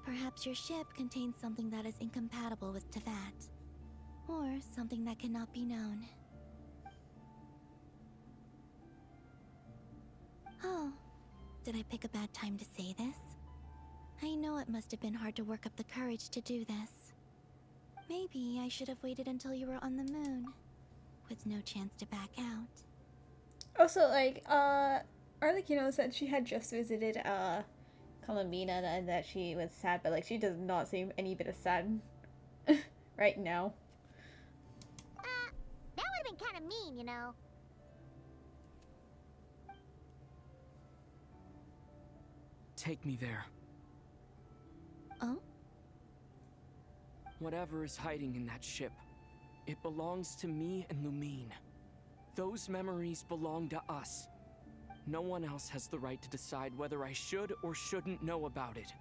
Perhaps your ship contains something that is incompatible with Tevat. Or something that cannot be known. Oh, did I pick a bad time to say this? I know it must have been hard to work up the courage to do this. Maybe I should have waited until you were on the moon, with no chance to back out. Also, like, Arlecchino said she had just visited, Columbina and that she was sad, but, like, she does not seem any bit of sad right now. That would have been kind of mean, you know. Take me there. Oh? Whatever is hiding in that ship, it belongs to me and Lumine. Those memories belong to us. No one else has the right to decide whether I should or shouldn't know about it.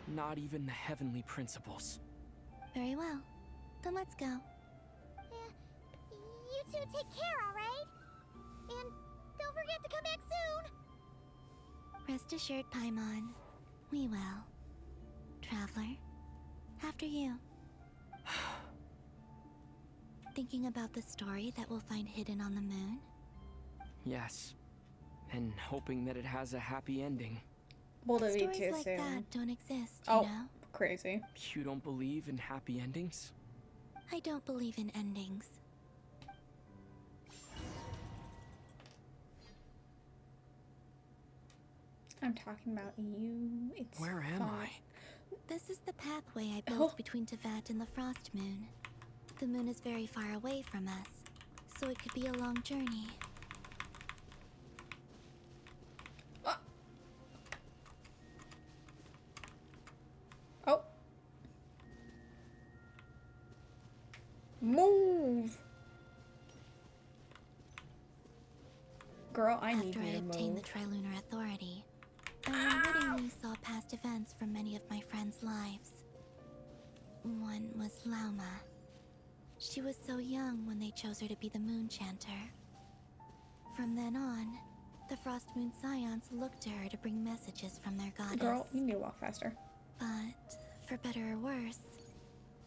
Not even the heavenly principles. Very well. Then let's go. You two take care, alright? And don't forget to come back soon! Rest assured, Paimon. We will. Traveler, after you. Thinking about the story that we'll find hidden on the moon? Yes. And hoping that it has a happy ending. Bold of you Stories too like soon. that don't exist, Oh, you know? crazy. You don't believe in happy endings? I don't believe in endings. I'm talking about you. It's Where am I? This is the pathway I built between Tevat and the Frost Moon. The moon is very far away from us, so it could be a long journey. Oh. Move! Girl, I need After you I to obtained the move. Trilunar Authority, I unwittingly saw past events from many of my friends' lives. One was Lauma. She was so young when they chose her to be the Moon Chanter. From then on, the Frost Moon Scions looked to her to bring messages from their goddess. Girl, you need to walk faster. But, for better or worse,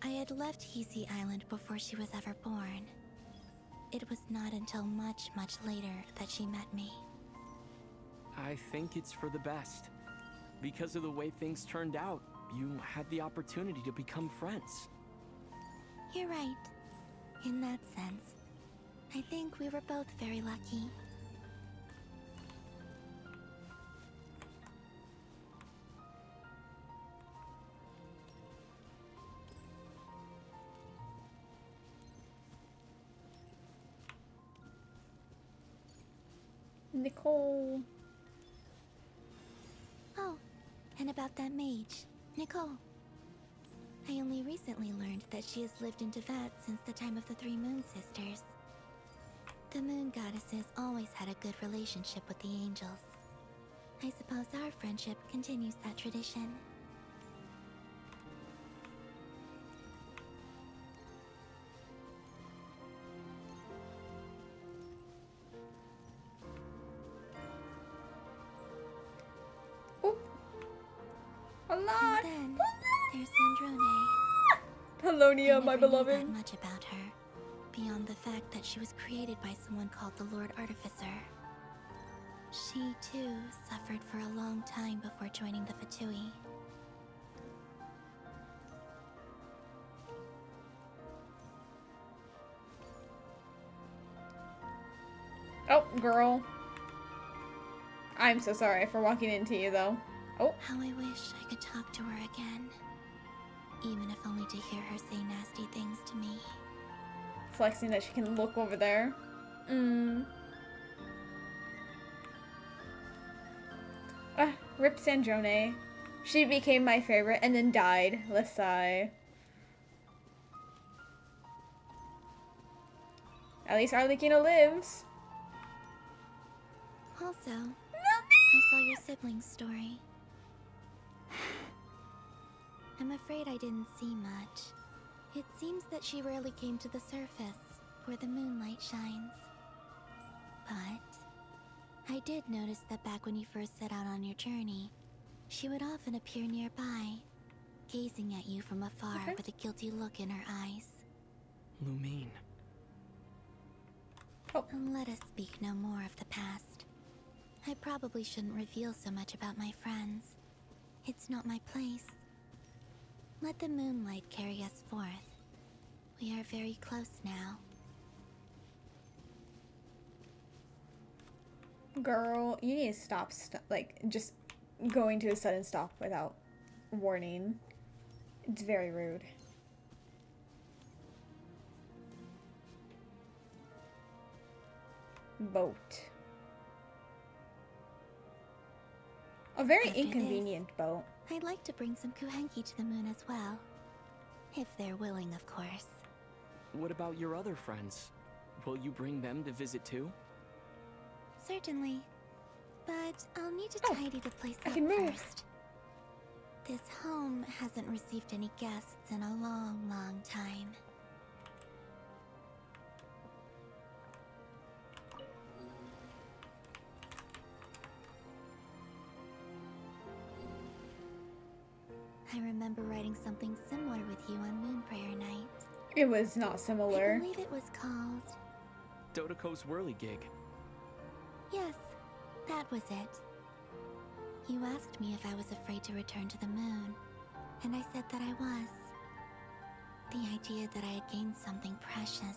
I had left Hisi Island before she was ever born. It was not until much, much later that she met me. I think it's for the best. Because of the way things turned out, you had the opportunity to become friends. You're right. In that sense, I think we were both very lucky. Nicole. Oh, and about that mage, Nicole. I only recently learned that she has lived in Teyvat since the time of the Three Moon Sisters. The Moon Goddesses always had a good relationship with the angels. I suppose our friendship continues that tradition. Allah! And then there's Sandrone. Pelonia, my I never knew beloved. that much about her, beyond the fact that she was created by someone called the Lord Artificer. She, too, suffered for a long time before joining the Fatui. Oh, girl. I'm so sorry for walking into you, though. Oh. How I wish I could talk to her again. Even if only to hear her say nasty things to me. Flexing that she can look over there. Rip Sandrone. She became my favorite and then died. Let's sigh. At least Arlecchino lives. Also, I saw your siblings' story. I'm afraid I didn't see much. It seems that she rarely came to the surface, where the moonlight shines. But I did notice that back when you first set out on your journey, she would often appear nearby, gazing at you from afar with a guilty look in her eyes. Lumine. Let us speak no more of the past. I probably shouldn't reveal so much about my friends. It's not my place. Let the moonlight carry us forth. We are very close now. Girl, you need to stop, like, just going to a sudden stop without warning. It's very rude. Boat. A very After inconvenient boat. I'd like to bring some Kuhenki to the moon as well. If they're willing, of course. What about your other friends? Will you bring them to visit too? Certainly. But I'll need to tidy the place up first. This home hasn't received any guests in a long, long time. I remember writing something similar with you on Moon Prayer Night. It was not I similar. believe it was called... Dodoko's Whirligig. Yes, that was it. You asked me if I was afraid to return to the moon, and I said that I was. The idea that I had gained something precious,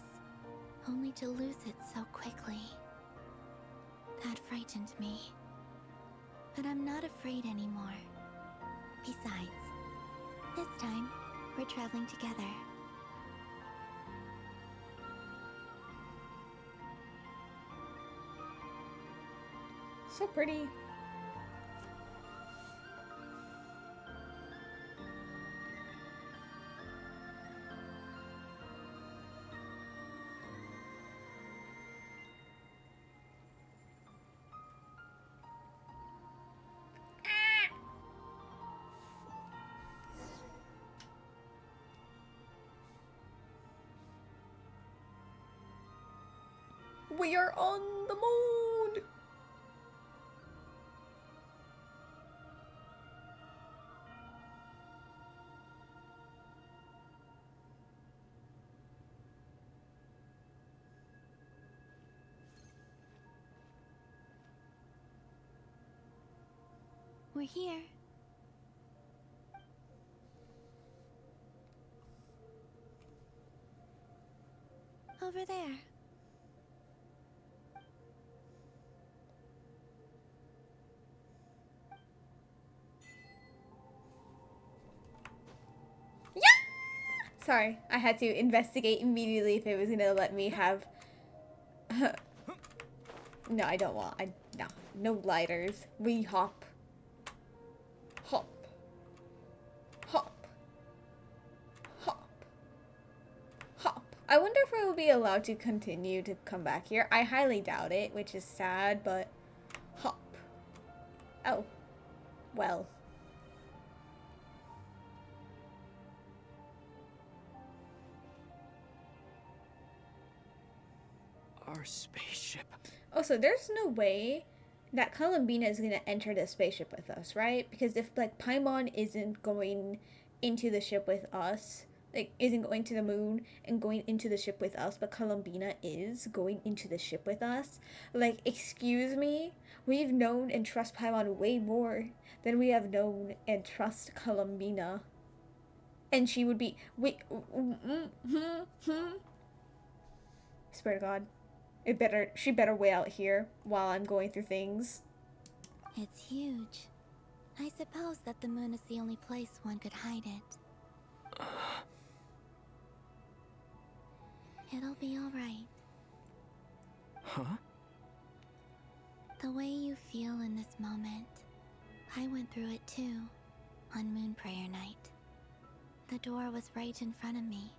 only to lose it so quickly. That frightened me. But I'm not afraid anymore. Besides, this time, we're traveling together. So pretty. We are on the moon! We're here. Over there. Yeah! Sorry, I had to investigate immediately if it was gonna let me have... No, I don't want... No gliders. We hop. Hop. Hop. Hop. Hop. I wonder if I will be allowed to continue to come back here. I highly doubt it, which is sad, but... Hop. Oh. Well. Our spaceship. Also, there's no way that Columbina is gonna enter the spaceship with us, right? Because if, like, Paimon isn't going into the ship with us, like, isn't going to the moon and going into the ship with us, but Columbina is going into the ship with us, like, excuse me? We've known and trust Paimon way more than we have known and trust Columbina. And she would be... Swear to God. She better wait out here while I'm going through things. It's huge. I suppose that the moon is the only place one could hide it. It'll be alright. Huh? The way you feel in this moment, I went through it too, on Moon Prayer Night. The door was right in front of me,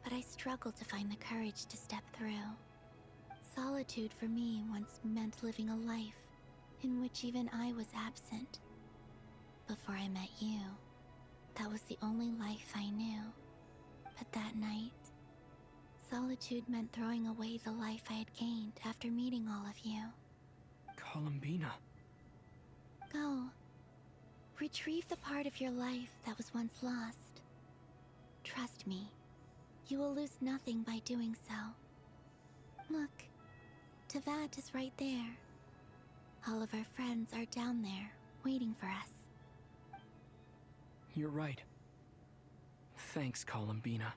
but I struggled to find the courage to step through. Solitude for me once meant living a life in which even I was absent. Before I met you, that was the only life I knew. But that night, solitude meant throwing away the life I had gained after meeting all of you. Columbina. Go. Retrieve the part of your life that was once lost. Trust me, you will lose nothing by doing so. Look. Tavad is right there. All of our friends are down there, waiting for us. You're right. Thanks, Columbina.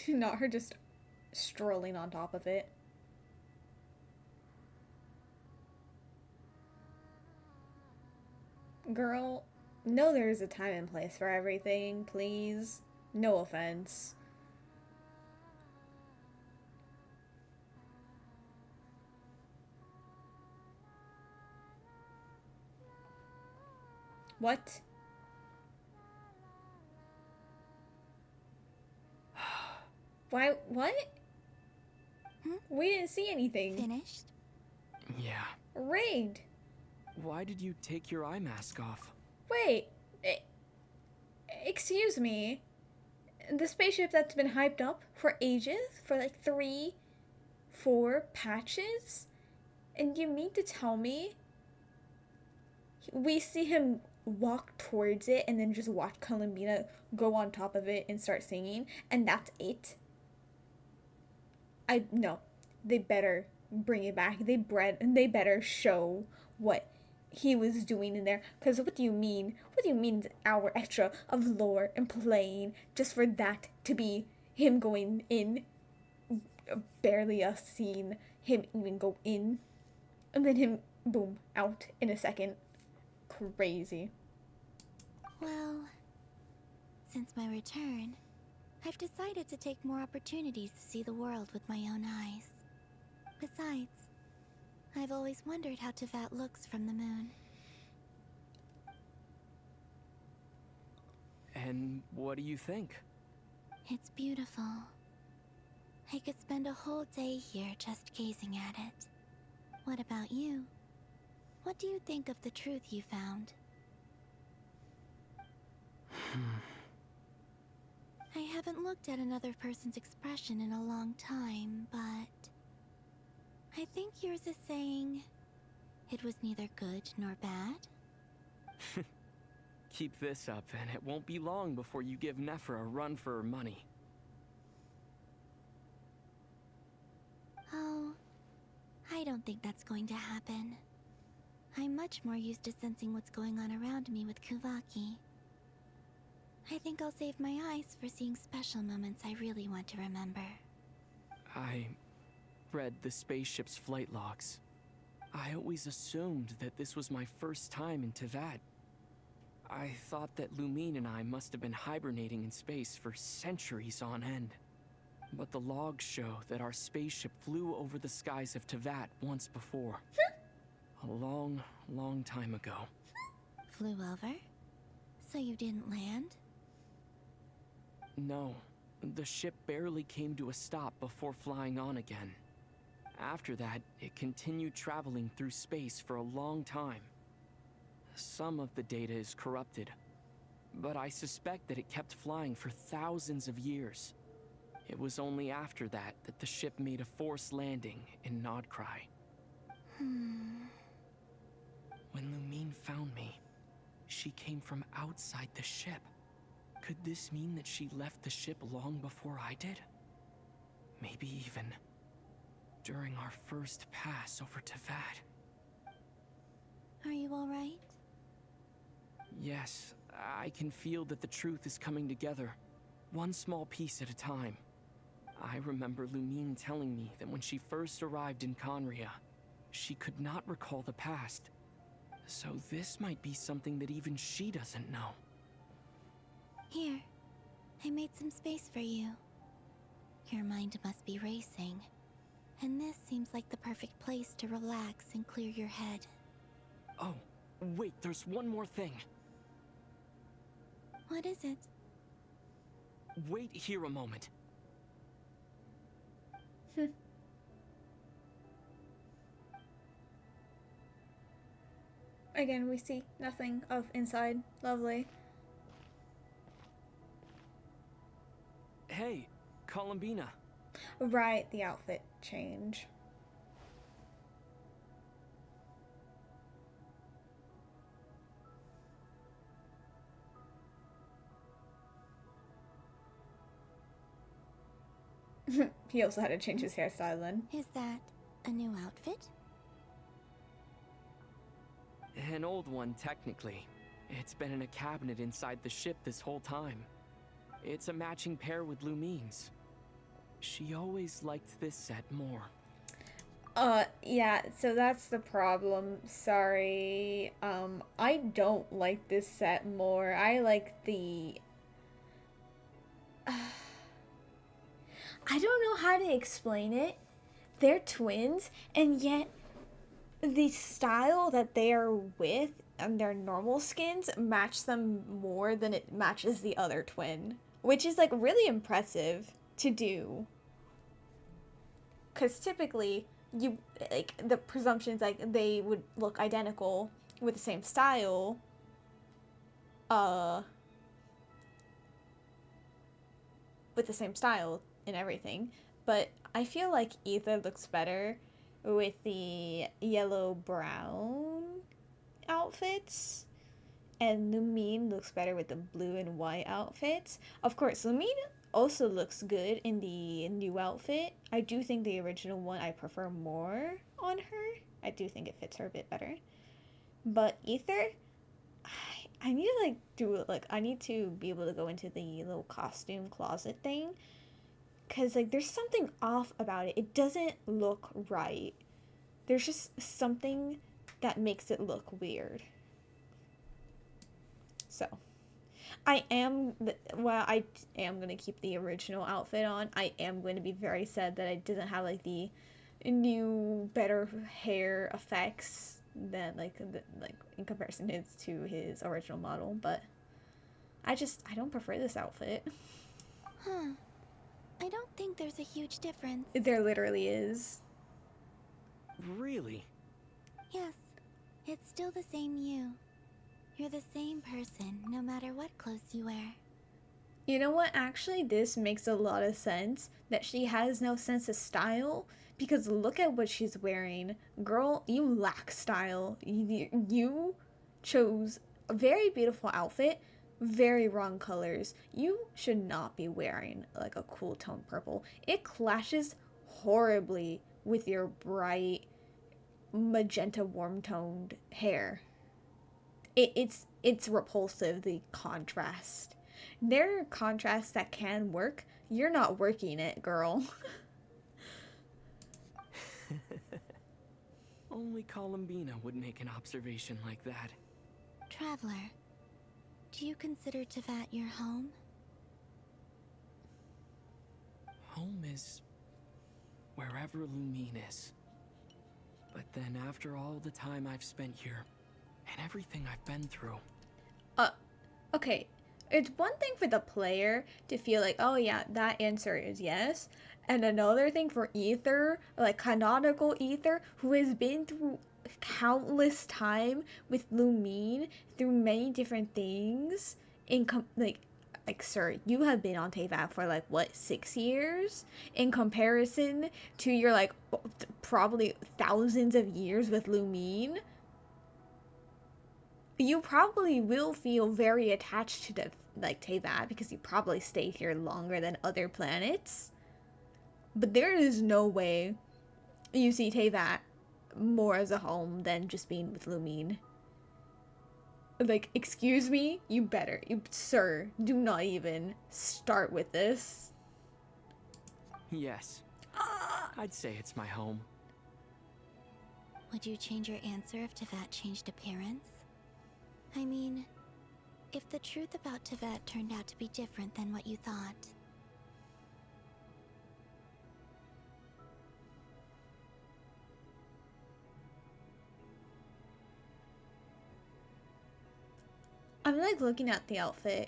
Not her just strolling on top of it. Girl, know there's a time and place for everything, please. No offense. What? Why? What? We didn't see anything. Finished? Yeah. Rigged. Why did you take your eye mask off? Wait. Excuse me. The spaceship that's been hyped up for ages? For like 3, 4 patches? And you mean to tell me we see him walk towards it and then just watch Columbina go on top of it and start singing, and that's it? No. They better bring it back. They better show what he was doing in there. Because what do you mean? What do you mean an hour extra of lore and playing just for that to be him going in? Barely us seeing him even go in. And then him, boom, out in a second. Crazy. Well, since my return, I've decided to take more opportunities to see the world with my own eyes. Besides, I've always wondered how Teyvat looks from the moon. And what do you think? It's beautiful. I could spend a whole day here just gazing at it. What about you? What do you think of the truth you found? I haven't looked at another person's expression in a long time, but I think yours is saying it was neither good nor bad. Keep this up, and it won't be long before you give Nephra a run for her money. Oh, I don't think that's going to happen. I'm much more used to sensing what's going on around me with Kuvaki. I think I'll save my eyes for seeing special moments I really want to remember. I read the spaceship's flight logs. I always assumed that this was my first time in Teyvat. I thought that Lumine and I must have been hibernating in space for centuries on end. But the logs show that our spaceship flew over the skies of Teyvat once before. A long, long time ago. Flew over? So you didn't land? No, the ship barely came to a stop before flying on again. After that, it continued traveling through space for a long time. Some of the data is corrupted, but I suspect that it kept flying for thousands of years. It was only after that that the ship made a forced landing in Krai. When Lumine found me, she came from outside the ship. Could this mean that she left the ship long before I did? Maybe even during our first pass over Teyvat. Are you alright? Yes, I can feel that the truth is coming together, one small piece at a time. I remember Lumine telling me that when she first arrived in Conria, she could not recall the past. So this might be something that even she doesn't know. Here, I made some space for you. Your mind must be racing, and this seems like the perfect place to relax and clear your head. Oh, wait, there's one more thing. What is it? Wait here a moment. Again, we see nothing of inside. Lovely. Hey, Columbina. Right, the outfit change. He also had to change his hairstyle then. Is that a new outfit? An old one, technically. It's been in a cabinet inside the ship this whole time. It's a matching pair with Lumine's. She always liked this set more. Yeah, so that's the problem. Sorry. I don't like this set more. I like the... I don't know how to explain it. They're twins, and yet the style that they are with and their normal skins match them more than it matches the other twin, which is like really impressive to do. Because typically, you like the presumption's like they would look identical with the same style. With the same style and everything, but I feel like Ether looks better with the yellow-brown outfits, and Lumine looks better with the blue and white outfits. Of course, Lumine also looks good in the new outfit. I do think the original one I prefer more on her. I do think it fits her a bit better. But Ether, I need to like do it. Like I need to be able to go into the little costume closet thing, cause like there's something off about it. It doesn't look right. There's just something that makes it look weird. So, I am gonna keep the original outfit on. I am going to be very sad that I didn't have like the new better hair effects than like in comparison to his original model, but I don't prefer this outfit. Huh. I don't think there's a huge difference. There literally is. Really? Yes, it's still the same you. You're the same person, no matter what clothes you wear. You know what? Actually, this makes a lot of sense that she has no sense of style, because look at what she's wearing. Girl, you lack style. You chose a very beautiful outfit, very wrong colors. You should not be wearing like a cool tone purple. It clashes horribly with your bright magenta warm toned hair. It's repulsive, the contrast. There are contrasts that can work. You're not working it, girl. Only Columbina would make an observation like that. Traveler, do you consider Tevat your home? Home is wherever Lumine is. But then after all the time I've spent here, and everything I've been through... Okay. It's one thing for the player to feel like, oh yeah, that answer is yes. And another thing for Ether, like canonical Ether, who has been through countless time with Lumine, through many different things, like sir, you have been on Tevat for like what, 6 years in comparison to your like probably thousands of years with Lumine. You probably will feel very attached to the like Tevat because you probably stayed here longer than other planets. But there is no way you see Tevat more as a home than just being with Lumine. Like, excuse me? Sir, do not even start with this. Yes. I'd say it's my home. Would you change your answer if Tevat changed appearance? I mean, if the truth about Tevat turned out to be different than what you thought. I'm like looking at the outfit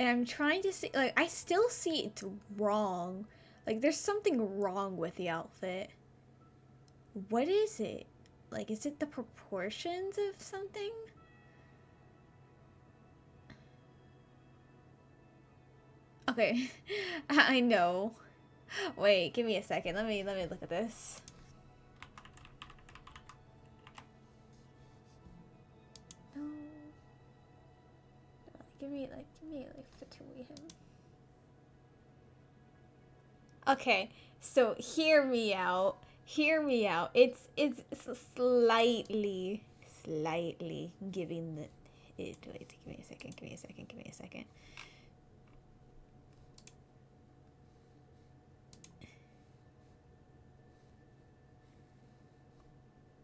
and I'm trying to see, like, I still see it's wrong. Like, there's something wrong with the outfit. What is it? Like, is it the proportions of something? Okay, I know. Wait, give me a second. Let me look at this. No. Give me Fatui him. Okay, so hear me out. Hear me out. It's slightly giving the it. Wait, give me a second.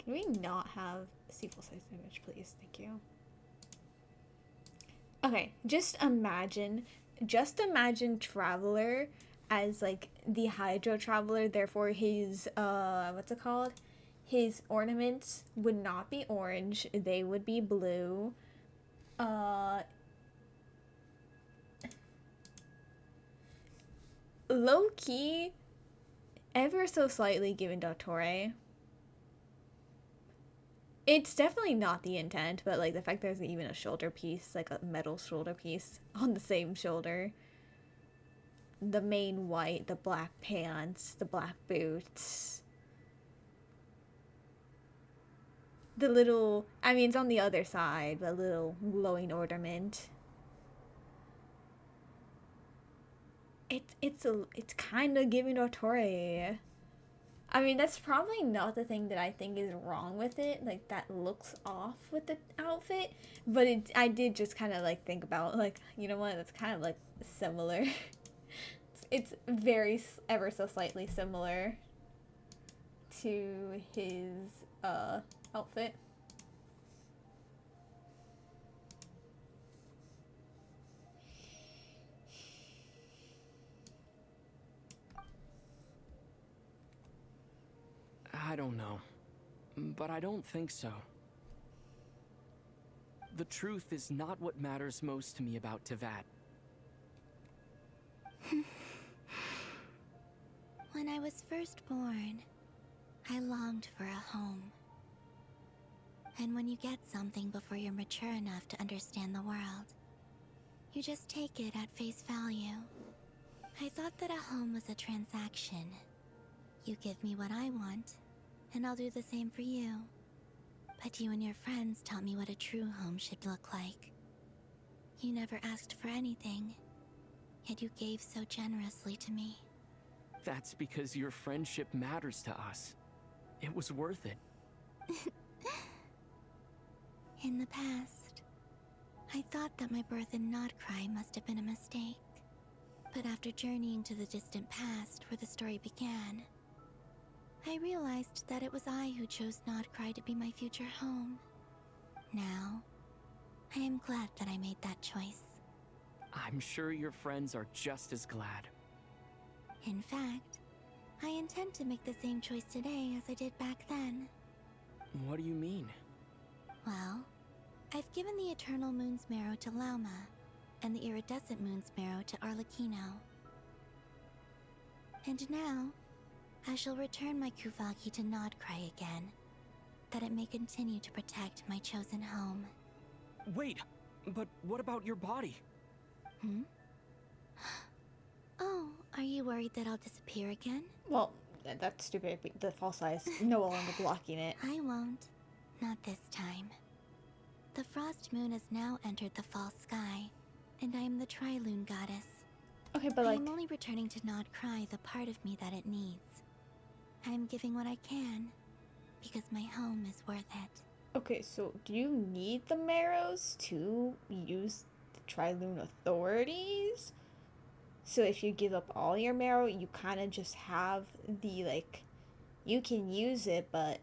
Can we not have see full size image, please? Thank you. Okay, just imagine Traveler as like the Hydro Traveler, therefore his what's it called? His ornaments would not be orange, they would be blue. Low key, ever so slightly given Dottore. It's definitely not the intent, but like the fact there's even a shoulder piece, like a metal shoulder piece on the same shoulder. The main white, the black pants, the black boots. The little, I mean, it's on the other side, the little glowing ornament. It's kind of giving Dottore. I mean, that's probably not the thing that I think is wrong with it. Like, that looks off with the outfit. But I did just kind of, like, think about, like, you know what? It's kind of, like, similar. It's very, ever so slightly similar to his, outfit. I don't know, but I don't think so. The truth is not what matters most to me about Tevat. When I was first born, I longed for a home. And when you get something before you're mature enough to understand the world, you just take it at face value. I thought that a home was a transaction. You give me what I want, and I'll do the same for you. But you and your friends taught me what a true home should look like. You never asked for anything, yet you gave so generously to me. That's because your friendship matters to us. It was worth it. In the past, I thought that my birth in Krai must have been a mistake. But after journeying to the distant past where the story began, I realized that it was I who chose Krai to be my future home. Now, I am glad that I made that choice. I'm sure your friends are just as glad. In fact, I intend to make the same choice today as I did back then. What do you mean? Well, I've given the Eternal Moon's Marrow to Lauma, and the Iridescent Moon's Marrow to Arlecchino. And now, I shall return my Kuvaki to Krai again, that it may continue to protect my chosen home. Wait, but what about your body? Hmm? Oh, are you worried that I'll disappear again? Well, that's stupid. The false eye is no longer blocking it. I won't. Not this time. The Frost Moon has now entered the false sky, and I am the Tri-Lune goddess. Okay, but I am only returning to Krai the part of me that it needs. I am giving what I can, because my home is worth it. Okay, so do you need the marrows to use the Tri-Lune authorities? So if you give up all your marrow, you kind of just have the, like, you can use it, but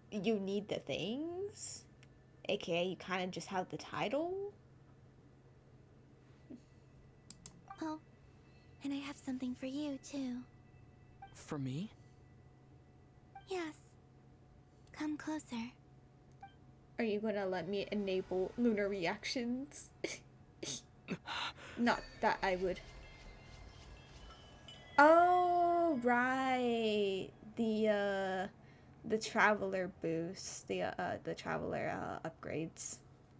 you need the things? AKA, you kind of just have the title? Oh, and I have something for you, too. For me? Yes. Come closer. Are you gonna let me enable lunar reactions? Not that I would. Oh, right. The traveler boost, the traveler upgrades.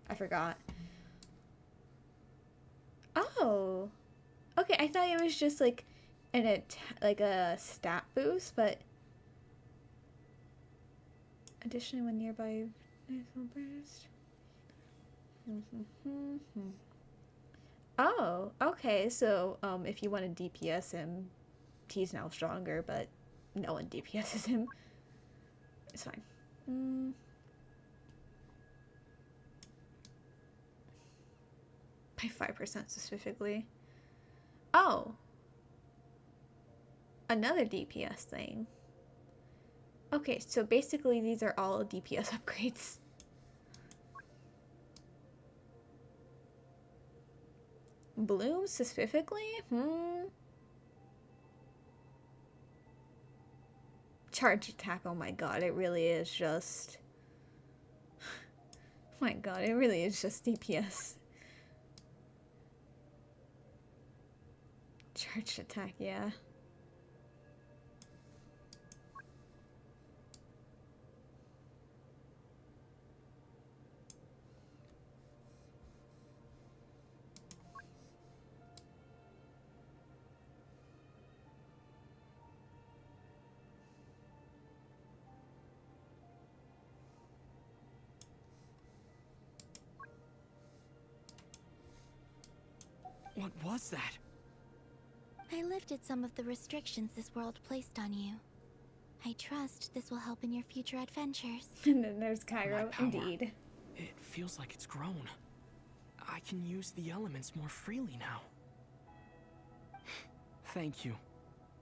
I forgot. Oh. Okay, I thought it was just like like a stat boost, but additionally when nearby burst. Oh, okay. So, if you want to DPS him, he's now stronger, but no one DPSs him. It's fine. By 5% specifically. Oh. Another DPS thing. Okay, so basically these are all DPS upgrades. Bloom specifically? Charge attack, oh my god, it really is just... Oh my god, it really is just DPS. Charge attack, yeah. What was that? I lifted some of the restrictions this world placed on you. I trust this will help in your future adventures. And then there's Cairo, indeed. It feels like it's grown. I can use the elements more freely now. Thank you.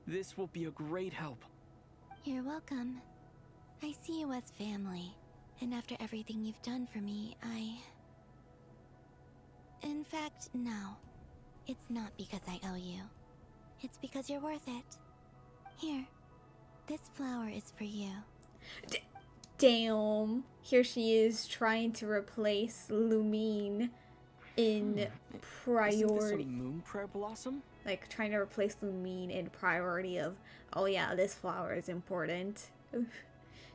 This will be a great help. You're welcome. I see you as family, and after everything you've done for me, In fact, no. It's not because I owe you. It's because you're worth it. Here, this flower is for you. Damn. Here she is trying to replace Lumine in priority. Isn't this a moon prayer blossom? like trying to replace Lumine in priority of, oh yeah, this flower is important.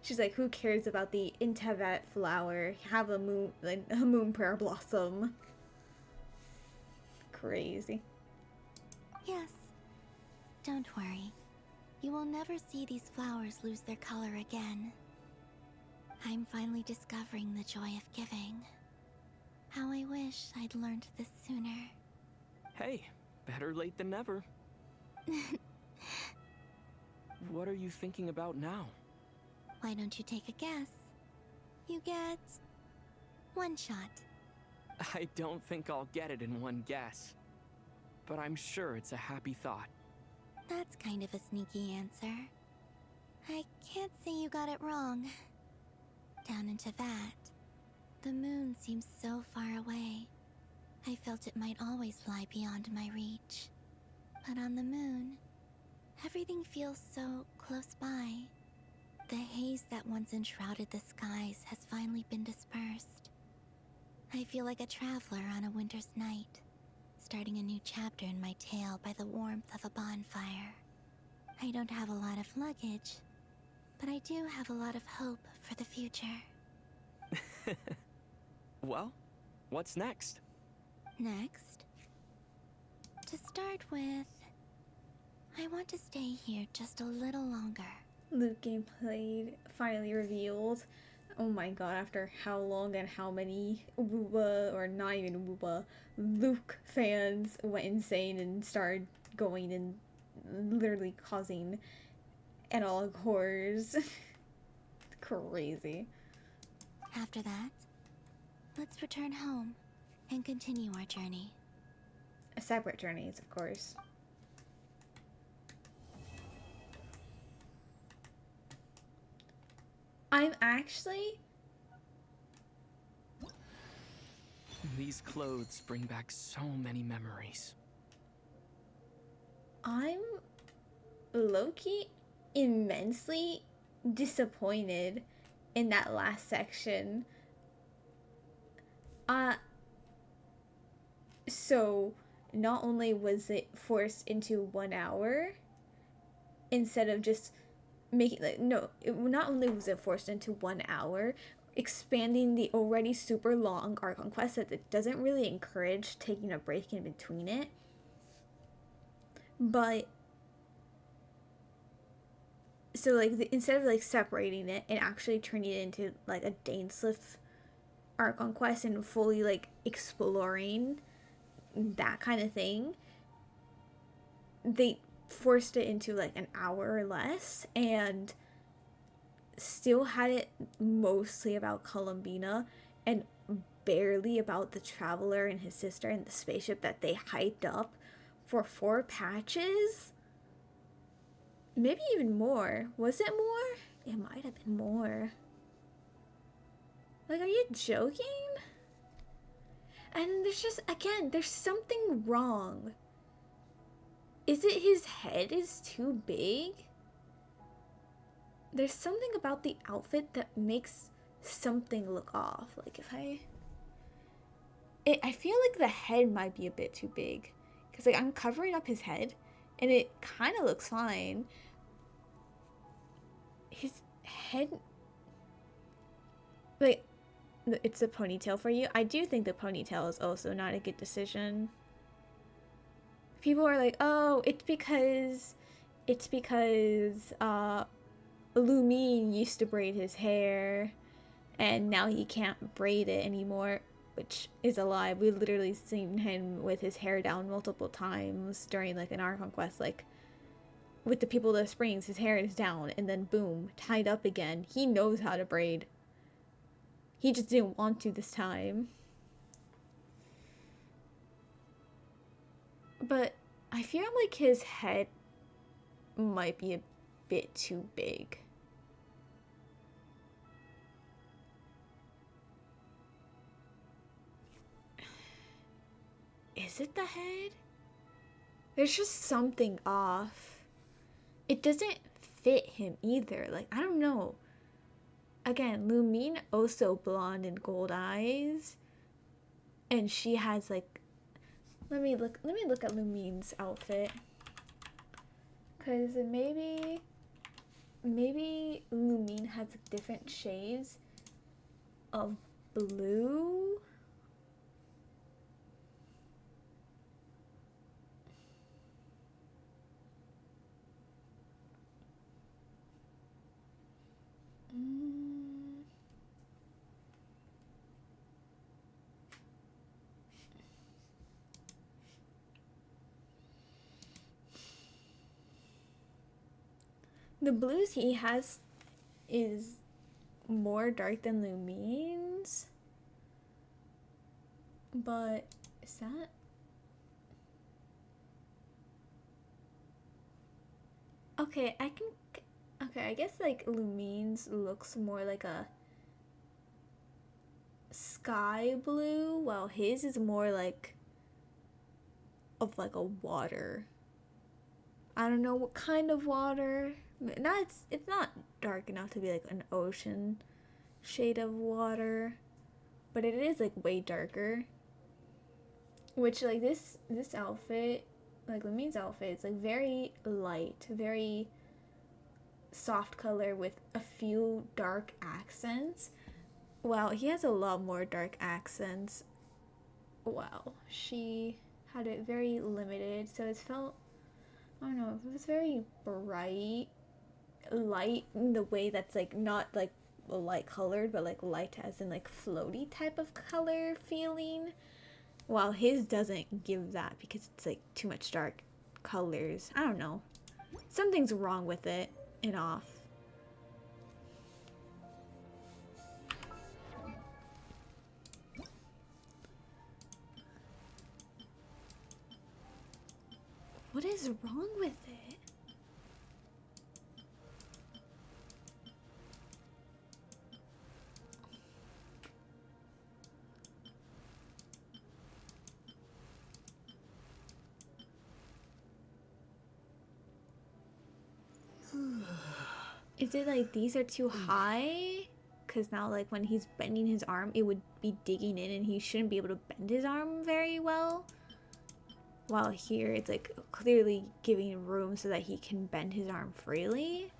She's like, who cares about the Intavet flower? Have a moon, like a moon prayer blossom. Crazy. Yes. Don't worry. You will never see these flowers lose their color again. I'm finally discovering the joy of giving. How I wish I'd learned this sooner. Hey, better late than never. What are you thinking about now? Why don't you take a guess? You get one shot. I don't think I'll get it in one guess. But I'm sure it's a happy thought. That's kind of a sneaky answer. I can't say you got it wrong. Down into that, the moon seems so far away. I felt it might always lie beyond my reach. But on the moon, everything feels so close by. The haze that once enshrouded the skies has finally been dispersed. I feel like a traveler on a winter's night, starting a new chapter in my tale by the warmth of a bonfire. I don't have a lot of luggage, but I do have a lot of hope for the future. Well, what's next? Next? To start with, I want to stay here just a little longer. Luke gameplay finally revealed. Oh my god, after how long and how many Wooba, or not even Wooba, Luke fans went insane and started going and literally causing analog horrors. Crazy. After that, let's return home and continue our journey. Separate journeys, of course. I'm actually... These clothes bring back so many memories. I'm low-key immensely disappointed in that last section. So not only was it forced into 1 hour instead of just making, like, no, not only was it forced into 1 hour, expanding the already super long Archon quest that it doesn't really encourage taking a break in between it, but so like instead of like separating it and actually turning it into like a Dainsliff Archon quest and fully like exploring that kind of thing, they forced it into like an hour or less and still had it mostly about Columbina and barely about the Traveler and his sister and the spaceship that they hyped up for 4 patches. Maybe even more. Was it more? It might have been more. Like, are you joking? And there's just, again, there's something wrong. Is it his head is too big? There's something about the outfit that makes something look off. Like, if I feel like the head might be a bit too big. Because, like, I'm covering up his head, and it kind of looks fine. His head... Like, it's a ponytail for you. I do think the ponytail is also not a good decision. People are like, oh, it's because Lumine used to braid his hair and now he can't braid it anymore, which is a lie. We literally seen him with his hair down multiple times during like an Archon quest, like with the People of the Springs, his hair is down and then boom, tied up again. He knows how to braid. He just didn't want to this time. But I feel like his head might be a bit too big. Is it the head? There's just something off. It doesn't fit him either. Like, I don't know. Again, Lumine also blonde and gold eyes. And she has like Let me look at Lumine's outfit. Cause maybe Lumine has different shades of blue. The blues he has is more dark than Lumine's. But is that? Okay, I guess like Lumine's looks more like a sky blue, while his is more like of like a water. I don't know what kind of water. It's not dark enough to be like an ocean shade of water, but it is like way darker. Which like this outfit, like Lumine's outfit, it's like very light, very soft color with a few dark accents. Wow, he has a lot more dark accents. Wow, she had it very limited, so it felt, I don't know, it was very bright, light in the way that's like not like light colored, but like light as in like floaty type of color feeling, while his doesn't give that because it's like too much dark colors. I don't know, something's wrong with it and off. What is wrong with it? Is it like these are too high? Because now like when he's bending his arm, it would be digging in and he shouldn't be able to bend his arm very well. While here it's like clearly giving room so that he can bend his arm freely.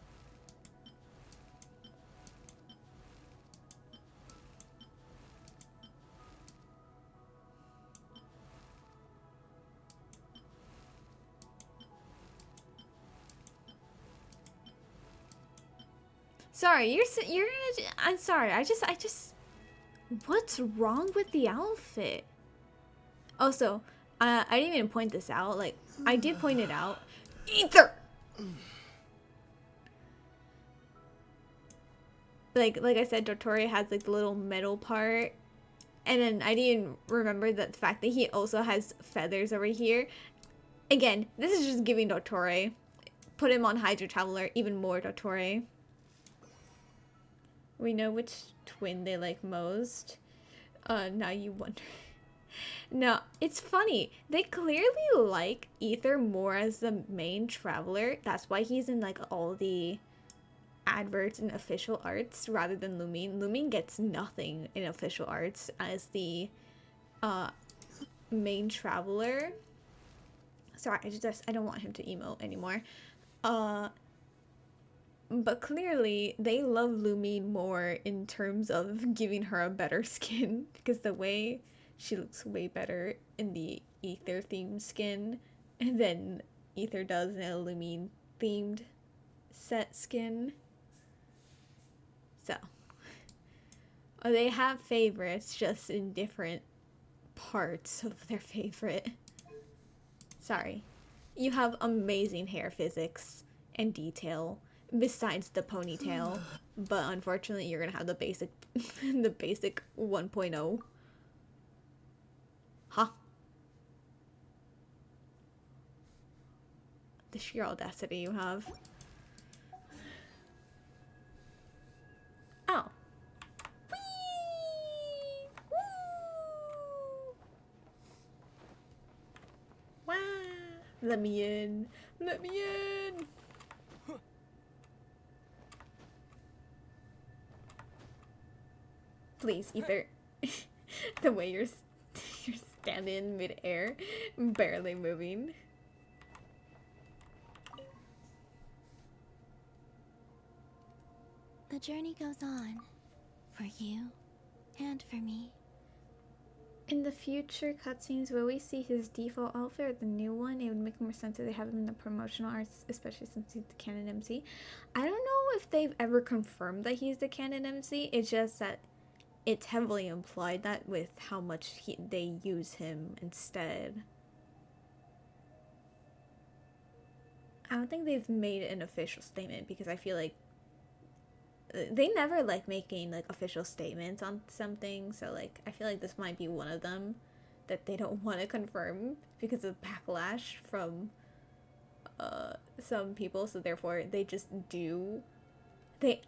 Sorry, you're gonna. I'm sorry. I just. What's wrong with the outfit? Also, I didn't even point this out. Like, I did point it out. Ether. Like I said, Dottore has like the little metal part, and then I didn't remember the fact that he also has feathers over here. Again, this is just giving Dottore. Put him on Hydra Traveler, even more Dottore. We know which twin they like most. Now you wonder. No, it's funny. They clearly like Ether more as the main traveler. That's why he's in like all the adverts and official arts rather than Lumine. Lumine gets nothing in official arts as the main traveler. Sorry, I don't want him to emote anymore. But clearly, they love Lumine more in terms of giving her a better skin, because the way she looks way better in the Ether themed skin than Ether does in a Lumine themed set skin. So, they have favorites just in different parts of their favorite. Sorry. You have amazing hair physics and detail. Besides the ponytail, but unfortunately you're gonna have the basic the basic 1.0. Huh? The sheer audacity you have. Oh. Whee! Woo! Wow! Let me in. Let me in. Please, Ether. The way you're standing in midair, barely moving. The journey goes on. For you, and for me. In the future cutscenes, will we see his default outfit or the new one? It would make more sense if they have him in the promotional arts, especially since he's the canon MC. I don't know if they've ever confirmed that he's the canon MC. It's just that it's heavily implied that with how much they use him instead. I don't think they've made an official statement because I feel like they never like making like official statements on something, so like I feel like this might be one of them that they don't want to confirm because of backlash from some people, so therefore they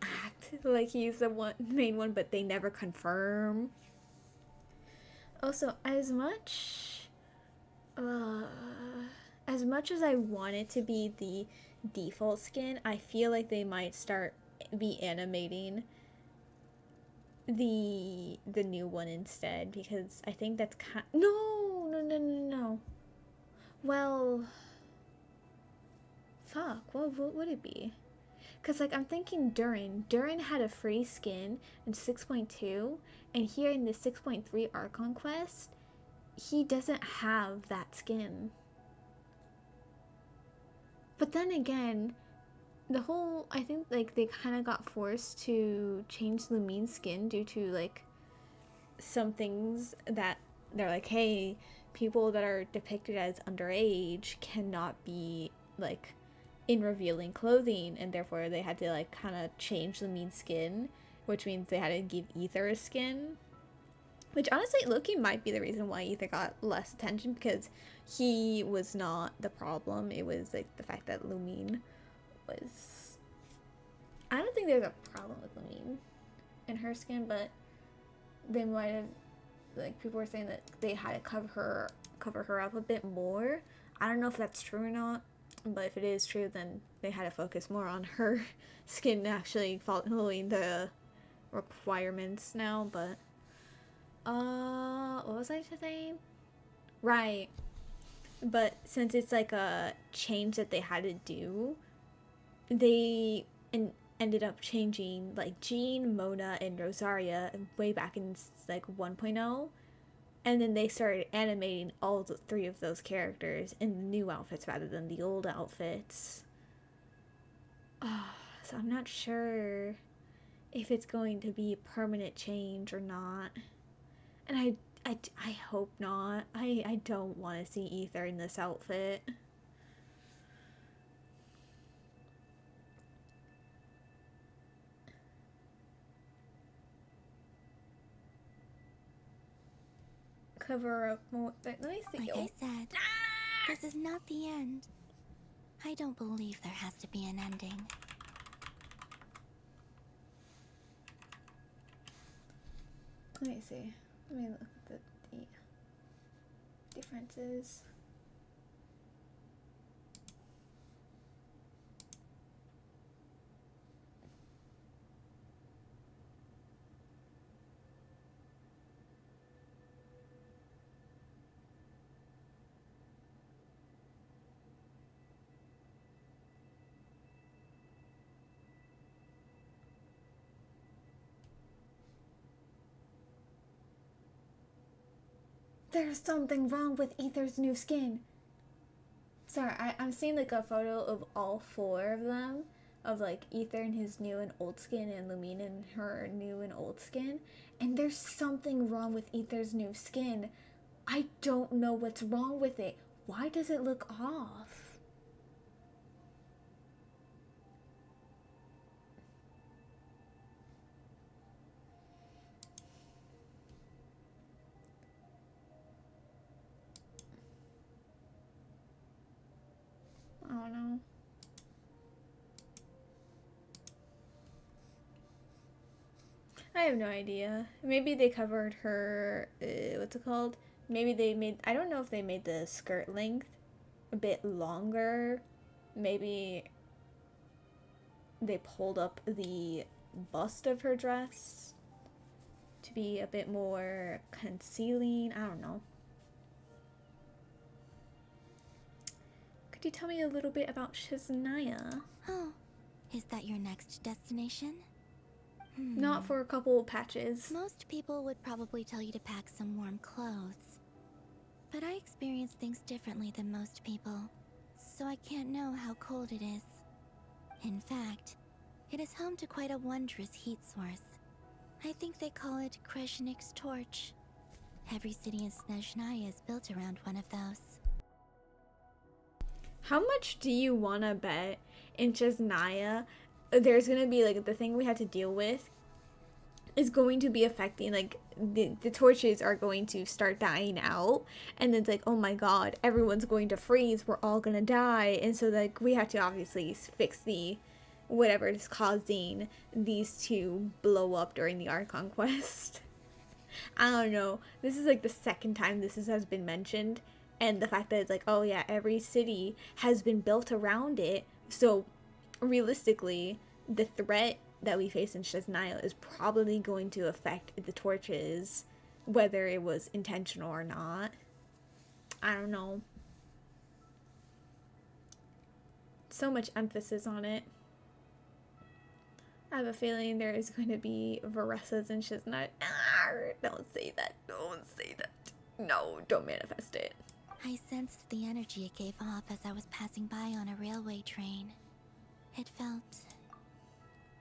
act like he's the main one, but they never confirm. Also, as much as I want it to be the default skin, I feel like they might be animating the new one instead, because I think that's no. Well, fuck, what would it be? Because like I'm thinking Durin had a free skin in 6.2, and here in the 6.3 Archon quest he doesn't have that skin. But then again, I think like they kind of got forced to change Lumine's skin due to like some things that they're like, hey, people that are depicted as underage cannot be like in revealing clothing, and therefore they had to like kind of change Lumine's skin, which means they had to give Ether a skin. Which honestly, Loki might be the reason why Ether got less attention, because he was not the problem. It was like the fact that Lumine was... I don't think there's a problem with Lumine and her skin, but they might have, like, people were saying that they had to cover her up a bit more. I don't know if that's true or not, but if it is true, then they had to focus more on her skin actually following the requirements now. But what was I saying? Right. But since it's like a change that they had to do, they ended up changing like Jean, Mona, and Rosaria way back in like 1.0, and then they started animating all the 3 of those characters in the new outfits rather than the old outfits. So I'm not sure if it's going to be a permanent change or not. And I hope not. I don't want to see Ether in this outfit. Cover up more. Let me see. Like I said, this is not the end. I don't believe there has to be an ending. Let me see. Let me look at the differences. There's something wrong with Ether's new skin. Sorry, I'm seeing like a photo of all 4 of them. Of like Ether in his new and old skin, and Lumine in her new and old skin. And there's something wrong with Ether's new skin. I don't know what's wrong with it. Why does it look off? I don't know. I have no idea. Maybe they covered her, what's it called? Maybe they made, I don't know if they made the skirt length a bit longer. Maybe they pulled up the bust of her dress to be a bit more concealing. I don't know. could you tell me a little bit about Shiznaya? Oh, is that your next destination? Not for a couple patches. Most people would probably tell you to pack some warm clothes. But I experience things differently than most people, so I can't know how cold it is. In fact, it is home to quite a wondrous heat source. I think they call it Kreshnik's torch. Every city in Snezhnaya is built around one of those. How much do you want to bet in Shiznaya there's going to be, like, the thing we had to deal with is going to be affecting, like, the torches are going to start dying out, and then it's like, oh my god, everyone's going to freeze, we're all gonna die, and so, like, we have to obviously fix the whatever is causing these to blow up during the Archon quest. I don't know, this is like the second time this has been mentioned, and the fact that it's like, oh yeah, every city has been built around it, so realistically the threat that we face in Shiznaya is probably going to affect the torches, whether it was intentional or not. I don't know. So much emphasis on it. I have a feeling there is going to be Varessas in Shiznaya. Don't say that. Don't say that. No, don't manifest it. I sensed the energy it gave off as I was passing by on a railway train. It felt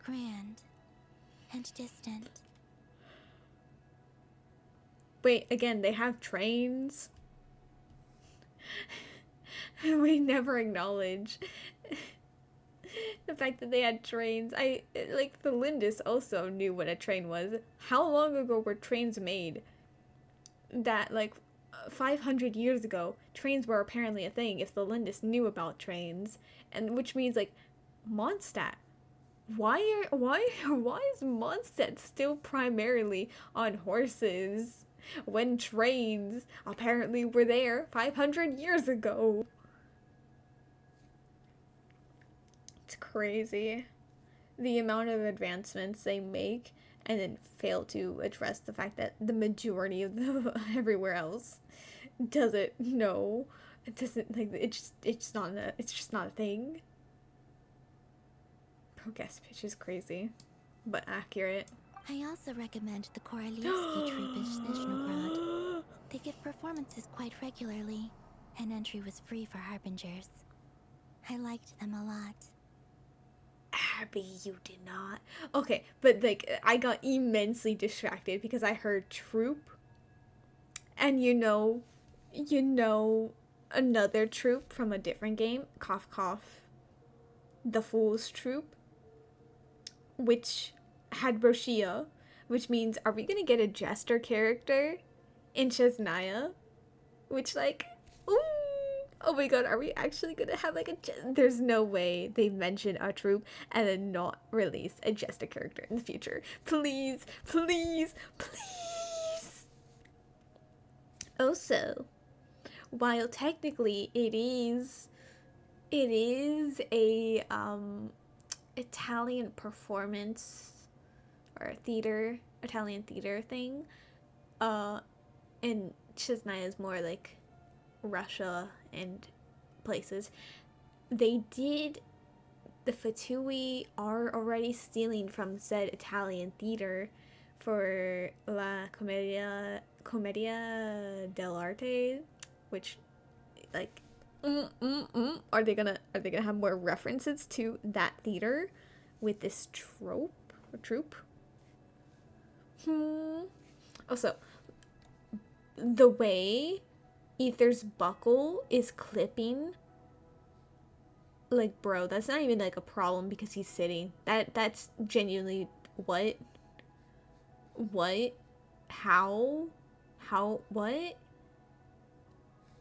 grand and distant. Wait, again, they have trains? We never acknowledge the fact that they had trains. Like, the Lindis also knew what a train was. How long ago were trains made? That, like, 500 years ago, trains were apparently a thing if the Lindis knew about trains. And which means, like, Mondstadt. Why is Mondstadt still primarily on horses when trains apparently were there 500 years ago? It's crazy. The amount of advancements they make and then fail to address the fact that the majority of the everywhere else doesn't know. It doesn't, like, it's just not a thing. Guest pitch is crazy, but accurate. I also recommend the Korolievsky troupe in Snezhnograd. They give performances quite regularly, and entry was free for Harbingers. I liked them a lot. Abby, you did not. Okay, but, like, I got immensely distracted because I heard troupe, and you know, another troupe from a different game, cough cough, the Fool's Troupe, which had Roshia, which means, are we gonna get a jester character in Shiznaya? Which, like, ooh, oh my god, are we actually gonna have, like, there's no way they mention a troupe and then not release a jester character in the future. Please, please, please. Also, while technically it is a, Italian performance or Italian theater thing, and Shiznaya is more like Russia and places. The Fatui are already stealing from said Italian theater for La Commedia dell'arte, which, like, are they gonna have more references to that theater with this troupe? Also, the way Aether's buckle is clipping, like, bro, that's not even, like, a problem because he's sitting. That's genuinely what? How? What?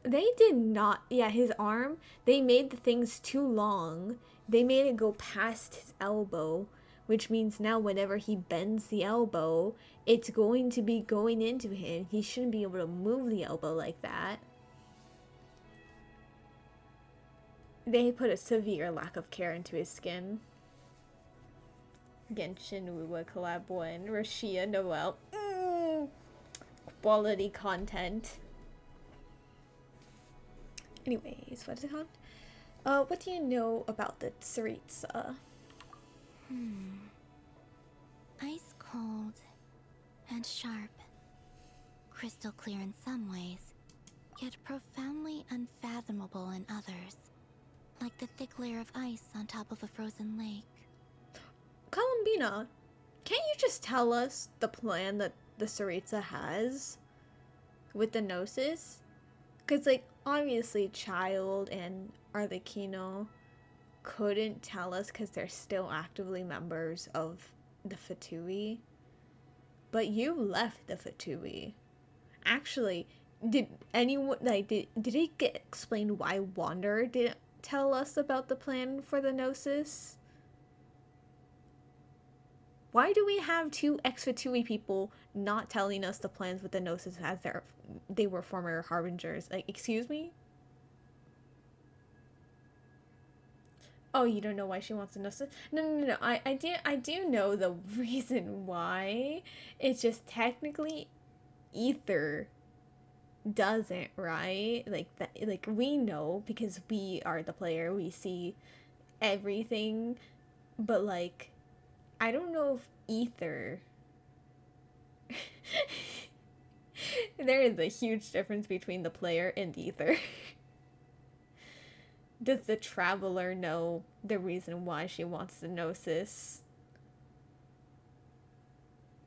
They did not, yeah, his arm, they made the things too long. They made it go past his elbow, which means now whenever he bends the elbow, it's going to be going into him. He shouldn't be able to move the elbow like that. They put a severe lack of care into his skin. Genshin, Uwa, Collabo, and Rashia Noel. Quality content. Anyways, what is it called? What do you know about the Tsaritsa? Ice cold and sharp. Crystal clear in some ways, yet profoundly unfathomable in others. Like the thick layer of ice on top of a frozen lake. Columbina, can't you just tell us the plan that the Tsaritsa has with the Gnosis? Because, like, obviously Child and Arlecchino couldn't tell us because they're still actively members of the Fatui. But you left the Fatui. Actually, did anyone, like, did it get explained why Wander didn't tell us about the plan for the Gnosis? Why do we have two ex-Fatui people not telling us the plans with the Gnosis as they were former Harbingers? Like, excuse me? Oh, you don't know why she wants the Gnosis? No. I do know the reason why. It's just technically Ether doesn't, right? Like that, like we know because we are the player. We see everything, but like I don't know if Ether. There is a huge difference between the player and Ether. Does the traveler know the reason why she wants the Gnosis?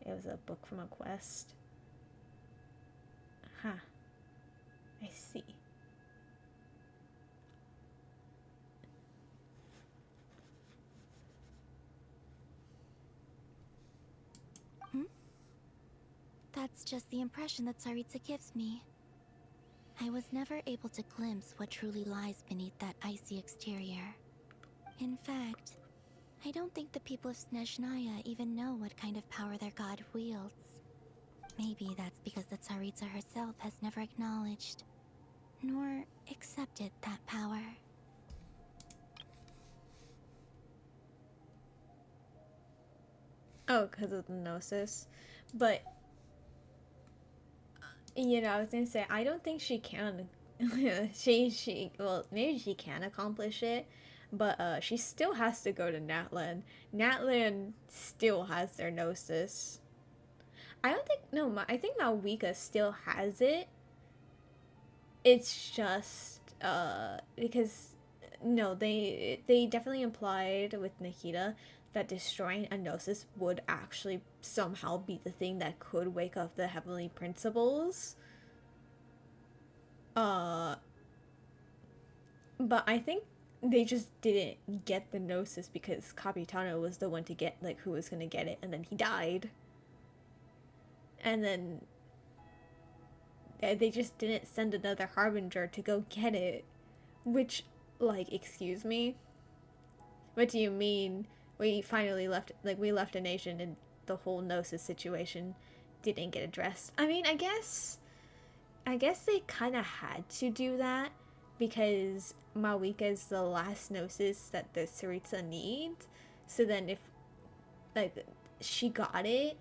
It was a book from a quest. Huh. I see. That's just the impression that Tsaritsa gives me. I was never able to glimpse what truly lies beneath that icy exterior. In fact, I don't think the people of Snezhnaya even know what kind of power their god wields. Maybe that's because the Tsaritsa herself has never acknowledged, nor accepted that power. Oh, because of the Gnosis. But you know, I was gonna say I don't think she can. Well, maybe she can accomplish it, but she still has to go to Natlan. Natlan still has their Gnosis. I don't think I think Malwika still has it. It's just because no, they definitely implied with Nikita that destroying a Gnosis would actually somehow be the thing that could wake up the Heavenly Principles. But I think they just didn't get the Gnosis because Capitano was the one to get, like, who was gonna get it, and then he died. And then they just didn't send another Harbinger to go get it. Which, like, excuse me? What do you mean? We finally left, like, we left a nation and the whole Gnosis situation didn't get addressed. I mean, I guess they kind of had to do that because Malwika is the last Gnosis that the Tsaritsa needs. So then if, like, she got it,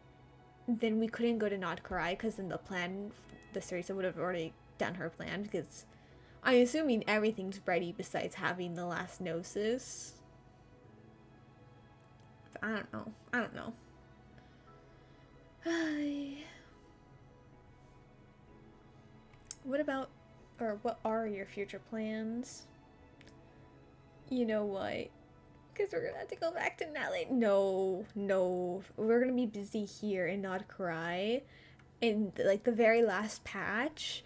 then we couldn't go to Nod Karai because in the plan, the Tsaritsa would have already done her plan because I'm assuming everything's ready besides having the last Gnosis. I don't know. What about, or what are your future plans? You know what? Because we're gonna have to go back to Natlan. No. We're gonna be busy here in Nod Karai in, like, the very last patch.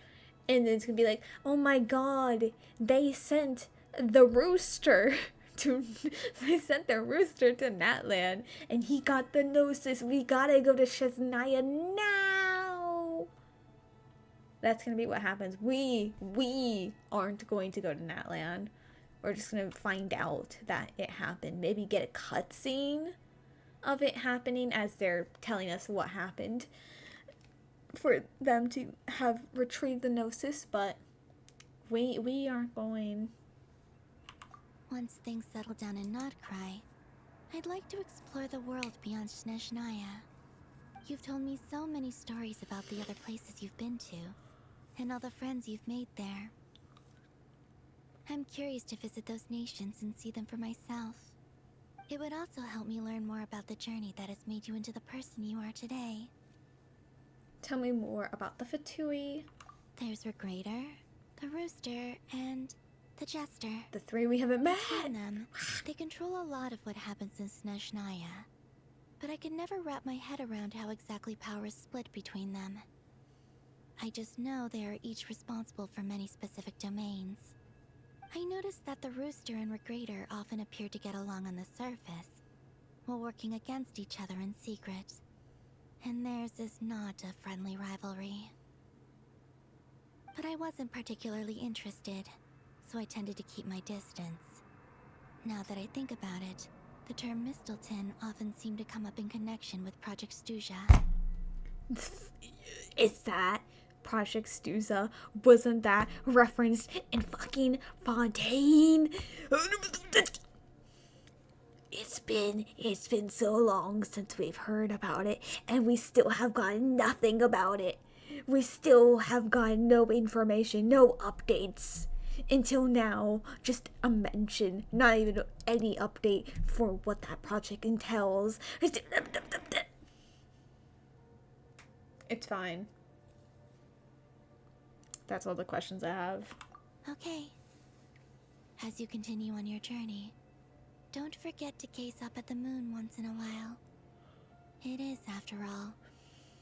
And then it's gonna be like, oh my god, they sent the rooster they sent the rooster to Natlan, and he got the Gnosis. We gotta go to Snezhnaya now. That's gonna be what happens. We aren't going to go to Natlan. We're just gonna find out that it happened. Maybe get a cutscene of it happening as they're telling us what happened for them to have retrieved the Gnosis, but we aren't going. Once things settle down in Nod Krai, I'd like to explore the world beyond Snezhnaya. You've told me so many stories about the other places you've been to, and all the friends you've made there. I'm curious to visit those nations and see them for myself. It would also help me learn more about the journey that has made you into the person you are today. Tell me more about the Fatui. There's Regrator, the Rooster, and the Jester. The three we haven't met. Between them, they control a lot of what happens in Snezhnaya. But I could never wrap my head around how exactly power is split between them. I just know they are each responsible for many specific domains. I noticed that the Rooster and Regrator often appear to get along on the surface, while working against each other in secret. And theirs is not a friendly rivalry. But I wasn't particularly interested, so I tended to keep my distance. Now that I think about it, the term Mistelton often seemed to come up in connection with Project Stuja. Is that Project Stuza? Wasn't that referenced in fucking Fontaine? It's been so long since we've heard about it, and we still have gotten nothing about it. We still have gotten no information, no updates. Until now, just a mention, not even any update for what that project entails. It's fine. That's all the questions I have. Okay. As you continue on your journey, don't forget to gaze up at the moon once in a while. It is, after all,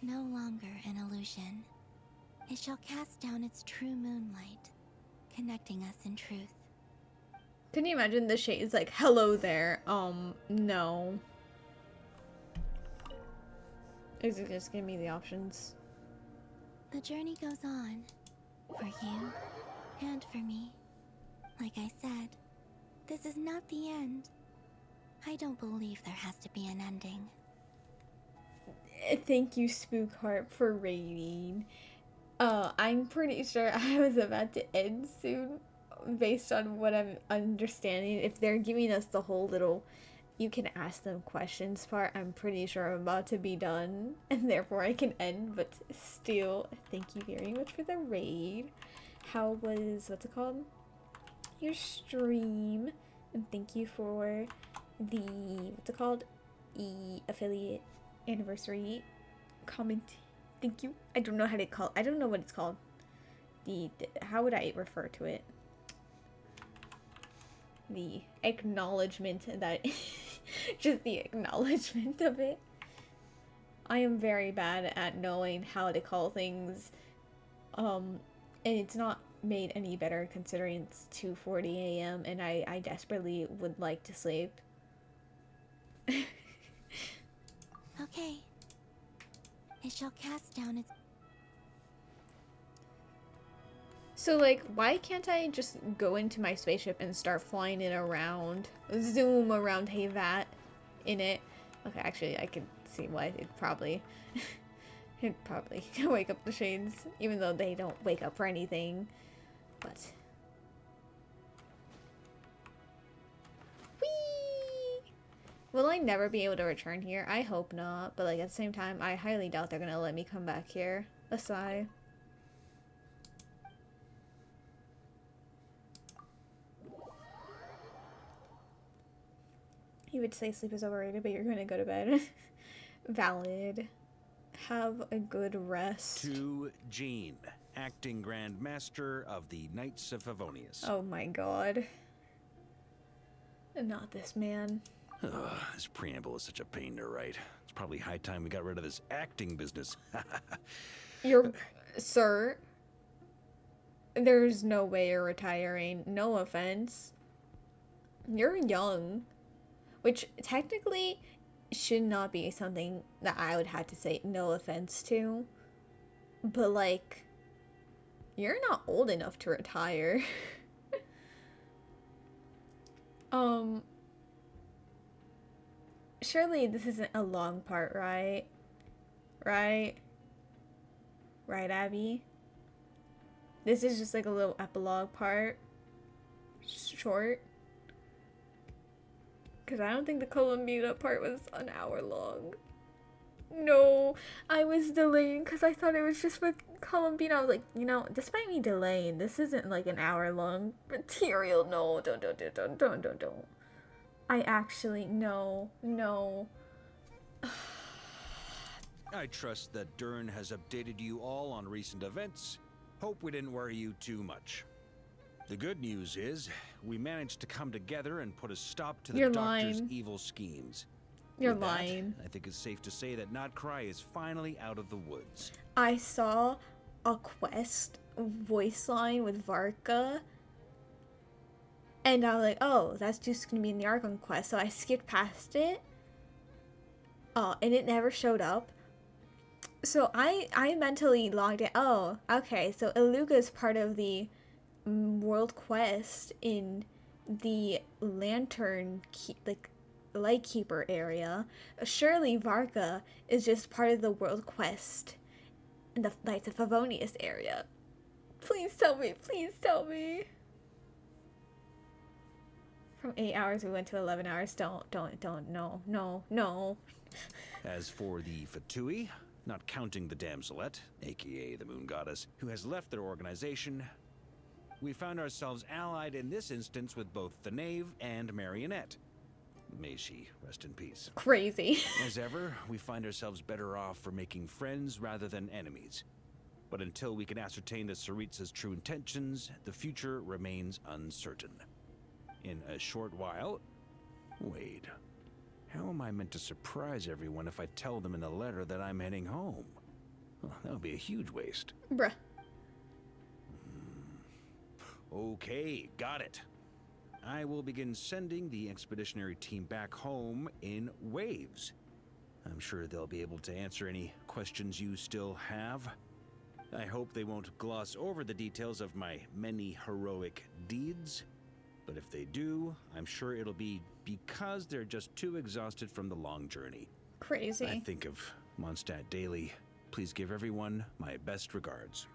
no longer an illusion. It shall cast down its true moonlight, connecting us in truth. Can you imagine the shades like, hello there, no. Is it just give me the options? The journey goes on, for you and for me. Like I said, this is not the end. I don't believe there has to be an ending. Thank you, Spookheart, for rating. I'm pretty sure I was about to end soon, based on what I'm understanding. If they're giving us the whole little, you can ask them questions part, I'm pretty sure I'm about to be done, and therefore I can end, but still, thank you very much for the raid. How was, what's it called? Your stream, and thank you for the, what's it called? Affiliate anniversary comment. Thank you. I don't know how to call. I don't know what it's called. The how would I refer to it? The acknowledgement that, just the acknowledgement of it. I am very bad at knowing how to call things, and it's not made any better considering it's 2:40 a.m. and I desperately would like to sleep. Okay. It shall cast down its... So, like, why can't I just go into my spaceship and start flying it around? Zoom around Hayvat in it. Okay, actually, I can see why it'd probably wake up the shades, even though they don't wake up for anything. But... will I never be able to return here? I hope not, but like at the same time, I highly doubt they're gonna let me come back here. A sigh. You would say sleep is overrated, but you're gonna go to bed. Valid. Have a good rest. To Jean, acting Grand Master of the Knights of Favonius. Oh my god. Not this man. Ugh, this preamble is such a pain to write. It's probably high time we got rid of this acting business. Sir, there's no way you're retiring. No offense. You're young. Which technically should not be something that I would have to say no offense to. But like, you're not old enough to retire. Surely this isn't a long part, right? Right? Right, Abby? This is just like a little epilogue part. Short. Because I don't think the Columbia part was an hour long. No, I was delaying because I thought it was just with Columbine. I was like, you know, despite me delaying, this isn't like an hour-long material. No, don't. I actually, no. I trust that Dern has updated you all on recent events. Hope we didn't worry you too much. The good news is, we managed to come together and put a stop to the Doctor's evil schemes. You're With that, lying. I think it's safe to say that Krai is finally out of the woods. I saw a quest voice line with Varka, and I was like, oh, that's just gonna be in the Archon quest, so I skipped past it. And it never showed up. So I mentally logged in. Oh, okay, so Iluga is part of the world quest in the Lightkeeper area. Surely Varka is just part of the world quest in the Knights of Favonius area. Please tell me, please tell me. From 8 hours we went to 11 hours. Don't, no. As for the Fatui, not counting the Damselette, aka the Moon Goddess, who has left their organization, we found ourselves allied in this instance with both the Knave and Marionette. May she rest in peace. Crazy. As ever, we find ourselves better off for making friends rather than enemies. But until we can ascertain the Tsaritsa's true intentions, the future remains uncertain. In a short while... Wait. How am I meant to surprise everyone if I tell them in a letter that I'm heading home? Well, that would be a huge waste. Bruh. Okay, got it. I will begin sending the expeditionary team back home in waves. I'm sure they'll be able to answer any questions you still have. I hope they won't gloss over the details of my many heroic deeds. But if they do, I'm sure it'll be because they're just too exhausted from the long journey. Crazy. I think of Mondstadt daily. Please give everyone my best regards.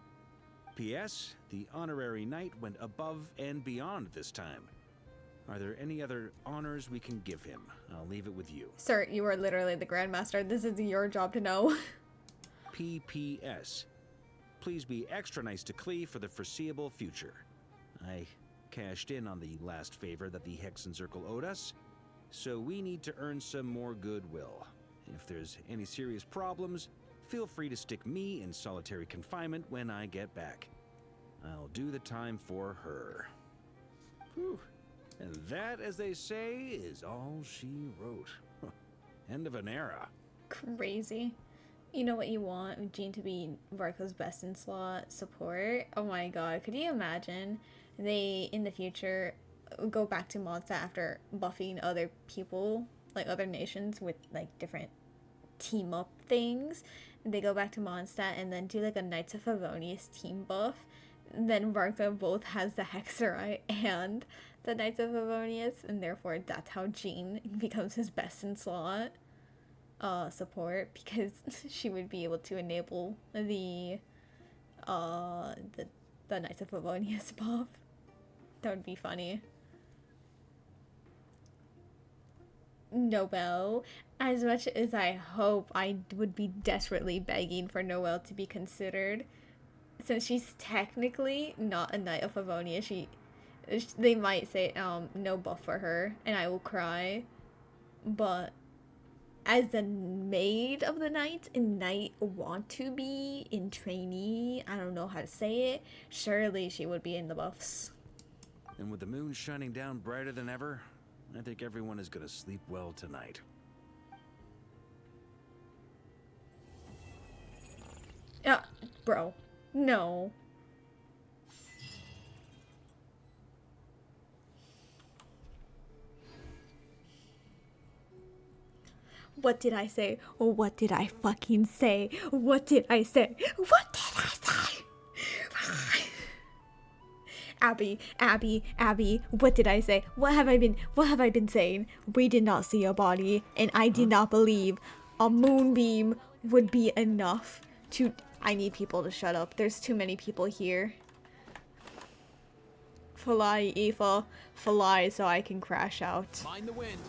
P.S. The honorary knight went above and beyond this time. Are there any other honors we can give him? I'll leave it with you. Sir, you are literally the Grandmaster. This is your job to know. P.P.S. Please be extra nice to Klee for the foreseeable future. I cashed in on the last favor that the Hexen Circle owed us, so we need to earn some more goodwill. If there's any serious problems, feel free to stick me in solitary confinement when I get back. I'll do the time for her. Whew. And that, as they say, is all she wrote. End of an era. Crazy. You know what you want? Jean to be Varko's best in slot support. Oh my god, could you imagine they, in the future, go back to Mondstadt after buffing other people, like other nations with like different team up things. They go back to Mondstadt and then do like a Knights of Favonius team buff. Then Varka both has the Hexerite and the Knights of Favonius, and therefore that's how Jean becomes his best in slot support, because she would be able to enable the Knights of Favonius buff. That would be funny. Noelle, as much as I hope, I would be desperately begging for Noelle to be considered, since she's technically not a Knight of Favonia. They might say no buff for her, and I will cry. But as the maid of the knights and knight want to be in trainee, I don't know how to say it, surely she would be in the buffs. And with the moon shining down brighter than ever, I think everyone is gonna sleep well tonight. Bro, no. What did I say? What did I fucking say? What did I say? What did I say? Abby, what did I say? What have I been saying? We did not see a body, and I did not believe a moonbeam would be enough to... I need people to shut up. There's too many people here. Fly, Aoife. Fly so I can crash out. Mind the wind.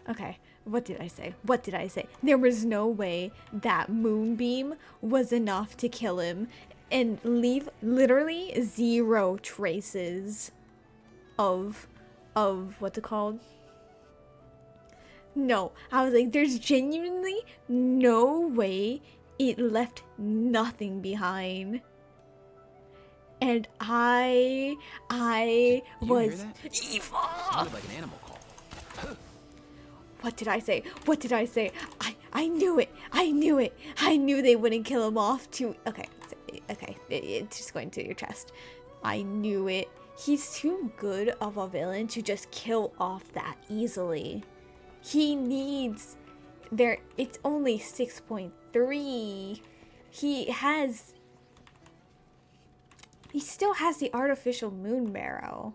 Okay, what did I say? What did I say? There was no way that moonbeam was enough to kill him and leave literally 0 traces of what's it called? No, I was like, there's genuinely no way it left nothing behind. And I was evil. Sounded like an animal call. What did I say? What did I say? I knew it. I knew it. I knew they wouldn't kill him off too. Okay. Okay. It's just going to your chest. I knew it. He's too good of a villain to just kill off that easily. He needs there. It's only 6.3. He still has the artificial moon marrow.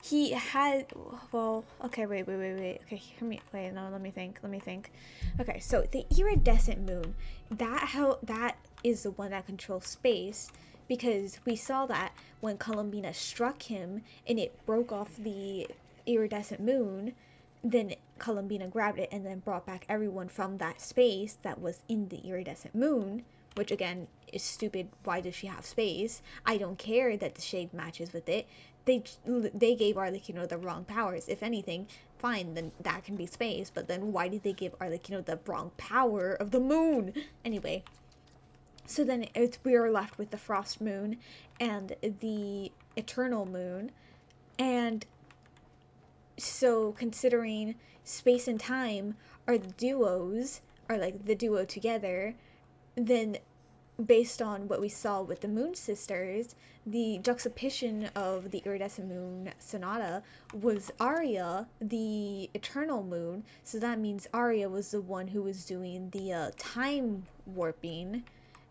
He had, well, okay, wait. Okay, hear me. Wait, no, let me think. Okay, so the iridescent moon, that is the one that controls space, because we saw that when Columbina struck him and it broke off the iridescent moon, then Columbina grabbed it and then brought back everyone from that space that was in the iridescent moon, which again is stupid. Why does she have space? I don't care that the shade matches with it. They gave Arlecchino the wrong powers. If anything, fine, then that can be space, but then why did they give Arlecchino the wrong power of the moon? Anyway, so then we are left with the frost moon and the eternal moon, and so considering space and time are the duos, are like the duo together, then based on what we saw with the Moon Sisters, the juxtaposition of the iridescent moon Sonata was Arya, the eternal moon. So that means Arya was the one who was doing the time warping.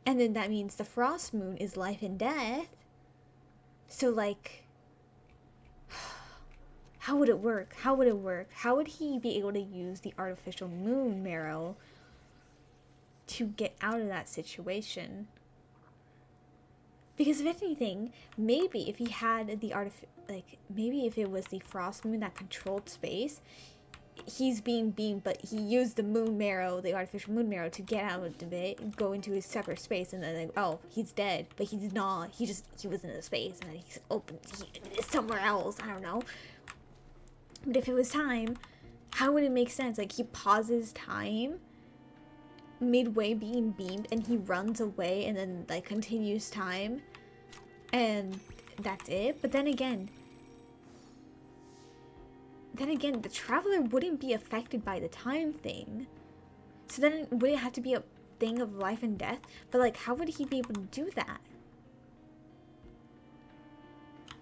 And then that means the frost moon is life and death. So like, how would it work? How would he be able to use the artificial moon marrow to get out of that situation? Because if anything, maybe if he had the maybe if it was the frost moon that controlled space, he's being beamed, but he used the moon marrow, the artificial moon marrow, to get out of it, go into his separate space, and then like, oh, he's dead, but he's not. He was in a space, and then he's open somewhere else. I don't know. But if it was time, how would it make sense? Like, he pauses time midway being beamed and he runs away and then like continues time and that's it. But then again the traveler wouldn't be affected by the time thing, so then would it have to be a thing of life and death? But like, how would he be able to do that?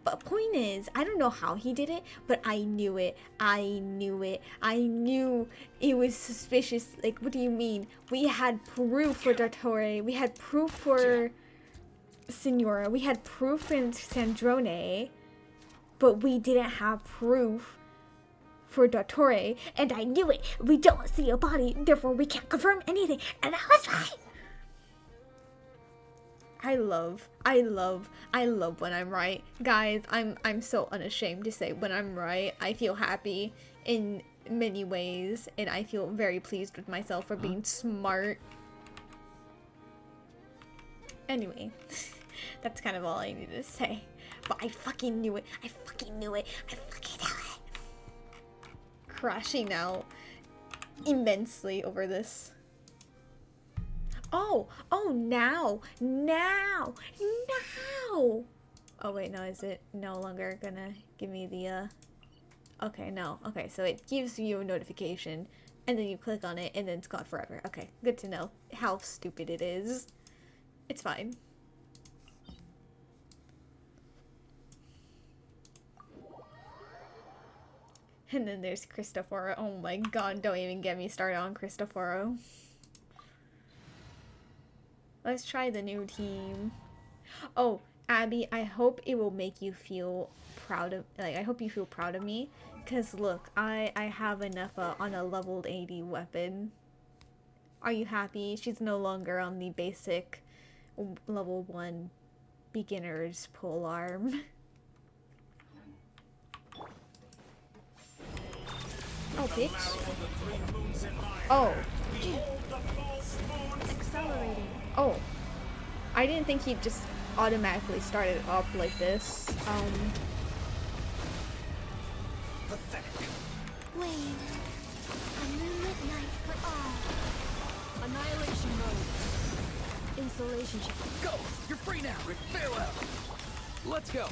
But point is, I don't know how he did it, but I knew it. I knew it was suspicious. Like, what do you mean? We had proof for Dottore. We had proof for Signora. We had proof in Sandrone. But we didn't have proof for Dottore. And I knew it. We don't see a body, therefore we can't confirm anything. And I was right. I love when I'm right. Guys, I'm so unashamed to say when I'm right. I feel happy in many ways, and I feel very pleased with myself for being smart. Anyway, that's kind of all I needed to say. But I fucking knew it. I fucking knew it. Crashing out immensely over this. Oh, now. Oh wait, no, is it no longer gonna give me the, okay, no. Okay, so it gives you a notification, and then you click on it, and then it's gone forever. Okay, good to know how stupid it is. It's fine. And then there's Cristoforo. Oh my god, don't even get me started on Cristoforo. Let's try the new team. Oh, Abby, I hope it will make you feel proud of, like, I hope you feel proud of me. Because look, I have enough on a leveled 80 weapon. Are you happy? She's no longer on the basic level 1 beginner's polearm. Oh, Oh, bitch. Oh. Accelerating. Oh. I didn't think he just automatically started up like this. Wayne, a moonlit night for all. Annihilation mode. Insulation check. Go! You're free now! Rick, bail out! Let's go!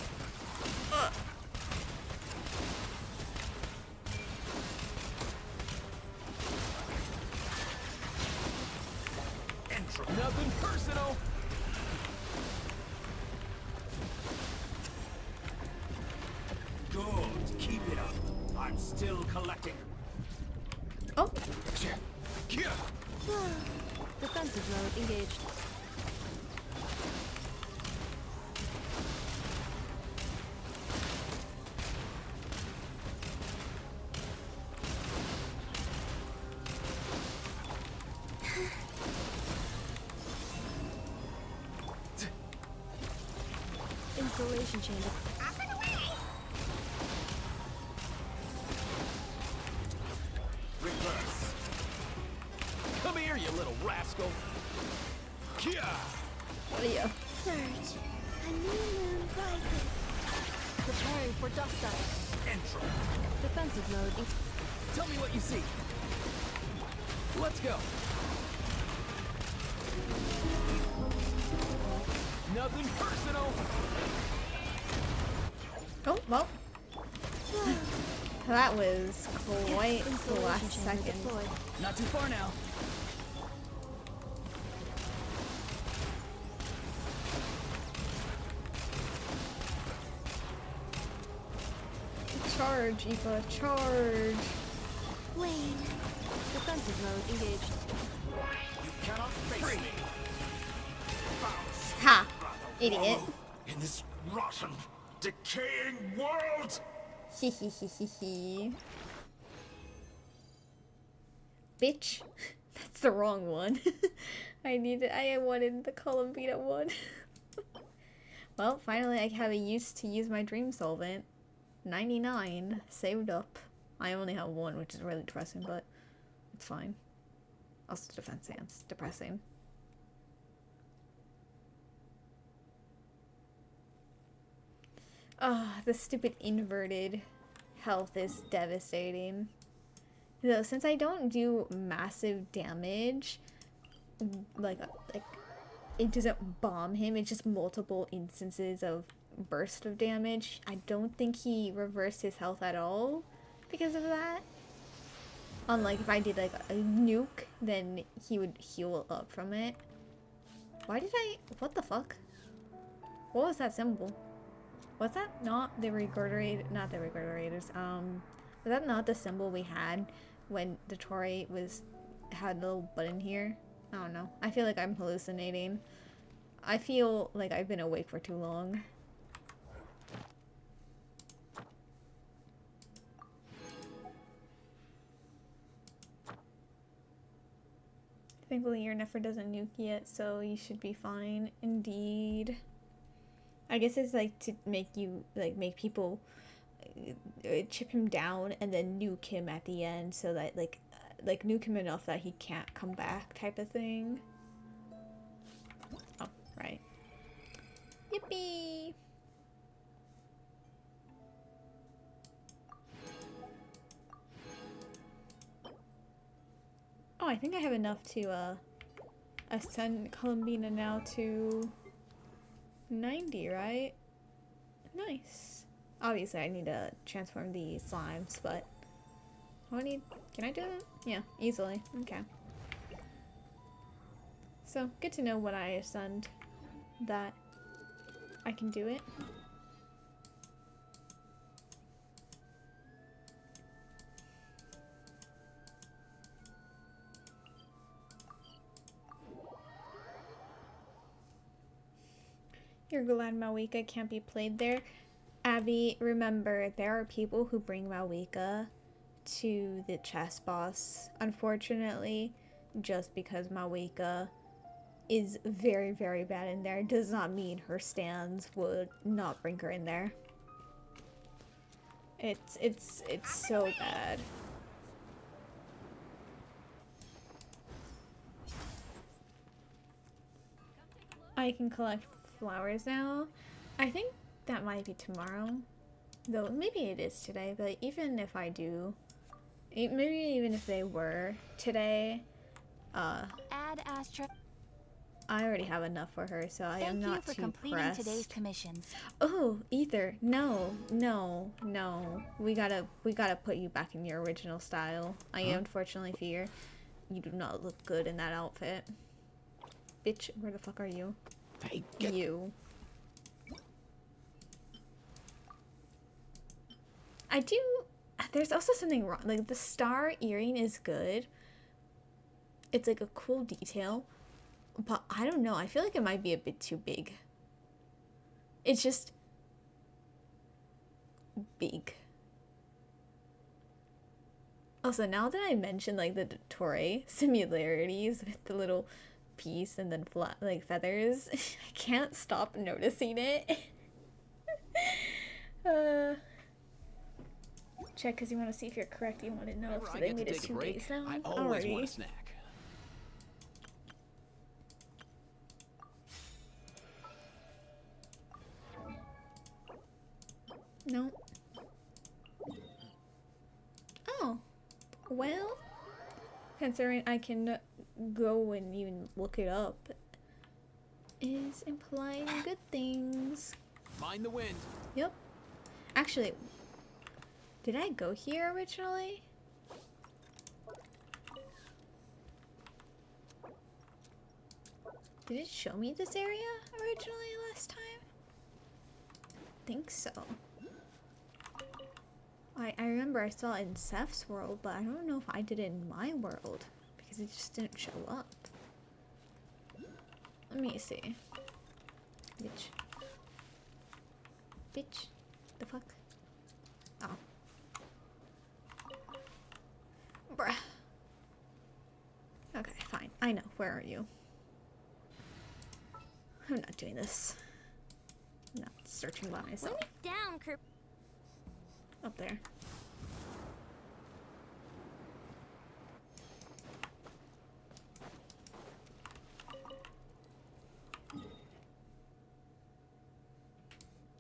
Nothing personal! Good, keep it up. I'm still collecting. Oh. Defensive mode engaged. Insulation chamber. Reverse. Come here, you little rascal. Kia! What are you? Surge. A new moon rises. Preparing for dust dive. Entro. Defensive mode. Tell me what you see. Let's go. Nothing personal. Oh, well. That was quite the last second. Not too far now. Charge, Eva, charge. Wayne. Defensive mode engaged. You cannot face me. Ha! Idiot. In this rotten, decaying world. Hehehehe. Bitch. That's the wrong one. I wanted the Columbina one. Well, finally I have a use to use my dream solvent. 99 saved up. I only have one, which is really depressing, but it's fine. Also defense stance. Depressing. Ah, the stupid inverted health is devastating. Though, since I don't do massive damage, like it doesn't bomb him, it's just multiple instances of burst of damage. I don't think he reversed his health at all because of that. Unlike if I did like a nuke, then he would heal up from it. Why did I... What the fuck? What was that symbol? Was that not the regurgitator? Not the regurgitators. Was that not the symbol we had when the Tory had a little button here? I don't know. I feel like I'm hallucinating. I feel like I've been awake for too long. Thankfully your Nefer doesn't nuke yet, so you should be fine. Indeed. I guess it's like to make you, like, make people chip him down and then nuke him at the end so that, like nuke him enough that he can't come back type of thing. Oh, right. Yippee! Oh, I think I have enough to, ascend Columbina now to 90, right? Nice. Obviously, I need to transform the slimes, but... Can I do that? Yeah, easily. Okay. So, good to know when I ascend that I can do it. You're glad Malwika can't be played there. Abby, remember, there are people who bring Malwika to the chess boss. Unfortunately, just because Malwika is very, very bad in there does not mean her stands would not bring her in there. It's so bad. I can collect flowers now. I think that might be tomorrow. Though maybe it is today, but even if I do, maybe even if they were today, Add Astra. I already have enough for her, so I am not Thank you for too completing pressed. today's commissions. Oh, Ether, no. We gotta put you back in your original style. I unfortunately fear you do not look good in that outfit. Bitch, where the fuck are you? Hey, you. I do. There's also something wrong. Like, the star earring is good. It's like a cool detail. But I don't know. I feel like it might be a bit too big. It's just big. Also, now that I mentioned like the Dottore similarities with the little piece and then flat like feathers, I can't stop noticing it. Check because you want to see if you're correct. You want to know if they made it 2 days now. I always want a snack. No. Oh. Well, considering I can go and even look it up, is implying good things. Mind the wind. Yep. Actually, did I go here originally? Did it show me this area originally last time? I think so. I remember I saw it in Seth's world, but I don't know if I did it in my world because it just didn't show up. Let me see. Bitch. Bitch. The fuck? Oh. Bruh. Okay, fine. I know. Where are you? I'm not doing this. I'm not searching by myself. Put it down, Kerp. Up there.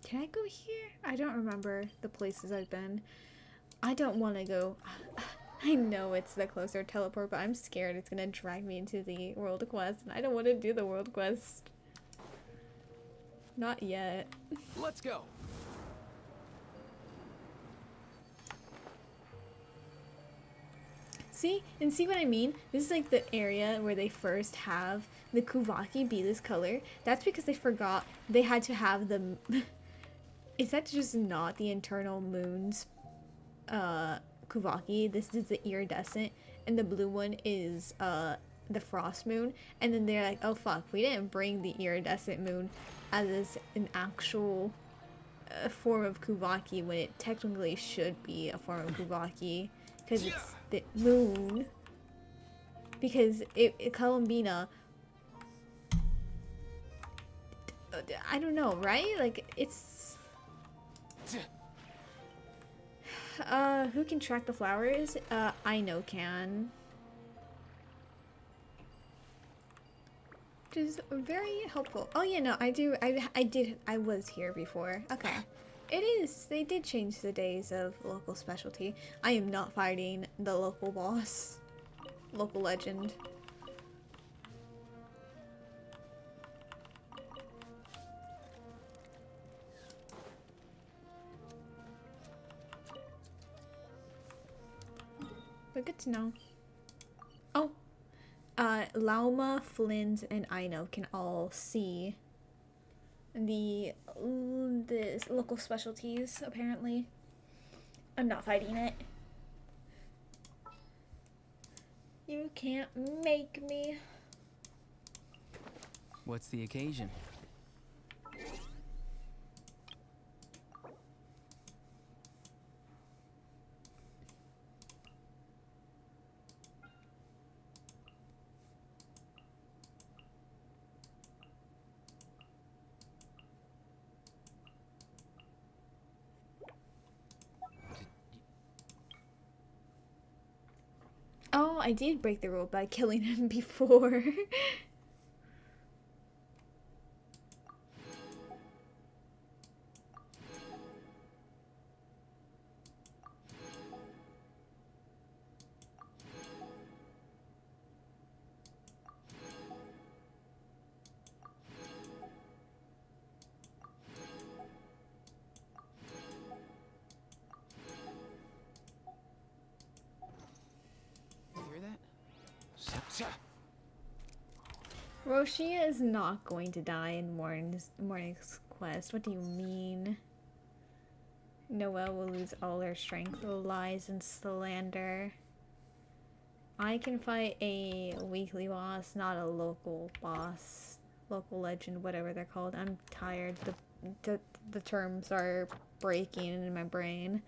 Can I go here? I don't remember the places I've been. I don't want to go. I know it's the closer teleport, but I'm scared it's gonna drag me into the world quest, and I don't want to do the world quest. Not yet. Let's go. See? And see what I mean? This is like the area where they first have the Kuvaki be this color. That's because they forgot they had to have the... Is that just not the internal moon's Kuvaki? This is the iridescent, and the blue one is the frost moon. And then they're like, oh fuck, we didn't bring the iridescent moon as an actual form of Kuvaki when it technically should be a form of Kuvaki. Because it's the moon. Because Columbina... I don't know, right? Like, it's... who can track the flowers? I know can. Which is very helpful. Oh yeah, no, I was here before. Okay. It is. They did change the days of local specialty. I am not fighting the local boss. Local legend. But good to know. Oh. Lauma, Flint, and Aino can all see the local specialties, apparently. I'm not fighting it. You can't make me. What's the occasion? Oh, I did break the rule by killing him before. Roshia is not going to die in morning's quest. What do you mean? Noelle will lose all her strength, lies and slander. I can fight a weekly boss, not a local boss. Local legend, whatever they're called. I'm tired. The terms are breaking in my brain.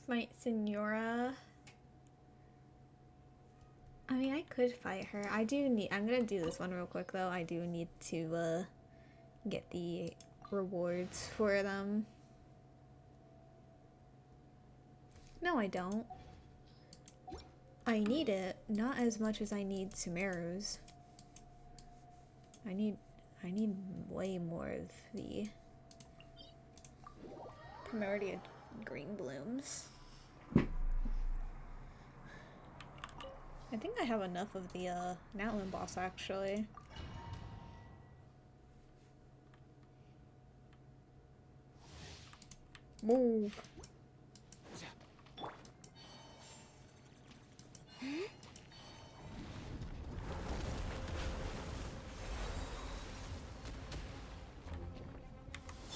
Fight Senora. I mean, I could fight her. I'm gonna do this one real quick though. I do need to get the rewards for them. No, I don't. I need it, not as much as I need Sumeru's. I need way more of the Primordial Green Blooms. I think I have enough of the Natlan boss actually. Move.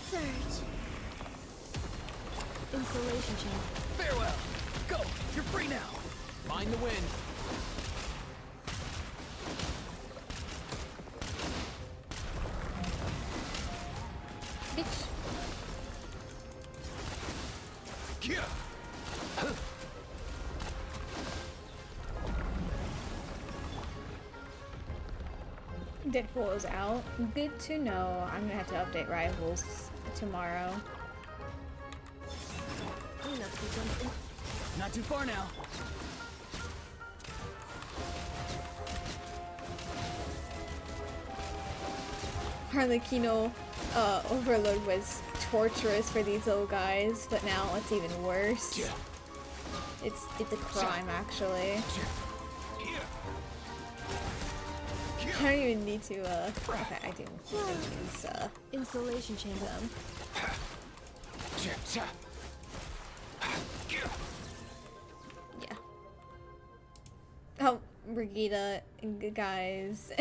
Surge. Insulation chamber. Farewell. Go. You're free now. Mind the wind. Bitch. Deadpool is out. Good to know. I'm gonna have to update Rivals tomorrow. Not too far now. Harlequino Overload was torturous for these little guys, but now it's even worse. It's a crime actually. I don't even need to okay, I do use insulation chamber. Yeah. Oh, Brigitte, guys.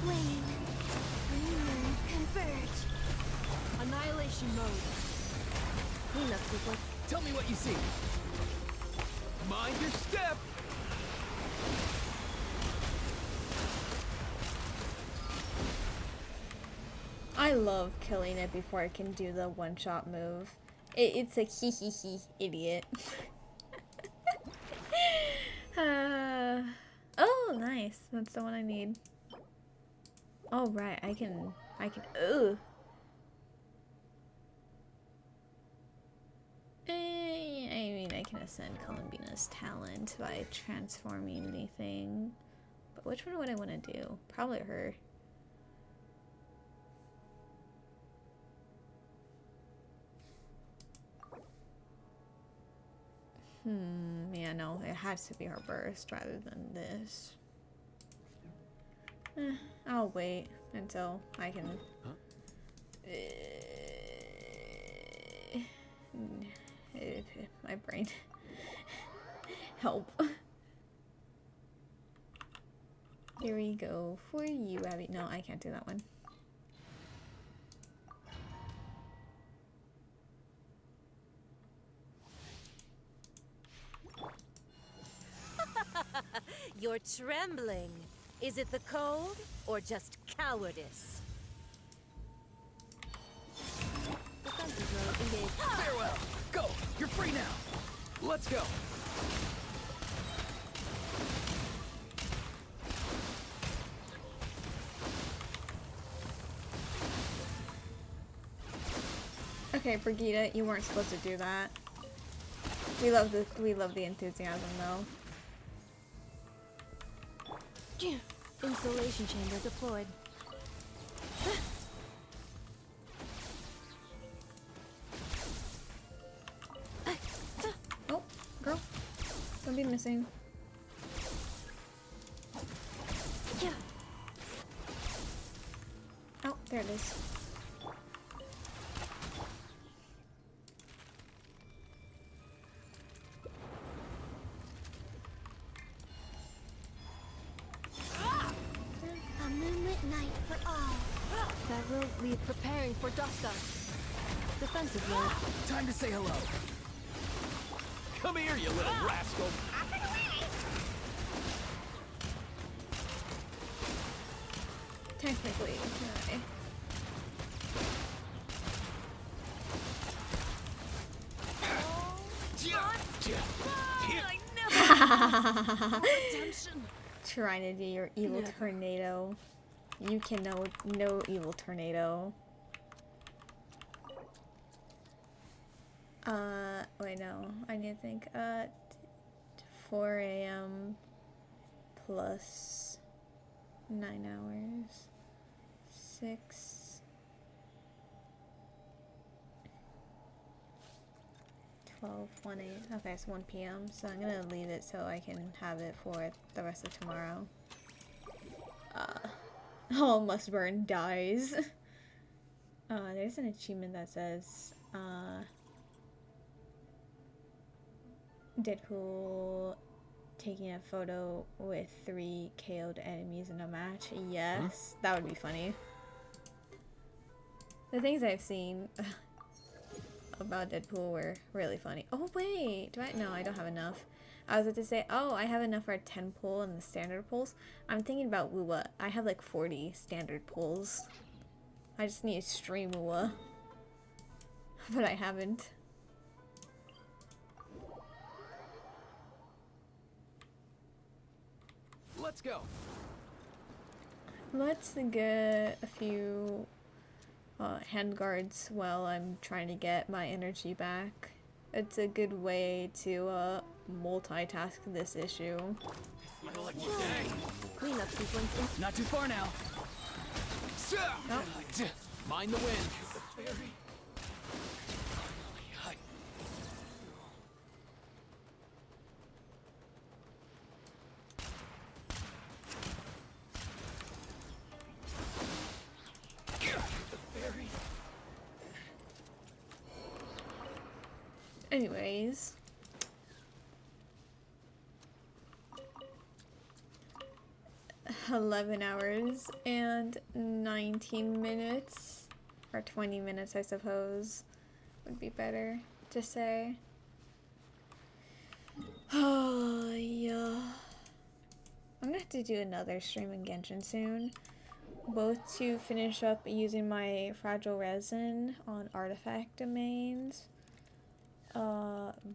Wayne, humans converge. Annihilation mode. Enough, people. Tell me what you see. Mind your step. I love killing it before it can do the one-shot move. It's a hee hee hee idiot. Oh, nice. That's the one I need. Oh, right. I can, ugh. I mean, I can ascend Columbina's talent by transforming anything. But which one would I want to do? Probably her. Yeah, no, it has to be her burst rather than this. I'll wait until I can... my brain. Help. Here we go for you, Abby. No, I can't do that one. You're trembling. Is it the cold or just cowardice? Farewell. Go. You're free now. Let's go. Okay, Brigitte, you weren't supposed to do that. We love the enthusiasm though. Insulation chamber deployed. Oh, keep missing. Yeah. Oh, there it is. A moonlit night for all. That will leave preparing for Duska. Defensive mode. Time to say hello. Come here, you little rascal. Technically, okay. Trying to do your evil tornado. You can know no evil tornado. Wait, no. I need to think. 4 a.m. plus 9 hours. 6. 12, 1, 8. Okay, it's 1 p.m. So I'm gonna leave it so I can have it for the rest of tomorrow. All must burn dies. There's an achievement that says, Deadpool taking a photo with 3 KO'd enemies in a match. Yes, that would be funny. The things I've seen about Deadpool were really funny. Oh wait, no, I don't have enough. I was about to say, oh, I have enough for a 10 pull and the standard pulls. I'm thinking about Wuwa. I have like 40 standard pulls. I just need to stream Wuwa. But I haven't. Let's go. Let's get a few hand guards while I'm trying to get my energy back. It's a good way to multitask this issue. Cleanup sequence. Not too far now. Oh. Mind the wind. Anyways. $11 hours and 19 minutes. Or 20 minutes, I suppose. Would be better to say. Oh, yeah. I'm gonna have to do another stream in Genshin soon. Both to finish up using my fragile resin on artifact domains.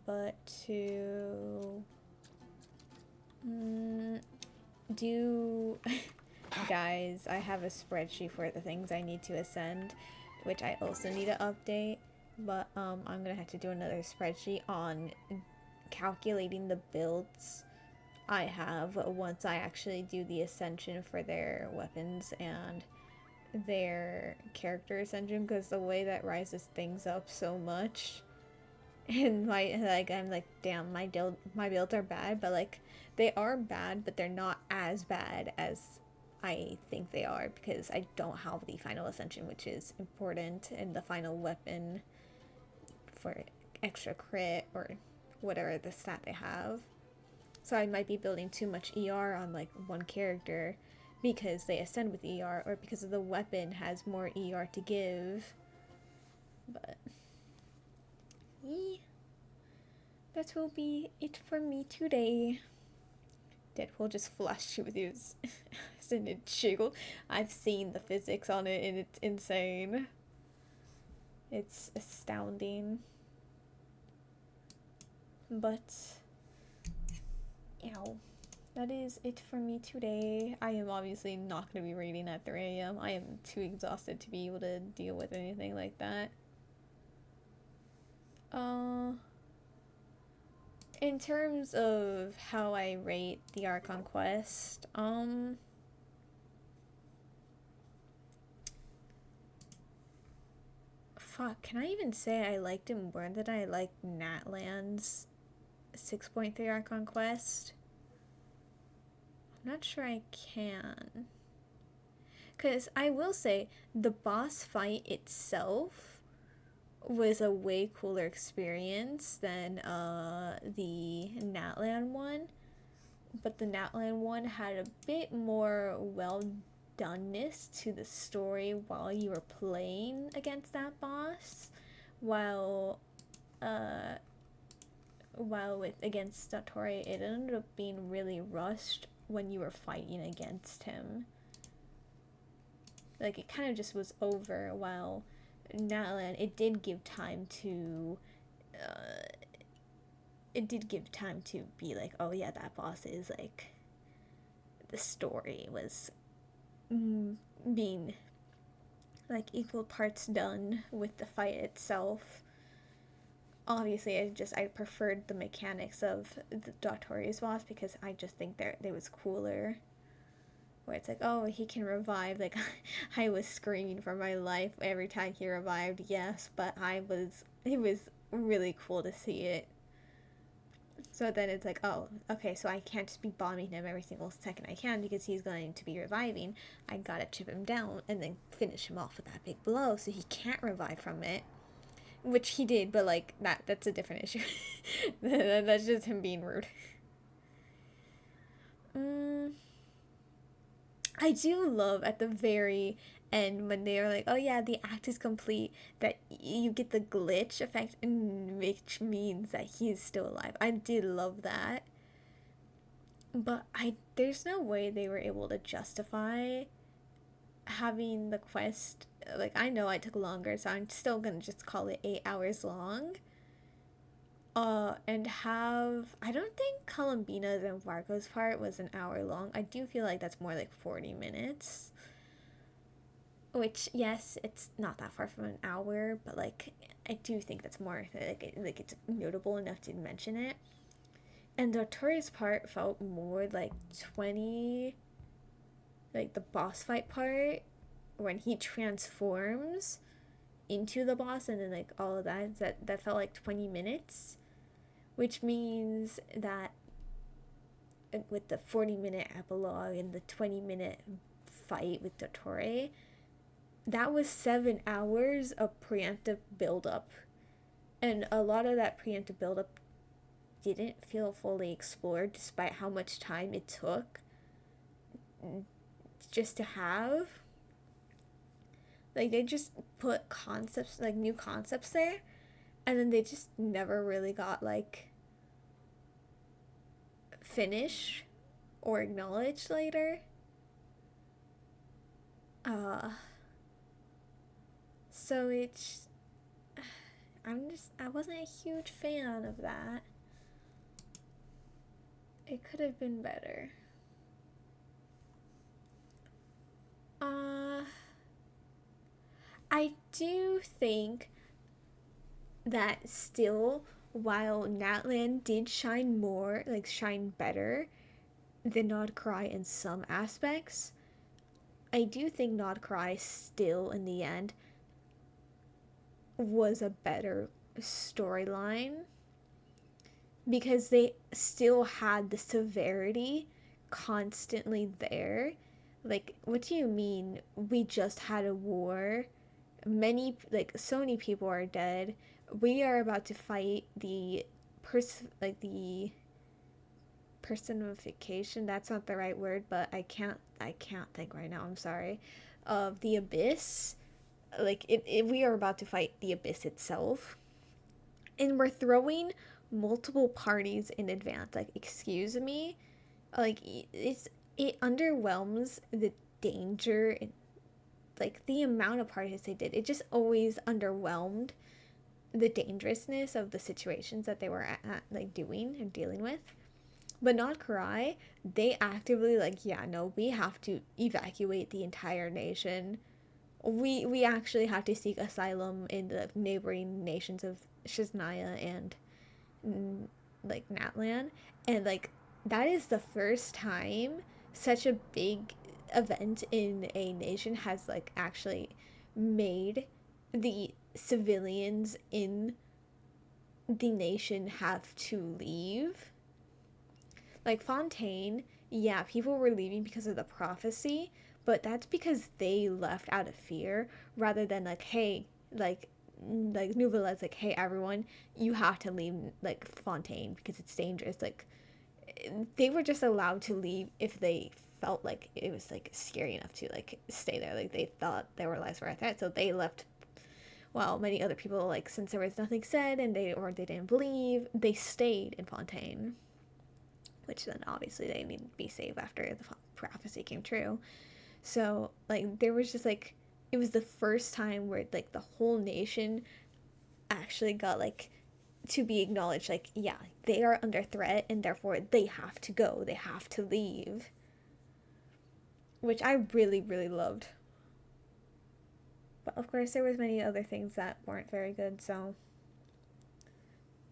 But to do guys, I have a spreadsheet for the things I need to ascend, which I also need to update, but I'm gonna have to do another spreadsheet on calculating the builds I have once I actually do the ascension for their weapons and their character ascension, because the way that rises things up so much. And I'm like, damn, my builds are bad, but like, they are bad, but they're not as bad as I think they are, because I don't have the final ascension, which is important, and the final weapon for extra crit or whatever the stat they have. So I might be building too much ER on like one character because they ascend with ER, or because of the weapon has more ER to give. But that will be it for me today. Deadpool just flashed you with his ascended shield. I've seen the physics on it and it's insane. It's astounding. But, that is it for me today. I am obviously not going to be reading at 3 a.m. I am too exhausted to be able to deal with anything like that. In terms of how I rate the Archon quest, fuck, can I even say I liked it more than I liked Natlan's 6.3 Archon quest. I'm not sure I can. Because I will say, the boss fight itself was a way cooler experience than the Natlan one. But the Natlan one had a bit more well-doneness to the story while you were playing against that boss. While with against Dottore, it ended up being really rushed when you were fighting against him. Like, it kind of just was over, while Natlan, it did give time to be like, oh yeah, that boss is like, the story was being like equal parts done with the fight itself. Obviously, I preferred the mechanics of the Dottore's boss because I just think they was cooler. Where it's like, oh, he can revive. Like, I was screaming for my life every time he revived, yes, but it was really cool to see it. So then it's like, oh, okay, so I can't just be bombing him every single second I can because he's going to be reviving. I gotta chip him down and then finish him off with that big blow so he can't revive from it. Which he did, but like, that's a different issue. That's just him being rude. I do love at the very end when they are like, oh yeah, the act is complete, that you get the glitch effect, which means that he is still alive. I did love that. But there's no way they were able to justify having the quest, like, I know I took longer, so I'm still gonna just call it 8 hours long. And I don't think Columbina's and Vargo's part was an hour long. I do feel like that's more like 40 minutes. Which, yes, it's not that far from an hour, but like, I do think that's more, like it's notable enough to mention it. And Dottore's part felt more like 20, like the boss fight part, when he transforms into the boss and then like all of that felt like 20 minutes. Which means that with the 40-minute epilogue and the 20-minute fight with Dottore, that was 7 hours of preemptive buildup. And a lot of that preemptive buildup didn't feel fully explored despite how much time it took just to have. Like, they just put concepts, like new concepts there, and then they just never really got like finished or acknowledged later. So I wasn't a huge fan of that. It could have been better. I do think that still, while Natlan did shine better than Nod Krai in some aspects, I do think Nod Krai still, in the end, was a better storyline. Because they still had the severity constantly there. Like, what do you mean we just had a war? So many people are dead. We are about to fight the personification, that's not the right word, but I can't think right now, I'm sorry, of the abyss. Like, we are about to fight the abyss itself. And we're throwing multiple parties in advance. Like, excuse me? Like, it underwhelms the danger and, like, the amount of parties they did. It just always underwhelmed the dangerousness of the situations that they were doing and dealing with. But not Krai, they actively we have to evacuate the entire nation. We actually have to seek asylum in the neighboring nations of Shiznaya and Natlan, and that is the first time such a big event in a nation has actually made the civilians in the nation have to leave. Like Fontaine, yeah, people were leaving because of the prophecy, but that's because they left out of fear rather than like, hey, like Nouville's like, hey everyone, you have to leave like Fontaine because it's dangerous. Like they were just allowed to leave if they felt like it was like scary enough to like stay there. Like they thought their lives were at threat, so they left. Well, many other people, like, since there was nothing said and they didn't believe, they stayed in Fontaine, which then obviously they needed to be saved after the prophecy came true. So like there was just like, it was the first time where like the whole nation actually got like to be acknowledged, like, yeah, they are under threat and therefore they have to go, they have to leave, which I really, really loved. But of course there was many other things that weren't very good, so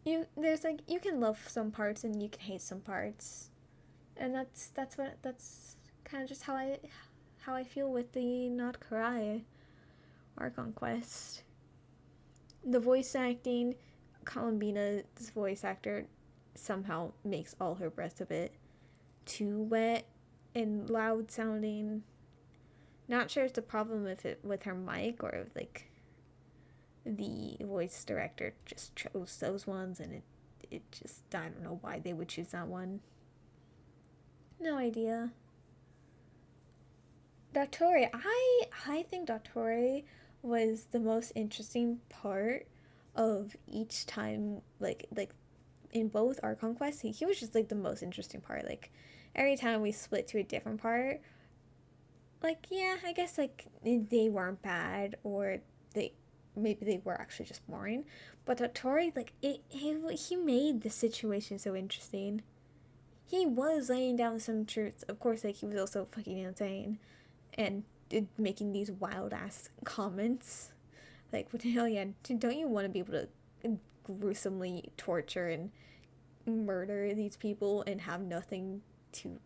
there's like, you can love some parts and you can hate some parts, and that's kind of just how I feel with the Not Krai Archon quest. The voice acting, Columbina's voice actor somehow makes all her breaths a bit too wet and loud sounding. Not sure if it's a problem with her mic or if like the voice director just chose those ones and it just, I don't know why they would choose that one. No idea. Dottore, I think Dottore was the most interesting part of each time, like in both Archon quests, he was just like the most interesting part. Like every time we split to a different part, like, yeah, I guess like they weren't bad, or maybe they were actually just boring, but Dottore, like he made the situation so interesting. He was laying down some truths. Of course, like he was also fucking insane and making these wild ass comments. Like, what the hell, yeah, don't you want to be able to gruesomely torture and murder these people and have nothing to,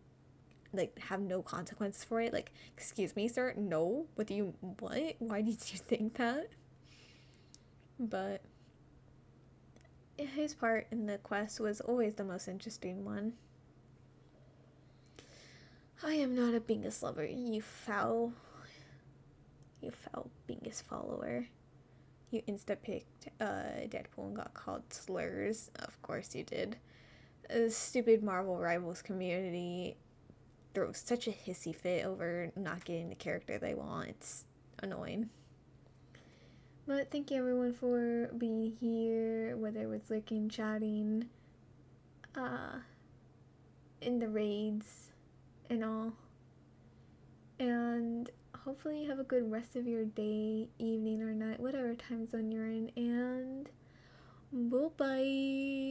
like, have no consequences for it? Like, excuse me, sir, no? What? Why did you think that? But his part in the quest was always the most interesting one. I am not a Bingus lover, you foul Bingus follower. You insta-picked Deadpool and got called slurs. Of course you did. The stupid Marvel Rivals community throws such a hissy fit over not getting the character they want. It's annoying. But thank you everyone for being here, whether it was lurking, chatting, in the raids and all. And hopefully you have a good rest of your day, evening, or night, whatever time zone you're in, and bye-bye.